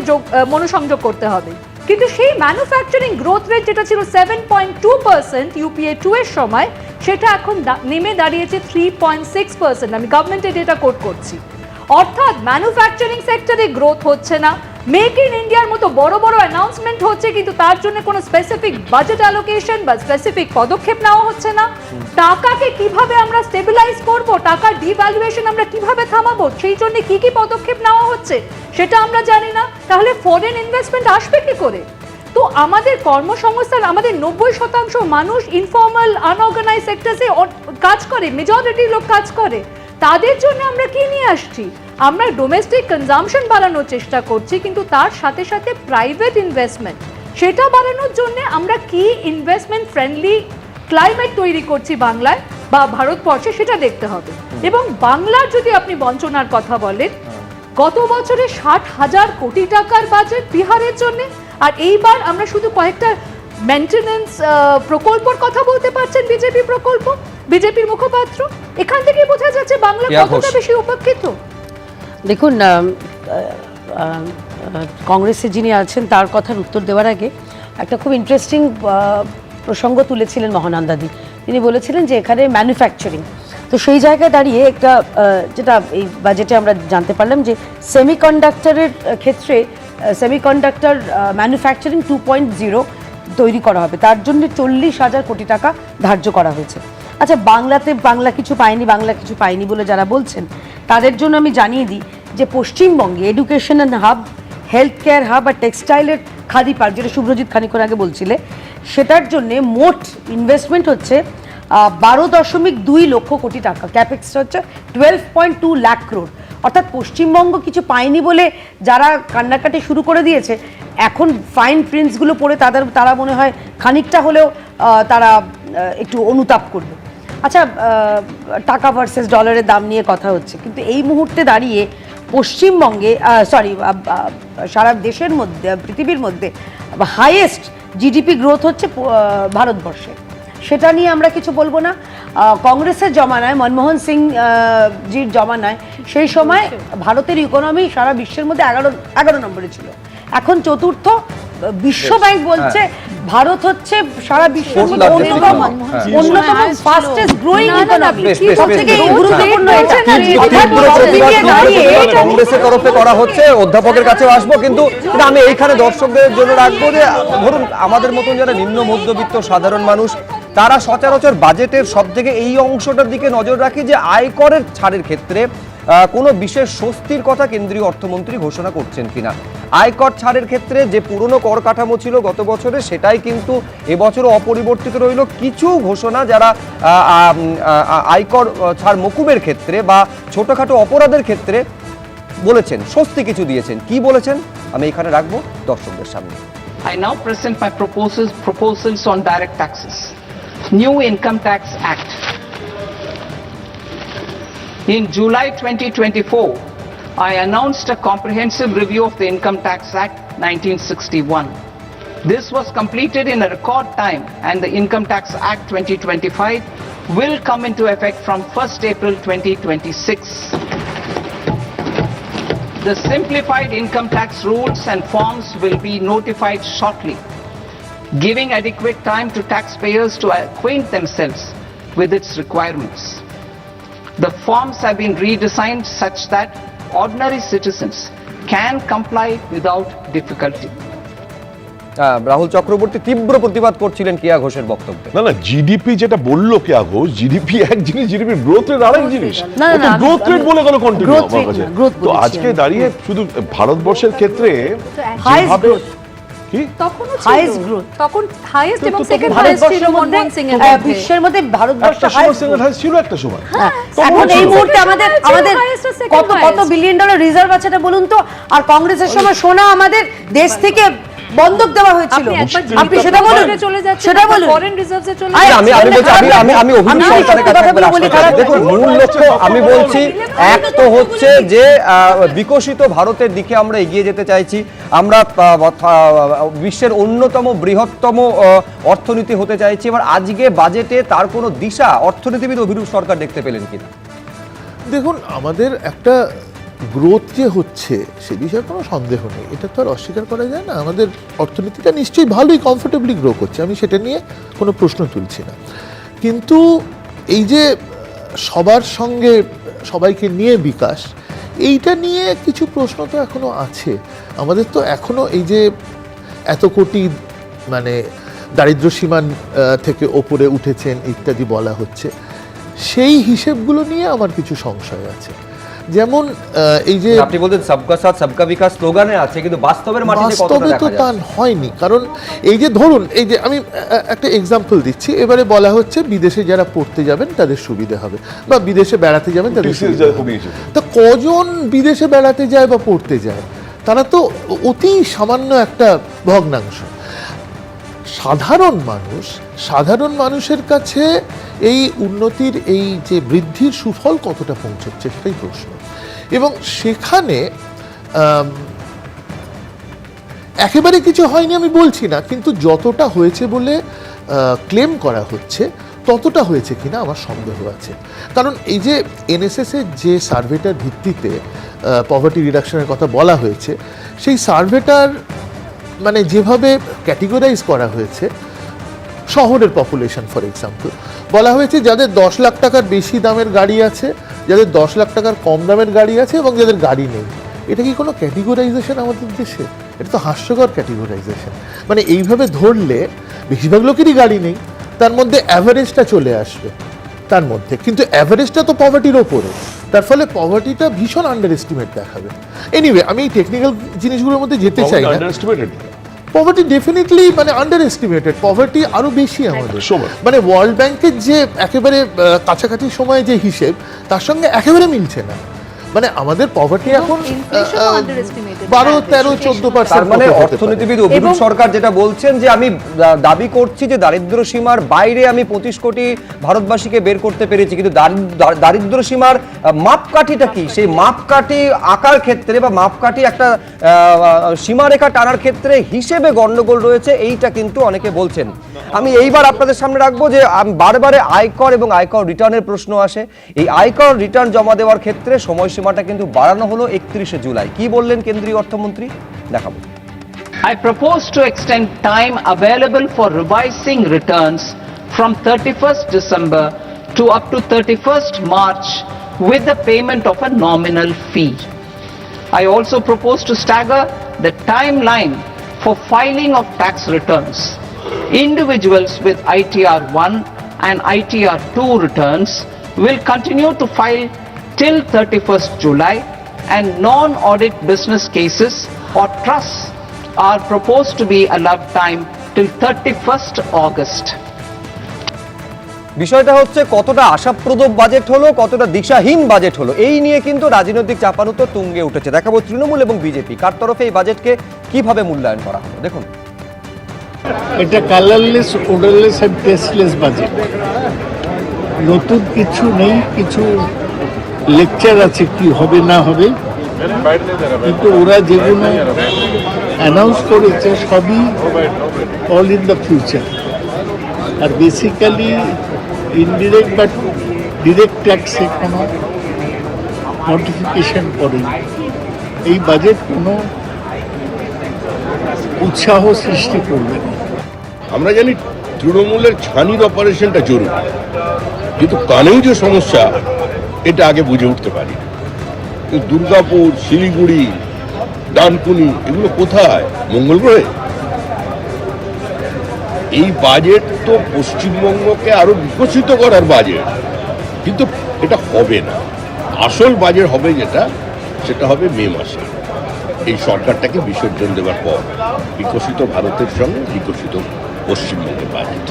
মনোসংযোগ করতে হবে। কিন্তু সেই ম্যানুফ্যাকচারিং গ্রোথ রেট যেটা ছিল 7.2% UPA 2 এর সময়, সেটা এখন নেমে দাঁড়িয়েছে 3.6%। আমি গভর্নমেন্টের ডেটা কোট করছি। অর্থাৎ ম্যানুফ্যাকচারিং সেক্টরে গ্রোথ হচ্ছে না। মেক ইন ইন্ডিয়ার মতো বড় বড় অ্যানাউন্সমেন্ট হচ্ছে কিন্তু তার জন্য কোনো স্পেসিফিক বাজেট অ্যালোকেশন বা স্পেসিফিক পদক্ষেপ নেওয়া হচ্ছে না। টাকাকে কিভাবে আমরা স্টেবিলাইজ করব, টাকার ডিভ্যালুয়েশন আমরা কিভাবে থামাবো, সেই জন্য কি কি পদক্ষেপ নেওয়া হচ্ছে সেটা আমরা জানি না। তাহলে ফরেন ইনভেস্টমেন্ট আসবে কি করে? তো আমাদের কর্মসংস্থান, আমাদের 90% মানুষ ইনফর্মাল আনঅর্গানাইজ সেক্টরে কাজ করে, মেজরিটি লোক কাজ করে। তাদের জন্য আমরা কি নিয়ে আসছি? আমরা ডোমেস্টিক কনজাম্পশন বাড়ানোর চেষ্টা করছি, কিন্তু তার সাথে সাথে প্রাইভেট ইনভেস্টমেন্ট সেটা বাড়ানোর জন্য আমরা কি ইনভেস্টমেন্ট ফ্রেন্ডলি ক্লাইমেট তৈরি করছি বাংলায় বা ভারতবর্ষে, সেটা দেখতে হবে। এবং বাংলার যদি আপনি বঞ্চনার কথা বলেন, গত বছরে 60,000 কোটি টাকার বাজেট বিহারের জন্য, আর এইবার আমরা শুধু কয়েকটা মেনটেন্যান্স প্রকল্পর কথা বলতে পারছেন বিজেপি প্রকল্প, বিজেপির মুখপাত্র। এখান থেকে বোঝা যাচ্ছে বাংলা কতটা বেশি উপেক্ষিত। দেখুন, কংগ্রেসে যিনি আছেন তার কথার উত্তর দেওয়ার আগে একটা খুব ইন্টারেস্টিং প্রসঙ্গ তুলেছিলেন মহানন্দাদি। তিনি বলেছিলেন যে এখানে ম্যানুফ্যাকচারিং, তো সেই জায়গায় দাঁড়িয়ে একটা যেটা এই বাজেটে আমরা জানতে পারলাম যে সেমিকন্ডাক্টরের ক্ষেত্রে সেমিকন্ডাক্টর ম্যানুফ্যাকচারিং 2.0 তৈরি করা হবে, তার জন্য 40,000 কোটি টাকা ধার্য করা হয়েছে। আচ্ছা, বাংলা কিছু পায়নি বলে যারা বলছেন তাদের জন্য আমি জানিয়ে দিই যে পশ্চিমবঙ্গে education and hub, health care hub আর টেক্সটাইলের খাদি পার্ক, যেটা শুভ্রজিৎ খানিক্ষণ আগে বলছিলে, সেটার জন্যে মোট ইনভেস্টমেন্ট হচ্ছে 12.2 লক্ষ কোটি টাকা। ক্যাপেক্স হচ্ছে 12.2 লাখ crore। অর্থাৎ পশ্চিমবঙ্গ কিছু পায়নি বলে যারা কান্নাকাটি শুরু করে দিয়েছে, এখন ফাইন প্রিন্টসগুলো পড়ে তারা মনে হয় খানিকটা হলেও তারা একটু অনুতাপ করবে। আচ্ছা, টাকা ভার্সেস ডলারের দাম নিয়ে কথা হচ্ছে, কিন্তু এই মুহূর্তে দাঁড়িয়ে পশ্চিমবঙ্গে সারা দেশের মধ্যে, পৃথিবীর মধ্যে হাইয়েস্ট জিডিপি গ্রোথ হচ্ছে ভারতবর্ষে। সেটা নিয়ে আমরা কিছু বলবো না। কংগ্রেসের জমানায়, মনমোহন সিং জির জমানায়, সেই সময় ভারতের ইকোনমি সারা বিশ্বের মধ্যে 11 নম্বরে ছিল, এখন চতুর্থ। বিশ্ব ব্যাংক বলছে ভারত হচ্ছে সারা বিশ্বের মধ্যে অন্যতম ফাস্টেস্ট গ্রোয়িং ইকোনমি, সবথেকে গুরুত্বপূর্ণ কংগ্রেসের তরফে করা হচ্ছে। অধ্যাপকের কাছে আসবো, কিন্তু আমি এইখানে দর্শকদের জন্য রাখবো যে ধরুন আমাদের মতন যারা নিম্ন মধ্যবিত্ত সাধারণ মানুষ, তারা সচরাচর বাজেটের সব থেকে এই অংশটার দিকে নজর রাখি যে আয়করের ছাড়ের ক্ষেত্রে কোনো বিশেষ স্বস্তির কথা কেন্দ্রীয় অর্থমন্ত্রী ঘোষণা করছেন কিনা। আয়কর ছাড়ের ক্ষেত্রে যে পুরনো কর কাঠামো ছিল গত বছরে, সেটাই কিন্তু এবছরও অপরিবর্তিত রইল। কিছু ঘোষণা যারা আয়কর ছাড় মকুবের ক্ষেত্রে বা ছোটখাটো অপরাধের ক্ষেত্রে বলেছেন, স্বস্তি কিছু দিয়েছেন। কি বলেছেন আমি এখানে রাখবো দর্শকদের সামনে। I now present my proposals on direct taxes. New Income Tax Act. In July 2024, I announced a comprehensive review of the Income Tax Act 1961. This was completed in a record time, and the Income Tax Act 2025 will come into effect from 1st April 2026. The simplified income tax rules and forms will be notified shortly, giving adequate time to taxpayers to acquaint themselves with its requirements. The forms have been redesigned such that ordinary citizens can comply without difficulty. Rahul Chakraborty তীব্র প্রতিবাদ করছিলেন কেয়া ঘোষের বক্তব্যে। না না, GDP যেটা বললো কেয়া Ghosh, GDP এক জিনিস, জিডিপি গ্রোথ রেট আরেক জিনিস। গ্রোথ রেট বলে গেল কন্টিনিউ আমার কাছে। তো আজকে দাঁড়িয়ে শুধু ভারতবর্ষের ক্ষেত্রে বিশ্বের মধ্যে ভারতবর্ষ ছিল একটা সময়। এখন এই মুহূর্তে আমাদের কত বিলিয়ন ডলার রিজার্ভ আছে এটা বলুন তো। আর কংগ্রেসের সময় সোনা আমাদের দেশ থেকে বন্ধক দেওয়া হয়েছিল, আপনি সেটা বলুন, সেটা বলুন। আমি অভিযোগ সরকারের কাছে দেখুন, মূল লক্ষ্য আমি বলছি এক তো হচ্ছে যে বিকশিত ভারতের দিকে আমরা এগিয়ে যেতে চাইছি, আমরা বিশ্বের অন্যতম বৃহত্তম অর্থনীতি হতে চাইছি। এবার আজকে বাজেটে তার কোনো দিশা অর্থনীতিবিদ অভিরূপ সরকার দেখতে পেলেন কিনা? দেখুন, আমাদের একটা গ্রোথ যে হচ্ছে সে বিষয়ে কোনো সন্দেহ নেই, এটা তো আর অস্বীকার করা যায় না। আমাদের অর্থনীতিটা নিশ্চয়ই ভালোই কমফোর্টেবলি গ্রো করছে, আমি সেটা নিয়ে কোনো প্রশ্ন তুলছি না। কিন্তু এই যে সবার সঙ্গে সবাইকে নিয়ে বিকাশ, এইটা নিয়ে কিছু প্রশ্ন তো এখনো আছে। আমাদের তো এখনো এই যে এত কোটি মানে দারিদ্র সীমা থেকে ওপরে উঠেছেন ইত্যাদি বলা হচ্ছে, সেই হিসেবগুলো নিয়ে আমার কিছু সংশয় আছে। যেমন এই যে আপনি বলতেন সবকা সাথ সবকা বিকাশ স্লোগানে আছে, কিন্তু বাস্তবের মাটিতে বাস্তবে তো তা হয়নি। কারণ এই যে ধরুন, এই যে আমি একটা এক্সাম্পল দিচ্ছি, এবারে বলা হচ্ছে বিদেশে যারা পড়তে যাবেন তাদের সুবিধা হবে, বা বিদেশে বেড়াতে যাবেন তাদের সুবিধা হবে। তা কজন বিদেশে বেড়াতে যায় বা পড়তে যায়? তারা তো অতি সামান্য একটা ভগ্নাংশ। সাধারণ মানুষের কাছে এই উন্নতির, এই যে বৃদ্ধির সুফল কতটা পৌঁছচ্ছে সেটাই প্রশ্ন। এবং সেখানে একেবারে কিছু হয়নি আমি বলছি না, কিন্তু যতটা হয়েছে বলে ক্লেম করা হচ্ছে ততটা হয়েছে কিনা আমার সন্দেহ আছে। কারণ এই যে এনএসএস এর যে সার্ভেটার ভিত্তিতে পভার্টি রিডাকশনের কথা বলা হয়েছে, সেই সার্ভেটার মানে যেভাবে ক্যাটেগরাইজ করা হয়েছে, শহরের পপুলেশন ফর এক্সাম্পল বলা হয়েছে যাদের 10 লাখ টাকার বেশি দামের গাড়ি আছে, যাদের 10 লাখ টাকার কম দামের গাড়ি আছে, এবং যাদের গাড়ি নেই। এটা কি কোনো ক্যাটেগরাইজেশন আমাদের দেশে? এটা তো হাস্যকর ক্যাটেগরাইজেশন। মানে এইভাবে ধরলে বেশিরভাগ লোকেরই গাড়ি নেই, তার মধ্যে অ্যাভারেজটা চলে আসবে তার মধ্যে, কিন্তু অ্যাভারেজটা তো পভার্টির ওপরে, তার ফলে পভার্টিটা ভীষণ আন্ডার এস্টিমেট দেখাবে। এনিওয়ে, আমি এই টেকনিক্যাল জিনিসগুলোর মধ্যে যেতে চাই না। পভার্টি ডেফিনেটলি মানে আন্ডার এস্টিমেটেড, পভার্টি আরো বেশি আমাদের। মানে ওয়ার্ল্ড ব্যাংকের যে একেবারে কাছাকাছি সময়ে যে হিসেব, তার সঙ্গে একেবারে মিলছে না। মানে আমাদের পভার্টি এখন 12-13-14%। মানে অর্থনীতিবিদ অভিরূপ সরকার যেটা বলছেন যে আমি দাবি করছি যে দারিদ্র সীমার বাইরে আমি 25 কোটি ভারতবাসীকে বের করতে পেরেছি, কিন্তু দারিদ্র সীমার মাপকাঠিটা কি, সেই মাপকাঠি আঁকার ক্ষেত্রে বা মাপকাঠি একটা সীমারেখা টানার ক্ষেত্রে হিসেবে গন্ডগোল রয়েছে, এইটা কিন্তু অনেকে বলছেন। আমি এইবার আপনাদের সামনে রাখবো যে বারবারে আয়কর এবং আয়কর রিটার্নের প্রশ্ন আসে। এই আয়কর রিটার্ন জমা দেওয়ার ক্ষেত্রে সময়সীমাটা কিন্তু বাড়ানো হলো 31শে জুলাই। কি বললেন কেন্দ্রীয় অর্থমন্ত্রী, দেখাবো। I propose to extend time available for revising returns from 31st December to up to 31st March with the payment of a nominal fee. I also propose to stagger the timeline for filing of tax returns. Individuals with ITR 1 and ITR 2 returns will continue to file till 31st July, and non-audit business cases or trusts are proposed to be allowed time till 31st August. বিষয়টা হচ্ছে কতটা আশাপ্রদ budget হলো, কতটা দিশাহীন budget হলো, এই নিয়ে কিন্তু রাজনৈতিক চাপানুতো তুঙ্গে উঠেছে। দেখাবো তৃণমূল এবং বিজেপি কার তরফে এই বাজেটকে কিভাবে মূল্যায়ন করা হলো, দেখুন। এটা কালারলেস, ওডারলেস এন্ড টেস্টলেস বাজেট। নতুন কিছু নেই, কিছু লেকচার আছে কি হবে না হবে, কিন্তু ওরা যেগুলো অ্যানাউন্স করেছে সবই অল ইন দ্য ফিউচার। আর বেসিক্যালি ইনডিরেক্ট বা ডিরেক্ট ট্যাক্সে কোনো নোটিফিকেশন করেনি। এই বাজেট কোনো উৎসাহ সৃষ্টি করবে না। আমরা জানি তৃণমূলের ছানির অপারেশনটা জরুরি, কিন্তু কানেও যে সমস্যা এটা আগে বুঝে উঠতে পারি। দুর্গাপুর, শিলিগুড়ি, ডানকুনি এগুলো কোথায়? মঙ্গল গ্রহে? এই বাজেট তো পশ্চিমবঙ্গকে আরো বিকশিত করার বাজেট, কিন্তু এটা হবে না। আসল বাজেট হবে যেটা, সেটা হবে মে মাসে এই সরকারটাকে বিসর্জন দেওয়ার পর বিকশিত ভারতের সঙ্গে বিকশিত পশ্চিমবঙ্গের বাজেট।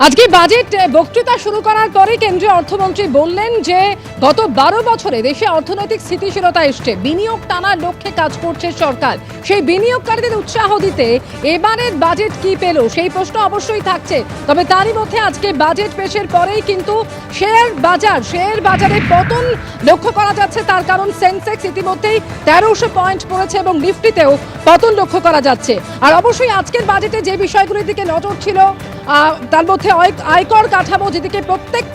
আজকে বাজেট বক্তৃতা শুরু করার পরে কেন্দ্রীয় অর্থমন্ত্রী বললেন যে গত 12 বছরে দেশে অর্থনৈতিক স্থিতিশীলতা এসছে, বিনিয়োগ টানার লক্ষ্যে কাজ করছে সরকার। সেই বিনিয়োগকারীদের উৎসাহ দিতে এবারের বাজেট কি পেল সেই প্রশ্ন অবশ্যই থাকছে। তবে তারই মধ্যে আজকে বাজেট পেশের পরেই কিন্তু শেয়ার বাজারে পতন লক্ষ্য করা যাচ্ছে। তার কারণ সেন্সেক্স ইতিমধ্যেই 1300 পয়েন্ট পড়েছে এবং নিফটিতেও পতন লক্ষ্য করা যাচ্ছে। আর অবশ্যই আজকের বাজেটে যে বিষয়গুলির দিকে নজর ছিল তার মধ্যে আয়কর কাঠামো, যেদিকে প্রত্যেক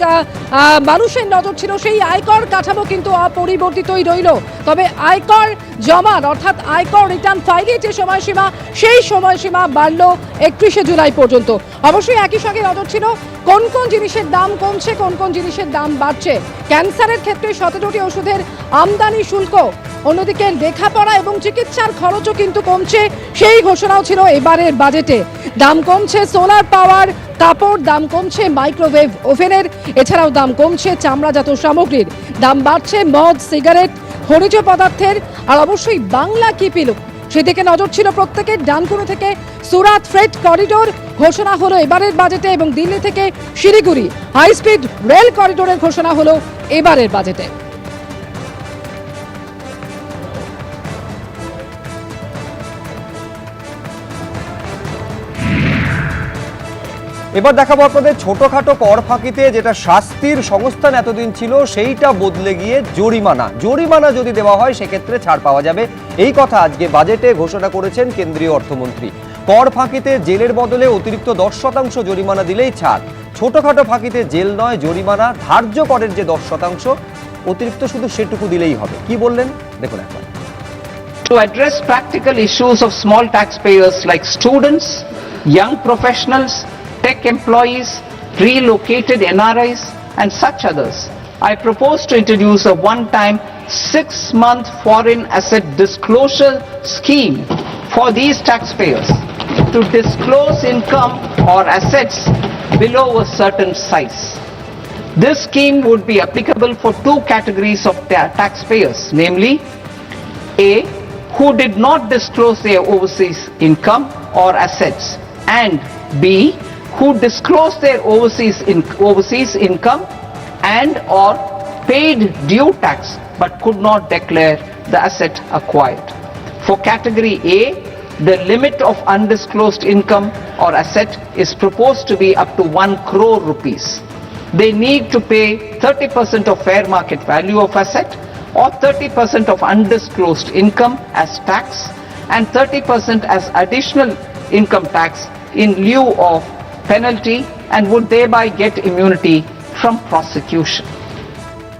মানুষের নজর ছিল, সেই আয়কর কাঠামো কিন্তু অপরিবর্তিতই রইল। তবে আয়কর জমার অর্থাৎ আয়কর রিটার্ন ফাইলের যে সময়সীমা, সেই সময়সীমা বাড়ল 31শে জুলাই পর্যন্ত। অবশ্যই একই সঙ্গে নজর ছিল কোন কোন জিনিসের দাম কমছে, কোন কোন জিনিসের দাম বাড়ছে। ক্যান্সারের ক্ষেত্রে 17টি ওষুধের আমদানি শুল্ক, অন্যদিকে লেখাপড়া এবং চিকিৎসার খরচও কিন্তু কমছে, সেই ঘোষণাও ছিল এবারের বাজেটে। দাম কমছে সোলার পাওয়ার, কাপড়, দাম কমছে মাইক্রোওয়েভ ওভেনের, এছাড়াও দাম কমছে চামড়াজাত সামগ্রীর, দাম বাড়ছে মদ, সিগারেট, খনিজ পদার্থের। আর অবশ্যই বাংলা কি পেল সেদিকে নজর ছিল প্রত্যেকের। ডানকুনি থেকে সুরাত ফ্রেট করিডোর ঘোষণা হলো এবারের বাজেটে, এবং দিল্লি থেকে শিলিগুড়ি হাই স্পিড রেল করিডোরের ঘোষণা হলো এবারের বাজেটে। এবার দেখাবো আপনাদের ছোটখাটো কর ফাঁকিতে যেটা শাস্তির সংস্থান এতদিন ছিল, সেইটা বদলে গিয়ে জরিমানা যদি দেওয়া হয় সেক্ষেত্রে ছাড় পাওয়া যাবে। এই কথা আজকে বাজেটে ঘোষণা করেছেন কেন্দ্রীয় অর্থমন্ত্রী। কর ফাঁকিতে জেলের বদলে অতিরিক্ত 10% জরিমানা দিলেই ছাড়। ছোটখাটো ফাঁকিতে জেল নয় জরিমানা, ধার্য করের যে 10% অতিরিক্ত শুধু সেটুকু দিলেই হবে। কি বললেন দেখুন একবার। To address practical issues of small taxpayers like students, young professionals, tech employees, relocated NRIs and such others, I propose to introduce a one-time 6-month foreign asset disclosure scheme for these taxpayers to disclose income or assets below a certain size. This scheme would be applicable for two categories of taxpayers, namely A, who did not disclose their overseas income or assets, and B, who disclosed their overseas income and or paid due tax but could not declare the asset acquired. For category A, the limit of undisclosed income or asset is proposed to be up to 1 crore rupees. They need to pay 30% of fair market value of asset or 30% of undisclosed income as tax and 30% as additional income tax in lieu of penalty, and would thereby get immunity from prosecution.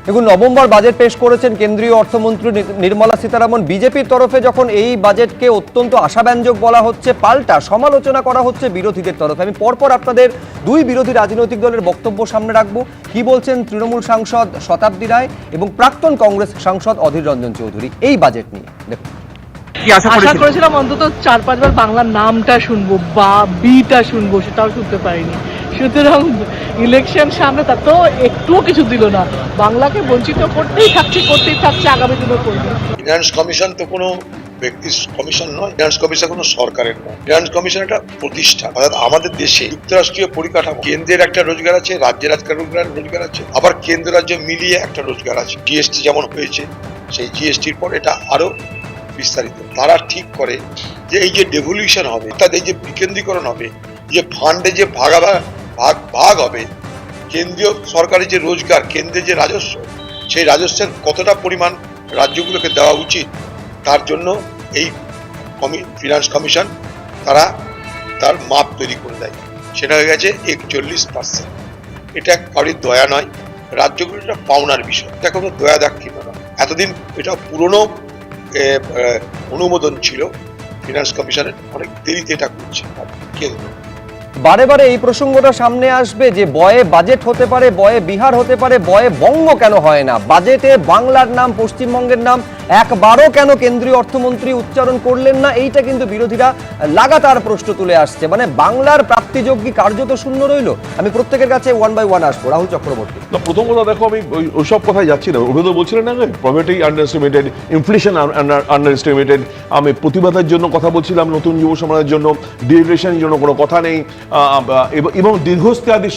দেখুন, November budget পেশ করেছেন কেন্দ্রীয় অর্থমন্ত্রী নির্মলা সীতারামন। বিজেপির তরফে যখন এই বাজেটকে অত্যন্ত আশাব্যঞ্জক বলা হচ্ছে, পাল্টা সমালোচনা করা হচ্ছে বিরোধীদের তরফে। আমি পরপর আপনাদের দুই বিরোধী রাজনৈতিক দলের বক্তব্য সামনে রাখবো। কি বলছেন তৃণমূল সাংসদ শতাব্দী রায় এবং প্রাক্তন কংগ্রেস সাংসদ অধীর রঞ্জন চৌধুরী এই বাজেট নিয়ে? দেখুন, আশা করেছিলাম অন্তত 4-5 বার বাংলার নামটা শুনবো বা বিটা শুনবো, সেটাও শুনতে পারিনি। সুতরাং ইলেকশন সামনে, তা তো একটুও কিছু দিল না। বাংলাকে বঞ্চিত করতেই থাকছে, আগামী দিনও করবে। ফিনান্স কমিশন তো কোনো ব্যক্তির কমিশন নয়, ফিনান্স কমিশন কোনো সরকারের নয়। ফিনান্স কমিশন একটা প্রতিষ্ঠান। অর্থাৎ আমাদের দেশে যুক্তরাষ্ট্রীয় পরিকাঠামো, কেন্দ্রের একটা রোজগার আছে, রাজ্যের একটা রোজগার আছে, আবার কেন্দ্র রাজ্য মিলিয়ে একটা রোজগার আছে। জিএসটি যেমন হয়েছে, সেই জিএসটির পর এটা আরো বিস্তারিত। তারা ঠিক করে যে এই যে ডেভলিউশন হবে, অর্থাৎ এই যে বিকেন্দ্রীকরণ হবে, যে ফান্ডে যে ভাগ হবে, কেন্দ্রীয় সরকারের যে রোজগার, কেন্দ্রের যে রাজস্ব, সেই রাজস্বের কতটা পরিমাণ রাজ্যগুলোকে দেওয়া উচিত, তার জন্য এই ফিনান্স কমিশন তারা তার মাপ তৈরি করে দেয়। সেটা হয়ে গেছে 41%। এটা কারোর দয়া নয়, রাজ্যগুলোর একটা পাওনার বিষয়। এটা কোনো দয়া দাক্ষিণ্য নয়। এতদিন এটা পুরনো অনুমোদন ছিল ফিনান্স কমিশনের, অনেক দেরিতে এটা করছে কেন্দ্র। বারে বারে এই প্রসঙ্গটা সামনে আসবে যে বয়ে বাজেট হতে পারে, বয়ে বিহার হতে পারে, বয়ে বঙ্গ কেন হয় না? বাজেটে বাংলার নাম, পশ্চিমবঙ্গের নাম একবারও কেন কেন্দ্রীয় অর্থমন্ত্রী উচ্চারণ করলেন না? এইটা কিন্তু বিরোধীরা লাগাতার প্রশ্ন তুলে আসছে। মানে বাংলার প্রাপ্তিযোগ্য কার্যত শূন্য রইল। আমি প্রত্যেকের কাছে 1 by 1 আসবো। রাহুল চক্রবর্তী। প্রথম কথা দেখো, আমি ওইসব কথাই যাচ্ছি না। ওটা তো বলছিলেন না, poverty under estimated, inflation under estimated. আমি প্রতিবাদের জন্য কথা বলছিলাম, নতুন যুব সমাজের জন্য, ডিরেশনের জন্য কোনো কথা নেই, এবং দীর্ঘস্থায়ী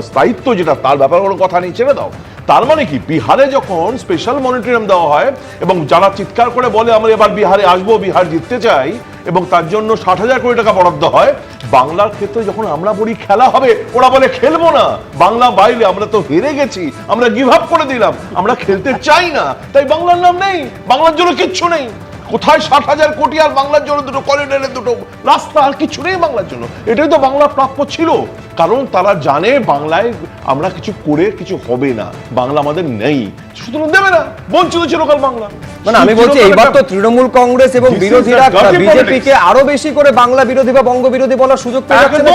স্থায়িত্ব যেটা, তার ব্যাপারে কোনো কথা নেই, ছেড়ে দাও। তার মানে কি, বিহারে যখন স্পেশাল মনিটরিয়াম দেওয়া হয় এবং যারা চিৎকার করে বলে আমরা এবার বিহারে আসবো, বিহার জিততে চাই, এবং তার জন্য 60,000 কোটি টাকা বরাদ্দ হয়, বাংলার ক্ষেত্রে যখন আমরা বলি খেলা হবে, ওরা বলে খেলবো না, বাংলা বাইরে, আমরা তো হেরে গেছি, আমরা গিভ আপ করে দিলাম, আমরা খেলতে চাই না, তাই বাংলার নাম নেই, বাংলার জন্য কিচ্ছু নেই। কোথায় 60,000 কোটি আর বাংলার জন্য দুটো করিডোরের দুটো রাস্তা, আর কিছু নেই বাংলার জন্য। এটাই তো বাংলার প্রাপ্য ছিল, কারণ তারা জানে বাংলায় আমরা কিছু করে কিছু হবে না, বাংলা আমাদের নেই, সুতরাং দেবে না, বঞ্চিত চিরকাল বাংলা। মানে আমি বলছি, এইবার তো তৃণমূল কংগ্রেস এবং বিরোধীরা বিজেপিকে আরো বেশি করে বাংলা বিরোধী বা বঙ্গ বিরোধী বলার সুযোগ পেয়ে যাচ্ছে না।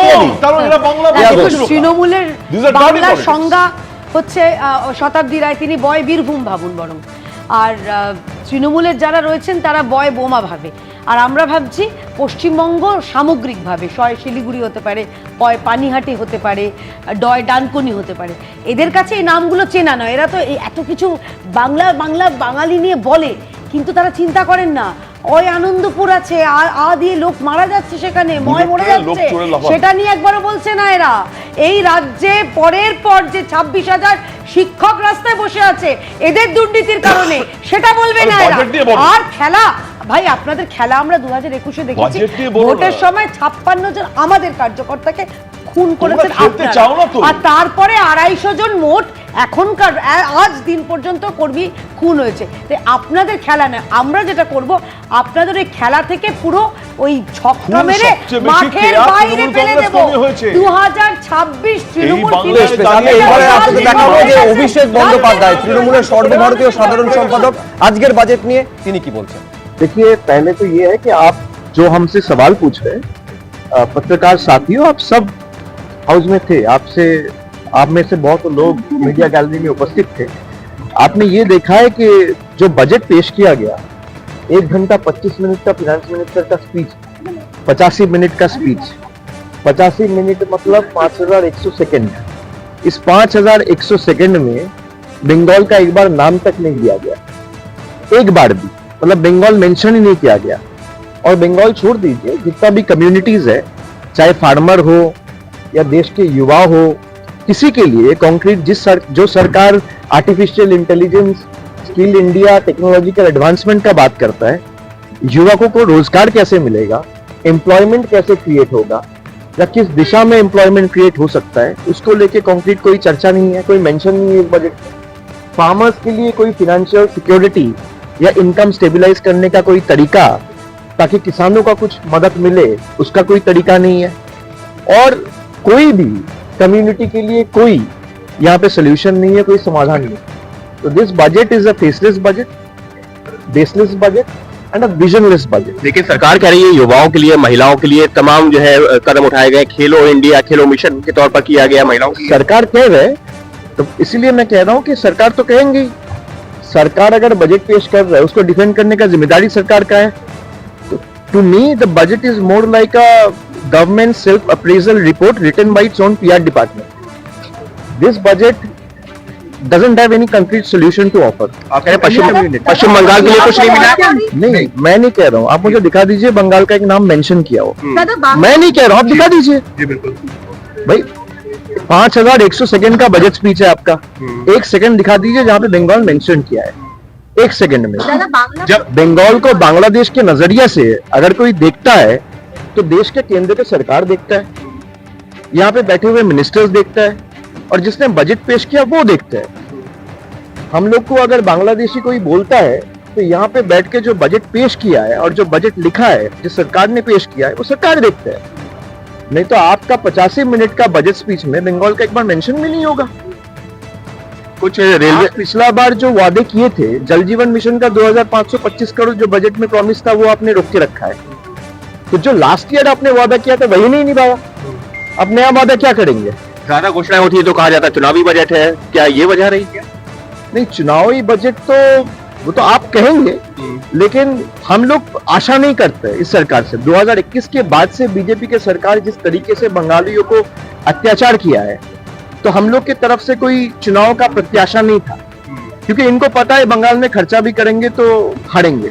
তৃণমূলের বাংলার সংজ্ঞা হচ্ছে শতাব্দী রায়, তিনি বয় বীরভূম ভাবুন বরং, আর তৃণমূলের যারা রয়েছেন তারা বয় বোমা ভাবে, আর আমরা ভাবছি পশ্চিমবঙ্গ সামগ্রিকভাবে, শয় শিলিগুড়ি হতে পারে, পয় পানিহাটি হতে পারে, ডয় ডানকুনি হতে পারে। এদের কাছে এই নামগুলো চেনা নয়। এরা তো এত কিছু বাংলা বাঙালি নিয়ে বলে, কিন্তু তারা চিন্তা করেন না ওই আনন্দপুর আছে, আ দিয়ে লোক মারা যাচ্ছে, সেখানে ময় মরে যাচ্ছে, সেটা নিয়ে একবারও বলছে না এরা। এই রাজ্যে পরের পর যে 26,000 শিক্ষক রাস্তায় বসে আছে এদের দুর্নীতির কারণে, সেটা বলবে না এরা। আর খেলা, ভাই আপনাদের খেলা আমরা 2021-এ দেখেছি, ভোটের সময় 56 জন আমাদের কার্যকর্তাকে খুন করেছেন আপনারা, আর তারপরে 250 জন মোট এখনকার আজ দিন পর্যন্ত কর্মী খুন হয়েছে। তাই আপনাদের খেলা নয়, আমরা যেটা করব আপনাদের ওই খেলা থেকে পুরো ওই ছক্কা মেরে মাঠের বাইরে ফেলে দেব। 2026 তৃণমূল অভিষেক বন্দ্যোপাধ্যায় তৃণমূলের সর্বভারতীয় সাধারণ সম্পাদক আজকের বাজেট নিয়ে তিনি কি বলছেন? देखिए, पहले तो ये है कि आप जो हमसे सवाल पूछ रहे हैं, पत्रकार साथियों, आप सब हाउस में थे, आप में से बहुत लोग मीडिया गैलरी में उपस्थित थे। आपने ये देखा है कि जो बजट पेश किया गया, 1 घंटा 25 मिनट का फाइनेंस मिनिस्टर का स्पीच, 85 मिनट का स्पीच, 85 मिनट मतलब 5100 सेकंड। इस 5100 सेकंड में बंगाल का एक बार नाम तक नहीं लिया गया, एक बार भी, मतलब बंगाल मेंशन ही नहीं किया गया। और बंगाल छोड़ दीजिए, जितना भी कम्युनिटीज है, चाहे फार्मर हो या देश के युवा हो, किसी के लिए कॉन्क्रीट जो सरकार artificial intelligence, skill India, technological advancement का बात करता है, युवकों को रोजगार कैसे मिलेगा, एम्प्लॉयमेंट कैसे क्रिएट होगा, या किस दिशा में एम्प्लॉयमेंट क्रिएट हो सकता है, उसको लेके कॉन्क्रीट कोई चर्चा नहीं है, कोई मेंशन नहीं है बजट में। फार्मर्स के लिए कोई फाइनेंशियल सिक्योरिटी या इनकम स्टेबलाइज करने का कोई तरीका, ताकि किसानों का कुछ मदद मिले, उसका कोई तरीका नहीं है। और कोई भी कम्युनिटी के लिए कोई यहाँ पे सोल्यूशन नहीं है, कोई समाधान नहीं। So this budget is a faceless budget, baseless budget and a visionless budget. लेकिन सरकार कह रही है युवाओं के लिए, महिलाओं के लिए तमाम जो है कदम उठाए गए, खेलो इंडिया, खेलो मिशन के तौर पर किया गया महिलाओं की। सरकार कह रहे, तो इसलिए मैं कह रहा हूँ कि सरकार तो कहेंगी, सरकार अगर बजट पेश कर रहा है उसको डिफेंड करने का जिम्मेदारी सरकार का है। To me the budget is more like a government self appraisal report written by its own PR department. This budget doesn't have any concrete solution to offer. आप कह रहे पश्चिम बंगाल के लिए कुछ नहीं मिला? नहीं, मैं नहीं कह रहा हूँ, आप मुझे दिखा दीजिए बंगाल का एक नाम मेंशन किया हो। मैं नहीं कह रहा हूँ, आप दिखा दीजिए। जी बिल्कुल भाई 5100 सेकंड का बजट स्पीच है आपका, एक सेकंड दिखा दीजिए जहाँ पे बंगाल मेंशन किया है, एक सेकंड में। जब बंगाल को बांग्लादेश के नजरिए से अगर कोई देखता है तो देश के केंद्र के सरकार देखता है, यहाँ पे बैठे हुए मिनिस्टर्स देखता है, और जिसने बजट पेश किया वो देखते हैं। हम लोग को अगर बांग्लादेशी कोई बोलता है तो यहाँ पे बैठ के जो बजट पेश किया है और जो बजट लिखा है जिस सरकार ने पेश किया है वो सरकार देखते हैं। नहीं तो आपका 85 मिनट का बजट स्पीच में बंगाल का एक बार मेंशन भी नहीं होगा। कुछ रेलवे पिछला बार जो वादे किए थे जल जीवन मिशन का 2525 करोड़ जो बजट में प्रॉमिस था वो आपने रोक के रखा है। तो जो लास्ट ईयर आपने वादा किया था वही नहीं निभाया, अब नया वादा क्या करेंगे? ज्यादा घोषणाएं होती है तो कहा जाता है चुनावी बजट है, क्या ये वजह रही क्या? नहीं, चुनावी बजट तो वो तो आप कहेंगे, लेकिन हम लोग आशा नहीं करते इस सरकार से। 2021 के बाद से बीजेपी के सरकार जिस तरीके से बंगालियों को अत्याचार किया है, तो हम लोग की तरफ से कोई चुनाव का प्रत्याशा नहीं था, क्योंकि इनको पता है बंगाल में खर्चा भी करेंगे तो हारेंगे।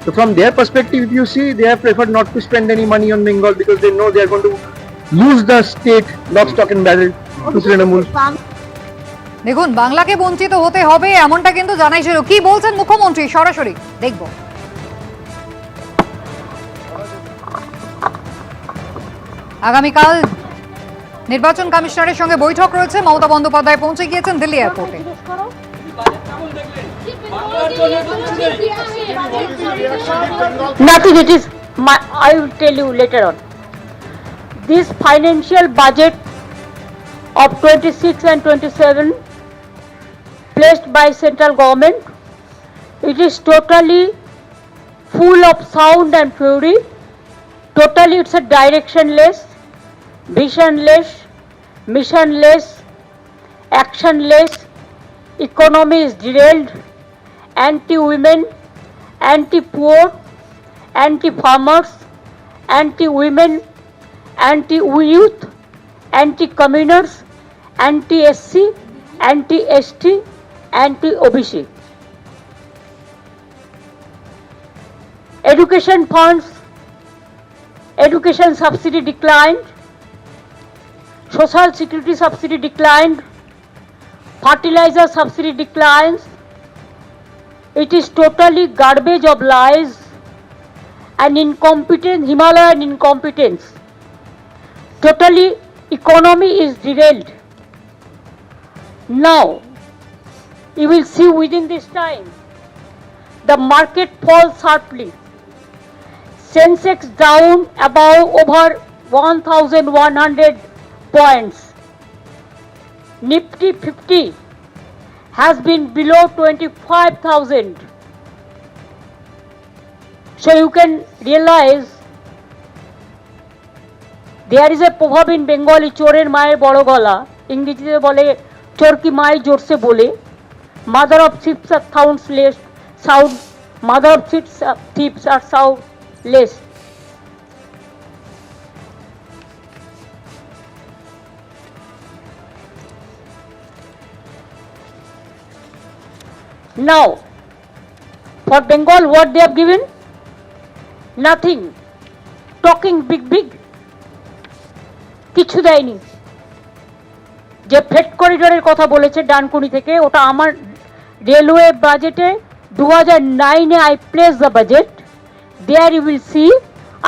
तो from their perspective if you see they have preferred not to spend any money on Bengal because they know they are going to lose the state lock stock and barrel to Trinamool. দেখুন, বাংলাকে বঞ্চিত হতে হবে এমনটা কিন্তু জানাই ছিল। কি বলছেন মুখ্যমন্ত্রী সরাসরি দেখব। আগামীকাল নির্বাচন কমিশনারের সঙ্গে বৈঠক রয়েছে, মমতা বন্দ্যোপাধ্যায় পৌঁছে গিয়েছেন দিল্লি এয়ারপোর্টে। Nothing, it is I will tell you later on. This financial budget of 26 and 27 placed by central government, it is totally full of sound and fury. Totally it's a directionless, visionless, missionless, actionless. Economy is derailed, anti-women, anti-poor, anti-farmers, anti-women, anti-youth, anti-communers, anti-SC, anti-ST, anti-OBC. Education funds, education subsidy declined, social security subsidy declined, fertilizer subsidy declines. It is totally garbage of lies and incompetence, Himalayan incompetence. Totally economy is derailed. Now, you will see within this time, the market falls sharply. Sensex down above over 1,100 points. Nifty 50 has been below 25,000. So you can realize there is a proverb in Bengali, chorer mayer boro gola, ইংরেজিতে বলে চোর কি মাই জোরসে বলে, mother of thieves are soundless, mother of thieves are soundless. Now, for Bengal, what they have given? Nothing. Talking big. কিছু দেয়নি। যে freight করিডোরের কথা বলেছে ডানকুনি থেকে, ওটা আমার রেলওয়ে বাজেটে 2009 I placed the budget. There you will see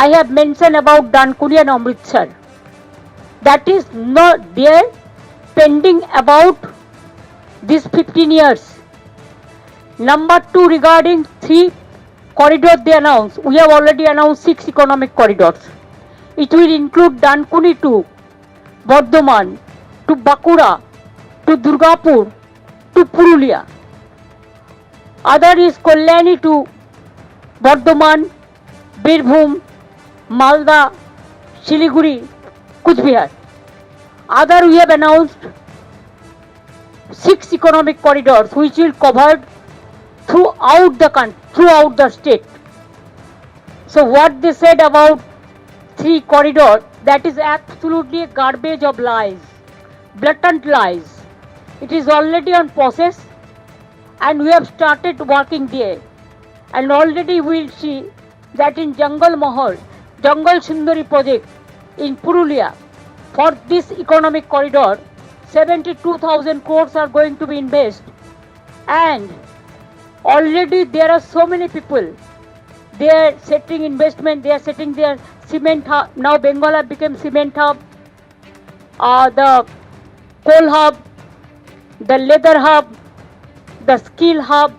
I have mentioned about Dankuni and Amritsar. That is not there pending about these 15 years. Number 2, regarding 3 corridors they announced. We have already announced 6 economic corridors. It will include Dankuni to Bardhaman, to Bakura, to Durgapur, to Purulia. Other is Kalyani to Bardhaman, Birbhum, Malda, Siliguri, Kuch Bihar. Other we have announced 6 economic corridors which will cover throughout the country, throughout the state. So what they said about 3 corridors, that is absolutely a garbage of lies, blatant lies. It is already on process and we have started working there. And already we will see that in Jangal Mahal, Jangal Sundari project in Purulia, for this economic corridor, 72,000 crores are going to be invested. And already there are so many people, they are setting investment, they are setting their cement hub. Now Bengal have become cement hub, the coal hub, the leather hub, the skill hub,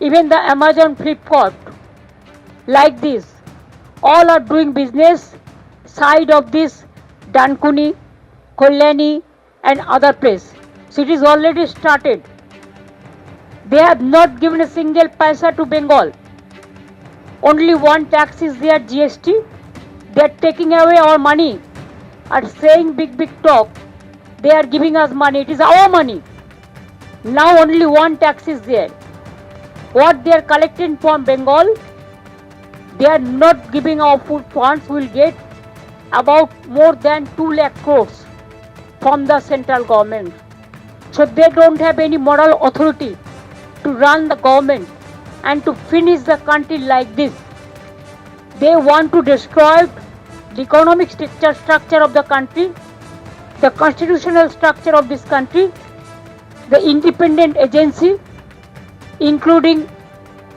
even the Amazon Flipkart, like this, all are doing business side of this Dankuni, Kalyani and other place. So it is already started. They have not given a single paisa to Bengal. Only one tax is there, GST. They are taking away our money and saying big talk. They are giving us money. It is our money. Now only one tax is there. What they are collecting from Bengal, they are not giving our food funds. We will get about more than 2 lakh crores from the central government. So they don't have any moral authority to run the government and to finish the country like this. They want to destroy the economic structure of the country, the constitutional structure of this country, the independent agency, including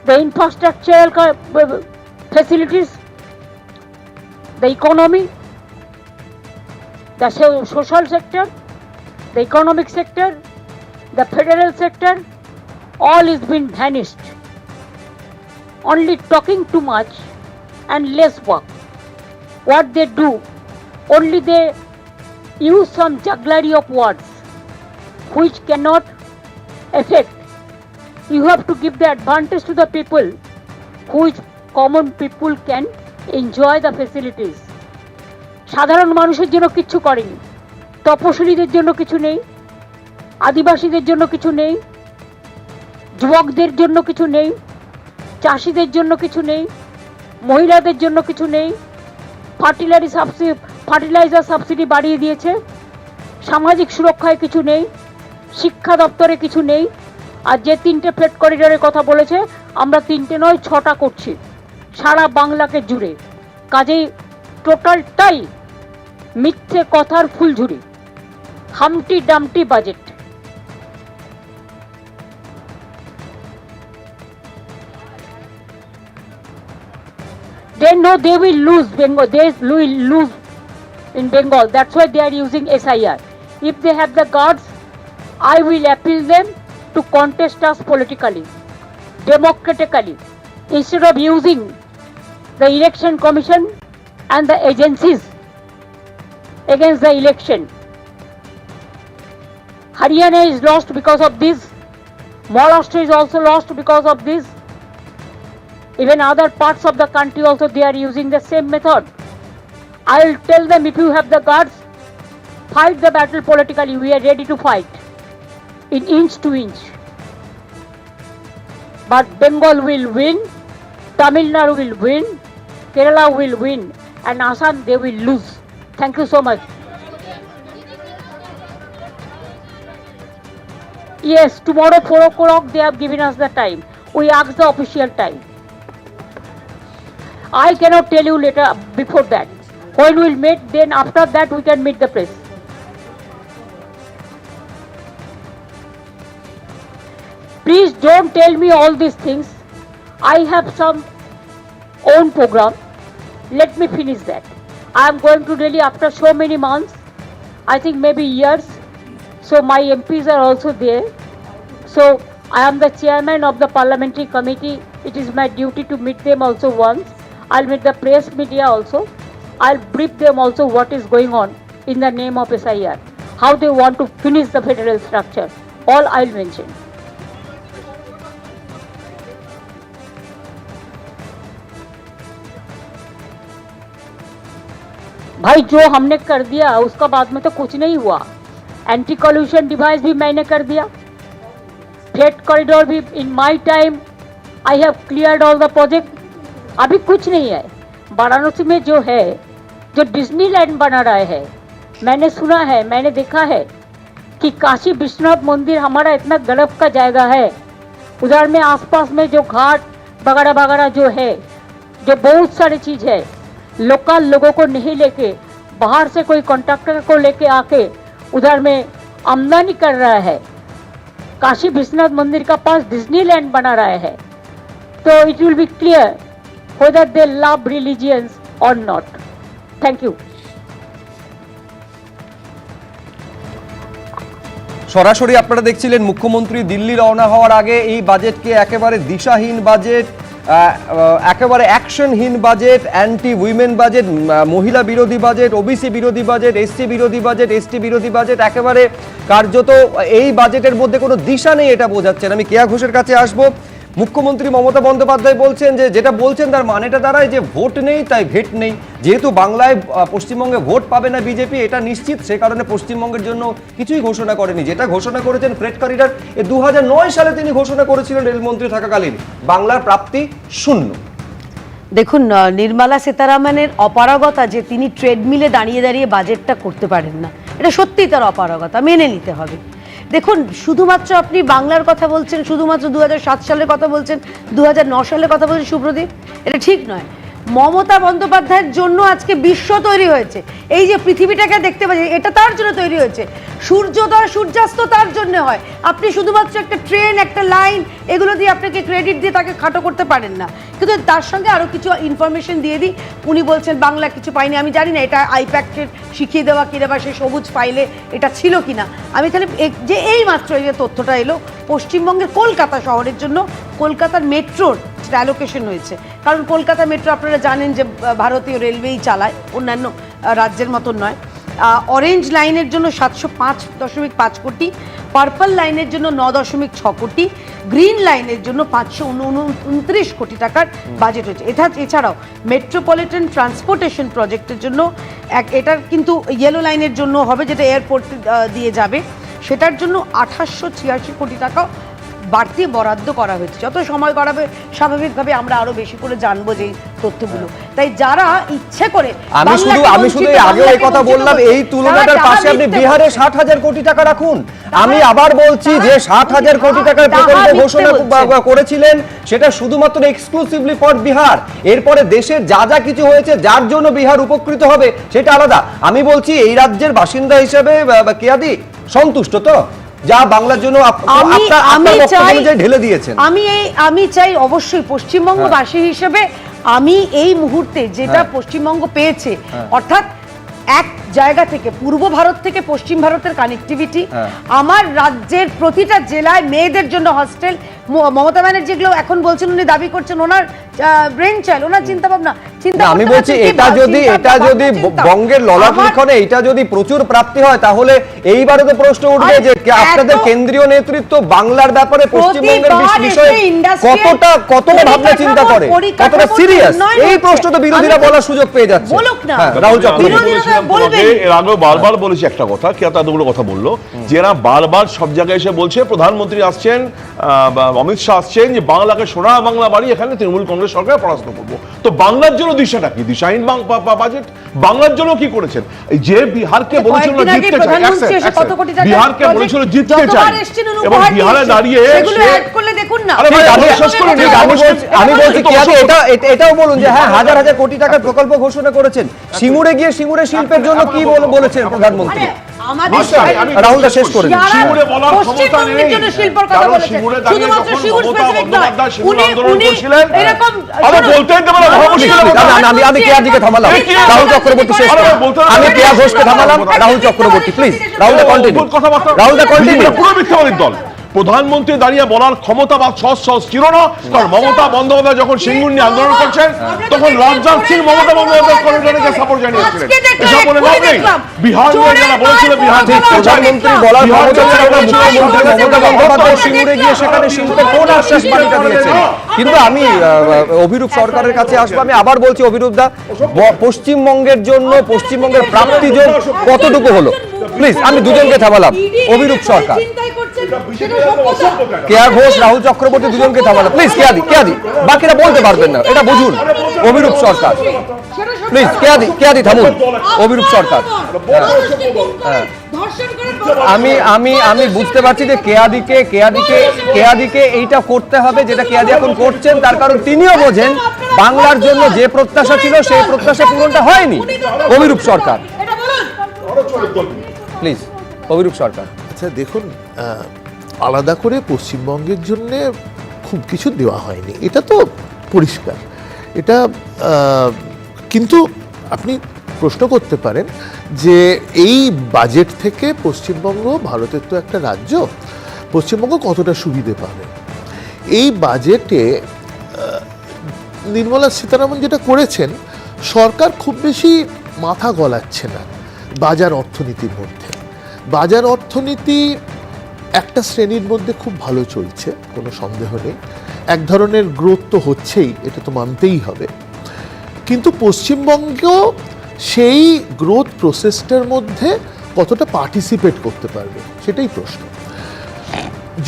the infrastructural facilities, the economy, the social sector, the economic sector, the federal sector, all is been vanished. Only talking too much and less work. What they do, only they use some jugglery of words which cannot affect. You have to give the advantage to the people, which common people can enjoy the facilities. সাধারণ মানুষের জন্য কিছু করেনি, তপশিলীদের জন্য কিছু নেই, আদিবাসীদের জন্য কিছু নেই, যুবকদের জন্য কিছু নেই, চাষিদের জন্য কিছু নেই, মহিলাদের জন্য কিছু নেই, ফার্টিলাইজার সাবসিডি বাড়িয়ে দিয়েছে, সামাজিক সুরক্ষায় কিছু নেই, শিক্ষা দপ্তরে কিছু নেই। আর যে 3টে ফ্রেট করিডোরের কথা বলেছে, আমরা 3টে নয় 6টা করছি সারা বাংলাকে জুড়ে। কাজেই টোটালটাই মিথ্যে কথার ফুলঝুরি, Humpty Dumpty budget. They know they will lose Bengal. They will lose in Bengal. That's why they are using SIR. If they have the guards, I will appeal them to contest us politically, democratically, instead of using the election commission and the agencies against the election. Haryana is lost because of this. Maharashtra is also lost because of this. Even other parts of the country also, they are using the same method. I will tell them, if you have the guards, fight the battle politically. We are ready to fight in inch to inch. But Bengal will win, Tamil Nadu will win, Kerala will win, and Assam they will lose. Thank you so much. Yes, tomorrow 4 o'clock they have given us the time. We asked the official time. I cannot tell you later before that. When we will meet, then after that we can meet the press. Please don't tell me all these things. I have some own program. Let me finish that. I am going to Delhi after so many months, I think maybe years. So my MPs are also there. So I am the chairman of the parliamentary committee. It is my duty to meet them also once. I'll meet the press media also. I'll brief them also what is going on in the name of SIR, how they want to finish the federal structure. All I'll mention. भाई जो हमने कर दिया उसका बाद में तो कुछ नहीं हुआ। एंटी कॉल्यूशन डिवाइस भी मैंने कर दिया, फ्रेट कॉरिडोर भी in my time I have cleared all the project. अभी कुछ नहीं है। वाराणसी में जो है, जो डिज्नीलैंड बना रहा है, मैंने सुना है, मैंने देखा है कि काशी विश्वनाथ मंदिर हमारा इतना गर्व का जगह है, उधर में आसपास में जो घाट वगैरह वगैरह जो है, जो बहुत सारी चीज़ है, लोकल लोगों को नहीं लेके बाहर से कोई कॉन्ट्रैक्टर को लेके आके उधर में आमदनी कर रहा है। काशी विश्वनाथ मंदिर का पास डिज्नीलैंड बना रहा है, तो it will be clear whether they love religions or not. Thank you. সরাসরি আপনারা দেখছিলেন মুখ্যমন্ত্রী দিল্লি রওনা হওয়ার আগে এই বাজেটকে একেবারে দিশাহীন বাজেট, একেবারে অ্যাকশনহীন বাজেট, অ্যান্টি উইমেন বাজেট, মহিলা বিরোধী বাজেট, ওবিসি বিরোধী বাজেট, এসসি বিরোধী বাজেট, এসটি বিরোধী বাজেট, একেবারে কার্যত এই বাজেটের মধ্যে কোনো দিশা নেই এটা বোঝাচ্ছেন। আমি কেয়া ঘোষের কাছে আসবো। মুখ্যমন্ত্রী মমতা বন্দ্যোপাধ্যায় বলছেন যে যেটা বলছেন তার মানেটা দাঁড়ায় যে ভোট নেই তাই ভেট নেই। যেহেতু বাংলায় পশ্চিমবঙ্গে ভোট পাবে না বিজেপি, এটা নিশ্চিত, সে কারণে পশ্চিমবঙ্গের জন্য কিছুই ঘোষণা করেনি। যেটা ঘোষণা করেছেন ফ্রেট করিডর, 2009 সালে তিনি ঘোষণা করেছিলেন রেলমন্ত্রী থাকাকালীন, বাংলার প্রাপ্তি শূন্য। দেখুন, নির্মলা সীতারামনের অপারগতা যে তিনি ট্রেডমিলে দাঁড়িয়ে দাঁড়িয়ে বাজেটটা করতে পারেন না, এটা সত্যিই তার অপারগতা, মেনে নিতে হবে। দেখুন, শুধুমাত্র আপনি বাংলার কথা বলছেন, শুধুমাত্র 2007 সালের কথা বলছেন, 2009 সালের কথা বলছেন সুপ্রদীপ, এটা ঠিক নয়। মমতা বন্দ্যোপাধ্যায়ের জন্য আজকে বিশ্ব তৈরি হয়েছে। এই যে পৃথিবীটাকে দেখতে পাচ্ছি, এটা তার জন্য তৈরি হয়েছে। সূর্যোদয় সূর্যাস্ত তার জন্য হয়। আপনি শুধুমাত্র একটা ট্রেন, একটা লাইন, এগুলো দিয়ে আপনাকে ক্রেডিট দিয়ে তাকে খাটো করতে পারেন না। কিন্তু তার সঙ্গে আরও কিছু ইনফরমেশন দিয়ে দিই। উনি বলছেন বাংলা কিছু পাইনি, আমি জানি না এটা আইপ্যাকের শিখিয়ে দেওয়া কিনা বা সেই সবুজ ফাইলে এটা ছিল কিনা। আমি তাহলে যে এই মাত্র এই যে তথ্যটা এলো, পশ্চিমবঙ্গের কলকাতা শহরের জন্য কলকাতার মেট্রোর যেটা অ্যালোকেশন হয়েছে, কারণ কলকাতা মেট্রো আপনারা জানেন যে ভারতীয় রেলওয়েই চালায়, অন্যান্য রাজ্যের মতন নয়। অরেঞ্জ লাইনের জন্য 705.5 কোটি, পার্পল লাইনের জন্য 9.6 কোটি, গ্রিন লাইনের জন্য 529 কোটি টাকার বাজেট হয়েছে। এছাড়াও মেট্রোপলিটন ট্রান্সপোর্টেশন প্রজেক্টের জন্য এটার কিন্তু ইয়েলো লাইনের জন্য হবে, যেটা এয়ারপোর্ট দিয়ে যাবে, সেটার জন্য 2886 কোটি টাকা বাড়তি বরাদ্দ করা হয়েছে। যত সময় গড়াবে স্বাভাবিকভাবে আমরা আরো বেশি করে জানবো যে তথ্যগুলো। তাই যারা ইচ্ছে করে, আমি শুধু আগে এই কথা বললাম, এই তুলনাটার পাশে আপনি বিহারে 60,000 কোটি টাকা রাখুন। আমি আবার বলছি যে 60,000 কোটি টাকার প্রকল্প ঘোষণা করেছিলেন, সেটা শুধুমাত্র এক্সক্লুসিভলি ফর বিহার। এরপরে দেশের যা যা কিছু হয়েছে যার জন্য বিহার উপকৃত হবে সেটা আলাদা। আমি বলছি এই রাজ্যের বাসিন্দা হিসেবে কেয়াদি সন্তুষ্ট তো যা বাংলার জন্য ঢেলে দিয়েছেন? আমি চাই অবশ্যই পশ্চিমবঙ্গবাসী হিসেবে আমি এই মুহূর্তে যেটা পশ্চিমবঙ্গ পেয়েছে, অর্থাৎ এক জায়গা থেকে পূর্ব ভারত থেকে পশ্চিম ভারতের কানেক্টিভিটি, আমার রাজ্যের প্রতিটা জেলায় মেয়েদের জন্য হস্টেল, মমতা ব্যানার্জি যেগুলো এখন বলছেন উনি দাবি করছেন ওনার ব্রেন চাইল, ওনার চিন্তা ভাবনা। আমি বলছি এটা যদি বঙ্গের ললাট লিখনে এটা যদি প্রচুর প্রাপ্তি হয়, তাহলে এইবারে তো প্রশ্ন উঠবে যে আপনাদের কেন্দ্রীয় নেতৃত্ব বাংলার ব্যাপারে পশ্চিমবঙ্গের বিষয়ে কতটা ভাবনা চিন্তা করে, কতটা সিরিয়াস, এই প্রশ্ন তো বিরোধীরা বলার সুযোগ পেয়ে যাচ্ছে। রাহুল চক্রবর্তী এর আগেও বারবার বলেছি একটা কথা, কে এতগুলো কথা বললো, যারা বারবার সব জায়গায় এসে বলছে প্রধানমন্ত্রী আসছেন, অমিত শাহ আসছেন, যে বাংলাকে সোনা বাংলা বাড়ি, এখানে তৃণমূল কংগ্রেস সরকার পরাস্ত করবো। তো বাংলার জন্য দিশাটা কি? দিশাহীন বাজেট। বাংলার জন্য কি করেছেন? যে বিহারকে বলেছিল জিততে চাই, বিহারকে বলেছিল জিততে চাই, এবং বিহারে দাঁড়িয়ে আমি বলছি এটাও বলুন যে হ্যাঁ হাজার হাজার কোটি টাকার প্রকল্প ঘোষণা করেছেন। সিঙ্গুরে গিয়ে সিঙ্গুরে শিল্পের জন্য কি বলেছেন প্রধানমন্ত্রী? রাহুলদা শেষ করে আমি কেয়া দিকে থামালাম, রাহুল চক্রবর্তী শেষ করে, আমি কেয়া ঘোষকে থামালাম, Rahul Chakraborty please. Rahul da continue, Rahul da continue. পুরো মিথ্যাবাদীর দল। প্রধানমন্ত্রী দাঁড়িয়ে বলার ক্ষমতা বা সহজ ছিল না, কারণ মমতা বন্দ্যোপাধ্যায় যখন সিঙ্গুর নিয়ে আন্দোলন করছেন তখন রাজনাথ সিং মমতা বন্দ্যোপাধ্যায় করিডোরকে সাপোর্ট জানিয়েছিলেন। এসব বলে লাভ নেই। বিহার নিয়ে যারা বলেছিল বিহার প্রধানমন্ত্রী বলার ক্ষমতা ছিল না, মুখ্যমন্ত্রী মমতা বন্দ্যোপাধ্যায় সিঙ্গুরে গিয়ে সেখানে শিল্পের কোন আশ্বাস পালিকা দিয়েছেন? কিন্তু আমি অভিরূপ সরকারের কাছে আসবো। আমি আবার বলছি অভিরূপ দা, পশ্চিমবঙ্গের জন্য পশ্চিমবঙ্গের প্রাপ্তিযোগ কতটুকু হলো? প্লিজ, আমি দুজনকে থামালাম। অভিরূপ সরকার, কেয়া ঘোষ, রাহুল চক্রবর্তী, দুজনকে থামালাম। প্লিজ কেয়াদি, বাকিরা বলতে পারবেন না, এটা বুঝুন। অভিরূপ সরকার প্লিজ, কেয়াদি থামুন। অভিরূপ সরকার, আমি বুঝতে পারছি যে কেয়াদিকে এইটা করতে হবে যেটা কেয়াদি এখন করছেন, তার কারণ তিনিও বোঝেন বাংলার জন্য যে প্রত্যাশা ছিল সেই প্রত্যাশা পূরণটা হয়নি। অভিরূপ সরকার প্লিজ, অভিরূপ সরকার। আচ্ছা দেখুন, আলাদা করে পশ্চিমবঙ্গের জন্য খুব কিছু দেওয়া হয়নি, এটা তো পরিষ্কার। এটা কিন্তু আপনি প্রশ্ন করতে পারেন যে এই বাজেট থেকে পশ্চিমবঙ্গ, ভারতের তো একটা রাজ্য, পশ্চিমবঙ্গ কতটা সুবিধে পাবে? এই বাজেটে নির্মলা সীতারামন যেটা করেছেন, সরকার খুব বেশি মাথা গলাচ্ছে না বাজার অর্থনীতির মধ্যে। বাজার অর্থনীতি একটা শ্রেণীর মধ্যে খুব ভালো চলছে, কোনো সন্দেহ নেই। এক ধরনের গ্রোথ তো হচ্ছেই, এটা তো মানতেই হবে। কিন্তু পশ্চিমবঙ্গ সেই গ্রোথ প্রসেসটার মধ্যে কতটা পার্টিসিপেট করতে পারবে, সেটাই প্রশ্ন।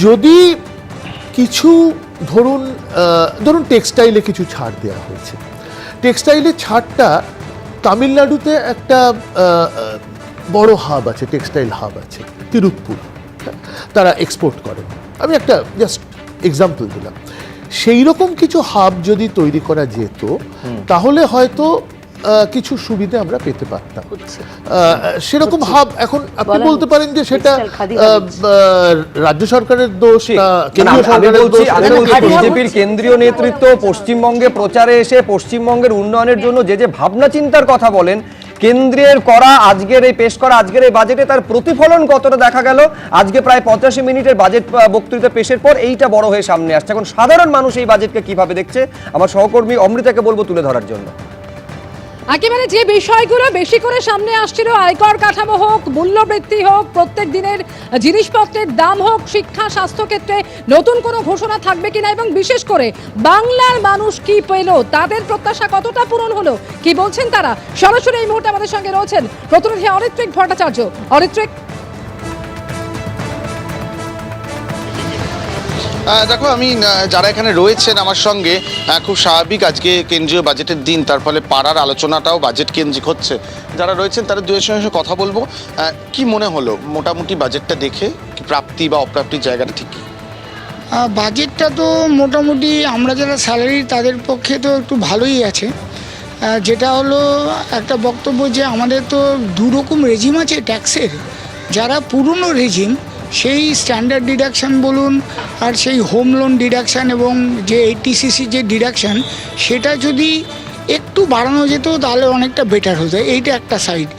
যদি কিছু ধরুন টেক্সটাইলে কিছু ছাড় দেওয়া হয়েছে, টেক্সটাইলের ছাড়টা তামিলনাড়ুতে একটা বড় হাব আছে, টেক্সটাইল হাব আছে, তিরুপ্পুর, তারা এক্সপোর্ট করে। আমি একটা জাস্ট এক্সাম্পল দিলাম। সেই রকম কিছু হাব যদি তৈরি করা যেত, তাহলে হয়তো কিছু সুবিধা আমরা পেতে পারতাম। সেরকম হাব এখন আপনি বলতে পারেন যে সেটা রাজ্য সরকারের দোষ না কেন্দ্রীয় সরকারের দোষ। বিজেপির কেন্দ্রীয় নেতৃত্ব পশ্চিমবঙ্গে প্রচারে এসে পশ্চিমবঙ্গের উন্নয়নের জন্য যে ভাবনা চিন্তার কথা বলেন, কেন্দ্রের করা আজকের এই পেশ করা আজকের এই বাজেটে তার প্রতিফলন কতটা দেখা গেল আজকে প্রায় 85 মিনিটের বাজেট বক্তৃতা পেশের পর এইটা বড় হয়ে সামনে আসছে। এখন সাধারণ মানুষ এই বাজেটকে কিভাবে দেখছে, আমার সহকর্মী অমৃতাকে বলবো তুলে ধরার জন্য। একেবারে যে বিষয়গুলো বেশি করে সামনে আসছিল, আয়কর কাঠামো হোক, মূল্যবৃদ্ধি হোক, প্রত্যেক দিনের জিনিসপত্রের দাম হোক, শিক্ষা স্বাস্থ্য ক্ষেত্রে নতুন কোনো ঘোষণা থাকবে কিনা, এবং বিশেষ করে বাংলার মানুষ কি পেল, তাদের প্রত্যাশা কতটা পূরণ হলো, কি বলছেন তারা, সরাসরি এই মুহূর্তে আমাদের সঙ্গে রয়েছেন প্রতিনিধি অরিত্রিক ভট্টাচার্য। অরিত্রিক, দেখো, আমি যারা এখানে রয়েছেন আমার সঙ্গে, খুব স্বাভাবিক আজকে কেন্দ্রীয় বাজেটের দিন, তার ফলে পাড়ার আলোচনাটাও বাজেট কেন্দ্রিক হচ্ছে। যারা রয়েছেন তারা দুয়ের সঙ্গে কথা বলবো। কি মনে হলো মোটামুটি বাজেটটা দেখে, কি প্রাপ্তি বা অপ্রাপ্তির জায়গাটা ঠিক? বাজেটটা তো মোটামুটি আমরা যারা স্যালারি তাদের পক্ষে তো একটু ভালোই আছে। যেটা হলো একটা বক্তব্য যে আমাদের তো দুরকম রেজিম আছে ট্যাক্সের। যারা পুরনো রেজিম, সেই স্ট্যান্ডার্ড ডিডাকশান বলুন আর সেই হোম লোন ডিডাকশান এবং যে 80cc যে ডিডাকশান, সেটা যদি একটু বাড়ানো যেত তাহলে অনেকটা বেটার হতো। এইটা একটা সাইড।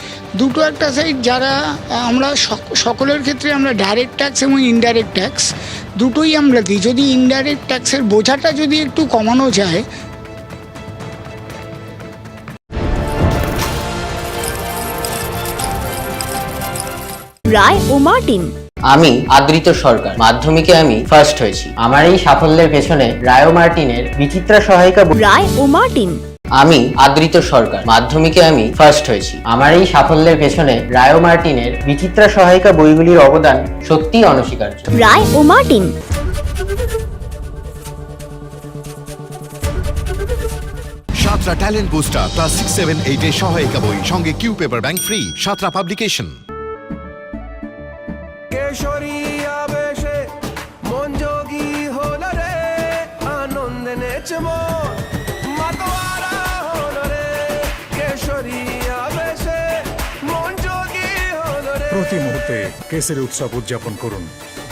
দুটো একটা সাইড, যারা আমরা সকলের ক্ষেত্রে আমরা ডাইরেক্ট ট্যাক্স এবং ইনডাইরেক্ট ট্যাক্স দুটোই আমরা দিই। যদি ইনডাইরেক্ট ট্যাক্সের বোঝাটা যদি একটু কমানো যায়। রায় ও মার্টিন। আমি আদৃত সরকার, মাধ্যমিকে আমি ফার্স্ট হয়েছি। আমার এই সাফল্যের পেছনে রায় ও মার্টিনের বিচিত্রা সহায়িকা। রায় ও মার্টিন। আমি আদৃত সরকার, মাধ্যমিকে আমি ফার্স্ট হয়েছি। আমার এই সাফল্যের পেছনে রায় ও মার্টিনের বিচিত্রা সহায়িকা বইগুলির অবদান সত্যিই অনস্বীকার্য। রায় ও Martin. Santra talent booster class 6, 7, 8 এর সহায়িকা বই, সঙ্গে Q paper bank free. Santra publication. প্রতি মুহূর্তে কেসরি উৎসব উদযাপন করুন।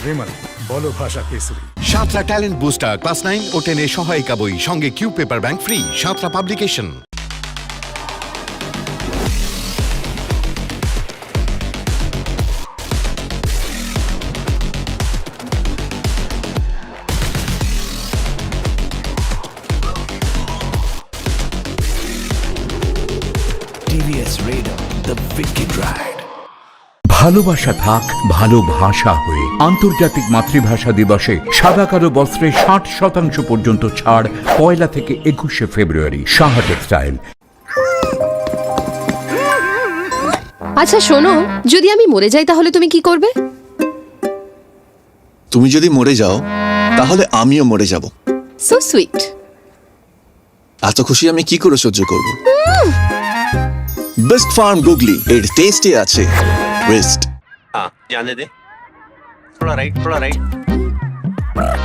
বিমল, বলো ভাষা কেসরি। সাতরা ট্যালেন্ট বুস্টার ক্লাস 9 ও 10 এর সহায়িকা বই, সঙ্গে Q paper bank free. Santra publication. TVS Raider, the wicked ride. ভালোবাসা থাক ভালোভাষা হয়ে। আন্তর্জাতিক মাতৃভাষা দিবসে সাদা কালো বস্ত্রে 60% পর্যন্ত ছাড় 1 থেকে 21 ফেব্রুয়ারি। সাহা টেক্সটাইল। আচ্ছা শোনো, যদি আমি মরে যাই তাহলে তুমি কি করবে? তুমি যদি মরে যাও তাহলে আমিও মরে যাব। So sweet. এত খুশি আমি কি করে সহ্য করব? বেস্ট ফার্ম গুগলি, এর টেস্টে আছে ওয়েস্ট। जाने दे, थोड़ा राइट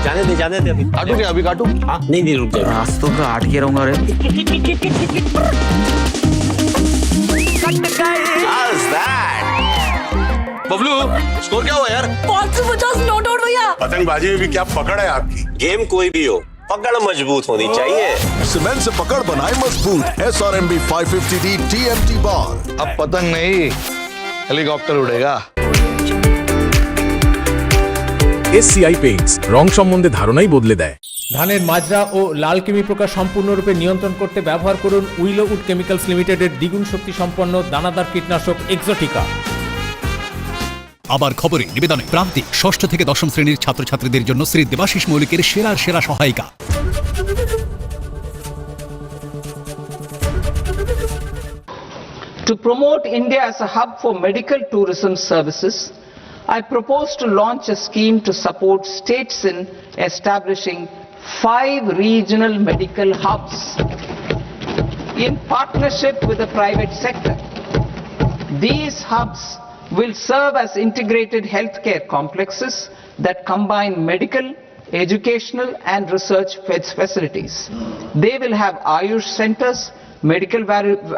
जाने दे अभी काटू क्या? अभी काटू? हाँ नहीं रुक जाए, रास्तों का अटके रहूंगा रे। बबलू स्कोर क्या हुआ यार? 550 नोट आउट भैया। पतंगबाजी में भी क्या पकड़ है आपकी? गेम कोई भी हो, पकड़ मजबूत होनी चाहिए। सीमेंट से पकड़ बनाए मजबूत। SRMB 550D TMT बार। अब पतंग नहीं, हेलीकॉप्टर उड़ेगा। SCI পেইন্টস রং সম্বন্ধে ধারণাই বদলে দেয়। ধানের মাজরা ও লাল কৃমি পোকা সম্পূর্ণরূপে নিয়ন্ত্রণ করতে ব্যবহার করুন উইলো উড কেমিক্যালস লিমিটেডের দ্বিগুণ শক্তি সম্পন্ন দানাদার কীটনাশক এক্সোটিকা। আবার খবরে নিবেদনে প্রান্তিক 6ষ্ঠ থেকে 10ম শ্রেণীর ছাত্রছাত্রীদের জন্য শ্রী দেবাশিস মৌলিকের সেরা সহায়িকা। To promote India as a hub for medical tourism services, I propose to launch a scheme to support states in establishing 5 regional medical hubs in partnership with the private sector. These hubs will serve as integrated healthcare complexes that combine medical, educational and research facilities. They will have Ayush centers, medical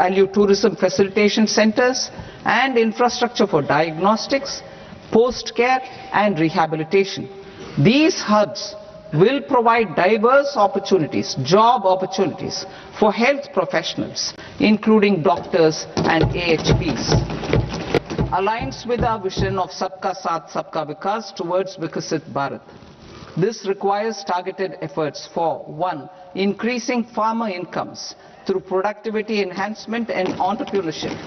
value tourism facilitation centers and infrastructure for diagnostics, post-care and rehabilitation. These hubs will provide diverse opportunities, job opportunities for health professionals, including doctors and AHPs. Aligns with our vision of Sabka Saath Sabka Vikas towards Vikasit Bharat. This requires targeted efforts for 1. Increasing farmer incomes through productivity enhancement and entrepreneurship,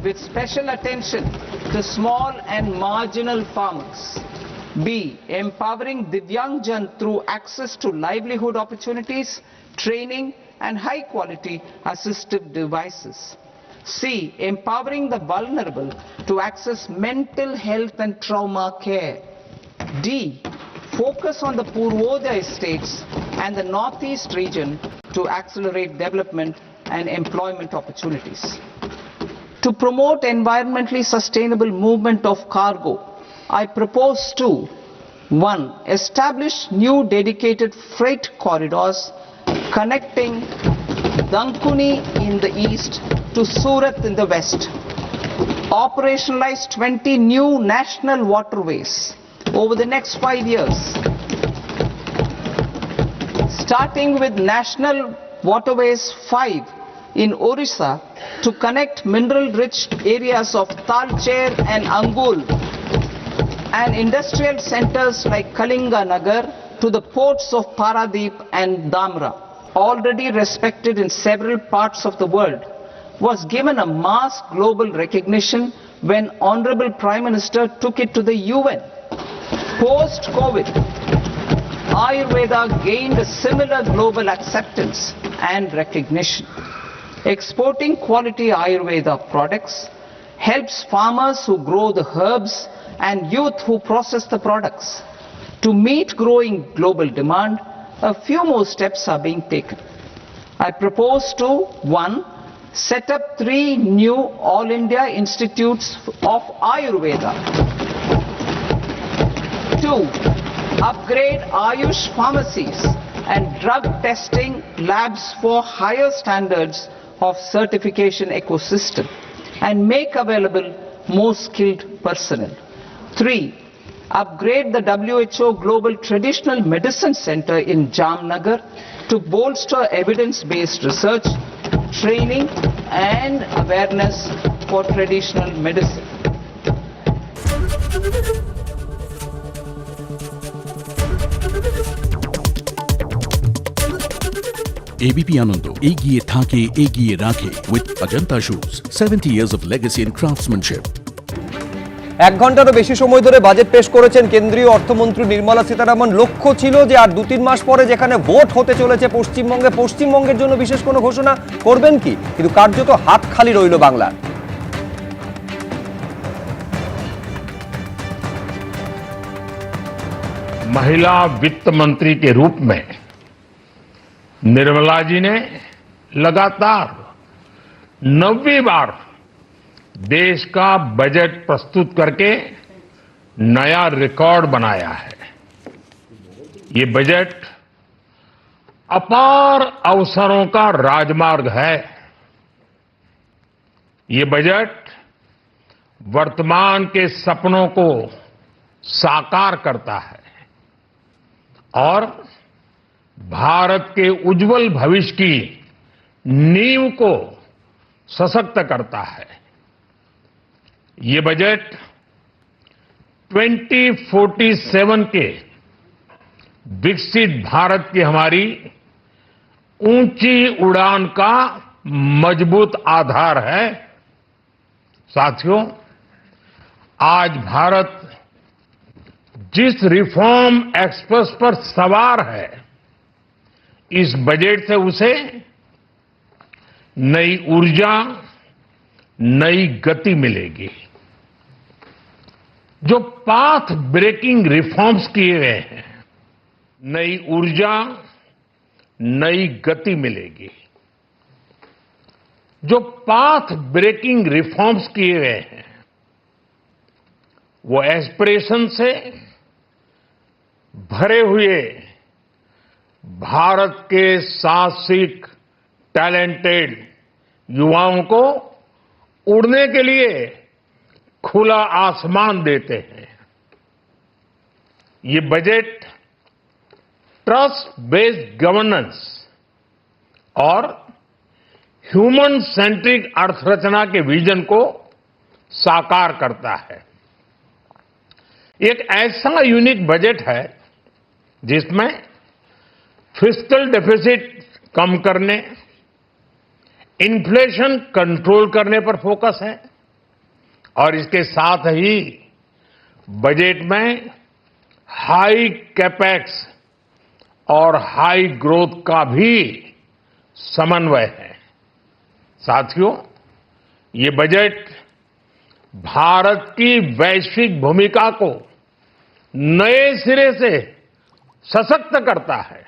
with special attention to small and marginal farmers. B. Empowering Divyang Jan through access to livelihood opportunities, training and high quality assistive devices. C. Empowering the vulnerable to access mental health and trauma care. D. Focus on the Purvodaya states and the Northeast region to accelerate development and employment opportunities. To promote environmentally sustainable movement of cargo, I propose to 1. Establish new dedicated freight corridors connecting Dankuni in the east to Surat in the west. Operationalize 20 new national waterways over the next 5 years, starting with National Waterways 5 in Orissa to connect mineral-rich areas of Talcher and Angul and industrial centers like Kalinga Nagar to the ports of Paradeep and Dhamra. Already respected in several parts of the world, was given a mass global recognition when Honorable Prime Minister took it to the UN. Post-COVID, Ayurveda gained a similar global acceptance and recognition. Exporting quality Ayurveda products helps farmers who grow the herbs and youth who process the products. To meet growing global demand, a few more steps are being taken. I propose to 1. Set up 3 new All India Institutes of Ayurveda. 2. Upgrade Ayush pharmacies and drug testing labs for higher standards of certification ecosystem and make available more skilled personnel. 3. Upgrade the WHO Global Traditional Medicine Center in Jamnagar to bolster evidence-based research, training and awareness for traditional medicine. ABP Ananda এগিয়ে থাকে এগিয়ে রাখে with Ajanta shoes 70 years of legacy and craftsmanship. 1 ঘন্টারও বেশি সময় ধরে budget পেশ করেছেন কেন্দ্রীয় অর্থমন্ত্রী নির্মলা সীতারামন। লক্ষ্য ছিল যে আর 2-3 মাস পরে যেখানে ভোট হতে চলেছে পশ্চিমবঙ্গের জন্য বিশেষ কোনো ঘোষণা করবেন কি, কিন্তু কার্যত হাত খালি রইল বাংলার। महिला वित्त मंत्री के रूप में निर्मला जी ने लगातार 9वीं बार देश का बजट प्रस्तुत करके नया रिकॉर्ड बनाया है। ये बजट अपार अवसरों का राजमार्ग है। ये बजट वर्तमान के सपनों को साकार करता है और भारत के उज्जवल भविष्य की नींव को सशक्त करता है। ये बजट 2047 के विकसित भारत की हमारी ऊंची उड़ान का मजबूत आधार है। साथियों, आज भारत जिस रिफॉर्म एक्सप्रेस पर सवार है, इस बजट से उसे नई ऊर्जा, नई गति मिलेगी। जो पाथ ब्रेकिंग रिफॉर्म्स किए गए हैं, नई ऊर्जा, नई गति मिलेगी। जो पाथ ब्रेकिंग रिफॉर्म्स किए गए हैं, वो एस्पिरेशन से भरे हुए भारत के साहसिक टैलेंटेड युवाओं को उड़ने के लिए खुला आसमान देते हैं। ये बजट ट्रस्ट बेस्ड गवर्नेंस और ह्यूमन सेंट्रिक अर्थरचना के विजन को साकार करता है। एक ऐसा यूनिक बजट है जिसमें फिस्कल डेफिसिट कम करने, इन्फ्लेशन कंट्रोल करने पर फोकस है और इसके साथ ही बजट में हाई कैपेक्स और हाई ग्रोथ का भी समन्वय है। साथियों, ये बजट भारत की वैश्विक भूमिका को नए सिरे से सशक्त करता है।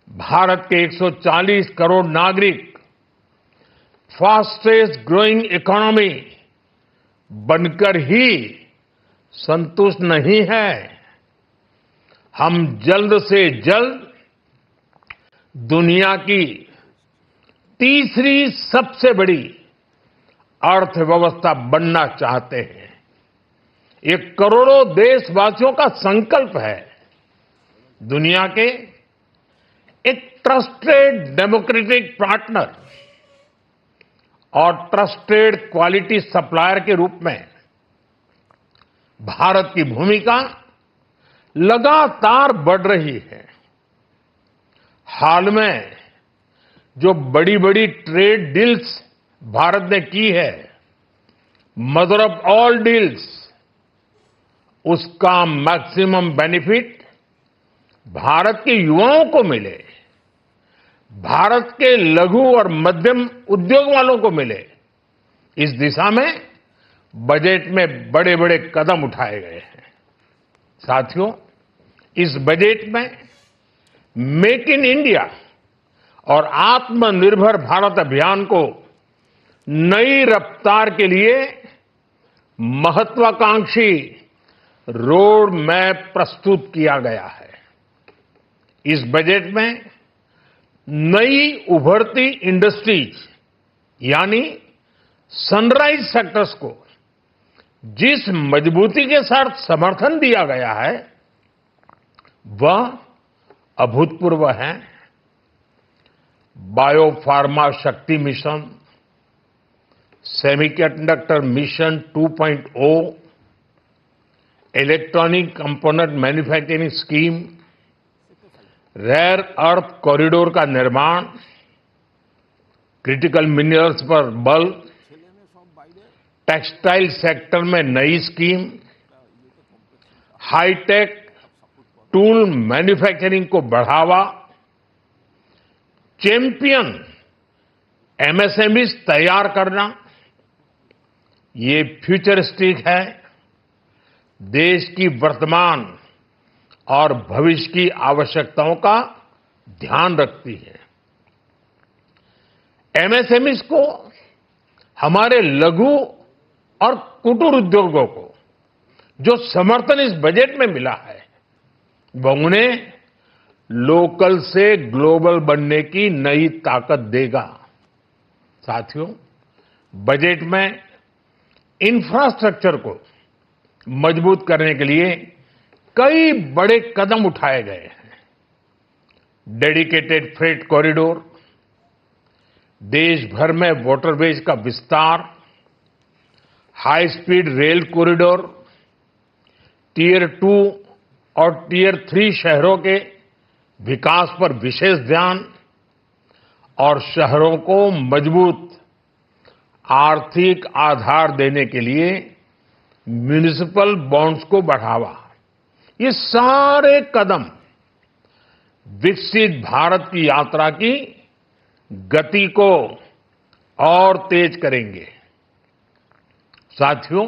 भारत के 140 करोड़ नागरिक फास्टेस्ट ग्रोइंग इकोनॉमी बनकर ही संतुष्ट नहीं है। हम जल्द से जल्द दुनिया की तीसरी सबसे बड़ी अर्थव्यवस्था बनना चाहते हैं। ये करोड़ों देशवासियों का संकल्प है। दुनिया के एक ट्रस्टेड डेमोक्रेटिक पार्टनर और ट्रस्टेड क्वालिटी सप्लायर के रूप में भारत की भूमिका लगातार बढ़ रही है। हाल में जो बड़ी बड़ी ट्रेड डील्स भारत ने की है, मदर ऑफ ऑल डील्स, उसका मैक्सिमम बेनिफिट भारत के युवाओं को मिले, भारत के लघु और मध्यम उद्योग वालों को मिले। इस दिशा में बजट में बड़े बड़े कदम उठाए गए हैं। साथियों, इस बजट में मेक इन इंडिया और आत्मनिर्भर भारत अभियान को नई रफ्तार के लिए महत्वाकांक्षी रोड मैप प्रस्तुत किया गया है। इस बजट में नई उभरती इंडस्ट्रीज यानी सनराइज सेक्टर्स को जिस मजबूती के साथ समर्थन दिया गया है, वह अभूतपूर्व है। Biopharma Shakti mission, semiconductor mission 2.0, electronic component manufacturing scheme, rare earth corridor का निर्माण, क्रिटिकल मिनरल्स पर बल, टेक्सटाइल सेक्टर में नई स्कीम, हाईटेक टूल मैन्युफैक्चरिंग को बढ़ावा, चैंपियन एमएसएमईज तैयार करना, ये फ्यूचरिस्टिक है, देश की वर्तमान और भविष्य की आवश्यकताओं का ध्यान रखती है। एमएसएमईज को, हमारे लघु और कुटीर उद्योगों को जो समर्थन इस बजट में मिला है, वह उन्हें लोकल से ग्लोबल बनने की नई ताकत देगा। साथियों, बजट में इंफ्रास्ट्रक्चर को मजबूत करने के लिए कई बड़े कदम उठाए गए हैं। डेडिकेटेड फ्रेट कॉरिडोर, देश भर में वाटरवेज का विस्तार, high speed rail corridor, tier 2 और टियर 3 शहरों के विकास पर विशेष ध्यान और शहरों को मजबूत आर्थिक आधार देने के लिए म्युनिसिपल बॉन्ड्स को बढ़ावा। ये सारे कदम विकसित भारत की यात्रा की गति को और तेज करेंगे। साथियों,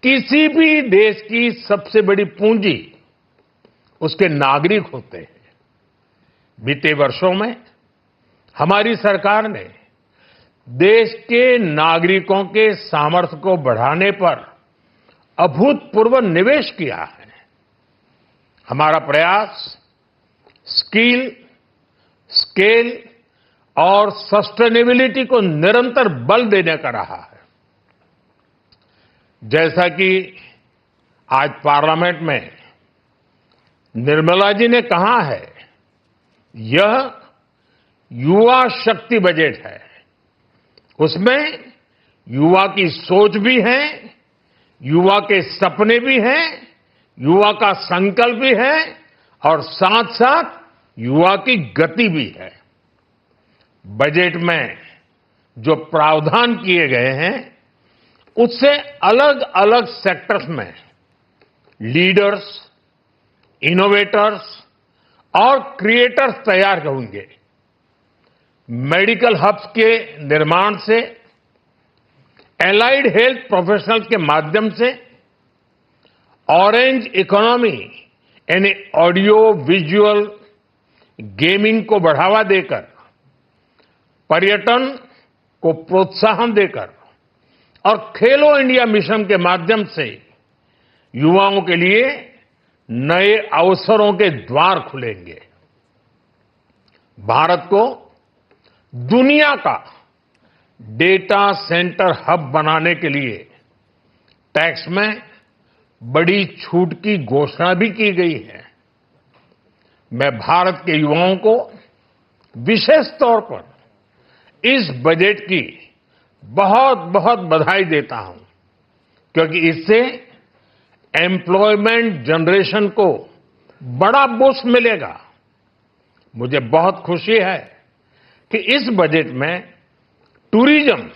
किसी भी देश की सबसे बड़ी पूंजी उसके नागरिक होते हैं। बीते वर्षों में हमारी सरकार ने देश के नागरिकों के सामर्थ्य को बढ़ाने पर अभूतपूर्व निवेश किया है। हमारा प्रयास स्किल, स्केल और सस्टेनेबिलिटी को निरंतर बल देने का रहा है। जैसा कि आज पार्लियामेंट में निर्मला जी ने कहा है, यह युवा शक्ति बजट है। उसमें युवा की सोच भी है, युवा के सपने भी हैं, युवा का संकल्प भी है और साथ साथ युवा की गति भी है। बजट में जो प्रावधान किए गए हैं, उससे अलग अलग सेक्टर्स में लीडर्स, इनोवेटर्स और क्रिएटर्स तैयार होंगे। मेडिकल हब्स के निर्माण से, एलाइड हेल्थ प्रोफेशनल्स के माध्यम से, ऑरेंज इकोनॉमी यानी ऑडियो विजुअल गेमिंग को बढ़ावा देकर, पर्यटन को प्रोत्साहन देकर और खेलो इंडिया मिशन के माध्यम से युवाओं के लिए नए अवसरों के द्वार खुलेंगे। भारत को दुनिया का डेटा सेंटर हब बनाने के लिए टैक्स में बड़ी छूट की घोषणा भी की गई है। मैं भारत के युवाओं को विशेष तौर पर इस बजट की बहुत बहुत बधाई देता हूं, क्योंकि इससे एम्प्लॉयमेंट जनरेशन को बड़ा बूस्ट मिलेगा। मुझे बहुत खुशी है कि इस बजट में टूरिज्म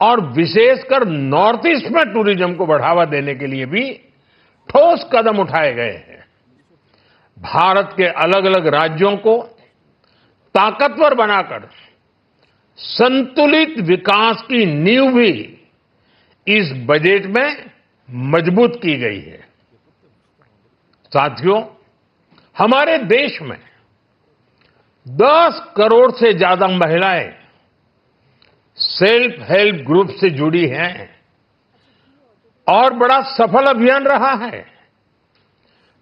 और विशेषकर नॉर्थ ईस्ट में टूरिज्म को बढ़ावा देने के लिए भी ठोस कदम उठाए गए हैं। भारत के अलग अलग राज्यों को ताकतवर बनाकर संतुलित विकास की नींव भी इस बजट में मजबूत की गई है। साथियों, हमारे देश में 10 करोड़ से ज्यादा महिलाएं सेल्फ हेल्प ग्रुप से जुड़ी हैं और बड़ा सफल अभियान रहा है।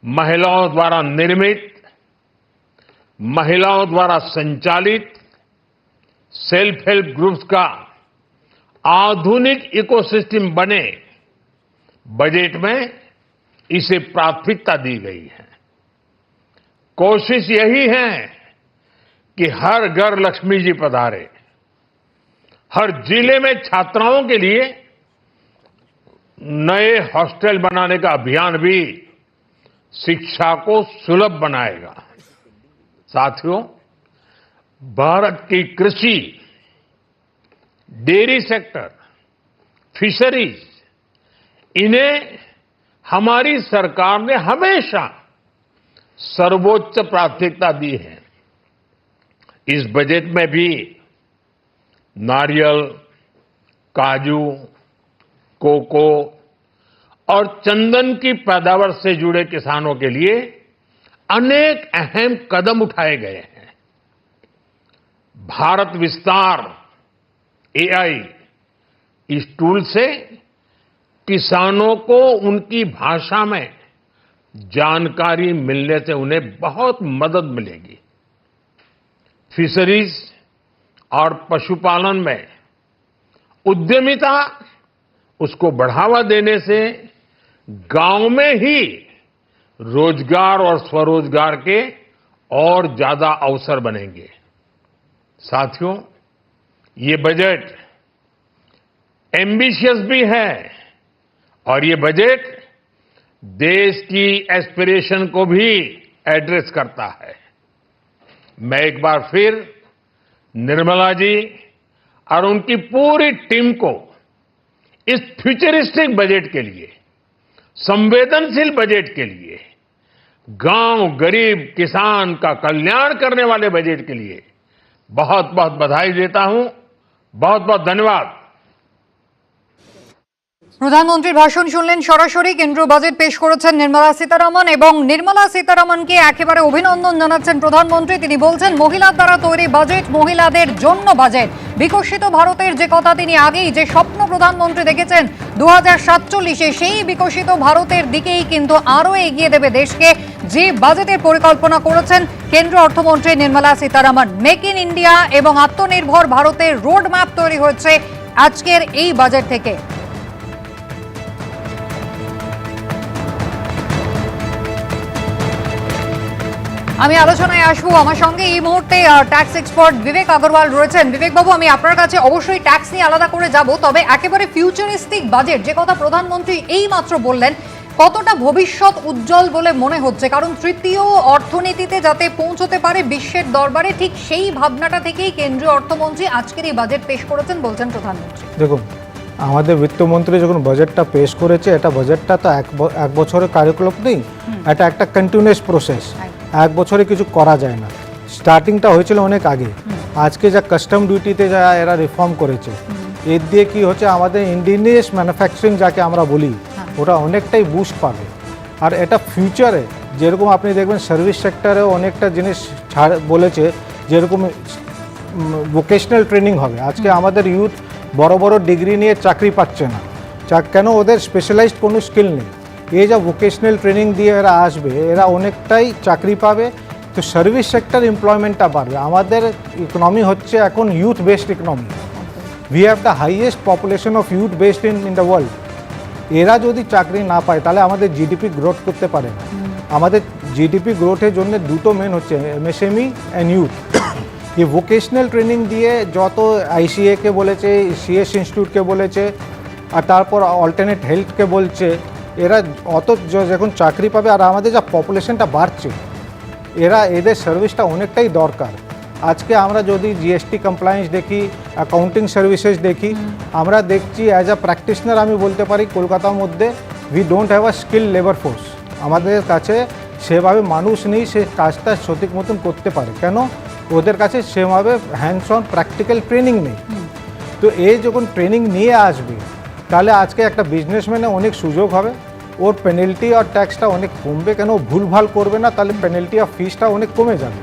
महिलाओं द्वारा निर्मित, महिलाओं द्वारा संचालित सेल्फ हेल्प ग्रुप्स का आधुनिक इकोसिस्टम बने, बजट में इसे प्राथमिकता दी गई है। कोशिश यही है कि हर घर लक्ष्मी जी पधारे। हर जिले में छात्राओं के लिए नए हॉस्टल बनाने का अभियान भी शिक्षा को सुलभ बनाएगा। साथियों, भारत की कृषि, डेयरी सेक्टर, फिशरीज, इन्हें हमारी सरकार ने हमेशा सर्वोच्च प्राथमिकता दी है। इस बजट में भी नारियल, काजू, कोको और चंदन की पैदावार से जुड़े किसानों के लिए अनेक अहम कदम उठाए गए हैं। भारत विस्तार AI इस टूल से किसानों को उनकी भाषा में जानकारी मिलने से उन्हें बहुत मदद मिलेगी। फिशरीज और पशुपालन में उद्यमिता, उसको बढ़ावा देने से गांव में ही रोजगार और स्वरोजगार के और ज्यादा अवसर बनेंगे। साथियों, ये बजट एम्बिशियस भी है और ये बजट देश की एस्पिरेशन को भी एड्रेस करता है। मैं एक बार फिर निर्मला जी और उनकी पूरी टीम को इस फ्यूचरिस्टिक बजट के लिए, संवेदनशील बजट के लिए, गांव, गरीब, किसान का कल्याण करने वाले बजट के लिए बहुत बहुत बधाई देता हूं। बहुत बहुत धन्यवाद। প্রধানমন্ত্রীর ভাষণ শুনলেন সরাসরি। কেন্দ্রীয় বাজেট পেশ করেছেন নির্মলা সীতারামন এবং নির্মলা সীতারামনকে একেবারে অভিনন্দন জানাচ্ছেন প্রধানমন্ত্রী। তিনি বলছেন মহিলার দ্বারা তৈরি বাজেট মহিলাদের জন্য বাজেট। বিকশিত ভারতের যে কথা তিনি আগেই যে স্বপ্ন প্রধানমন্ত্রী দেখেছেন 2047-এ, সেই বিকশিত ভারতের দিকেই কিন্তু আরও এগিয়ে দেবে দেশকে যে বাজেটের পরিকল্পনা করেছেন কেন্দ্রীয় অর্থমন্ত্রী Nirmala Sitharaman. Make in India এবং আত্মনির্ভর ভারতের রোড ম্যাপ তৈরি হচ্ছে আজকের এই বাজেট থেকে। আমি আলোচনায় আসবো। আমার সঙ্গে এই মুহূর্তে ট্যাক্স এক্সপার্ট বিবেক আগরওয়াল রয়েছেন। বিবেক বাবু, আমি আপনার কাছে অবশ্যই ট্যাক্স নিয়ে আলাদা করে যাব, তবে একেবারে ফিউচারিস্টিক বাজেট যে কথা প্রধানমন্ত্রী এই মাত্র বললেন, কতটা ভবিষ্যৎ উজ্জ্বল বলে মনে হচ্ছে? কারণ তৃতীয় অর্থনীতিতে যাতে পৌঁছতে পারে বিশ্বের দরবারে, ঠিক সেই ভাবনাটা থেকেই কেন্দ্রীয় অর্থমন্ত্রী আজকের এই বাজেট পেশ করেছেন বলছেন প্রধানমন্ত্রী। দেখুন, আমাদের বিত্তমন্ত্রী যখন বাজেটটা পেশ করেছে, এটা বাজেটটা তো এক বছরের কার্যক্রম নেই, এটা একটা কন্টিনিউয়াস প্রসেস। এক বছরে কিছু করা যায় না। স্টার্টিংটা হয়েছিল অনেক আগে। আজকে যা কাস্টম ডিউটিতে যা এরা রিফর্ম করেছে, এর দিয়ে কি হচ্ছে, আমাদের ইন্ডিজিনিয়াস ম্যানুফ্যাকচারিং যাকে আমরা বলি, ওটা অনেকটাই বুস্ট পাবে। আর এটা ফিউচারে যেরকম আপনি দেখবেন সার্ভিস সেক্টরে অনেকটা জিনিস ছাড় বলেছে, যেরকম ভোকেশনাল ট্রেনিং হবে। আজকে আমাদের ইউথ বড় বড় ডিগ্রি নিয়ে চাকরি পাচ্ছে না, কেন? ওদের স্পেশালাইজড কোনো স্কিল নেই। এই যা ভোকেশনাল ট্রেনিং দিয়ে এরা আসবে, এরা অনেকটাই চাকরি পাবে। তো সার্ভিস সেক্টর এমপ্লয়মেন্টটা বাড়বে। আমাদের ইকোনমি হচ্ছে এখন youth based economy. We have the highest population of youth based in the world. এরা যদি চাকরি না পায় তাহলে আমাদের জিডিপি গ্রোথ করতে পারে না। আমাদের জিডিপি গ্রোথের জন্য দুটো মেন হচ্ছে এমএসএমই অ্যান্ড ইউথ। এই ভোকেশনাল ট্রেনিং দিয়ে যত আইসিএকে বলেছে, সিএস ইনস্টিটিউটকে বলেছে, আর তারপর অল্টারনেট হেলথকে বলছে, এরা অত যখন চাকরি পাবে, আর আমাদের যা পপুলেশনটা বাড়ছে, এদের সার্ভিসটা অনেকটাই দরকার। আজকে আমরা যদি জিএসটি কমপ্লায়েন্স দেখি, অ্যাকাউন্টিং সার্ভিসেস দেখি, আমরা দেখছি অ্যাজ আ প্র্যাকটিশনার আমি বলতে পারি কলকাতার মধ্যে we don't have a skill labour force. আমাদের কাছে সেভাবে মানুষ নেই সে কাজটা সঠিক মতন করতে পারে। কেন? ওদের কাছে সেভাবে হ্যান্ডস অন প্র্যাকটিক্যাল ট্রেনিং নেই। তো এই যখন ট্রেনিং নিয়ে আসবে, তাহলে আজকে একটা বিজনেসম্যানে অনেক সুযোগ হবে, ওর পেনাল্টি আর ট্যাক্সটা অনেক কমবে। কেন? ভুলভাল করবে না, তাহলে পেনাল্টি আর ফিসটা অনেক কমে যাবে।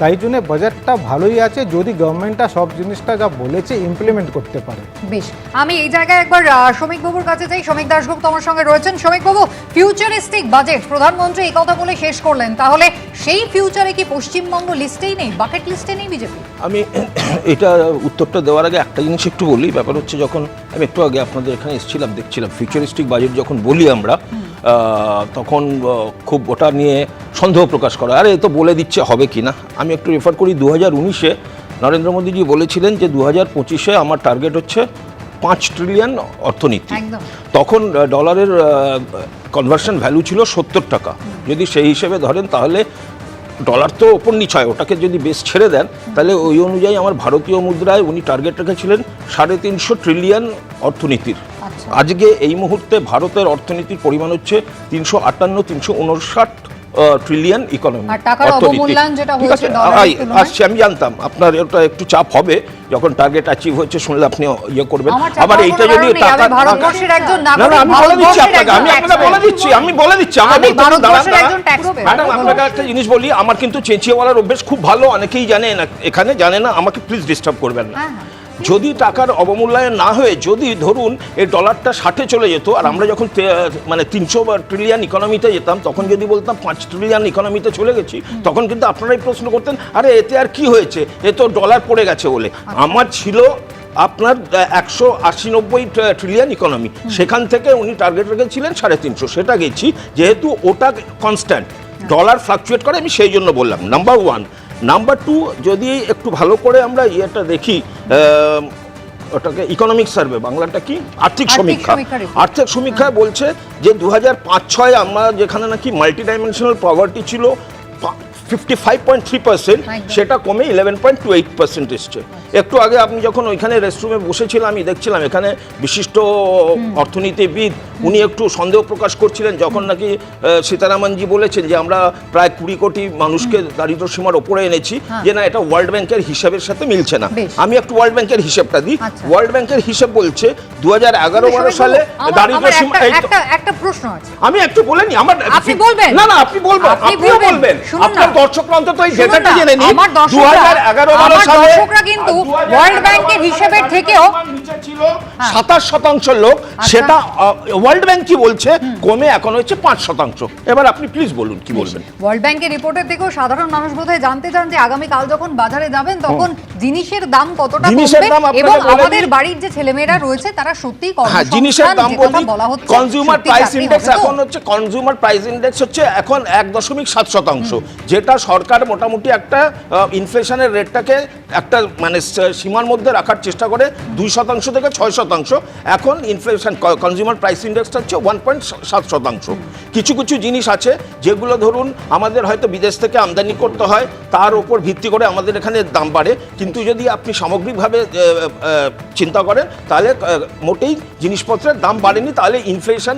তাই জন্য বাজেটটা ভালোই আছে, যদি গভর্নমেন্টটা সব জিনিসটা যা বলেছে ইমপ্লিমেন্ট করতে পারে। বেশ, আমি এই জায়গায় একবার শ্রমিক বাবুর কাছে যাই। শ্রমিক দাশগুপ্ত আমার সঙ্গে রয়েছেন। শ্রমিক বাবু, ফিউচারিস্টিক বাজেট প্রধানমন্ত্রী এই কথা বলে শেষ করলেন, তাহলে সেই ফিউচারে কি পশ্চিমবঙ্গ লিস্টেই নেই, বাকেট লিস্টে নেই বিজেপি? আমি এটা উত্তরটা দেওয়ার আগে একটা জিনিস একটু বলি। ব্যাপার হচ্ছে, যখন আমি একটু আগে আপনাদের এখানে এসেছিলাম, দেখছিলাম ফিউচারিস্টিক বাজেট যখন বলি আমরা, তখন খুব ওটা নিয়ে সন্দেহ প্রকাশ করা, আরে এ তো বলে দিচ্ছে হবে কি না। আমি একটু রেফার করি 2019-এ নরেন্দ্র মোদীজি বলেছিলেন যে 2025-এ আমার টার্গেট হচ্ছে 5 ট্রিলিয়ন অর্থনীতি। তখন ডলারের কনভার্সন ভ্যালু ছিল 70 টাকা। যদি সেই হিসেবে ধরেন তাহলে ডলার তো ওপর নিচ হয়, ওটাকে যদি বেশ ছেড়ে দেন তাহলে ওই অনুযায়ী আমার ভারতীয় মুদ্রায় উনি টার্গেট রেখেছিলেন 350 ট্রিলিয়ন অর্থনীতির। আজকে এই মুহূর্তে ভারতের অর্থনীতির পরিমাণ হচ্ছে 358-359 ট্রিলিয়ন ইকোনমি। আসছে, আমি জানতাম আপনার এটা একটু চাপ হবে যখন টার্গেট অ্যাচিভ হচ্ছে, শুনলে আপনি ইয়ে করবেন। আবার এইটা যদি টাকা, আমি বলে দিচ্ছি আপনাকে, আমি বলে দিচ্ছি ম্যাডাম, আপনাকে একটা জিনিস বলি, আমার কিন্তু চেঁচিয়ে বলার অভ্যেস খুব ভালো, অনেকেই জানে না, এখানে জানে না, আমাকে প্লিজ ডিস্টার্ব করবেন না। যদি টাকার অবমূল্যায়ন না হয়ে যদি ধরুন এই ডলারটা 60-এ চলে যেত, আর আমরা যখন মানে 300 ট্রিলিয়ন ইকোনমিতে যেতাম, তখন যদি বলতাম 5 ট্রিলিয়ন ইকোনমিতে চলে গেছি, তখন কিন্তু আপনারাই প্রশ্ন করতেন, আরে এতে আর কি হয়েছে, এ তো ডলার পড়ে গেছে বলে। আমার ছিল আপনার 180-90 ট্রিলিয়ন ইকোনমি, সেখান থেকে উনি টার্গেট রেখেছিলেন 350, সেটা গেছি, যেহেতু ওটা কনস্ট্যান্ট, ডলার ফ্লাকচুয়েট করে, আমি সেই জন্য বললাম। নাম্বার 1। নাম্বার 2, যদি একটু ভালো করে আমরা ইয়েটা দেখি, ওটাকে ইকোনমিক সার্ভে, বাংলাটা কি, আর্থিক সমীক্ষা। আর্থিক সমীক্ষায় বলছে যে 2005-06 আমরা যেখানে নাকি মাল্টি ডাইমেনশনাল পভার্টি ছিল 55.3%, সেটা কমে 11.28% এসছে। একটু আগে আপনি যখন ওইখানে রেস্টরুমে বসেছিলাম, আমি দেখছিলাম এখানে বিশিষ্ট অর্থনীতিবিদ উনি একটু সন্দেহ প্রকাশ করছিলেন যখন নাকি সীতারামনজি বলেছেন যে আমরা প্রায় 20 কোটি মানুষকে দারিদ্র সীমার ওপরে এনেছি, যে না, এটা ওয়ার্ল্ড ব্যাংকের হিসাবের সাথে মিলছে না। আমি একটু ওয়ার্ল্ড ব্যাংকের হিসাবটা দিই। ওয়ার্ল্ড ব্যাংকের হিসাব বলছে 2011-12 সালে দারিদ্র সীমা, একটা প্রশ্ন আছে, আমি একটু বলে নি, আমার আপনি বলবেন না, আপনি বলবেন, আপনিও বলবেন, আপনার দর্শকরা অন্তত এই ডেটাটা জেনে নিন। 2011-12 সালে দর্শকরা কিন্তু ওয়ার্ল্ড ব্যাংকের হিসাবের থেকেও নিচে ছিল 27% লোক, সেটা ওয়ার্ল্ড ব্যাংক কি বলছে, কমে এখন হচ্ছে 5%। এবার আপনি প্লিজ বলুন কি বলবেন। ওয়ার্ল্ড ব্যাংকের রিপোর্টের থেকেও সাধারণ মানুষ বোধহয় জানতে চান যে আগামী কাল যখন বাজারে যাবেন তখন জিনিসের দাম কতটা কমবে, এবং আমাদের বাড়ির যে ছেলেমেয়েরা রয়েছে তারা সত্যিই জিনিসের দাম বলা হচ্ছে, কনজিউমার প্রাইস ইনডেক্স এখন হচ্ছে, কনজিউমার প্রাইস ইনডেক্স হচ্ছে এখন 1.7%, যেটা সরকার মোটামুটি একটা ইনফ্লেশনের রেটটাকে একটা মানে সীমার মধ্যে রাখার চেষ্টা করে 2% থেকে 6%। এখন ইনফ্লেশন কনজিউমার প্রাইস ইন্ডেক্সটা হচ্ছে 1.7%। কিছু কিছু জিনিস আছে যেগুলো ধরুন আমাদের হয়তো বিদেশ থেকে আমদানি করতে হয়, তার উপর ভিত্তি করে আমাদের এখানে দাম বাড়ে, কিন্তু যদি আপনি সামগ্রিকভাবে চিন্তা করেন তাহলে মোটেই জিনিসপত্রের দাম বাড়েনি, তাহলে ইনফ্লেশন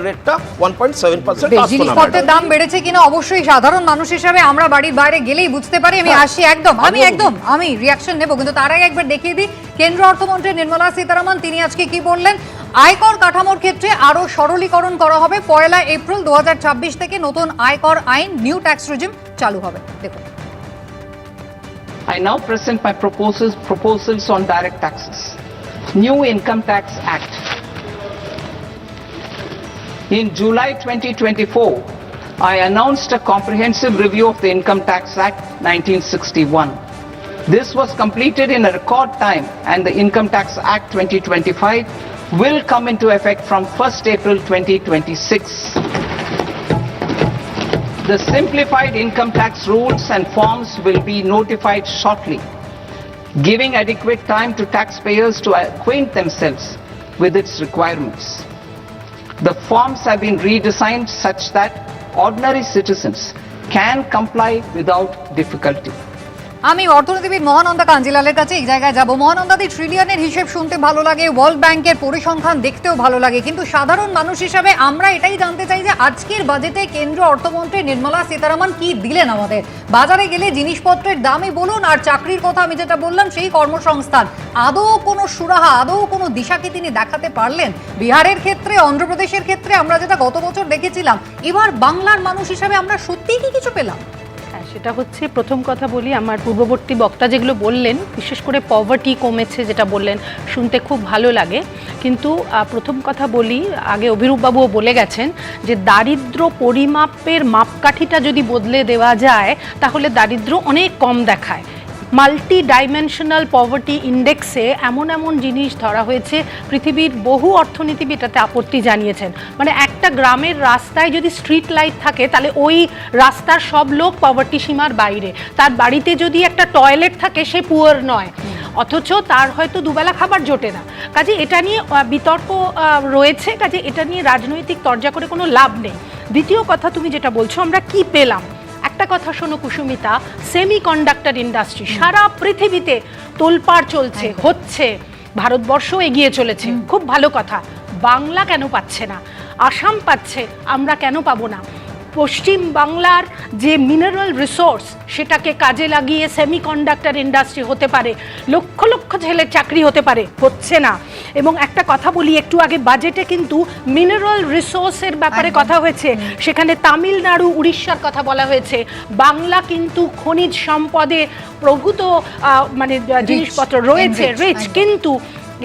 রেটটা 1.7%। জিনিসপত্রের দাম বেড়েছে কিনা অবশ্যই সাধারণ মানুষ হিসেবে আমরা বাড়ির বাইরে গেলেই বুঝতে পারি। আমি আসি আমি রিয়াকশন নেব, কিন্তু তার আগে একবার দেখিয়ে দিই কেন্দ্রীয় অর্থমন্ত্রী নির্মলা সীতারামন তিনি আজকে কি বললেন। আয়কর কাঠামোর ক্ষেত্রে আরো সরলীকরণ করা হবে, 1 এপ্রিল 2026 থেকে নতুন আয়কর আইন নিউ ট্যাক্স রেজিম চালু হবে। দেখুন, I now present my proposals on direct taxes. New Income Tax Act. In July 2024, I announced a comprehensive review of the Income Tax Act 1961. This was completed in a record time, and the Income Tax Act 2025 will come into effect from 1st April 2026. The simplified income tax rules and forms will be notified shortly, giving adequate time to taxpayers to acquaint themselves with its requirements. The forms have been redesigned such that ordinary citizens can comply without difficulty. আমি অর্থনীতিবিদ মহানন্দা কাঞ্জিলালের কাছে এই জায়গায় যাব। মহানন্দাদি, ট্রিলিয়নের হিসেব শুনতে ভালো লাগে, ওয়ার্ল্ড ব্যাংকের পরিসংখ্যান দেখতেও ভালো লাগে, কিন্তু সাধারণ মানুষ হিসাবে আমরা এটাই জানতে চাই যে আজকের বাজেটে কেন্দ্রীয় অর্থমন্ত্রী নির্মলা সীতারামন কি দিলেন আমাদের। বাজারে গেলে জিনিসপত্রের দামই বলুন আর চাকরির কথা আমি যেটা বললাম সেই কর্মসংস্থান, আদৌ কোনো সুরাহা, আদৌ কোনো দিশা কি তিনি দেখাতে পারলেন? বিহারের ক্ষেত্রে, অন্ধ্রপ্রদেশের ক্ষেত্রে আমরা যেটা গত বছর দেখেছিলাম, এবার বাংলার মানুষ হিসাবে আমরা সত্যিই কি কিছু পেলাম? সেটা হচ্ছে, প্রথম কথা বলি, আমার পূর্ববর্তী বক্তা যেগুলো বললেন, বিশেষ করে পভার্টি কমেছে যেটা বললেন, শুনতে খুব ভালো লাগে। কিন্তু প্রথম কথা বলি, আগে অভিরূপবাবুও বলে গেছেন যে দারিদ্র পরিমাপের মাপকাঠিটা যদি বদলে দেওয়া যায় তাহলে দারিদ্র অনেক কম দেখায়। মাল্টি ডাইমেনশনাল পভার্টি ইন্ডেক্সে এমন এমন জিনিস ধরা হয়েছে, পৃথিবীর বহু অর্থনীতিবিদ এটাতে আপত্তি জানিয়েছেন। মানে একটা গ্রামের রাস্তায় যদি স্ট্রিট লাইট থাকে তাহলে ওই রাস্তার সব লোক পভার্টি সীমার বাইরে, তার বাড়িতে যদি একটা টয়লেট থাকে সে পুয়ার নয়, অথচ তার হয়তো দুবেলা খাবার জোটে না। কাজে এটা নিয়ে বিতর্ক রয়েছে, কাজে এটা নিয়ে রাজনৈতিক তরজা করে কোনো লাভ নেই। দ্বিতীয় কথা, তুমি যেটা বলছো আমরা কি পেলাম, একটা কথা শোনো কুসুমিতা, সেমিকন্ডাক্টর ইন্ডাস্ট্রি সারা পৃথিবীতে তোলপাড় চলছে, হচ্ছে, ভারতবর্ষ এগিয়ে চলেছে, খুব ভালো কথা। বাংলা কেন পাচ্ছে না? আসাম পাচ্ছে, আমরা কেন পাবো না? পশ্চিম বাংলার যে মিনারেল রিসোর্স সেটাকে কাজে লাগিয়ে সেমিকন্ডাক্টর ইন্ডাস্ট্রি হতে পারে, লক্ষ লক্ষ ছেলের চাকরি হতে পারে, হচ্ছে না। এবং একটা কথা বলি, একটু আগে বাজেটে কিন্তু মিনারেল রিসোর্সের ব্যাপারে কথা হয়েছে, সেখানে তামিলনাড়ু, উড়িষ্যার কথা বলা হয়েছে। বাংলা কিন্তু খনিজ সম্পদে প্রভূত মানে জিনিসপত্র রয়েছে, রিচ, কিন্তু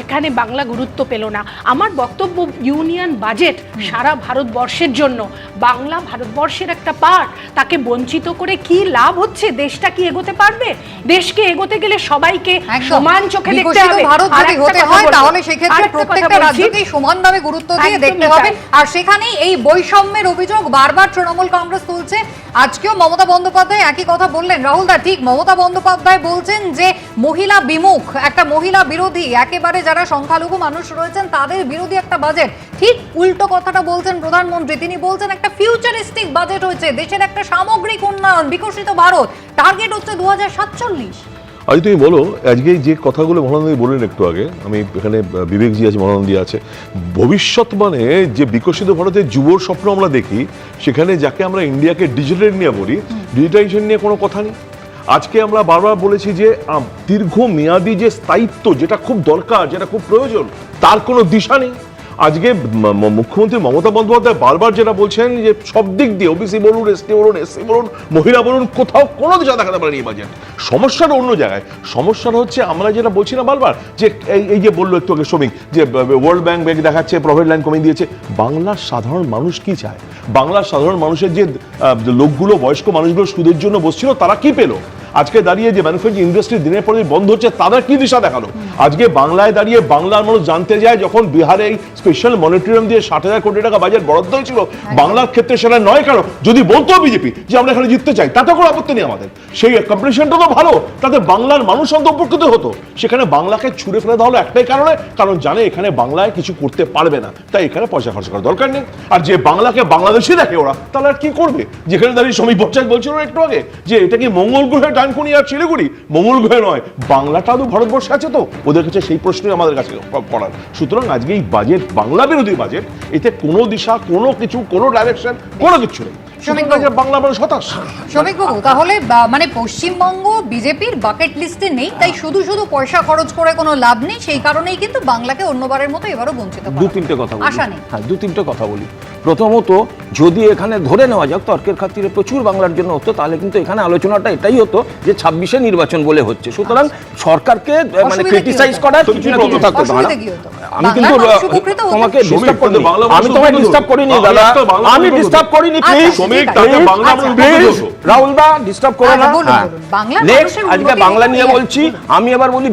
এখানে বাংলা গুরুত্ব পেল না। আমার বক্তব্য, ইউনিয়ন বাজেট সারা ভারতবর্ষের জন্য, বাংলা ভারতবর্ষের একটা পার্ট, তাকে বঞ্চিত করে কি লাভ হচ্ছে? দেশটা কি এগোতে পারবে? দেশকে এগোতে গেলে সবাইকে সমান চোখে দেখতে হবে। ভারত যদি হতে হয় তাহলে সেক্ষেত্রে প্রত্যেকটা রাজ্যকেই সমানভাবে গুরুত্ব দিয়ে দেখতে হবে। আর সেখানেই এই বৈষম্যের অভিযোগ বারবার তৃণমূল কংগ্রেস তুলছে। আজকেও মমতা বন্দ্যোপাধ্যায় একই কথা বললেন। রাহুল দা, ঠিক মমতা বন্দ্যোপাধ্যায় বলছেন যে মহিলা বিমুখ, একটা মহিলা বিরোধী, একেবারে যারা সংখ্যালঘু মানুষ রয়েছেন তাদের বিরোধী একটা বাজেট। ঠিক উল্টো কথাটা বলছেন প্রধানমন্ত্রী। তিনি বলছেন একটা ফিউচারিস্টিক বাজেট হয়েছে, দেশের একটা সামগ্রিক উন্নয়ন, বিকশিত ভারত, টার্গেট হচ্ছে 2047। আজ তুমি বলো, আজকে যে কথাগুলো মহানন্দী বললেন একটু আগে, আমি এখানে বিবেকজি আছে, মহানন্দী আছে, ভবিষ্যৎ মানে যে বিকশিত ভারতের যুবর স্বপ্ন আমরা দেখি, সেখানে যাকে আমরা ইন্ডিয়াকে ডিজিটাল নিয়ে বলি, ডিজিটাইজেশন নিয়ে কোনো কথা নেই। আজকে আমরা বারবার বলেছি যে দীর্ঘমেয়াদী যে স্থায়িত্ব, যেটা খুব দরকার, যেটা খুব প্রয়োজন, তার কোনো দিশা নেই। আজকে মুখ্যমন্ত্রী মমতা বন্দ্যোপাধ্যায় বারবার যেটা বলছেন যে সব দিক দিয়ে, ওবিসি বলুন, এসটি বলুন, এসসি বলুন, মহিলা বলুন, কোথাও কোনো দিশা দেখাতে পারেনি এই বাজেট। সমস্যাটা অন্য জায়গায়। সমস্যাটা হচ্ছে আমরা যেটা বলছি না বারবার, যে এই যে বললো একটু আগে শ্রমিক, যে ওয়ার্ল্ড ব্যাংক দেখাচ্ছে প্রফিট লাইন কমিয়ে দিয়েছে। বাংলার সাধারণ মানুষ কি চায়? বাংলার সাধারণ মানুষের যে লোকগুলো, বয়স্ক মানুষগুলো সুদের জন্য বসছিল, তারা কি পেলো? আজকে দাঁড়িয়ে যে ম্যানুফ্যাকচারিং ইন্ডাস্ট্রি দিনের পর দিন বন্ধ হচ্ছে, তাদের কি দিশা দেখালো? আজকে বাংলায় দাঁড়িয়ে বাংলার মানুষ জানতে যায়, যখন বিহারে এই স্পেশাল মনিটরিয়াম দিয়ে 60,000 কোটি টাকা বাজেট বরাদ্দ হয়েছিল, বাংলার ক্ষেত্রে সেটা নয় কেন? যদি বলতো বিজেপি যে আমরা এখানে জিততে চাই, তাতে কোনো আপত্তি নেই আমাদের, সেই কম্পিটিশনটা তো ভালো, তাতে বাংলার মানুষ অন্তর্ভুক্ত হতো। সেখানে বাংলাকে ছুড়ে ফেলে দেওয়া হলো একটাই কারণে, কারণ জানে এখানে বাংলায় কিছু করতে পারবে না, তাই এখানে পয়সা খরচ করার দরকার নেই। আর যে বাংলাকে বাংলাদেশি দেখে ওরা, তাহলে আর কি করবে? যেখানে দাঁড়িয়ে শ্রমিক বচ্চাক বলছিল একটু আগে যে এটা কি মঙ্গল গ্রহের ডানকুনি আর শিলিগুড়ি? মঙ্গল গ্রহে নয়, বাংলাটা তো ভারতবর্ষে আছে। তো ওদের কাছে সেই প্রশ্নই আমাদের কাছে করার। সুতরাং আজকে এই বাজেট বাংলা বিরোধী বাজেট, এতে কোনো দিশা, কোনো কিছু, কোনো ডাইরেকশন, কোনো কিছু নেই। বাংলা মানুষ হতাশ। শ্রমিক বাবু, তাহলে মানে পশ্চিমবঙ্গ বিজেপির বাকেট লিস্টে নেই, তাই শুধু শুধু পয়সা খরচ করে কোনো লাভ নেই, সেই কারণেই কিন্তু বাংলাকে অন্যবারের মতো এবারও বঞ্চিত করা। দু তিনটে কথা বলি। আশা নেই। হ্যাঁ, দু তিনটে কথা বলি। প্রথমত, যদি এখানে ধরে নেওয়া যাক তর্কের খাতিরে প্রচুর বাংলার জন্য হতো, তাহলে কিন্তু এখানে আলোচনাটা এটাই হতো যে 26-এ নির্বাচন বলে হচ্ছে, সুতরাং সরকারকে মানে ক্রিটিসাইজ করার কিছু না কিছু থাকতো। আমি কিন্তু তোমাকে ডিস্টার্ব করিনি, আমি তোমাকে ডিস্টার্ব করিনি দাদা, আমি ডিস্টার্ব করিনি, প্লিজ প্লিজ রাহুল দা ডিস্টার্ব করো না। নেক্সট, আজকে বাংলা নিয়ে বলছি। আমি এবার বলি,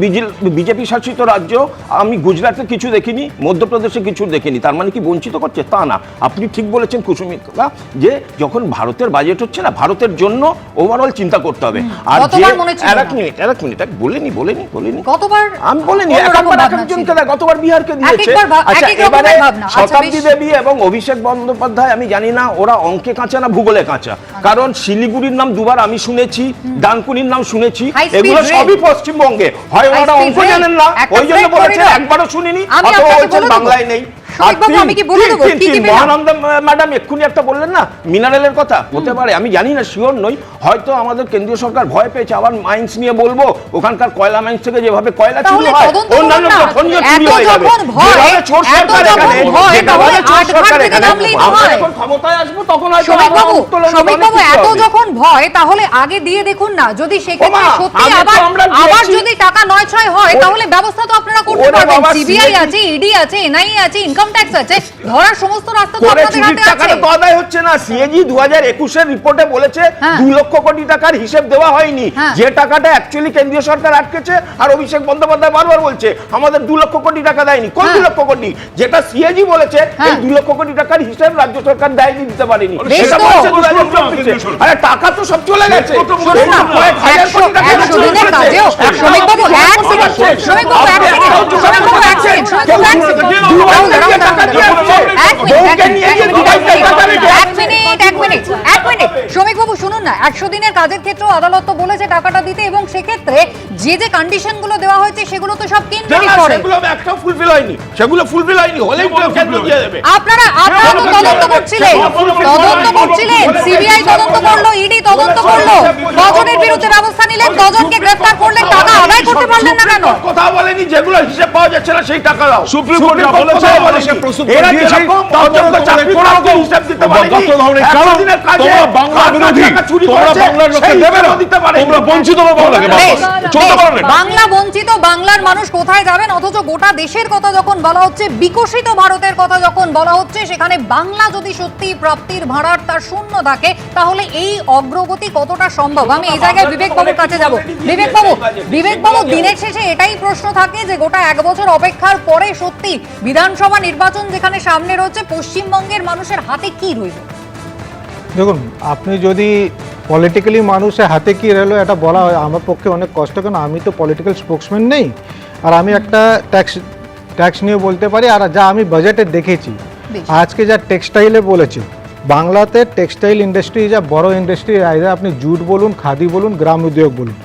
বিজেপি শাসিত রাজ্য, আমি গুজরাটে কিছু দেখিনি, মধ্যপ্রদেশে কিছু দেখিনি, তার মানে কি বঞ্চিত করছে? তা না। আপনি ঠিক বলেছেন কুসুমিকা, যে যখন ভারতের বাজেট হচ্ছে না, ভারতের জন্য ওভারঅল চিন্তা করতে হবে। আর যে এক মিনিট বলেনি কতবার আমি বলিনি, একজনকে গতবার বিহারকে দিয়েছে। আচ্ছা, এবারে শতাব্দী দেবী এবং অভিষেক বন্দ্যোপাধ্যায়, আমি জানি না ওরা অঙ্কে কাঁচা না ভূগোলে কাঁচা, কারণ শিলিগুড়ির নাম দুবার আমি শুনেছি, ডানকুনির নাম শুনেছি, এগুলো সবই পশ্চিমবঙ্গে। হয় ওরা অঙ্ক জানেন না, ওই জন্য বলেছে, একবারও শুনিনি, অথবা বলছেন বাংলায় নেই। ম্যাডাম এক্ষুনি একটা বললেন না মিনারেলের কথা, হতে পারে, আমি জানি না, শিওর নই, হয়তো আমাদের কেন্দ্রীয় সরকার ভয় পেয়েছে। আবার মাইন্স নিয়ে বলবো, ওখানকার কয়লা মাইন্স থেকে যেভাবে কয়লা চুরি হয়, অন্যান্য খনিজ চুরি হয়ে যাবে। যেভাবে চোর সরকার এখানে, আমরা যখন ক্ষমতায় আসবো তখন হয়তো এত যখন ভয়, তাহলে আগে দিয়ে দেখুন না, যদি সেক্ষেত্রে সত্যি আবার যদি টাকা নয় ছয় হয়, তাহলে ব্যবস্থা তো আপনারা করতে পারবেন। সিবিআই আছে, ইডি আছে, এনআইএ আছে, ইনকাম ট্যাক্স আছে, ধরার সমস্ত রাস্তা তো আপনাদের হাতে আছে। টাকাটা তো আদায় হচ্ছে না। সিএজি 2021 এর রিপোর্টে বলেছে 2 লক্ষ কোটি টাকার হিসাব দেওয়া হয়নি, যে টাকাটা অ্যাকচুয়ালি কেন্দ্রীয় সরকার আটকেছে। আর অভিষেক বন্দ্যোপাধ্যায় বারবার বলছে আমাদের 2 লক্ষ কোটি টাকা দেয়নি। কোন 2 লক্ষ কোটি? যেটা সিএজি বলেছে এই 2 লক্ষ কোটি টাকার হিসাব রাজ্য সরকার দেয়নি, দিতে পারেনি। সেটা বলছে 2024। আরে টাকা তো সব চলে গেছে। শ্রমিক বাবু শুনুন না, 100 দিনের কাজের ক্ষেত্রে আদালত তো বলেছে টাকাটা দিতে, এবং সেক্ষেত্রে যে যে কন্ডিশন গুলো দেওয়া হয়েছে সেগুলো তো সব কেন্দ্রই করে। সেগুলো একটা ফুলফিল হয়নি, সেগুলো ফুলফিল হয়নি, হলেই কেন্দ্র দিয়ে দেবে। আপনারা তো তদন্ত করছিলেন, সিবিআই তদন্ত করলো, ইডি তদন্ত করলো, কজনের বিরুদ্ধে ব্যবস্থা নিলেন, কজনকে গ্রেফতার করলেন, টাকা আদায় করতে পারলেন না কেন? কথা বলেনি, যেগুলো হিসাব পাওয়া যাচ্ছে না সেই টাকা দাও। সুপ্রিম কোর্ট বলেছে সে প্রস্তুত করে দিয়েছে, তদন্ত চাকরি করাকে হিসাব দিতে পারেনি। কারণ তোমরা বাংলা বিরোধী, তোমরা বাংলার লোককে দেবে না, তোমরা বঞ্চিত বাংলাকে চলতে পারো না। বাংলা বঞ্চিত, বাংলার মানুষ কোথায় যাবেন? অথচ গোটা দেশের কথা যখন বলা হচ্ছে, বিকশিত ভারতের কথা যখন বলা হচ্ছে, সেখানে বাংলা যদি সত্যি প্রাপ্তির ভাড়ার তার শূন্য থাকে, তাহলে এই অগ্রগতি কতটা সম্ভব? আমি এই জায়গায় বিবেকবাবুর কাছে যাব। বিবেকবাবু, দিনের শেষে এটাই প্রশ্ন থাকে যে গোটা 1 বছর অপেক্ষার পরে সত্যি বিধানসভা নির্বাচন যেখানে সামনে রয়েছে, পশ্চিমবঙ্গের মানুষের হাতে কি রইল? দেখুন, আপনি যদি পলিটিক্যালি মানুষের হাতে কি রইল এটা বলা হয় আমার পক্ষে অনেক কষ্ট, কারণ আমি তো পলিটিক্যাল স্পোক্সম্যান নেই। আর আমি একটা ট্যাক্স নিয়ে বলতে পারি, আর যা আমি বাজেটে দেখেছি আজকে যা টেক্সটাইলে বলেছে, বাংলাতে টেক্সটাইল ইন্ডাস্ট্রি যা বড় ইন্ডাস্ট্রি, আপনি জুট বলুন, খাদি বলুন, গ্রাম উদ্যোগ বলুন,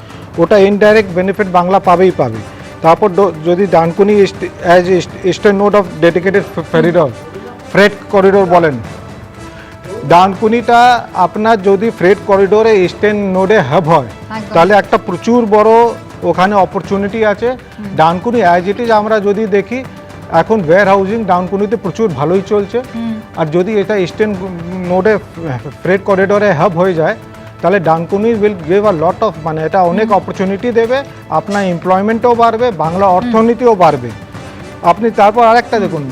ওটা ইনডাইরেক্ট বেনিফিট বাংলা পাবেই পাবে। তারপর যদি Dankuni as eastern node of dedicated freight corridor বলেন, ডানকুনিটা আপনার যদি ফ্রেট করিডোরে ইস্টার্ন নোডে হাব হয় তাহলে একটা প্রচুর বড় ওখানে অপরচুনিটি আছে। ডানকুনি অ্যাজ ইট ইজ আমরা যদি দেখি এখন ওয়্যার হাউজিং ডানকুনিতে প্রচুর ভালোই চলছে, আর যদি এটা ইস্টার্ন নোডে ফ্রেট করিডোরে হাব হয়ে যায় তাহলে Dankuni will give a lot of, মানে এটা অনেক অপরচুনিটি দেবে, আপনার এমপ্লয়মেন্টও বাড়বে, বাংলা অর্থনীতিও বাড়বে। আপনি তারপর আরেকটা দেখুন,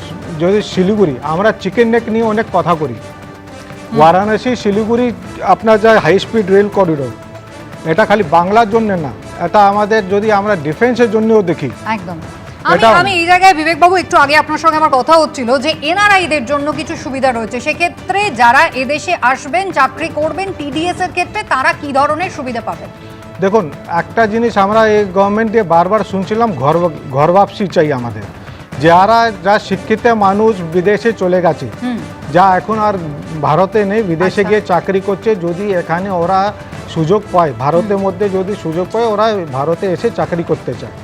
যদি শিলিগুড়ি, আমরা চিকেন নেক নিয়ে অনেক কথা করি, বারাণসী শিলিগুড়ি আপনার যা হাই স্পিড রেল করিডোর, এটা খালি বাংলার জন্য না, এটা আমাদের যদি আমরা ডিফেন্সের জন্যও দেখি একদম। আমি এই জায়গায় বিবেকবাবু, একটু আগে আপনার সঙ্গে আমার কথা হচ্ছিল যে এনআরআইদের জন্য কিছু সুবিধা রয়েছে, সেক্ষেত্রে যারা এদেশে আসবেন, চাকরি করবেন, টিডিএস এর ক্ষেত্রে তারা কি ধরনের সুবিধা পাবেন? দেখুন, একটা জিনিস আমরা এই গভর্নমেন্ট দিয়ে বারবার শুনছিলাম, ঘর বাপসি চাই আমাদের। যা শিক্ষিত মানুষ বিদেশে চলে গেছে, যা এখন আর ভারতে নেই, বিদেশে গিয়ে চাকরি করছে, যদি এখানে ওরা সুযোগ পায়, ভারতের মধ্যে যদি সুযোগ পায়, ওরা ভারতে এসে চাকরি করতে চায়।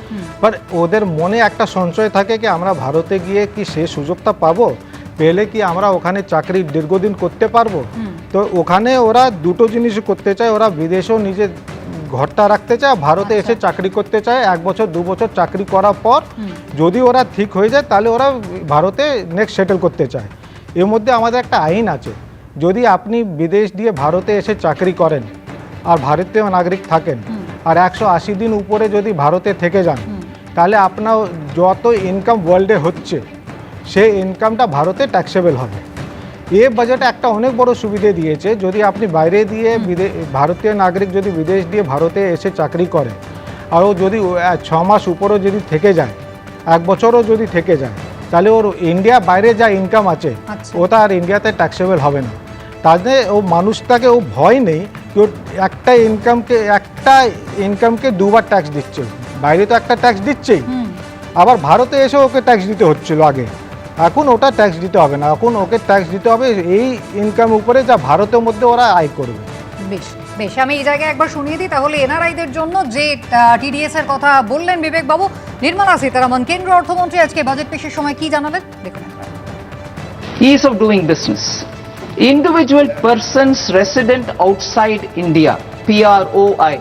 বাট ওদের মনে একটা সংশয় থাকে কি আমরা ভারতে গিয়ে কি সে সুযোগটা পাবো, পেলে কি আমরা ওখানে চাকরি দীর্ঘদিন করতে পারবো? তো ওখানে ওরা দুটো জিনিস করতে চায়, ওরা বিদেশেও নিজের ঘরটা রাখতে চায়, ভারতে এসে চাকরি করতে চায়। 1 বছর 2 বছর চাকরি করার পর যদি ওরা ঠিক হয়ে যায় তাহলে ওরা ভারতে নেক্সট সেটেল করতে চায়। এর মধ্যে আমাদের একটা আইন আছে, যদি আপনি বিদেশ দিয়ে ভারতে এসে চাকরি করেন আর ভারতীয় নাগরিক থাকেন আর 180 দিন উপরে যদি ভারতে থেকে যান, তাহলে আপনার যত ইনকাম ওয়ার্ল্ডে হচ্ছে সেই ইনকামটা ভারতে ট্যাক্সেবল হবে। এ বাজেটে একটা অনেক বড় সুবিধা দিয়েছে, যদি আপনি বাইরে দিয়ে ভারতীয় নাগরিক যদি বিদেশ দিয়ে ভারতে এসে চাকরি করে আর ও যদি 6 মাস উপরও যদি থেকে যায়, 1 বছরও যদি থেকে যায়, তাহলে ওর ইন্ডিয়া বাইরে যা ইনকাম আছে ওটা আর ইন্ডিয়াতে ট্যাক্সেবল হবে না। তাহলে ও মানুষটাকে ও ভয় নেই কি একটা ইনকামকে 2বার ট্যাক্স দিচ্ছে, বাইরে তো একটা ট্যাক্স দিচ্ছেই, আবার ভারতে এসে ওকে ট্যাক্স দিতে হচ্ছিল আগে, এখন ওটা ট্যাক্স দিতে হবে না, এখন ওকে ট্যাক্স দিতে হবে এই ইনকাম উপরে যা ভারতের মধ্যে ওরা আয় করবে। বেশ, আমি এই জায়গায় একবার শুনিয়ে দিই তাহলে এনআরআইদের জন্য যে টিডিএস এর কথা বললেন বিবেকবাবু। নির্মলা সীতারামন কেন্দ্র অর্থমন্ত্রী আজকে বাজেট পেশের সময় কি জানালেন দেখুন। Ease of doing business. Individual persons resident outside India, PROI,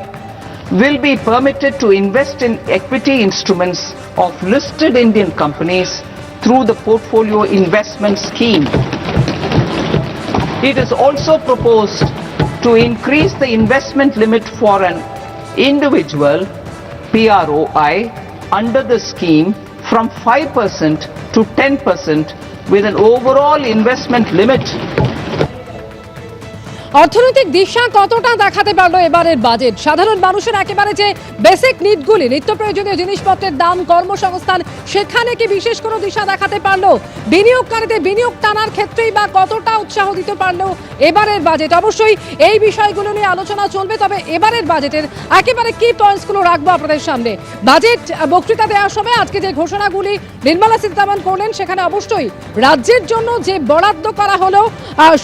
will be permitted to invest in equity instruments of listed Indian companies through the Portfolio Investment Scheme. It is also proposed to increase the investment limit for an individual PROI under the scheme from 5% to 10% with an overall investment limit. অর্থনৈতিক দিশা কতটা দেখাতে পারলো এবারের budget? সাধারণ মানুষের একেবারে যে basic নিডগুলি, নিত্য প্রয়োজনীয় জিনিসপত্রের দাম, কর্মসংস্থান, সেখানে কি বিশেষ কোনো দিশা দেখাতে পারলো? বিনিয়োগকারীদের বিনিয়োগ টানার ক্ষেত্রেই বা কতটা উৎসাহ দিতে পারলো এবারের বাজেট? অবশ্যই এই বিষয়গুলো নিয়ে আলোচনা চলবে। তবে এবারের বাজেটের একেবারে কি পয়েন্টসগুলো রাখবো আপনাদের সামনে। বাজেট বক্তৃতা দেওয়ার সময় আজকে যে ঘোষণাগুলি নির্মলা সীতারামন করলেন, সেখানে অবশ্যই রাজ্যের জন্য যে বরাদ্দ করা হলো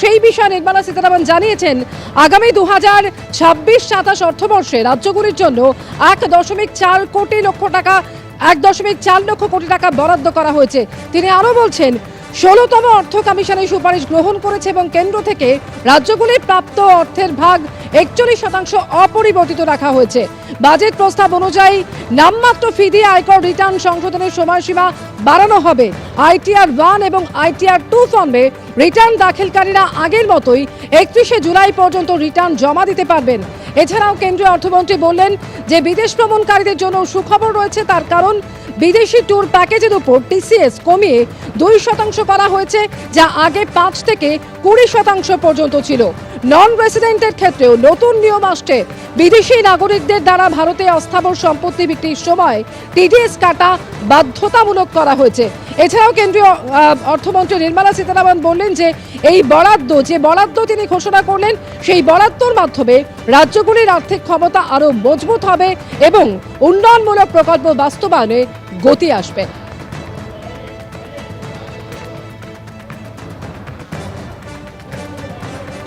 সেই বিষয়ে নির্মলা সীতারামন জানিয়েছেন জানিয়েছেন আগামী 2026-27 অর্থবর্ষে রাজ্যগুলির জন্য 1.4 কোটি লক্ষ টাকা 1.4 লক্ষ কোটি টাকা বরাদ্দ করা হয়েছে। তিনি আরও বলছেন 16তম অর্থ কমিশনের সুপারিশ গ্রহণ করেছে এবং কেন্দ্র থেকে রাজ্যগুলির প্রাপ্ত অর্থের ভাগ 41% অপরিবর্তিত রাখা হয়েছে। বাজেট প্রস্তাব অনুযায়ী নামমাত্র ফি দিয়ে আয়কর রিটার্ন সংশোধনের সময়সীমা বাড়ানো হবে। ITR 1 এবং ITR 2 ফর্মে রিটার্ন দাখিলকারীরা আগের মতোই 31শে জুলাই পর্যন্ত রিটার্ন জমা দিতে পারবেন। এছাড়াও কেন্দ্রীয় অর্থমন্ত্রী বললেন যে বিদেশ ভ্রমণকারীদের জন্য সুখবর রয়েছে, তার কারণ বিদেশি ট্যুর প্যাকেজের উপর TCS কমিয়ে 2% করা হয়েছে, যা আগে 5 থেকে 20% পর্যন্ত ছিল। নন রেসিডেন্টের ক্ষেত্রেও নতুন নিয়ম আসছে। বিদেশি নাগরিকদের দ্বারা ভারতে অস্থাবর সম্পত্তি বিক্রির সময় TDS কাটা বাধ্যতামূলক করা হয়েছে। এছাড়াও কেন্দ্রীয় অর্থমন্ত্রী নির্মলা সীতারামন বললেন যে এই বরাদ্দ তিনি ঘোষণা করলেন, সেই বরাদ্দর মাধ্যমে রাজ্যগুলির আর্থিক ক্ষমতা আরও মজবুত হবে এবং উন্নয়নমূলক প্রকল্প বাস্তবায়নে গতি আসবে।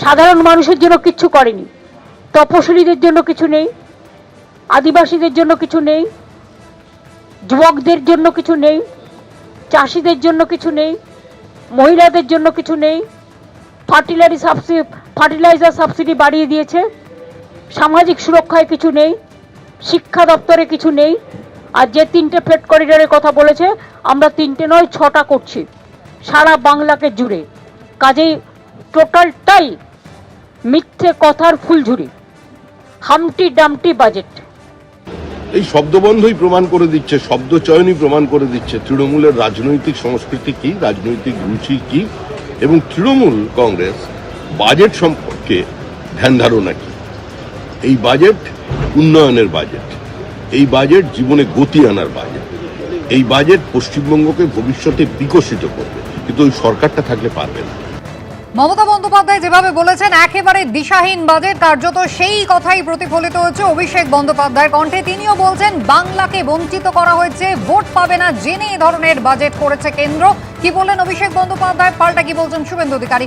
সাধারণ মানুষের জন্য কিছু করেনি, তপশিলীদের জন্য কিছু নেই, আদিবাসীদের জন্য কিছু নেই, যুবকদের জন্য কিছু নেই, চাষিদের জন্য কিছু নেই, মহিলাদের জন্য কিছু নেই। ফার্টিলাইজার সাবসিডি বাড়িয়ে দিয়েছে, সামাজিক সুরক্ষায় কিছু নেই, শিক্ষা দপ্তরে কিছু নেই। আর যে 3টে ফ্রেট করিডোরের কথা বলেছে, আমরা 3টে নয় 6টা করছি সারা বাংলাকে জুড়ে। কাজেই টোটালটাই মিথ্যে কথার ফুলঝুরি, হামটি ডামটি বাজেট। এই শব্দবন্ধই প্রমাণ করে দিচ্ছে, শব্দ চয়নই প্রমাণ করে দিচ্ছে তৃণমূলের রাজনৈতিক সংস্কৃতি কি, রাজনৈতিক রুচি কি, এবং তৃণমূল কংগ্রেস বাজেট সম্পর্কে ধ্যান ধারণা কি। এই বাজেট উন্নয়নের বাজেট, এই বাজেট জীবনে গতি আনার বাজেট, এই বাজেট পশ্চিমবঙ্গকে ভবিষ্যতে বিকশিত করবে, কিন্তু ওই সরকারটা থাকলে পারবে না। মমতা বন্দ্যোপাধ্যায় যেভাবে বলেছেন একেবারে দিশাহীন বাজেট, কার্যত সেই কথাই প্রতিফলিত হচ্ছে অভিষেক বন্দ্যোপাধ্যায়ের কণ্ঠে। তিনিও বলছেন বাংলাকে বঞ্চিত করা হয়েছে, ভোট পাবে না জেনে এই ধরনের বাজেট করেছে কেন্দ্র। কি বললেন অভিষেক বন্দ্যোপাধ্যায়, পাল্টা কি বলছেন শুভেন্দু অধিকারী?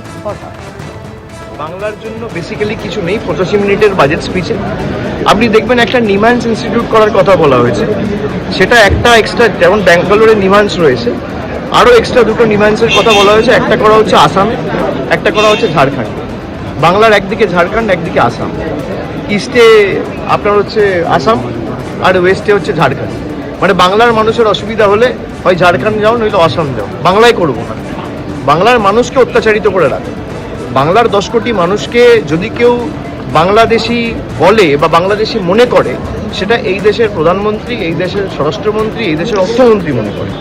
বাংলার জন্য বেসিক্যালি কিছু নেই 85 মিনিটের বাজেট স্পিচে। আপনি দেখবেন একটা নিমান্স ইনস্টিটিউট করার কথা বলা হয়েছে, সেটা একটা এক্সট্রা, যেমন ব্যাঙ্গালোরে নিমান্স রয়েছে, আরও এক্সট্রা 2টো নিমান্সের কথা বলা হয়েছে। একটা করা হচ্ছে আসামে, একটা করা হচ্ছে ঝাড়খণ্ড। বাংলার একদিকে ঝাড়খণ্ড, একদিকে আসাম। ইস্টে আপনার হচ্ছে আসাম আর ওয়েস্টে হচ্ছে ঝাড়খণ্ড। মানে বাংলার মানুষের অসুবিধা হলে হয় ঝাড়খণ্ড যাও নইলে আসাম যাও, বাংলায় করবো না। বাংলার মানুষকে অত্যাচারিত করে রাখে। বাংলার 10 কোটি মানুষকে যদি কেউ বাংলাদেশি বলে বা বাংলাদেশি মনে করে, সেটা এই দেশের প্রধানমন্ত্রী, এই দেশের স্বরাষ্ট্রমন্ত্রী, এই দেশের অর্থমন্ত্রী মনে করে।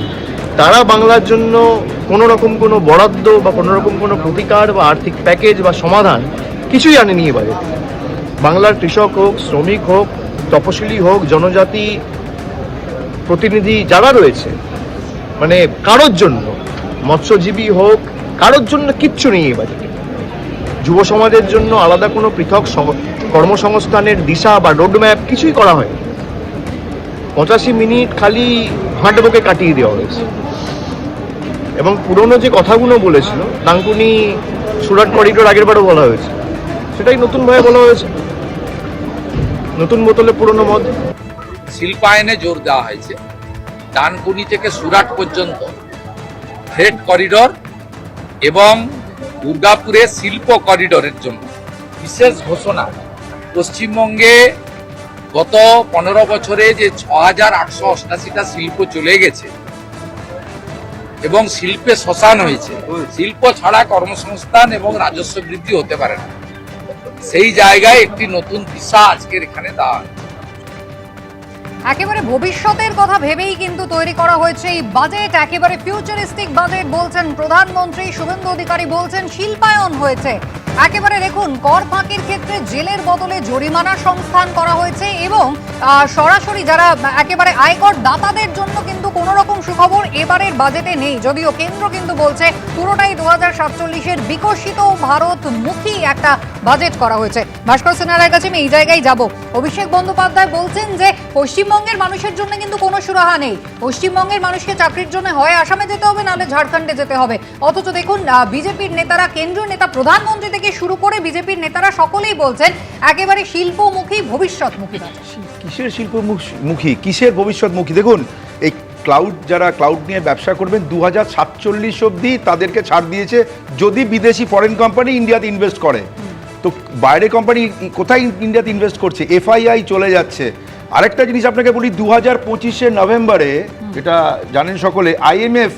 তারা বাংলার জন্য কোনো রকম কোনো বরাদ্দ বা কোনো রকম কোনো প্রতিকার বা আর্থিক প্যাকেজ বা সমাধান কিছুই আনেনি এ বাজেটে। বাংলার কৃষক হোক, শ্রমিক হোক, তপশিলি হোক, জনজাতি প্রতিনিধি যারা রয়েছে, মানে কারোর জন্য, মৎস্যজীবী হোক, কারোর জন্য কিচ্ছু নেই এই বাজেটে। যুব সমাজের জন্য আলাদা কোনো পৃথক কর্মসংস্থানের দিশা বা রোডম্যাপ কিছুই করা হয়নি। 85 মিনিট খালি হাঁটবুকে কাটিয়ে দেওয়া হয়েছে। এবং পুরনো যে কথাগুলো বলেছিল, ডানকুনি সুরাট করিডোর আগেরবারও বলা হয়েছে, সেটাই নতুনভাবে বলা হয়েছে, নতুন বোতলে পুরনো মদ। শিল্পায়নে জোর দেওয়া হয়েছে, ডানকুনি থেকে সুরাট পর্যন্ত ফ্রেট করিডোর এবং দুর্গাপুরে শিল্প করিডোরের জন্য বিশেষ ঘোষণা। পশ্চিমবঙ্গে গত 15 বছরে যে 6888টা শিল্প চলে গেছে এবং শিল্পে শ্মশান হয়েছে, শিল্প ছাড়া কর্মসংস্থান এবং রাজস্ব বৃদ্ধি হতে পারে না, সেই জায়গায় একটি নতুন দিশা আজকের এখানে দেওয়া। একেবারে ভবিষ্যতের কথা ভেবেই কিন্তু তৈরি করা হয়েছে এই বাজেট, একেবারে ফিউচারিস্টিক বাজেট বলছেন প্রধানমন্ত্রী। শুভেন্দু অধিকারী বলছেন শিল্পায়ন হয়েছে। একেবারে দেখুন, কর ফাঁকির ক্ষেত্রে জেলের বদলে জরিমানা সংস্থান করা হয়েছে এবং সরাসরি যারা একেবারে আয়কর দাতাদের জন্য কিন্তু কোনো রকম সুখবর এবারের বাজেটে নেই, যদিও কেন্দ্র কিন্তু বলছে পুরোটাই 2047-এর বিকশিত ভারতমুখী একটা বাজেট করা হয়েছে। ভাস্কর সিনহার কাছে আমি এই জায়গায় যাব। অভিষেক বন্দ্যোপাধ্যায় বলছেন যে পশ্চিমবঙ্গের মানুষের জন্য কিন্তু কোনো সুরাহা নেই। পশ্চিমবঙ্গের মানুষকে চাকরির জন্য হয় আসামে যেতে হবে, নাহলে ঝাড়খণ্ডে যেতে হবে। অথচ দেখুন বিজেপির নেতারা, কেন্দ্রীয় নেতা, প্রধানমন্ত্রী থেকে থেকে শুরু করে বিজেপির নেতারা সকলেই বলছেন একেবারে শিল্পমুখী ভবিষ্যৎমুখী বাজেট। কিসের শিল্পমুখী, কিসের ভবিষ্যৎমুখী? দেখুন, এই যারা ক্লাউড নিয়ে ব্যবসা করবেন 2047 অবধি তাদেরকে ছাড় দিয়েছে যদি বিদেশি ফরেন কোম্পানি ইন্ডিয়াতে ইনভেস্ট করে। তো বাইরে কোম্পানি কোথায় ইন্ডিয়াতে ইনভেস্ট করছে? এফআইআই চলে যাচ্ছে। আরেকটা জিনিস আপনাকে বলি, 2025 নভেম্বরে, যেটা জানেন সকলে, আইএমএফ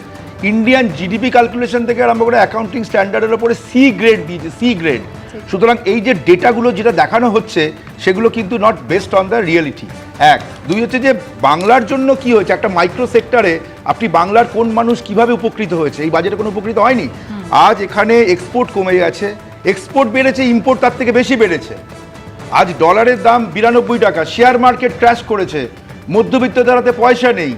ইন্ডিয়ান জিডিপি ক্যালকুলেশন থেকে আরম্ভ করে অ্যাকাউন্টিং স্ট্যান্ডার্ডের উপরে সি গ্রেড দিয়েছে, সি গ্রেড। সুতরাং এই যে ডেটাগুলো যেটা দেখানো হচ্ছে সেগুলো কিন্তু not based on the reality. এক, দুই হচ্ছে যে বাংলার জন্য কি হয়েছে, একটা মাইক্রো সেক্টরে আপনি বাংলার কোন মানুষ কিভাবে উপকৃত হয়েছে, এই বাজেটে কোনো উপকৃত হয়নি। আজ এখানে এক্সপোর্ট কমে গেছে, এক্সপোর্ট বেড়েছে, ইম্পোর্ট তার থেকে বেশি বেড়েছে। আজ ডলারের দাম 92 টাকা, শেয়ার মার্কেট ক্র্যাশ করেছে, মধ্যবিত্তদের হাতে পয়সা নেই।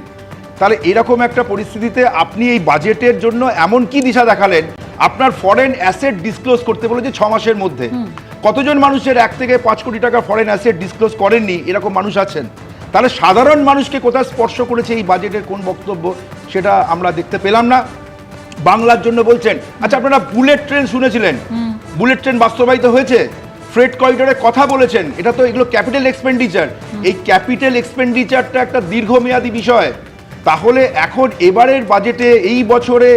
তাহলে এরকম একটা পরিস্থিতিতে আপনি এই বাজেটের জন্য এমন কি দিশা দেখালেন? আপনার ফরেন অ্যাসেট ডিসক্লোজ করতে বলেছে 6 মাসের মধ্যে। কতজন মানুষের 1 থেকে 5 কোটি টাকা ফরেন অ্যাসেট ডিসক্লোজ করেননি এরকম মানুষ আছেন? তাহলে সাধারণ মানুষকে কোথায় স্পর্শ করেছে এই বাজেটের কোন বক্তব্য, সেটা আমরা দেখতে পেলাম না। বাংলার জন্য বলছেন, আচ্ছা আপনারা বুলেট ট্রেন শুনেছিলেন, বুলেট ট্রেন বাস্তবায়িত হয়েছে, ফ্রেট করিডোরের কথা বলেছেন, এটা তো এগুলো ক্যাপিটাল এক্সপেন্ডিচার। এই ক্যাপিটাল এক্সপেন্ডিচারটা একটা দীর্ঘমেয়াদী বিষয়। তাহলে এখন এবারের বাজেটে এই বছরে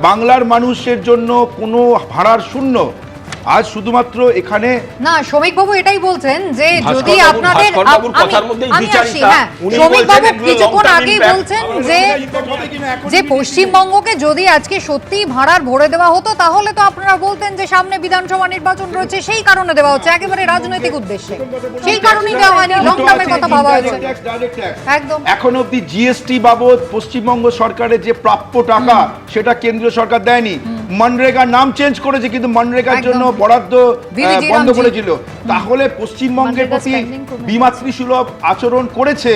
বাংলার মানুষের জন্য কোনো ভাড়ার শূন্য। আজ শুধুমাত্র এখানে না, শ্রমিক বাবু এটাই বলছেন যে যদি আপনাদের শ্রমিক বাবু কিছুক্ষণ আগেই বলছেন যে পশ্চিমবঙ্গকে যদি আজকে সত্যি ভাড়ার ভরে দেওয়া হতো তাহলে তো আপনারা বলতেন যে সামনে বিধানসভা নির্বাচন রয়েছে, সেই কারণে দেওয়া হচ্ছে, একেবারে রাজনৈতিক উদ্দেশ্যে, সেই কারণেই দেওয়া হয়নি, লং টার্মের কথা ভাবা হয়েছে। একদম এখন অবধি জিএসটি বাবদ পশ্চিমবঙ্গ সরকারের যে প্রাপ্য টাকা সেটা কেন্দ্রীয় সরকার দেয়নি। মনরেগার নাম চেঞ্জ করেছে কিন্তু মনরেগার জন্য বরাদ্দ বন্ধ করেছিল। তাহলে পশ্চিমবঙ্গের প্রতি বিমাতৃসুলভ আচরণ করেছে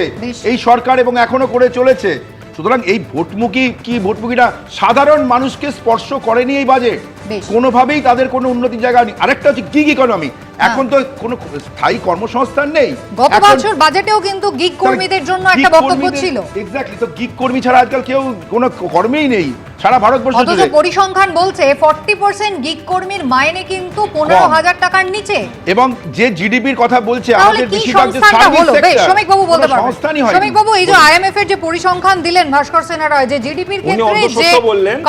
এই সরকার এবং এখনো করে চলেছে। সুতরাং এই ভোটমুখীটা সাধারণ মানুষকে স্পর্শ করেনি এই বাজেট, কোনোভাবেই তাদের কোনো উন্নতির জায়গা নেই। আরেকটা হচ্ছে গিগ ইকোনমি, এখন তো কোনো স্থায়ী কর্মসংস্থান নেই। গত বছর বাজেটেও কিন্তু গিগ কর্মীদের জন্য একটা বক্তব্য ছিল। এক্স্যাক্টলি, তো গিগ কর্মী ছাড়া আজকাল কেউ কোনো কর্মীই নেই সারা ভারতবর্ষে। অথচ পরিসংখ্যান বলছে 40% গিগ কর্মীর মাইনে কিন্তু 15,000 টাকার নিচে। এবং যে জিডিপির কথা বলছে আমাদের বেশিরভাগ যে সার্ভিস সেক্টর, শ্রমিক বাবু বলতে পারবেন, শ্রমিক বাবু এই যে আইএমএফ এর যে পরিসংখ্যান দিলেন ভাস্কর সেনা রায়, যে জিডিপির ক্ষেত্রে যে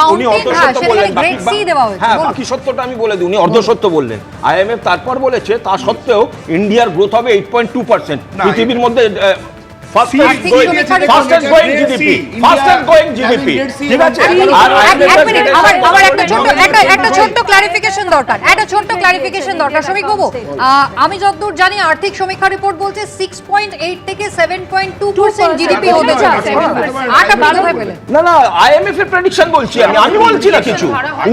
কাউন্টিং সেখানে গ্রেড সি দেওয়া হয়েছে। হ্যাঁ, বাকি সত্যটা আমি বলে দিই, উনি অর্ধসত্য বললেন। আইএমএফ তারপর বলেছে তা সত্ত্বেও ইন্ডিয়ার গ্রোথ হবে 8.2%, পৃথিবীর মধ্যে fastest growing GDP, fastest growing GDP, ঠিক আছে? আর আবার একটা ছোট্ট ক্লারিফিকেশন দরকার, শ্রমিক বাবু। আমি যতদূর জানি আর্থিক সমীক্ষা রিপোর্ট বলছে 6.8 থেকে 7.2% জিডিপি হতে চলেছে। না না, আইএমএফ এর প্রেডিকশন বলছি আমি বলছি না কিছু।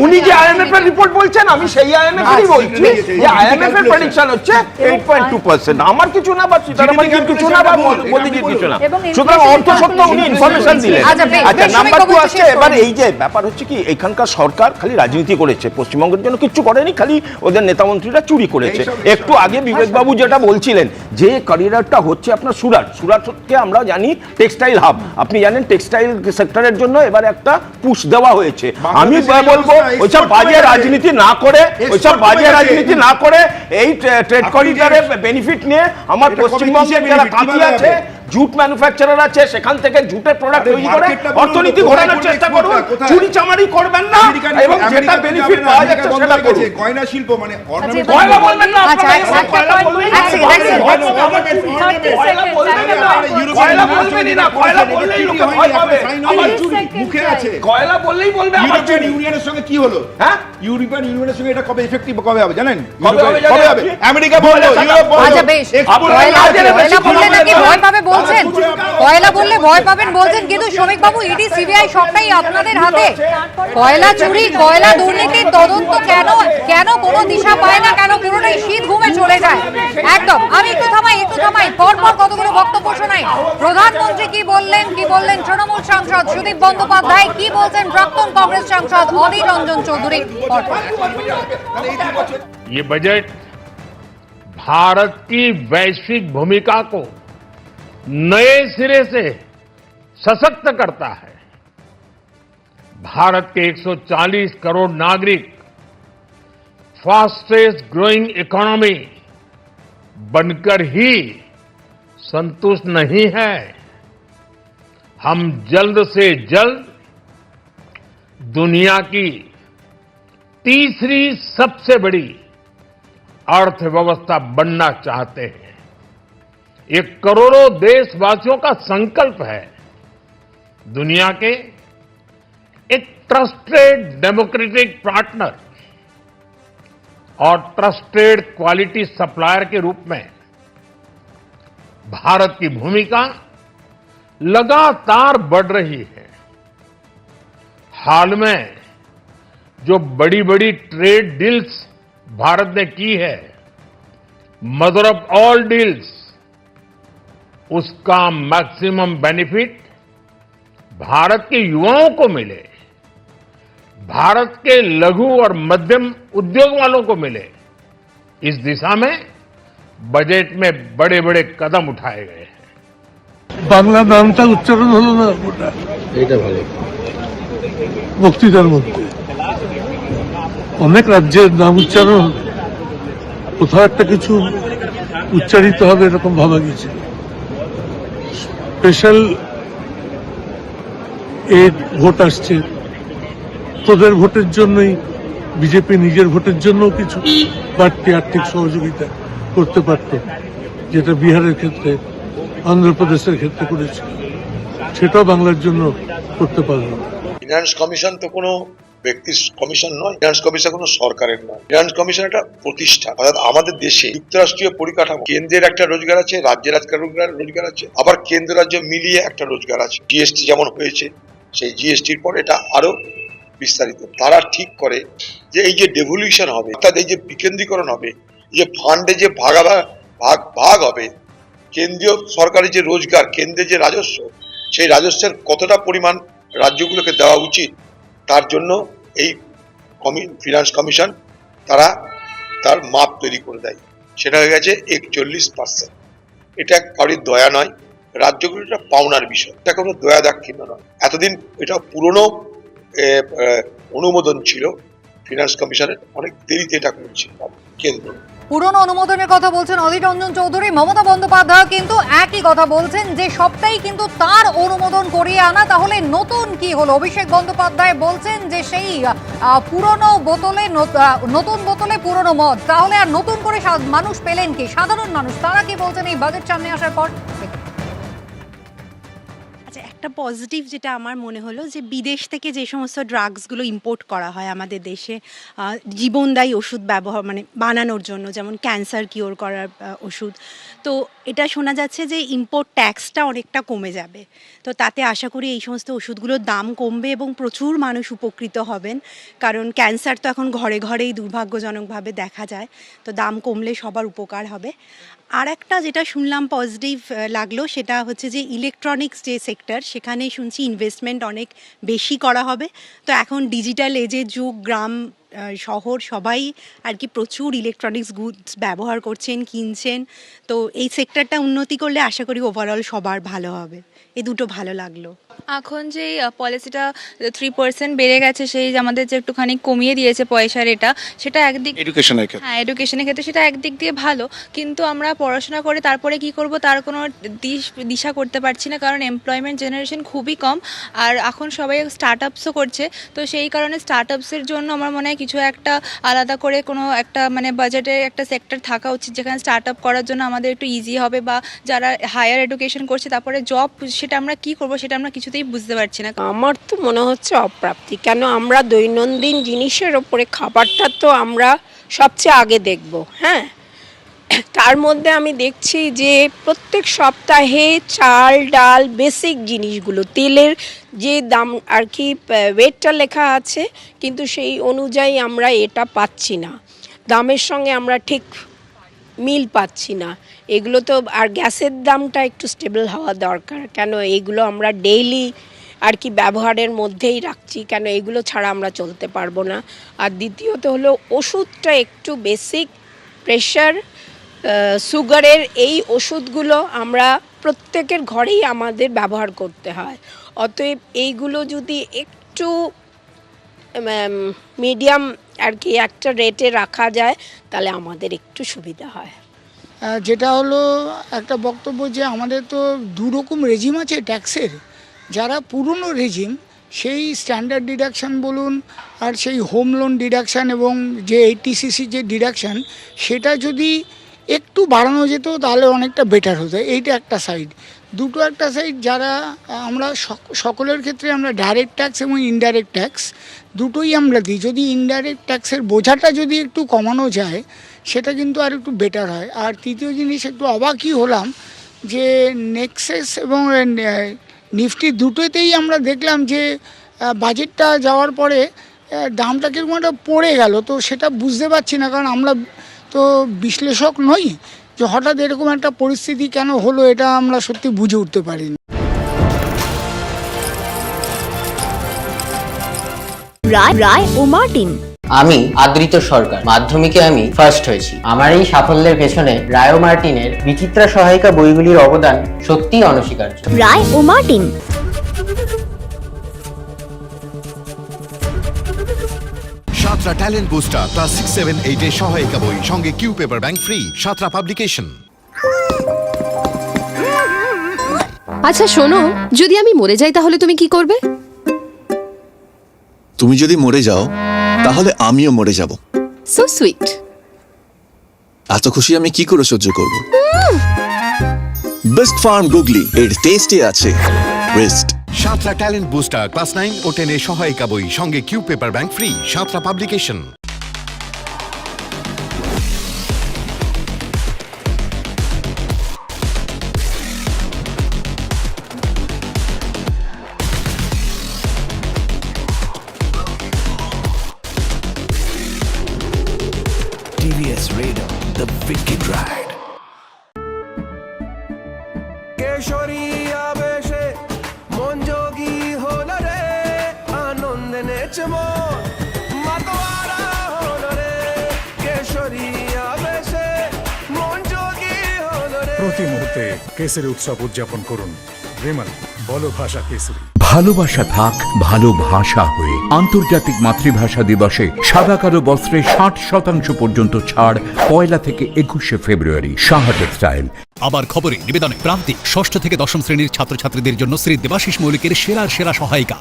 উনি যে আইএমএফ এর রিপোর্ট বলছেন আমি সেই আইএমএফ এরই বলছি যে আইএমএফ এর প্রেডিকশন হচ্ছে 8.2%। আমার কিছু না, বা সীতারামন কিছু না, বা মোদিজির কিছু না। সুতরাং অর্থসত্য উনি ইনফরমেশন দিলেন। আচ্ছা, নাম্বার 2 আসছে। এবার এই যে ব্যাপার হচ্ছে কি, এখানকার সরকার খালি রাজনীতি করেছে, পশ্চিমবঙ্গের জন্য কিচ্ছু করেনি, খালি ওদের নেতামন্ত্রীরা চুরি করেছে। একটু আগে বিবেকবাবু যেটা বলছিলেন যে করিডরটা হচ্ছে আপনার সুরাটকে আমরা জানি টেক্সটাইল হাব, আপনি জানেন টেক্সটাইল সেক্টরের জন্য এবার একটা পুশ দেওয়া হয়েছে। আমি বলবো ওইসব বাজে রাজনীতি না করে এই ট্রেড করিডরের বেনিফিট নিয়ে আমার পশ্চিমবঙ্গের যারা কাঁচি আছে, জুট ম্যানুফ্যাকচারার আছে, সেখান থেকে জুটের প্রোডাক্ট তৈরি করে অর্থনীতি ঘোরানোর চেষ্টা করুন, চুরি চামারি করবেন না, এবং যেটা বেনিফিট পাওয়া যাচ্ছে সেটা করুন। গয়না শিল্প মানে কয়লা বলবেন না, কয়লা বলবেনই না, কয়লা বললেই লোকে ভয় পাবে। আমার চুরি মুখে আছে, কয়লা বললেই বলবে আমার চুরি। ইউনিয়নের সঙ্গে কি হলো? হ্যাঁ, ইউরোপিয়ান ইউনিয়নের সঙ্গে এটা কবে এফেক্টিভ কবে হবে জানেন? কবে হবে? আমেরিকা বললো, ইউরোপ বললো। আচ্ছা বেশ, কয়লা বললে নাকি ভয় পাবে বলছেন, কয়লা বললে ভয় পাবেন বলছেন, কিন্তু শ্রমিক বাবু ইডি সিবিআই সবটাই আপনাদের হাতে। কয়লা চুরি, কয়লা দুর্নীতির তদন্ত কেন কোনো দিশা পায় না, কেন পুরোটাই শীত ঘুমে চলে যায়? একদম। আমি একটু থামাই, পরপর কতগুলো বক্তব্য শোনাই। প্রধানমন্ত্রী কি বললেন তৃণমূল সাংসদ সুদীপ বন্দ্যোপাধ্যায়, কি বলছেন প্রাক্তন কংগ্রেস সাংসদ অধীর রঞ্জন চৌধুরী। ये बजट भारत की वैश्विक भूमिका को नए सिरे से सशक्त करता है। भारत के 140 करोड़ नागरिक फास्टेस्ट ग्रोइंग इकोनॉमी बनकर ही संतुष्ट नहीं है। हम जल्द से जल्द दुनिया की तीसरी सबसे बड़ी अर्थव्यवस्था बनना चाहते हैं। ये करोड़ों देशवासियों का संकल्प है। दुनिया के एक ट्रस्टेड डेमोक्रेटिक पार्टनर और ट्रस्टेड क्वालिटी सप्लायर के रूप में भारत की भूमिका लगातार बढ़ रही है। हाल में जो बड़ी बड़ी ट्रेड डील्स भारत ने की है, मदर ऑफ ऑल डील्स, उसका मैक्सिमम बेनिफिट भारत के युवाओं को मिले, भारत के लघु और मध्यम उद्योग वालों को मिले, इस दिशा में बजट में बड़े बड़े कदम उठाए गए हैं। বাংলা নামটা উচ্চারণ হলো না, ওটা এটা ভালো বক্তৃতার মধ্যে অনেক রাজ্যের নাম উচ্চারণ হলো, কোথাও একটা কিছু উচ্চারিত হবে এরকম ভাবা গেছিল। স্পেশাল এর ভোট আসছে, তোদের ভোটের জন্যই বিজেপি নিজের ভোটের জন্য কিছু বাড়তি আর্থিক সহযোগিতা করতে পারত, যেটা বিহারের ক্ষেত্রে অন্ধ্রপ্রদেশের ক্ষেত্রে করেছিল, সেটাও বাংলার জন্য করতে পারল না। ফিনান্স কমিশন তো কোনো ব্যক্তির কমিশন নয়, ফিনান্স কমিশন কোনো সরকারের নয়। ফিনান্স কমিশন একটা প্রতিষ্ঠান। অর্থাৎ আমাদের দেশে যুক্তরাষ্ট্রীয় পরিকাঠামো, কেন্দ্রের একটা রোজগার আছে, রাজ্যের একটা রোজগার আছে, আবার কেন্দ্র রাজ্য মিলিয়ে একটা রোজগার আছে। জিএসটি যেমন হয়েছে, সেই জিএসটির পর এটা আরো বিস্তারিত। তারা ঠিক করে যে এই যে ডেভলিউশন হবে, অর্থাৎ এই যে বিকেন্দ্রীকরণ হবে, এই যে ফান্ডে যে ভাগ হবে, কেন্দ্রীয় সরকারের যে রোজগার, কেন্দ্রের যে রাজস্ব, সেই রাজস্বের কতটা পরিমাণ রাজ্যগুলোকে দেওয়া উচিত, তার জন্য এই ফিনান্স কমিশন তারা তার মাপ তৈরি করে দেয়। সেটা হয়ে গেছে 41%। এটা কারোর দয়া নয়, রাজ্যগুলো এটা পাওনার বিষয়, এটা কোনো দয়া দাক্ষিণ্য নয়। এতদিন এটা পুরনো অনুমোদন ছিল ফিনান্স কমিশনের, অনেক দেরিতে এটা করেছিল কেন্দ্র। পুরনো অনুমোদনের কথা বলছেন অধীর রঞ্জন চৌধুরী। মমতা বন্দ্যোপাধ্যায় কিন্তু একই কথা বলছেন যে সবটাই কিন্তু তার অনুমোদন করিয়ে আনা, তাহলে নতুন কি হলো? অভিষেক বন্দ্যোপাধ্যায় বলছেন যে সেই পুরনো বোতলে নতুন বোতলে পুরনো মদ, তাহলে আর নতুন করে মানুষ পেলেন কি? সাধারণ মানুষ তারা কি বলছেন এই বাজেট সামনে আসার পর? একটা পজিটিভ যেটা আমার মনে হলো যে বিদেশ থেকে যে সমস্ত ড্রাগসগুলো ইম্পোর্ট করা হয় আমাদের দেশে জীবনদায়ী ওষুধ ব্যবহার বানানোর জন্য, যেমন ক্যান্সার কিওর করার ওষুধ, তো এটা শোনা যাচ্ছে যে ইম্পোর্ট ট্যাক্সটা অনেকটা কমে যাবে। তো তাতে আশা করি এই সমস্ত ওষুধগুলোর দাম কমবে এবং প্রচুর মানুষ উপকৃত হবেন, কারণ ক্যান্সার তো এখন ঘরে ঘরেই দুর্ভাগ্যজনকভাবে দেখা যায়। তো দাম কমলে সবার উপকার হবে। আর একটা যেটা শুনলাম পজিটিভ লাগলো সেটা হচ্ছে যে ইলেকট্রনিক্স যে সেক্টর, সেখানে শুনছি ইনভেস্টমেন্ট অনেক বেশি করা হবে। তো এখন ডিজিটাল এজের যুগ, গ্রাম শহর সবাই আর কি প্রচুর ইলেকট্রনিক্স গুডস ব্যবহার করছেন, কিনছেন। তো এই সেক্টরটা উন্নতি করলে আশা করি ওভারঅল সবার ভালো হবে। এই দুটো ভালো লাগলো। এখন যে পলিসিটা 3% বেড়ে গেছে, সেই আমাদের যে একটুখানি কমিয়ে দিয়েছে পয়সার, সেটা একদিক এডুকেশনের ক্ষেত্রে, হ্যাঁ এডুকেশনের ক্ষেত্রে সেটা একদিক দিয়ে ভালো, কিন্তু আমরা পড়াশোনা করে তারপরে কি করব তার কোনো দিশা করতে পারছি না, কারণ এমপ্লয়মেন্ট জেনারেশন খুবই কম। আর এখন সবাই স্টার্ট আপসও করছে, তো সেই কারণে স্টার্ট আপসের জন্য আমার মনে হয় কিছু একটা আলাদা করে কোনো একটা বাজেটে একটা সেক্টর থাকা উচিত, যেখানে স্টার্ট আপ করার জন্য আমাদের একটু ইজি হবে, বা যারা হায়ার এডুকেশন করছে তারপরে জব, সেটা আমরা কি করব সেটা আমরা কিছুতেই বুঝতে পারছি না। আমার তো মনে হচ্ছে অপ্রাপ্তি। কেন আমরা দৈনন্দিন জিনিসের ওপরে খাবারটা তো আমরা সবচেয়ে আগে দেখব, হ্যাঁ, তার মধ্যে আমি দেখছি যে প্রত্যেক সপ্তাহে চাল ডাল বেসিক জিনিসগুলো, তেলের যে দাম আর কি ওয়েটটা লেখা আছে, কিন্তু সেই অনুযায়ী আমরা এটা পাচ্ছি না, দামের সঙ্গে আমরা ঠিক মিল পাচ্ছি না। এগুলো তো, আর গ্যাসের দামটা একটু স্টেবল হওয়া দরকার, কেন এগুলো আমরা ডেইলি আর কি ব্যবহারের মধ্যেই রাখছি, কেন এগুলো ছাড়া আমরা চলতে পারবো না। আর দ্বিতীয়ত হলো ওষুধটা একটু বেসিক, প্রেশার, সুগারের এই ওষুধগুলো আমরা প্রত্যেকের ঘরেই আমাদের ব্যবহার করতে হয়। অতএব এইগুলো যদি একটু মিডিয়াম আর কি একটা রেটে রাখা যায় তাহলে আমাদের একটু সুবিধা হয়। যেটা হলো একটা বক্তব্য যে আমাদের তো দুরকম রেজিম আছে ট্যাক্সের। যারা পুরনো রেজিম সেই স্ট্যান্ডার্ড ডিডাকশান বলুন আর সেই হোম লোন ডিডাকশান এবং যে 80cc যে ডিডাকশান সেটা যদি একটু বাড়ানো যেত তাহলে অনেকটা বেটার হতো। এইটা একটা সাইড। দুটো একটা সাইড যারা আমরা সকলের ক্ষেত্রে আমরা ডাইরেক্ট ট্যাক্স এবং ইনডাইরেক্ট ট্যাক্স দুটোই আমরা দিই। যদি ইনডাইরেক্ট ট্যাক্সের বোঝাটা যদি একটু কমানো যায় সেটা কিন্তু আর একটু বেটার হয়। আর তৃতীয় জিনিস একটু অবাকই হলাম যে নেক্সেস এবং নিফটি দুটোতেই আমরা দেখলাম যে বাজেটটা যাওয়ার পরে দামটা কিরকম একটা পড়ে গেল। তো সেটা বুঝতে পারছি না, কারণ আমরা তো বিশ্লেষক নই যে হঠাৎ এরকম একটা পরিস্থিতি কেন হলো এটা আমরা সত্যি বুঝে উঠতে পারিনি। রায় ও মার্টিন। আমি আদৃত সরকার, মাধ্যমিকে আমি ফার্স্ট হয়েছি। আমার এই সাফল্যের পেছনে রায় ও মার্টিনের বিচিত্রা সহায়িকা বইগুলির অবদান সত্যিই অনস্বীকার্য। রায় ও Martin. Santra talent booster class 6, 7, 8 এর সহায়িকা বই, সঙ্গে Q paper bank free. Santra publication. আচ্ছা শোনো, যদি আমি মরে যাই তাহলে তুমি কি করবে? তুমি যদি মরে যাও তাহলে আমিও মরে যাব। So sweet. এত খুশি আমি কি করে সহ্য করব? বেস্ট ফার্ম গুগলি, এর টেস্টে আছে ওয়েস্ট। সাতরা ট্যালেন্ট বুস্টার ক্লাস 9 ও 10 এর সহায়িকা বই, সঙ্গে Q paper bank free. Santra publication. TVS Raider, the wicked ride. কেশরী আবেশে মন যোগী হলো রে, আনন্দে নেচে মন মাতোয়ারা হলো রে। কেশরী আবেশে মন যোগী হলো রে। প্রতি মুহূর্তে কেসরি উৎসব উদযাপন করুন। বিমল, বলো ভাষা কেসরি। ভালোবাসা থাক ভালোভাষা হয়ে। আন্তর্জাতিক মাতৃভাষা দিবসে সাদা কালো বস্ত্রে 60% পর্যন্ত ছাড় 1 থেকে 21 ফেব্রুয়ারি। সাহা টেক্সটাইল। আবার খবরে নিবেদনে প্রান্তিক ষষ্ঠ থেকে দশম শ্রেণীর ছাত্রছাত্রীদের জন্য শ্রী দেবাশিস মৌলিকের সেরা সহায়িকা।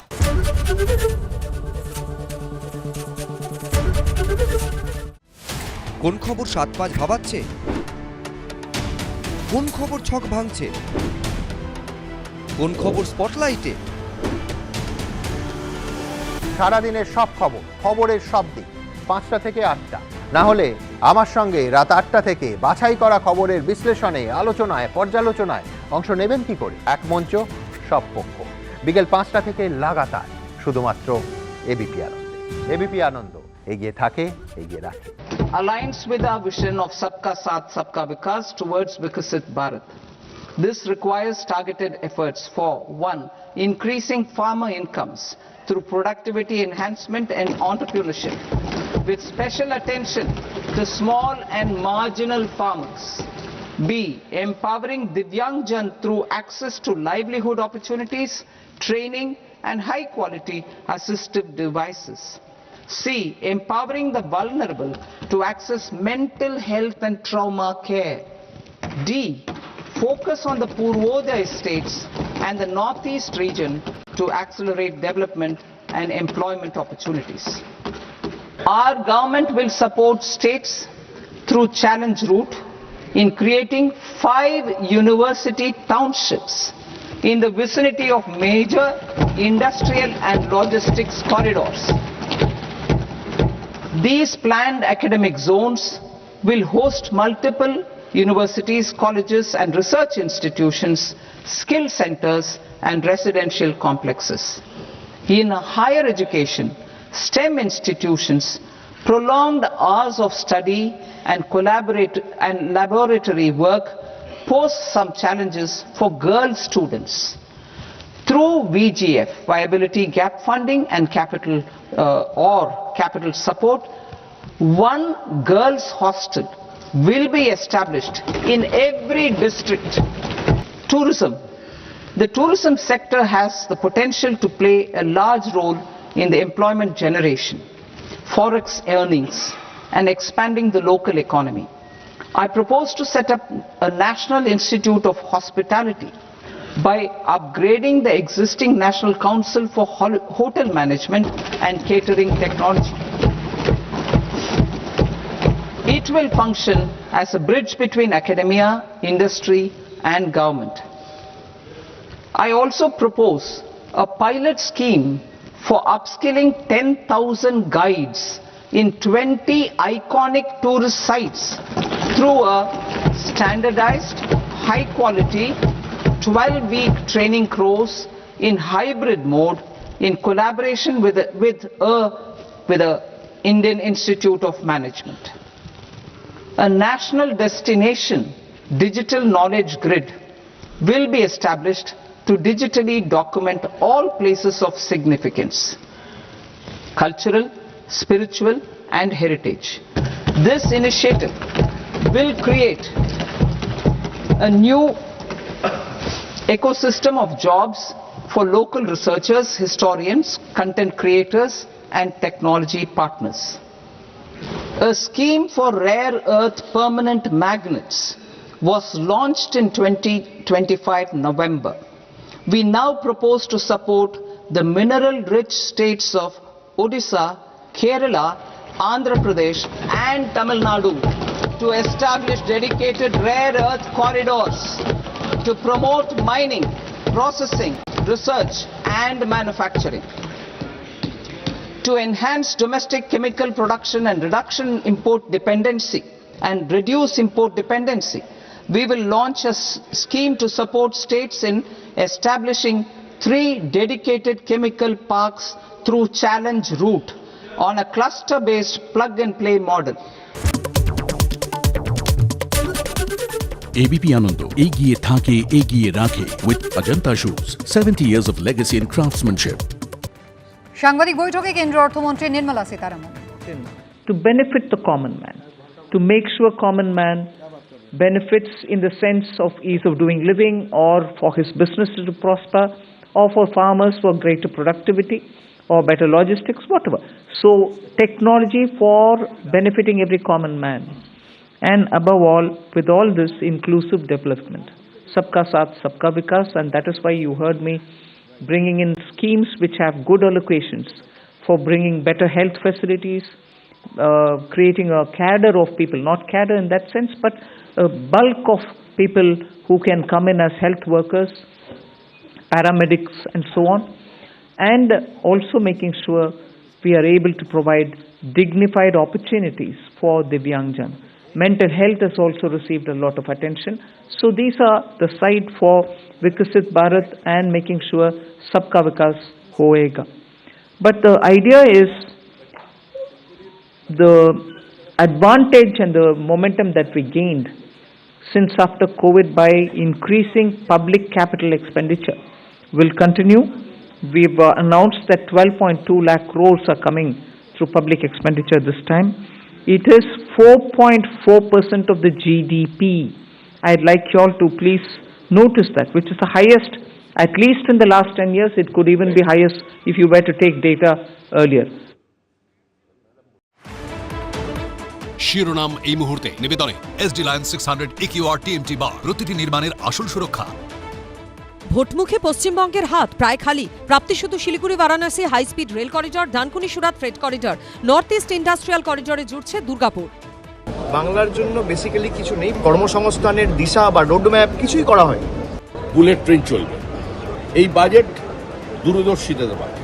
কোন খবর 7-5 ভাবাচ্ছে? কোন খবর ছক ভাঙছে? কোন খবর স্পটলাইটে? সারাদিনের সব খবর, খবরের সব দিক 5টা থেকে 8টা, না হলে আমার সঙ্গে রাত 8টা থেকে বাছাই করা খবরের বিশ্লেষণে, আলোচনায়, পর্যালোচনায় অংশ নেবেন কি করে? এক মঞ্চ, সব পক্ষ। বিকেল 5টা থেকে লাগাতার শুধুমাত্র এবিপি আনন্দে। এবিপি আনন্দ এগিয়ে থাকে, এগিয়ে রাখে। Aligns with our vision of Sabka Saath Sabka Vikas towards Vikasit Bharat. This requires targeted efforts for 1. Increasing farmer incomes through productivity enhancement and entrepreneurship, with special attention to small and marginal farmers. B. Empowering Divyangjan through access to livelihood opportunities, training and high-quality assistive devices. C. Empowering the vulnerable to access mental health and trauma care. D. Focus on the Purvodaya states and the Northeast region to accelerate development and employment opportunities. Our government will support states through challenge route in creating 5 university townships in the vicinity of major industrial and logistics corridors. These planned academic zones will host multiple universities, colleges and research institutions, skill centers and residential complexes. In higher education, STEM institutions, prolonged hours of study and laboratory work pose some challenges for girl students. Through VGF, Viability Gap Funding and capital support, 1 girls' hostel will be established in every district. Tourism. The tourism sector has the potential to play a large role in the employment generation, forex earnings, and expanding the local economy. I propose to set up a National Institute of Hospitality by upgrading the existing National Council for Hotel Management and Catering Technology. It will function as a bridge between academia, industry, and government. I also propose a pilot scheme for upskilling 10,000 guides in 20 iconic tourist sites through a standardized, high-quality, 12-week training course in hybrid mode in collaboration with a Indian Institute of Management. A national destination digital knowledge grid will be established to digitally document all places of significance, cultural, spiritual, and heritage. This initiative will create a new ecosystem of jobs for local researchers, historians, content creators, and technology partners. A scheme for rare earth permanent magnets was launched in 2025 November. We now propose to support the mineral-rich states of Odisha, Kerala, Andhra Pradesh, and Tamil Nadu to establish dedicated rare earth corridors to promote mining, processing, research, and manufacturing. To enhance domestic chemical production and reduction import dependency and reduce import dependency, we will launch a scheme to support states in establishing 3 dedicated chemical parks through challenge route on a cluster-based plug-and-play model. ABP Ananda এগিয়ে থাকে এগিয়ে রাখে with Ajanta Shoes 70 years of legacy and craftsmanship. সাংবাদিক বৈঠকে কেন্দ্রীয় অর্থমন্ত্রী Nirmala Sitharaman. To benefit the common man, to make sure common man benefits in the sense of ease of doing living or for his business to prosper or for farmers for greater productivity or better logistics, whatever. So technology for benefiting every common man. And above all, with all this, inclusive development. Sabka Saath, Sabka Vikas, and that is why you heard me bringing in schemes which have good allocations for bringing better health facilities, creating a cadre of people, not cadre in that sense, but a bulk of people who can come in as health workers, paramedics, and so on, and also making sure we are able to provide dignified opportunities for Divyangjan. Mental health has also received a lot of attention. So these are the side for Vikasit Bharat and making sure Sabka Vikas hoega. But the idea is the advantage and the momentum that we gained since after COVID by increasing public capital expenditure will continue. We've announced that 12.2 lakh crores are coming through public expenditure this time. It is 4.4% of the GDP. I'd like you all to please notice that, which is the highest, at least in the last 10 years. It could even be highest if you were to take data earlier. শিরোনাম এই মুহূর্তে নিবেদনে SD lion 600 EQR TMT বার প্রতিটি নির্মাণের আসল সুরক্ষা। ভোটমুখে পশ্চিমবঙ্গের হাত প্রায় খালি। প্রাপ্তি শুধু Siliguri Varanasi high speed rail corridor, Dankuni Surat freight corridor, north east industrial করিডরে জুড়ছে দুর্গাপুর। বাংলার জন্য বেসিক্যালি কিছু নেই, কর্মসংস্থানের দিশা বা রোডম্যাপ কিছুই করা হয়। বুলেট ট্রেন চলবে, এই বাজেট দূরদর্শিতার বাজেট।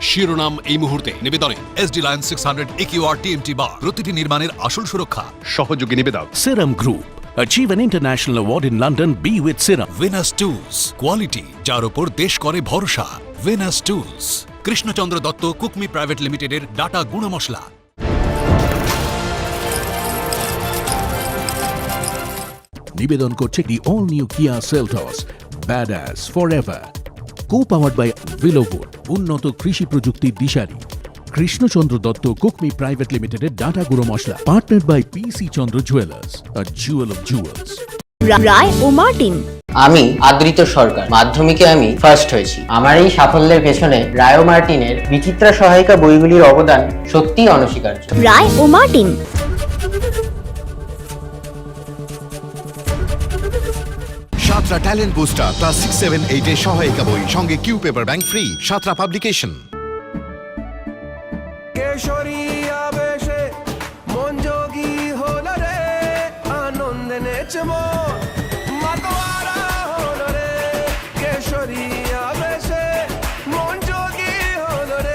শিরোনাম এই মুহূর্তে নিবেদনে এসডি লায়ন 600 EQR TMT বার প্রতিটি নির্মাণের আসল সুরক্ষা। সহযোগী নিবেদক Serum Group. Achieve an international award in London. Be with Serum. Venus Tools. Quality যার উপর দেশ করে ভরসা। Venus Tools. Krishnachandra Dutta Kukmi private লিমিটেডের ডাটা গুঁড়ো মশলা। নিবেদন করছে the all new Kia Seltos Badass Forever. Co-powered by Willowwood, উন্নত কৃষি প্রযুক্তির দিশারি। কৃষ্ণচন্দ্র দত্ত কুকমি প্রাইভেট লিমিটেডের ডাটা গুঁড়ো মশলা। Partnered by PC Chandra Jewelers, a jewel of jewels. Roy ও মার্টিন। আমি আদৃত সরকার, মাধ্যমিকে আমি ফার্স্ট হয়েছি। আমার এই সাফল্যের পেছনে রায় ও মার্টিনের বিচিত্রা সহায়িকা বইগুলির অবদান সত্যিই অনস্বীকার্য। রায় ও Martin. Santra talent booster class 6, 7, 8 এর সহায়িকা বই, সঙ্গে Q paper bank free. Santra publication.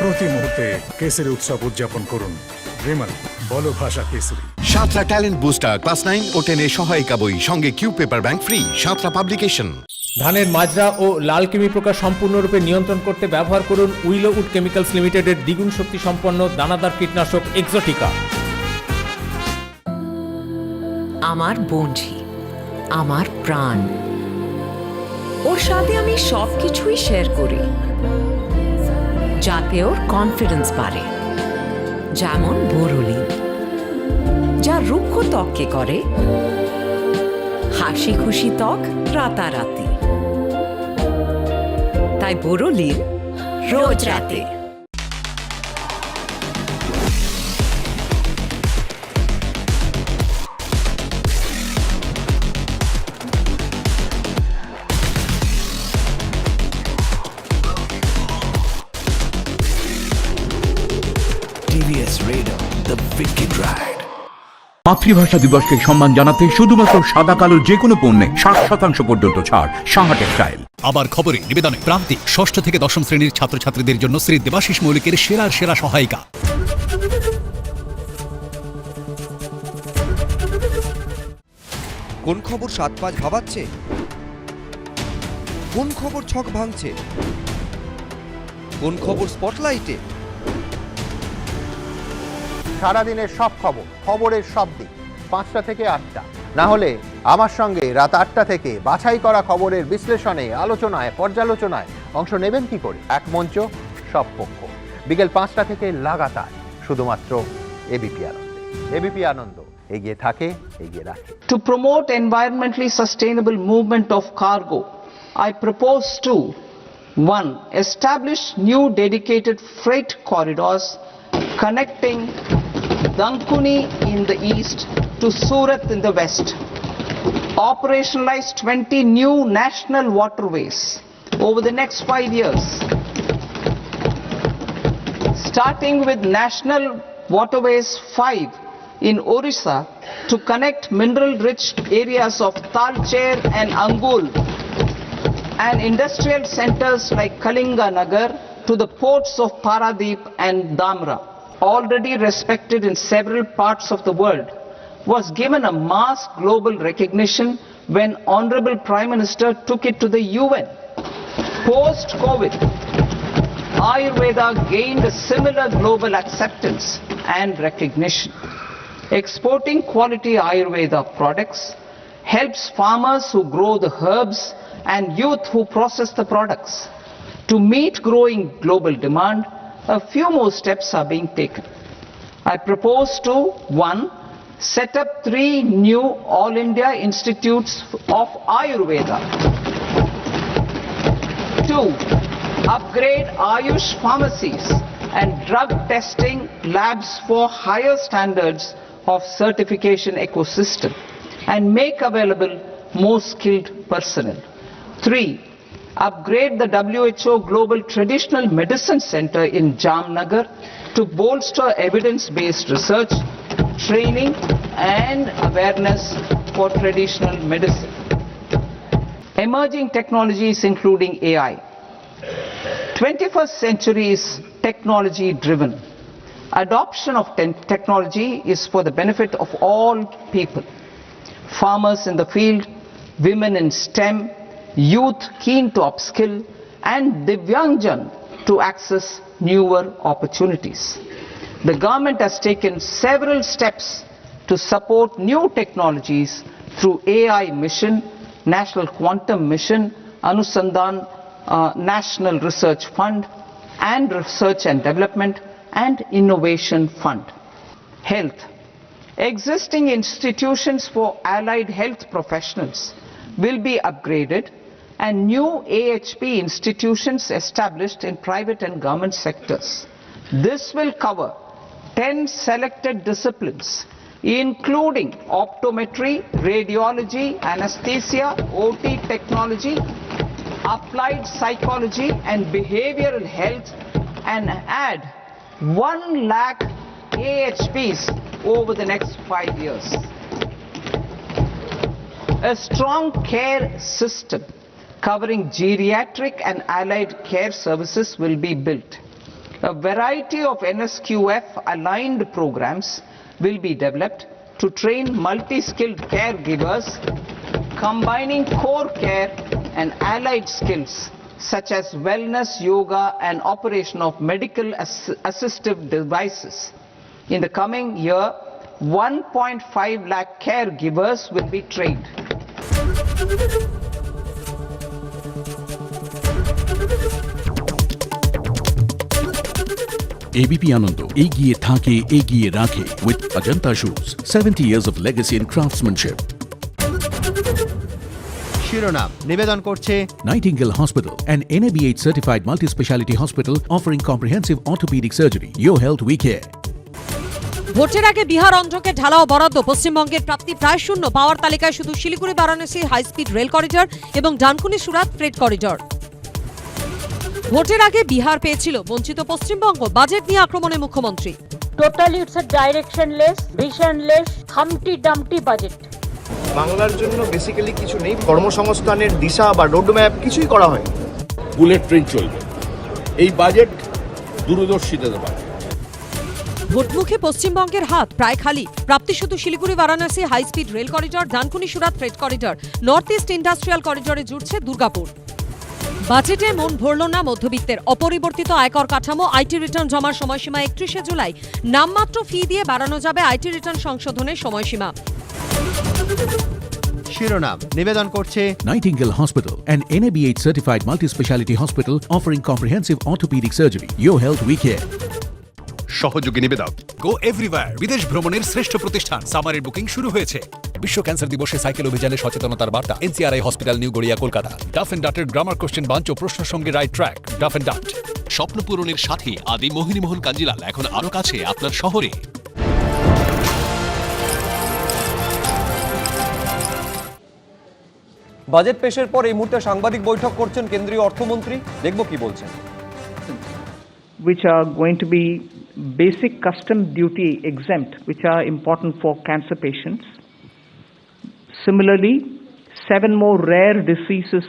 প্রতি মুহূর্তে কেসরি উৎসব উদযাপন করুন। রিমন বলো ভাষা কেসরি। সাতরা ট্যালেন্ট বুস্টার ক্লাস 9 ও 10 এর সহায়িকা বই, সঙ্গে Q paper bank free. Santra publication. ধানের মাজরা ও লাল কৃমি পোকা সম্পূর্ণরূপে নিয়ন্ত্রণ করতে ব্যবহার করুন উইলো উড কেমিক্যালস লিমিটেডের দ্বিগুণ শক্তি সম্পন্ন দানাদার কীটনাশক এক্সোটিকা। আমার বোনঝি, আমার প্রাণ, ওর সাথে আমি সবকিছুই শেয়ার করি যাতে ওর কনফিডেন্স বাড়ে। যেমন বোরোলিন, যা রুক্ষ ত্বককে করে হাসি খুশি ত্বক রাতারাতি। তাই বোরোলিন রোজ রাতে। TVS Radar, the wicked ride. মাতৃভাষা দিবসকে সম্মান জানাতে শুধুমাত্র সাদা কালো যে কোনো পণ্যে 60% পর্যন্ত ছাড়। সাহা টেক্সটাইল। আবার খবরে নিবেদনে প্রান্তিক 6ষ্ঠ থেকে 10ম শ্রেণীর ছাত্রছাত্রীদের জন্য শ্রী দেবাশিস মৌলিকের সেরা সহায়িকা। কোন খবর 7-5 ভাবাচ্ছে? কোন খবর ছক ভাঙছে? কোন খবর স্পটলাইটে? সারাদিনের সব খবর, খবরের সব দিক 5টা থেকে 8টা, না হলে আমার সঙ্গে রাত 8টা থেকে বাছাই করা খবরের বিশ্লেষণে, আলোচনায়, পর্যালোচনায় অংশ নেবেন কি করে? এক মঞ্চ, সব পক্ষ, বিকেল 5টা থেকে লাগাতার, শুধুমাত্র এবিপি আনন্দে। এবিপি আনন্দ, এগিয়ে থাকে, এগিয়ে রাখে। To promote environmentally sustainable movement of cargo, I propose to 1. Establish new dedicated freight corridors connecting Dankuni in the east to Surat in the west. Operationalize 20 new national waterways over the next 5 years. Starting with National Waterways 5 in Orissa to connect mineral-rich areas of Talcher and Angul and industrial centers like Kalinga Nagar to the ports of Paradip and Damra. Already respected in several parts of the world, was given a mass global recognition when Honorable Prime Minister took it to the UN. Post-COVID, Ayurveda gained a similar global acceptance and recognition. Exporting quality Ayurveda products helps farmers who grow the herbs and youth who process the products. To meet growing global demand, a few more steps are being taken. I propose to 1. Set up 3 new All India Institutes of Ayurveda. 2. Upgrade Ayush pharmacies and drug testing labs for higher standards of certification ecosystem and make available more skilled personnel. 3. Upgrade the WHO Global Traditional Medicine Center in Jamnagar to bolster evidence-based research, training and awareness for traditional medicine. Emerging technologies including AI. 21st century is technology driven. Adoption of technology is for the benefit of all people. Farmers in the field, women in STEM, youth keen to upskill, and Divyangjan to access newer opportunities. The government has taken several steps to support new technologies through AI Mission, National Quantum Mission, Anusandhan National Research Fund, and Research and Development and Innovation Fund. Health. Existing institutions for allied health professionals will be upgraded and new AHP institutions established in private and government sectors. This will cover 10 selected disciplines, including optometry, radiology, anesthesia, OT technology, applied psychology and behavioral health, and add 1 lakh AHPs over the next 5 years. A strong care system covering geriatric and allied care services will be built. A variety of NSQF aligned programs will be developed to train multi-skilled caregivers, combining core care and allied skills such as wellness, yoga, and operation of medical assistive devices. In the coming year, 1.5 lakh caregivers will be trained. ABP Ananda, এগিয়ে থাকে, এগিয়ে রাখে with Ajanta Shoes, 70 years of legacy in craftsmanship. শিরোনাম নিবেদন করছে Nightingale Hospital, an NABH certified multi-speciality hospital offering comprehensive orthopedic surgery. Your health we care. ভোটের আগে বিহার অন্ধ্রকে ঢালাও বরাদ্দ, পশ্চিমবঙ্গের প্রাপ্তি প্রায় শূন্য। পাওয়ার তালিকায় শুধু Siliguri Varanasi high speed rail corridor এবং ডানকুনি সুরাত ফ্রেট করিডর। ভোটের আগে বিহার পেয়েছিল, বঞ্চিত পশ্চিমবঙ্গ। বাজেট নিয়ে আক্রমণে মুখ্যমন্ত্রী। Totally it's a directionless, visionless, Humpty Dumpty budget. বাংলার জন্য বেসিক্যালি কিছু নেই, কর্মসংস্থানের দিশা বা রোড ম্যাপ কিছুই করা হয়। বুলেট ট্রেন চলবে। এই বাজেট দূরদর্শিতা বাজেট। ভোটমুখে পশ্চিমবঙ্গের হাত প্রায় খালি। প্রাপ্তি শুধু Siliguri Varanasi high speed rail corridor, Dankuni Surat freight corridor, north east industrial করিডরে জুড়ছে দুর্গাপুর। বাজেটে মন ভরল না মধ্যবিত্তের। অপরিবর্তিত আয়কর কাঠামো, আইটি রিটার্ন জমার সময়সীমা 31শে জুলাই। নামমাত্র ফি দিয়ে বাড়ানো যাবে আইটি রিটার্ন সংশোধনের সময়সীমা। শিরোনাম নিবেদন করছে Nightingale Hospital, an NABH certified multi-speciality hospital offering comprehensive orthopedic surgery. Your health we care. সহযোগী নিবেদক গো এভরিওয়্যার, বিদেশ ভ্রমণের শ্রেষ্ঠ প্রতিষ্ঠান। সামারের বুকিং শুরু হয়েছে। বিশ্ব ক্যান্সার দিবসে সাইকেল অভিযানে সচেতনতার বার্তা। NCRI hospital, new Garia, Kolkata. Duff and ডাটের গ্রামার কোশ্চেন বাঞ্চ ও প্রশ্ন সঙ্গে right track. Duff and Dutt. স্বপ্ন পূরণের সাথে আদি মোহিনীমোহন কাঞ্জিলাল এখন আরো কাছে আপনার শহরে। বাজেট পেশের পর এই মুহূর্তে সাংবাদিক বৈঠক করছেন কেন্দ্রীয় অর্থমন্ত্রী। দেখব কি বলছেন। Which are going to be basic custom duty exempt, which are important for cancer patients. Similarly, 7 more rare diseases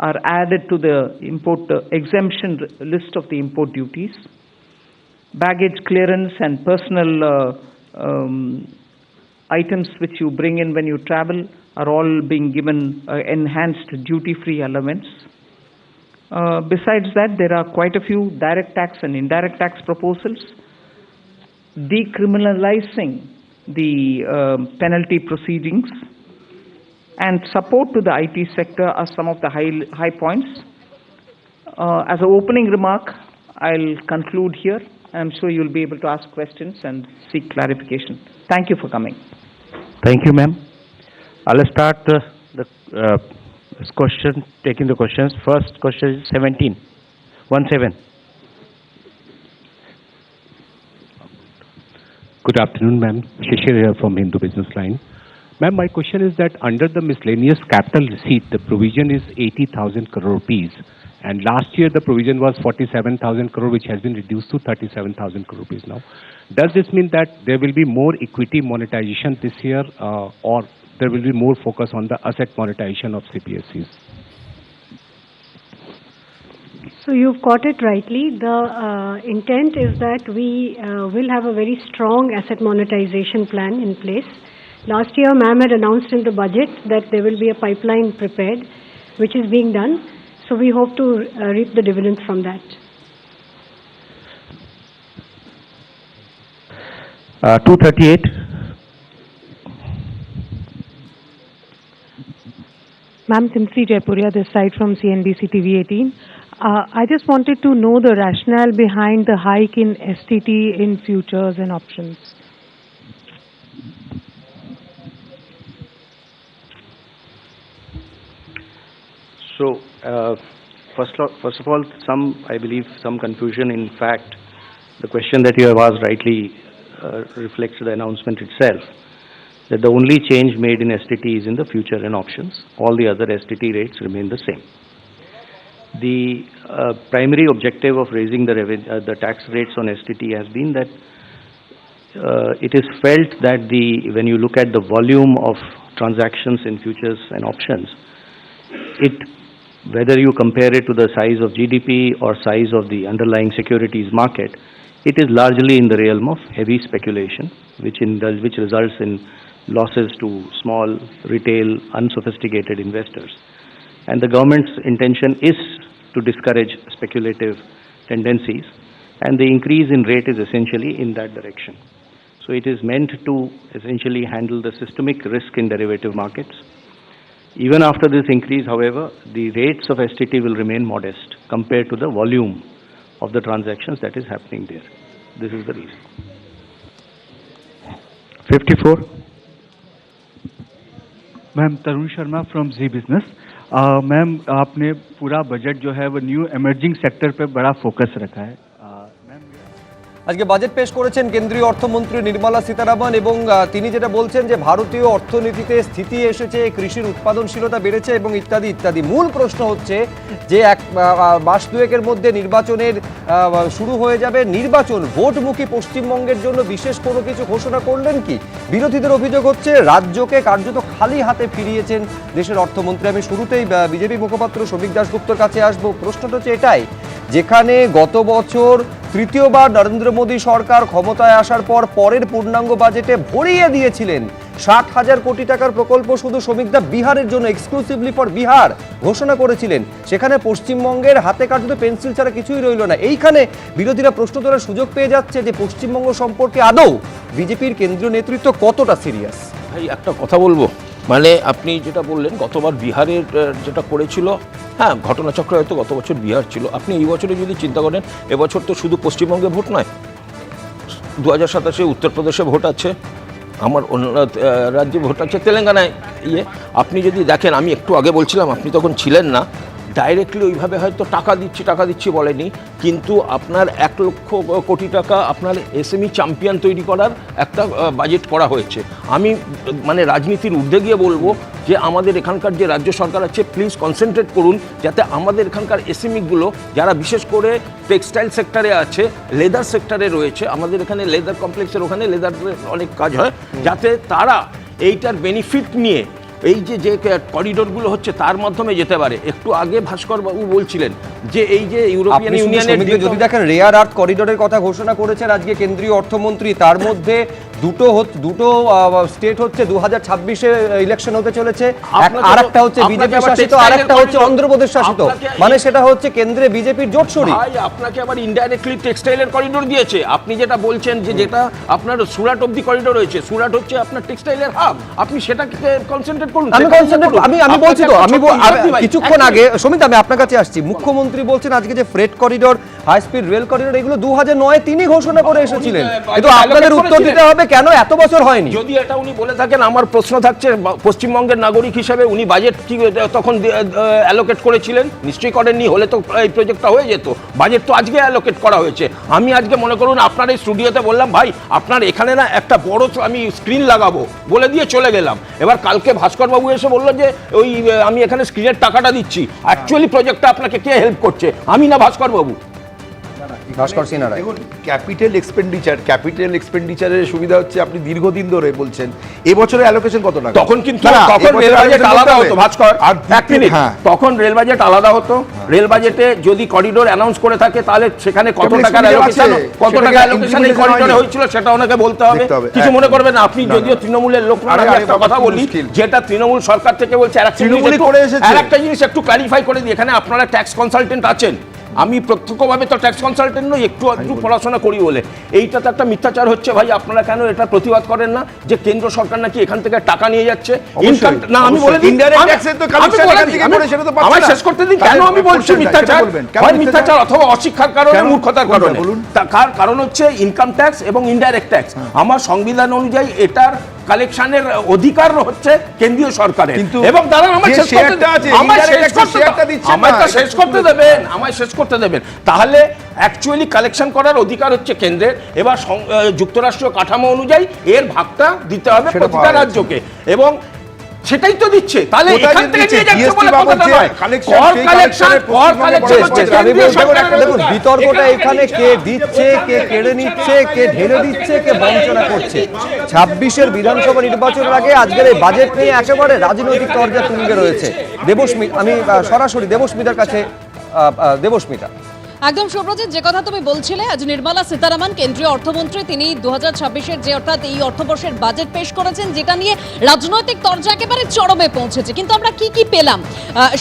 are added to the import exemption list of the import duties. Baggage clearance and personal items which you bring in when you travel are all being given enhanced duty-free allowance. Besides that, there are quite a few direct tax and indirect tax proposals, decriminalizing the penalty proceedings, and support to the IT sector are some of the high points. As an opening remark, I'll conclude here. I'm sure you'll be able to ask questions and seek clarification. Thank you for coming. Thank you, ma'am. I'll start taking the questions. First question is 17. Good afternoon, ma'am. Shishir here from Hindu Business Line. Ma'am, my question is that under the miscellaneous capital receipt, the provision is 80,000 crore rupees. And last year, the provision was 47,000 crore, which has been reduced to 37,000 crore rupees now. Does this mean that there will be more equity monetization this year, or there will be more focus on the asset monetization of CPSEs? So you've got it rightly. The intent is that we will have a very strong asset monetization plan in place. Last year, ma'am had announced in the budget that there will be a pipeline prepared, which is being done. So we hope to reap the dividends from that. 238. Ma'am, Simsi Jaipuria, this side from CNBC TV 18. I just wanted to know the rationale behind the hike in STT in futures and options. So, first of all, I believe some confusion. In fact, the question that you have asked rightly reflects the announcement itself, that the only change made in STT is in the future and options. All the other STT rates remain the same. The primary objective of raising the tax rates on STT has been that it is felt that when you look at the volume of transactions in futures and options, whether you compare it to the size of GDP or size of the underlying securities market, it is largely in the realm of heavy speculation, which results in losses to small, retail, unsophisticated investors. And the government's intention is to discourage speculative tendencies, and the increase in rate is essentially in that direction. So it is meant to essentially handle the systemic risk in derivative markets. Even after this increase, however, the rates of STT will remain modest compared to the volume of the transactions that is happening there. This is the reason. 54. Ma'am Tarun Sharma from Zee business. Ma'am आपने पूरा budget जो है वो new emerging sector पे बड़ा focus रखा है। আজকে বাজেট পেশ করেছেন কেন্দ্রীয় অর্থমন্ত্রী নির্মলা সীতারামন এবং তিনি যেটা বলছেন যে ভারতীয় অর্থনীতিতে স্থিতি এসেছে, কৃষির উৎপাদনশীলতা বেড়েছে এবং ইত্যাদি ইত্যাদি। মূল প্রশ্ন হচ্ছে যে এক মাস দুয়েকের মধ্যে নির্বাচনের শুরু হয়ে যাবে, নির্বাচন ভোটমুখী পশ্চিমবঙ্গের জন্য বিশেষ কোনো কিছু ঘোষণা করলেন কি? বিরোধীদের অভিযোগ হচ্ছে রাজ্যকে কার্যত খালি হাতে ফিরিয়েছেন দেশের অর্থমন্ত্রী। আমি শুরুতেই বিজেপি মুখপাত্র শ্রমিক দাশগুপ্তর কাছে আসবো। প্রশ্নটা হচ্ছে এটাই, যেখানে গত বছর তৃতীয়বার নরেন্দ্র মোদী সরকার ক্ষমতায় আসার পর পরের পূর্ণাঙ্গ বাজেটে ভরিয়ে দিয়েছিলেন 60,000 কোটি টাকার প্রকল্প শুধু শ্রমিকদা বিহারের জন্য, এক্সক্লুসিভলি ফর বিহার ঘোষণা করেছিলেন। সেখানে পশ্চিমবঙ্গের হাতে কার্যত পেন্সিল ছাড়া কিছুই রইল না। এইখানে বিরোধীরা প্রশ্ন তোলার সুযোগ পেয়ে যাচ্ছে যে পশ্চিমবঙ্গ সম্পর্কে আদৌ বিজেপির কেন্দ্রীয় নেতৃত্ব কতটা সিরিয়াস। ভাই একটা কথা বলবো, মানে আপনি যেটা বললেন গতবার বিহারের যেটা করেছিল, হ্যাঁ ঘটনাচক্র হয়তো গত বছর বিহার ছিল, আপনি এই বছরে যদি চিন্তা করেন এবছর তো শুধু পশ্চিমবঙ্গে ভোট নয়, 2027 উত্তরপ্রদেশে ভোট আছে, আমার অন্য রাজ্যে ভোট আছে, তেলেঙ্গানায় আপনি যদি দেখেন, আমি একটু আগে বলছিলাম আপনি তখন ছিলেন না, ডাইরেক্টলি ওইভাবে হয়তো টাকা দিচ্ছি বলেনি, কিন্তু আপনার 1 লক্ষ কোটি টাকা আপনার এসএমই চ্যাম্পিয়ন তৈরি করার একটা বাজেট করা হয়েছে। আমি মানে রাজনীতির ঊর্ধ্বে গিয়ে বলবো যে আমাদের এখানকার যে রাজ্য সরকার আছে প্লিজ কনসেন্ট্রেট করুন যাতে আমাদের এখানকার এসএমইগুলো যারা বিশেষ করে টেক্সটাইল সেক্টরে আছে, লেদার সেক্টরে রয়েছে, আমাদের এখানে লেদার কমপ্লেক্সের ওখানে লেদারের অনেক কাজ হয়, যাতে তারা এইটার বেনিফিট নিয়ে এই যে করিডোরগুলো হচ্ছে তার মাধ্যমে যেতে পারে। একটু আগে ভাস্কর বাবু বলছিলেন যে এই যে ইউরোপিয়ান ইউনিয়নের যদি দেখেন রেয়ার আর্থ করিডোরের কথা ঘোষণা করেছেন আজকে কেন্দ্রীয় অর্থমন্ত্রী, তার মধ্যে দুটো স্টেট হচ্ছে 2026-এ ইলেকশন হতে চলেছে, আরেকটা হচ্ছে বিজেপি শাসিত, আরেকটা হচ্ছে অন্ধ্রপ্রদেশ শাসিত, মানে সেটা হচ্ছে কেন্দ্রে বিজেপির জোটশরী। ভাই আপনাকে আবার ইনডাইরেক্টলি টেক্সটাইলের করিডোর দিয়েছে। আপনি যেটা বলছেন যে যেটা আপনার সুরাট অবধি করিডোর রয়েছে, সুরাট হচ্ছে আপনার টেক্সটাইলের হাব, আপনি সেটাকে কনসেন্ট্রেট করুন। আমি বলছি তো, আমি কিছুক্ষণ আগে সমিত আমি আপনার কাছে আসছি, মুখ্যমন্ত্রী বলছেন আজকে যে freight corridor, high speed rail corridor, এগুলো 2009-এ তিনি ঘোষণা করে এসেছিলেন, কিন্তু আপনাদের উত্তর দিতে হবে কেন এত বছর হয়নি। যদি এটা উনি বলে থাকেন, আমার প্রশ্ন থাকছে পশ্চিমবঙ্গের নাগরিক হিসেবে উনি বাজেট কি তখন অ্যালোকেট করেছিলেন? নিশ্চয়ই করেননি, হলে তো এই প্রজেক্টটা হয়ে যেত। বাজেট তো আজকে অ্যালোকেট করা হয়েছে। আমি আজকে মনে করুন আপনার এই স্টুডিওতে বললাম ভাই আপনার এখানে না একটা বড় আমি স্ক্রিন লাগাবো, বলে দিয়ে চলে গেলাম। এবার কালকে ভাস্কর বাবু এসে বললো যে ওই আমি এখানে স্ক্রিনের টাকাটা দিচ্ছি, অ্যাকচুয়ালি প্রজেক্টটা আপনাকে কে হেল্প করছে? আমি না ভাস্কর বাবু? দেখুন, ক্যাপিটাল এক্সপেন্ডিচারের সুবিধা হচ্ছে আপনি দীর্ঘদিন ধরে বলছেন এবছরের অ্যালোকেশন কত টাকা, তখন কিন্তু তখন রেল বাজেট আলাদা হতো ভাস্কর, এক মিনিট, তখন রেল বাজেট আলাদা হতো। রেল বাজেটে যদি করিডোর অ্যানাউন্স করে থাকে তাহলে সেখানে কত টাকার অ্যালোকেশন, এই করিডোরে হয়েছিল সেটা ওনাকে বলতে হবে। কিছু মনে করবেন না, আপনি যদিও তৃণমূলের লোক, একটা কথা বলি, যেটা তৃণমূল সরকার থেকে বলছে আরেকটা জিনিস একটু ক্লারিফাই করে দিই, এখানে আপনারা ট্যাক্স কনসালটেন্ট আছেন, আমি প্রত্যক্ষভাবে তো ট্যাক্স কনসালটেন্ট নই, একটু পড়াশোনা করি বলে। এইটা তো একটা মিথ্যাচার হচ্ছে ভাই, আপনারা কেন এটা প্রতিবাদ করেন না যে কেন্দ্র সরকার নাকি এখান থেকে টাকা নিয়ে যাচ্ছে? না আমি বলে আমার শেষ করতে দিন, কেন আমি বলছি মিথ্যাচার? মিথ্যাচার অথবা অশিক্ষার কারণে, মূর্খতার কারণে। তার কারণ হচ্ছে ইনকাম ট্যাক্স এবং ইনডাইরেক্ট ট্যাক্স। আমার সংবিধান অনুযায়ী এটার কালেকশনের অধিকার হচ্ছে কেন্দ্রীয় সরকারের। কিন্তু এবং দাঁড়ান, আমায় শেষ করতে দেবেন। তাহলে অ্যাকচুয়ালি কালেকশন করার অধিকার হচ্ছে কেন্দ্রের। এবার যুক্তরাষ্ট্রীয় কাঠামো অনুযায়ী এর ভাগটা দিতে হবে প্রতিটা রাজ্যকে, এবং সেটাই তো দিচ্ছে। তাহলে এখান থেকে নিয়ে যাচ্ছে বলে কথাটা নয়। দেখুন, বিতর্কটা এখানে কে দিচ্ছে, কে কেড়ে নিচ্ছে, কে ঢেলে দিচ্ছে, কে বঞ্চনা করছে। 26-এর বিধানসভা নির্বাচনের আগে আজকের এই বাজেট নিয়ে একেবারে রাজনৈতিক তরজা তুঙ্গে রয়েছে। দেবস্মিতা, আমি সরাসরি দেবস্মিতার কাছে। দেবস্মিতা, একদম সুব্রজিৎ, যে কথা তুমি বলছিলে, আজ নির্মলা সীতারামন কেন্দ্রীয় অর্থমন্ত্রী, তিনি 2026-এর যে অর্থাৎ এই অর্থবর্ষের বাজেট পেশ করেছেন, যেটা নিয়ে রাজনৈতিক তরজা একেবারে চরমে পৌঁছেছে। কিন্তু আমরা কি কি পেলাম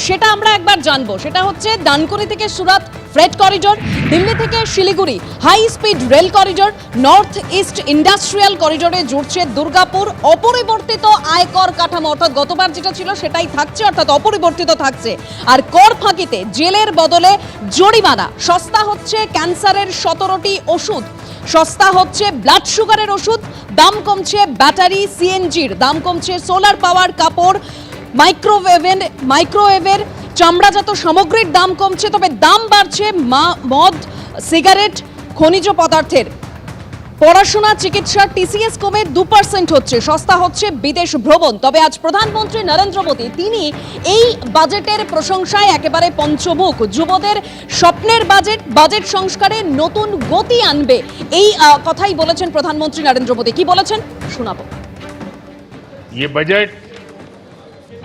সেটা আমরা একবার জানবো। সেটা হচ্ছে ডানকুনি থেকে সুরাত ফ্রেট করিডোর, দিল্লি থেকে Siliguri high speed rail corridor, north east industrial করিডোরে জুড়ছে দুর্গাপুর। অপরিবর্তিত আয়কর কাঠামো, অর্থাৎ গতবার যেটা ছিল সেটাই থাকছে, অর্থাৎ অপরিবর্তিত থাকছে। আর কর ফাঁকিতে জেলের বদলে জরিমানা। সস্তা হচ্ছে ক্যান্সারের 17টি ওষুধ, সস্তা হচ্ছে ব্লাড সুগারের ওষুধ, দাম কমছে ব্যাটারি সিএনজির, দাম কমছে সোলার পাওয়ার কাপড়, মাইক্রোওয়েভের চামড়াজাত সামগ্রীর দাম কমছে, তবে দাম বাড়ছে মদ, সিগারেট, খনিজ পদার্থের। পড়াশোনা, চিকিৎসা, টিসিএস কমে 2% হচ্ছে। সস্তা হচ্ছে বিদেশ ভ্রমণ। তবে আজ প্রধানমন্ত্রী নরেন্দ্র মোদী তিনি এই বাজেটের প্রশংসায় একেবারে পঞ্চমুখ। যুবদের স্বপ্নের বাজেট সংস্কারে নতুন গতি আনবে, এই কথাই বলেছেন প্রধানমন্ত্রী নরেন্দ্র মোদী। কি বলেছেন শোনাবো। ये बजट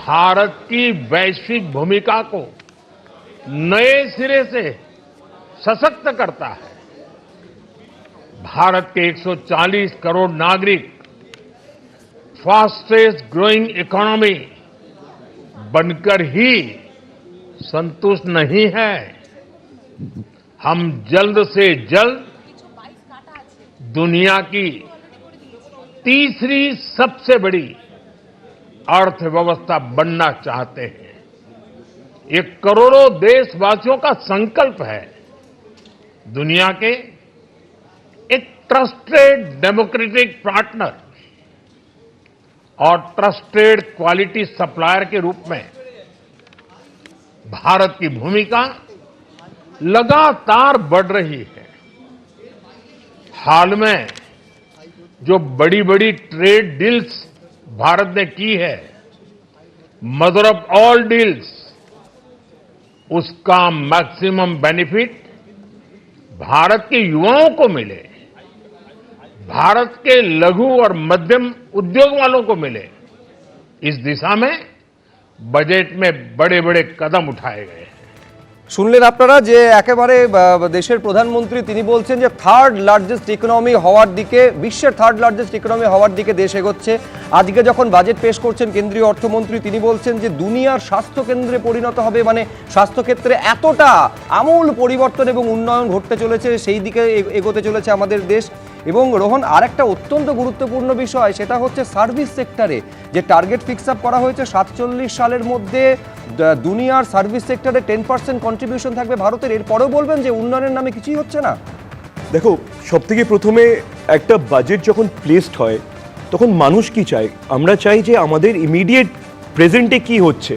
भारत की वैश्विक भूमिका को नए सिरे से सशक्त करता है। भारत के 140 करोड़ नागरिक फास्टेस्ट ग्रोइंग इकोनॉमी बनकर ही संतुष्ट नहीं है। हम जल्द से जल्द दुनिया की तीसरी सबसे बड़ी अर्थव्यवस्था बनना चाहते हैं। ये करोड़ों देशवासियों का संकल्प है दुनिया के एक ट्रस्टेड डेमोक्रेटिक पार्टनर और ट्रस्टेड क्वालिटी सप्लायर के रूप में भारत की भूमिका लगातार बढ़ रही है। हाल में जो बड़ी बड़ी ट्रेड डील्स भारत ने की है, मदर ऑफ ऑल डील्स, उसका मैक्सिमम बेनिफिट भारत के युवाओं को मिले, भारत के लघु और मध्यम उद्योग वालों को मिले। इस दिशा में बजट में बड़े बड़े कदम उठाए गए हैं। শুনলেন আপনারা যে একেবারে দেশের প্রধানমন্ত্রী তিনি বলছেন যে থার্ড লার্জেস্ট ইকোনমি হওয়ার দিকে, বিশ্বের থার্ড লার্জেস্ট ইকোনমি হওয়ার দিকে দেশ এগোচ্ছে। আজকে যখন বাজেট পেশ করছেন কেন্দ্রীয় অর্থমন্ত্রী, তিনি বলছেন যে দুনিয়ার স্বাস্থ্য কেন্দ্রে পরিণত হবে, মানে স্বাস্থ্যক্ষেত্রে এতটা আমূল পরিবর্তন এবং উন্নয়ন ঘটতে চলেছে, সেই দিকে এগোতে চলেছে আমাদের দেশ। এবং রোহন, আরেকটা অত্যন্ত গুরুত্বপূর্ণ বিষয়, সেটা হচ্ছে সার্ভিস সেক্টরে যে টার্গেট ফিক্স আপ করা হয়েছে 47 সালের মধ্যে দুনিয়ার সার্ভিস সেক্টরে 10% কন্ট্রিবিউশন থাকবে ভারতের। এরপরেও বলবেন যে উন্নয়নের নামে কিছুই হচ্ছে না। দেখো, সবথেকে প্রথমে একটা বাজেট যখন প্লেসড হয় তখন মানুষ কি চায়? আমরা চাই যে আমাদের ইমিডিয়েট প্রেজেন্টে কি হচ্ছে,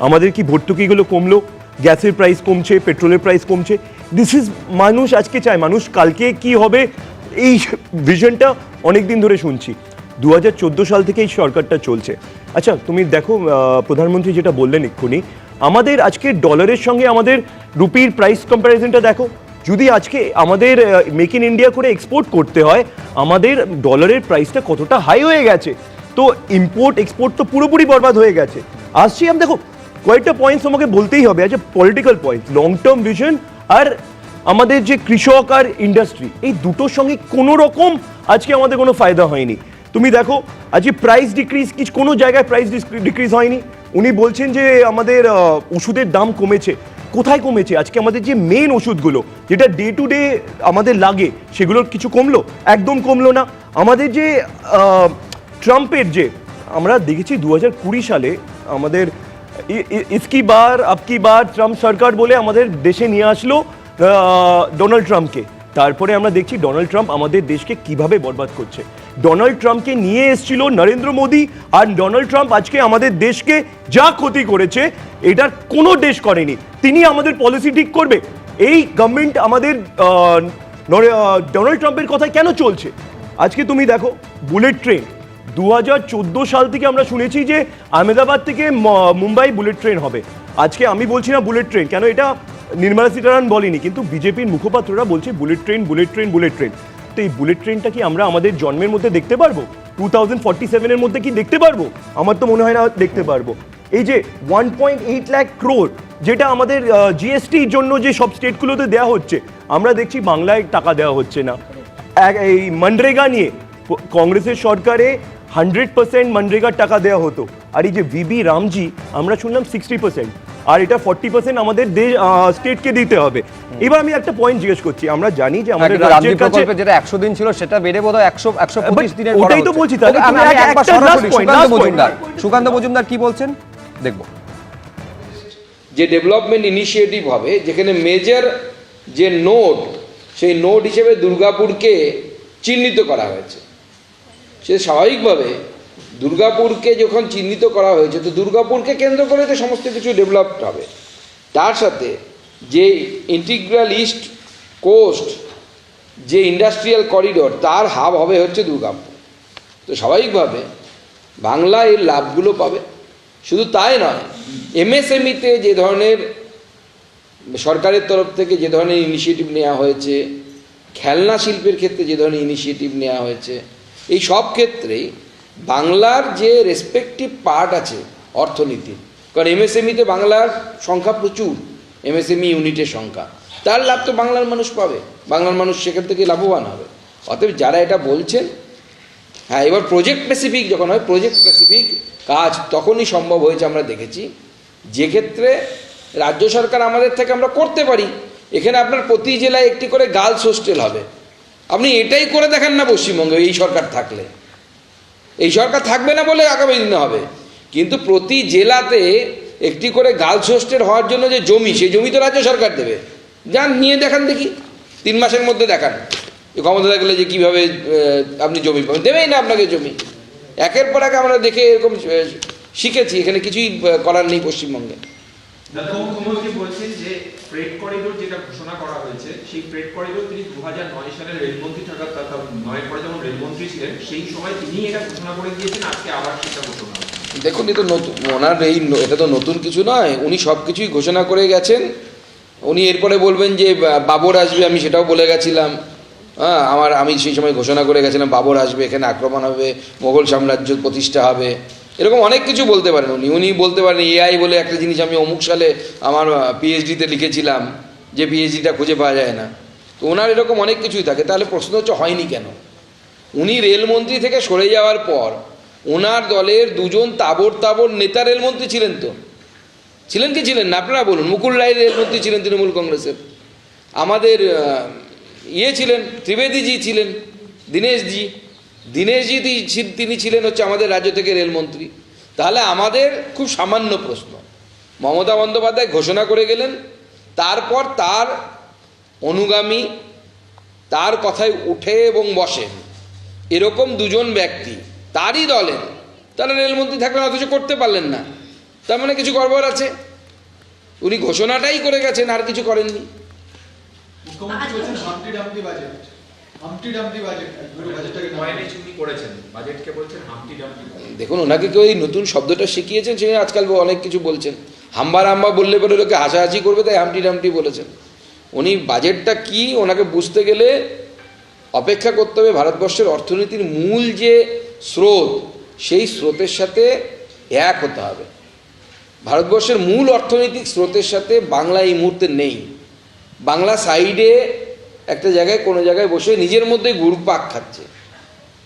আমাদের কি ভর্তুকিগুলো কমলো, গ্যাসের প্রাইস কমছে, পেট্রোলের প্রাইস কমছে, দিস ইজ মানুষ আজকে চায়। মানুষ কালকে কি হবে এই ভিশনটা অনেক দিন ধরে শুনছি। 2014 সাল থেকে এই সরকারটা চলছে। আচ্ছা, তুমি দেখো প্রধানমন্ত্রী যেটা বললেন এক্ষুনি, আমাদের আজকে ডলারের সঙ্গে আমাদের রুপির প্রাইস কম্প্যারিজনটা দেখো। যদি আজকে আমাদের মেক ইন ইন্ডিয়া করে এক্সপোর্ট করতে হয়, আমাদের ডলারের প্রাইসটা কতটা হাই হয়ে গেছে। তো ইম্পোর্ট এক্সপোর্ট তো পুরোপুরি বরবাদ হয়ে গেছে। আসছি আমি, দেখো কয়েকটা পয়েন্টস আমাকে বলতেই হবে। আচ্ছা, political point, long term vision আর আমাদের যে কৃষক আর ইন্ডাস্ট্রি, এই দুটোর সঙ্গে কোনো রকম আজকে আমাদের কোনো ফায়দা হয়নি। তুমি দেখো আজকে প্রাইস ডিক্রিজ, কোনো জায়গায় প্রাইস ডিক্রিজ হয়নি। উনি বলছেন যে আমাদের ওষুধের দাম কমেছে, কোথায় কমেছে? আজকে আমাদের যে মেন ওষুধগুলো যেটা ডে টু ডে আমাদের লাগে, সেগুলোর কিছু কমলো? একদম কমলো না। আমাদের যে ট্রাম্পের যে আমরা দেখেছি 2020 সালে আমাদের ইসকি বার আপকি বার ট্রাম্প সরকার বলে আমাদের দেশে নিয়ে আসলো ডোনাল্ড ট্রাম্পকে। তারপরে আমরা দেখছি ডোনাল্ড ট্রাম্প আমাদের দেশকে কিভাবে বরবাদ করছে। ডোনাল্ড ট্রাম্পকে নিয়ে এসেছিল নরেন্দ্র মোদী, আর ডোনাল্ড ট্রাম্প আজকে আমাদের দেশকে যা ক্ষতি করেছে এটার কোনো দেশ করেনি। তিনি আমাদের পলিসি ঠিক করবে? এই গভর্নমেন্ট আমাদের ডোনাল্ড ট্রাম্পের কথায় কেন চলছে? আজকে তুমি দেখো বুলেট ট্রেন 2014 সাল থেকে আমরা শুনেছি যে আহমেদাবাদ থেকে মুম্বাই বুলেট ট্রেন হবে। আজকে আমি বলছি না বুলেট ট্রেন, কেন এটা নির্মলা সীতারামন বলেনি, কিন্তু বিজেপির মুখপাত্ররা বলছে bullet train bullet train bullet train. তো এই বুলেট ট্রেনটা কি আমরা আমাদের জন্মের মধ্যে দেখতে পারবো? 2047-এর মধ্যে কি দেখতে পারবো? আমার তো মনে হয় না দেখতে পারবো। এই যে 1.8 লাখ ক্রোড় যেটা আমাদের জিএসটির জন্য যে সব স্টেটগুলোতে দেওয়া হচ্ছে, আমরা দেখছি বাংলায় টাকা দেওয়া হচ্ছে না। এই মনরেগা নিয়ে কংগ্রেসের সরকারে 100% মনরেগার টাকা দেওয়া হতো, আর এই যে ভিবি রামজি আমরা শুনলাম 60%, আর এটা 40% আমাদের স্টেটকে দিতে হবে। এবার আমি একটা পয়েন্ট জিজ্ঞেস করছি, আমরা জানি যে আমাদের রাজ্যের কাছে যেটা 100 দিন ছিল সেটা বেড়ে বোধহয় 125 দিনের করা হচ্ছে। ওটাই তো বলছি। তাহলে আমি একবার সরাসরি সুকান্ত মজুমদার কি বলছেন দেখব। যে ডেভেলপমেন্ট ইনিশিয়েটিভ হবে, যেখানে মেজর যে নোড, সেই নোড হিসেবে দুর্গাপুরকে চিহ্নিত করা হয়েছে। সে স্বাভাবিকভাবে দুর্গাপুরকে যখন চিহ্নিত করা হয়েছে, তো দুর্গাপুরকে কেন্দ্র করে তো সমস্ত কিছু ডেভেলপড হবে। তার সাথে যে ইন্টিগ্রাল ইস্ট কোস্ট যে ইন্ডাস্ট্রিয়াল করিডোর, তার হাব হবে হচ্ছে দুর্গাপুর। তো স্বাভাবিকভাবে বাংলা এর লাভগুলো পাবে। শুধু তাই নয়, এমএসএমইতে যে ধরনের সরকারের তরফ থেকে যে ধরনের ইনিশিয়েটিভ নেওয়া হয়েছে, খেলনা শিল্পের ক্ষেত্রে যে ধরনের ইনিশিয়েটিভ নেওয়া হয়েছে, এই সব ক্ষেত্রেই বাংলার যে রেসপেক্টিভ পার্ট আছে অর্থনীতির, কারণ এমএসএমইতে বাংলার সংখ্যা প্রচুর, এমএসএমই ইউনিটের সংখ্যা, তার লাভ তো বাংলার মানুষ পাবে, বাংলার মানুষ সেখান থেকে লাভবান হবে। অতএব যারা এটা বলছেন, হ্যাঁ, এবার প্রজেক্ট স্পেসিফিক যখন হয়, প্রজেক্ট স্পেসিফিক কাজ তখনই সম্ভব হয়েছে। আমরা দেখেছি যে ক্ষেত্রে রাজ্য সরকার আমাদের থেকে আমরা করতে পারি। এখানে আপনার প্রতি জেলায় একটি করে গার্লস হোস্টেল হবে। আপনি এটাই করে দেখেন না পশ্চিমবঙ্গে, এই সরকার থাকলে। এই সরকার থাকবে না বলে আগামী দিনে হবে, কিন্তু প্রতি জেলাতে একটি করে গার্লস হোস্টেল হওয়ার জন্য যে জমি, সেই জমি তো রাজ্য সরকার দেবে। যান নিয়ে দেখান দেখি, 3 মাসের মধ্যে দেখান ক্ষমতা থাকলে যে কীভাবে আপনি জমি পাবেন। দেবেই না আপনাকে জমি। একের পর এক আমরা দেখে এরকম শিখেছি, এখানে কিছুই করার নেই পশ্চিমবঙ্গে। মুখ্যমন্ত্রী বলছেন যে ফ্রেট করিডোর যেটা ঘোষণা করা হয়েছে, সেই ফ্রেট করিডোর তিনি 2009 সালে রেলমন্ত্রী থাকার, 9-এর পরে যখন রেলমন্ত্রী ছিলেন সেই সময় তিনি এটা ঘোষণা করে দিয়েছেন, আজকে আবার সেটা ঘোষণা। দেখুন, এটা নতুন, ওনার এটা তো নতুন কিছু নয়, উনি সব কিছুই ঘোষণা করে গেছেন। উনি এরপরে বলবেন যে বাবর আসবে, আমি সেটাও বলে গেছিলাম। হ্যাঁ, আমি সেই সময় ঘোষণা করে গেছিলাম বাবর আসবে, এখানে আক্রমণ হবে, মোগল সাম্রাজ্য প্রতিষ্ঠা হবে, এরকম অনেক কিছু বলতে পারেন উনি বলতে পারেন এআই বলে একটা জিনিস আমি অমুক সালে আমার পিএইচডিতে লিখেছিলাম, যে পিএইচডিটা খুঁজে পাওয়া যায় না। তো ওনার এরকম অনেক কিছুই থাকে। তাহলে প্রশ্ন হচ্ছে হয়নি কেন? উনি রেলমন্ত্রী থেকে সরে যাওয়ার পর ওনার দলের 2জন তাবড় নেতা রেলমন্ত্রী ছিলেন। তো ছিলেন কি ছিলেন না আপনারা বলুন? মুকুল রায় রেলমন্ত্রী ছিলেন তৃণমূল কংগ্রেসের, আমাদের ছিলেন ত্রিবেদীজি ছিলেন, দীনেশজি তিনি ছিলেন হচ্ছে আমাদের রাজ্য থেকে রেলমন্ত্রী। তাহলে আমাদের খুব সামান্য প্রশ্ন, মমতা বন্দ্যোপাধ্যায় ঘোষণা করে গেলেন, তারপর তার অনুগামী তার কথায় উঠে এবং বসেন এরকম 2জন ব্যক্তি তারই দলের, তারা রেলমন্ত্রী থাকলেন অথচ করতে পারলেন না। তার মানে কিছু গড়বড় আছে। উনি ঘোষণাটাই করে গেছেন, আর কিছু করেননি। দেখুন, ওনাকে কেউ এই নতুন শব্দটা শিখিয়েছেন, সে আজকাল অনেক কিছু বলছেন। হাম্বা রাম্বা বললে পরে লোকে হাসাহাসি করবে, তাই হামটি ডামটি বলেছেন। উনি বাজেটটা কি ওনাকে বুঝতে গেলে অপেক্ষা করতে হবে। ভারতবর্ষের অর্থনীতির মূল যে স্রোত, সেই স্রোতের সাথে এক হতে হবে। ভারতবর্ষের মূল অর্থনৈতিক স্রোতের সাথে বাংলা এই মুহূর্তে নেই। বাংলা সাইডে একটা জায়গায় কোনো জায়গায় বসে নিজের মধ্যে ঘুরপাক খাচ্ছে।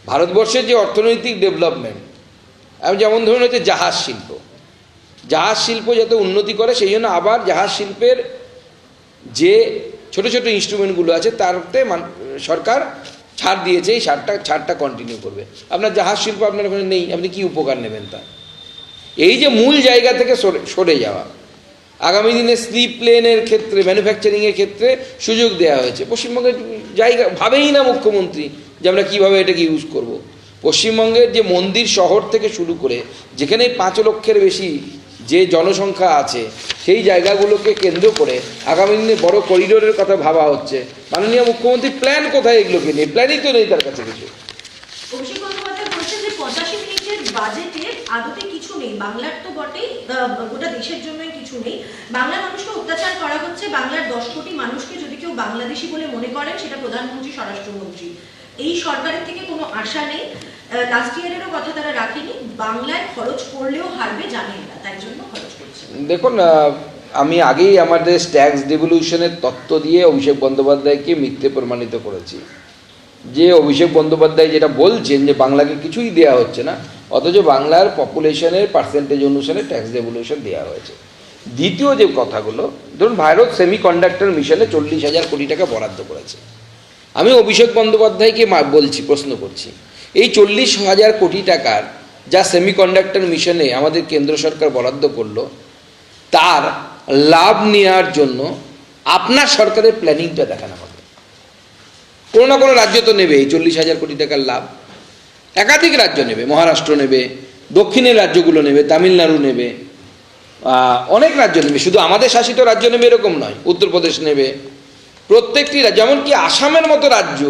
ভারতবর্ষের যে অর্থনৈতিক ডেভেলপমেন্ট, আমি যেমন ধরুন হচ্ছে জাহাজ শিল্প যাতে উন্নতি করে, সেই জন্য আবার জাহাজ শিল্পের যে ছোট ছোট ইনস্ট্রুমেন্টগুলো আছে তারতে সরকার ছাড় দিয়েছে। এই ছাড়টা কন্টিনিউ করবে। আপনার জাহাজ শিল্প আপনার ওখানে নেই, আপনি কি উপকার নেবেন তা? এই যে মূল জায়গা থেকে সরে যাওয়া, আগামী দিনে স্লিপ প্লেনের ক্ষেত্রে, ম্যানুফ্যাকচারিংয়ের ক্ষেত্রে সুযোগ দেওয়া হয়েছে। পশ্চিমবঙ্গের জায়গা ভাবেই না মুখ্যমন্ত্রী যে আমরা কীভাবে এটাকে ইউজ করব। পশ্চিমবঙ্গের যে মন্দির শহর থেকে শুরু করে যেখানে 5 লক্ষের বেশি যে জনসংখ্যা আছে সেই জায়গাগুলোকে কেন্দ্র করে আগামী দিনে বড় করিডোরের কথা ভাবা হচ্ছে। মাননীয় মুখ্যমন্ত্রী প্ল্যান কোথায় এগুলোকে নিয়ে? প্ল্যানই তো নেই তার কাছে কিছু। অভিষেক বন্দ্যোপাধ্যায় বলছেন যে 85 মিনিটের বাজেটে আদতে কিছু নেই, বাংলার তো বটেই, গোটা দেশের জন্যই কিছু নেই। বাংলার মানুষকে অত্যাচার করা হচ্ছে, বাংলার 10 কোটি মানুষকে যদি কেউ বাংলাদেশি বলে মনে করেন সেটা প্রধানমন্ত্রী, স্বরাষ্ট্রমন্ত্রী। এই সরকারের থেকে কোনো আশা নেই। লাস্ট ইয়ারেরও কথা তারা রাখেনি, বাংলায় খরচ করলেও হারবে জানেন না, তাই জন্য খরচ করছে। দেখুন, আমি আগেই আমাদের ট্যাক্স ডেভলিউশনের তত্ত্ব দিয়ে অভিষেক বন্দ্যোপাধ্যায়কে মিথ্যে প্রমাণিত করেছি। যে অভিষেক বন্দ্যোপাধ্যায় যেটা বলছেন যে বাংলাকে কিছুই দেওয়া হচ্ছে না, অথচ বাংলার পপুলেশনের পার্সেন্টেজ অনুসারে ট্যাক্স ডেভলিউশন দেওয়া হয়েছে। দ্বিতীয় যে কথাগুলো, ধরুন ভারত সেমিকন্ডাক্টর মিশনে 40,000 কোটি টাকা বরাদ্দ করেছে। আমি অভিষেক বন্দ্যোপাধ্যায়কে বলছি, প্রশ্ন করছি, এই 40,000 কোটি টাকার যা সেমিকন্ডাক্টর মিশনে আমাদের কেন্দ্র সরকার বরাদ্দ করলো, তার লাভ নেওয়ার জন্য আপনার সরকারের প্ল্যানিংটা দেখান আমাকে। কোনো না কোনো রাজ্য তো নেবে এই 40,000 কোটি টাকার লাভ, একাধিক রাজ্য নেবে, মহারাষ্ট্র নেবে, দক্ষিণের রাজ্যগুলো নেবে, তামিলনাড়ু নেবে, অনেক রাজ্য নেবে, শুধু আমাদের শাসিত রাজ্য নেবে এরকম নয়, উত্তরপ্রদেশ নেবে, প্রত্যেকটি রাজ্য, যেমনকি আসামের মতো রাজ্য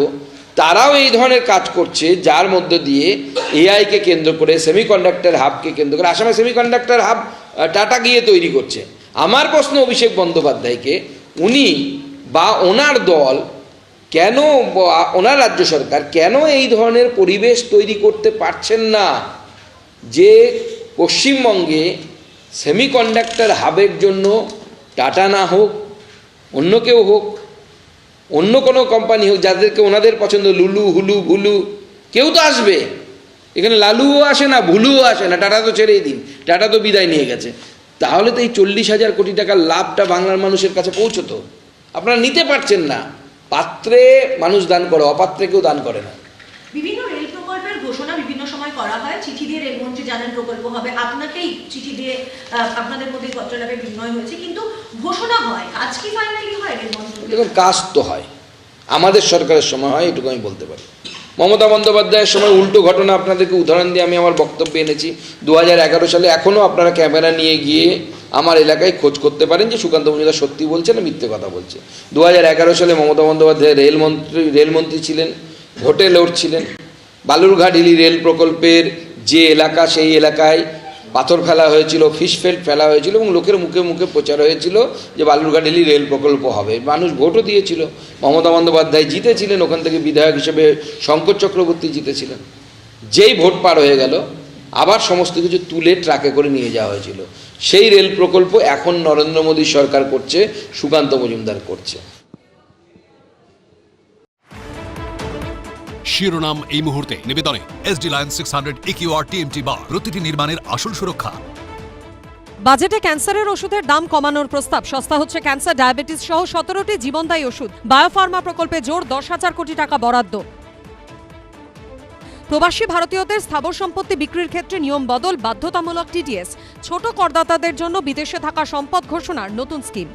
তারাও এই ধরনের কাজ করছে, যার মধ্য দিয়ে এআইকে কেন্দ্র করে সেমিকন্ডাক্টর হাবকে কেন্দ্র করে আসামে সেমিকন্ডাক্টর হাব টাটা গিয়ে তৈরি করছে। আমার প্রশ্ন অভিষেক বন্দ্যোপাধ্যায়কে, উনি বা ওনার দল কেন, ওনার রাজ্য সরকার কেন এই ধরনের পরিবেশ তৈরি করতে পারছেন না যে পশ্চিমবঙ্গে সেমিকন্ডাক্টর হাবের জন্য টাটা না হোক, অন্য কেউ হোক, অন্য কোনো কোম্পানি হোক, যাদেরকে ওনাদের পছন্দ, লুলু, হুলু, ভুলু, কেউ তো আসবে এখানে। লালুও আসে না, ভুলুও আসে না, টাটা তো ছেড়েই দিন, টাটা তো বিদায় নিয়ে গেছে। তাহলে তো এই 40,000 কোটি টাকার লাভটা বাংলার মানুষের কাছে পৌঁছতো। আপনারা নিতে পারছেন না। পাত্রে মানুষ দান করে, অপাত্রে কেউ দান করে না। বিভিন্ন রেল প্রকল্পের ঘোষণা বিভিন্ন সময় করা হয়, চিঠি দিয়ে রেলমন্ত্রী জানান প্রকল্প হবে, আপনাকেই চিঠি দিয়ে আপনাদের মধ্যে পত্রলাভে বিনিময় হয়েছে, কিন্তু ঘোষণা হয়, কাজ কি ফাইনালি হয় রেলমন্ত্রী? দেখুন, কাজ তো হয়, আমাদের সরকারের সময় হয়, এটুকু আমি বলতে পারি। মমতা বন্দ্যোপাধ্যায়ের সময় উল্টো ঘটনা আপনাদেরকে উদাহরণ দিয়ে আমি আমার বক্তব্যে এনেছি। 2011 সালে এখনও আপনারা ক্যামেরা নিয়ে গিয়ে আমার এলাকায় খোঁজ করতে পারেন যে সুকান্ত মজুমদার সত্যি বলছে না মিথ্যে কথা বলছে। 2011 সালে মমতা বন্দ্যোপাধ্যায় রেলমন্ত্রী ছিলেন, ভোটে লড়ছিলেন। বালুরঘাট হিলি রেল প্রকল্পের যে এলাকা, সেই এলাকায় পাথর ফেলা হয়েছিল, ফিশফেল্ড ফেলা হয়েছিল, এবং লোকের মুখে মুখে প্রচার হয়েছিল যে বালুরঘাট হিলি রেল প্রকল্প হবে। মানুষ ভোটও দিয়েছিল, মমতা বন্দ্যোপাধ্যায় জিতেছিলেন, ওখান থেকে বিধায়ক হিসেবে শঙ্কর চক্রবর্তী জিতেছিলেন। যেই ভোট পার হয়ে গেল, আবার সমস্ত কিছু তুলে ট্রাকে করে নিয়ে যাওয়া হয়েছিল। সেই রেল প্রকল্প এখন নরেন্দ্র মোদী সরকার করছে, সুকান্ত মজুমদার করছে। শিরোনাম এই মুহূর্তে নিবেদনে SD Lion 600 EQR TMT বার, প্রতিটি নির্মাণের আসল সুরক্ষা। বাজেটে ক্যান্সারের ওষুধের দাম কমানোর প্রস্তাব, সস্তা হচ্ছে ক্যান্সার, ডায়াবেটিস সহ 17টি জীবনদায়ী ওষুধ। বায়োফার্মা প্রকল্পে জোর 10,000 কোটি টাকা বরাদ্দ। প্রবাসী ভারতীয়দের স্থাবর সম্পত্তি বিক্রির ক্ষেত্রে নিয়ম বদল, বাধ্যতামূলক TDS। ছোট করদাতাদের জন্য বিদেশে থাকা সম্পদ ঘোষণার নতুন স্কিম।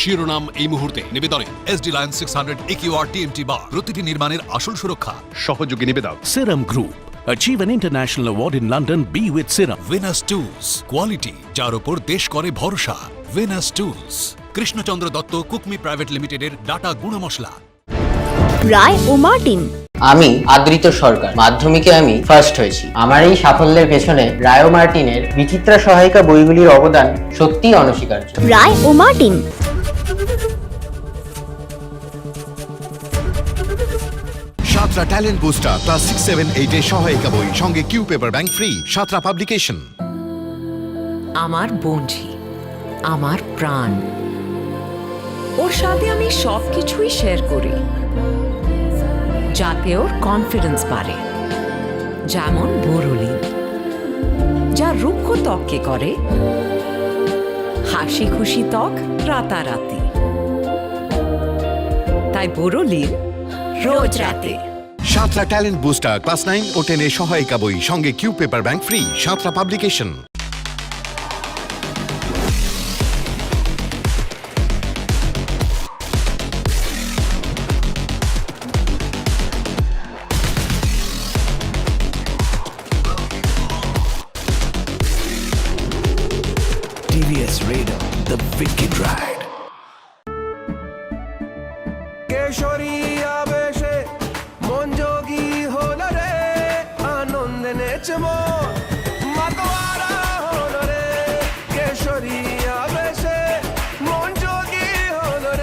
শিরোনাম এই মুহূর্তে নিবেদনে SD Lion 600 EQR TMT বার, প্রতিটি নির্মাণের আসল সুরক্ষা। সহযোগী নিবেদক Serum Group. Achieve an international award in London. Be with Serum. Venus Tools, quality যার উপর দেশ করে ভরসা। Venus Tools, Krishnachandra Dutta Kukmi private লিমিটেডের ডাটা গুঁড়ো মশলা। রায় ও মার্টিন। আমি আদৃত সরকার, মাধ্যমিকে আমি ফার্স্ট হয়েছি। আমার এই সাফল্যের পেছনে রায় ও মার্টিনের বিচিত্রা সহায়িকা বইগুলির অবদান সত্যিই অনস্বীকার্য। রায় ও Martin. Santra talent booster class 6, 7, 8 এর সহায়িকা বই, সঙ্গে Q paper bank free. Santra publication. আমার বন্ধু, আমার প্রাণ, ওর সাথে আমি সবকিছুই শেয়ার করি, যাতে ওর কনফিডেন্স বাড়ে। যেমন বোরোলিন, যা রুক্ষ ত্বককে করে হাসি খুশি ত্বক রাতারাতি। তাই বোরোলিন রোজ রাতে। সাতরা ট্যালেন্ট বুস্টার ক্লাস 9 ও 10 এর সহায়িকা বই, সঙ্গে Q paper bank free. Santra publication. the wicked ride.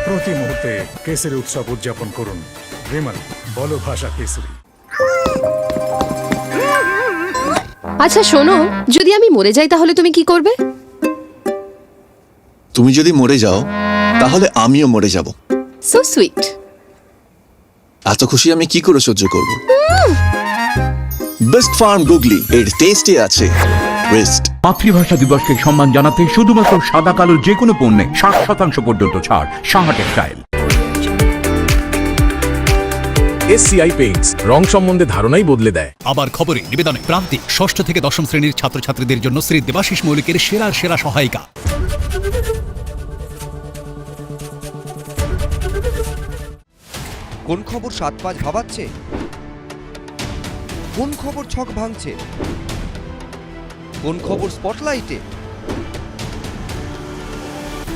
প্রতি মুহূর্তে কেসরি উৎসব উদযাপন করুন। বিমল বলো ভাষা কেসরি। আচ্ছা শোনো, যদি আমি মরে যাই তাহলে তুমি কি করবে? তুমি যদি মরে যাও তাহলে আমিও মরে যাব। So sweet. এত খুশি আমি কি করে সহ্য করব? বেস্ট ফার্ম গুগলি, এর টেস্টে আছে ওয়েস্ট। মাতৃভাষা দিবসকে সম্মান জানাতে শুধুমাত্র সাদা কালো যে কোনো পণ্যে 60% পর্যন্ত ছাড়। সাহা টেক্সটাইল। SCI পেইন্টস, রং সম্বন্ধে ধারণাই বদলে দেয়। আবার খবরে নিবেদনে প্রান্তিক 6ষ্ঠ থেকে 10ম শ্রেণীর ছাত্রছাত্রীদের জন্য শ্রী দেবাশিস মৌলিকের সেরা সহায়িকা। কোন খবর 7-5 ভাবাচ্ছে? কোন খবর ছক ভাঙছে? কোন খবর স্পটলাইটে?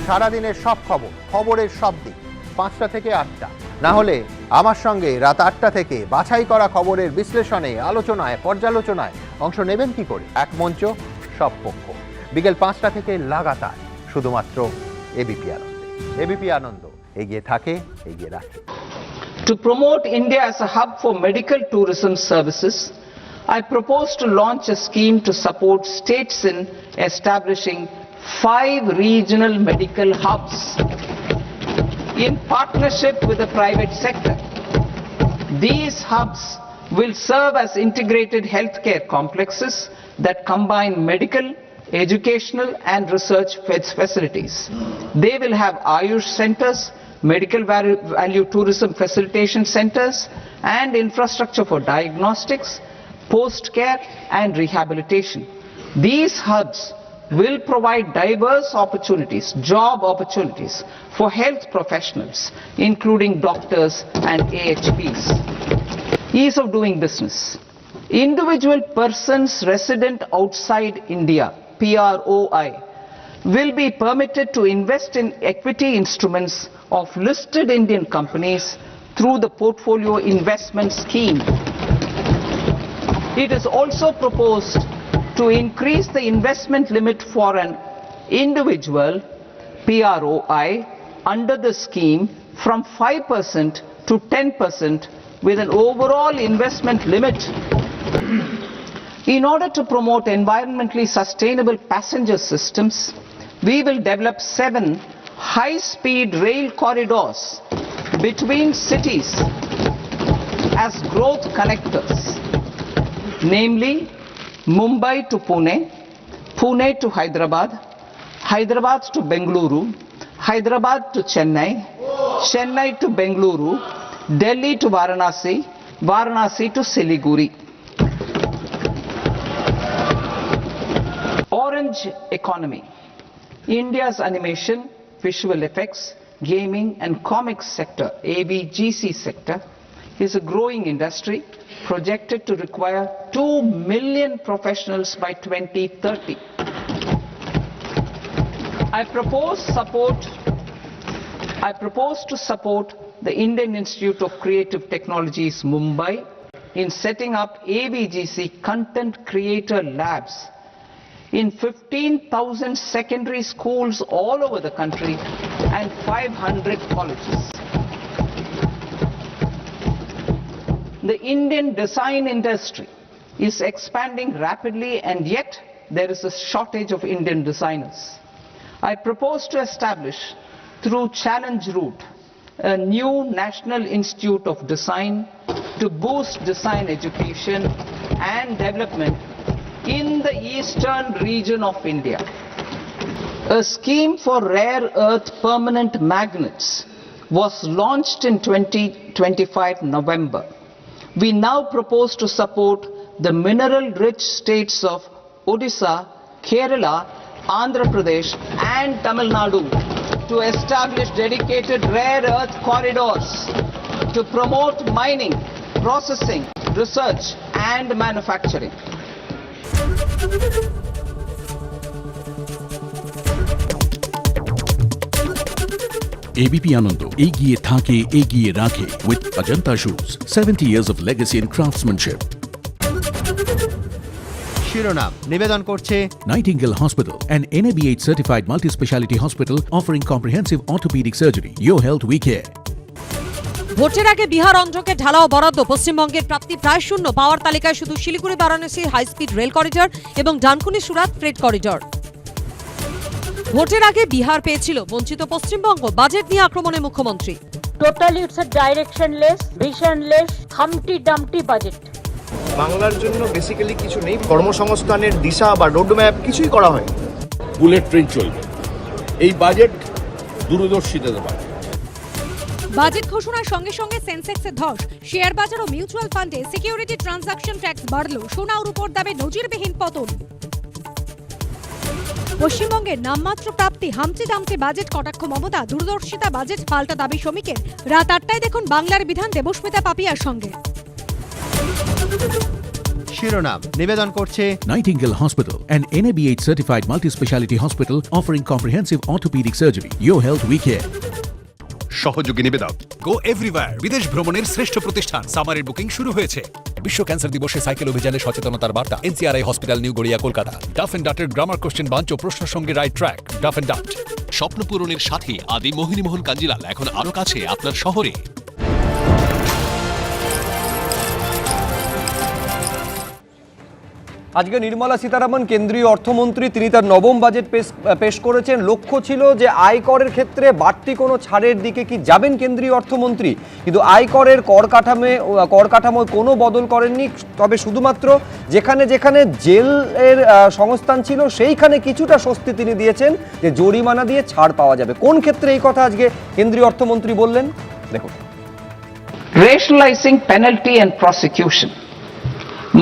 সারাদিনের সব খবর, খবরের সব দিক 5টা থেকে 8টা, না হলে আমার সঙ্গে রাত 8টা থেকে বাছাই করা খবরের বিশ্লেষণে, আলোচনায়, পর্যালোচনায় অংশ নেবেন কি করে? এক মঞ্চ, সব পক্ষ, বিকেল 5টা থেকে লাগাতার, শুধুমাত্র এবিপি আনন্দে। এবিপি আনন্দ, এগিয়ে থাকে, এগিয়ে রাখে। To promote India as a hub for medical tourism services, I propose to launch a scheme to support states in establishing 5 regional medical hubs in partnership with the private sector. These hubs will serve as integrated healthcare complexes that combine medical, educational and research facilities. They will have Ayush centers, medical value tourism facilitation centers and infrastructure for diagnostics, post-care and rehabilitation. These hubs will provide diverse opportunities, job opportunities for health professionals, including doctors and AHPs. Ease of doing business. Individual persons resident outside India, PROI, will be permitted to invest in equity instruments of listed Indian companies through the Portfolio Investment Scheme. It is also proposed to increase the investment limit for an individual PROI under the scheme from 5% to 10% with an overall investment limit. In order to promote environmentally sustainable passenger systems, we will develop 7 high-speed rail corridors between cities as growth connectors, namely Mumbai to Pune, Pune to Hyderabad, Hyderabad to Bengaluru, Hyderabad to Chennai, Chennai to Bengaluru, Delhi to Varanasi, Varanasi to Siliguri. Orange economy. India's animation, visual effects, gaming and comics sector, ABGC sector, is a growing industry projected to require 2 million professionals by 2030. I propose to support the Indian Institute of Creative Technologies, Mumbai, in setting up ABGC content creator labs in 15,000 secondary schools all over the country and 500 colleges. The Indian design industry is expanding rapidly, and yet there is a shortage of Indian designers. I propose to establish, through Challenge Route, a new National Institute of Design to boost design education and development in the eastern region of India. A scheme for rare earth permanent magnets was launched in 2025 November. We now propose to support the mineral-rich states of Odisha, Kerala, Andhra Pradesh and Tamil Nadu to establish dedicated rare earth corridors to promote mining, processing, research and manufacturing. ABP Ananda, এগিয়ে থাকে, এগিয়ে রাখে with Ajanta Shoes, 70 years of legacy in craftsmanship. শিরোনাম নিবেদন করছে Nightingale Hospital, an NABH certified multi-speciality hospital offering comprehensive orthopedic surgery. Your health we care. ভোটের আগে বিহার অন্ধ্রকে ঢালাও বরাদ্দ, পশ্চিমবঙ্গের প্রাপ্তি প্রায় শূন্য, পাওয়ার তালিকায় শুধু Siliguri Varanasi high speed rail corridor এবং ডানকুনি সুরাত ফ্রেট করিডর। ভোটের আগে বিহার পেয়েছিল, বঞ্চিত পশ্চিমবঙ্গ, বাজেট নিয়ে আক্রমণে মুখ্যমন্ত্রী। Totally it's a directionless, visionless, Humpty Dumpty budget. বাংলার জন্য বেসিক্যালি কিছু নেই, কর্মসংস্থানের দিশা বা রোডম্যাপ কিছুই করা হয়। বুলেট ট্রেন চলবে, এই বাজেট দূরদর্শিতা দেবে। বাজেট ঘোষণার সঙ্গে সঙ্গে সেন্সেক্সে ধস, শেয়ার বাজার ও মিউচুয়াল ফান্ডে সিকিউরিটি ট্রানজাকশন ট্যাক্স বাড়ল, সোনা ও রূপোর দামে নজিরবিহীন পতন। পশ্চিমবঙ্গের নামমাত্র প্রাপ্তি, হামচি দামচি বাজেট, কটাক্ষ মমতা, দূরদর্শিতা বাজেট, পাল্টা দাবি শ্রমিকের। রাত 8টায় দেখুন বাংলার বিধান দেবস্মিতা পাপিয়ার সঙ্গে। শিরোনাম নিবেদন করছে Nightingale Hospital, an NABH certified multi-speciality hospital offering comprehensive orthopedic surgery. Your health we care. সহযোগী নিবেদক গো এভরিওয়্যার, বিদেশ ভ্রমণের শ্রেষ্ঠ প্রতিষ্ঠান। সামারের বুকিং শুরু হয়েছে। বিশ্ব ক্যান্সার দিবসে সাইকেল অভিযানে সচেতনতার বার্তা। NCRI hospital, new Garia, Kolkata. Duff and ডাটের গ্রামার কোশ্চেন বাঞ্চ ও প্রশ্ন সঙ্গে right track. Duff and Dutt. স্বপ্ন পূরণের সাথে আদি মোহিনীমোহন কাঞ্জিলাল এখন আরো কাছে আপনার শহরে। আজকে নির্মলা সীতারামন কেন্দ্রীয় অর্থমন্ত্রী, তিনি তার নবম বাজেট পেশ করেছেন। লক্ষ্য ছিল যে আয়করের ক্ষেত্রে বাড়তি কোনো ছাড়ের দিকে কি যাবেন কেন্দ্রীয় অর্থমন্ত্রী, কিন্তু আয়করের কাঠামোয় কোনো বদল করেননি। তবে শুধুমাত্র যেখানে যেখানে জেলের সংস্থান ছিল সেইখানে কিছুটা স্বস্তি তিনি দিয়েছেন যে জরিমানা দিয়ে ছাড় পাওয়া যাবে। কোন ক্ষেত্রে এই কথা আজকে কেন্দ্রীয় অর্থমন্ত্রী বললেন দেখুন। Rationalizing penalty and prosecution.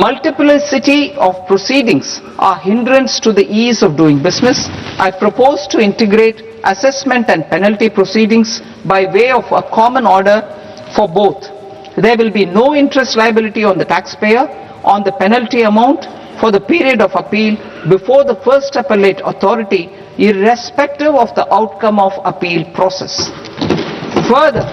Multiplicity of proceedings are hindrance to the ease of doing business. I propose to integrate assessment and penalty proceedings by way of a common order for both. There will be no interest liability on the taxpayer on the penalty amount for the period of appeal before the first appellate authority, irrespective of the outcome of appeal process. Further,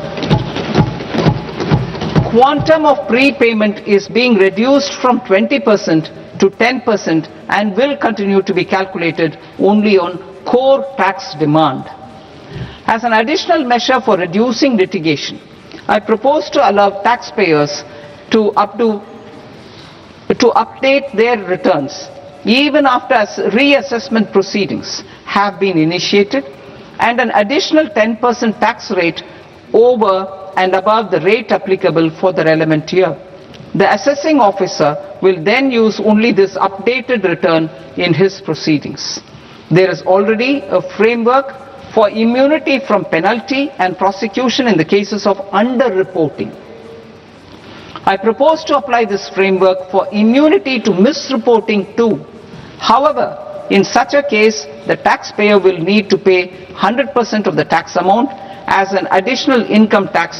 quantum of prepayment is being reduced from 20% to 10% and will continue to be calculated only on core tax demand. As an additional measure for reducing litigation, I propose to allow taxpayers to update their returns even after reassessment proceedings have been initiated, and an additional 10% tax rate over and above the rate applicable for the relevant year. The assessing officer will then use only this updated return in his proceedings. There is already a framework for immunity from penalty and prosecution in the cases of underreporting. I propose to apply this framework for immunity to misreporting too. However, in such a case, the taxpayer will need to pay 100% of the tax amount as an additional income tax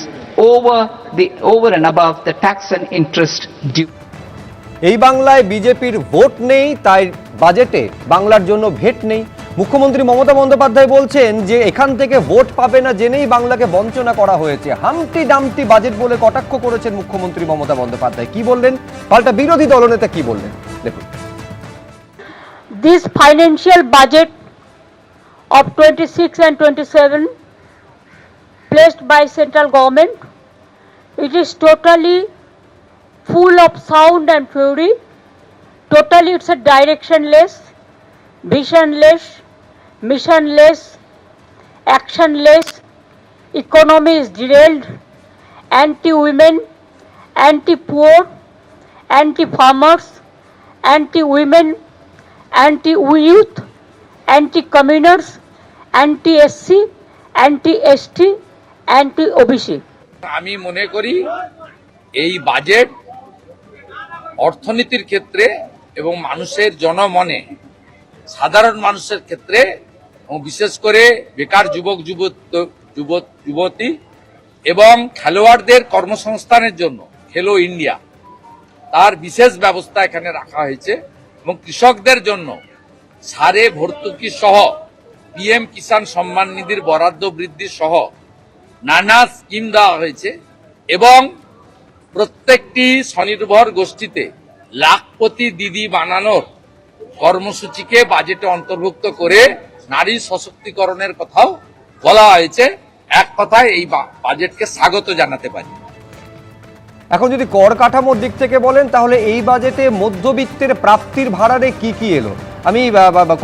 over and above the tax and interest due. এই বাংলায় বিজেপির vote নেই, তাই বাজেটে বাংলার জন্য ভেট নেই। মুখ্যমন্ত্রী মমতা বন্দ্যোপাধ্যায় বলছেন যে এখান থেকে ভোট পাবে না জেনেই বাংলাকে বঞ্চনা করা হয়েছে। হামটি ডামটি বাজেট বলে কটাক্ষ করেছেন মুখ্যমন্ত্রী মমতা বন্দ্যোপাধ্যায়। কি বললেন, পাল্টা বিরোধী দলনেতা কি বললেন দেখুন। This financial budget of 26 and 27 placed by central government, it is totally full of sound and fury. Totally it's a directionless, visionless, missionless, actionless. Economy is derailed, anti-women, anti-poor, anti-farmers, anti-women, anti-youth, anti-communers, anti-SC, anti-ST, anti-OBC. আমি মনে করি এই budget অর্থনীতির ক্ষেত্রে এবং মানুষের জনমনে, সাধারণ মানুষের ক্ষেত্রে এবং বিশেষ করে বেকার যুবক যুবতী এবং খেলোয়াড়দের কর্মসংস্থানের জন্য খেলো ইন্ডিয়া তার বিশেষ ব্যবস্থা এখানে রাখা হয়েছে এবং কৃষকদের জন্য সারে ভর্তুকি সহ পিএম কিষাণ সম্মান নিধির বরাদ্দ বৃদ্ধি সহ নানা স্কিম দেওয়া হয়েছে এবং প্রত্যেকটি স্বনির্ভর গোষ্ঠীতে লাখপতি দিদি বানানোর কর্মসূচিকে বাজেটে অন্তর্ভুক্ত করে নারী সশক্তিকরণের কথাও বলা হয়েছে। এক কথায় এই বাজেটকে স্বাগত জানাতে পারি। এখন যদি কর কাঠামোর দিক থেকে বলেন তাহলে এই বাজেটে মধ্যবিত্তের প্রাপ্তির ভাড়ারে কি কি এলো? আমি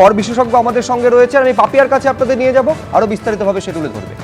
কর বিশেষজ্ঞ আমাদের সঙ্গে রয়েছে, আমি পাপিয়ার কাছে আপনাদের নিয়ে যাব, আরো বিস্তারিতভাবে সে তুলে ধরবে।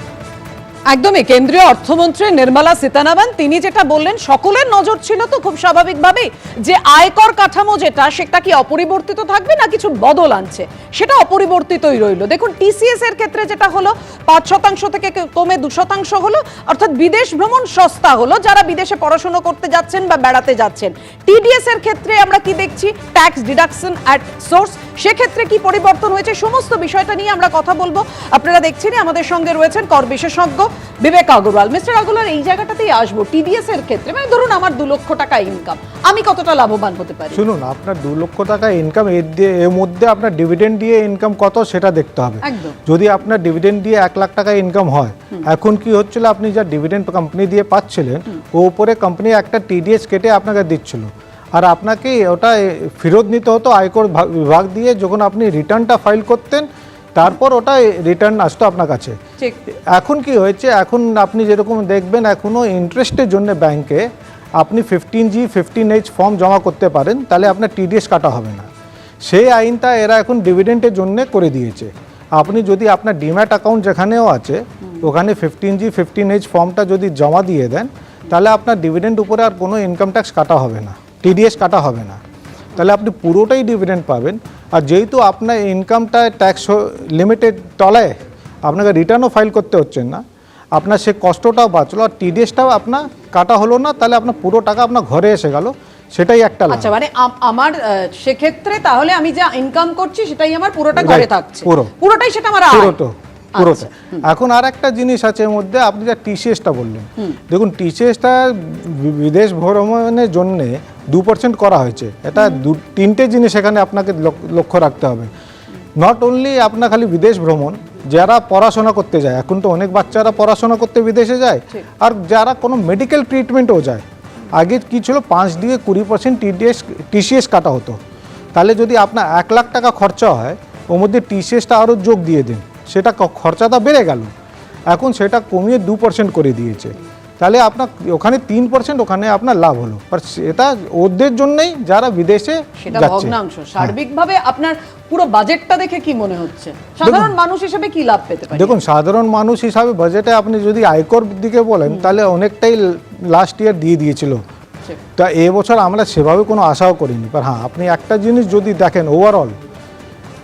একদমই কেন্দ্রীয় অর্থমন্ত্রী নির্মলা সীতারামন তিনি যেটা বললেন, সকলের নজর ছিল তো খুব স্বাভাবিকভাবেই যে আয়কর কাঠামো যেটা সেটা কি অপরিবর্তিত থাকবে না কিছু বদল আনছে, সেটা অপরিবর্তিতই রইল। দেখুন টিসিএস এর ক্ষেত্রে যেটা হলো 5% থেকে কমে 2% হলো, অর্থাৎ বিদেশ ভ্রমণ সস্তা হলো যারা বিদেশে পড়াশোনা করতে যাচ্ছেন বা বেড়াতে যাচ্ছেন। টিডিএস এর ক্ষেত্রে আমরা কি দেখছি, ট্যাক্স ডিডাকশন অ্যাট সোর্স, সেক্ষেত্রে কি পরিবর্তন হয়েছে, সমস্ত বিষয়টা নিয়ে আমরা কথা বলবো। আপনারা দেখছেন আমাদের সঙ্গে রয়েছেন কর বিশেষজ্ঞ বিবেক আগরওয়াল। মিস্টার আগরওয়াল, এই জায়গাটাতেই আসবো। টিডিএস এর ক্ষেত্রে মানে ধরুন আমার 2 লক্ষ টাকা ইনকাম, আমি কতটা লাভবান হতে পারি? শুনুন, আপনার 2 লক্ষ টাকা ইনকাম, এর মধ্যে আপনার ডিভিডেন্ড দিয়ে ইনকাম কত সেটা দেখতে হবে। যদি আপনার ডিভিডেন্ড দিয়ে 1 লাখ টাকা ইনকাম হয়, এখন কি হচ্ছিল, আপনি যা ডিভিডেন্ড কোম্পানি দিয়ে পাচ্ছিলেন ও উপরে কোম্পানি একটা টিডিএস কেটে আপনাকে দিচ্ছিল, আর আপনাকে ওটা ফেরত নিতে হতো আয়কর বিভাগ দিয়ে যখন আপনি রিটার্নটা ফাইল করতেন, তারপর ওটা রিটার্ন আসতো আপনার কাছে। এখন কি হয়েছে, এখন আপনি যেরকম দেখবেন এখনও ইন্টারেস্টের জন্য ব্যাংকে আপনি 15G 15H ফর্ম জমা করতে পারেন, তাহলে আপনার টিডিএস কাটা হবে না। সেই আইনটা এরা এখন ডিভিডেন্টের জন্য করে দিয়েছে। আপনি যদি আপনার ডিম্যাট অ্যাকাউন্ট যেখানেও আছে ওখানে 15G 15H ফর্মটা যদি জমা দিয়ে দেন, তাহলে আপনার ডিভিডেন্ড উপরে আর কোনো ইনকাম ট্যাক্স কাটা হবে না, টিডিএস কাটা হবে না, তাহলে আপনি পুরোটাই ডিভিডেন্ড পাবেন। আর যেহেতু আপনার ইনকামটা ট্যাক্স লিমিটেড তলায়, আপনাকে রিটার্নও ফাইল করতে হচ্ছে না, আপনার সে কষ্টটাও বাঁচলো আর টিডিএসটাও আপনার কাটা হলো না, তাহলে আপনার পুরো টাকা আপনার ঘরে এসে গেল, সেটাই একটা লাভ। আচ্ছা, মানে আমার সেক্ষেত্রে তাহলে আমি যা ইনকাম করছি সেটাই আমার পুরোটা ঘরে থাকছে, পুরোটাই সেটা আমার আয়। পুরোটা। এখন আর একটা জিনিস আছে এর মধ্যে, আপনি যা টিসিএসটা বললেন, দেখুন টিসিএসটা বিদেশ ভ্রমণের জন্য 2% করা হয়েছে। এটা 3টে জিনিস এখানে আপনাকে লক্ষ্য রাখতে হবে। নট অনলি আপনার খালি বিদেশ ভ্রমণ, যারা পড়াশোনা করতে যায়, এখন তো অনেক বাচ্চারা পড়াশোনা করতে বিদেশে যায়, আর যারা কোনো মেডিকেল ট্রিটমেন্টও যায়। আগে কি ছিল, 5 দিয়ে 20% টিসিএস কাটা হতো, তাহলে যদি আপনার 1 লাখ টাকা খরচা হয়, ওর মধ্যে টিসিএসটা আরও যোগ দিয়ে দিন, সেটা খরচাটা বেড়ে গেল। এখন সেটা কমিয়ে 2% করে দিয়েছে, তাহলে আপনার ওখানে 3%, ওখানে আপনার লাভ হলো। আর সেটা ওদের জন্যই যারা বিদেশে যাচ্ছে। সার্বিকভাবে আপনার পুরো বাজেটটা দেখে কি মনে হচ্ছে, সাধারণ মানুষ হিসেবে কি লাভ পেতে পারে? দেখুন, সাধারণ মানুষ হিসাবে বাজেটে আপনি যদি আয়কর দিকে বলেন, তাহলে অনেকটাই লাস্ট ইয়ার দিয়ে দিয়েছিল, তা এবছর আমরা সেভাবে কোনো আশাও করিনি। আর হ্যাঁ, আপনি একটা জিনিস যদি দেখেন, ওভারঅল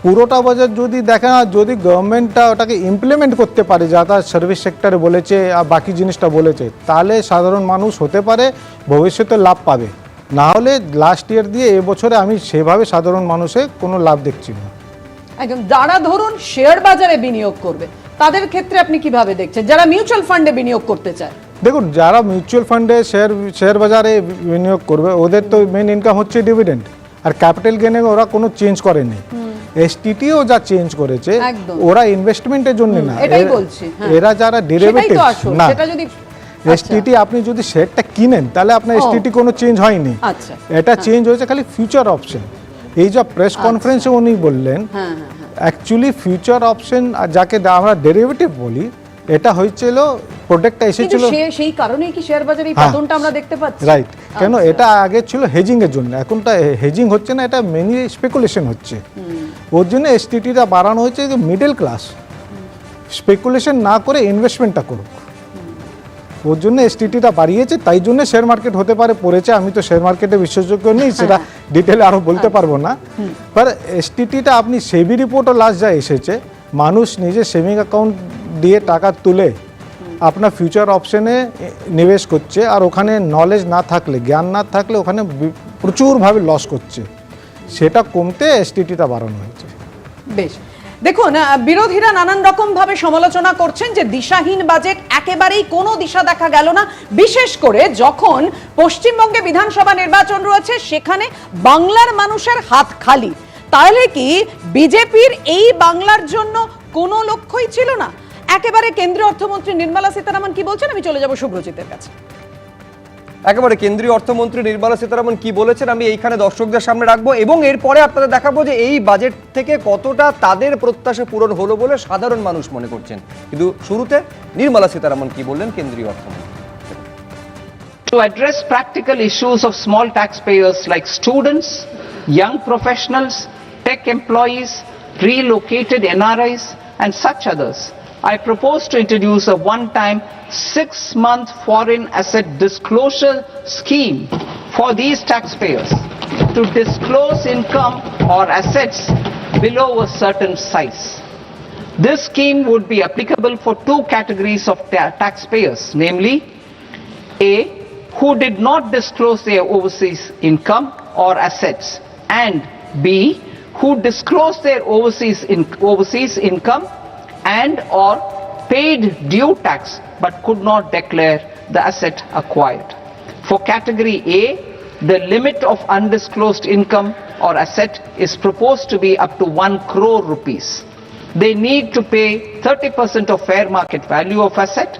পুরোটা বাজেট যদি দেখেন, আর যদি গভর্নমেন্টটা ওটাকে ইমপ্লিমেন্ট করতে পারে, যা তার সার্ভিস সেক্টরে বলেছে আর বাকি জিনিসটা বলেছে, তাহলে সাধারণ মানুষ হতে পারে ভবিষ্যতে লাভ পাবে। না হলে লাস্ট ইয়ার দিয়ে এবছরে আমি সেভাবে সাধারণ মানুষে কোনো লাভ দেখছি না। একদম। যারা ধরুন শেয়ার বাজারে বিনিয়োগ করবে, তাদের ক্ষেত্রে আপনি কিভাবে দেখছেন, যারা মিউচুয়াল ফান্ডে বিনিয়োগ করতে চায়? দেখুন, যারা মিউচুয়াল ফান্ডে শেয়ার বাজারে বিনিয়োগ করবে, ওদের তো মেন ইনকাম হচ্ছে ডিভিডেন্ড, আর ক্যাপিটাল গেনে ওরা কোনো চেঞ্জ করেনি। এসটিটিও যা চেঞ্জ করেছে, ওরা ইনভেস্টমেন্টের জন্য না, এরা যারা ডেরিভেটিভ না, এসটিটি আপনি যদি শেয়ারটা কিনেন তাহলে আপনার এসটিটি কোনো চেঞ্জ হয়নি, এটা চেঞ্জ হয়েছে খালি ফিউচার অপশন। এই যে প্রেস কনফারেন্সে উনি বললেন, অ্যাকচুয়ালি ফিউচার অপশন যাকে আমরা ডেরিভেটিভ বলি, এটা হয়েছিল প্রোডাক্টটা এসেছিল সেই কারণেই কি শেয়ার বাজারে এই পতনটা আমরা দেখতে পাচ্ছি, রাইট? কেন এটা আগে ছিল হেজিং এর জন্য, এখনটা হেজিং হচ্ছে না, এটা মেনলি স্পেকুলেশন হচ্ছে। ওর জন্য এসটিটিটা বাড়ানো হয়েছে যে মিডল ক্লাস স্পেকুলেশন না করে ইনভেস্টমেন্টটা করুক, ওর জন্য এসটিটিটা বাড়িয়েছে। তাই জন্য শেয়ার মার্কেট হতে পারে পড়েছে, আমি তো শেয়ার মার্কেটে বিশেষজ্ঞ নেই, সেটা ডিটেলে আরও বলতে পারবো না। বাট এসটিটিটা আপনি সেবি রিপোর্টও লাস্ট যা এসেছে, মানুষ নিজে সেভিং অ্যাকাউন্ট দিয়ে টাকা তুলে আপনার ফিউচার অপশনে নিবেশ করছে, আর ওখানে নলেজ না থাকলে, জ্ঞান না থাকলে ওখানে প্রচুরভাবে লস করছে, সেটা কমতে এসটিটিটা বাড়ানো হয়েছে। বেশ, দেখুন বিরোধীরা নানান রকম ভাবে সমালোচনা করছেন যে দিশাহীন বাজেট, একেবারেই কোনো দিশা দেখা গেল না, বিশেষ করে যখন পশ্চিমবঙ্গে বিধানসভা নির্বাচন রয়েছে, সেখানে বাংলার মানুষের হাত খালি। তাহলে কি বিজেপির এই বাংলার জন্য কোনো লক্ষ্যই ছিল না? একেবারে কেন্দ্রীয় অর্থমন্ত্রী নির্মলা সীতারামন কি বলছেন, আমি চলে যাব শুভ্রজিতের কাছে। একেবারে কেন্দ্রীয় অর্থমন্ত্রী নির্মলা সীতারামন কি বলেছেন আমি এইখানে দর্শকদের সামনে রাখবো, এবং এরপরে আপনাদের দেখাবো যে এই বাজেট থেকে কতটা তাদের প্রত্যাশা পূরণ হলো বলে সাধারণ মানুষ মনে করছেন। কিন্তু শুরুতে নির্মলা সীতারামন কি বললেন কেন্দ্রীয় অর্থমন্ত্রী। To address practical issues of small taxpayers like students, young professionals, tech employees, relocated NRIs, and such others, I propose to introduce a one-time 6-month foreign asset disclosure scheme for these taxpayers to disclose income or assets below a certain size. This scheme would be applicable for two categories of taxpayers, namely A, who did not disclose their overseas income or assets, and B, who disclosed their overseas income and or paid due tax but could not declare the asset acquired. For category A, the limit of undisclosed income or asset is proposed to be up to 1 crore rupees. They need to pay 30% of fair market value of asset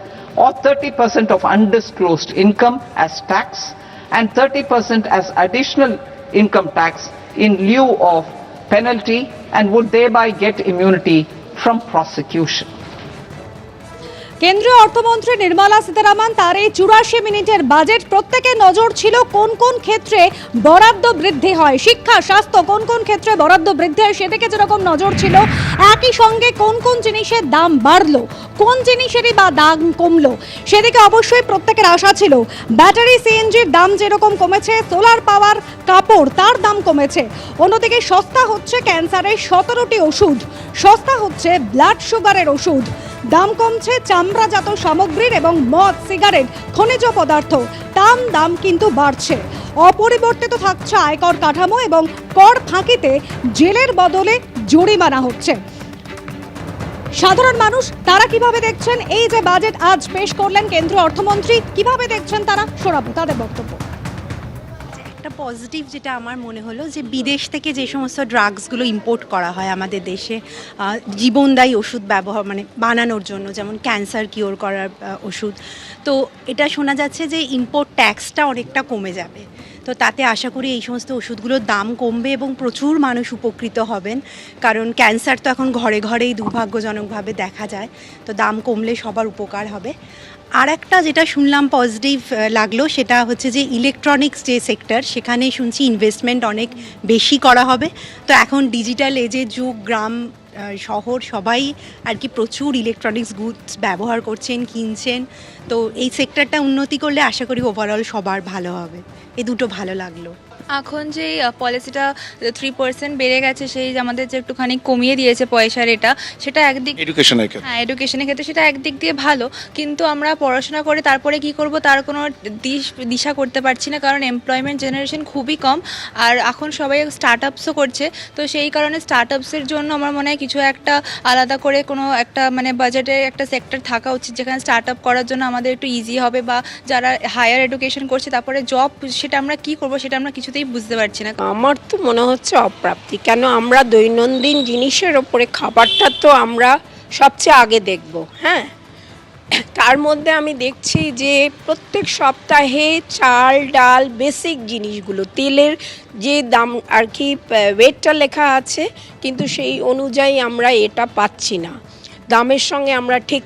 or 30% of undisclosed income as tax and 30% as additional income tax in lieu of penalty, and would thereby get immunity from prosecution. কেন্দ্রীয় অর্থমন্ত্রী নির্মলা সীতারামন তার এই 84 মিনিটের budget, প্রত্যেকের নজর ছিল কোন কোন ক্ষেত্রে বরাদ্দ বৃদ্ধি হয়, শিক্ষা স্বাস্থ্য কোন কোন ক্ষেত্রে বরাদ্দ বৃদ্ধি হয় সেদিকে যেরকম নজর ছিল, একই সঙ্গে কোন কোন জিনিসের দাম বাড়লো, কোন জিনিসেরই বা দাম কমলো সেদিকে অবশ্যই প্রত্যেকের আশা ছিল। ব্যাটারি সিএনজির দাম যেরকম কমেছে, সোলার পাওয়ার কাপড় তার দাম কমেছে, অন্যদিকে সস্তা হচ্ছে ক্যান্সারের 17টি ওষুধ, সস্তা হচ্ছে ব্লাড সুগারের ওষুধ, দাম কমছে চামড়াজাত সামগ্রীর এবং মদ সিগারেট খনিজ পদার্থ, দাম কিন্তু বাড়ছে। অপরিবর্তিত থাকছে আয়কর কাঠামো এবং কর ফাঁকিতে জেলের বদলে জরিমানা হচ্ছে। সাধারণ মানুষ তারা কিভাবে দেখছেন এই যে বাজেট আজ পেশ করলেন কেন্দ্রীয় অর্থমন্ত্রী, কিভাবে দেখছেন তারা, শোনাবো তাদের বক্তব্য। একটা পজিটিভ যেটা আমার মনে হলো যে বিদেশ থেকে যে সমস্ত ড্রাগসগুলো ইম্পোর্ট করা হয় আমাদের দেশে জীবনদায়ী ওষুধ ব্যবহার মানে বানানোর জন্য, যেমন ক্যান্সার কিওর করার ওষুধ, তো এটা শোনা যাচ্ছে যে ইম্পোর্ট ট্যাক্সটা অনেকটা কমে যাবে। তো তাতে আশা করি এই সমস্ত ওষুধগুলোর দাম কমবে এবং প্রচুর মানুষ উপকৃত হবেন, কারণ ক্যান্সার তো এখন ঘরে ঘরেই দুর্ভাগ্যজনকভাবে দেখা যায়, তো দাম কমলে সবার উপকার হবে। আর একটা যেটা শুনলাম পজিটিভ লাগলো সেটা হচ্ছে যে ইলেকট্রনিক্স যে সেক্টর, সেখানে শুনছি ইনভেস্টমেন্ট অনেক বেশি করা হবে। তো এখন ডিজিটাল এজের যুগ, গ্রাম শহর সবাই আর কি প্রচুর ইলেকট্রনিক্স গুডস ব্যবহার করছেন, কিনছেন, তো এই সেক্টরটা উন্নতি করলে আশা করি ওভারঅল সবার ভালো হবে। এই দুটো ভালো লাগলো। এখন যে পলিসিটা 3% বেড়ে গেছে, সেই আমাদের যে একটুখানি কমিয়ে দিয়েছে পয়সার, সেটা একদিক এডুকেশনের ক্ষেত্রে, হ্যাঁ এডুকেশনের ক্ষেত্রে সেটা একদিক দিয়ে ভালো, কিন্তু আমরা পড়াশোনা করে তারপরে কি করব তার কোনো দিশা করতে পারছি না, কারণ এমপ্লয়মেন্ট জেনারেশন খুবই কম, আর এখন সবাই স্টার্ট আপসও করছে। তো সেই কারণে স্টার্ট আপসের জন্য আমার মনে হয় কিছু একটা আলাদা করে কোনো একটা মানে বাজেটে একটা সেক্টর থাকা উচিত, যেখানে স্টার্ট আপ করার জন্য আমাদের একটু ইজি হবে, বা যারা হায়ার এডুকেশন করছে তারপরে জব, সেটা আমরা কি করব সেটা আমরা কিছুতেই বুঝতে পারছি না। আমার তো মনে হচ্ছে অপ্রাপ্তি, কেন আমরা দৈনন্দিন জিনিসের ওপরে খাবারটা তো আমরা সবচেয়ে আগে দেখব, হ্যাঁ, তার মধ্যে আমি দেখছি যে প্রত্যেক সপ্তাহে চাল ডাল বেসিক জিনিসগুলো, তেলের যে দাম আর কি ওয়েটটা লেখা আছে, কিন্তু সেই অনুযায়ী আমরা এটা পাচ্ছি না, দামের সঙ্গে আমরা ঠিক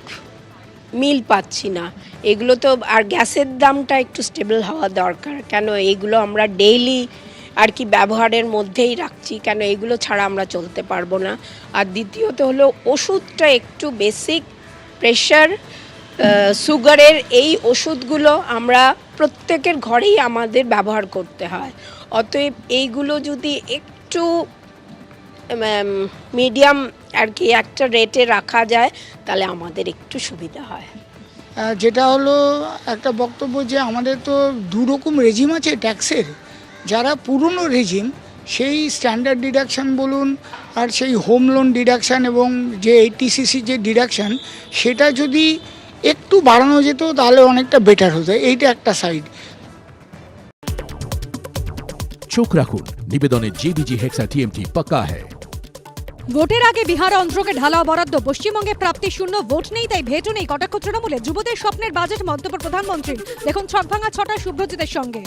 মিল পাচ্ছি না এগুলো তো। আর গ্যাসের দামটা একটু স্টেবল হওয়া দরকার, কেন এইগুলো আমরা ডেইলি আর কি ব্যবহারের মধ্যেই রাখছি, কেন এগুলো ছাড়া আমরা চলতে পারবো না। আর দ্বিতীয়ত হলো ওষুধটা একটু বেসিক, প্রেশার সুগারের এই ওষুধগুলো আমরা প্রত্যেকের ঘরেই আমাদের ব্যবহার করতে হয়, অতএব এইগুলো যদি একটু মিডিয়াম আর কি একটা রেটে রাখা যায় তাহলে আমাদের একটু সুবিধা হয়। যেটা হলো একটা বক্তব্য যে আমাদের তো দুরকম রেজিম আছে ট্যাক্সের, যারা পুরনো রেজিম সেই স্ট্যান্ডার্ড ডিডাকশান বলুন আর সেই হোম লোন ডিডাকশান এবং যে 80cc যে ডিডাকশান, সেটা যদি একটু বাড়ানো যেত তাহলে অনেকটা বেটার হতো, এইটা একটা সাইড। চোখ রাখুন, নিবেদনে জেবিজি হেক্সা টিএমটি পাক্কা হ্যায়। ভোটের আগে বিহার অন্ধ্রকে ঢালাও বরাদ্দ, পশ্চিমবঙ্গে প্রাপ্তি শূন্য, ভোট নেই তাই ভেটও নেই, কটাক্ষ তৃণমূলে। যুবদের স্বপ্নের বাজেট, মন্তব্য প্রধানমন্ত্রীর। দেখুন ছকভাঙা 6টায় শুভ্রজিতের সঙ্গে।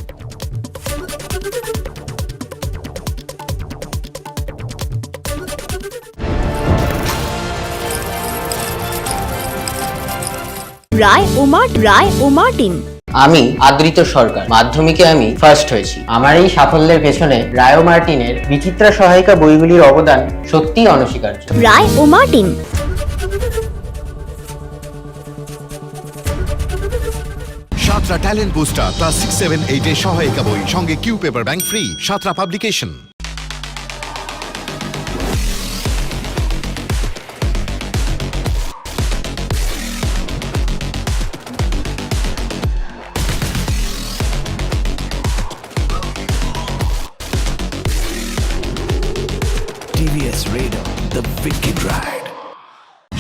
রায় ও মার্টিন। আমি আদৃত সরকার, মাধ্যমিকে আমি ফার্স্ট হয়েছি। আমার এই সাফল্যের পেছনে রায় ও মার্টিনের বিচিত্রা সহায়িকা বইগুলির অবদান সত্যিই অনস্বীকার্য। রায় ও Martin. Santra talent booster class 6, 7, 8 এর সহায়িকা বই, সঙ্গে Q paper bank free. Santra publication.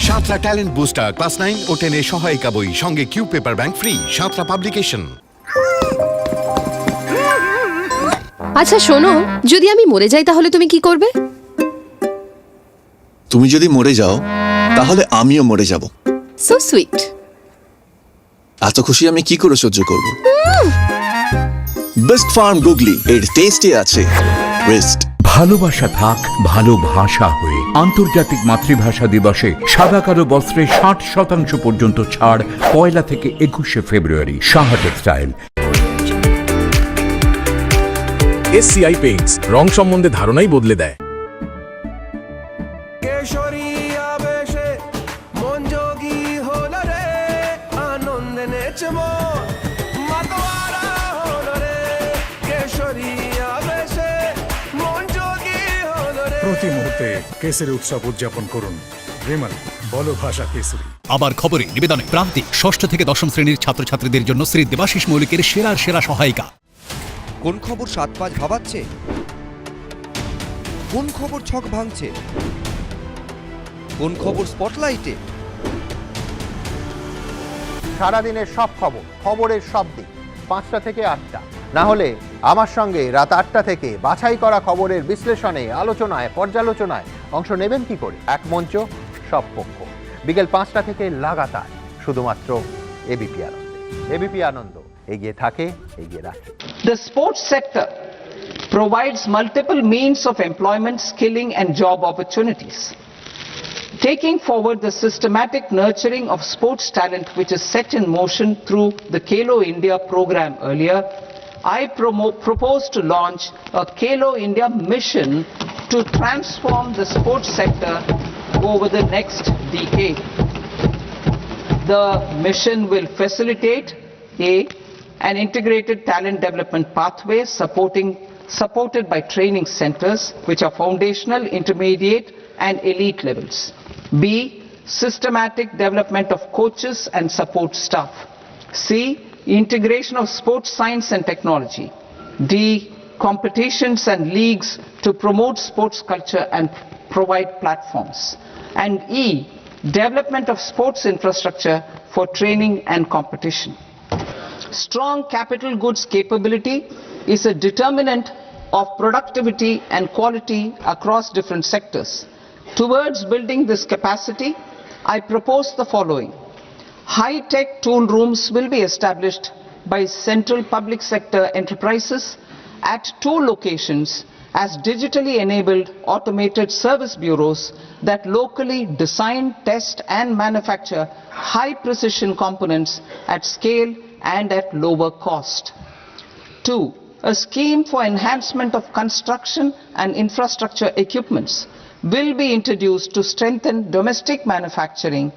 সাতরা ট্যালেন্ট বুস্টার ক্লাস 9 ও 10 এর সহায়িকা বই, সঙ্গে Q paper bank free. Santra publication. আচ্ছা শোনো, যদি আমি মরে যাই তাহলে তুমি কি করবে? তুমি যদি মরে যাও তাহলে আমিও মরে যাব। So sweet. এত খুশি আমি কি করে সহ্য করব? বেস্ট ফার্ম গুগলি, এর টেস্টে আছে রেস্ট। ভালোবাসা থাক ভালোভাষা হয়ে। আন্তর্জাতিক মাতৃভাষা দিবসে সাদা কালো বস্ত্রে 60% পর্যন্ত ছাড় 1 থেকে 21 ফেব্রুয়ারি। সাহা টেক্সটাইল। SCI পেইন্টস, রং সম্বন্ধে ধারণাই বদলে দেয়। প্রতি মুহূর্তে কেসরি উৎসব উদযাপন করুন। রিমাল, বলো ভাষা কেসরি। আবার খবরে নিবেদনে প্রান্তিক 6ষ্ঠ থেকে দশম শ্রেণীর ছাত্রছাত্রীদের জন্য শ্রী দেবাশিস মৌলিকের সেরা সহায়িকা। কোন খবর 7-5 ভাবাচ্ছে? কোন খবর ছক ভাঙছে? কোন খবর স্পটলাইটে? সারাদিনের সব খবর, খবরের সব দিক 5টা থেকে 8টা, না হলে আমার সঙ্গে রাত 8টা থেকে বাছাই করা খবরের বিশ্লেষণে, আলোচনায়, পর্যালোচনায় অংশ নেবেন কি করে? এক মঞ্চ, সব পক্ষ। বিকেল 5টা থেকে লাগাতার, শুধুমাত্র এবিপি আনন্দে। এবিপি আনন্দ, এগিয়ে থাকে, এগিয়ে রাখে। The sports sector provides multiple means of employment, skilling and job opportunities. Taking forward the systematic nurturing of sports talent which is set in motion through the Khelo India program earlier, I propose to launch a Khelo India mission to transform the sports sector over the next decade. The mission will facilitate an integrated talent development pathway supported by training centers which are foundational, intermediate and elite levels. B, systematic development of coaches and support staff. C, integration of sports science and technology. D, competitions and leagues to promote sports culture and provide platforms. And E, development of sports infrastructure for training and competition. Strong capital goods capability is a determinant of productivity and quality across different sectors. Towards building this capacity, I propose the following. High-tech tool rooms will be established by central public sector enterprises at 2 locations as digitally enabled automated service bureaus that locally design, test and manufacture high-precision components at scale and at lower cost. 2. A scheme for enhancement of construction and infrastructure equipments will be introduced to strengthen domestic manufacturing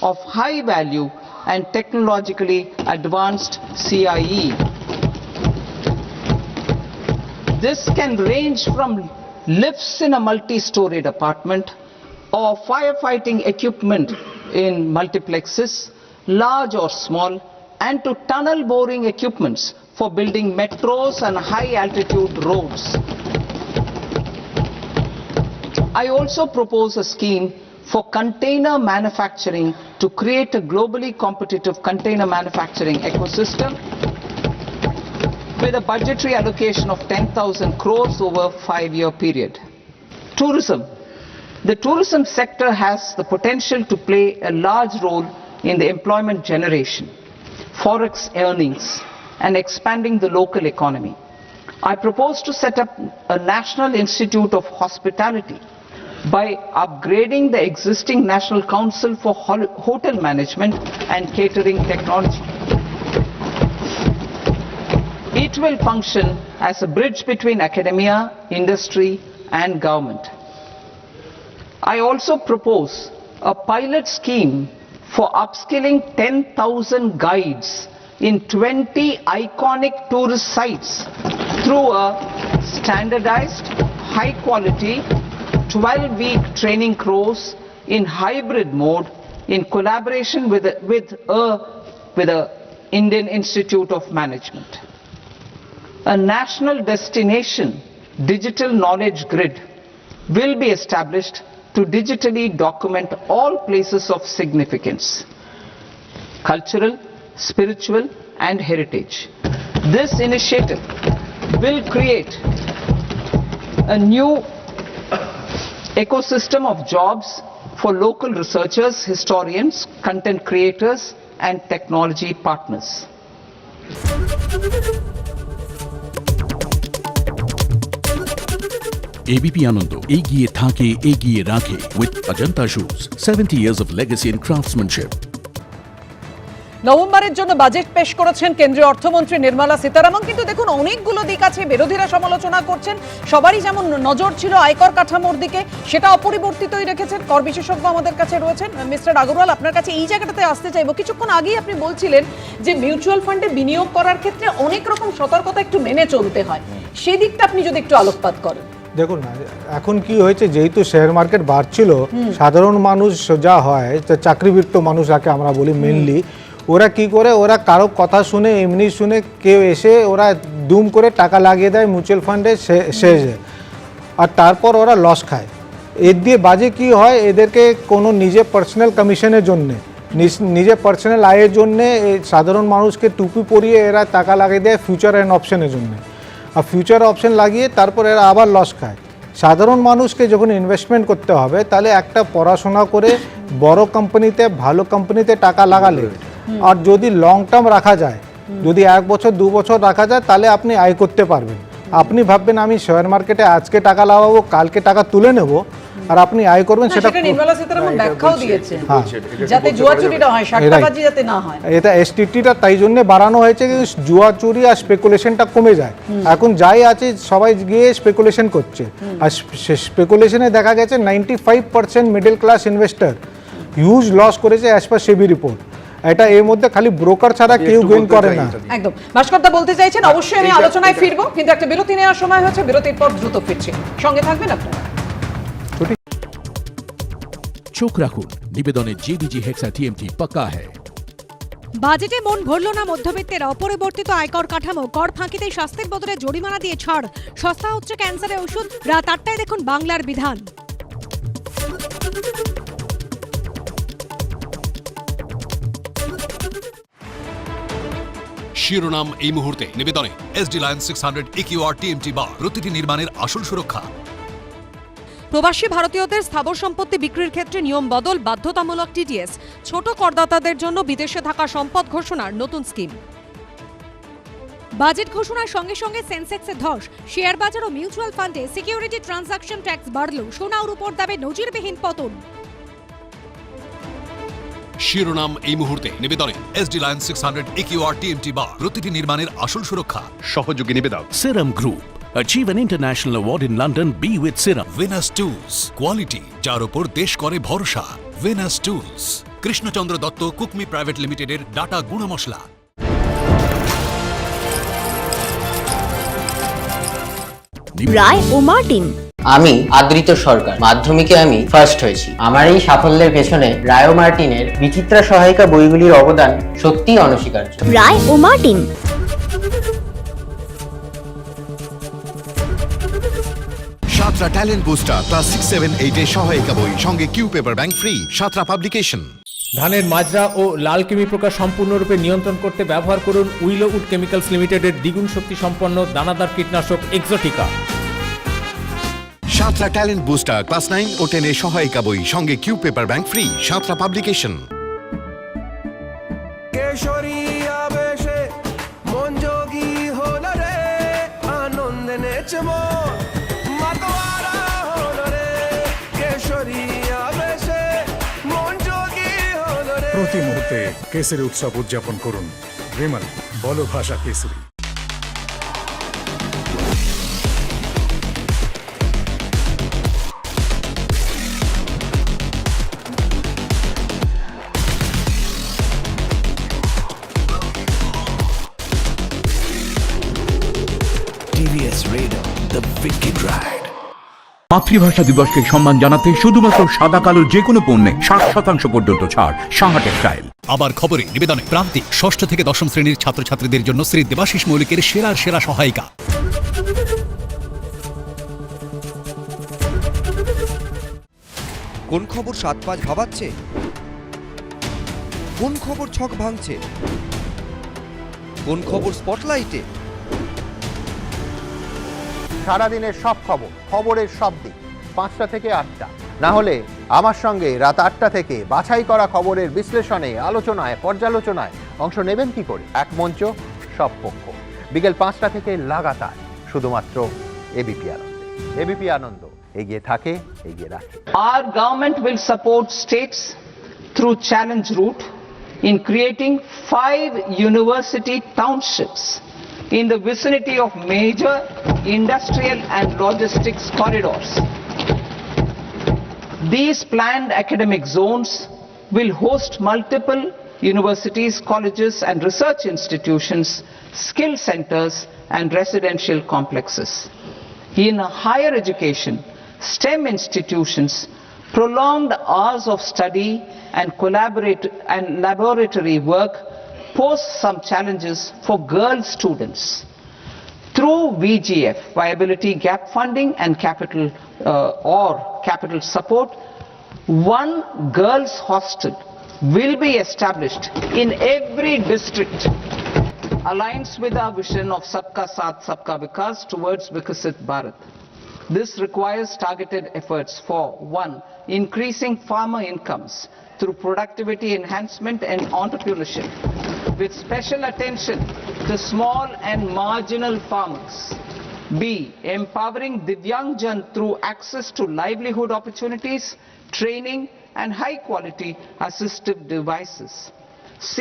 of high value and technologically advanced CIE. This can range from lifts in a multi-storied apartment or firefighting equipment in multiplexes, large or small, and to tunnel boring equipments for building metros and high altitude roads. I also propose a scheme for container manufacturing to create a globally competitive container manufacturing ecosystem with a budgetary allocation of 10,000 crores over a 5-year period. Tourism. The tourism sector has the potential to play a large role in the employment generation, forex earnings, and expanding the local economy. I propose to set up a National Institute of Hospitality by upgrading the existing National Council for Hotel Management and Catering Technology. It will function as a bridge between academia, industry, and government. I also propose a pilot scheme for upskilling 10,000 guides in 20 iconic tourist sites through a standardized, high-quality, 12-week training course in hybrid mode in collaboration with the Indian Institute of Management. A national destination digital knowledge grid will be established to digitally document all places of significance, cultural, spiritual, and heritage. This initiative will create a new ecosystem of jobs for local researchers, historians, content creators, and technology partners. ABP Ananda এগিয়ে থাকে এগিয়ে রাখে with Ajanta Shoes 70 years of legacy in craftsmanship. নভেম্বরের জন্য budget পেশ করেছেন কেন্দ্রীয় অর্থমন্ত্রী নির্মলা সীতারামন, কিন্তু দেখুন অনেকগুলো দিক আছে, বিরোধীরা সমালোচনা করছেন। সবারই যেমন নজর ছিল আয়কর কাঠামোর দিকে, সেটা অপরিবর্তিতই রেখেছেন। কর বিশেষজ্ঞ আমাদের কাছে রয়েছেন। মিস্টার আগরওয়াল, আপনার কাছে এই জায়গাটাতে আসতে চাইবো। কিছুক্ষণ আগেই আপনি বলছিলেন যে মিউচুয়াল ফান্ডে বিনিয়োগ করার ক্ষেত্রে অনেক রকম সতর্কতা একটু মেনে চলতে হয়, সেই দিকটা আপনি যদি একটু আলোকপাত করেন। দেখুন না, এখন কি হয়েছে, যেহেতু শেয়ার মার্কেট বাড়ছিল, সাধারণ মানুষ যা হয়, চাকরিবৃত্ত মানুষ যাকে আমরা বলি মেনলি, ওরা কি করে, ওরা কারো কথা শুনে এমনি শুনে কেউ এসে ওরা দুম করে টাকা লাগিয়ে দেয় মিউচুয়াল ফান্ডে শেষে, আর তারপর ওরা লস খায়। এর দিয়ে বাজে কি হয়, এদেরকে কোনো নিজে পার্সোনাল কমিশনের জন্যে, নিজে পার্সোনাল আয়ের জন্যে সাধারণ মানুষকে টুপি পরিয়ে এরা টাকা লাগিয়ে দেয় ফিউচার অ্যান্ড অপশনের জন্য, আর ফিউচার অপশন লাগিয়ে তারপর এরা আবার লস খায়। সাধারণ মানুষকে যখন ইনভেস্টমেন্ট করতে হবে, তাহলে একটা পড়াশোনা করে বড় কোম্পানিতে, ভালো কোম্পানিতে টাকা লাগালে, আর যদি লং টার্ম রাখা যায়, যদি 1 বছর 2 বছর রাখা যায়, তাহলে আপনি আয় করতে পারবেন। আপনি ভাববেন আমি শেয়ার মার্কেটে আজকে টাকা লাগাবো, কালকে টাকা তুলে নেব, আর আপনি আয় করবেন, সেটা নির্মলা সীতারামন ব্যাখ্যাও দিয়েছেন, যাতে জুয়া চুরিটা হয়, সাট্টাবাজি যাতে না হয়। এটা এসটিটিটা তাই জন্য বাড়ানো হয়েছে যে জুয়া চুরি আর স্পেকুলেশনটা কমে যায়। এখন যাই আছে সবাই গিয়ে স্পেকুলেশন করছে, আর স্পেকুলেশনে দেখা গেছে 95% middle class investor huge loss করেছে অ্যাজ পার সেবি রিপোর্ট। এটা এর মধ্যে খালি ব্রোকার ছাড়া কেউ গেইন করে না। একদম ভাস্করদা বলতে চাইছেন, অবশ্যই আমি আলোচনায় ফিরবো, কিন্তু একটা বিরতি নেওয়ার সময় হচ্ছে, বিরতির পর দ্রুত ফিরছি, সঙ্গে থাকবেন আপনারা। চোখ রাখুন, নিবেদনে জেবিজি হেক্সা টিএমটি পাক্কা হ্যায়। বাজেটে মন ভরল না মধ্যবিত্তের। অপরিবর্তিত আয়কর কাঠামো, কর ফাঁকিতে শাস্তির বদলে জরিমানা দিয়ে ছাড়, সস্তা হচ্ছে ক্যান্সারের ওষুধ। রাত 8টায় দেখুন বাংলার বিধান। শিরোনাম এই মুহূর্তে, নিবেদনে SD line 600 EQR TMT bar, প্রতিটি নির্মাণের আসল সুরক্ষা। প্রবাসী ভারতীয়দের স্থাবর সম্পত্তি বিক্রির ক্ষেত্রে নিয়ম বদল, বাধ্যতামূলক টিডিএস, ছোট করদাতাদের জন্য বিদেশে থাকা সম্পদ ঘোষণার নতুন স্কিম। বাজেট ঘোষণার সঙ্গে সঙ্গে সেন্সেক্সে ধস, শেয়ার বাজার ও মিউচুয়াল ফান্ডে সিকিউরিটি ট্রানজাকশন ট্যাক্স বাড়ল, সোনার উপর দামে নজিরবিহীন পতন। শিরোনাম এই মুহূর্তে, নিবেদনে SD line 600 EQR TMT bar, প্রতিটি নির্মাণের আসল সুরক্ষা। সহযোগী নিবেদক Serum Group. Achieve an international award in London. Be with Serum. Venus Tools, quality যার উপর দেশ করে ভরসা। Venus Tools, Krishnachandra Dutta Kukmi private লিমিটেডের ডাটা গুণমশলা। রায় ও মার্টিন। আমি আদৃত সরকার, মাধ্যমিকে আমি ফার্স্ট হয়েছি। আমার এই সাফল্যের পেছনে রায় ও মার্টিনের বিচিত্রা সহায়িকা বইগুলির অবদান সত্যিই অনস্বীকার্য। রায় ও Martin. Santra talent booster class 6, 7, 8 সহায়িকা বই, সঙ্গে Q paper bank free. Santra publication. ধানের মাজরা ও লাল কৃমি পোকা সম্পূর্ণরূপে নিয়ন্ত্রণ করতে ব্যবহার করুন উইলো উড কেমিক্যালস লিমিটেডের দ্বিগুণ শক্তি সম্পন্ন দানাদার কীটনাশক Exotica. Santra talent booster class 9 ও 10 এর সহায়িকা বই সঙ্গে Q paper bank free Santra publication. Keshari আবেশে মন যোগী হলো রে, আনন্দে নেচে মন মাতোয়ারা হলো রে। কেশরী আবেশে মন যোগী হলো রে। প্রতি মুহূর্তে কেসরি উৎসব উদযাপন করুন। রিমাল বলো ভাষা কেসরি। মাতৃভাষা দিবসকে সম্মান জানাতে শুধুমাত্র সাদা কালো যে কোনো পণ্যে 60% পর্যন্ত ছাড়। সাহা টেক্সটাইল। আবার খবরে নিবেদনে প্রান্তিক 6ষ্ঠ থেকে 10ম শ্রেণীর ছাত্রছাত্রীদের জন্য শ্রী দেবাশিস মৌলিকের সেরা সহায়িকা। কোন খবর 7-5 ভাবাচ্ছে, কোন খবর ছক ভাঙছে, কোন খবর স্পটলাইটে। সারাদিনের সব খবর, খবরের সব দিক 5টা থেকে 8টা, না হলে আমার সঙ্গে রাত 8টা থেকে বাছাই করা খবরের বিশ্লেষণে, আলোচনায়, পর্যালোচনায় অংশ নেবেন কি করে? এক মঞ্চ, সব পক্ষ, বিকেল 5টা থেকে লাগাতার, শুধুমাত্র এবিপি আনন্দে। এবিপি আনন্দ এগিয়ে থাকে, এগিয়ে রাখে। Our government will support states through challenge route in creating 5 university townships in the vicinity of major industrial and logistics corridors. These planned academic zones will host multiple universities, colleges and research institutions, skill centers and residential complexes. In higher education, STEM institutions, prolonged hours of study and laboratory work pose some challenges for girl students. Through VGF, viability gap funding and capital support, one girls hostel will be established in every district, aligns with our vision of Sabka Saath Sabka Vikas towards Vikasit Bharat. This requires targeted efforts for 1. Increasing farmer incomes through productivity enhancement and entrepreneurship, with special attention to small and marginal farmers. B. Empowering Divyangjan through access to livelihood opportunities, training and high quality assistive devices. C.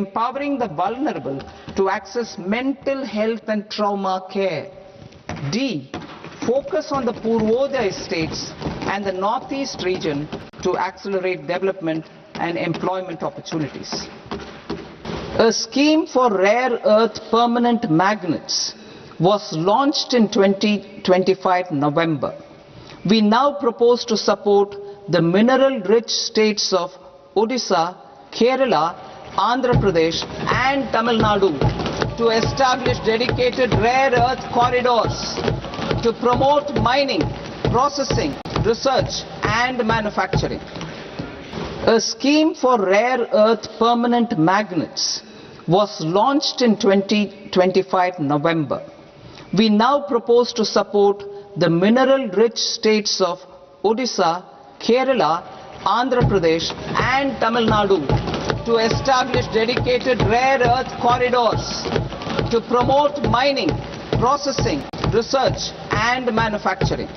Empowering the vulnerable to access mental health and trauma care. D. Focus on the Purvodaya states and the Northeast region to accelerate development and employment opportunities. A scheme for rare earth permanent magnets was launched in 2025 November. We now propose to support the mineral-rich states of Odisha, Kerala, Andhra Pradesh and Tamil Nadu to establish dedicated rare earth corridors to promote mining, processing, research and manufacturing. A scheme for rare earth permanent magnets was launched in 2025 November. We now propose to support the mineral-rich states of Odisha, Kerala, Andhra Pradesh and Tamil Nadu to establish dedicated rare earth corridors to promote mining, processing, research and manufacturing.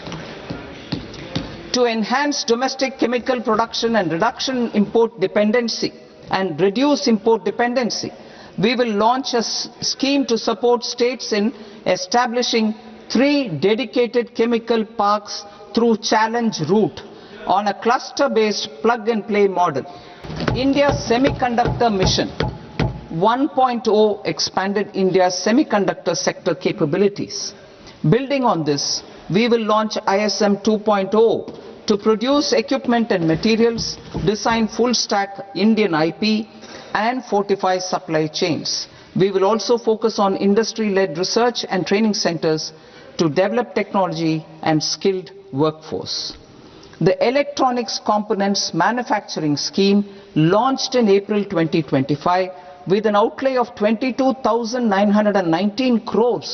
To enhance domestic chemical production and reduction import dependency and reduce import dependency, we will launch a scheme to support states in establishing 3 dedicated chemical parks through challenge route on a cluster-based plug-and-play model. India's semiconductor mission 1.0 expanded India's semiconductor sector capabilities. Building on this, we will launch ISM 2.0 to produce equipment and materials, design full-stack Indian IP, and fortify supply chains. We will also focus on industry-led research and training centers to develop technology and skilled workforce. The electronics components manufacturing scheme launched in April 2025 with an outlay of 22,919 crores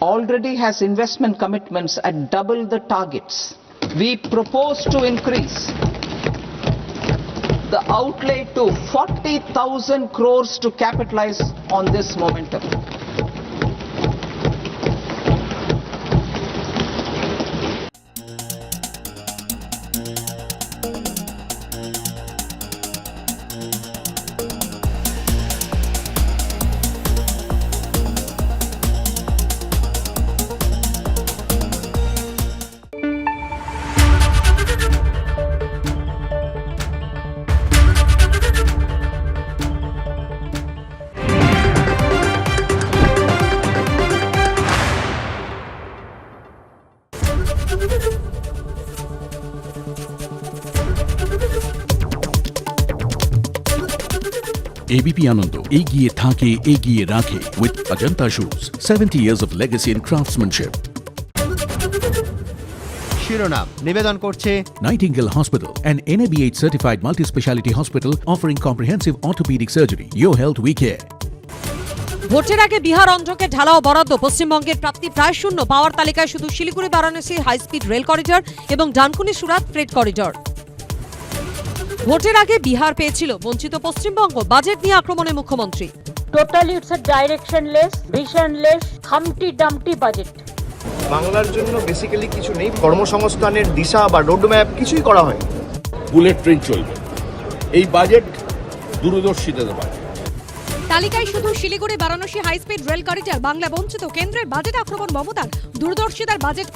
already has investment commitments at double the targets. We propose to increase the outlay to 40,000 crores to capitalize on this momentum. ABP Ananda এগিয়ে থাকে এগিয়ে রাখে with Ajanta Shoes 70 years of legacy in craftsmanship. শিরোনাম নিবেদন করছে Nightingale Hospital, an NABH certified multi-speciality hospital offering comprehensive orthopedic surgery. Your health we care. ভোটের আগে বিহার অন্ধ্রকে ঢালাও বরাদ্দ, পশ্চিমবঙ্গের প্রাপ্তি প্রায় শূন্য। পাওয়ার তালিকায় শুধু Siliguri Varanasi high speed rail corridor এবং ডানকুনি সুরাত ফ্রেট করিডর। ভোটের আগে বিহার পেয়েছিল, বঞ্চিত পশ্চিমবঙ্গ। বাজেট নিয়ে আক্রমণে মুখ্যমন্ত্রী। Totally it's a directionless, visionless, Humpty Dumpty budget. বাংলার জন্য বেসিক্যালি কিছু নেই, কর্মসংস্থানের দিশা বা রোড ম্যাপ কিছুই করা হয়। বুলেট ট্রেন চলবে, এই বাজেট দূরদর্শিতার বাজেট। তালিকায় শুধু Siliguri Varanasi high speed rail corridor. Bangla বঞ্চিত, কেন্দ্রের বাজেট আক্রমণ মমতার। দূরদর্শিতার বাজেট